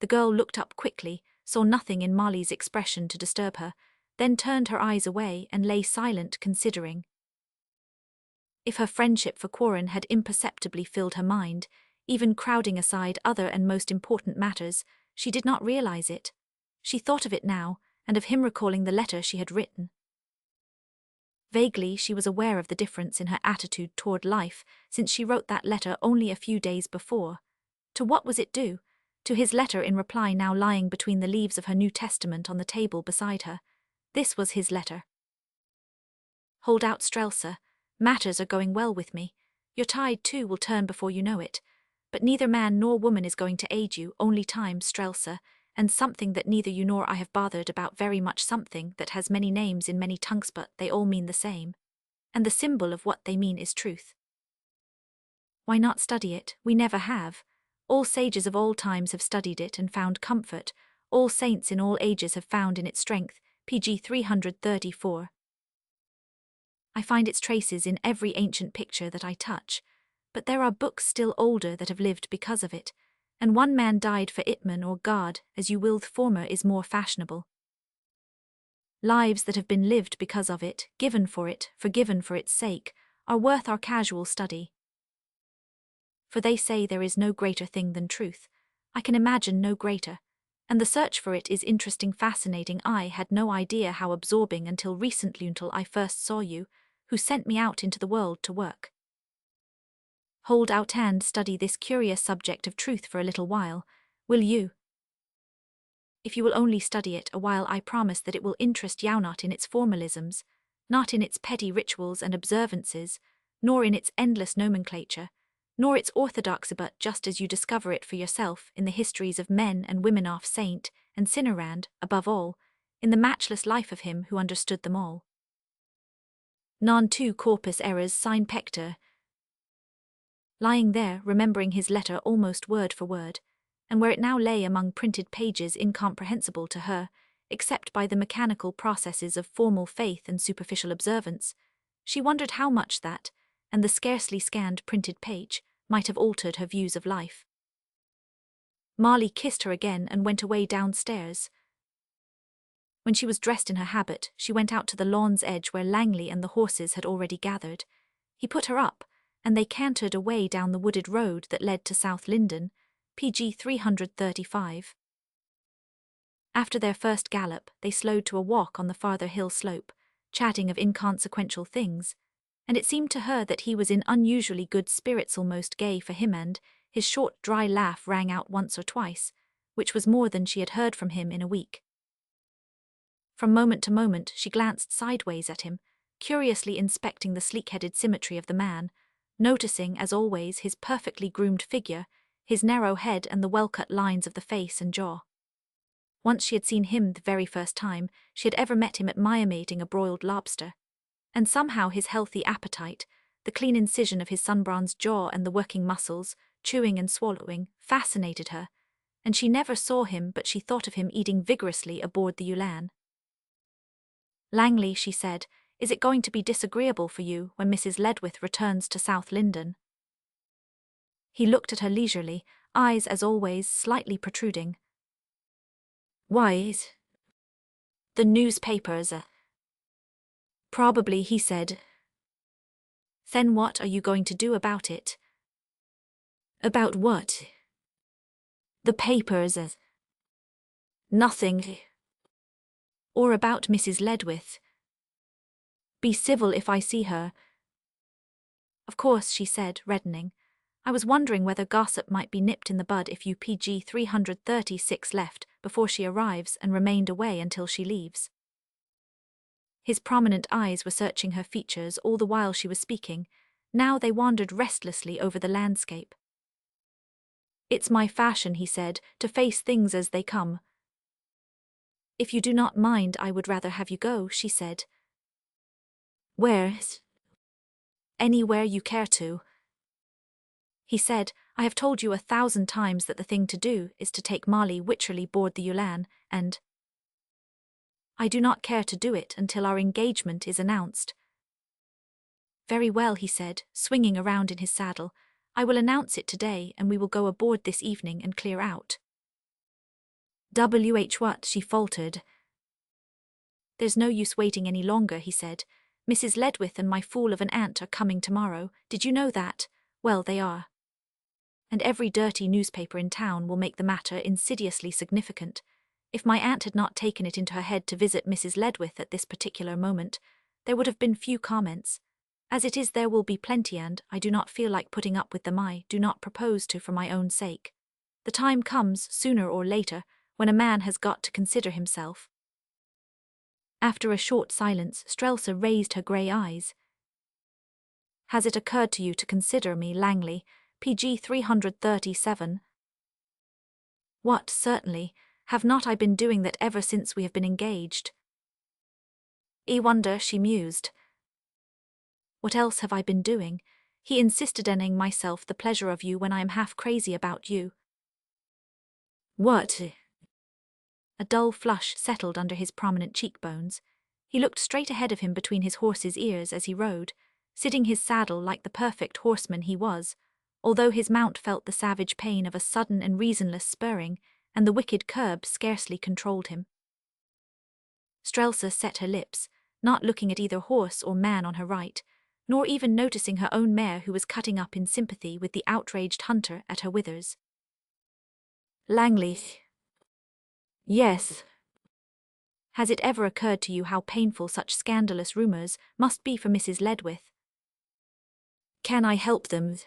Speaker 1: The girl looked up quickly, saw nothing in Marley's expression to disturb her, then turned her eyes away and lay silent, considering. If her friendship for Quarren had imperceptibly filled her mind, even crowding aside other and most important matters, she did not realize it. She thought of it now, and of him recalling the letter she had written. Vaguely she was aware of the difference in her attitude toward life since she wrote that letter only a few days before. To what was it due? To his letter in reply, now lying between the leaves of her New Testament on the table beside her. This was his letter. Hold out, Strelsa. Matters are going well with me. Your tide too will turn before you know it. But neither man nor woman is going to aid you, only time, Strelsa, and something that neither you nor I have bothered about very much, something that has many names in many tongues, but they all mean the same. And the symbol of what they mean is truth. Why not study it? We never have. All sages of all times have studied it and found comfort. All saints in all ages have found in its strength. PG 334. I find its traces in every ancient picture that I touch. But there are books still older that have lived because of it. And one man died for Itman or God, as you will. The former is more fashionable. Lives that have been lived because of it, given for it, forgiven for its sake, are worth our casual study. For they say there is no greater thing than truth. I can imagine no greater. And the search for it is interesting, fascinating. I had no idea how absorbing until recently, until I first saw you, who sent me out into the world to work. Hold out and study this curious subject of truth for a little while, will you? If you will only study it a while, I promise that it will interest you, not in its formalisms, not in its petty rituals and observances, nor in its endless nomenclature, nor its orthodoxy, but just as you discover it for yourself in the histories of men and women of saint and sinner, and, above all, in the matchless life of him who understood them all. Non tu corpus eras sine pector. Lying there, remembering his letter almost word for word, and where it now lay among printed pages incomprehensible to her, except by the mechanical processes of formal faith and superficial observance, she wondered how much that, and the scarcely scanned printed page, might have altered her views of life. Marley kissed her again and went away downstairs. When she was dressed in her habit, she went out to the lawn's edge where Langley and the horses had already gathered. He put her up, and they cantered away down the wooded road that led to South Linden, PG 335. After their first gallop, they slowed to a walk on the farther hill slope, chatting of inconsequential things, and it seemed to her that he was in unusually good spirits, almost gay for him, and his short, dry laugh rang out once or twice, which was more than she had heard from him in a week. From moment to moment she glanced sideways at him, curiously inspecting the sleek-headed symmetry of the man, noticing, as always, his perfectly groomed figure, his narrow head, and the well-cut lines of the face and jaw. Once she had seen him the very first time she had ever met him at marinating a broiled lobster, and somehow his healthy appetite, the clean incision of his sun-bronzed jaw and the working muscles, chewing and swallowing, fascinated her, and she never saw him but she thought of him eating vigorously aboard the Ulan. Langley, she said, is it going to be disagreeable for you when Mrs. Ledwith returns to South Linden? He looked at her leisurely, eyes as always slightly protruding. Why? The newspapers. Probably, he said. Then what are you going to do about it? About what? The papers. Nothing. Or about Mrs. Ledwith. Be civil if I see her. Of course, she said, reddening. I was wondering whether gossip might be nipped in the bud if you PG 336 left before she arrives and remained away until she leaves. His prominent eyes were searching her features all the while she was speaking. Now they wandered restlessly over the landscape. "It's my fashion," he said, "to face things as they come." "If you do not mind, I would rather have you go," she said. "Where?" "Anywhere you care to." He said, "I have told you 1,000 times that the thing to do is to take Molly Wycherley board the Ulan, and I do not care to do it until our engagement is announced." "Very well," he said, swinging around in his saddle. "I will announce it today, and we will go aboard this evening and clear out." What? She faltered. "There's no use waiting any longer," he said. "Mrs. Ledwith and my fool of an aunt are coming tomorrow. Did you know that? Well, they are. And every dirty newspaper in town will make the matter insidiously significant. If my aunt had not taken it into her head to visit Mrs. Ledwith at this particular moment, there would have been few comments. As it is, there will be plenty, and I do not feel like putting up with them. I do not propose to for my own sake. The time comes, sooner or later, when a man has got to consider himself." After a short silence, Strelsa raised her grey eyes. "Has it occurred to you to consider me, Langley? PG 337. "What, certainly. Have not I been doing that ever since we have been engaged?" "I wonder," she mused. "What else have I been doing? He insisted denying myself the pleasure of you when I am half crazy about you." "What?" A dull flush settled under his prominent cheekbones. He looked straight ahead of him between his horse's ears as he rode, sitting his saddle like the perfect horseman he was, although his mount felt the savage pain of a sudden and reasonless spurring, and the wicked curb scarcely controlled him. Strelsa set her lips, not looking at either horse or man on her right, nor even noticing her own mare, who was cutting up in sympathy with the outraged hunter at her withers. "Langley." "Yes." "Has it ever occurred to you how painful such scandalous rumours must be for Mrs. Ledwith?" "Can I help them?"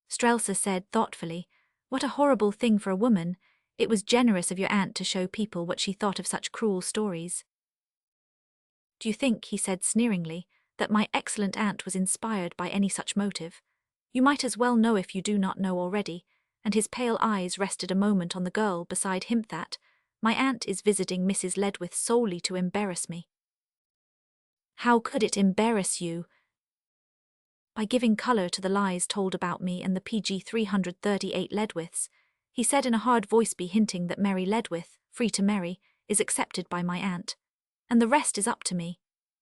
Speaker 1: Strelsa said thoughtfully. "What a horrible thing for a woman. It was generous of your aunt to show people what she thought of such cruel stories." "Do you think," he said sneeringly, "that my excellent aunt was inspired by any such motive? You might as well know if you do not know already," and his pale eyes rested a moment on the girl beside him, "that my aunt is visiting Mrs. Ledwith solely to embarrass me." "How could it embarrass you?" "By giving colour to the lies told about me and the PG 338 Ledwiths," he said in a hard voice, hinting that Mary Ledwith, free to marry, is accepted by my aunt. And the rest is up to me.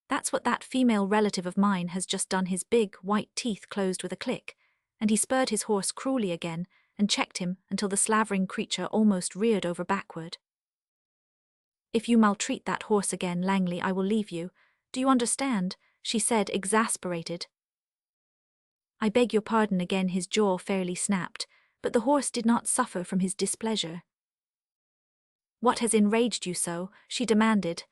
Speaker 1: That's what that female relative of mine has just done. His big, white teeth closed with a click, and he spurred his horse cruelly again and checked him until the slavering creature almost reared over backward. "If you maltreat that horse again, Langley, I will leave you. Do you understand?" she said, exasperated. "I beg your pardon again." His jaw fairly snapped, but the horse did not suffer from his displeasure. "What has enraged you so?" she demanded.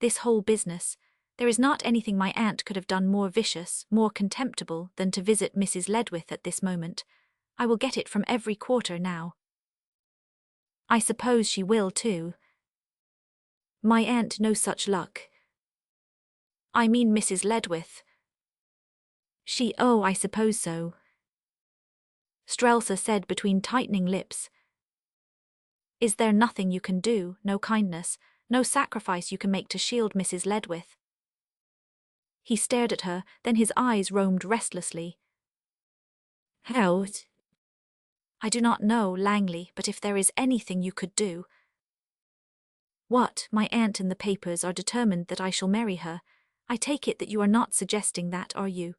Speaker 1: "This whole business. There is not anything my aunt could have done more vicious, more contemptible than to visit Mrs. Ledwith at this moment. I will get it from every quarter now." "I suppose she will too." "My aunt no such luck." "I mean Mrs. Ledwith." "Oh, I suppose so," Strelsa said between tightening lips. "Is there nothing you can do, no kindness, no sacrifice you can make to shield Mrs. Ledwith?" He stared at her, then his eyes roamed restlessly. "How?" "I do not know, Langley, but if there is anything you could do—" "What, my aunt and the papers are determined that I shall marry her. I take it that you are not suggesting that, are you?"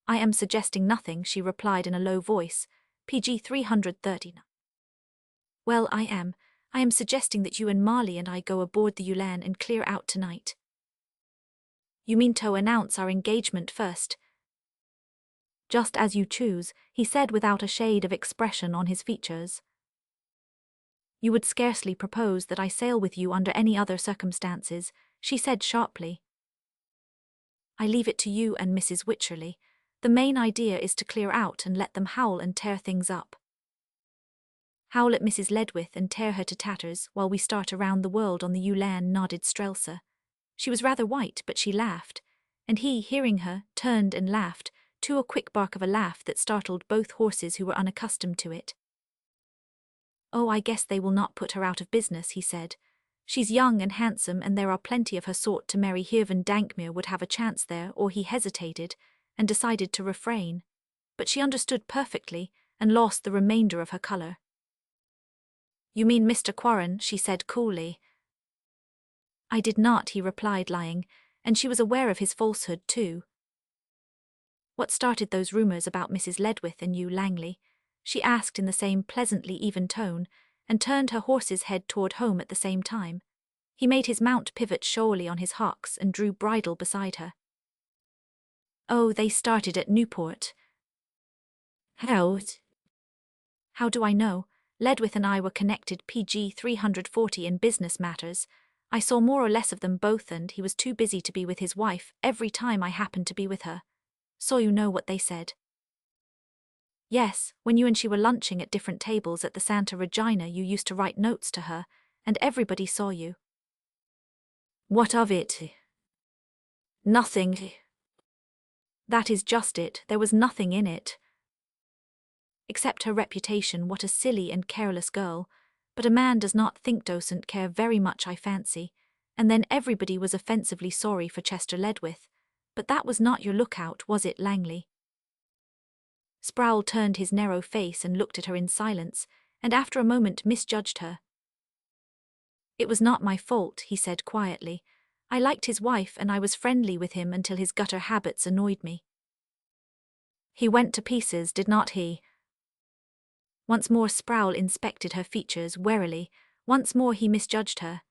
Speaker 1: "I am suggesting nothing," she replied in a low voice. PG 339. "Well, I am. I am suggesting that you and Marley and I go aboard the Ulan and clear out tonight." "You mean to announce our engagement first?" "Just as you choose," he said without a shade of expression on his features. "You would scarcely propose that I sail with you under any other circumstances," she said sharply. "I leave it to you and Mrs. Wycherley. The main idea is to clear out and let them howl and tear things up." Howl at Mrs. Ledwith and tear her to tatters while we start around the world on the Ulan, nodded Strelsa. She was rather white, but she laughed, and he, hearing her, turned and laughed, to a quick bark of a laugh that startled both horses who were unaccustomed to it. "Oh, I guess they will not put her out of business," he said. "She's young and handsome, and there are plenty of her sort to marry. Hirvan Dankmere would have a chance there," or he hesitated, and decided to refrain. But she understood perfectly, and lost the remainder of her colour. "You mean Mr. Quarren," she said coolly. "I did not," he replied, lying, and she was aware of his falsehood too. "What started those rumours about Mrs. Ledwith and you, Langley?" she asked in the same pleasantly even tone, and turned her horse's head toward home at the same time. He made his mount pivot surely on his hocks and drew bridle beside her. "Oh, they started at Newport." "How?" "How do I know? Ledwith and I were connected PG 340 in business matters. I saw more or less of them both, and he was too busy to be with his wife every time I happened to be with her. So you know what they said?" "Yes, when you and she were lunching at different tables at the Santa Regina, you used to write notes to her, and everybody saw you." "What of it?" "Nothing." "That is just it, there was nothing in it." "Except her reputation. What a silly and careless girl. But a man does not think doesn't care very much, I fancy. And then everybody was offensively sorry for Chester Ledwith. But that was not your lookout, was it, Langley?" Sproul turned his narrow face and looked at her in silence, and after a moment misjudged her. "It was not my fault," he said quietly. "I liked his wife and I was friendly with him until his gutter habits annoyed me." "He went to pieces, did not he?" Once more Sproul inspected her features warily. Once more he misjudged her.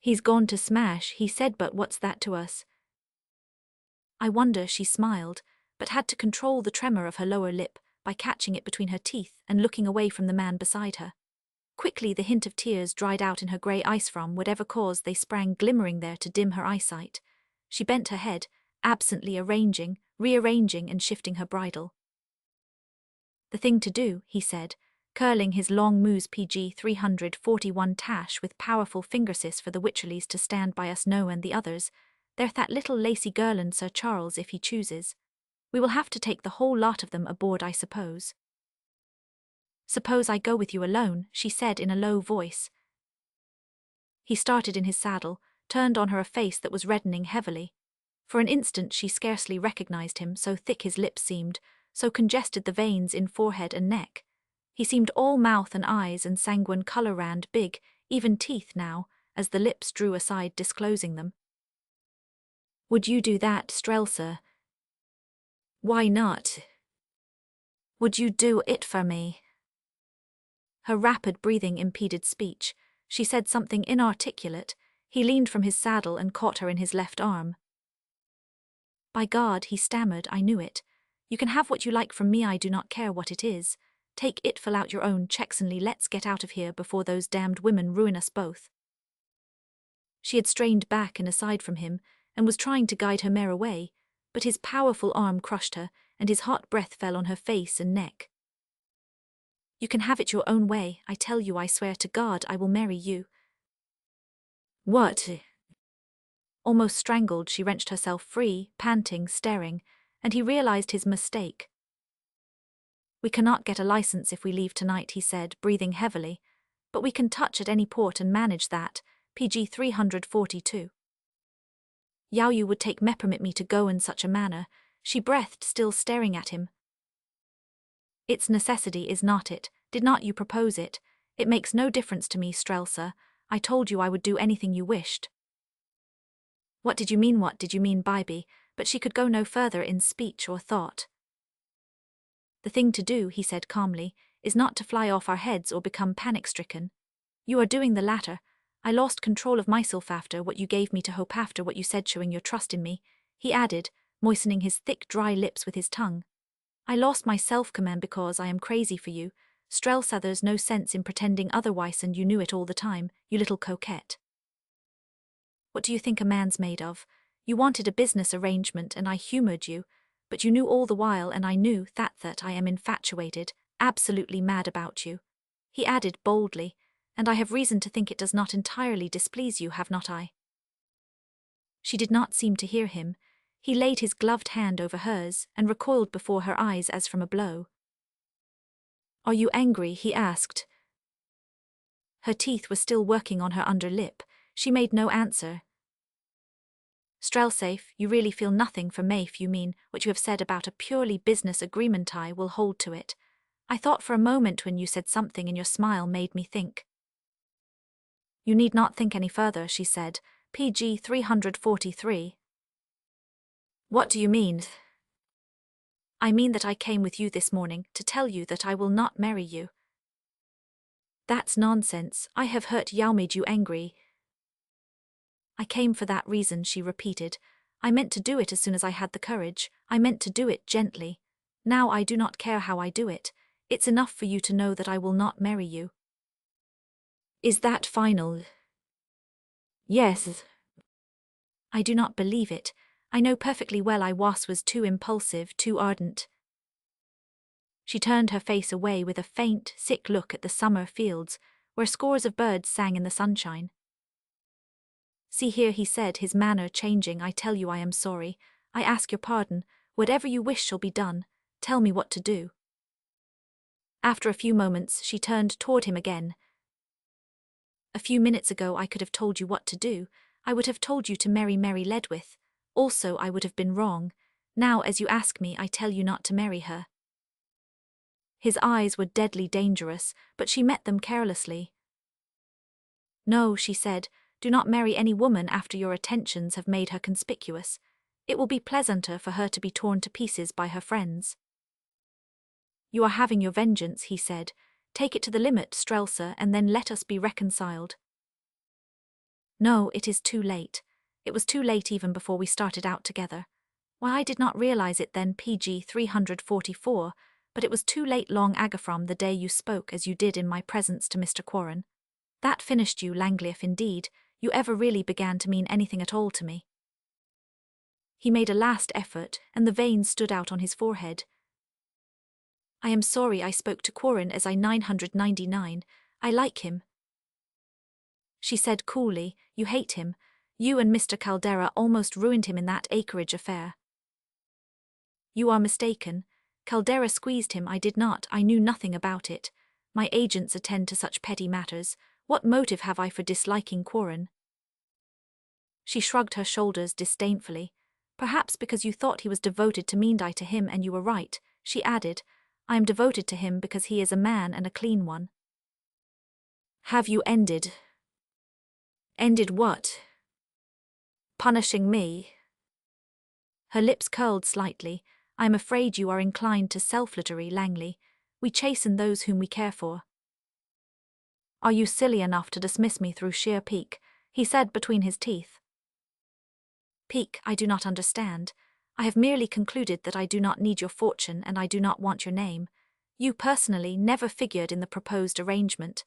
Speaker 1: "He's gone to smash," he said, "but what's that to us?" "I wonder," she smiled, but had to control the tremor of her lower lip by catching it between her teeth and looking away from the man beside her. Quickly the hint of tears dried out in her grey eyes. From whatever cause they sprang glimmering there to dim her eyesight. She bent her head, absently arranging, rearranging and shifting her bridle. "The thing to do," he said, curling his long moose PG 341 tash with powerful fingersis for the Wycherleys to stand by us, no and the others. "There's that little lacy girl and Sir Charles if he chooses. We will have to take the whole lot of them aboard, I suppose." "Suppose I go with you alone," she said in a low voice. He started in his saddle, turned on her a face that was reddening heavily. For an instant she scarcely recognized him, so thick his lips seemed, so congested the veins in forehead and neck. He seemed all mouth and eyes and sanguine color, round, big, even teeth now, as the lips drew aside disclosing them. "Would you do that, Strelsa?" "Why not?" "Would you do it for me?" Her rapid breathing impeded speech. She said something inarticulate. He leaned from his saddle and caught her in his left arm. "By God," he stammered, "I knew it. You can have what you like from me, I do not care what it is. Take it, fill out your own checks, and let's get out of here before those damned women ruin us both." She had strained back and aside from him, and was trying to guide her mare away, but his powerful arm crushed her, and his hot breath fell on her face and neck. "You can have it your own way, I tell you, I swear to God I will marry you." "What?" Almost strangled, she wrenched herself free, panting, staring, and he realized his mistake. "We cannot get a license if we leave tonight," he said, breathing heavily, "but we can touch at any port and manage that, PG 342. Yao you would take me permit me to go in such a manner," she breathed, still staring at him. "It's necessity, is not it? Did not you propose it? It makes no difference to me, Strelsa. I told you I would do anything you wished." What did you mean, Bybie? But she could go no further in speech or thought. "The thing to do," he said calmly, "is not to fly off our heads or become panic-stricken. You are doing the latter. I lost control of myself after what you gave me to hope, after what you said, showing your trust in me," he added, moistening his thick, dry lips with his tongue. "I lost my self-command because I am crazy for you. Strelsa, there's no sense in pretending otherwise, and you knew it all the time, you little coquette. What do you think a man's made of? You wanted a business arrangement and I humoured you, but you knew all the while, and I knew that I am infatuated, absolutely mad about you. He added boldly, and I have reason to think it does not entirely displease you, have not I? She did not seem to hear him. He laid his gloved hand over hers and recoiled before her eyes as from a blow. Are you angry? He asked. Her teeth were still working on her under lip. She made no answer. Strelsafe, you really feel nothing for Maeve, you mean what you have said about a purely business agreement. I will hold to it. I thought for a moment when you said something and your smile made me think. You need not think any further, she said. PG 343. What do you mean? I mean that I came with you this morning to tell you that I will not marry you. That's nonsense. I have hurt you, made you angry. I came for that reason, she repeated. I meant to do it as soon as I had the courage. I meant to do it gently. Now I do not care how I do it. It's enough for you to know that I will not marry you. Is that final? Yes. I do not believe it. I know perfectly well I was too impulsive, too ardent. She turned her face away with a faint, sick look at the summer fields, where scores of birds sang in the sunshine. See here, he said, his manner changing, I tell you I am sorry. I ask your pardon. Whatever you wish shall be done. Tell me what to do. After a few moments, she turned toward him again. A few minutes ago I could have told you what to do. I would have told you to marry Mary Ledwith. Also, I would have been wrong. Now, as you ask me, I tell you not to marry her. His eyes were deadly dangerous, but she met them carelessly. No, she said, do not marry any woman after your attentions have made her conspicuous. It will be pleasanter for her to be torn to pieces by her friends. You are having your vengeance, he said. Take it to the limit, Strelsa, and then let us be reconciled. No, it is too late. It was too late even before we started out together. Why, I did not realize it then, PG 344, but it was too late long ago from the day you spoke as you did in my presence to Mr. Quarren. That finished you, Langley, if indeed you ever really began to mean anything at all to me. He made a last effort, and the veins stood out on his forehead. I am sorry I spoke to Quarren as I 999. I like him. She said coolly, you hate him. You and Mr. Caldera almost ruined him in that acreage affair. You are mistaken. Caldera squeezed him, I did not, I knew nothing about it. My agents attend to such petty matters. What motive have I for disliking Quarren? She shrugged her shoulders disdainfully. Perhaps because you thought he was devoted to mean to him, and you were right, she added. I am devoted to him because he is a man and a clean one. Have you ended? Ended what? Punishing me? Her lips curled slightly. I am afraid you are inclined to self-flattery, Langley. We chasten those whom we care for. Are you silly enough to dismiss me through sheer pique? He said between his teeth. Pique, I do not understand. I have merely concluded that I do not need your fortune and I do not want your name. You personally never figured in the proposed arrangement.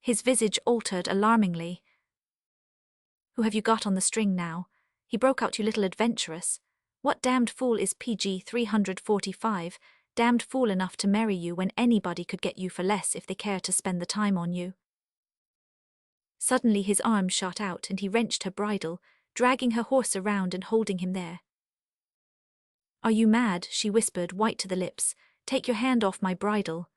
Speaker 1: His visage altered alarmingly. Who have you got on the string now? He broke out, you little adventuress. What damned fool is PG 345, damned fool enough to marry you when anybody could get you for less if they care to spend the time on you? Suddenly his arm shot out and he wrenched her bridle, dragging her horse around and holding him there. Are you mad? She whispered, white to the lips. Take your hand off my bridle.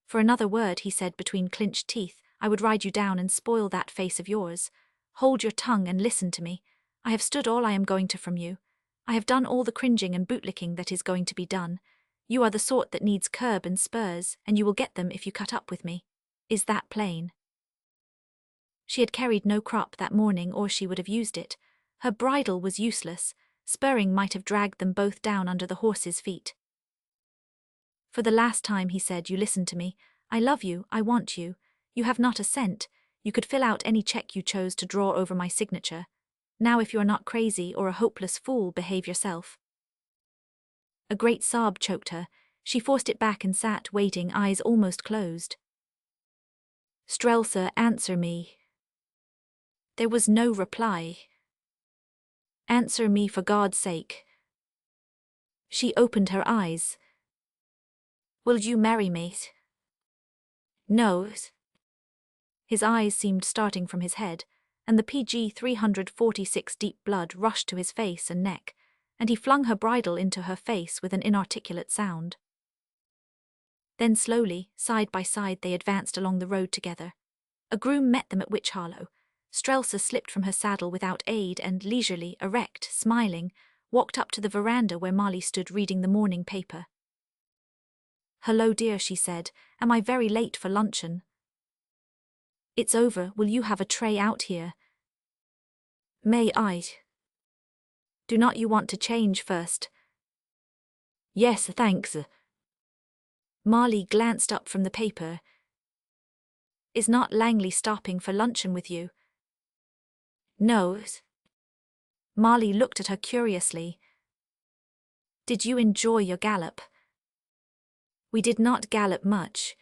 Speaker 1: For another word, he said between clenched teeth, I would ride you down and spoil that face of yours. Hold your tongue and listen to me. I have stood all I am going to from you. I have done all the cringing and bootlicking that is going to be done. You are the sort that needs curb and spurs, and you will get them if you cut up with me. Is that plain? She had carried no crop that morning, or she would have used it. Her bridle was useless. Spurring might have dragged them both down under the horse's feet. For the last time, he said, you listen to me. I love you, I want you. You have not a cent. You could fill out any check you chose to draw over my signature. Now if you are not crazy or a hopeless fool, behave yourself. A great sob choked her. She forced it back and sat waiting, eyes almost closed. Strelsa, answer me. There was no reply. Answer me for God's sake. She opened her eyes. Will you marry me? No. His eyes seemed starting from his head, and the PG 346 deep blood rushed to his face and neck, and he flung her bridle into her face with an inarticulate sound. Then slowly, side by side, they advanced along the road together. A groom met them at Witch Hollow. Strelsa slipped from her saddle without aid and leisurely, erect, smiling, walked up to the veranda where Molly stood reading the morning paper. "Hello, dear," she said. "Am I very late for luncheon?" "It's over. Will you have a tray out here?" "May I?" "Do not you want to change first?" "Yes, thanks." Molly glanced up from the paper. "Is not Langley stopping for luncheon with you?" "No." Molly looked at her curiously. "Did you enjoy your gallop?" "We did not gallop much."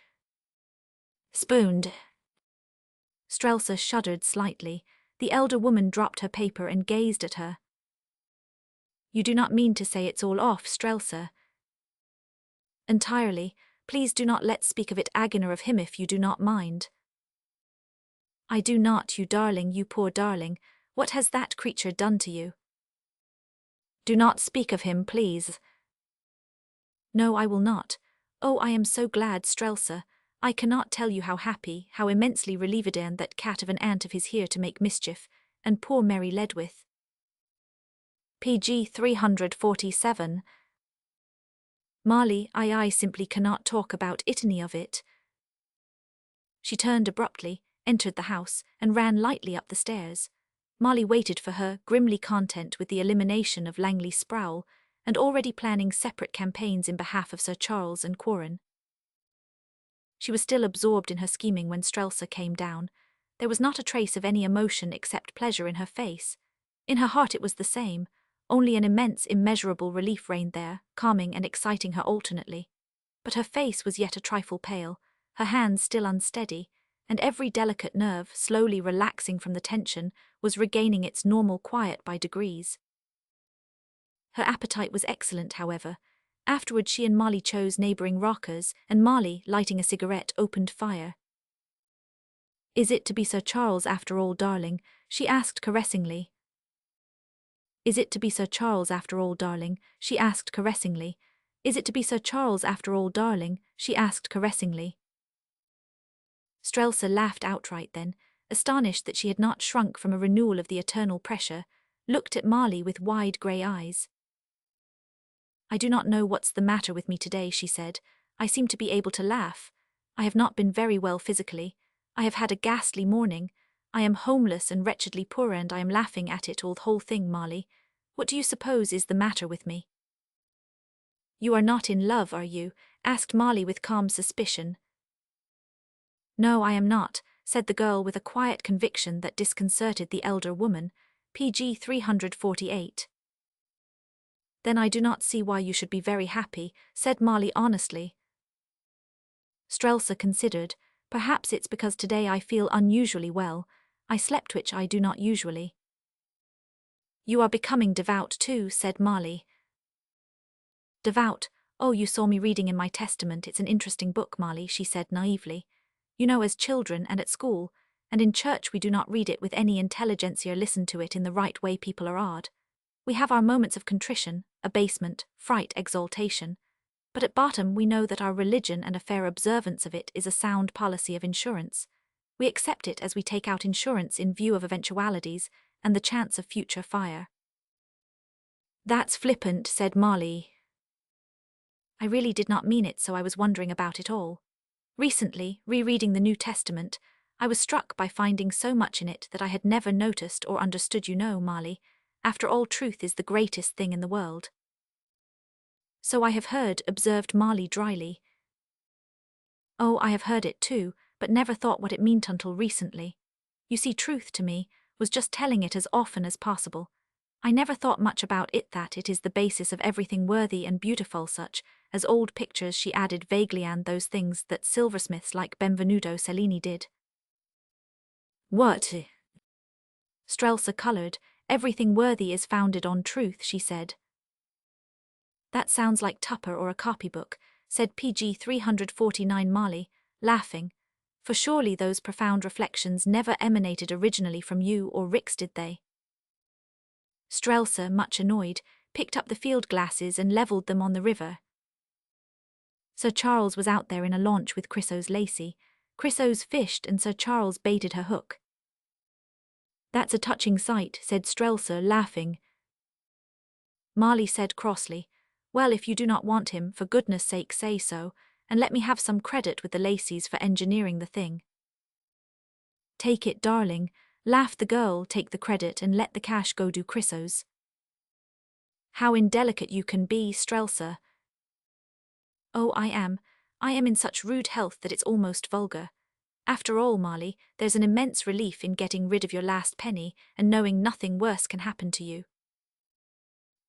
Speaker 1: "Spooned." Strelsa shuddered slightly. The elder woman dropped her paper and gazed at her. "You do not mean to say it's all off, Strelsa?" "Entirely. Please do not let's speak of it again or of him if you do not mind." "I do not, you darling, you poor darling. What has that creature done to you?" "Do not speak of him, please." "No, I will not. Oh, I am so glad, Strelsa. I cannot tell you how happy, how immensely relieved that cat of an aunt of his here to make mischief, and poor Mary Ledwith." PG 347. "Molly, I simply cannot talk about any of it." She turned abruptly, entered the house, and ran lightly up the stairs. Molly waited for her, grimly content with the elimination of Langley Sproul, and already planning separate campaigns in behalf of Sir Charles and Quarren. She was still absorbed in her scheming when Strelsa came down. There was not a trace of any emotion except pleasure in her face. In her heart it was the same, only an immense, immeasurable relief reigned there, calming and exciting her alternately. But her face was yet a trifle pale, her hands still unsteady, and every delicate nerve, slowly relaxing from the tension, was regaining its normal quiet by degrees. Her appetite was excellent, however. Afterward she and Molly chose neighbouring rockers, and Molly, lighting a cigarette, opened fire. "Is it to be Sir Charles after all, darling?" she asked caressingly. "Is it to be Sir Charles after all, darling?" she asked caressingly. "Is it to be Sir Charles after all, darling?" she asked caressingly. Strelsa laughed outright then, astonished that she had not shrunk from a renewal of the eternal pressure, looked at Molly with wide grey eyes. "I do not know what's the matter with me today," she said. "I seem to be able to laugh. I have not been very well physically. I have had a ghastly morning. I am homeless and wretchedly poor, and I am laughing at it all, the whole thing, Molly. What do you suppose is the matter with me?" "You are not in love, are you?" asked Molly with calm suspicion. "No, I am not," said the girl with a quiet conviction that disconcerted the elder woman. PG 348. "Then I do not see why you should be very happy," said Molly honestly. Strelsa considered. "Perhaps it's because today I feel unusually well. I slept, which I do not usually." "You are becoming devout too," said Molly. "Devout? Oh, you saw me reading in my Testament. It's an interesting book, Molly," she said naively. "You know, as children and at school, and in church we do not read it with any intelligence or listen to it in the right way. People are odd. We have our moments of contrition, abasement, fright, exaltation. But at bottom we know that our religion and a fair observance of it is a sound policy of insurance. We accept it as we take out insurance in view of eventualities and the chance of future fire." "That's flippant," said Molly. "I really did not mean it, so I was wondering about it all. Recently, rereading the New Testament, I was struck by finding so much in it that I had never noticed or understood. You know, Molly, after all, truth is the greatest thing in the world." "So I have heard," observed Molly dryly. "Oh, I have heard it too, but never thought what it meant until recently. You see, truth to me was just telling it as often as possible. I never thought much about it, that it is the basis of everything worthy and beautiful, such as old pictures," she added vaguely, "and those things that silversmiths like Benvenuto Cellini did." "What?" Strelsa coloured. "Everything worthy is founded on truth," she said. "That sounds like Tupper or a copybook," said PG 349 Marley, laughing, for surely those profound reflections never emanated originally from you or Rix, did they? Strelsa, much annoyed, picked up the field glasses and levelled them on the river. Sir Charles was out there in a launch with Chrysos Lacey. Chrysos fished and Sir Charles baited her hook. That's a touching sight, said Strelsa, laughing. Marley said crossly, well, if you do not want him, for goodness sake say so, and let me have some credit with the Lacys for engineering the thing. Take it, darling, laughed the girl, take the credit and let the cash go do Chrysos. How indelicate you can be, Strelsa. Oh, I am in such rude health that it's almost vulgar. After all, Marley, there's an immense relief in getting rid of your last penny and knowing nothing worse can happen to you.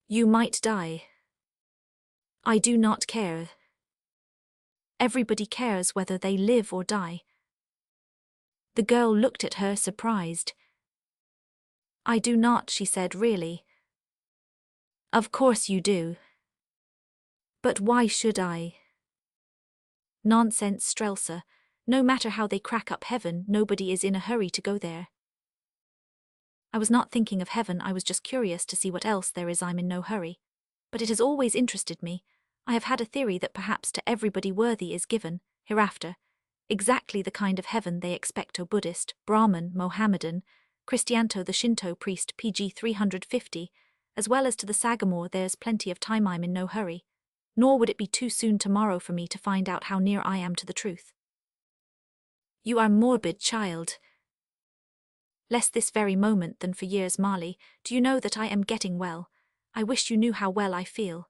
Speaker 1: You might die. I do not care. Everybody cares whether they live or die. The girl looked at her, surprised. I do not, she said, really. Of course you do. But why should I? Nonsense, Strelsa. No matter how they crack up heaven, nobody is in a hurry to go there. I was not thinking of heaven, I was just curious to see what else there is. I'm in no hurry. But it has always interested me. I have had a theory that perhaps to everybody worthy is given, hereafter, exactly the kind of heaven they expect. O Buddhist, Brahmin, Mohammedan, Christianto the Shinto priest PG 350, as well as to the Sagamore, there's plenty of time. I'm in no hurry. Nor would it be too soon tomorrow for me to find out how near I am to the truth. You are morbid, child. Less this very moment than for years, Marley. Do you know that I am getting well? I wish you knew how well I feel.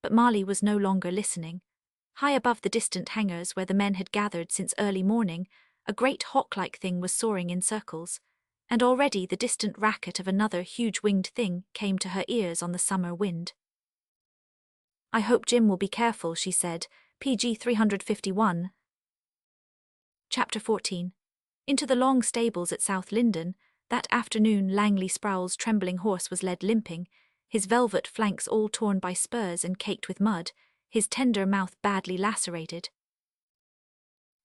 Speaker 1: But Marley was no longer listening. High above the distant hangars where the men had gathered since early morning, a great hawk-like thing was soaring in circles, and already the distant racket of another huge winged thing came to her ears on the summer wind. I hope Jim will be careful, she said, PG 351. Chapter 14. Into the long stables at South Linden, that afternoon Langley Sproul's trembling horse was led limping, his velvet flanks all torn by spurs and caked with mud, his tender mouth badly lacerated.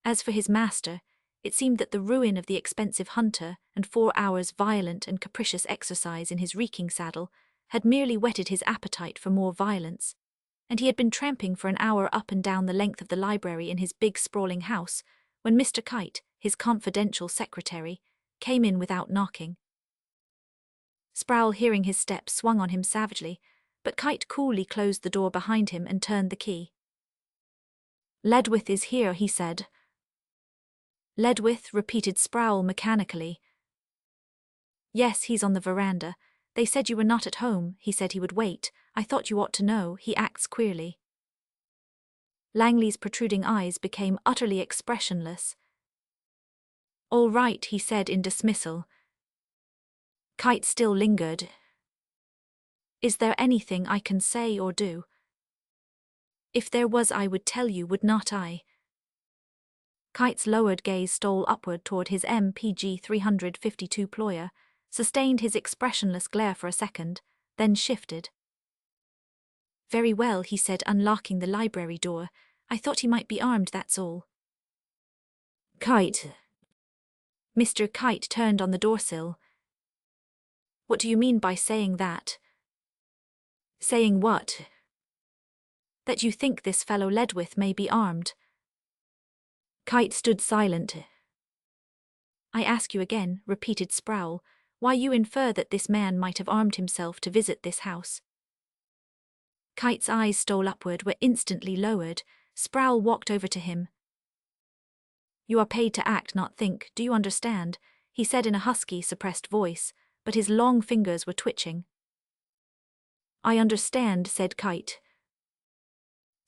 Speaker 1: As for his master, it seemed that the ruin of the expensive hunter and 4 hours' violent and capricious exercise in his reeking saddle had merely whetted his appetite for more violence, and he had been tramping for an hour up and down the length of the library in his big sprawling house, when Mr. Kite, his confidential secretary, came in without knocking. Sproul, hearing his steps, swung on him savagely, but Kite coolly closed the door behind him and turned the key. Ledwith is here, he said. Ledwith, repeated Sproul mechanically. Yes, he's on the veranda. They said you were not at home. He said he would wait. I thought you ought to know. He acts queerly. Langley's protruding eyes became utterly expressionless. All right, he said in dismissal. Kite still lingered. Is there anything I can say or do? If there was, I would tell you, would not I? Kite's lowered gaze stole upward toward his MPG 352 ployer, sustained his expressionless glare for a second, then shifted. Very well, he said, unlocking the library door. I thought he might be armed, that's all. Kite. Mr. Kite turned on the doorsill. What do you mean by saying that? Saying what? That you think this fellow Ledwith may be armed. Kite stood silent. I ask you again, repeated Sproul, why you infer that this man might have armed himself to visit this house. Kite's eyes stole upward, were instantly lowered. Sproul walked over to him. You are paid to act, not think, do you understand? He said in a husky, suppressed voice, but his long fingers were twitching. I understand, said Kite.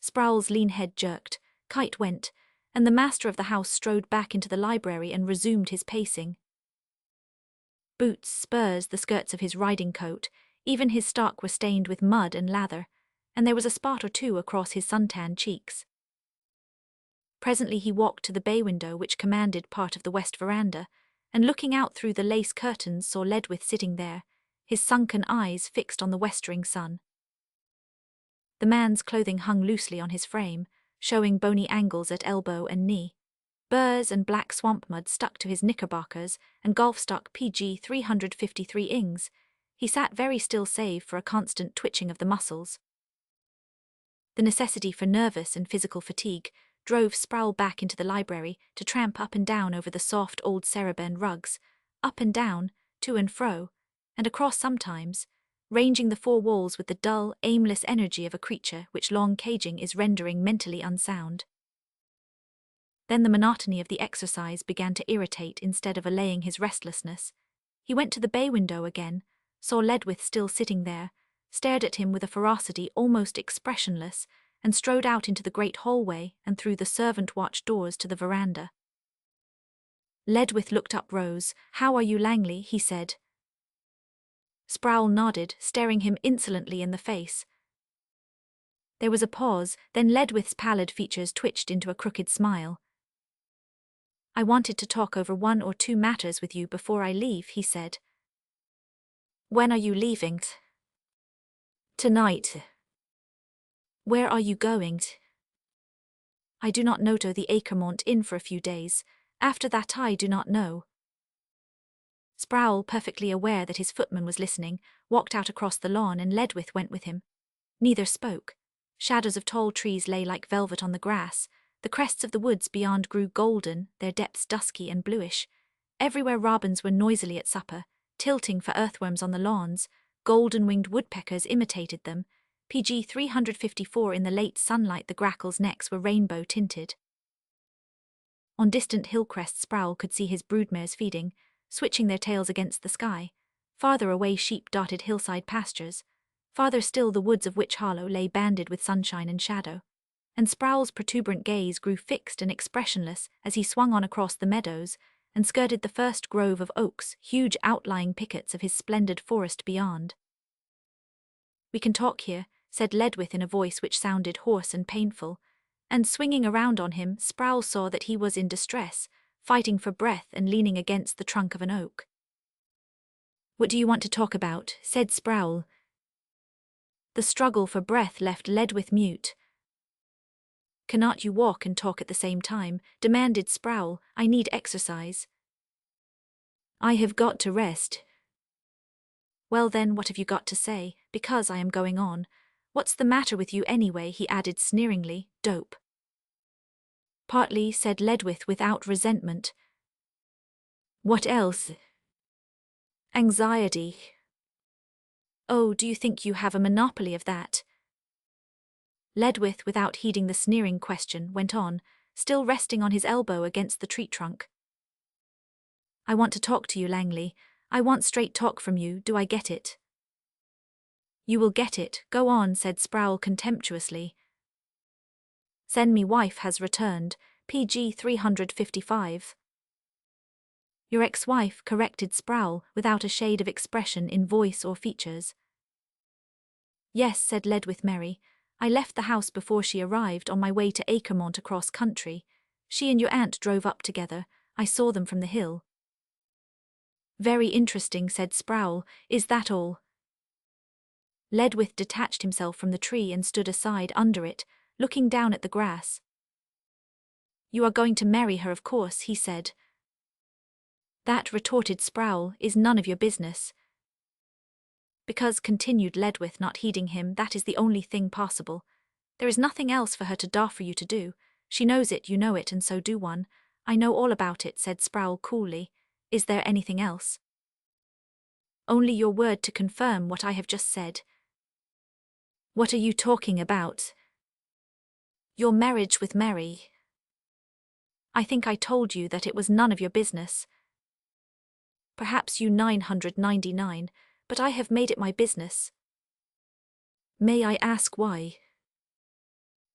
Speaker 1: Sproul's lean head jerked. Kite went, and the master of the house strode back into the library and resumed his pacing. Boots, spurs, the skirts of his riding coat, even his stock were stained with mud and lather, and there was a spot or two across his suntanned cheeks. Presently he walked to the bay window which commanded part of the west veranda, and looking out through the lace curtains saw Ledwith sitting there, his sunken eyes fixed on the westering sun. The man's clothing hung loosely on his frame, showing bony angles at elbow and knee. Burrs and black swamp mud stuck to his knickerbockers and golf stock PG 353 ings. He sat very still save for a constant twitching of the muscles. The necessity for nervous and physical fatigue drove Sproul back into the library to tramp up and down over the soft old cerebend rugs, up and down, to and fro, and across sometimes, ranging the four walls with the dull, aimless energy of a creature which long caging is rendering mentally unsound. Then the monotony of the exercise began to irritate instead of allaying his restlessness. He went to the bay window again, saw Ledwith still sitting there, stared at him with a ferocity almost expressionless, and strode out into the great hallway and through the servant watch doors to the veranda. Ledwith looked up Rose. "How are you, Langley?" he said. Sproul nodded, staring him insolently in the face. There was a pause, then Ledwith's pallid features twitched into a crooked smile. "I wanted to talk over one or two matters with you before I leave," he said. "When are you leaving?" "Tonight." "Where are you going?" "I do not know to the Akermont Inn for a few days. After that I do not know." Sproul, perfectly aware that his footman was listening, walked out across the lawn and Ledwith went with him. Neither spoke. Shadows of tall trees lay like velvet on the grass. The crests of the woods beyond grew golden, their depths dusky and bluish. Everywhere robins were noisily at supper, tilting for earthworms on the lawns. Golden-winged woodpeckers imitated them. PG 354 in the late sunlight, the grackles' necks were rainbow-tinted. On distant hill crests Sproul could see his broodmares feeding, switching their tails against the sky. Farther away sheep dotted hillside pastures. Farther still the woods of Witch Hollow lay banded with sunshine and shadow. And Sproul's protuberant gaze grew fixed and expressionless as he swung on across the meadows and skirted the first grove of oaks, huge outlying pickets of his splendid forest beyond. "We can talk here," said Ledwith in a voice which sounded hoarse and painful, and swinging around on him, Sproul saw that he was in distress, fighting for breath and leaning against the trunk of an oak. "What do you want to talk about?" said Sproul. The struggle for breath left Ledwith mute. "Cannot you walk and talk at the same time?" demanded Sproul. "I need exercise." "I have got to rest." "Well then, what have you got to say? Because I am going on. What's the matter with you anyway?" he added sneeringly. "Dope." "Partly," said Ledwith without resentment. "What else?" "Anxiety." "Oh, do you think you have a monopoly of that?" Ledwith, without heeding the sneering question, went on, still resting on his elbow against the tree trunk. "I want to talk to you, Langley. I want straight talk from you. Do I get it?" "You will get it. Go on," said Sproul contemptuously. "Send me wife has returned. PG 355. "Your ex-wife," corrected Sproul, without a shade of expression in voice or features. "Yes," said Ledwith merry. "I left the house before she arrived on my way to Akermont across country. She and your aunt drove up together. I saw them from the hill." "Very interesting," said Sproul. "Is that all?" Ledwith detached himself from the tree and stood aside under it, looking down at the grass. "You are going to marry her, of course," he said. "That," retorted Sproul, "is none of your business." "Because," continued Ledwith, not heeding him, "that is the only thing possible. There is nothing else for her to do for you to do. She knows it, you know it, and so do one." "I know all about it," said Sproul coolly. "Is there anything else?" "Only your word to confirm what I have just said." "What are you talking about?" "Your marriage with Mary." "I think I told you that it was none of your business." "Perhaps you 999, but I have made it my business." "May I ask why?"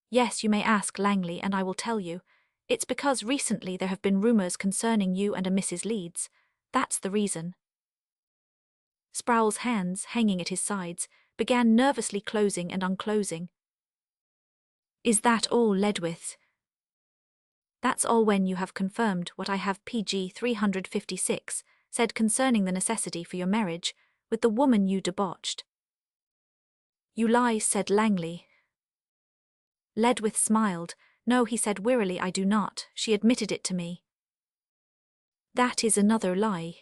Speaker 1: "Yes, you may ask, Langley, and I will tell you. It's because recently there have been rumors concerning you and a Mrs. Leeds. That's the reason." Sproul's hands, hanging at his sides, began nervously closing and unclosing. "Is that all, Ledwith?" "That's all when you have confirmed what I have PG 356 said concerning the necessity for your marriage with the woman you debauched." "You lie," said Langley. Ledwith smiled. No, he said wearily, I do not. She admitted it to me. That is another lie.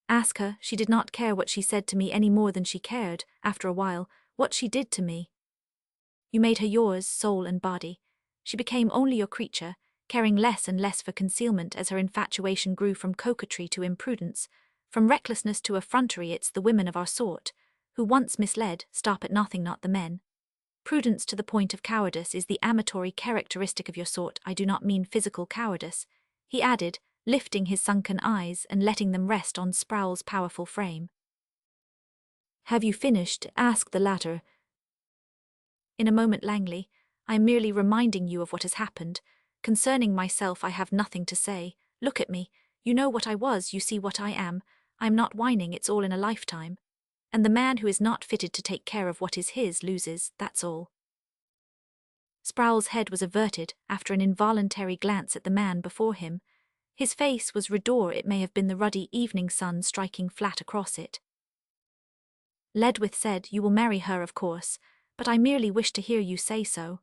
Speaker 1: Ask her. She did not care what she said to me any more than she cared, after a while, what she did to me. You made her yours, soul and body. She became only your creature, caring less and less for concealment as her infatuation grew from coquetry to imprudence, from recklessness to effrontery. It's the women of our sort, who once misled, stop at nothing, not the men. Prudence to the point of cowardice is the amatory characteristic of your sort. I do not mean physical cowardice, he added, lifting his sunken eyes and letting them rest on Sproul's powerful frame. Have you finished? Asked the latter. In a moment, Langley. I am merely reminding you of what has happened. Concerning myself, I have nothing to say. Look at me. You know what I was, you see what I am. I am not whining, it's all in a lifetime. And the man who is not fitted to take care of what is his loses, that's all. Sproul's head was averted after an involuntary glance at the man before him. His face was rudor, it may have been the ruddy evening sun striking flat across it. Ledwith said, You will marry her, of course, but I merely wish to hear you say so.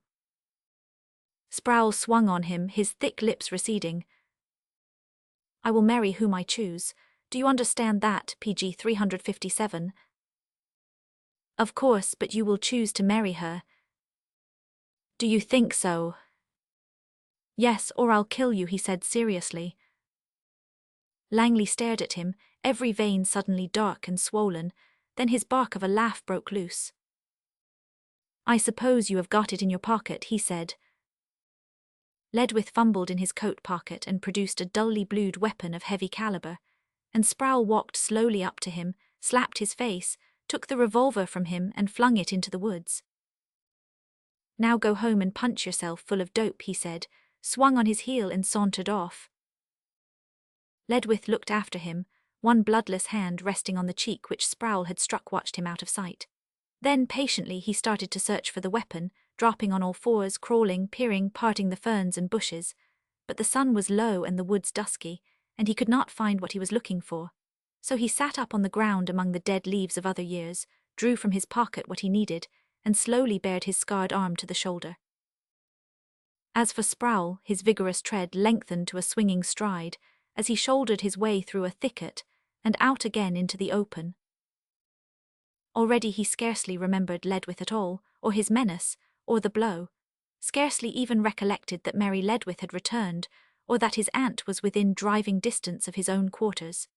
Speaker 1: Sproul swung on him, his thick lips receding. I will marry whom I choose. Do you understand that, PG 357? Of course, but you will choose to marry her. Do you think so? Yes, or I'll kill you, he said seriously. Langley stared at him, every vein suddenly dark and swollen, then his bark of a laugh broke loose. I suppose you have got it in your pocket, he said. Ledwith fumbled in his coat pocket and produced a dully blued weapon of heavy caliber, and Sproul walked slowly up to him, slapped his face, took the revolver from him and flung it into the woods. Now go home and punch yourself full of dope, he said, swung on his heel and sauntered off. Ledwith looked after him, one bloodless hand resting on the cheek which Sproul had struck watched him out of sight. Then patiently he started to search for the weapon, dropping on all fours, crawling, peering, parting the ferns and bushes. But the sun was low and the woods dusky, and he could not find what he was looking for. So he sat up on the ground among the dead leaves of other years, drew from his pocket what he needed, and slowly bared his scarred arm to the shoulder. As for Sproul, his vigorous tread lengthened to a swinging stride, as he shouldered his way through a thicket, and out again into the open. Already he scarcely remembered Ledwith at all, or his menace, or the blow, scarcely even recollected that Mary Ledwith had returned, or that his aunt was within driving distance of his own quarters.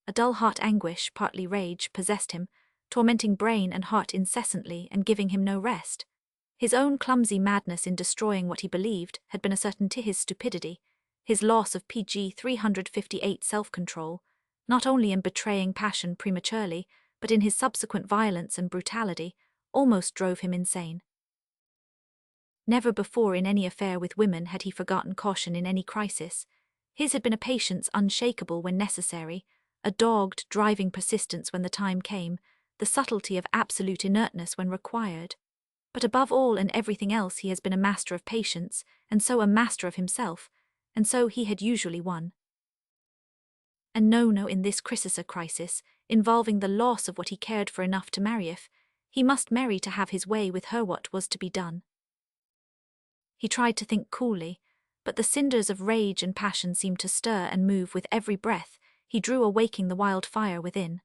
Speaker 1: A dull hot anguish, partly rage, possessed him, tormenting brain and heart incessantly and giving him no rest. His own clumsy madness in destroying what he believed had been a certainty, his stupidity, his loss of PG 358 self-control, not only in betraying passion prematurely, but in his subsequent violence and brutality, almost drove him insane. Never before in any affair with women had he forgotten caution in any crisis. His had been a patience unshakable when necessary, a dogged, driving persistence when the time came, the subtlety of absolute inertness when required. But above all and everything else he has been a master of patience, and so a master of himself, and so he had usually won. And no, in this crisis, involving the loss of what he cared for enough to marry if, he must marry to have his way with her. What was to be done? He tried to think coolly, but the cinders of rage and passion seemed to stir and move with every breath he drew, awaking the wild fire within.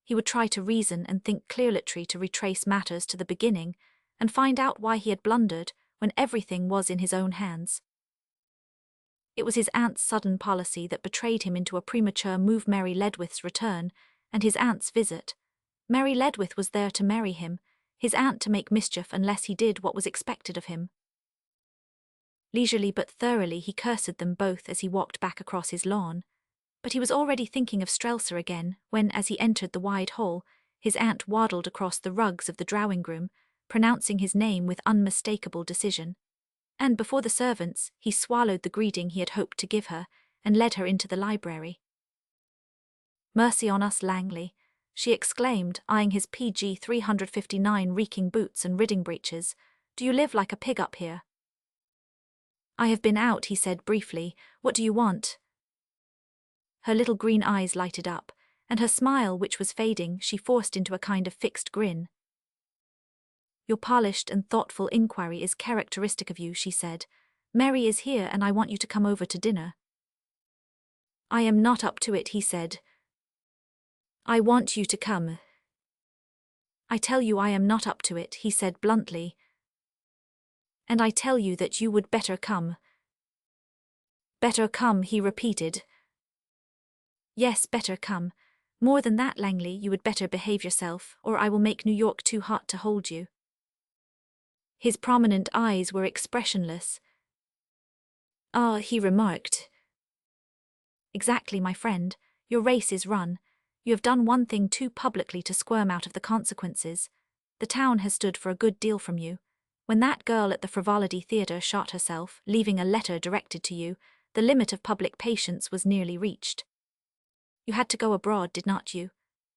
Speaker 1: He would try to reason and think clearly, to retrace matters to the beginning, and find out why he had blundered when everything was in his own hands. It was his aunt's sudden policy that betrayed him into a premature move. Mary Ledwith's return, and his aunt's visit. Mary Ledwith was there to marry him, his aunt to make mischief unless he did what was expected of him. Leisurely but thoroughly he cursed them both as he walked back across his lawn. But he was already thinking of Strelser again when, as he entered the wide hall, his aunt waddled across the rugs of the drawing-room, pronouncing his name with unmistakable decision. And before the servants, he swallowed the greeting he had hoped to give her, and led her into the library. Mercy on us, Langley, she exclaimed, eyeing his PG 359 reeking boots and riding breeches. Do you live like a pig up here? I have been out, he said briefly. What do you want? Her little green eyes lighted up, and her smile, which was fading, she forced into a kind of fixed grin. Your polished and thoughtful inquiry is characteristic of you, she said. Mary is here and I want you to come over to dinner. I am not up to it, he said. I want you to come. I tell you I am not up to it, he said bluntly. And I tell you that you would better come. Better come, he repeated. Yes, better come. More than that, Langley, you would better behave yourself, or I will make New York too hot to hold you. His prominent eyes were expressionless. Ah, he remarked. Exactly, my friend. Your race is run. You have done one thing too publicly to squirm out of the consequences. The town has stood for a good deal from you. When that girl at the Frivolity Theatre shot herself, leaving a letter directed to you, the limit of public patience was nearly reached. You had to go abroad, did not you?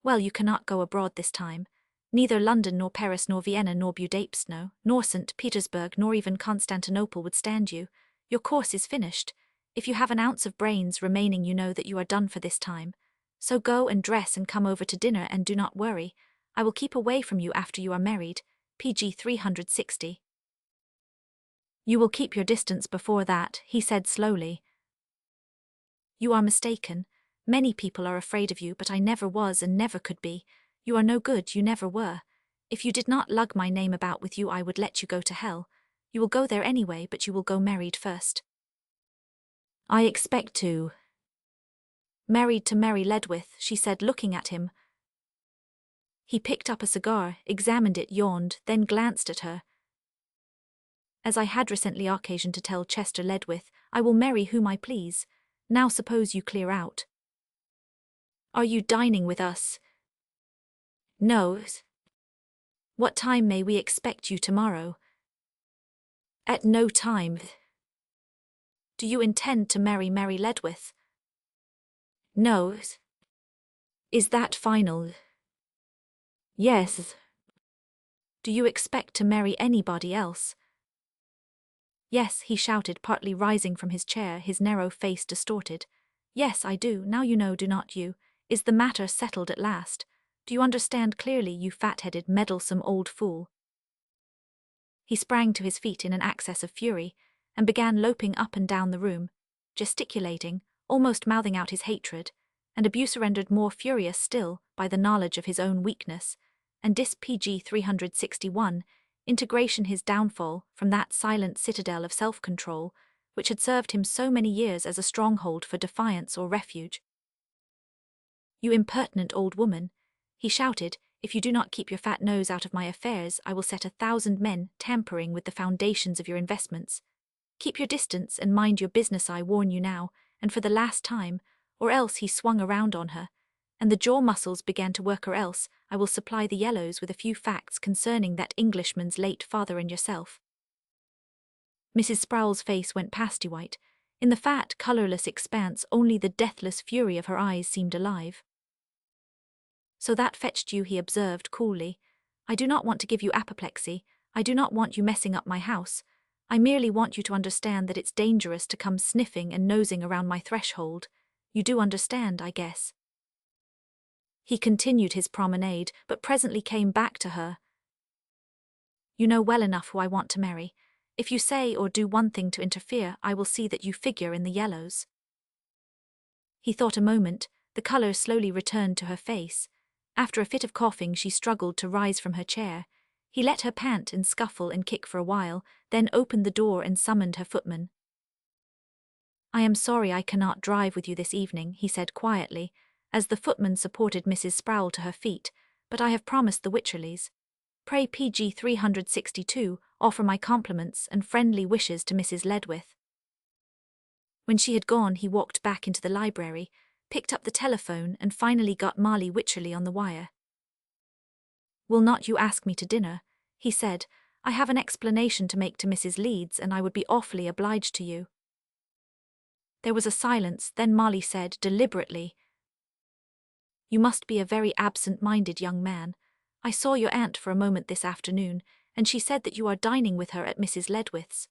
Speaker 1: Well, you cannot go abroad this time. Neither London nor Paris nor Vienna nor Budapest, no, nor St. Petersburg nor even Constantinople would stand you. Your course is finished. If you have an ounce of brains remaining, you know that you are done for this time. So go and dress and come over to dinner, and do not worry. I will keep away from you after you are married. PG 360. You will keep your distance before that, he said slowly. You are mistaken. Many people are afraid of you, but I never was and never could be. You are no good, you never were. If you did not lug my name about with you, I would let you go to hell. You will go there anyway, but you will go married first. I expect to. Married to Mary Ledwith, she said, looking at him. He picked up a cigar, examined it, yawned, then glanced at her. As I had recently occasion to tell Chester Ledwith, I will marry whom I please. Now suppose you clear out. Are you dining with us? No. What time may we expect you tomorrow? At no time. Do you intend to marry Mary Ledwith? No. Is that final? Yes. Do you expect to marry anybody else? Yes, he shouted, partly rising from his chair, his narrow face distorted. Yes, I do. Now you know, do not you? Is the matter settled at last? Do you understand clearly, you fat-headed, meddlesome old fool? He sprang to his feet in an access of fury, and began loping up and down the room, gesticulating, almost mouthing out his hatred, and abuse rendered more furious still by the knowledge of his own weakness, and dis PG 361, integration his downfall from that silent citadel of self-control, which had served him so many years as a stronghold for defiance or refuge. You impertinent old woman, he shouted, if you do not keep your fat nose out of my affairs, I will set 1,000 men tampering with the foundations of your investments. Keep your distance and mind your business, I warn you now, and for the last time, or else. He swung around on her, and the jaw muscles began to work, or else I will supply the yellows with a few facts concerning that Englishman's late father and yourself. Mrs. Sproul's face went pasty white. In the fat, colourless expanse only the deathless fury of her eyes seemed alive. So that fetched you, he observed coolly. I do not want to give you apoplexy. I do not want you messing up my house. I merely want you to understand that it's dangerous to come sniffing and nosing around my threshold. You do understand, I guess. He continued his promenade, but presently came back to her. You know well enough who I want to marry. If you say or do one thing to interfere, I will see that you figure in the yellows. He thought a moment. The colour slowly returned to her face. After a fit of coughing, she struggled to rise from her chair. He let her pant and scuffle and kick for a while, then opened the door and summoned her footman. I am sorry I cannot drive with you this evening, he said quietly, as the footman supported Mrs. Sproul to her feet, but I have promised the Wycherleys. Pray PG 362, offer my compliments and friendly wishes to Mrs. Ledwith. When she had gone, he walked back into the library, picked up the telephone and finally got Molly Wycherley on the wire. Will not you ask me to dinner? He said. I have an explanation to make to Mrs. Leeds and I would be awfully obliged to you. There was a silence, then Molly said deliberately, You must be a very absent-minded young man. I saw your aunt for a moment this afternoon, and she said that you are dining with her at Mrs. Ledwith's.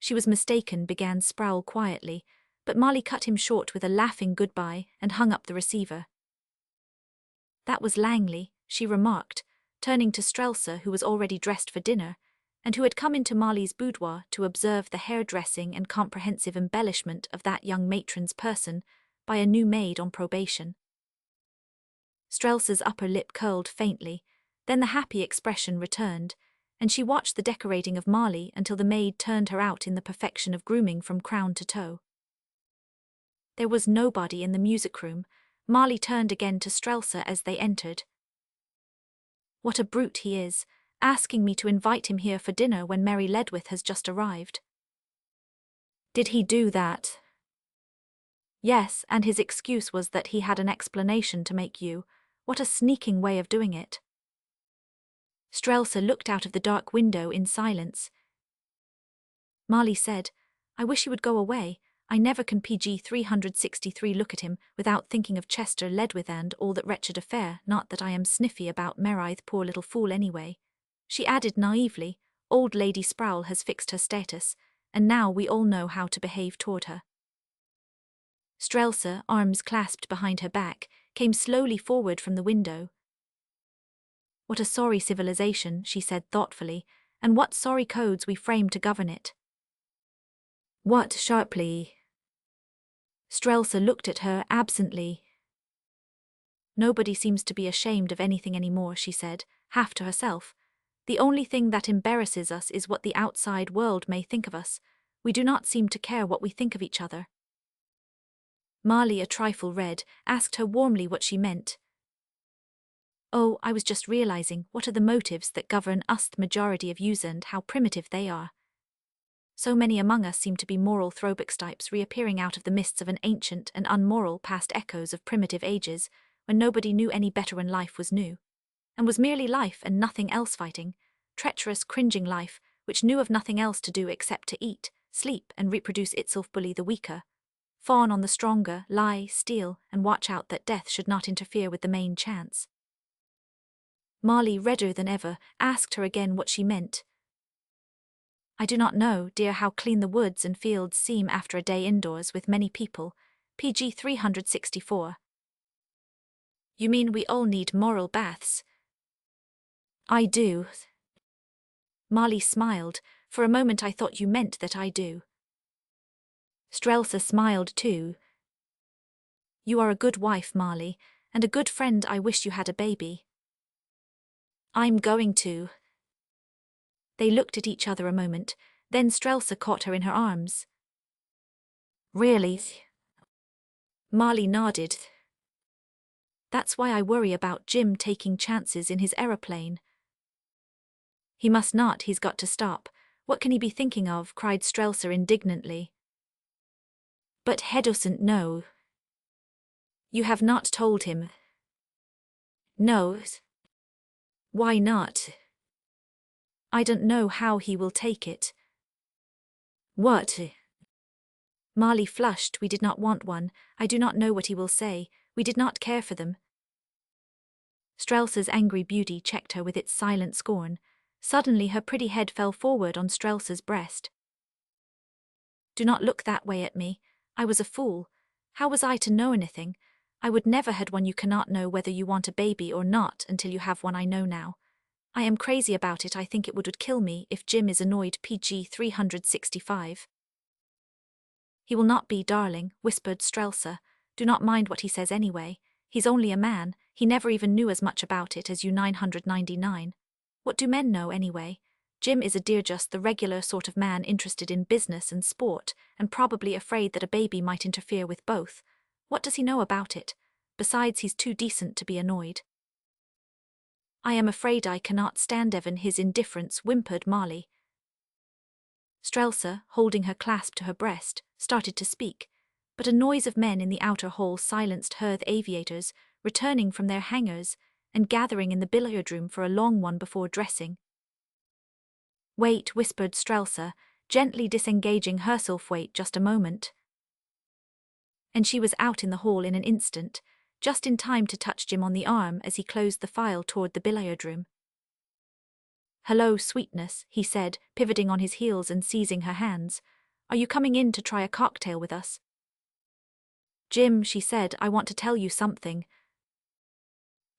Speaker 1: She was mistaken, began Sproul quietly, but Molly cut him short with a laughing goodbye and hung up the receiver. That was Langley, she remarked. turning to Strelsa, who was already dressed for dinner, and who had come into Marley's boudoir to observe the hairdressing and comprehensive embellishment of that young matron's person by a new maid on probation. Strelsa's upper lip curled faintly, then the happy expression returned, and she watched the decorating of Marley until the maid turned her out in the perfection of grooming from crown to toe. There was nobody in the music room. Marley turned again to Strelsa as they entered. What a brute he is, asking me to invite him here for dinner when Mary Ledwith has just arrived. Did he do that? Yes, and his excuse was that he had an explanation to make you. What a sneaking way of doing it. Strelsa looked out of the dark window in silence. Marley said, I wish he would go away. I never can PG 363 look at him without thinking of Chester Ledwith and all that wretched affair, not that I am sniffy about Merythe, poor little fool anyway. She added naively, old Lady Sproul has fixed her status, and now we all know how to behave toward her. Strelsa, arms clasped behind her back, came slowly forward from the window. What a sorry civilization, she said thoughtfully, and what sorry codes we frame to govern it. What, sharply? Strelsa looked at her absently. Nobody seems to be ashamed of anything anymore, she said, half to herself. The only thing that embarrasses us is what the outside world may think of us. We do not seem to care what we think of each other. Marley, a trifle red, asked her warmly what she meant. Oh, I was just realizing what are the motives that govern us, the majority of yous, and how primitive they are. So many among us seem to be moral throwback types reappearing out of the mists of an ancient and unmoral past echoes of primitive ages, when nobody knew any better when life was new, and was merely life and nothing else, fighting, treacherous, cringing life, which knew of nothing else to do except to eat, sleep, and reproduce itself, bully the weaker, fawn on the stronger, lie, steal, and watch out that death should not interfere with the main chance. Marley, redder than ever, asked her again what she meant. I do not know, dear, how clean the woods and fields seem after a day indoors with many people. PG 364. You mean we all need moral baths? I do. Marley smiled. For a moment I thought you meant that I do. Strelsa smiled too. You are a good wife, Marley, and a good friend. I wish you had a baby. I'm going to. They looked at each other a moment, then Strelsa caught her in her arms. Really? Marley nodded. That's why I worry about Jim taking chances in his aeroplane. He must not, he's got to stop. What can he be thinking of? Cried Strelsa indignantly. But he doesn't know. You have not told him. No. Why not? I don't know how he will take it. What? Marley flushed. We did not want one. I do not know what he will say. We did not care for them. Strelsa's angry beauty checked her with its silent scorn. Suddenly her pretty head fell forward on Strelsa's breast. Do not look that way at me. I was a fool. How was I to know anything? I would never had one. You cannot know whether you want a baby or not until you have one. I know now. I am crazy about it. I think it would kill me if Jim is annoyed. PG 365. He will not be, darling, whispered Strelsa. Do not mind what he says anyway. He's only a man. He never even knew as much about it as you 999. What do men know anyway? Jim is a dear, just the regular sort of man interested in business and sport, and probably afraid that a baby might interfere with both. What does he know about it? Besides, he's too decent to be annoyed. I am afraid I cannot stand Evan, his indifference, whimpered Marley. Strelsa, holding her clasped to her breast, started to speak, but a noise of men in the outer hall silenced her. The aviators, returning from their hangars, and gathering in the billiard room for a long one before dressing. Wait, whispered Strelsa, gently disengaging herself. Wait just a moment. And she was out in the hall in an instant, just in time to touch Jim on the arm as he closed the file toward the billiard room. Hello, sweetness, he said, pivoting on his heels and seizing her hands. Are you coming in to try a cocktail with us? Jim, she said, I want to tell you something.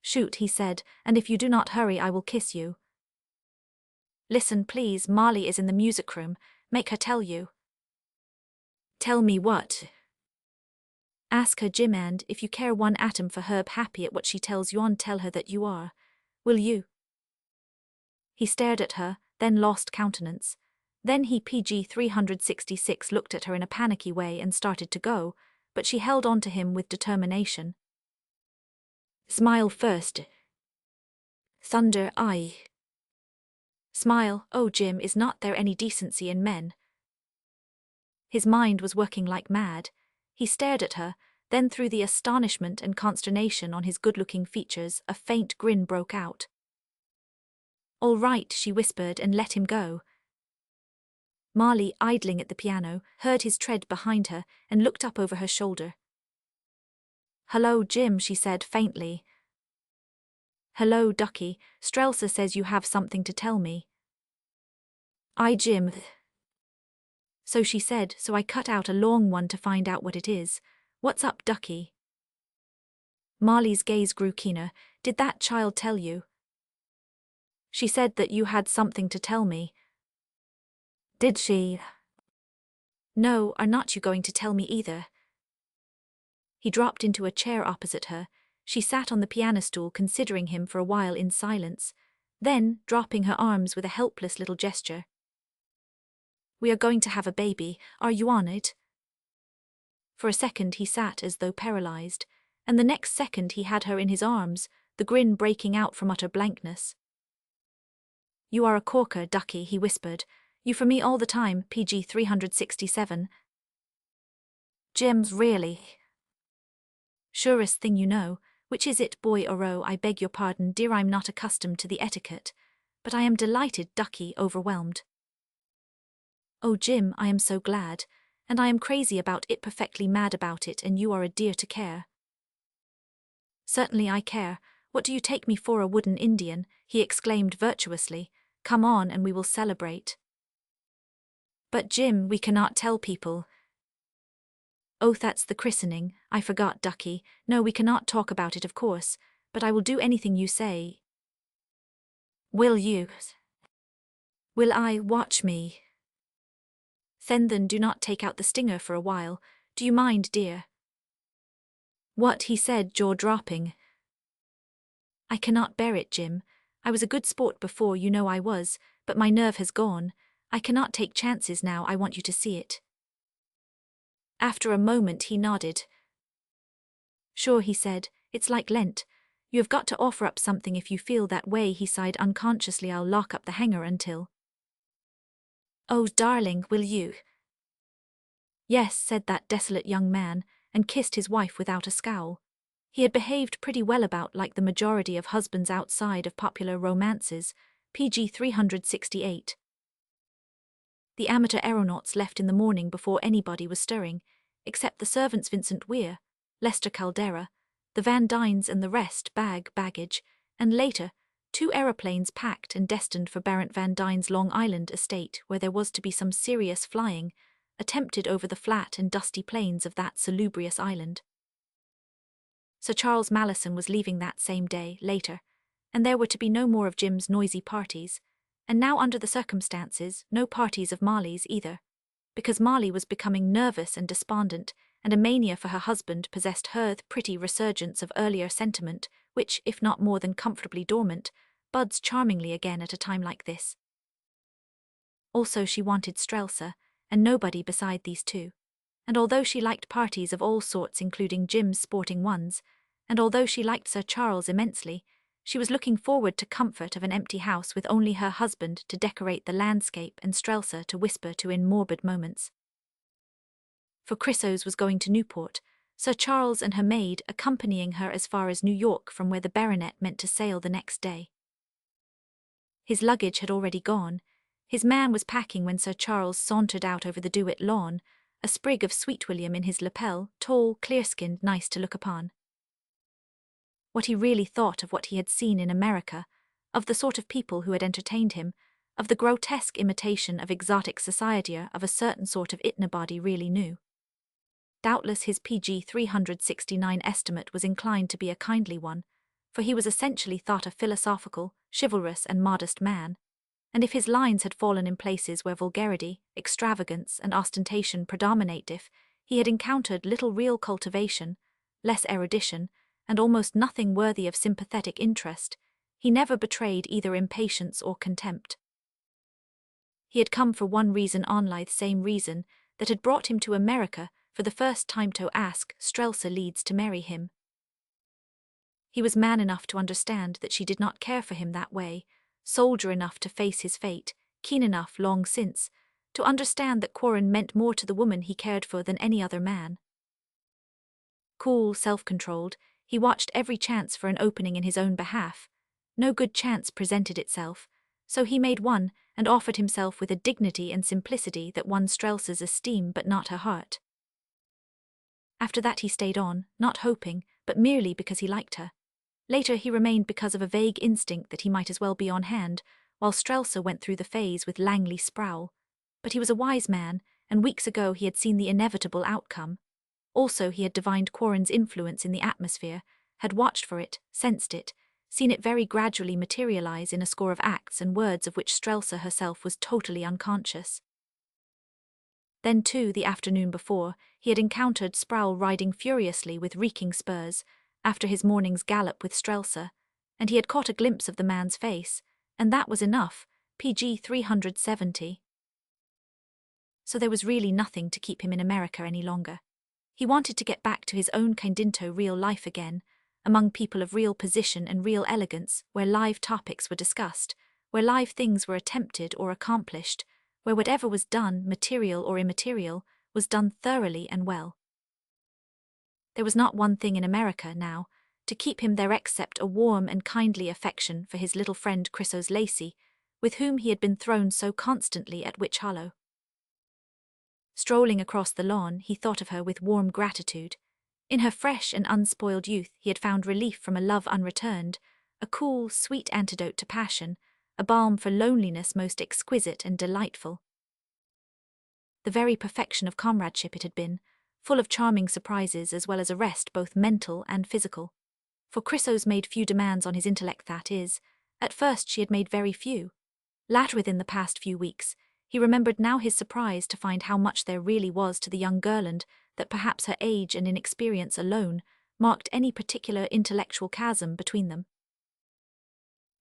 Speaker 1: Shoot, he said, and if you do not hurry I will kiss you. Listen, please, Marley is in the music room. Make her tell you.
Speaker 2: Tell me what?
Speaker 1: Ask her, Jim, and if you care one atom for Herb happy at what she tells you on, tell her that you are. Will you? He stared at her, then lost countenance. Then he PG 366 looked at her in a panicky way and started to go, but she held on to him with determination.
Speaker 2: Smile first. Thunder, aye.
Speaker 1: Smile, oh Jim, is not there any decency in men? His mind was working like mad. He stared at her, then through the astonishment and consternation on his good-looking features, a faint grin broke out. All right, she whispered and let him go. Marley, idling at the piano, heard his tread behind her and looked up over her shoulder. Hello, Jim, she said faintly. Hello, Ducky, Strelsa says you have something to tell me.
Speaker 2: Aye, Jim.
Speaker 1: So she said, so I cut out a long one to find out what it is. What's up, Ducky? Marley's gaze grew keener. Did that child tell you? She said that you had something to tell me.
Speaker 2: Did she?
Speaker 1: No, are not you going to tell me either? He dropped into a chair opposite her. She sat on the piano stool considering him for a while in silence, then dropping her arms with a helpless little gesture. We are going to have a baby, are you on it? For a second he sat as though paralyzed, and the next second he had her in his arms, the grin breaking out from utter blankness. You are a corker, Ducky, he whispered. You for me all the time, PG 367.
Speaker 2: Jim's really.
Speaker 1: Surest thing you know. Which is it, boy or oh? I beg your pardon, dear, I'm not accustomed to the etiquette. But I am delighted, Ducky, overwhelmed. Oh, Jim, I am so glad. And I am crazy about it, perfectly mad about it, and you are a dear to care. Certainly I care. What do you take me for, a wooden Indian? He exclaimed virtuously. Come on and we will celebrate. But Jim, we cannot tell people. Oh, that's the christening. I forgot, Ducky. No, we cannot talk about it, of course, but I will do anything you say.
Speaker 2: Will you?
Speaker 1: Will I? Watch me. Then do not take out the stinger for a while. Do you mind, dear? What, he said, jaw dropping. I cannot bear it, Jim. I was a good sport before, you know I was, but my nerve has gone. I cannot take chances now, I want you to see it. After a moment he nodded. Sure, he said, it's like Lent. You have got to offer up something if you feel that way, he sighed unconsciously. I'll lock up the hanger until. Oh, darling, will you? Yes, said that desolate young man, and kissed his wife without a scowl. He had behaved pretty well, about like the majority of husbands outside of popular romances, PG 368. The amateur aeronauts left in the morning before anybody was stirring, except the servants Vincent Weir, Lester Caldera, the Van Dynes and the rest, baggage, and later, 2 aeroplanes packed and destined for Baron Van Dyne's Long Island estate, where there was to be some serious flying, attempted over the flat and dusty plains of that salubrious island. Sir Charles Mallison was leaving that same day, later, and there were to be no more of Jim's noisy parties, and now under the circumstances, no parties of Marley's either, because Marley was becoming nervous and despondent, and a mania for her husband possessed her pretty resurgence of earlier sentiment, which, if not more than comfortably dormant, buds charmingly again at a time like this. Also she wanted Strelsa, and nobody beside these two. And although she liked parties of all sorts including Jim's sporting ones, and although she liked Sir Charles immensely, she was looking forward to comfort of an empty house with only her husband to decorate the landscape and Strelsa to whisper to in morbid moments. For Chrysos was going to Newport, Sir Charles and her maid accompanying her as far as New York, from where the baronet meant to sail the next day. His luggage had already gone. His man was packing when Sir Charles sauntered out over the dew-wet lawn, a sprig of sweet william in his lapel, tall, clear-skinned, nice to look upon. What he really thought of what he had seen in America, of the sort of people who had entertained him, of the grotesque imitation of exotic society of a certain sort of it nobody really knew. Doubtless his PG 369 estimate was inclined to be a kindly one, for he was essentially thought a philosophical, chivalrous and modest man, and if his lines had fallen in places where vulgarity, extravagance and ostentation predominated, he had encountered little real cultivation, less erudition, and almost nothing worthy of sympathetic interest. He never betrayed either impatience or contempt. He had come for one reason only, the same reason that had brought him to America for the first time, to ask Strelsa Leeds to marry him. He was man enough to understand that she did not care for him that way, soldier enough to face his fate, keen enough long since to understand that Quarren meant more to the woman he cared for than any other man. Cool, self-controlled, he watched every chance for an opening in his own behalf. No good chance presented itself, so he made one and offered himself with a dignity and simplicity that won Strelsa's esteem but not her heart. After that he stayed on, not hoping, but merely because he liked her. Later he remained because of a vague instinct that he might as well be on hand, while Strelsa went through the phase with Langley Sproul. But he was a wise man, and weeks ago he had seen the inevitable outcome. Also he had divined Quarren's influence in the atmosphere, had watched for it, sensed it, seen it very gradually materialize in a score of acts and words of which Strelsa herself was totally unconscious. Then too, the afternoon before, he had encountered Sproul riding furiously with reeking spurs, after his morning's gallop with Strelsa, and he had caught a glimpse of the man's face, and that was enough, PG 370. So there was really nothing to keep him in America any longer. He wanted to get back to his own Kindinto real life again, among people of real position and real elegance, where live topics were discussed, where live things were attempted or accomplished, where whatever was done, material or immaterial, was done thoroughly and well. There was not one thing in America, now, to keep him there except a warm and kindly affection for his little friend Chrysos Lacey, with whom he had been thrown so constantly at Witch Hollow. Strolling across the lawn, he thought of her with warm gratitude. In her fresh and unspoiled youth he had found relief from a love unreturned, a cool, sweet antidote to passion, a balm for loneliness most exquisite and delightful. The very perfection of comradeship it had been, full of charming surprises as well as a rest both mental and physical. For Chrysos made few demands on his intellect, that is, at first she had made very few. Later, within the past few weeks, he remembered now his surprise to find how much there really was to the young girl, and that perhaps her age and inexperience alone marked any particular intellectual chasm between them.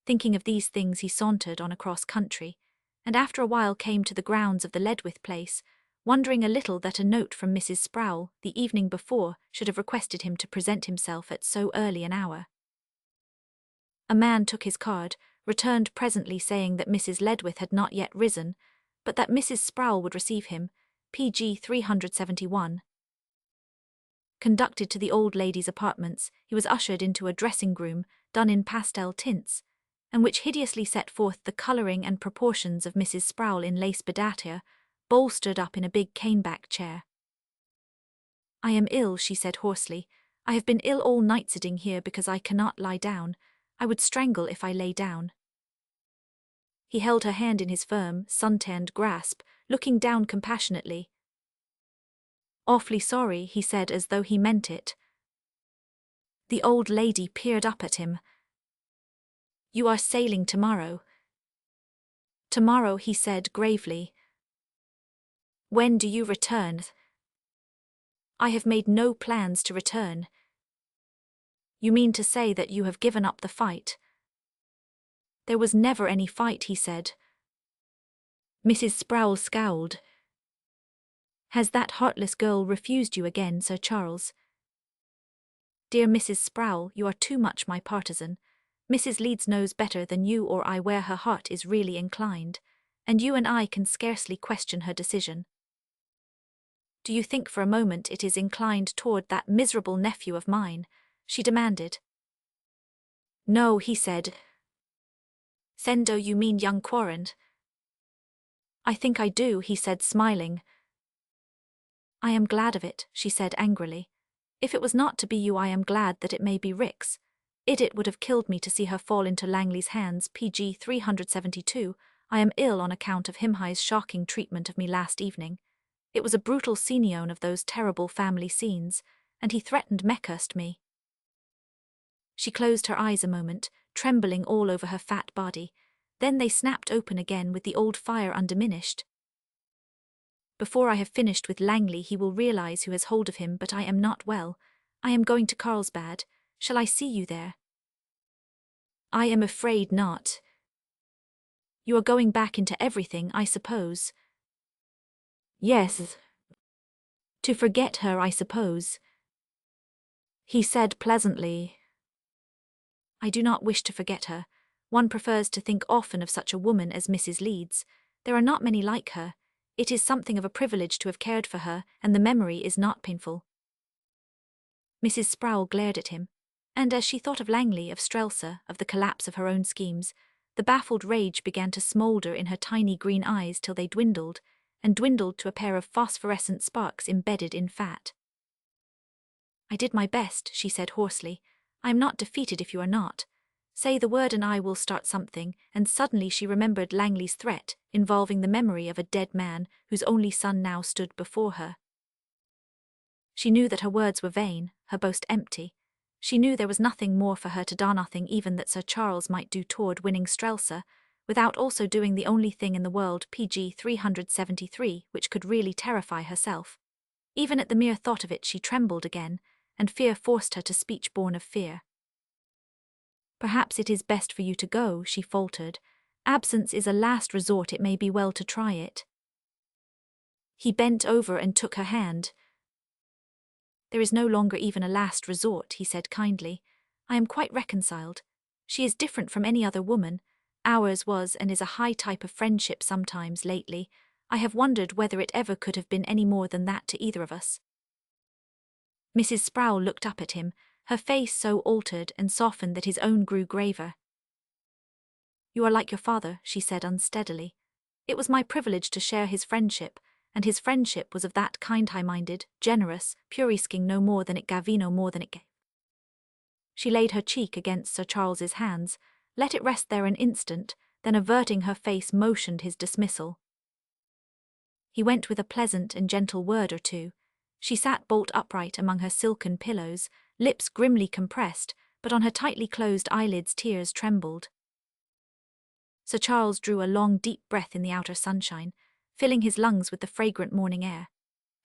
Speaker 1: Thinking of these things he sauntered on across country, and after a while came to the grounds of the Ledwith place, wondering a little that a note from Mrs. Sproul the evening before should have requested him to present himself at so early an hour. A man took his card, returned presently saying that Mrs. Ledwith had not yet risen, but that Mrs. Sproul would receive him, PG 371. Conducted to the old lady's apartments, he was ushered into a dressing-room done in pastel tints, and which hideously set forth the colouring and proportions of Mrs. Sproul in lace bedatia, bolstered up in a big caneback chair. "I am ill," she said hoarsely. "I have been ill all night sitting here because I cannot lie down. I would strangle if I lay down." He held her hand in his firm, sun-tanned grasp, looking down compassionately. "Awfully sorry," he said as though he meant it. The old lady peered up at him. "You are sailing tomorrow." "Tomorrow," he said gravely. "When do you return?" "I have made no plans to return." "You mean to say that you have given up the fight?" "There was never any fight," he said. Mrs. Sproul scowled. "Has that heartless girl refused you again, Sir Charles?" "Dear Mrs. Sproul, you are too much my partisan. Mrs. Leeds knows better than you or I where her heart is really inclined, and you and I can scarcely question her decision." "Do you think for a moment it is inclined toward that miserable nephew of mine?" she demanded. "No," he said. "Sendo, you mean young Quarren?" "I think I do," he said, smiling. "I am glad of it," she said angrily. "If it was not to be you, I am glad that it may be Rick's. It would have killed me to see her fall into Langley's hands. PG 372. I am ill on account of Himhai's shocking treatment of me last evening. It was a brutal scene of those terrible family scenes, and he threatened Meccursed me." She closed her eyes a moment, trembling all over her fat body. Then they snapped open again with the old fire undiminished. Before I have finished with Langley he will realize who has hold of him, but I am not well. I am going to Carlsbad. Shall I see you there? I am afraid not. You are going back into everything, I suppose.
Speaker 2: Yes.
Speaker 1: To forget her, I suppose. He said pleasantly. I do not wish to forget her. One prefers to think often of such a woman as Mrs. Leeds. There are not many like her. It is something of a privilege to have cared for her, and the memory is not painful. Mrs. Sproul glared at him, and as she thought of Langley, of Strelsa, of the collapse of her own schemes, the baffled rage began to smoulder in her tiny green eyes till they dwindled, and dwindled to a pair of phosphorescent sparks embedded in fat. I did my best, she said hoarsely. I am not defeated if you are not. Say the word and I will start something, and suddenly she remembered Langley's threat, involving the memory of a dead man whose only son now stood before her. She knew that her words were vain, her boast empty. She knew there was nothing more for her to do, nothing even that Sir Charles might do toward winning Strelsa, without also doing the only thing in the world, PG 373, which could really terrify herself. Even at the mere thought of it she trembled again, and fear forced her to speech born of fear. Perhaps it is best for you to go, she faltered. Absence is a last resort, it may be well to try it. He bent over and took her hand. There is no longer even a last resort, he said kindly. I am quite reconciled. She is different from any other woman. Ours was and is a high type of friendship sometimes lately. I have wondered whether it ever could have been any more than that to either of us. Mrs. Sproul looked up at him, her face so altered and softened that his own grew graver. You are like your father, she said unsteadily. It was my privilege to share his friendship, and his friendship was of that kind high-minded, generous, purisking no more than it gave, no more than it gave. She laid her cheek against Sir Charles's hands, let it rest there an instant, then averting her face motioned his dismissal. He went with a pleasant and gentle word or two. She sat bolt upright among her silken pillows, lips grimly compressed, but on her tightly closed eyelids tears trembled. Sir Charles drew a long deep breath in the outer sunshine, filling his lungs with the fragrant morning air.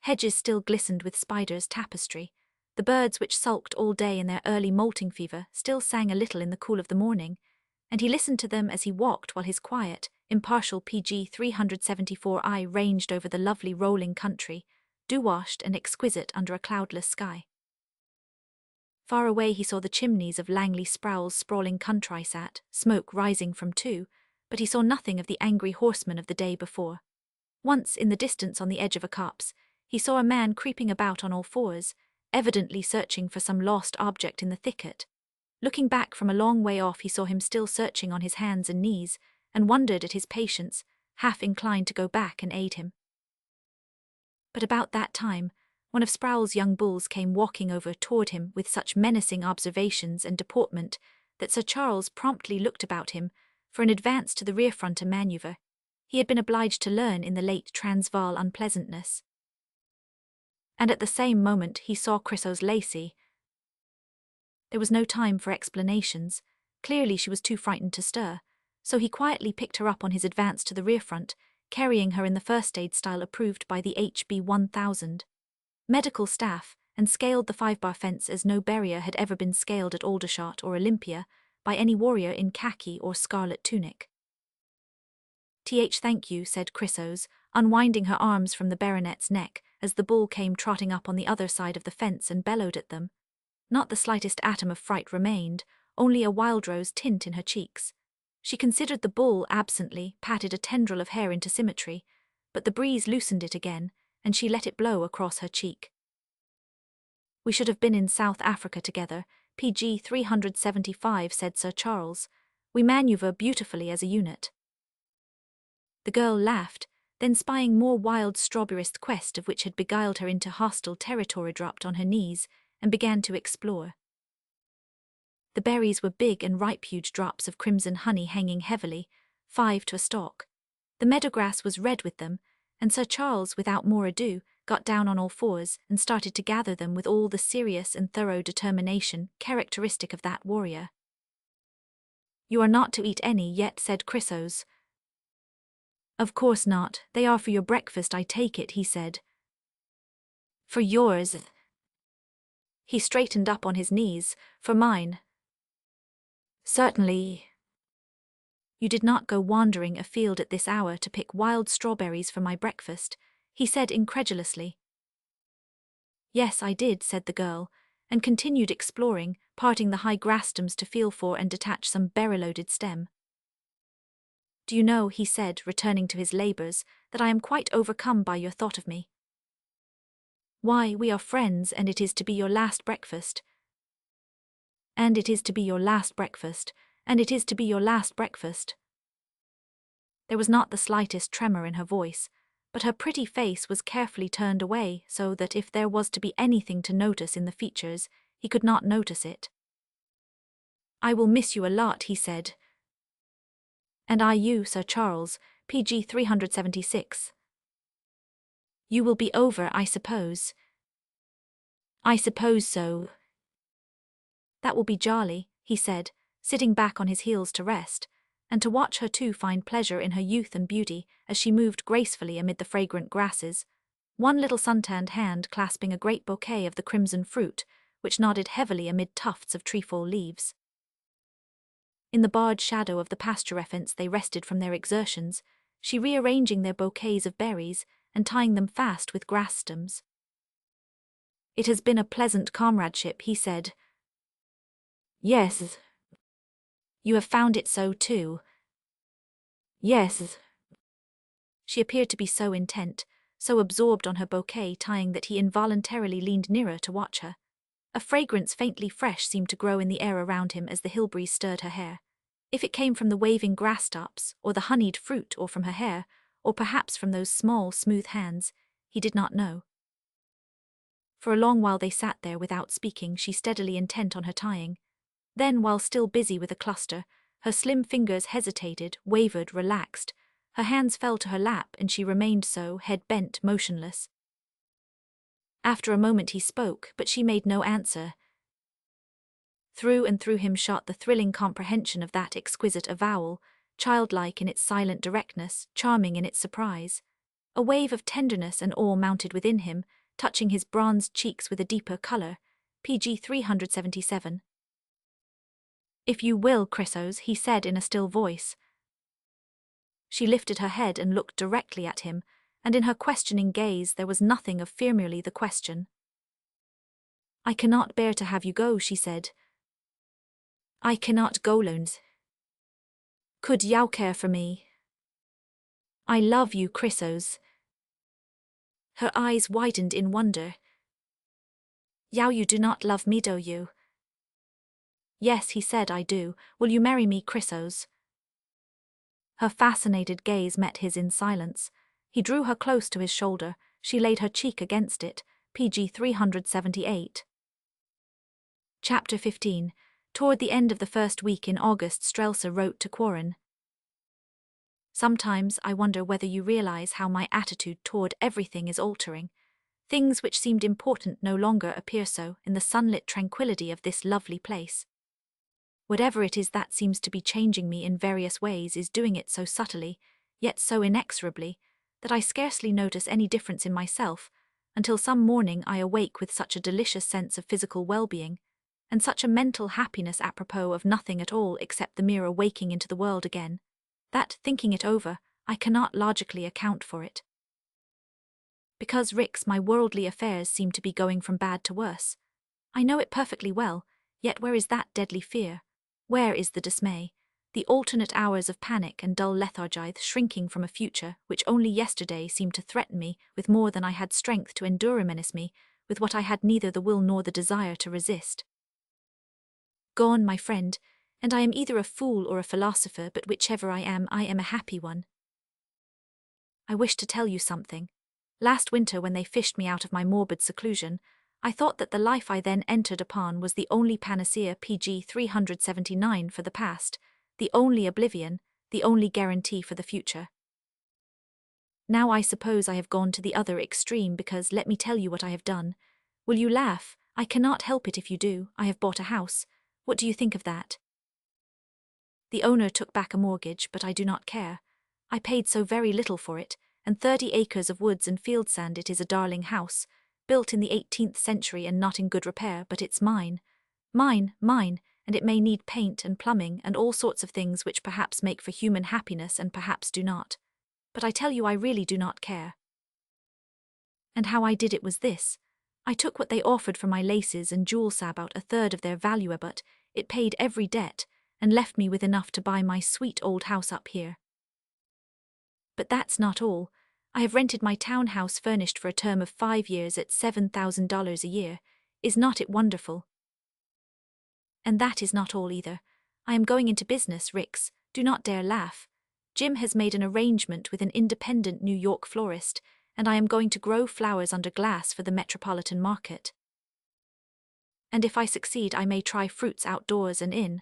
Speaker 1: Hedges still glistened with spiders' tapestry. The birds which sulked all day in their early molting fever still sang a little in the cool of the morning, and he listened to them as he walked while his quiet, impartial PG 374 eye ranged over the lovely rolling country, dew-washed and exquisite under a cloudless sky. Far away he saw the chimneys of Langley Sproul's sprawling countryside, smoke rising from two, but he saw nothing of the angry horsemen of the day before. Once, in the distance on the edge of a copse, he saw a man creeping about on all fours, evidently searching for some lost object in the thicket. Looking back from a long way off he saw him still searching on his hands and knees, and wondered at his patience, half inclined to go back and aid him. But about that time, one of Sproul's young bulls came walking over toward him with such menacing observations and deportment that Sir Charles promptly looked about him for an advance to the rear front, a manoeuvre he had been obliged to learn in the late Transvaal unpleasantness. And at the same moment he saw Chrysos Lacey. There was no time for explanations. Clearly she was too frightened to stir, so he quietly picked her up on his advance to the rear front, carrying her in the first aid style approved by the HB 1000 medical staff, and scaled the 5-bar fence as no barrier had ever been scaled at Aldershot or Olympia by any warrior in khaki or scarlet tunic. Thank you, said Chrysos, unwinding her arms from the baronet's neck as the bull came trotting up on the other side of the fence and bellowed at them. Not the slightest atom of fright remained, only a wild rose tint in her cheeks. She considered the bull absently, patted a tendril of hair into symmetry, but the breeze loosened it again, and she let it blow across her cheek. We should have been in South Africa together, PG 375, said Sir Charles. We manoeuvre beautifully as a unit. The girl laughed, then spying more wild strawberry's quest of which had beguiled her into hostile territory dropped on her knees and began to explore. The berries were big and ripe, huge drops of crimson honey hanging heavily, 5 to a stalk. The meadowgrass was red with them, and Sir Charles, without more ado, got down on all fours, and started to gather them with all the serious and thorough determination characteristic of that warrior. "You are not to eat any yet," said Chrysos. "Of course not, they are for your breakfast, I take it," he said. "For yours." He straightened up on his knees. "For mine." "Certainly." "You did not go wandering afield at this hour to pick wild strawberries for my breakfast," he said incredulously. "Yes, I did," said the girl, and continued exploring, parting the high grass stems to feel for and detach some berry-loaded stem. "Do you know," he said, returning to his labours, "that I am quite overcome by your thought of me. Why, we are friends, and it is to be your last breakfast. And it is to be your last breakfast, and it is to be your last breakfast." There was not the slightest tremor in her voice, but her pretty face was carefully turned away so that if there was to be anything to notice in the features, he could not notice it. "I will miss you a lot," he said. "And I you, Sir Charles, PG 376. You will be over, I suppose." "I suppose so." "That will be jolly," he said, sitting back on his heels to rest, and to watch her too find pleasure in her youth and beauty as she moved gracefully amid the fragrant grasses, one little suntanned hand clasping a great bouquet of the crimson fruit, which nodded heavily amid tufts of trefoil leaves. In the barred shadow of the pasture fence they rested from their exertions, she rearranging their bouquets of berries and tying them fast with grass stems. "It has been a pleasant comradeship," he said. "Yes." "You have found it so too." "Yes." She appeared to be so intent, so absorbed on her bouquet tying that he involuntarily leaned nearer to watch her. A fragrance faintly fresh seemed to grow in the air around him as the hill breeze stirred her hair. If it came from the waving grass tops, or the honeyed fruit, or from her hair, or perhaps from those small, smooth hands, he did not know. For a long while they sat there without speaking, she steadily intent on her tying. Then, while still busy with a cluster, her slim fingers hesitated, wavered, relaxed. Her hands fell to her lap and she remained so, head bent, motionless. After a moment he spoke, but she made no answer. Through and through him shot the thrilling comprehension of that exquisite avowal, childlike in its silent directness, charming in its surprise. A wave of tenderness and awe mounted within him, touching his bronzed cheeks with a deeper colour. PG 377. "If you will, Chrysos," he said in a still voice. She lifted her head and looked directly at him, and in her questioning gaze there was nothing of fear, merely the question. "I cannot bear to have you go," she said. "I cannot go alone. Could you care for me? I love you, Chrysos." Her eyes widened in wonder. You do not love me, do you?" "Yes," he said, "I do. Will you marry me, Chrysos?" Her fascinated gaze met his in silence. He drew her close to his shoulder. She laid her cheek against it. PG 378. Chapter 15. Toward the end of the first week in August, Strelsa wrote to Quarren. "Sometimes I wonder whether you realize how my attitude toward everything is altering. Things which seemed important no longer appear so in the sunlit tranquility of this lovely place. Whatever it is that seems to be changing me in various ways is doing it so subtly, yet so inexorably, that I scarcely notice any difference in myself, until some morning I awake with such a delicious sense of physical well-being, and such a mental happiness apropos of nothing at all except the mere awaking into the world again, that, thinking it over, I cannot logically account for it. Because, Rix, my worldly affairs seem to be going from bad to worse. I know it perfectly well, yet where is that deadly fear? Where is the dismay, the alternate hours of panic and dull lethargy shrinking from a future which only yesterday seemed to threaten me with more than I had strength to endure, menace me with what I had neither the will nor the desire to resist? Gone, my friend, and I am either a fool or a philosopher, but whichever I am a happy one. I wish to tell you something. Last winter, when they fished me out of my morbid seclusion, I thought that the life I then entered upon was the only panacea, PG 379, for the past, the only oblivion, the only guarantee for the future. Now I suppose I have gone to the other extreme because let me tell you what I have done. Will you laugh? I cannot help it if you do. I have bought a house. What do you think of that? The owner took back a mortgage, but I do not care. I paid so very little for it, and 30 acres of woods and field sand. It is a darling house, built in the 18th century and not in good repair, but it's mine. Mine, and it may need paint and plumbing and all sorts of things which perhaps make for human happiness and perhaps do not. But I tell you I really do not care. And how I did it was this. I took what they offered for my laces and jewels, about a third of their value, but it paid every debt and left me with enough to buy my sweet old house up here. But that's not all. I have rented my townhouse furnished for a term of 5 years at $7,000 a year. Is not it wonderful? And that is not all either. I am going into business, Rix. Do not dare laugh. Jim has made an arrangement with an independent New York florist, and I am going to grow flowers under glass for the metropolitan market. And if I succeed, I may try fruits outdoors and in.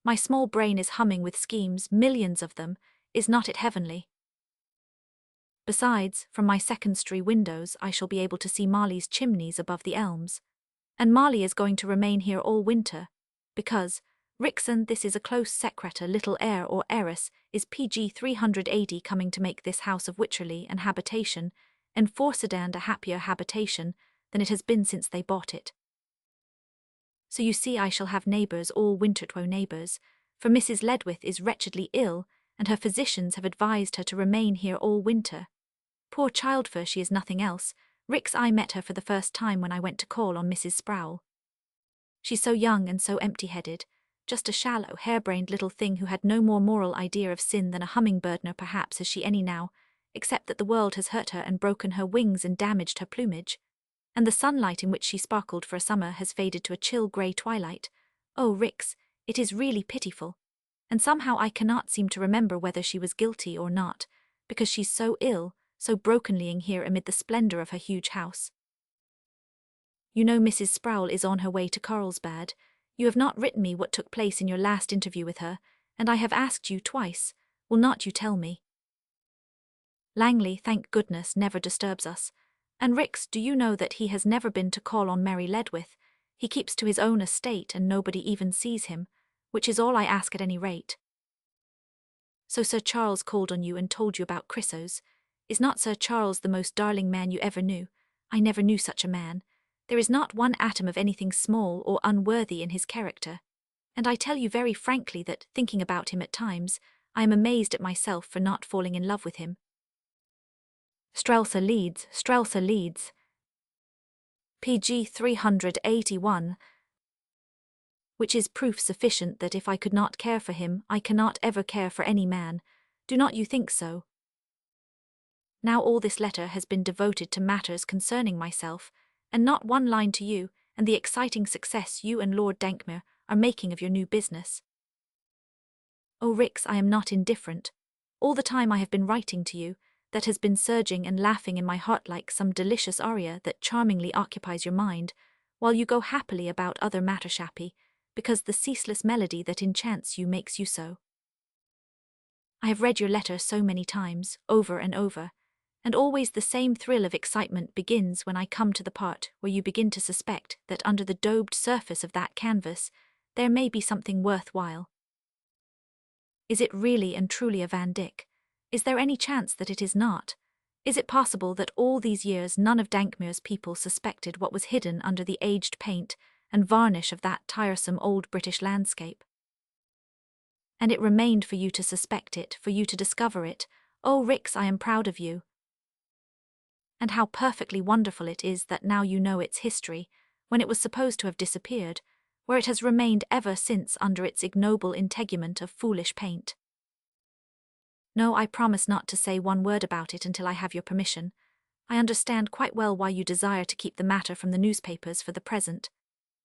Speaker 1: My small brain is humming with schemes, millions of them. Is not it heavenly? Besides, from my second-story windows I shall be able to see Marley's chimneys above the elms. And Marley is going to remain here all winter, because, Rixon, this is a close secreter, little heir or heiress, is PG 380 coming to make this house of Wycherley an habitation, and for Sedan a happier habitation than it has been since they bought it. So you see I shall have neighbours all winter, neighbours, for Mrs. Ledwith is wretchedly ill, and her physicians have advised her to remain here all winter. Poor child, for she is nothing else. Rix, I met her for the first time when I went to call on Mrs. Sproul. She's so young and so empty-headed, just a shallow, harebrained little thing who had no more moral idea of sin than a hummingbird, nor perhaps has she any now, except that the world has hurt her and broken her wings and damaged her plumage, and the sunlight in which she sparkled for a summer has faded to a chill grey twilight. Oh, Rix, it is really pitiful, and somehow I cannot seem to remember whether she was guilty or not, because she's so ill, so broken-lying here amid the splendour of her huge house. You know Mrs. Sproul is on her way to Carlsbad. You have not written me what took place in your last interview with her, and I have asked you twice. Will not you tell me? Langley, thank goodness, never disturbs us. And Rix, do you know that he has never been to call on Mary Ledwith? He keeps to his own estate and nobody even sees him, which is all I ask at any rate. So Sir Charles called on you and told you about Chrysos. Is not Sir Charles the most darling man you ever knew? I never knew such a man. There is not one atom of anything small or unworthy in his character, and I tell you very frankly that, thinking about him at times, I am amazed at myself for not falling in love with him. Strelsa Leeds. PG 381, which is proof sufficient that if I could not care for him, I cannot ever care for any man. Do not you think so? Now all this letter has been devoted to matters concerning myself, and not one line to you and the exciting success you and Lord Dankmere are making of your new business. Oh, Rix, I am not indifferent. All the time I have been writing to you, that has been surging and laughing in my heart like some delicious aria that charmingly occupies your mind, while you go happily about other matters happy, because the ceaseless melody that enchants you makes you so. I have read your letter so many times, over and over, and always the same thrill of excitement begins when I come to the part where you begin to suspect that under the daubed surface of that canvas there may be something worthwhile. Is it really and truly a Van Dyck? Is there any chance that it is not? Is it possible that all these years none of Dankmere's people suspected what was hidden under the aged paint and varnish of that tiresome old British landscape? And it remained for you to suspect it, for you to discover it. Oh, Rix, I am proud of you. And how perfectly wonderful it is that now you know its history, when it was supposed to have disappeared, where it has remained ever since under its ignoble integument of foolish paint. No, I promise not to say one word about it until I have your permission. I understand quite well why you desire to keep the matter from the newspapers for the present.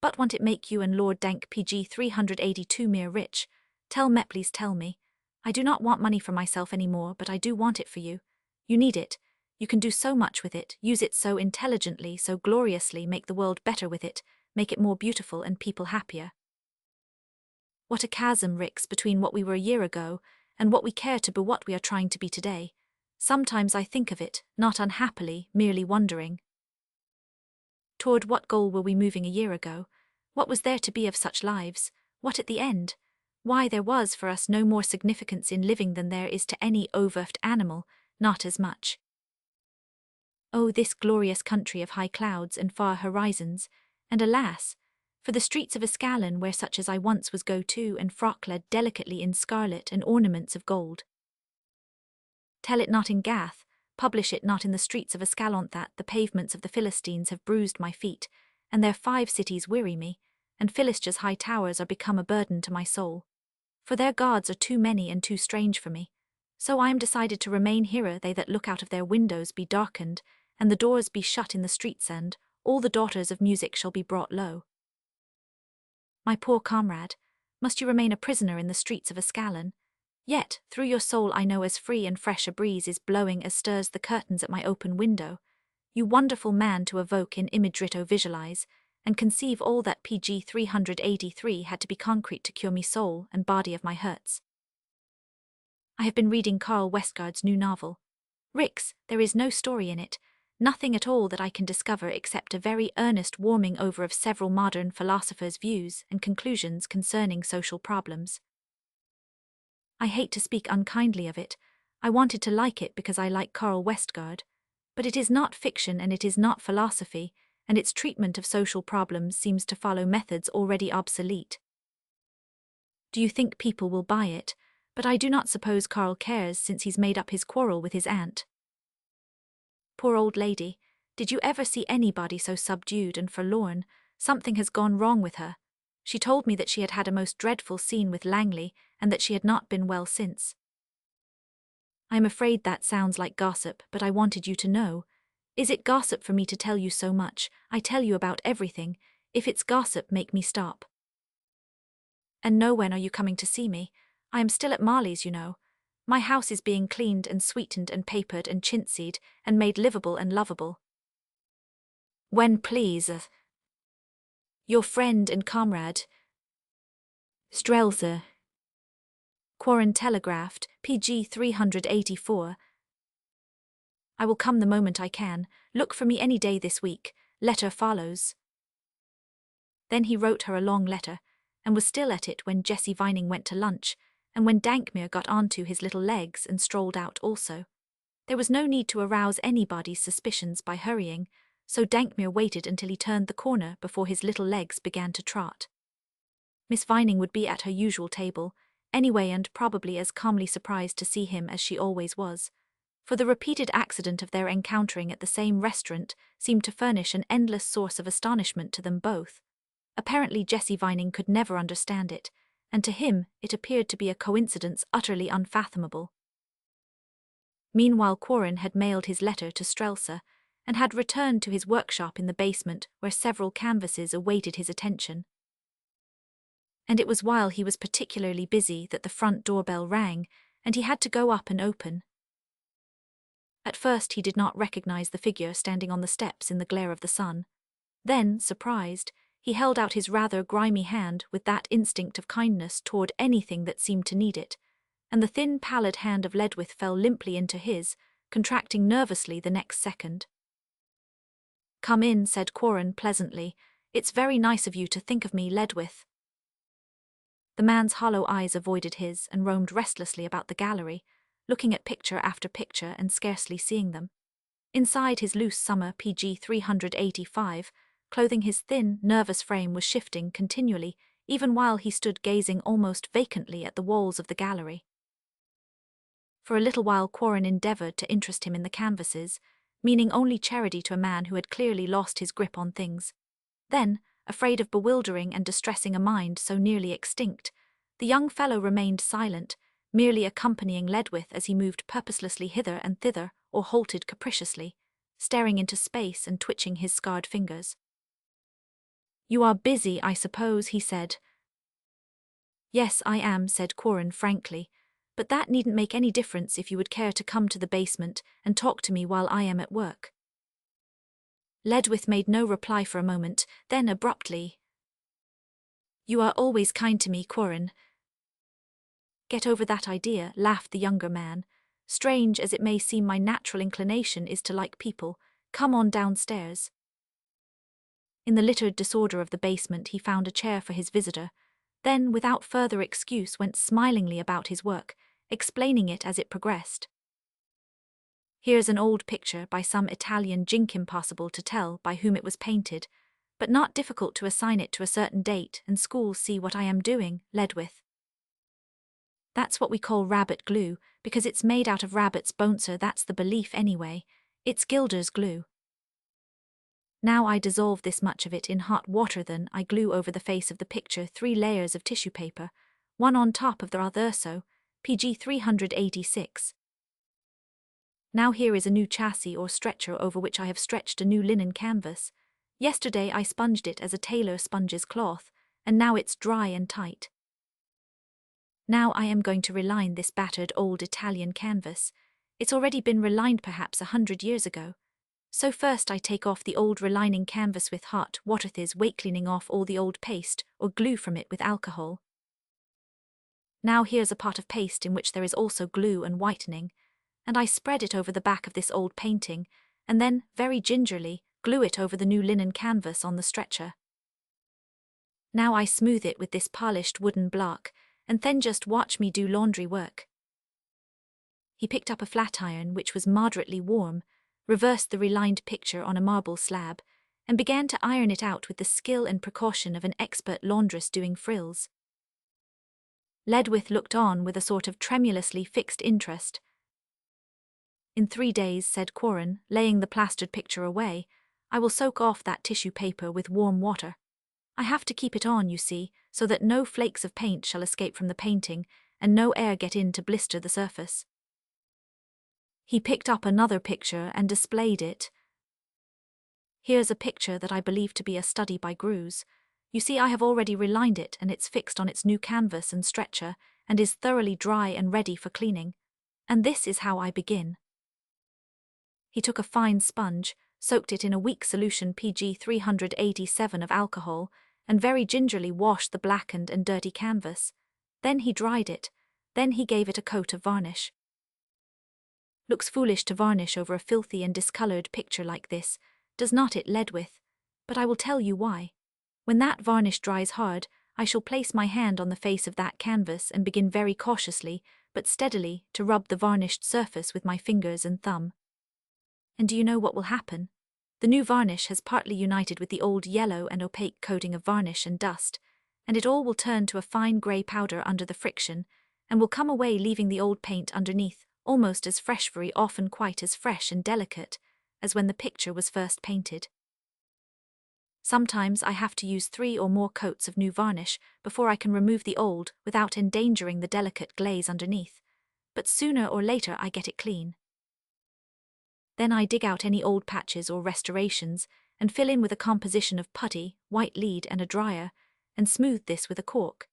Speaker 1: But won't it make you and Lord Dank PG 382 mere rich? Tell me, please tell me. I do not want money for myself any more, but I do want it for you. You need it. You can do so much with it, use it so intelligently, so gloriously, make the world better with it, make it more beautiful and people happier. What a chasm, Rix, between what we were a year ago and what we care to be, what we are trying to be today. Sometimes I think of it, not unhappily, merely wondering. Toward what goal were we moving a year ago? What was there to be of such lives? What at the end? Why there was for us no more significance in living than there is to any overt animal, not as much. Oh, this glorious country of high clouds and far horizons, and alas, for the streets of Ascalon where such as I once was go to and frock-led delicately in scarlet and ornaments of gold. Tell it not in Gath, publish it not in the streets of Ascalon that the pavements of the Philistines have bruised my feet, and their 5 cities weary me, and Philistia's high towers are become a burden to my soul. For their gods are too many and too strange for me. So I am decided to remain here, they that look out of their windows be darkened, and the doors be shut in the streets, and all the daughters of music shall be brought low. My poor comrade, must you remain a prisoner in the streets of Ascalon? Yet, through your soul I know as free and fresh a breeze is blowing as stirs the curtains at my open window. You wonderful man to evoke in image writ visualize, and conceive all that PG 383 had to be concrete to cure me soul and body of my hurts. I have been reading Carl Westgard's new novel. Rix, there is no story in it, nothing at all that I can discover except a very earnest warming over of several modern philosophers' views and conclusions concerning social problems. I hate to speak unkindly of it. I wanted to like it because I like Carl Westgard. But it is not fiction and it is not philosophy, and its treatment of social problems seems to follow methods already obsolete. Do you think people will buy it? But I do not suppose Carl cares since he's made up his quarrel with his aunt. Poor old lady, did you ever see anybody so subdued and forlorn? Something has gone wrong with her. She told me that she had had a most dreadful scene with Langley, and that she had not been well since. I am afraid that sounds like gossip, but I wanted you to know. Is it gossip for me to tell you so much? I tell you about everything. If it's gossip, make me stop. And know when are you coming to see me? I am still at Marley's, you know. My house is being cleaned and sweetened and papered and chintzied and made livable and lovable. When please. Your friend and comrade, Strelza. Quarren telegraphed, PG 384. I will come the moment I can. Look for me any day this week. Letter follows. Then he wrote her a long letter, and was still at it when Jessie Vining went to lunch, and when Dankmere got onto his little legs and strolled out also. There was no need to arouse anybody's suspicions by hurrying, so Dankmere waited until he turned the corner before his little legs began to trot. Miss Vining would be at her usual table, anyway, and probably as calmly surprised to see him as she always was, for the repeated accident of their encountering at the same restaurant seemed to furnish an endless source of astonishment to them both. Apparently Jessie Vining could never understand it, and to him it appeared to be a coincidence utterly unfathomable. Meanwhile Quarren had mailed his letter to Strelza, and had returned to his workshop in the basement where several canvases awaited his attention. And it was while he was particularly busy that the front doorbell rang, and he had to go up and open. At first he did not recognize the figure standing on the steps in the glare of the sun. Then, surprised, he held out his rather grimy hand with that instinct of kindness toward anything that seemed to need it, and the thin pallid hand of Ledwith fell limply into his, contracting nervously the next second. "Come in," said Quarren pleasantly. "It's very nice of you to think of me, Ledwith." The man's hollow eyes avoided his and roamed restlessly about the gallery, looking at picture after picture and scarcely seeing them. Inside his loose summer PG 385, clothing his thin, nervous frame was shifting continually, even while he stood gazing almost vacantly at the walls of the gallery. For a little while Quarren endeavoured to interest him in the canvases, meaning only charity to a man who had clearly lost his grip on things. Then, afraid of bewildering and distressing a mind so nearly extinct, the young fellow remained silent, merely accompanying Ledwith as he moved purposelessly hither and thither or halted capriciously, staring into space and twitching his scarred fingers. "You are busy, I suppose," he said. "Yes, I am," said Quarren frankly, "but that needn't make any difference if you would care to come to the basement and talk to me while I am at work." Ledwith made no reply for a moment, then abruptly, "You are always kind to me, Quarren." "Get over that idea," laughed the younger man. Strange as it may seem, my natural inclination is to like people. Come on downstairs. In the littered disorder of the basement he found a chair for his visitor, then without further excuse went smilingly about his work, explaining it as it progressed. Here's an old picture by some Italian jink, impossible to tell by whom it was painted, but not difficult to assign it to a certain date, and schools see what I am doing, led with. That's what we call rabbit glue, because it's made out of rabbit's bone, so that's the belief anyway. It's Gilder's glue. Now I dissolve this much of it in hot water, then I glue over the face of the picture 3 layers of tissue paper, one on top of the other, so PG 386. Now here is a new chassis or stretcher over which I have stretched a new linen canvas. Yesterday I sponged it as a tailor sponges cloth, and now it's dry and tight. Now I am going to reline this battered old Italian canvas. It's already been relined perhaps 100 years ago. So first I take off the old relining canvas with hot water, cleaning off all the old paste or glue from it with alcohol. Now here's a pot of paste in which there is also glue and whitening, and I spread it over the back of this old painting, and then, very gingerly, glue it over the new linen canvas on the stretcher. Now I smooth it with this polished wooden block, and then just watch me do laundry work. He picked up a flat iron which was moderately warm, reversed the relined picture on a marble slab, and began to iron it out with the skill and precaution of an expert laundress doing frills. Ledwith looked on with a sort of tremulously fixed interest. In 3 days, said Quarren, laying the plastered picture away, I will soak off that tissue paper with warm water. I have to keep it on, you see, so that no flakes of paint shall escape from the painting, and no air get in to blister the surface. He picked up another picture and displayed it. Here's a picture that I believe to be a study by Greuze. You see, I have already relined it, and it's fixed on its new canvas and stretcher, and is thoroughly dry and ready for cleaning. And this is how I begin. He took a fine sponge, soaked it in a weak solution PG 387 of alcohol, and very gingerly washed the blackened and dirty canvas. Then he dried it. Then he gave it a coat of varnish. Looks foolish to varnish over a filthy and discoloured picture like this, does not it, Ledwith? But I will tell you why. When that varnish dries hard, I shall place my hand on the face of that canvas and begin very cautiously, but steadily, to rub the varnished surface with my fingers and thumb. And do you know what will happen? The new varnish has partly united with the old yellow and opaque coating of varnish and dust, and it all will turn to a fine grey powder under the friction, and will come away leaving the old paint underneath, almost as fresh, very often quite as fresh and delicate, as when the picture was first painted. Sometimes I have to use 3 or more coats of new varnish before I can remove the old without endangering the delicate glaze underneath, but sooner or later I get it clean. Then I dig out any old patches or restorations and fill in with a composition of putty, white lead and a dryer, and smooth this with a cork.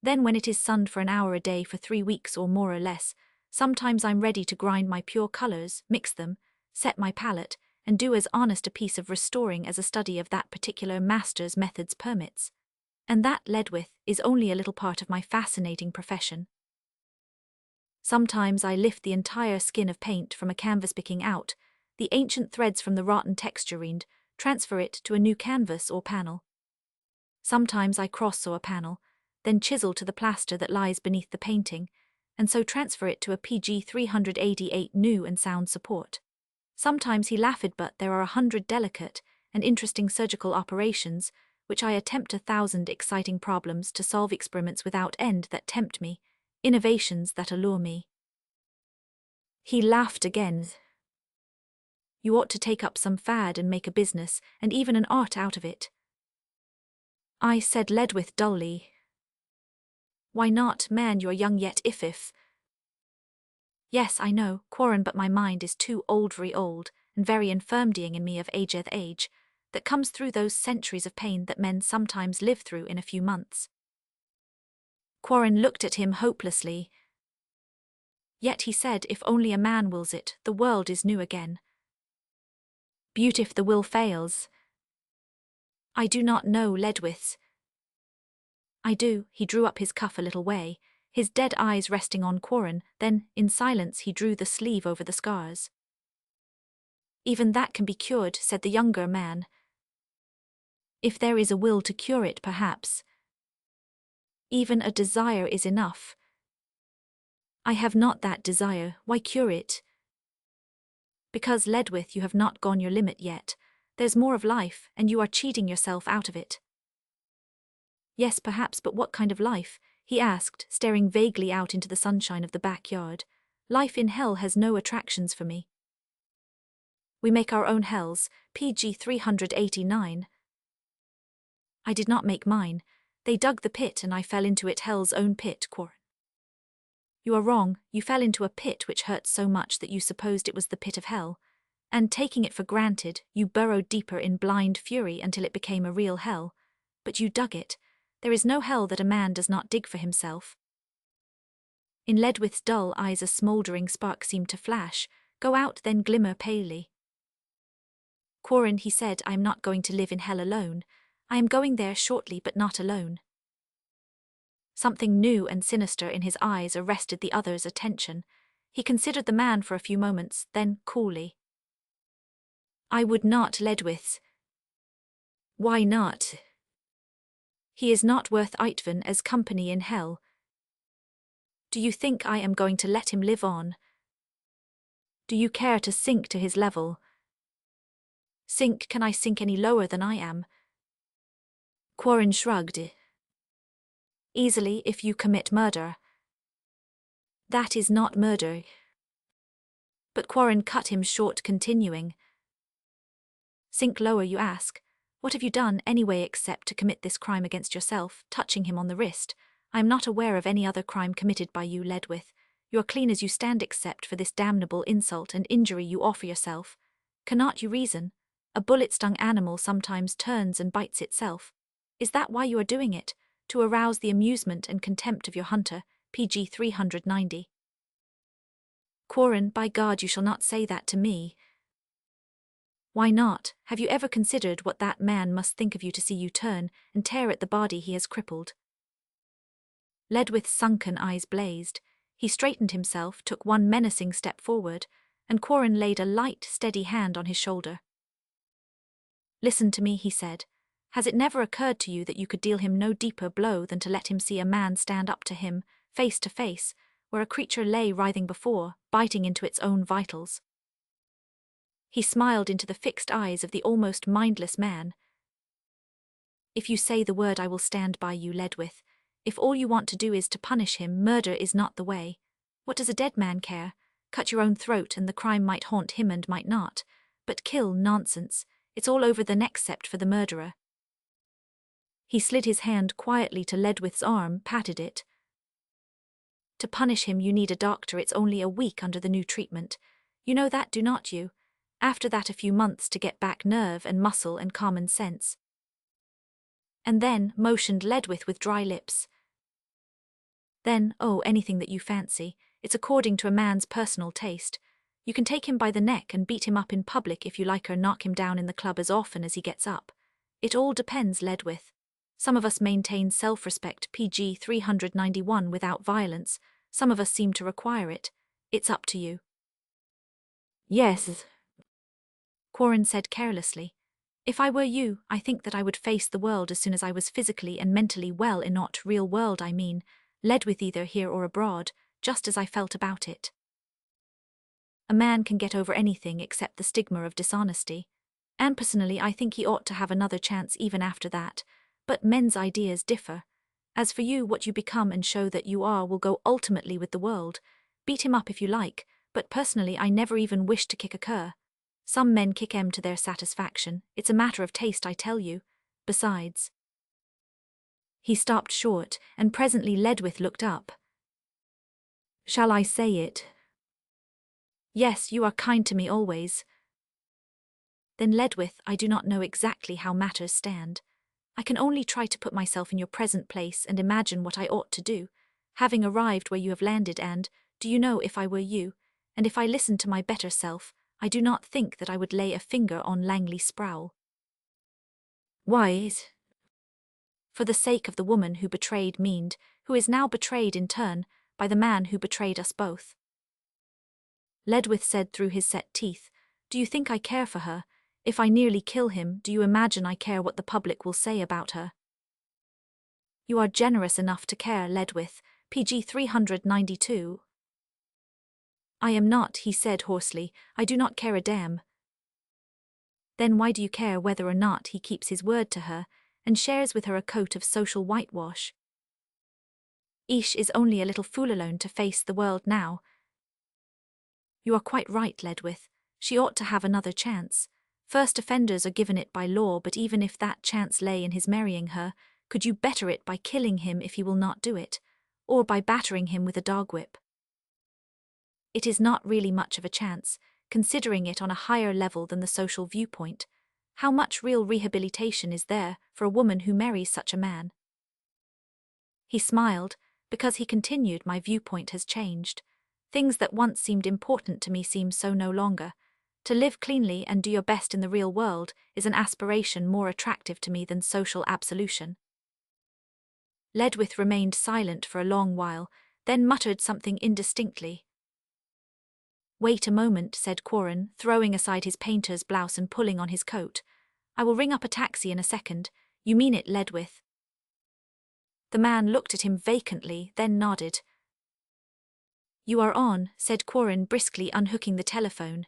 Speaker 1: Then when it is sunned for an hour a day for 3 weeks or more or less, sometimes I'm ready to grind my pure colours, mix them, set my palette, and do as honest a piece of restoring as a study of that particular master's methods permits. And that, Ledwith, is only a little part of my fascinating profession. Sometimes I lift the entire skin of paint from a canvas, picking out the ancient threads from the rotten texture and transfer it to a new canvas or panel. Sometimes I cross-saw a panel, then chisel to the plaster that lies beneath the painting, and so transfer it to a PG 388 new and sound support. Sometimes he laughed, but there are 100 delicate and interesting surgical operations which I attempt, 1,000 exciting problems to solve, experiments without end that tempt me, innovations that allure me. He laughed again. You ought to take up some fad and make a business, and even an art out of it. I said, Ledwith dully. Why not, man, you're young yet, if. Yes, I know, Quarren, but my mind is too old, very old, and very infirm, being in me of ageth age, that comes through those centuries of pain that men sometimes live through in a few months. Quarren looked at him hopelessly. Yet he said, if only a man wills it, the world is new again. Beaut if the will fails. I do not know, Ledwith. I do. He drew up his cuff a little way. his dead eyes resting on Quarren. Then, in silence, he drew the sleeve over the scars. "Even that can be cured," said the younger man. "If there is a will to cure it, perhaps. Even a desire is enough." "I have not that desire. Why cure it?" "Because, Ledwith, you have not gone your limit yet. There's more of life, and you are cheating yourself out of it." "Yes, perhaps, but what kind of life?" he asked, staring vaguely out into the sunshine of the backyard. "Life in hell has no attractions for me." "We make our own hells, PG 389. "I did not make mine. They dug the pit and I fell into it, hell's own pit, Quarren." "You are wrong. You fell into a pit which hurt so much that you supposed it was the pit of hell. And taking it for granted, you burrowed deeper in blind fury until it became a real hell. But you dug it. There is no hell that a man does not dig for himself." In Ledwith's dull eyes a smouldering spark seemed to flash, go out, then glimmer palely. "Quarren," he said, "I am not going to live in hell alone. I am going there shortly, but not alone." Something new and sinister in his eyes arrested the other's attention. He considered the man for a few moments, then coolly. "I would not, Ledwith." "Why not?" "He is not worth Eitvan as company in hell." "Do you think I am going to let him live on? Do you care to sink to his level?" "Sink? Can I sink any lower than I am?" Quarren shrugged. "Easily, if you commit murder." "That is not murder." But Quarren cut him short, continuing. "Sink lower, you ask? What have you done anyway except to commit this crime against yourself?" Touching him on the wrist. "I am not aware of any other crime committed by you, Ledwith. You are clean as you stand except for this damnable insult and injury you offer yourself. Cannot you reason? A bullet-stung animal sometimes turns and bites itself. Is that why you are doing it? To arouse the amusement and contempt of your hunter, PG 390. "Quarren, by God, you shall not say that to me." "Why not? Have you ever considered what that man must think of you to see you turn and tear at the body he has crippled?" Ledwith's sunken eyes blazed. He straightened himself, took one menacing step forward, and Quarren laid a light, steady hand on his shoulder. "Listen to me," he said. "Has it never occurred to you that you could deal him no deeper blow than to let him see a man stand up to him, face to face, where a creature lay writhing before, biting into its own vitals?" He smiled into the fixed eyes of the almost mindless man. "If you say the word, I will stand by you, Ledwith. If all you want to do is to punish him, murder is not the way. What does a dead man care? Cut your own throat and the crime might haunt him and might not. But kill, nonsense. It's all over then except for the murderer." He slid his hand quietly to Ledwith's arm, patted it. "To punish him you need a doctor. It's only a week under the new treatment. You know that, do not you? After that a few months to get back nerve and muscle and common sense." "And then," motioned Ledwith with dry lips. "Then, oh, anything that you fancy. It's according to a man's personal taste. You can take him by the neck and beat him up in public if you like, or knock him down in the club as often as he gets up. It all depends, Ledwith. Some of us maintain self-respect, PG 391, without violence. Some of us seem to require it. It's up to you." "Yes," Quarren said carelessly. "If I were you, I think that I would face the world as soon as I was physically and mentally well, in not real world, I mean, Ledwith, either here or abroad, just as I felt about it. A man can get over anything except the stigma of dishonesty. And personally, I think he ought to have another chance even after that. But men's ideas differ. As for you, what you become and show that you are will go ultimately with the world. Beat him up if you like, but personally I never even wish to kick a cur. Some men kick em to their satisfaction. It's a matter of taste, I tell you. Besides..." He stopped short, and presently Ledwith looked up. "Shall I say it?" "Yes, you are kind to me always." "Then, Ledwith, I do not know exactly how matters stand. I can only try to put myself in your present place and imagine what I ought to do, having arrived where you have landed, and, do you know, if I were you, and if I listened to my better self, I do not think that I would lay a finger on Langley Sproul." "Why?" "For the sake of the woman who betrayed, meaned, who is now betrayed in turn by the man who betrayed us both. Ledwith said through his set teeth, "Do you think I care for her? If I nearly kill him, do you imagine I care what the public will say about her?" "You are generous enough to care, Ledwith, PG 392. "I am not," he said hoarsely. "I do not care a damn." "Then why do you care whether or not he keeps his word to her, and shares with her a coat of social whitewash? Ish is only a little fool alone to face the world now." "You are quite right, Ledwith. She ought to have another chance. First offenders are given it by law, but even if that chance lay in his marrying her, could you better it by killing him if he will not do it, or by battering him with a dog whip? It is not really much of a chance, considering it on a higher level than the social viewpoint. How much real rehabilitation is there for a woman who marries such a man?" He smiled, because he continued, "My viewpoint has changed. Things that once seemed important to me seem so no longer. To live cleanly and do your best in the real world is an aspiration more attractive to me than social absolution." Ledwith remained silent for a long while, then muttered something indistinctly. "Wait a moment," said Quarren, throwing aside his painter's blouse and pulling on his coat. "I will ring up a taxi in a second. You mean it, Ledwith?" The man looked at him vacantly, then nodded. "You are on," said Quarren, briskly unhooking the telephone.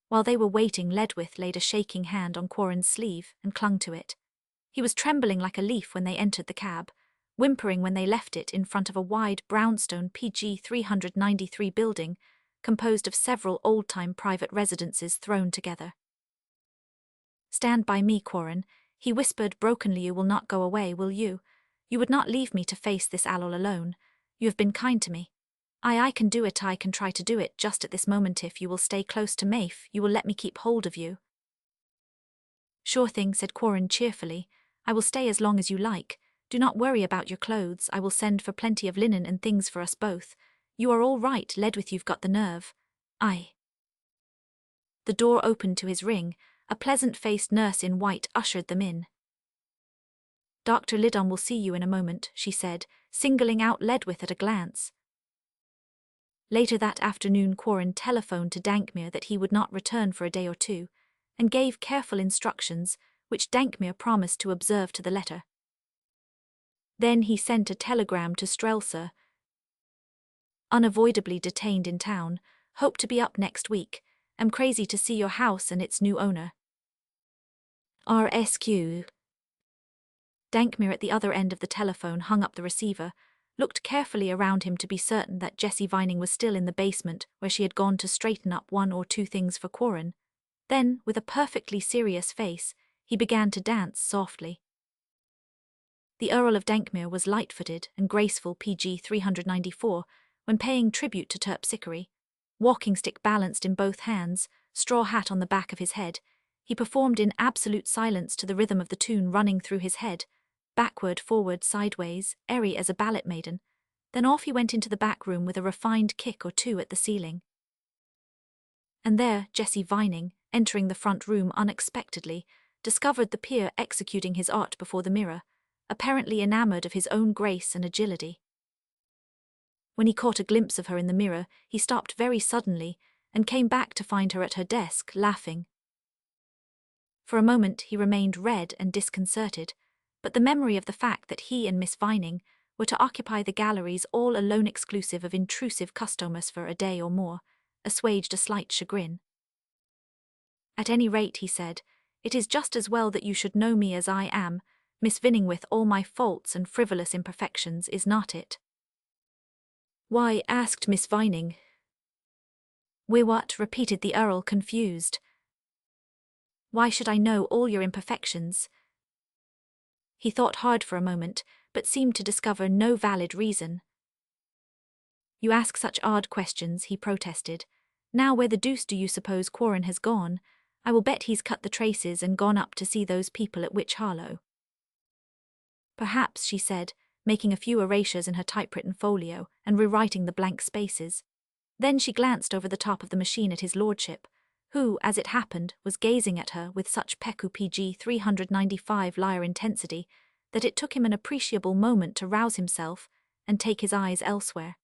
Speaker 1: While they were waiting, Ledwith laid a shaking hand on Quarren's sleeve and clung to it. He was trembling like a leaf when they entered the cab, whimpering when they left it in front of a wide brownstone PG 393 building composed of several old-time private residences thrown together. "Stand by me, Quarren," he whispered brokenly. "You will not go away, will you? You would not leave me to face this all alone. You have been kind to me. I can do it. I can try to do it just at this moment. If you will stay close to Maeve, you will let me keep hold of you." "Sure thing," said Quarren cheerfully. "I will stay as long as you like. Do not worry about your clothes. I will send for plenty of linen and things for us both. You are all right, Ledwith, you've got the nerve." "Aye." The door opened to his ring. A pleasant-faced nurse in white ushered them in. "Dr. Liddon will see you in a moment," she said, singling out Ledwith at a glance. Later that afternoon, Quarren telephoned to Dankmere that he would not return for a day or two, and gave careful instructions, which Dankmere promised to observe to the letter. Then he sent a telegram to Strelsa. "Unavoidably detained in town. Hope to be up next week. Am crazy to see your house and its new owner. RSQ." Dankmere at the other end of the telephone hung up the receiver, looked carefully around him to be certain that Jessie Vining was still in the basement where she had gone to straighten up one or two things for Quarren. Then, with a perfectly serious face, he began to dance softly. The Earl of Dankmere was light-footed and graceful PG 394 when paying tribute to Terpsichore. Walking stick balanced in both hands, straw hat on the back of his head, he performed in absolute silence to the rhythm of the tune running through his head, backward, forward, sideways, airy as a ballet maiden. Then off he went into the back room with a refined kick or two at the ceiling. And there Jessie Vining, entering the front room unexpectedly, discovered the peer executing his art before the mirror, apparently enamoured of his own grace and agility. When he caught a glimpse of her in the mirror, he stopped very suddenly and came back to find her at her desk, laughing. For a moment he remained red and disconcerted, but the memory of the fact that he and Miss Vining were to occupy the galleries all alone exclusive of intrusive customers for a day or more, assuaged a slight chagrin. "At any rate," he said, "it is just as well that you should know me as I am, Miss Vining, with all my faults and frivolous imperfections, is not it?" "Why?" asked Miss Vining. "Why what?" repeated the Earl, confused. "Why should I know all your imperfections?" He thought hard for a moment, but seemed to discover no valid reason. "You ask such odd questions," he protested. "Now where the deuce do you suppose Quarren has gone? I will bet he's cut the traces and gone up to see those people at Witch Harlow." "Perhaps," she said, making a few erasures in her typewritten folio and rewriting the blank spaces. Then she glanced over the top of the machine at his lordship, who, as it happened, was gazing at her with such PG 395 lyre intensity that it took him an appreciable moment to rouse himself and take his eyes elsewhere.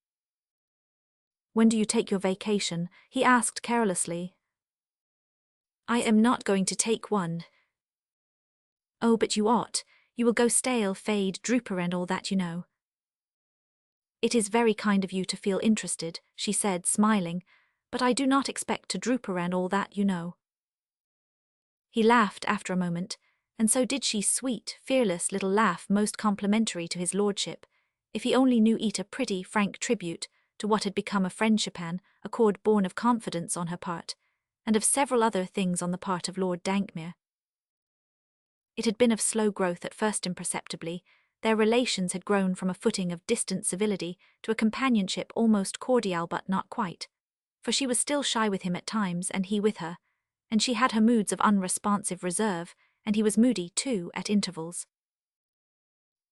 Speaker 1: "When do you take your vacation?" he asked carelessly. "I am not going to take one." "Oh, but you ought. You will go stale, fade, drooper and all that, you know." "It is very kind of you to feel interested," she said, smiling, "but I do not expect to drooper and all that, you know." He laughed after a moment, and so did she, sweet, fearless little laugh most complimentary to his lordship, if he only knew eat a pretty, frank tribute to what had become a friendshipan, a chord born of confidence on her part, and of several other things on the part of Lord Dankmere. It had been of slow growth at first imperceptibly. Their relations had grown from a footing of distant civility to a companionship almost cordial but not quite, for she was still shy with him at times and he with her, and she had her moods of unresponsive reserve, and he was moody, too, at intervals.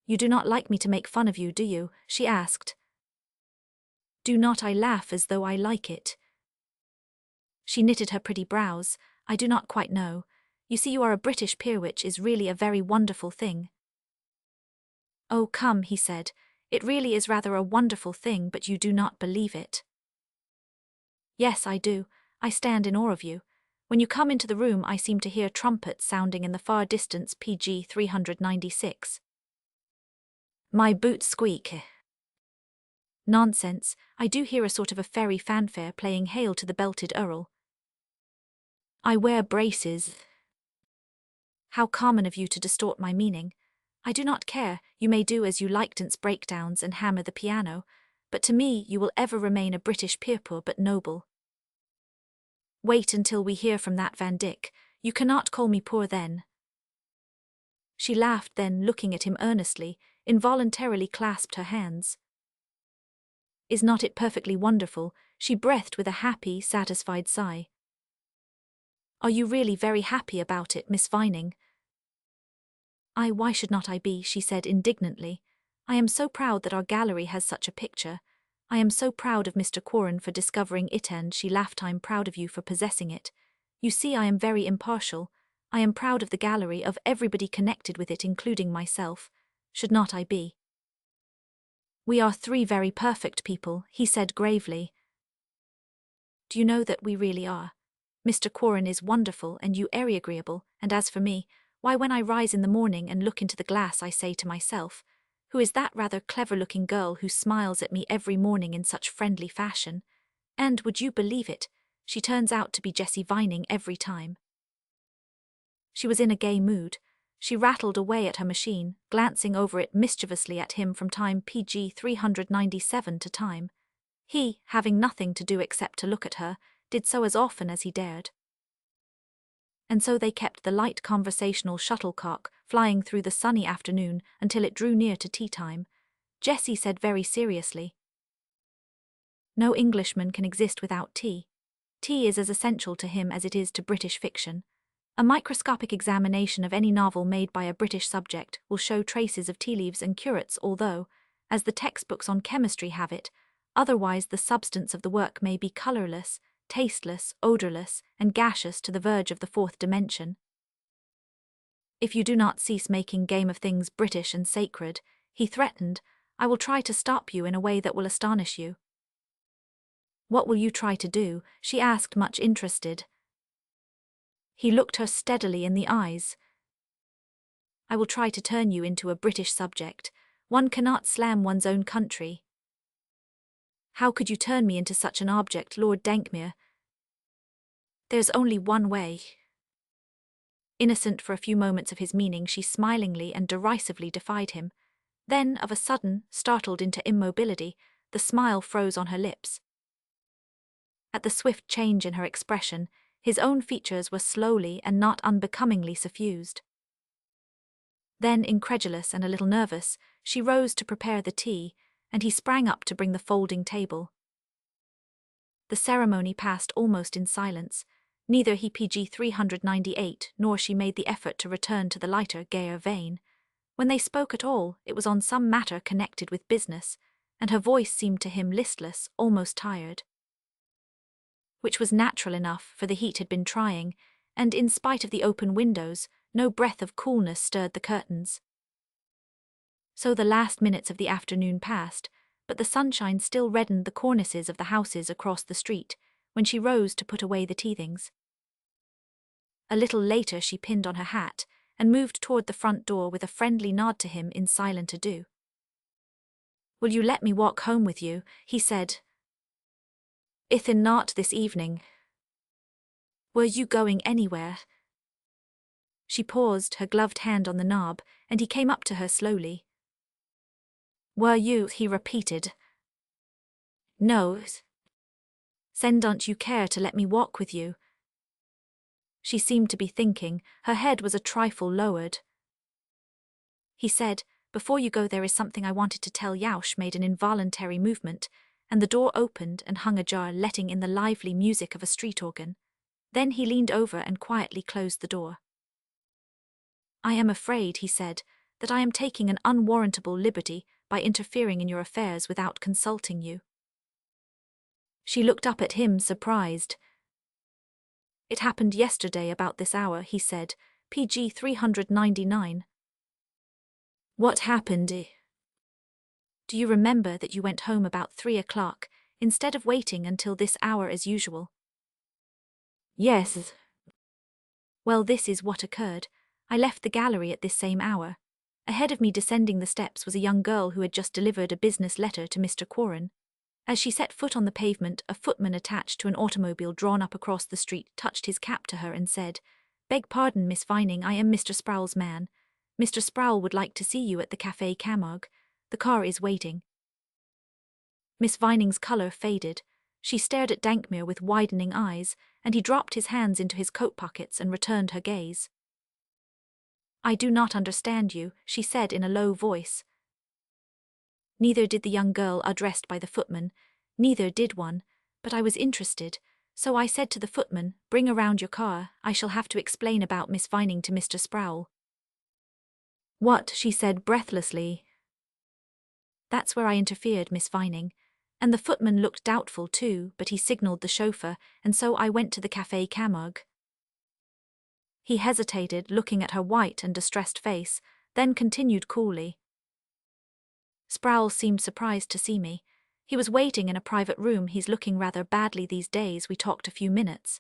Speaker 1: "You do not like me to make fun of you, do you?" she asked. "Do not I laugh as though I like it?" She knitted her pretty brows. "I do not quite know. You see, you are a British peer, which is really a very wonderful thing." "Oh, come," he said, "it really is rather a wonderful thing, but you do not believe it." "Yes, I do. I stand in awe of you. When you come into the room I seem to hear trumpets sounding in the far distance. PG 396. My boots squeak." "Nonsense, I do hear a sort of a fairy fanfare playing Hail to the Belted Earl." "I wear braces." "How common of you to distort my meaning. I do not care, you may do as you like, dance breakdowns and hammer the piano, but to me you will ever remain a British peer, poor but noble." "Wait until we hear from that Van Dyck. You cannot call me poor then." She laughed, then, looking at him earnestly, involuntarily clasped her hands. "Is not it perfectly wonderful?" she breathed with a happy, satisfied sigh. "Are you really very happy about it, Miss Vining?" Why should not I be?" she said indignantly. "I am so proud that our gallery has such a picture. I am so proud of Mr. Quarren for discovering it, and," she laughed, "I'm proud of you for possessing it. You see, I am very impartial. I am proud of the gallery, of everybody connected with it, including myself. Should not I be?" "We are three very perfect people," he said gravely. "Do you know that we really are? Mr. Quarren is wonderful and you very agreeable, and as for me, why, when I rise in the morning and look into the glass I say to myself, who is that rather clever-looking girl who smiles at me every morning in such friendly fashion? And, would you believe it, she turns out to be Jessie Vining every time." She was in a gay mood. She rattled away at her machine, glancing over it mischievously at him from time PG 397 to time. He, having nothing to do except to look at her, did so as often as he dared. And so they kept the light conversational shuttlecock flying through the sunny afternoon until it drew near to tea-time. Jessie said very seriously, "No Englishman can exist without tea. Tea is as essential to him as it is to British fiction. A microscopic examination of any novel made by a British subject will show traces of tea leaves and curates, although, as the textbooks on chemistry have it, otherwise the substance of the work may be colourless, tasteless, odourless, and gaseous to the verge of the fourth dimension. If you do not cease making game of things British and sacred," he threatened, "I will try to stop you in a way that will astonish you." "What will you try to do?" she asked, much interested. He looked her steadily in the eyes. "I will try to turn you into a British subject. One cannot slam one's own country." "How could you turn me into such an object, Lord Dankmere?" "There's only one way." Innocent for a few moments of his meaning, she smilingly and derisively defied him. Then, of a sudden, startled into immobility, the smile froze on her lips. At the swift change in her expression, his own features were slowly and not unbecomingly suffused. Then, incredulous and a little nervous, she rose to prepare the tea, and he sprang up to bring the folding table. The ceremony passed almost in silence. Neither he PG 398 nor she made the effort to return to the lighter, gayer vein. When they spoke at all, it was on some matter connected with business, and her voice seemed to him listless, almost tired. Which was natural enough, for the heat had been trying, and in spite of the open windows, no breath of coolness stirred the curtains. So the last minutes of the afternoon passed, but the sunshine still reddened the cornices of the houses across the street when she rose to put away the tea things. A little later she pinned on her hat and moved toward the front door with a friendly nod to him in silent adieu. "Will you let me walk home with you?" he said. "Ithin not this evening." "Were you going anywhere?" She paused, her gloved hand on the knob, and he came up to her slowly. "Were you?" he repeated. "No." "Then don't you care to let me walk with you?" She seemed to be thinking, her head was a trifle lowered. He said, "Before you go there is something I wanted to tell." Yaush made an involuntary movement, and the door opened and hung ajar, letting in the lively music of a street organ. Then he leaned over and quietly closed the door. "I am afraid," he said, "that I am taking an unwarrantable liberty by interfering in your affairs without consulting you." She looked up at him, surprised. "It happened yesterday about this hour," he said, PG 399. "What happened? Do you remember that you went home about 3 o'clock, instead of waiting until this hour as usual?" "Yes." "Well, this is what occurred. I left the gallery at this same hour. Ahead of me descending the steps was a young girl who had just delivered a business letter to Mr. Quarren. As she set foot on the pavement, a footman attached to an automobile drawn up across the street touched his cap to her and said, 'Beg pardon, Miss Vining, I am Mr. Sproul's man. Mr. Sproul would like to see you at the Café Camargue. The car is waiting.'" Miss Vining's colour faded. She stared at Dankmere with widening eyes, and he dropped his hands into his coat pockets and returned her gaze. "I do not understand you," she said in a low voice. Neither did the young girl addressed by the footman, neither did one, but I was interested, so I said to the footman, "Bring around your car, I shall have to explain about Miss Vining to Mr. Sproul." "What?" she said breathlessly. "That's where I interfered, Miss Vining." And the footman looked doubtful too, but he signalled the chauffeur, and so I went to the Café Camargue. He hesitated, looking at her white and distressed face, then continued coolly. "Sproul seemed surprised to see me. He was waiting in a private room. He's looking rather badly these days. We talked a few minutes."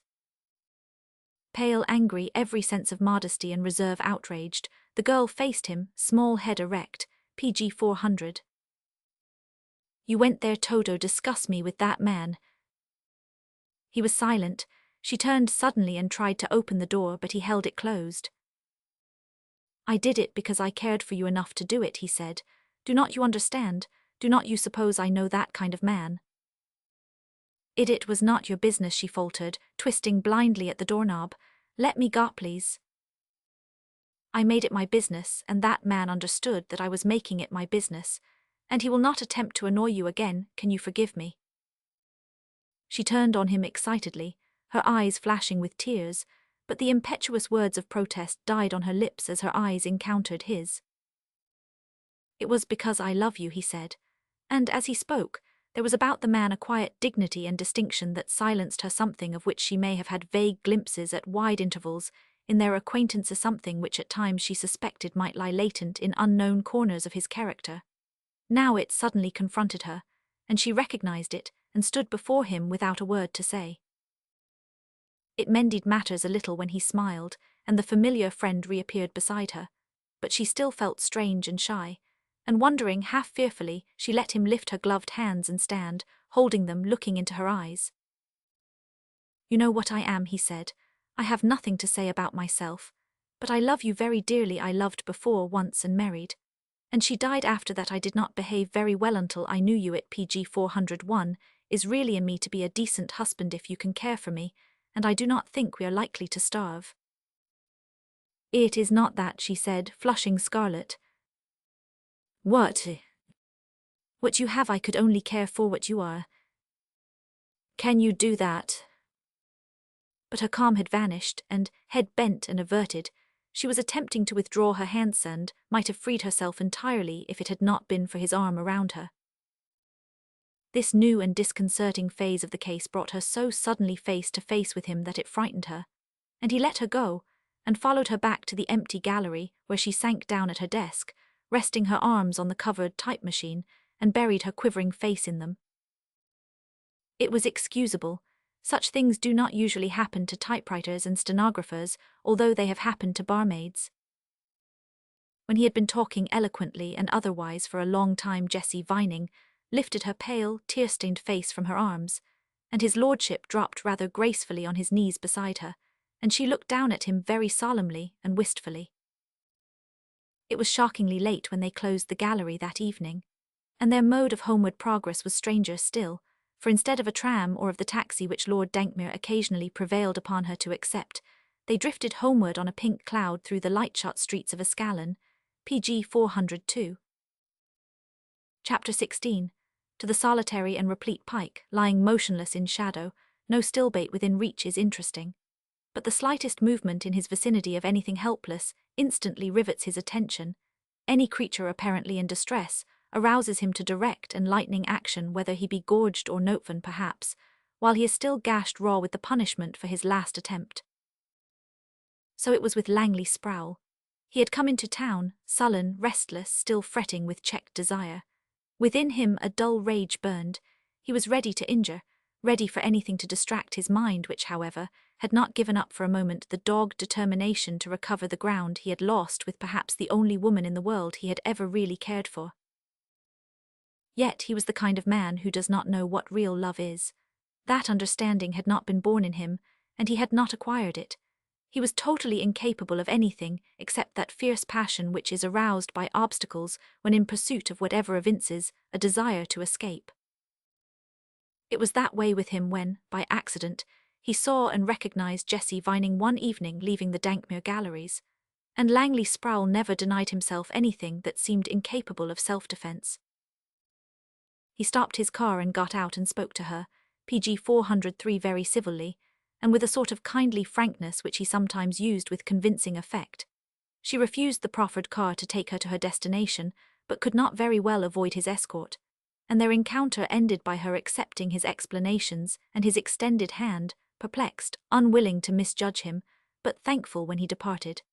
Speaker 1: Pale, angry, every sense of modesty and reserve outraged, the girl faced him, small head erect, PG 400. "You went there, Toto, discuss me with that man." He was silent. She turned suddenly and tried to open the door, but he held it closed. "I did it because I cared for you enough to do it," he said. "Do not you understand? Do not you suppose I know that kind of man?" "It was not your business," she faltered, twisting blindly at the doorknob. "Let me go, please." "I made it my business, and that man understood that I was making it my business, and he will not attempt to annoy you again. Can you forgive me?" She turned on him excitedly, her eyes flashing with tears, but the impetuous words of protest died on her lips as her eyes encountered his. "It was because I love you," he said, and as he spoke, there was about the man a quiet dignity and distinction that silenced her, something of which she may have had vague glimpses at wide intervals in their acquaintance, as something which at times she suspected might lie latent in unknown corners of his character. Now it suddenly confronted her, and she recognized it and stood before him without a word to say. It mended matters a little when he smiled, and the familiar friend reappeared beside her, but she still felt strange and shy, and wondering half fearfully, she let him lift her gloved hands and stand, holding them, looking into her eyes. "You know what I am," he said. "I have nothing to say about myself, but I love you very dearly. I loved before once and married. And she died after that. I did not behave very well until I knew you. At PG 401 is really in me to be a decent husband if you can care for me, and I do not think we are likely to starve." "It is not that," she said, flushing scarlet. "What? What you have I could only care for what you are." "Can you do that?" But her calm had vanished, and, head bent and averted, she was attempting to withdraw her hands and might have freed herself entirely if it had not been for his arm around her. This new and disconcerting phase of the case brought her so suddenly face to face with him that it frightened her, and he let her go, and followed her back to the empty gallery where she sank down at her desk, resting her arms on the covered type machine, and buried her quivering face in them. It was excusable. Such things do not usually happen to typewriters and stenographers, although they have happened to barmaids. When he had been talking eloquently and otherwise for a long time, Jessie Vining lifted her pale, tear-stained face from her arms, and his lordship dropped rather gracefully on his knees beside her, and she looked down at him very solemnly and wistfully. It was shockingly late when they closed the gallery that evening, and their mode of homeward progress was stranger still, for instead of a tram or of the taxi which Lord Dankmere occasionally prevailed upon her to accept, they drifted homeward on a pink cloud through the light-shot streets of Ascalon, PG 402. Chapter 16. To the solitary and replete pike, lying motionless in shadow, no stillbait within reach is interesting. But the slightest movement in his vicinity of anything helpless instantly rivets his attention. Any creature apparently in distress arouses him to direct and lightning action, whether he be gorged or Notvan perhaps, while he is still gashed raw with the punishment for his last attempt. So it was with Langley Sproul. He had come into town, sullen, restless, still fretting with checked desire. Within him a dull rage burned. He was ready to injure, ready for anything to distract his mind, which, however, had not given up for a moment the dogged determination to recover the ground he had lost with perhaps the only woman in the world he had ever really cared for. Yet he was the kind of man who does not know what real love is. That understanding had not been born in him, and he had not acquired it. He was totally incapable of anything except that fierce passion which is aroused by obstacles when in pursuit of whatever evinces a desire to escape. It was that way with him when, by accident, he saw and recognized Jessie Vining one evening leaving the Dankmere galleries, and Langley Sproul never denied himself anything that seemed incapable of self-defense. He stopped his car and got out and spoke to her, PG 403 very civilly, and with a sort of kindly frankness which he sometimes used with convincing effect. She refused the proffered car to take her to her destination, but could not very well avoid his escort, and their encounter ended by her accepting his explanations and his extended hand, perplexed, unwilling to misjudge him, but thankful when he departed.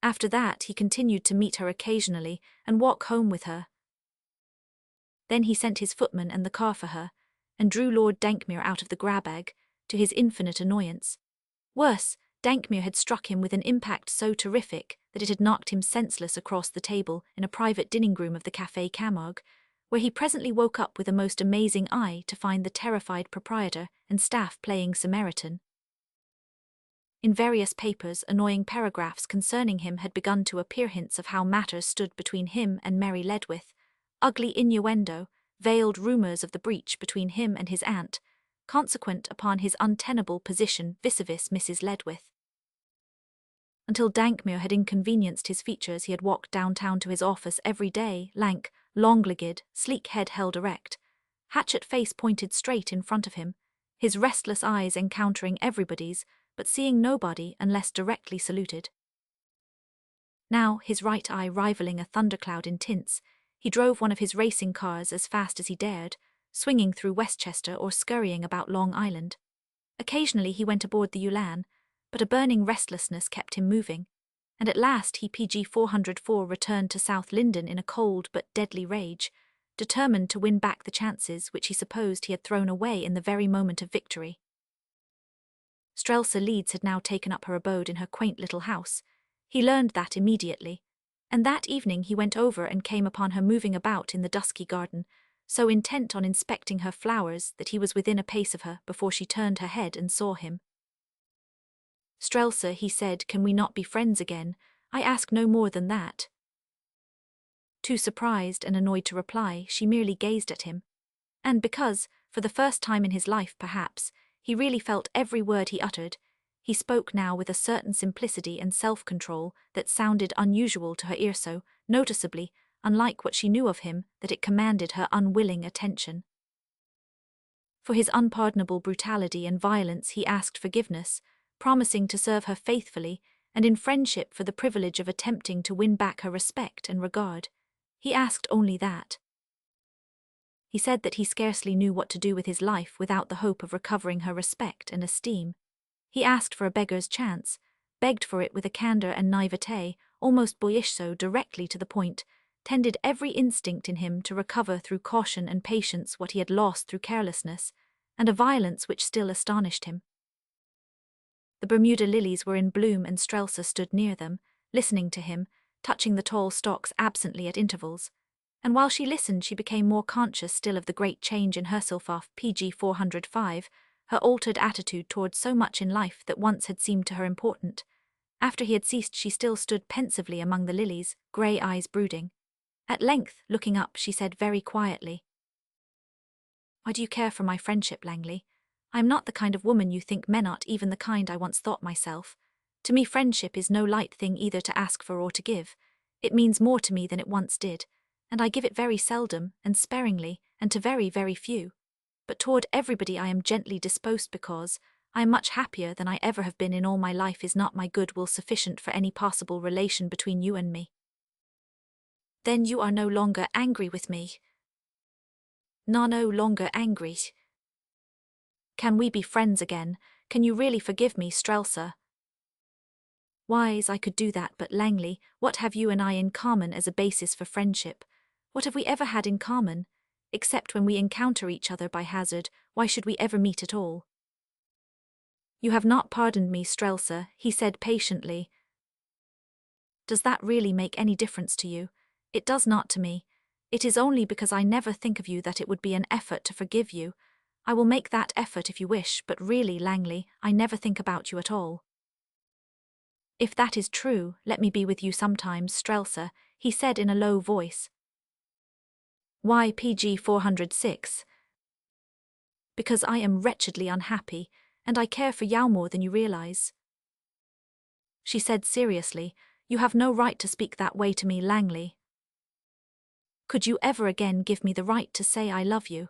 Speaker 1: After that he continued to meet her occasionally and walk home with her. Then he sent his footman and the car for her, and drew Lord Dankmere out of the grab-bag, to his infinite annoyance. Worse, Dankmere had struck him with an impact so terrific that it had knocked him senseless across the table in a private dining-room of the Café Camargue, where he presently woke up with a most amazing eye to find the terrified proprietor and staff playing Samaritan. In various papers, annoying paragraphs concerning him had begun to appear, hints of how matters stood between him and Mary Ledwith, ugly innuendo, veiled rumours of the breach between him and his aunt, consequent upon his untenable position vis-a-vis Mrs. Ledwith. Until Dankmere had inconvenienced his features, he had walked downtown to his office every day, lank, long-legged, sleek head held erect, hatchet face pointed straight in front of him, his restless eyes encountering everybody's, but seeing nobody unless directly saluted. Now, his right eye rivaling a thundercloud in tints, he drove one of his racing cars as fast as he dared, swinging through Westchester or scurrying about Long Island. Occasionally he went aboard the Ulan, but a burning restlessness kept him moving, and at last he PG 404 returned to South Linden in a cold but deadly rage, determined to win back the chances which he supposed he had thrown away in the very moment of victory. Strelsa Leeds had now taken up her abode in her quaint little house. He learned that immediately, and that evening he went over and came upon her moving about in the dusky garden, so intent on inspecting her flowers that he was within a pace of her before she turned her head and saw him. "Strelsa," he said, "can we not be friends again? I ask no more than that." Too surprised and annoyed to reply, she merely gazed at him. And because, for the first time in his life perhaps, he really felt every word he uttered, he spoke now with a certain simplicity and self-control that sounded unusual to her ear, so noticeably unlike what she knew of him that it commanded her unwilling attention. For his unpardonable brutality and violence he asked forgiveness, promising to serve her faithfully, and in friendship for the privilege of attempting to win back her respect and regard. He asked only that. He said that he scarcely knew what to do with his life without the hope of recovering her respect and esteem. He asked for a beggar's chance, begged for it with a candour and naivete almost boyish so, directly to the point, tended every instinct in him to recover through caution and patience what he had lost through carelessness, and a violence which still astonished him. The Bermuda lilies were in bloom and Strelsa stood near them, listening to him, touching the tall stalks absently at intervals, and while she listened she became more conscious still of the great change in herself off PG 405, her altered attitude towards so much in life that once had seemed to her important. After he had ceased she still stood pensively among the lilies, grey eyes brooding. At length, looking up, she said very quietly, "Why do you care for my friendship, Langley? I am not the kind of woman you think, men, not even the kind I once thought myself. To me friendship is no light thing either to ask for or to give. It means more to me than it once did, and I give it very seldom and sparingly and to very, very few. But toward everybody I am gently disposed because I am much happier than I ever have been in all my life. Is not my goodwill sufficient for any possible relation between you and me?" "Then you are no longer angry with me?" "No longer angry." "Can we be friends again? Can you really forgive me, Strelsa?" "Wise, I could do that, but Langley, what have you and I in common as a basis for friendship? What have we ever had in common? Except when we encounter each other by hazard, why should we ever meet at all?" "You have not pardoned me, Strelsa," he said patiently. "Does that really make any difference to you? It does not to me. It is only because I never think of you that it would be an effort to forgive you. I will make that effort if you wish, but really, Langley, I never think about you at all." "If that is true, let me be with you sometimes, Strelsa," he said in a low voice. "Why PG 406? "Because I am wretchedly unhappy, and I care for you more than you realize." She said seriously, "You have no right to speak that way to me, Langley. Could you ever again give me the right to say I love you?"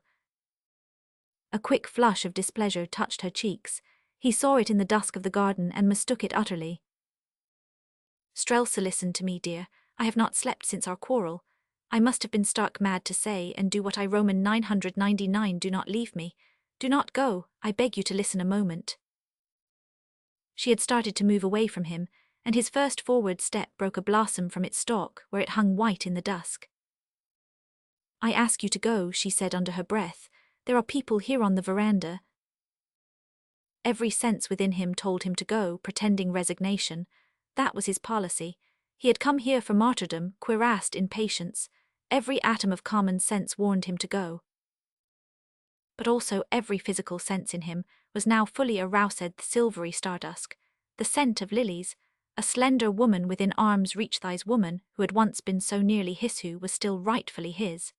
Speaker 1: A quick flush of displeasure touched her cheeks. He saw it in the dusk of the garden and mistook it utterly. "Strelsa, listen to me, dear. I have not slept since our quarrel. I must have been stark mad to say and do what I Roman 999. Do not leave me. Do not go. I beg you to listen a moment." She had started to move away from him, and his first forward step broke a blossom from its stalk where it hung white in the dusk. "I ask you to go," she said under her breath. "There are people here on the veranda." Every sense within him told him to go, pretending resignation. That was his policy. He had come here for martyrdom, cuirassed in patience. Every atom of common sense warned him to go. But also every physical sense in him was now fully aroused. The silvery stardusk, the scent of lilies, a slender woman within arm's reach. This woman, who had once been so nearly his, who was still rightfully his.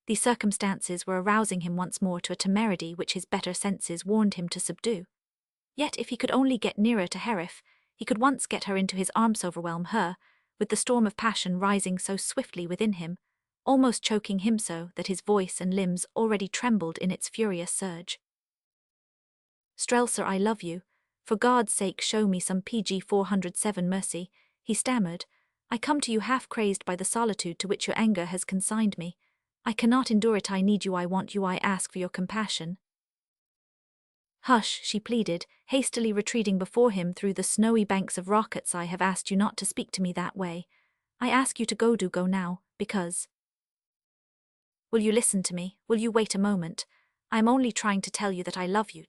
Speaker 1: These circumstances were arousing him once more to a temerity which his better senses warned him to subdue. Yet if he could only get nearer to Herif, he could once get her into his arms, overwhelm her, with the storm of passion rising so swiftly within him, almost choking him so that his voice and limbs already trembled in its furious surge. "Strelsa, I love you. For God's sake show me some PG 407 mercy," he stammered. "I come to you half crazed by the solitude to which your anger has consigned me. I cannot endure it. I need you. I want you. I ask for your compassion." "Hush," she pleaded, hastily retreating before him through the snowy banks of rockets. "I have asked you not to speak to me that way. I ask you to go. Do go now, because—" "Will you listen to me? Will you wait a moment? I am only trying to tell you that I love you."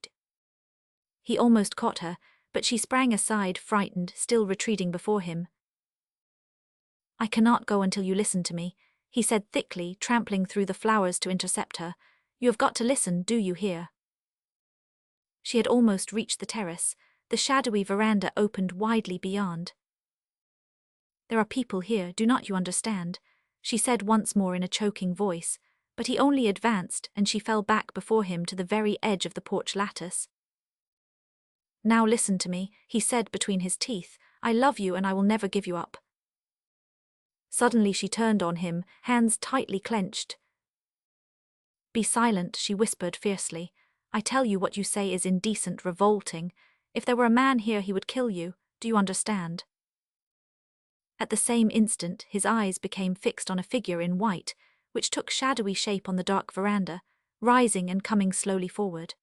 Speaker 1: He almost caught her, but she sprang aside, frightened, still retreating before him. "I cannot go until you listen to me," he said thickly, trampling through the flowers to intercept her. "You have got to listen, do you hear?" She had almost reached the terrace. The shadowy veranda opened widely beyond. "There are people here, do not you understand?" she said once more in a choking voice, but he only advanced and she fell back before him to the very edge of the porch lattice. "Now listen to me," he said between his teeth. "I love you and I will never give you up." Suddenly she turned on him, hands tightly clenched. "Be silent," she whispered fiercely. "I tell you what you say is indecent, revolting. If there were a man here he would kill you, do you understand?" At the same instant his eyes became fixed on a figure in white, which took shadowy shape on the dark veranda, rising and coming slowly forward.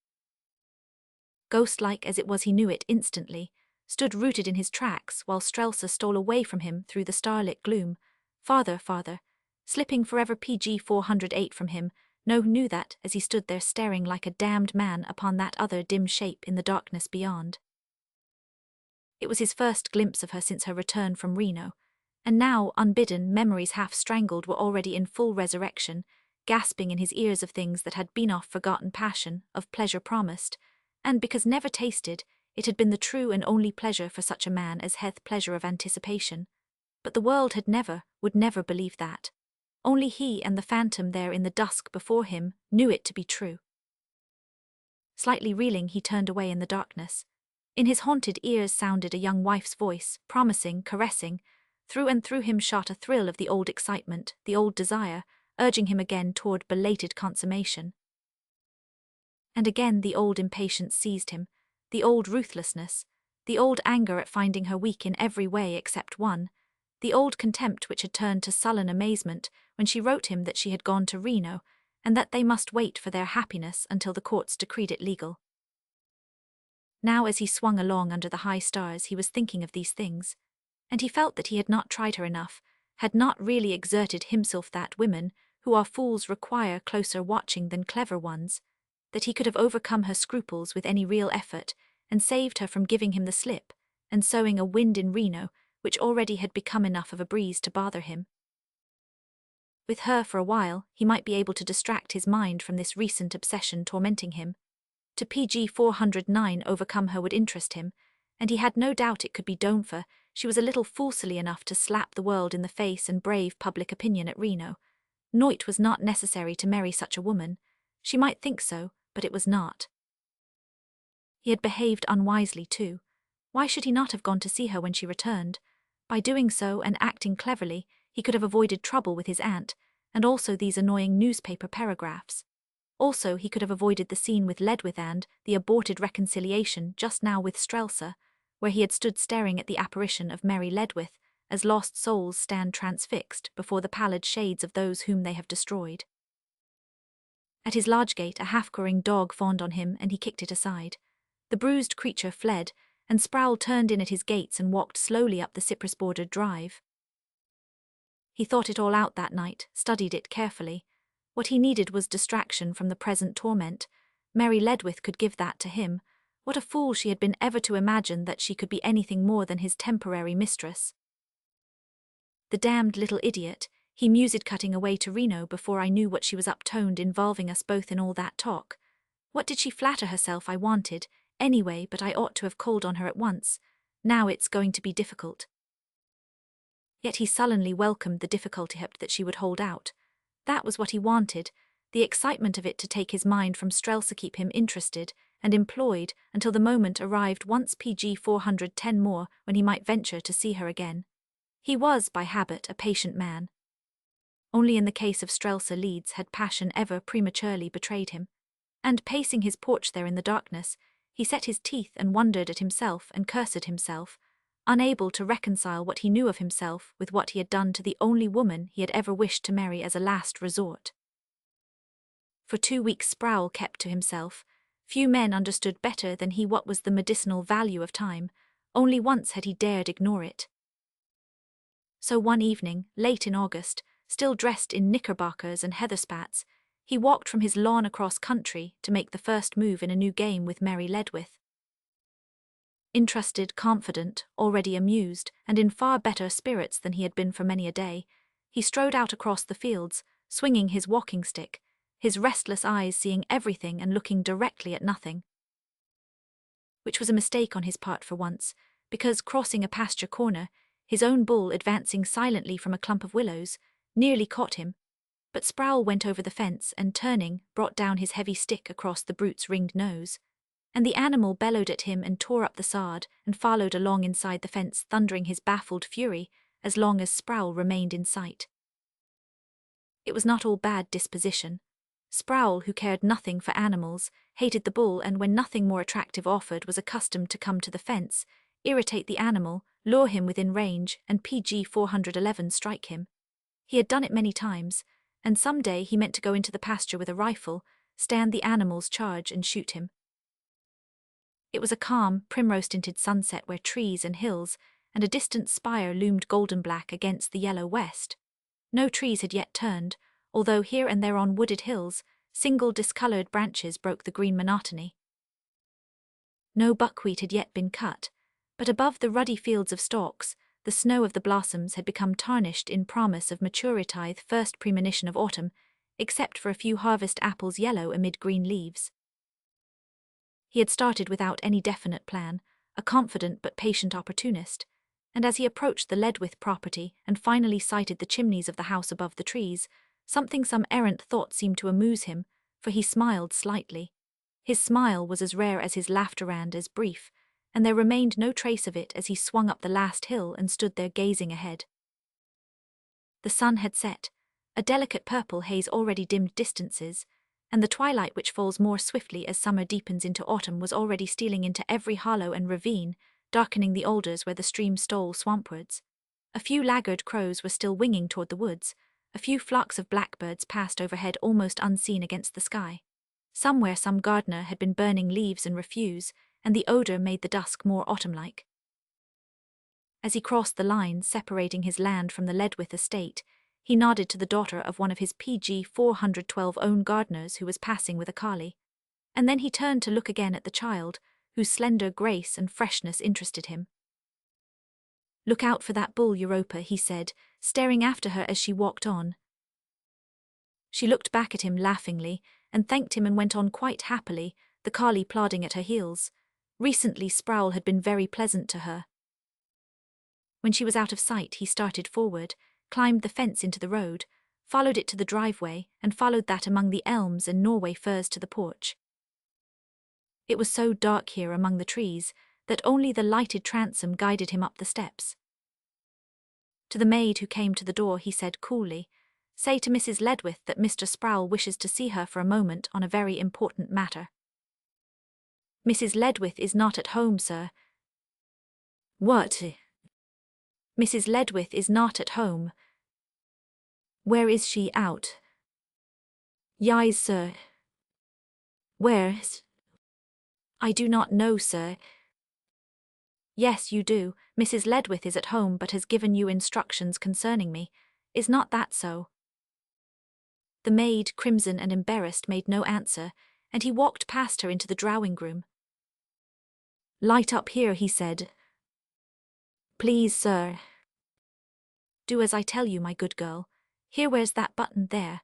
Speaker 1: Ghost-like as it was, he knew it instantly. stood rooted in his tracks while Strelsa stole away from him through the starlit gloom, farther, farther, slipping forever PG 408 from him. No knew that as he stood there staring like a damned man upon that other dim shape in the darkness beyond. It was his first glimpse of her since her return from Reno, and now, unbidden, memories half strangled were already in full resurrection, gasping in his ears of things that had been off forgotten passion, of pleasure promised, and because never tasted, it had been the true and only pleasure for such a man as hath pleasure of anticipation. But the world had never, would never believe that. Only he and the phantom there in the dusk before him knew it to be true. Slightly reeling, he turned away in the darkness. In his haunted ears sounded a young wife's voice, promising, caressing. Through and through him shot a thrill of the old excitement, the old desire, urging him again toward belated consummation. And again the old impatience seized him, the old ruthlessness, the old anger at finding her weak in every way except one, the old contempt which had turned to sullen amazement when she wrote him that she had gone to Reno, and that they must wait for their happiness until the courts decreed it legal. Now as he swung along under the high stars he was thinking of these things, and he felt that he had not tried her enough, had not really exerted himself, that women, who are fools, require closer watching than clever ones, that he could have overcome her scruples with any real effort, and saved her from giving him the slip, and sowing a wind in Reno, which already had become enough of a breeze to bother him. With her for a while, he might be able to distract his mind from this recent obsession tormenting him. To PG 409 overcome her would interest him, and he had no doubt it could be done, for she was a little fool silly enough to slap the world in the face and brave public opinion at Reno. No, it was not necessary to marry such a woman. She might think so, but it was not. He had behaved unwisely too. Why should he not have gone to see her when she returned? By doing so and acting cleverly, he could have avoided trouble with his aunt, and also these annoying newspaper paragraphs. Also, he could have avoided the scene with Ledwith and the aborted reconciliation just now with Strelsa, where he had stood staring at the apparition of Mary Ledwith, as lost souls stand transfixed before the pallid shades of those whom they have destroyed. At his lodge gate a half-cawing dog fawned on him, and he kicked it aside. The bruised creature fled, and Sproul turned in at his gates and walked slowly up the cypress-bordered drive. He thought it all out that night, studied it carefully. What he needed was distraction from the present torment. Mary Ledwith could give that to him. What a fool she had been ever to imagine that she could be anything more than his temporary mistress. The damned little idiot, he mused, cutting away to Reno before I knew what she was up-toned, involving us both in all that talk. What did she flatter herself I wanted, anyway? But I ought to have called on her at once. Now it's going to be difficult. Yet he sullenly welcomed the difficulty that she would hold out. That was what he wanted, the excitement of it to take his mind from Strelsa, keep him interested and employed until the moment arrived once PG 410 more when he might venture to see her again. He was, by habit, a patient man. Only in the case of Strelsa Leeds had passion ever prematurely betrayed him, and pacing his porch there in the darkness, he set his teeth and wondered at himself and cursed himself, unable to reconcile what he knew of himself with what he had done to the only woman he had ever wished to marry as a last resort. For 2 weeks Sproul kept to himself. Few men understood better than he what was the medicinal value of time. Only once had he dared ignore it. So one evening, late in August, still dressed in knickerbockers and heatherspats, he walked from his lawn across country to make the first move in a new game with Mary Ledwith. Interested, confident, already amused, and in far better spirits than he had been for many a day, he strode out across the fields, swinging his walking stick, his restless eyes seeing everything and looking directly at nothing. Which was a mistake on his part for once, because crossing a pasture corner, his own bull, advancing silently from a clump of willows, nearly caught him. But Sproul went over the fence and, turning, brought down his heavy stick across the brute's ringed nose. And the animal bellowed at him and tore up the sod and followed along inside the fence, thundering his baffled fury as long as Sproul remained in sight. It was not all bad disposition. Sproul, who cared nothing for animals, hated the bull, and when nothing more attractive offered was accustomed to come to the fence, irritate the animal, lure him within range, and PG 411 strike him. He had done it many times, and some day he meant to go into the pasture with a rifle, stand the animal's charge and shoot him. It was a calm, primrose-tinted sunset where trees and hills and a distant spire loomed golden black against the yellow west. No trees had yet turned, although here and there on wooded hills, single discolored branches broke the green monotony. No buckwheat had yet been cut, but above the ruddy fields of stalks, the snow of the blossoms had become tarnished in promise of maturity, first premonition of autumn, except for a few harvest apples yellow amid green leaves. He had started without any definite plan, a confident but patient opportunist, and as he approached the Ledwith property and finally sighted the chimneys of the house above the trees, some errant thought seemed to amuse him, for he smiled slightly. His smile was as rare as his laughter and as brief, and there remained no trace of it as he swung up the last hill and stood there gazing ahead. The sun had set, a delicate purple haze already dimmed distances, and the twilight which falls more swiftly as summer deepens into autumn was already stealing into every hollow and ravine, darkening the alders where the stream stole swampwards. A few laggard crows were still winging toward the woods, a few flocks of blackbirds passed overhead almost unseen against the sky. Somewhere some gardener had been burning leaves and refuse, and the odour made the dusk more autumn-like. As he crossed the line separating his land from the Ledwith estate, he nodded to the daughter of one of his PG 412 own gardeners who was passing with a collie, and then he turned to look again at the child, whose slender grace and freshness interested him. "Look out for that bull, Europa," he said, staring after her as she walked on. She looked back at him laughingly, and thanked him and went on quite happily, the collie plodding at her heels. Recently Sproul had been very pleasant to her. When she was out of sight, he started forward, climbed the fence into the road, followed it to the driveway, and followed that among the elms and Norway firs to the porch. It was so dark here among the trees that only the lighted transom guided him up the steps. To the maid who came to the door he said coolly, "Say to Mrs. Ledwith that Mr. Sproul wishes to see her for a moment on a very important matter." "Mrs. Ledwith is not at home, sir." "What?" "Mrs. Ledwith is not at home." "Where is she out?" "Yis, sir." "Where?" "I do not know, sir." "Yes, you do. Mrs. Ledwith is at home but has given you instructions concerning me. Is not that so?" The maid, crimson and embarrassed, made no answer, and he walked past her into the drawing-room. "Light up here," he said. "Please, sir." "Do as I tell you, my good girl. Here, where's that button there?"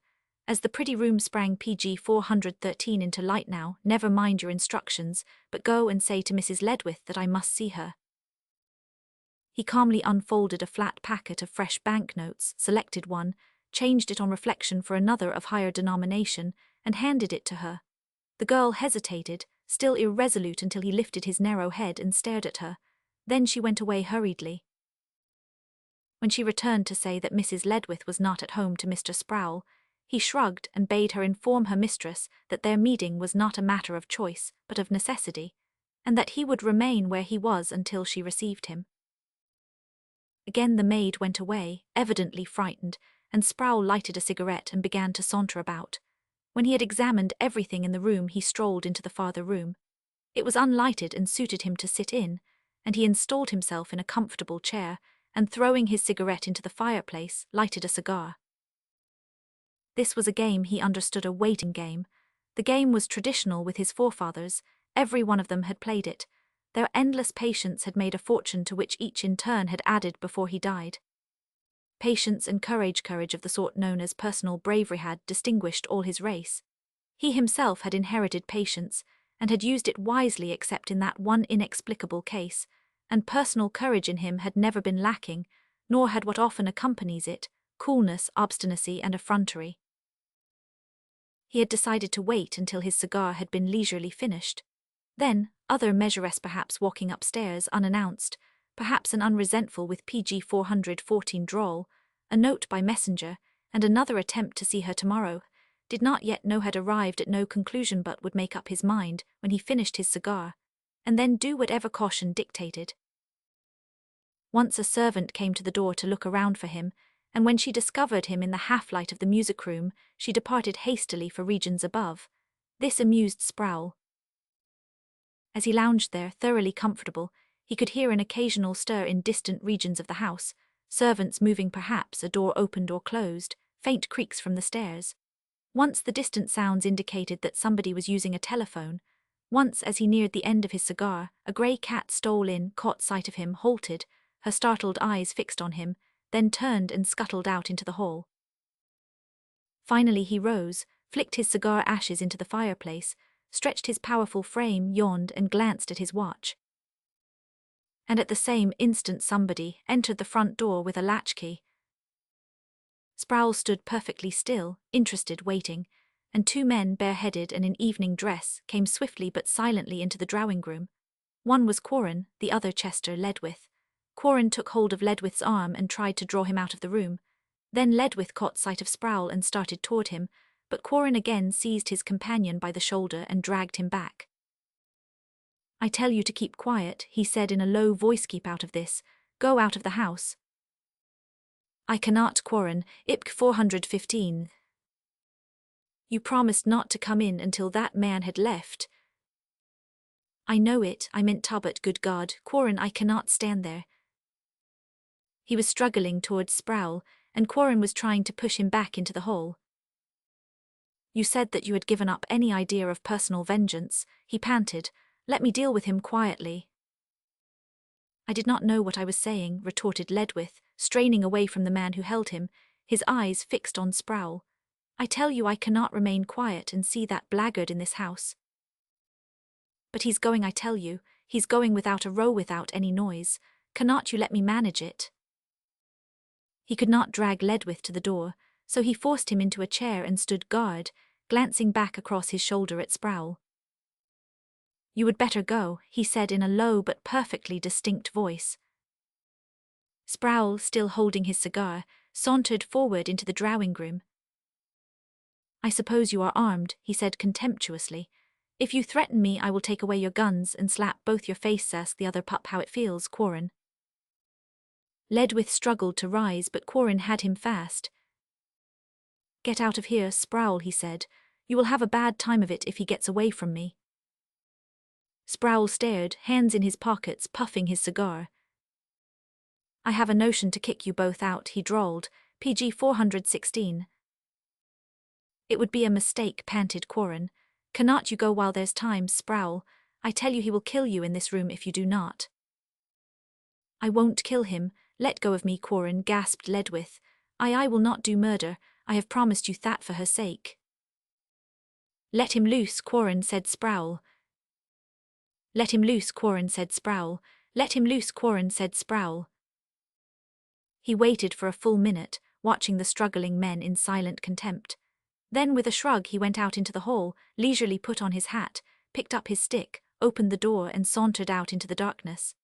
Speaker 1: As the pretty room sprang PG 413 into light now, "Never mind your instructions, but go and say to Mrs. Ledwith that I must see her." He calmly unfolded a flat packet of fresh banknotes, selected one, changed it on reflection for another of higher denomination, and handed it to her. The girl hesitated, still irresolute until he lifted his narrow head and stared at her. Then she went away hurriedly. When she returned to say that Mrs. Ledwith was not at home to Mr. Sproul, he shrugged and bade her inform her mistress that their meeting was not a matter of choice, but of necessity, and that he would remain where he was until she received him. Again the maid went away, evidently frightened, and Sproul lighted a cigarette and began to saunter about. When he had examined everything in the room, he strolled into the farther room. It was unlighted and suited him to sit in, and he installed himself in a comfortable chair, and throwing his cigarette into the fireplace, lighted a cigar. This was a game he understood, a waiting game. The game was traditional with his forefathers, every one of them had played it. Their endless patience had made a fortune to which each in turn had added before he died. Patience and courage of the sort known as personal bravery had distinguished all his race. He himself had inherited patience, and had used it wisely except in that one inexplicable case, and personal courage in him had never been lacking, nor had what often accompanies it, coolness, obstinacy, and effrontery. He had decided to wait until his cigar had been leisurely finished. Then, other measuress perhaps walking upstairs unannounced, perhaps an unresentful with PG 414 drawl, a note by messenger, and another attempt to see her tomorrow, did not yet know, had arrived at no conclusion but would make up his mind when he finished his cigar, and then do whatever caution dictated. Once a servant came to the door to look around for him, and when she discovered him in the half-light of the music-room, she departed hastily for regions above. This amused Sproul. As he lounged there, thoroughly comfortable, he could hear an occasional stir in distant regions of the house, servants moving perhaps, a door opened or closed, faint creaks from the stairs. Once the distant sounds indicated that somebody was using a telephone. Once, as he neared the end of his cigar, a grey cat stole in, caught sight of him, halted, her startled eyes fixed on him, then turned and scuttled out into the hall. Finally he rose, flicked his cigar ashes into the fireplace, stretched his powerful frame, yawned, and glanced at his watch. And at the same instant somebody entered the front door with a latchkey. Sproul stood perfectly still, interested, waiting, and two men, bareheaded and in evening dress, came swiftly but silently into the drawing-room. One was Quarren, the other Chester Ledwith. Quarren took hold of Ledwith's arm and tried to draw him out of the room. Then Ledwith caught sight of Sproul and started toward him, but Quarren again seized his companion by the shoulder and dragged him back. "I tell you to keep quiet," he said in a low voice. "Keep out of this. Go out of the house." "I cannot, Quarren, IPC 415. You promised not to come in until that man had left." "I know it, I meant Tubbot, good God, Quarren, I cannot stand there." He was struggling towards Sproul, and Quarren was trying to push him back into the hole. "You said that you had given up any idea of personal vengeance," he panted. "Let me deal with him quietly." "I did not know what I was saying," retorted Ledwith, straining away from the man who held him, his eyes fixed on Sproul. "I tell you I cannot remain quiet and see that blackguard in this house." "But he's going, I tell you, he's going without a row, without any noise. Cannot you let me manage it?" He could not drag Ledwith to the door, so he forced him into a chair and stood guard, glancing back across his shoulder at Sproul. "You would better go," he said in a low but perfectly distinct voice. Sproul, still holding his cigar, sauntered forward into the drawing-room. "I suppose you are armed," he said contemptuously. "If you threaten me, I will take away your guns and slap both your faces. Ask the other pup how it feels, Quarren." Ledwith struggled to rise, but Quarren had him fast. "Get out of here, Sproul," he said. "You will have a bad time of it if he gets away from me." Sproul stared, hands in his pockets, puffing his cigar. "I have a notion to kick you both out," he drawled, PG 416. "It would be a mistake," panted Quarren. "Cannot you go while there's time, Sproul? I tell you he will kill you in this room if you do not." "I won't kill him. Let go of me, Quarren," gasped Ledwith. I will not do murder. I have promised you that for her sake." "Let him loose," Quarren said. Sproul. "Let him loose," Quarren said. Sproul. "Let him loose," Quarren said. Sproul. He waited for a full minute, watching the struggling men in silent contempt. Then with a shrug he went out into the hall, leisurely put on his hat, picked up his stick, opened the door and sauntered out into the darkness.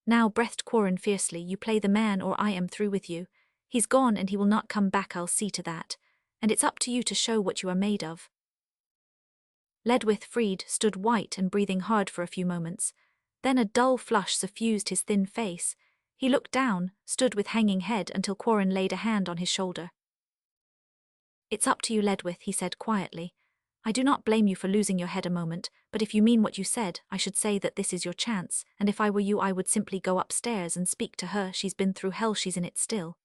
Speaker 1: "Now," breathed Quarren fiercely, "you play the man or I am through with you. He's gone and he will not come back, I'll see to that. And it's up to you to show what you are made of." Ledwith, freed, stood white and breathing hard for a few moments. Then a dull flush suffused his thin face. He looked down, stood with hanging head until Quarren laid a hand on his shoulder. "It's up to you, Ledwith," he said quietly. "I do not blame you for losing your head a moment, but if you mean what you said, I should say that this is your chance, and if I were you I would simply go upstairs and speak to her. She's been through hell, she's in it still.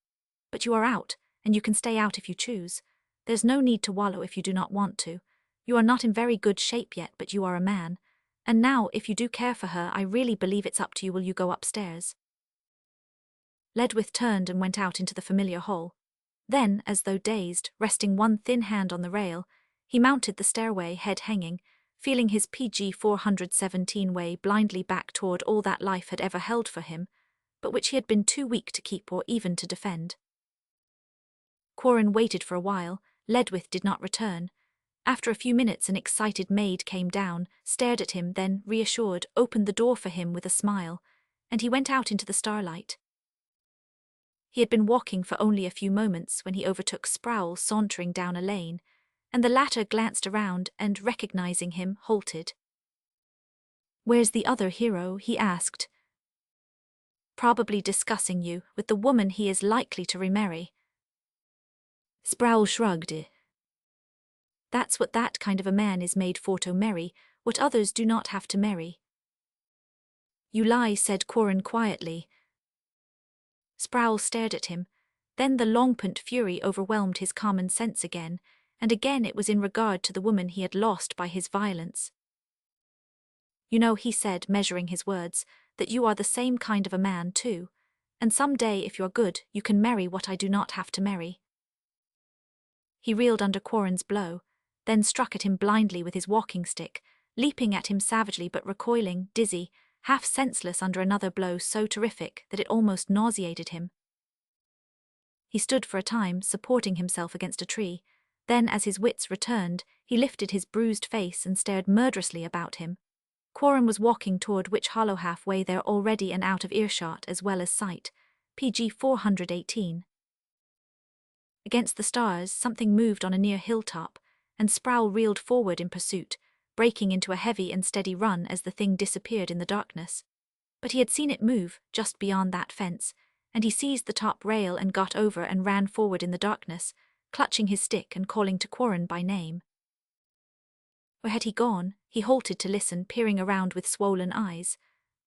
Speaker 1: But you are out, and you can stay out if you choose. There's no need to wallow if you do not want to. You are not in very good shape yet, but you are a man. And now, if you do care for her, I really believe it's up to you. Will you go upstairs?" Ledwith turned and went out into the familiar hall. Then, as though dazed, resting one thin hand on the rail, he mounted the stairway, head hanging, feeling his PG 417 way blindly back toward all that life had ever held for him, but which he had been too weak to keep or even to defend. Quarren waited for a while. Ledwith did not return. After a few minutes an excited maid came down, stared at him, then, reassured, opened the door for him with a smile, and he went out into the starlight. He had been walking for only a few moments when he overtook Sproul sauntering down a lane, and the latter glanced around and, recognizing him, halted. "Where's the other hero?" he asked. "Probably discussing you with the woman he is likely to remarry." Sproul shrugged. "That's what that kind of a man is made for, to marry. what others do not have to marry. You lie, said Corin quietly. Sproul stared at him. Then the long-pent fury overwhelmed his common sense again, and again it was in regard to the woman he had lost by his violence. You know, he said, measuring his words, that you are the same kind of a man too, and some day, if you're good, you can marry what I do not have to marry. He reeled under Corin's blow, then struck at him blindly with his walking stick, leaping at him savagely but recoiling, dizzy, half senseless under another blow so terrific that it almost nauseated him. He stood for a time, supporting himself against a tree. Then, as his wits returned, he lifted his bruised face and stared murderously about him. Corin was walking toward Witch Hollow, halfway there already and out of earshot as well as sight. PG 418. Against the stars, something moved on a near hilltop, and Sproul reeled forward in pursuit, breaking into a heavy and steady run as the thing disappeared in the darkness. But he had seen it move, just beyond that fence, and he seized the top rail and got over and ran forward in the darkness, clutching his stick and calling to Corin by name. Where had he gone? He halted to listen, peering around with swollen eyes.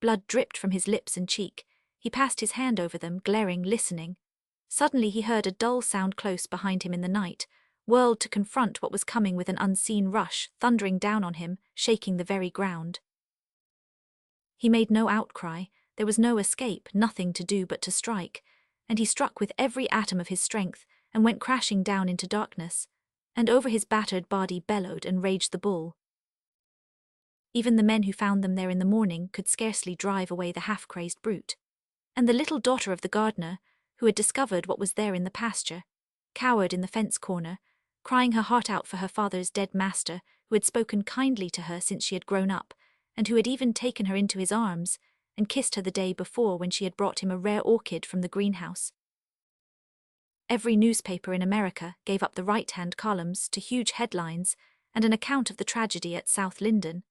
Speaker 1: Blood dripped from his lips and cheek. He passed his hand over them, glaring, listening. Suddenly he heard a dull sound close behind him in the night, whirled to confront what was coming with an unseen rush, thundering down on him, shaking the very ground. He made no outcry. There was no escape, nothing to do but to strike, and he struck with every atom of his strength and went crashing down into darkness, and over his battered body bellowed and raged the bull. Even the men who found them there in the morning could scarcely drive away the half-crazed brute. And the little daughter of the gardener, who had discovered what was there in the pasture, cowered in the fence corner, crying her heart out for her father's dead master, who had spoken kindly to her since she had grown up, and who had even taken her into his arms, and kissed her the day before when she had brought him a rare orchid from the greenhouse. Every newspaper in America gave up the right-hand columns to huge headlines and an account of the tragedy at South Linden.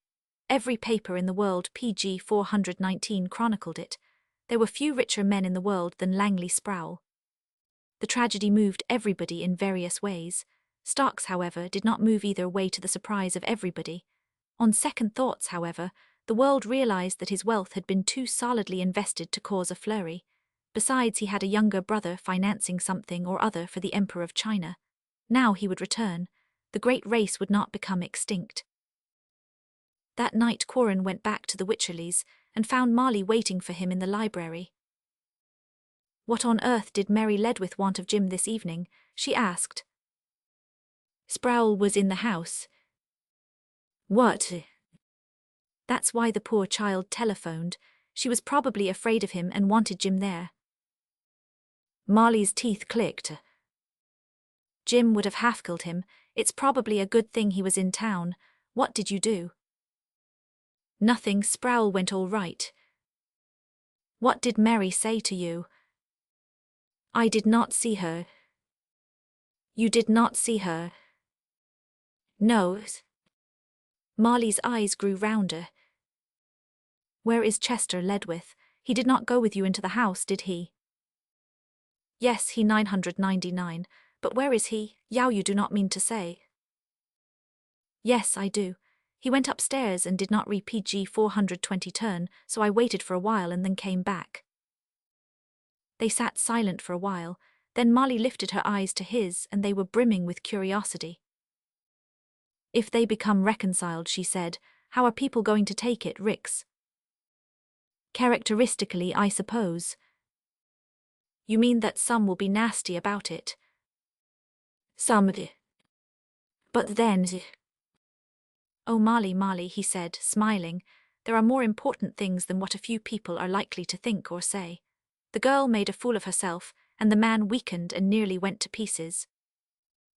Speaker 1: Every paper in the world, PG 419, chronicled it. There were few richer men in the world than Langley Sproul. The tragedy moved everybody in various ways. Stocks, however, did not move either way, to the surprise of everybody. On second thoughts, however, the world realized that his wealth had been too solidly invested to cause a flurry. Besides, he had a younger brother financing something or other for the Emperor of China. Now he would return. The great race would not become extinct. That night Corin went back to the Wycherleys and found Molly waiting for him in the library. "What on earth did Mary Ledwith want of Jim this evening?" she asked. Sproul was in the house. "What?" "That's why the poor child telephoned. She was probably afraid of him and wanted Jim there." Molly's teeth clicked. "Jim would have half-killed him. It's probably a good thing he was in town. What did you do?" "Nothing. Sproul went all right." "What did Mary say to you?" "I did not see her." "You did not see her?" "No." Molly's eyes grew rounder. "Where is Chester Ledwith? He did not go with you into the house, did he?" "Yes, he 999, but where is he? Yow, you do not mean to say?" "Yes, I do. He went upstairs and did not re-PG 420 turn, so I waited for a while and then came back." They sat silent for a while, then Molly lifted her eyes to his and they were brimming with curiosity. "If they become reconciled," she said, "how are people going to take it, Rix?" "Characteristically, I suppose." "You mean that some will be nasty about it?" "Some. But then..." "Oh, Molly," he said, smiling, "there are more important things than what a few people are likely to think or say." The girl made a fool of herself, and the man weakened and nearly went to pieces.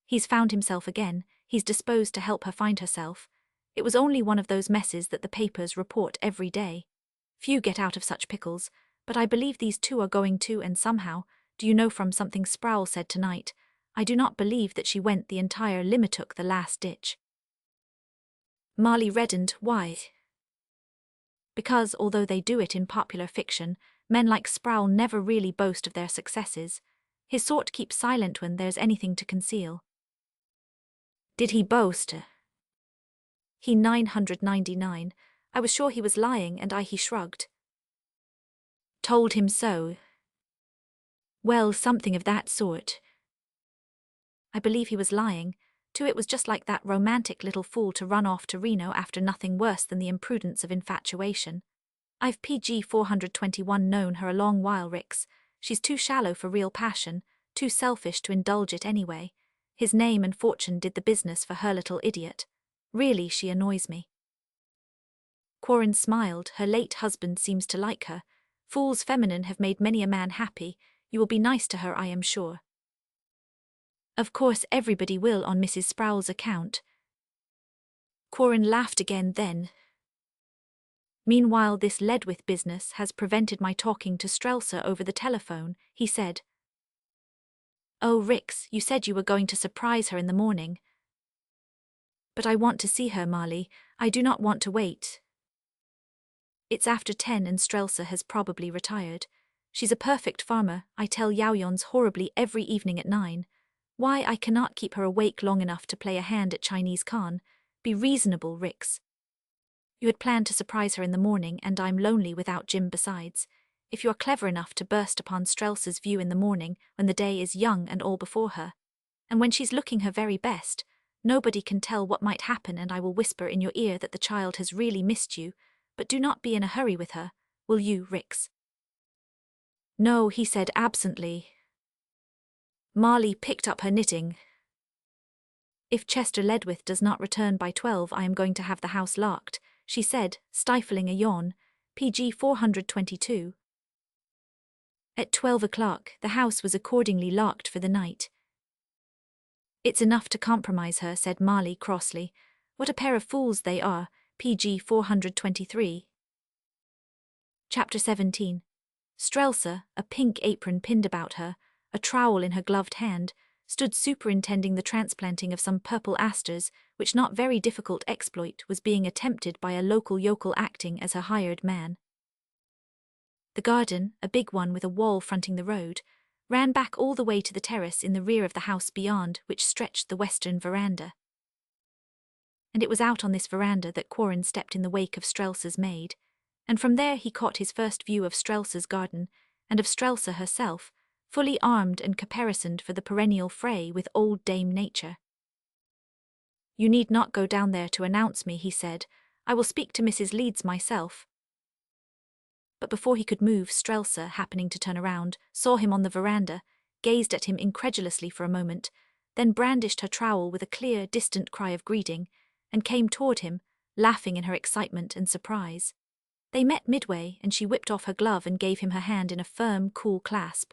Speaker 1: He's found himself again. He's disposed to help her find herself. It was only one of those messes that the papers report every day. Few get out of such pickles, but I believe these two are going to, and somehow, do you know from something Sproul said tonight, I do not believe that she went the entire limit, took the last ditch. Molly reddened. "Why?" "Because although they do it in popular fiction, men like Sproul never really boast of their successes. His sort keep silent when there's anything to conceal." "Did he boast?" He 999. I was sure he was lying and he shrugged. Told him so. Well, something of that sort. I believe he was lying, too. It was just like that romantic little fool to run off to Reno after nothing worse than the imprudence of infatuation. I've PG 421 known her a long while, Rix. She's too shallow for real passion, too selfish to indulge it anyway. His name and fortune did the business for her little idiot. Really, she annoys me. Quarren smiled. Her late husband seems to like her. Fools feminine have made many a man happy. You will be nice to her, I am sure. Of course everybody will on Mrs. Sproul's account. Quarren laughed again then. Meanwhile this Ledwith business has prevented my talking to Strelsa over the telephone, he said. Oh, Rix, you said you were going to surprise her in the morning. But I want to see her, Marley. I do not want to wait. It's after 10 and Strelsa has probably retired. She's a perfect farmer. I tell Yaoyons horribly every evening at 9. Why, I cannot keep her awake long enough to play a hand at Chinese Khan. Be reasonable, Rix. You had planned to surprise her in the morning, and I'm lonely without Jim besides. If you are clever enough to burst upon Strelsa's view in the morning, when the day is young and all before her, and when she's looking her very best, nobody can tell what might happen, and I will whisper in your ear that the child has really missed you, but do not be in a hurry with her, will you, Rix? No, he said absently. Marley picked up her knitting. If Chester Ledwith does not return by 12, I am going to have the house locked, she said, stifling a yawn. PG 422. At 12 o'clock, the house was accordingly locked for the night. It's enough to compromise her, said Marley crossly. What a pair of fools they are. PG 423. Chapter 17. Strelsa, a pink apron pinned about her, a trowel in her gloved hand, stood superintending the transplanting of some purple asters, which not very difficult exploit was being attempted by a local yokel acting as her hired man. The garden, a big one with a wall fronting the road, ran back all the way to the terrace in the rear of the house beyond, which stretched the western veranda. And it was out on this veranda that Quarren stepped in the wake of Strelsa's maid, and from there he caught his first view of Strelsa's garden, and of Strelsa herself, fully armed and caparisoned for the perennial fray with old Dame Nature. You need not go down there to announce me, he said. I will speak to Mrs. Leeds myself. But before he could move, Strelsa, happening to turn around, saw him on the veranda, gazed at him incredulously for a moment, then brandished her trowel with a clear, distant cry of greeting, and came toward him, laughing in her excitement and surprise. They met midway, and she whipped off her glove and gave him her hand in a firm, cool clasp.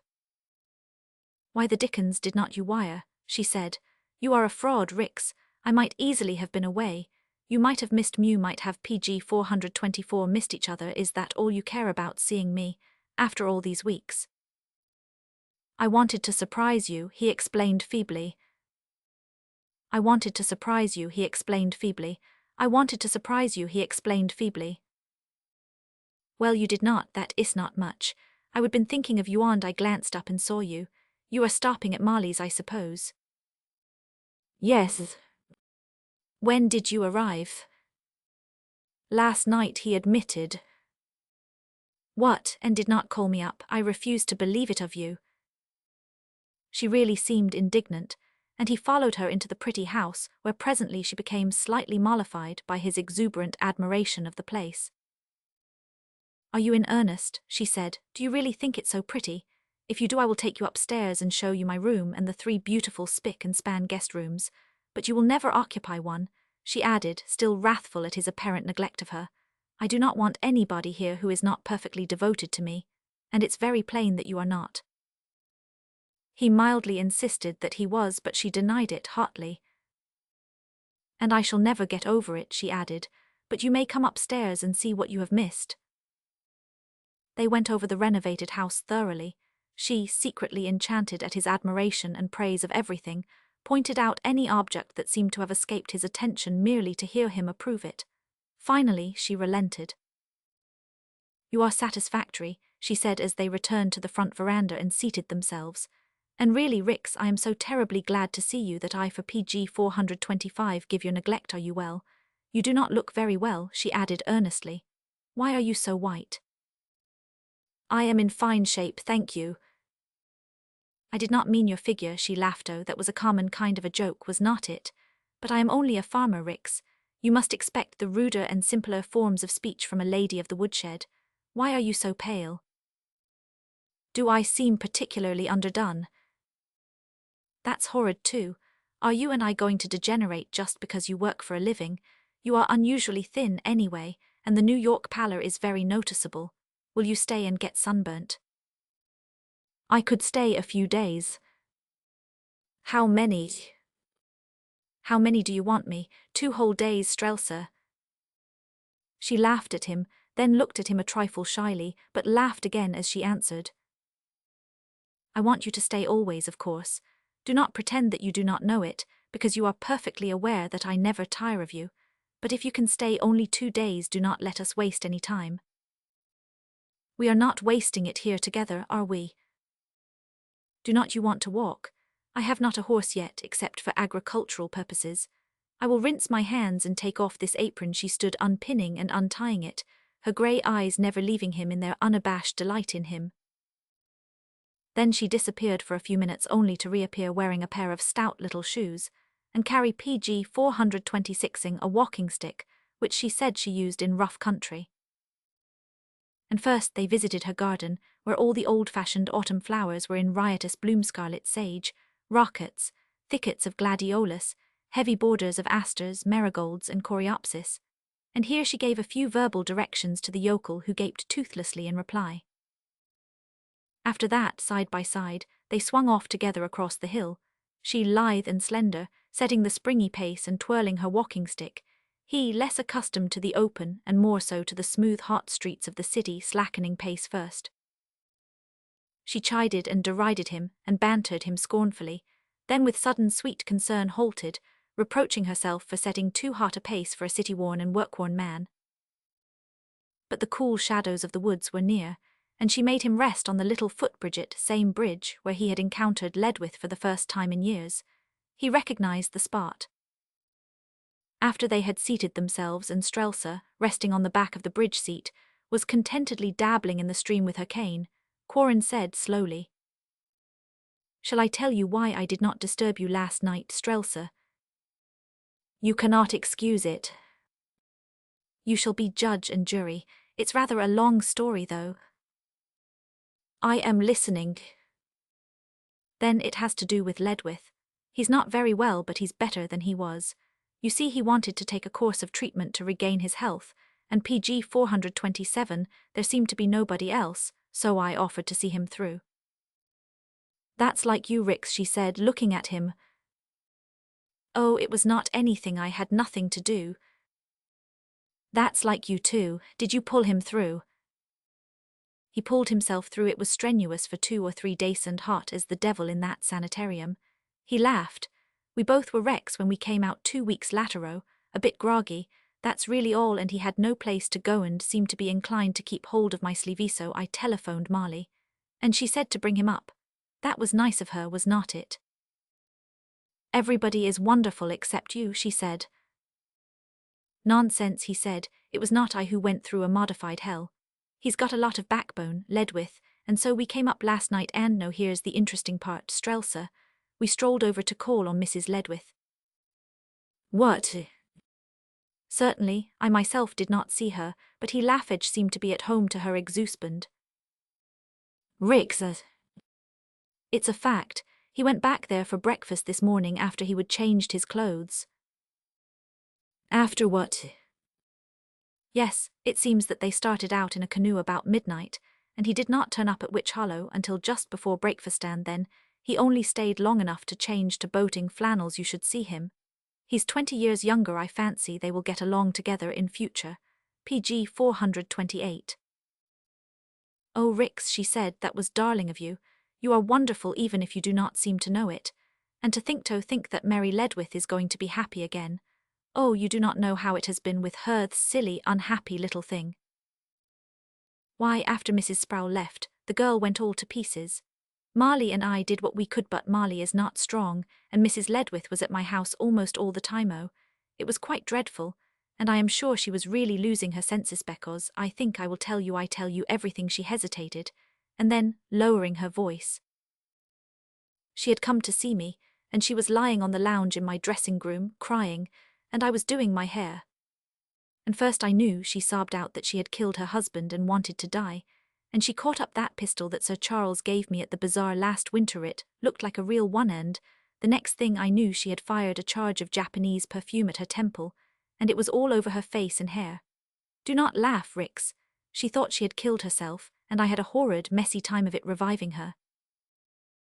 Speaker 1: Why the dickens did not you wire? She said. You are a fraud, Rix. I might easily have been away. You might have missed me, might have PG 424 missed each other. Is that all you care about, seeing me, after all these weeks? I wanted to surprise you, he explained feebly. I wanted to surprise you, he explained feebly. I wanted to surprise you, he explained feebly. Well, you did not, that is not much. I would been thinking of you, and I glanced up and saw you. You are stopping at Marley's, I suppose. Yes. When did you arrive? Last night, he admitted. What, and did not call me up? I refuse to believe it of you. She really seemed indignant, and he followed her into the pretty house, where presently she became slightly mollified by his exuberant admiration of the place. Are you in earnest? She said. Do you really think it so pretty? If you do, I will take you upstairs and show you my room and the 3 beautiful spick and span guest rooms. But you will never occupy one, she added, still wrathful at his apparent neglect of her. I do not want anybody here who is not perfectly devoted to me, and it's very plain that you are not. He mildly insisted that he was, but she denied it hotly. And I shall never get over it, she added, but you may come upstairs and see what you have missed. They went over the renovated house thoroughly. She, secretly enchanted at his admiration and praise of everything, pointed out any object that seemed to have escaped his attention merely to hear him approve it. Finally, she relented. You are satisfactory, she said as they returned to the front veranda and seated themselves. And really, Rix, I am so terribly glad to see you that I for PG 425 give your neglect. Are you well? You do not look very well, she added earnestly. Why are you so white? I am in fine shape, thank you. I did not mean your figure, she laughed. Oh, that was a common kind of a joke, was not it? But I am only a farmer, Rix. You must expect the ruder and simpler forms of speech from a lady of the woodshed. Why are you so pale? Do I seem particularly underdone? That's horrid too. Are you and I going to degenerate just because you work for a living? You are unusually thin anyway, and the New York pallor is very noticeable. Will you stay and get sunburnt? I could stay a few days. How many? How many do you want me? 2 whole days, Strelsa. She laughed at him, then looked at him a trifle shyly, but laughed again as she answered. I want you to stay always, of course. Do not pretend that you do not know it, because you are perfectly aware that I never tire of you. But if you can stay only 2 days, do not let us waste any time. We are not wasting it here together, are we? Do not you want to walk? I have not a horse yet, except for agricultural purposes. I will rinse my hands and take off this apron. She stood unpinning and untying it, her grey eyes never leaving him in their unabashed delight in him. Then she disappeared for a few minutes, only to reappear wearing a pair of stout little shoes, and carry PG 426ing a walking stick, which she said she used in rough country. And first they visited her garden, where all the old-fashioned autumn flowers were in riotous bloom: scarlet sage, rockets, thickets of gladiolus, heavy borders of asters, marigolds, and coreopsis. And here she gave a few verbal directions to the yokel, who gaped toothlessly in reply. After that, side by side, they swung off together across the hill, she lithe and slender, setting the springy pace and twirling her walking stick, he, less accustomed to the open and more so to the smooth hot streets of the city, slackening pace first. She chided and derided him and bantered him scornfully, then with sudden sweet concern halted, reproaching herself for setting too hot a pace for a city-worn and work-worn man. But the cool shadows of the woods were near, and she made him rest on the little footbridge, same bridge where he had encountered Ledwith for the first time in years. He recognized the spot. After they had seated themselves and Strelsa, resting on the back of the bridge seat, was contentedly dabbling in the stream with her cane, Quarren said slowly, "Shall I tell you why I did not disturb you last night, Strelsa? You cannot excuse it. You shall be judge and jury. It's rather a long story, though." "I am listening." "Then it has to do with Ledwith. He's not very well, but he's better than he was. You see, he wanted to take a course of treatment to regain his health, and PG 427, there seemed to be nobody else, so I offered to see him through." "That's like you, Rix," she said, looking at him. "Oh, it was not anything, I had nothing to do." "That's like you too. Did you pull him through?" "He pulled himself through. It was strenuous for 2 or 3 days and hot as the devil in that sanitarium." He laughed. "We both were wrecks when we came out 2 weeks latero, a bit groggy, that's really all, and he had no place to go and seemed to be inclined to keep hold of my sleeve, so I telephoned Molly. And she said to bring him up. That was nice of her, was not it?" "Everybody is wonderful except you," she said. "Nonsense," he said, "it was not I who went through a modified hell. He's got a lot of backbone, Ledwith, and so we came up last night and no, here's the interesting part, Strelsa. We strolled over to call on Mrs. Ledwith." "What?" "Certainly, I myself did not see her, but he Laffage seemed to be at home to her exhusband." "Rix, it's a fact. He went back there for breakfast this morning after he would changed his clothes." "After what?" "Yes, it seems that they started out in a canoe about midnight, and he did not turn up at Witch Hollow until just before breakfast, and then he only stayed long enough to change to boating flannels. You should see him. He's 20 years younger. I fancy they will get along together in future. PG 428. "Oh, Rix," she said, "that was darling of you. You are wonderful even if you do not seem to know it. And to think that Mary Ledwith is going to be happy again. Oh, you do not know how it has been with her, silly, unhappy little thing. Why, after Mrs. Sproul left, the girl went all to pieces. Marley and I did what we could, but Marley is not strong, and Mrs. Ledwith was at my house almost all the time. Oh, it was quite dreadful, and I am sure she was really losing her senses because I think I tell you everything. She hesitated, and then, lowering her voice. She had come to see me, and she was lying on the lounge in my dressing room, crying, and I was doing my hair. And first I knew she sobbed out that she had killed her husband and wanted to die, and she caught up that pistol that Sir Charles gave me at the bazaar last winter. It looked like a real one, and the next thing I knew she had fired a charge of Japanese perfume at her temple, and it was all over her face and hair. Do not laugh, Rix. She thought she had killed herself, and I had a horrid, messy time of it reviving her.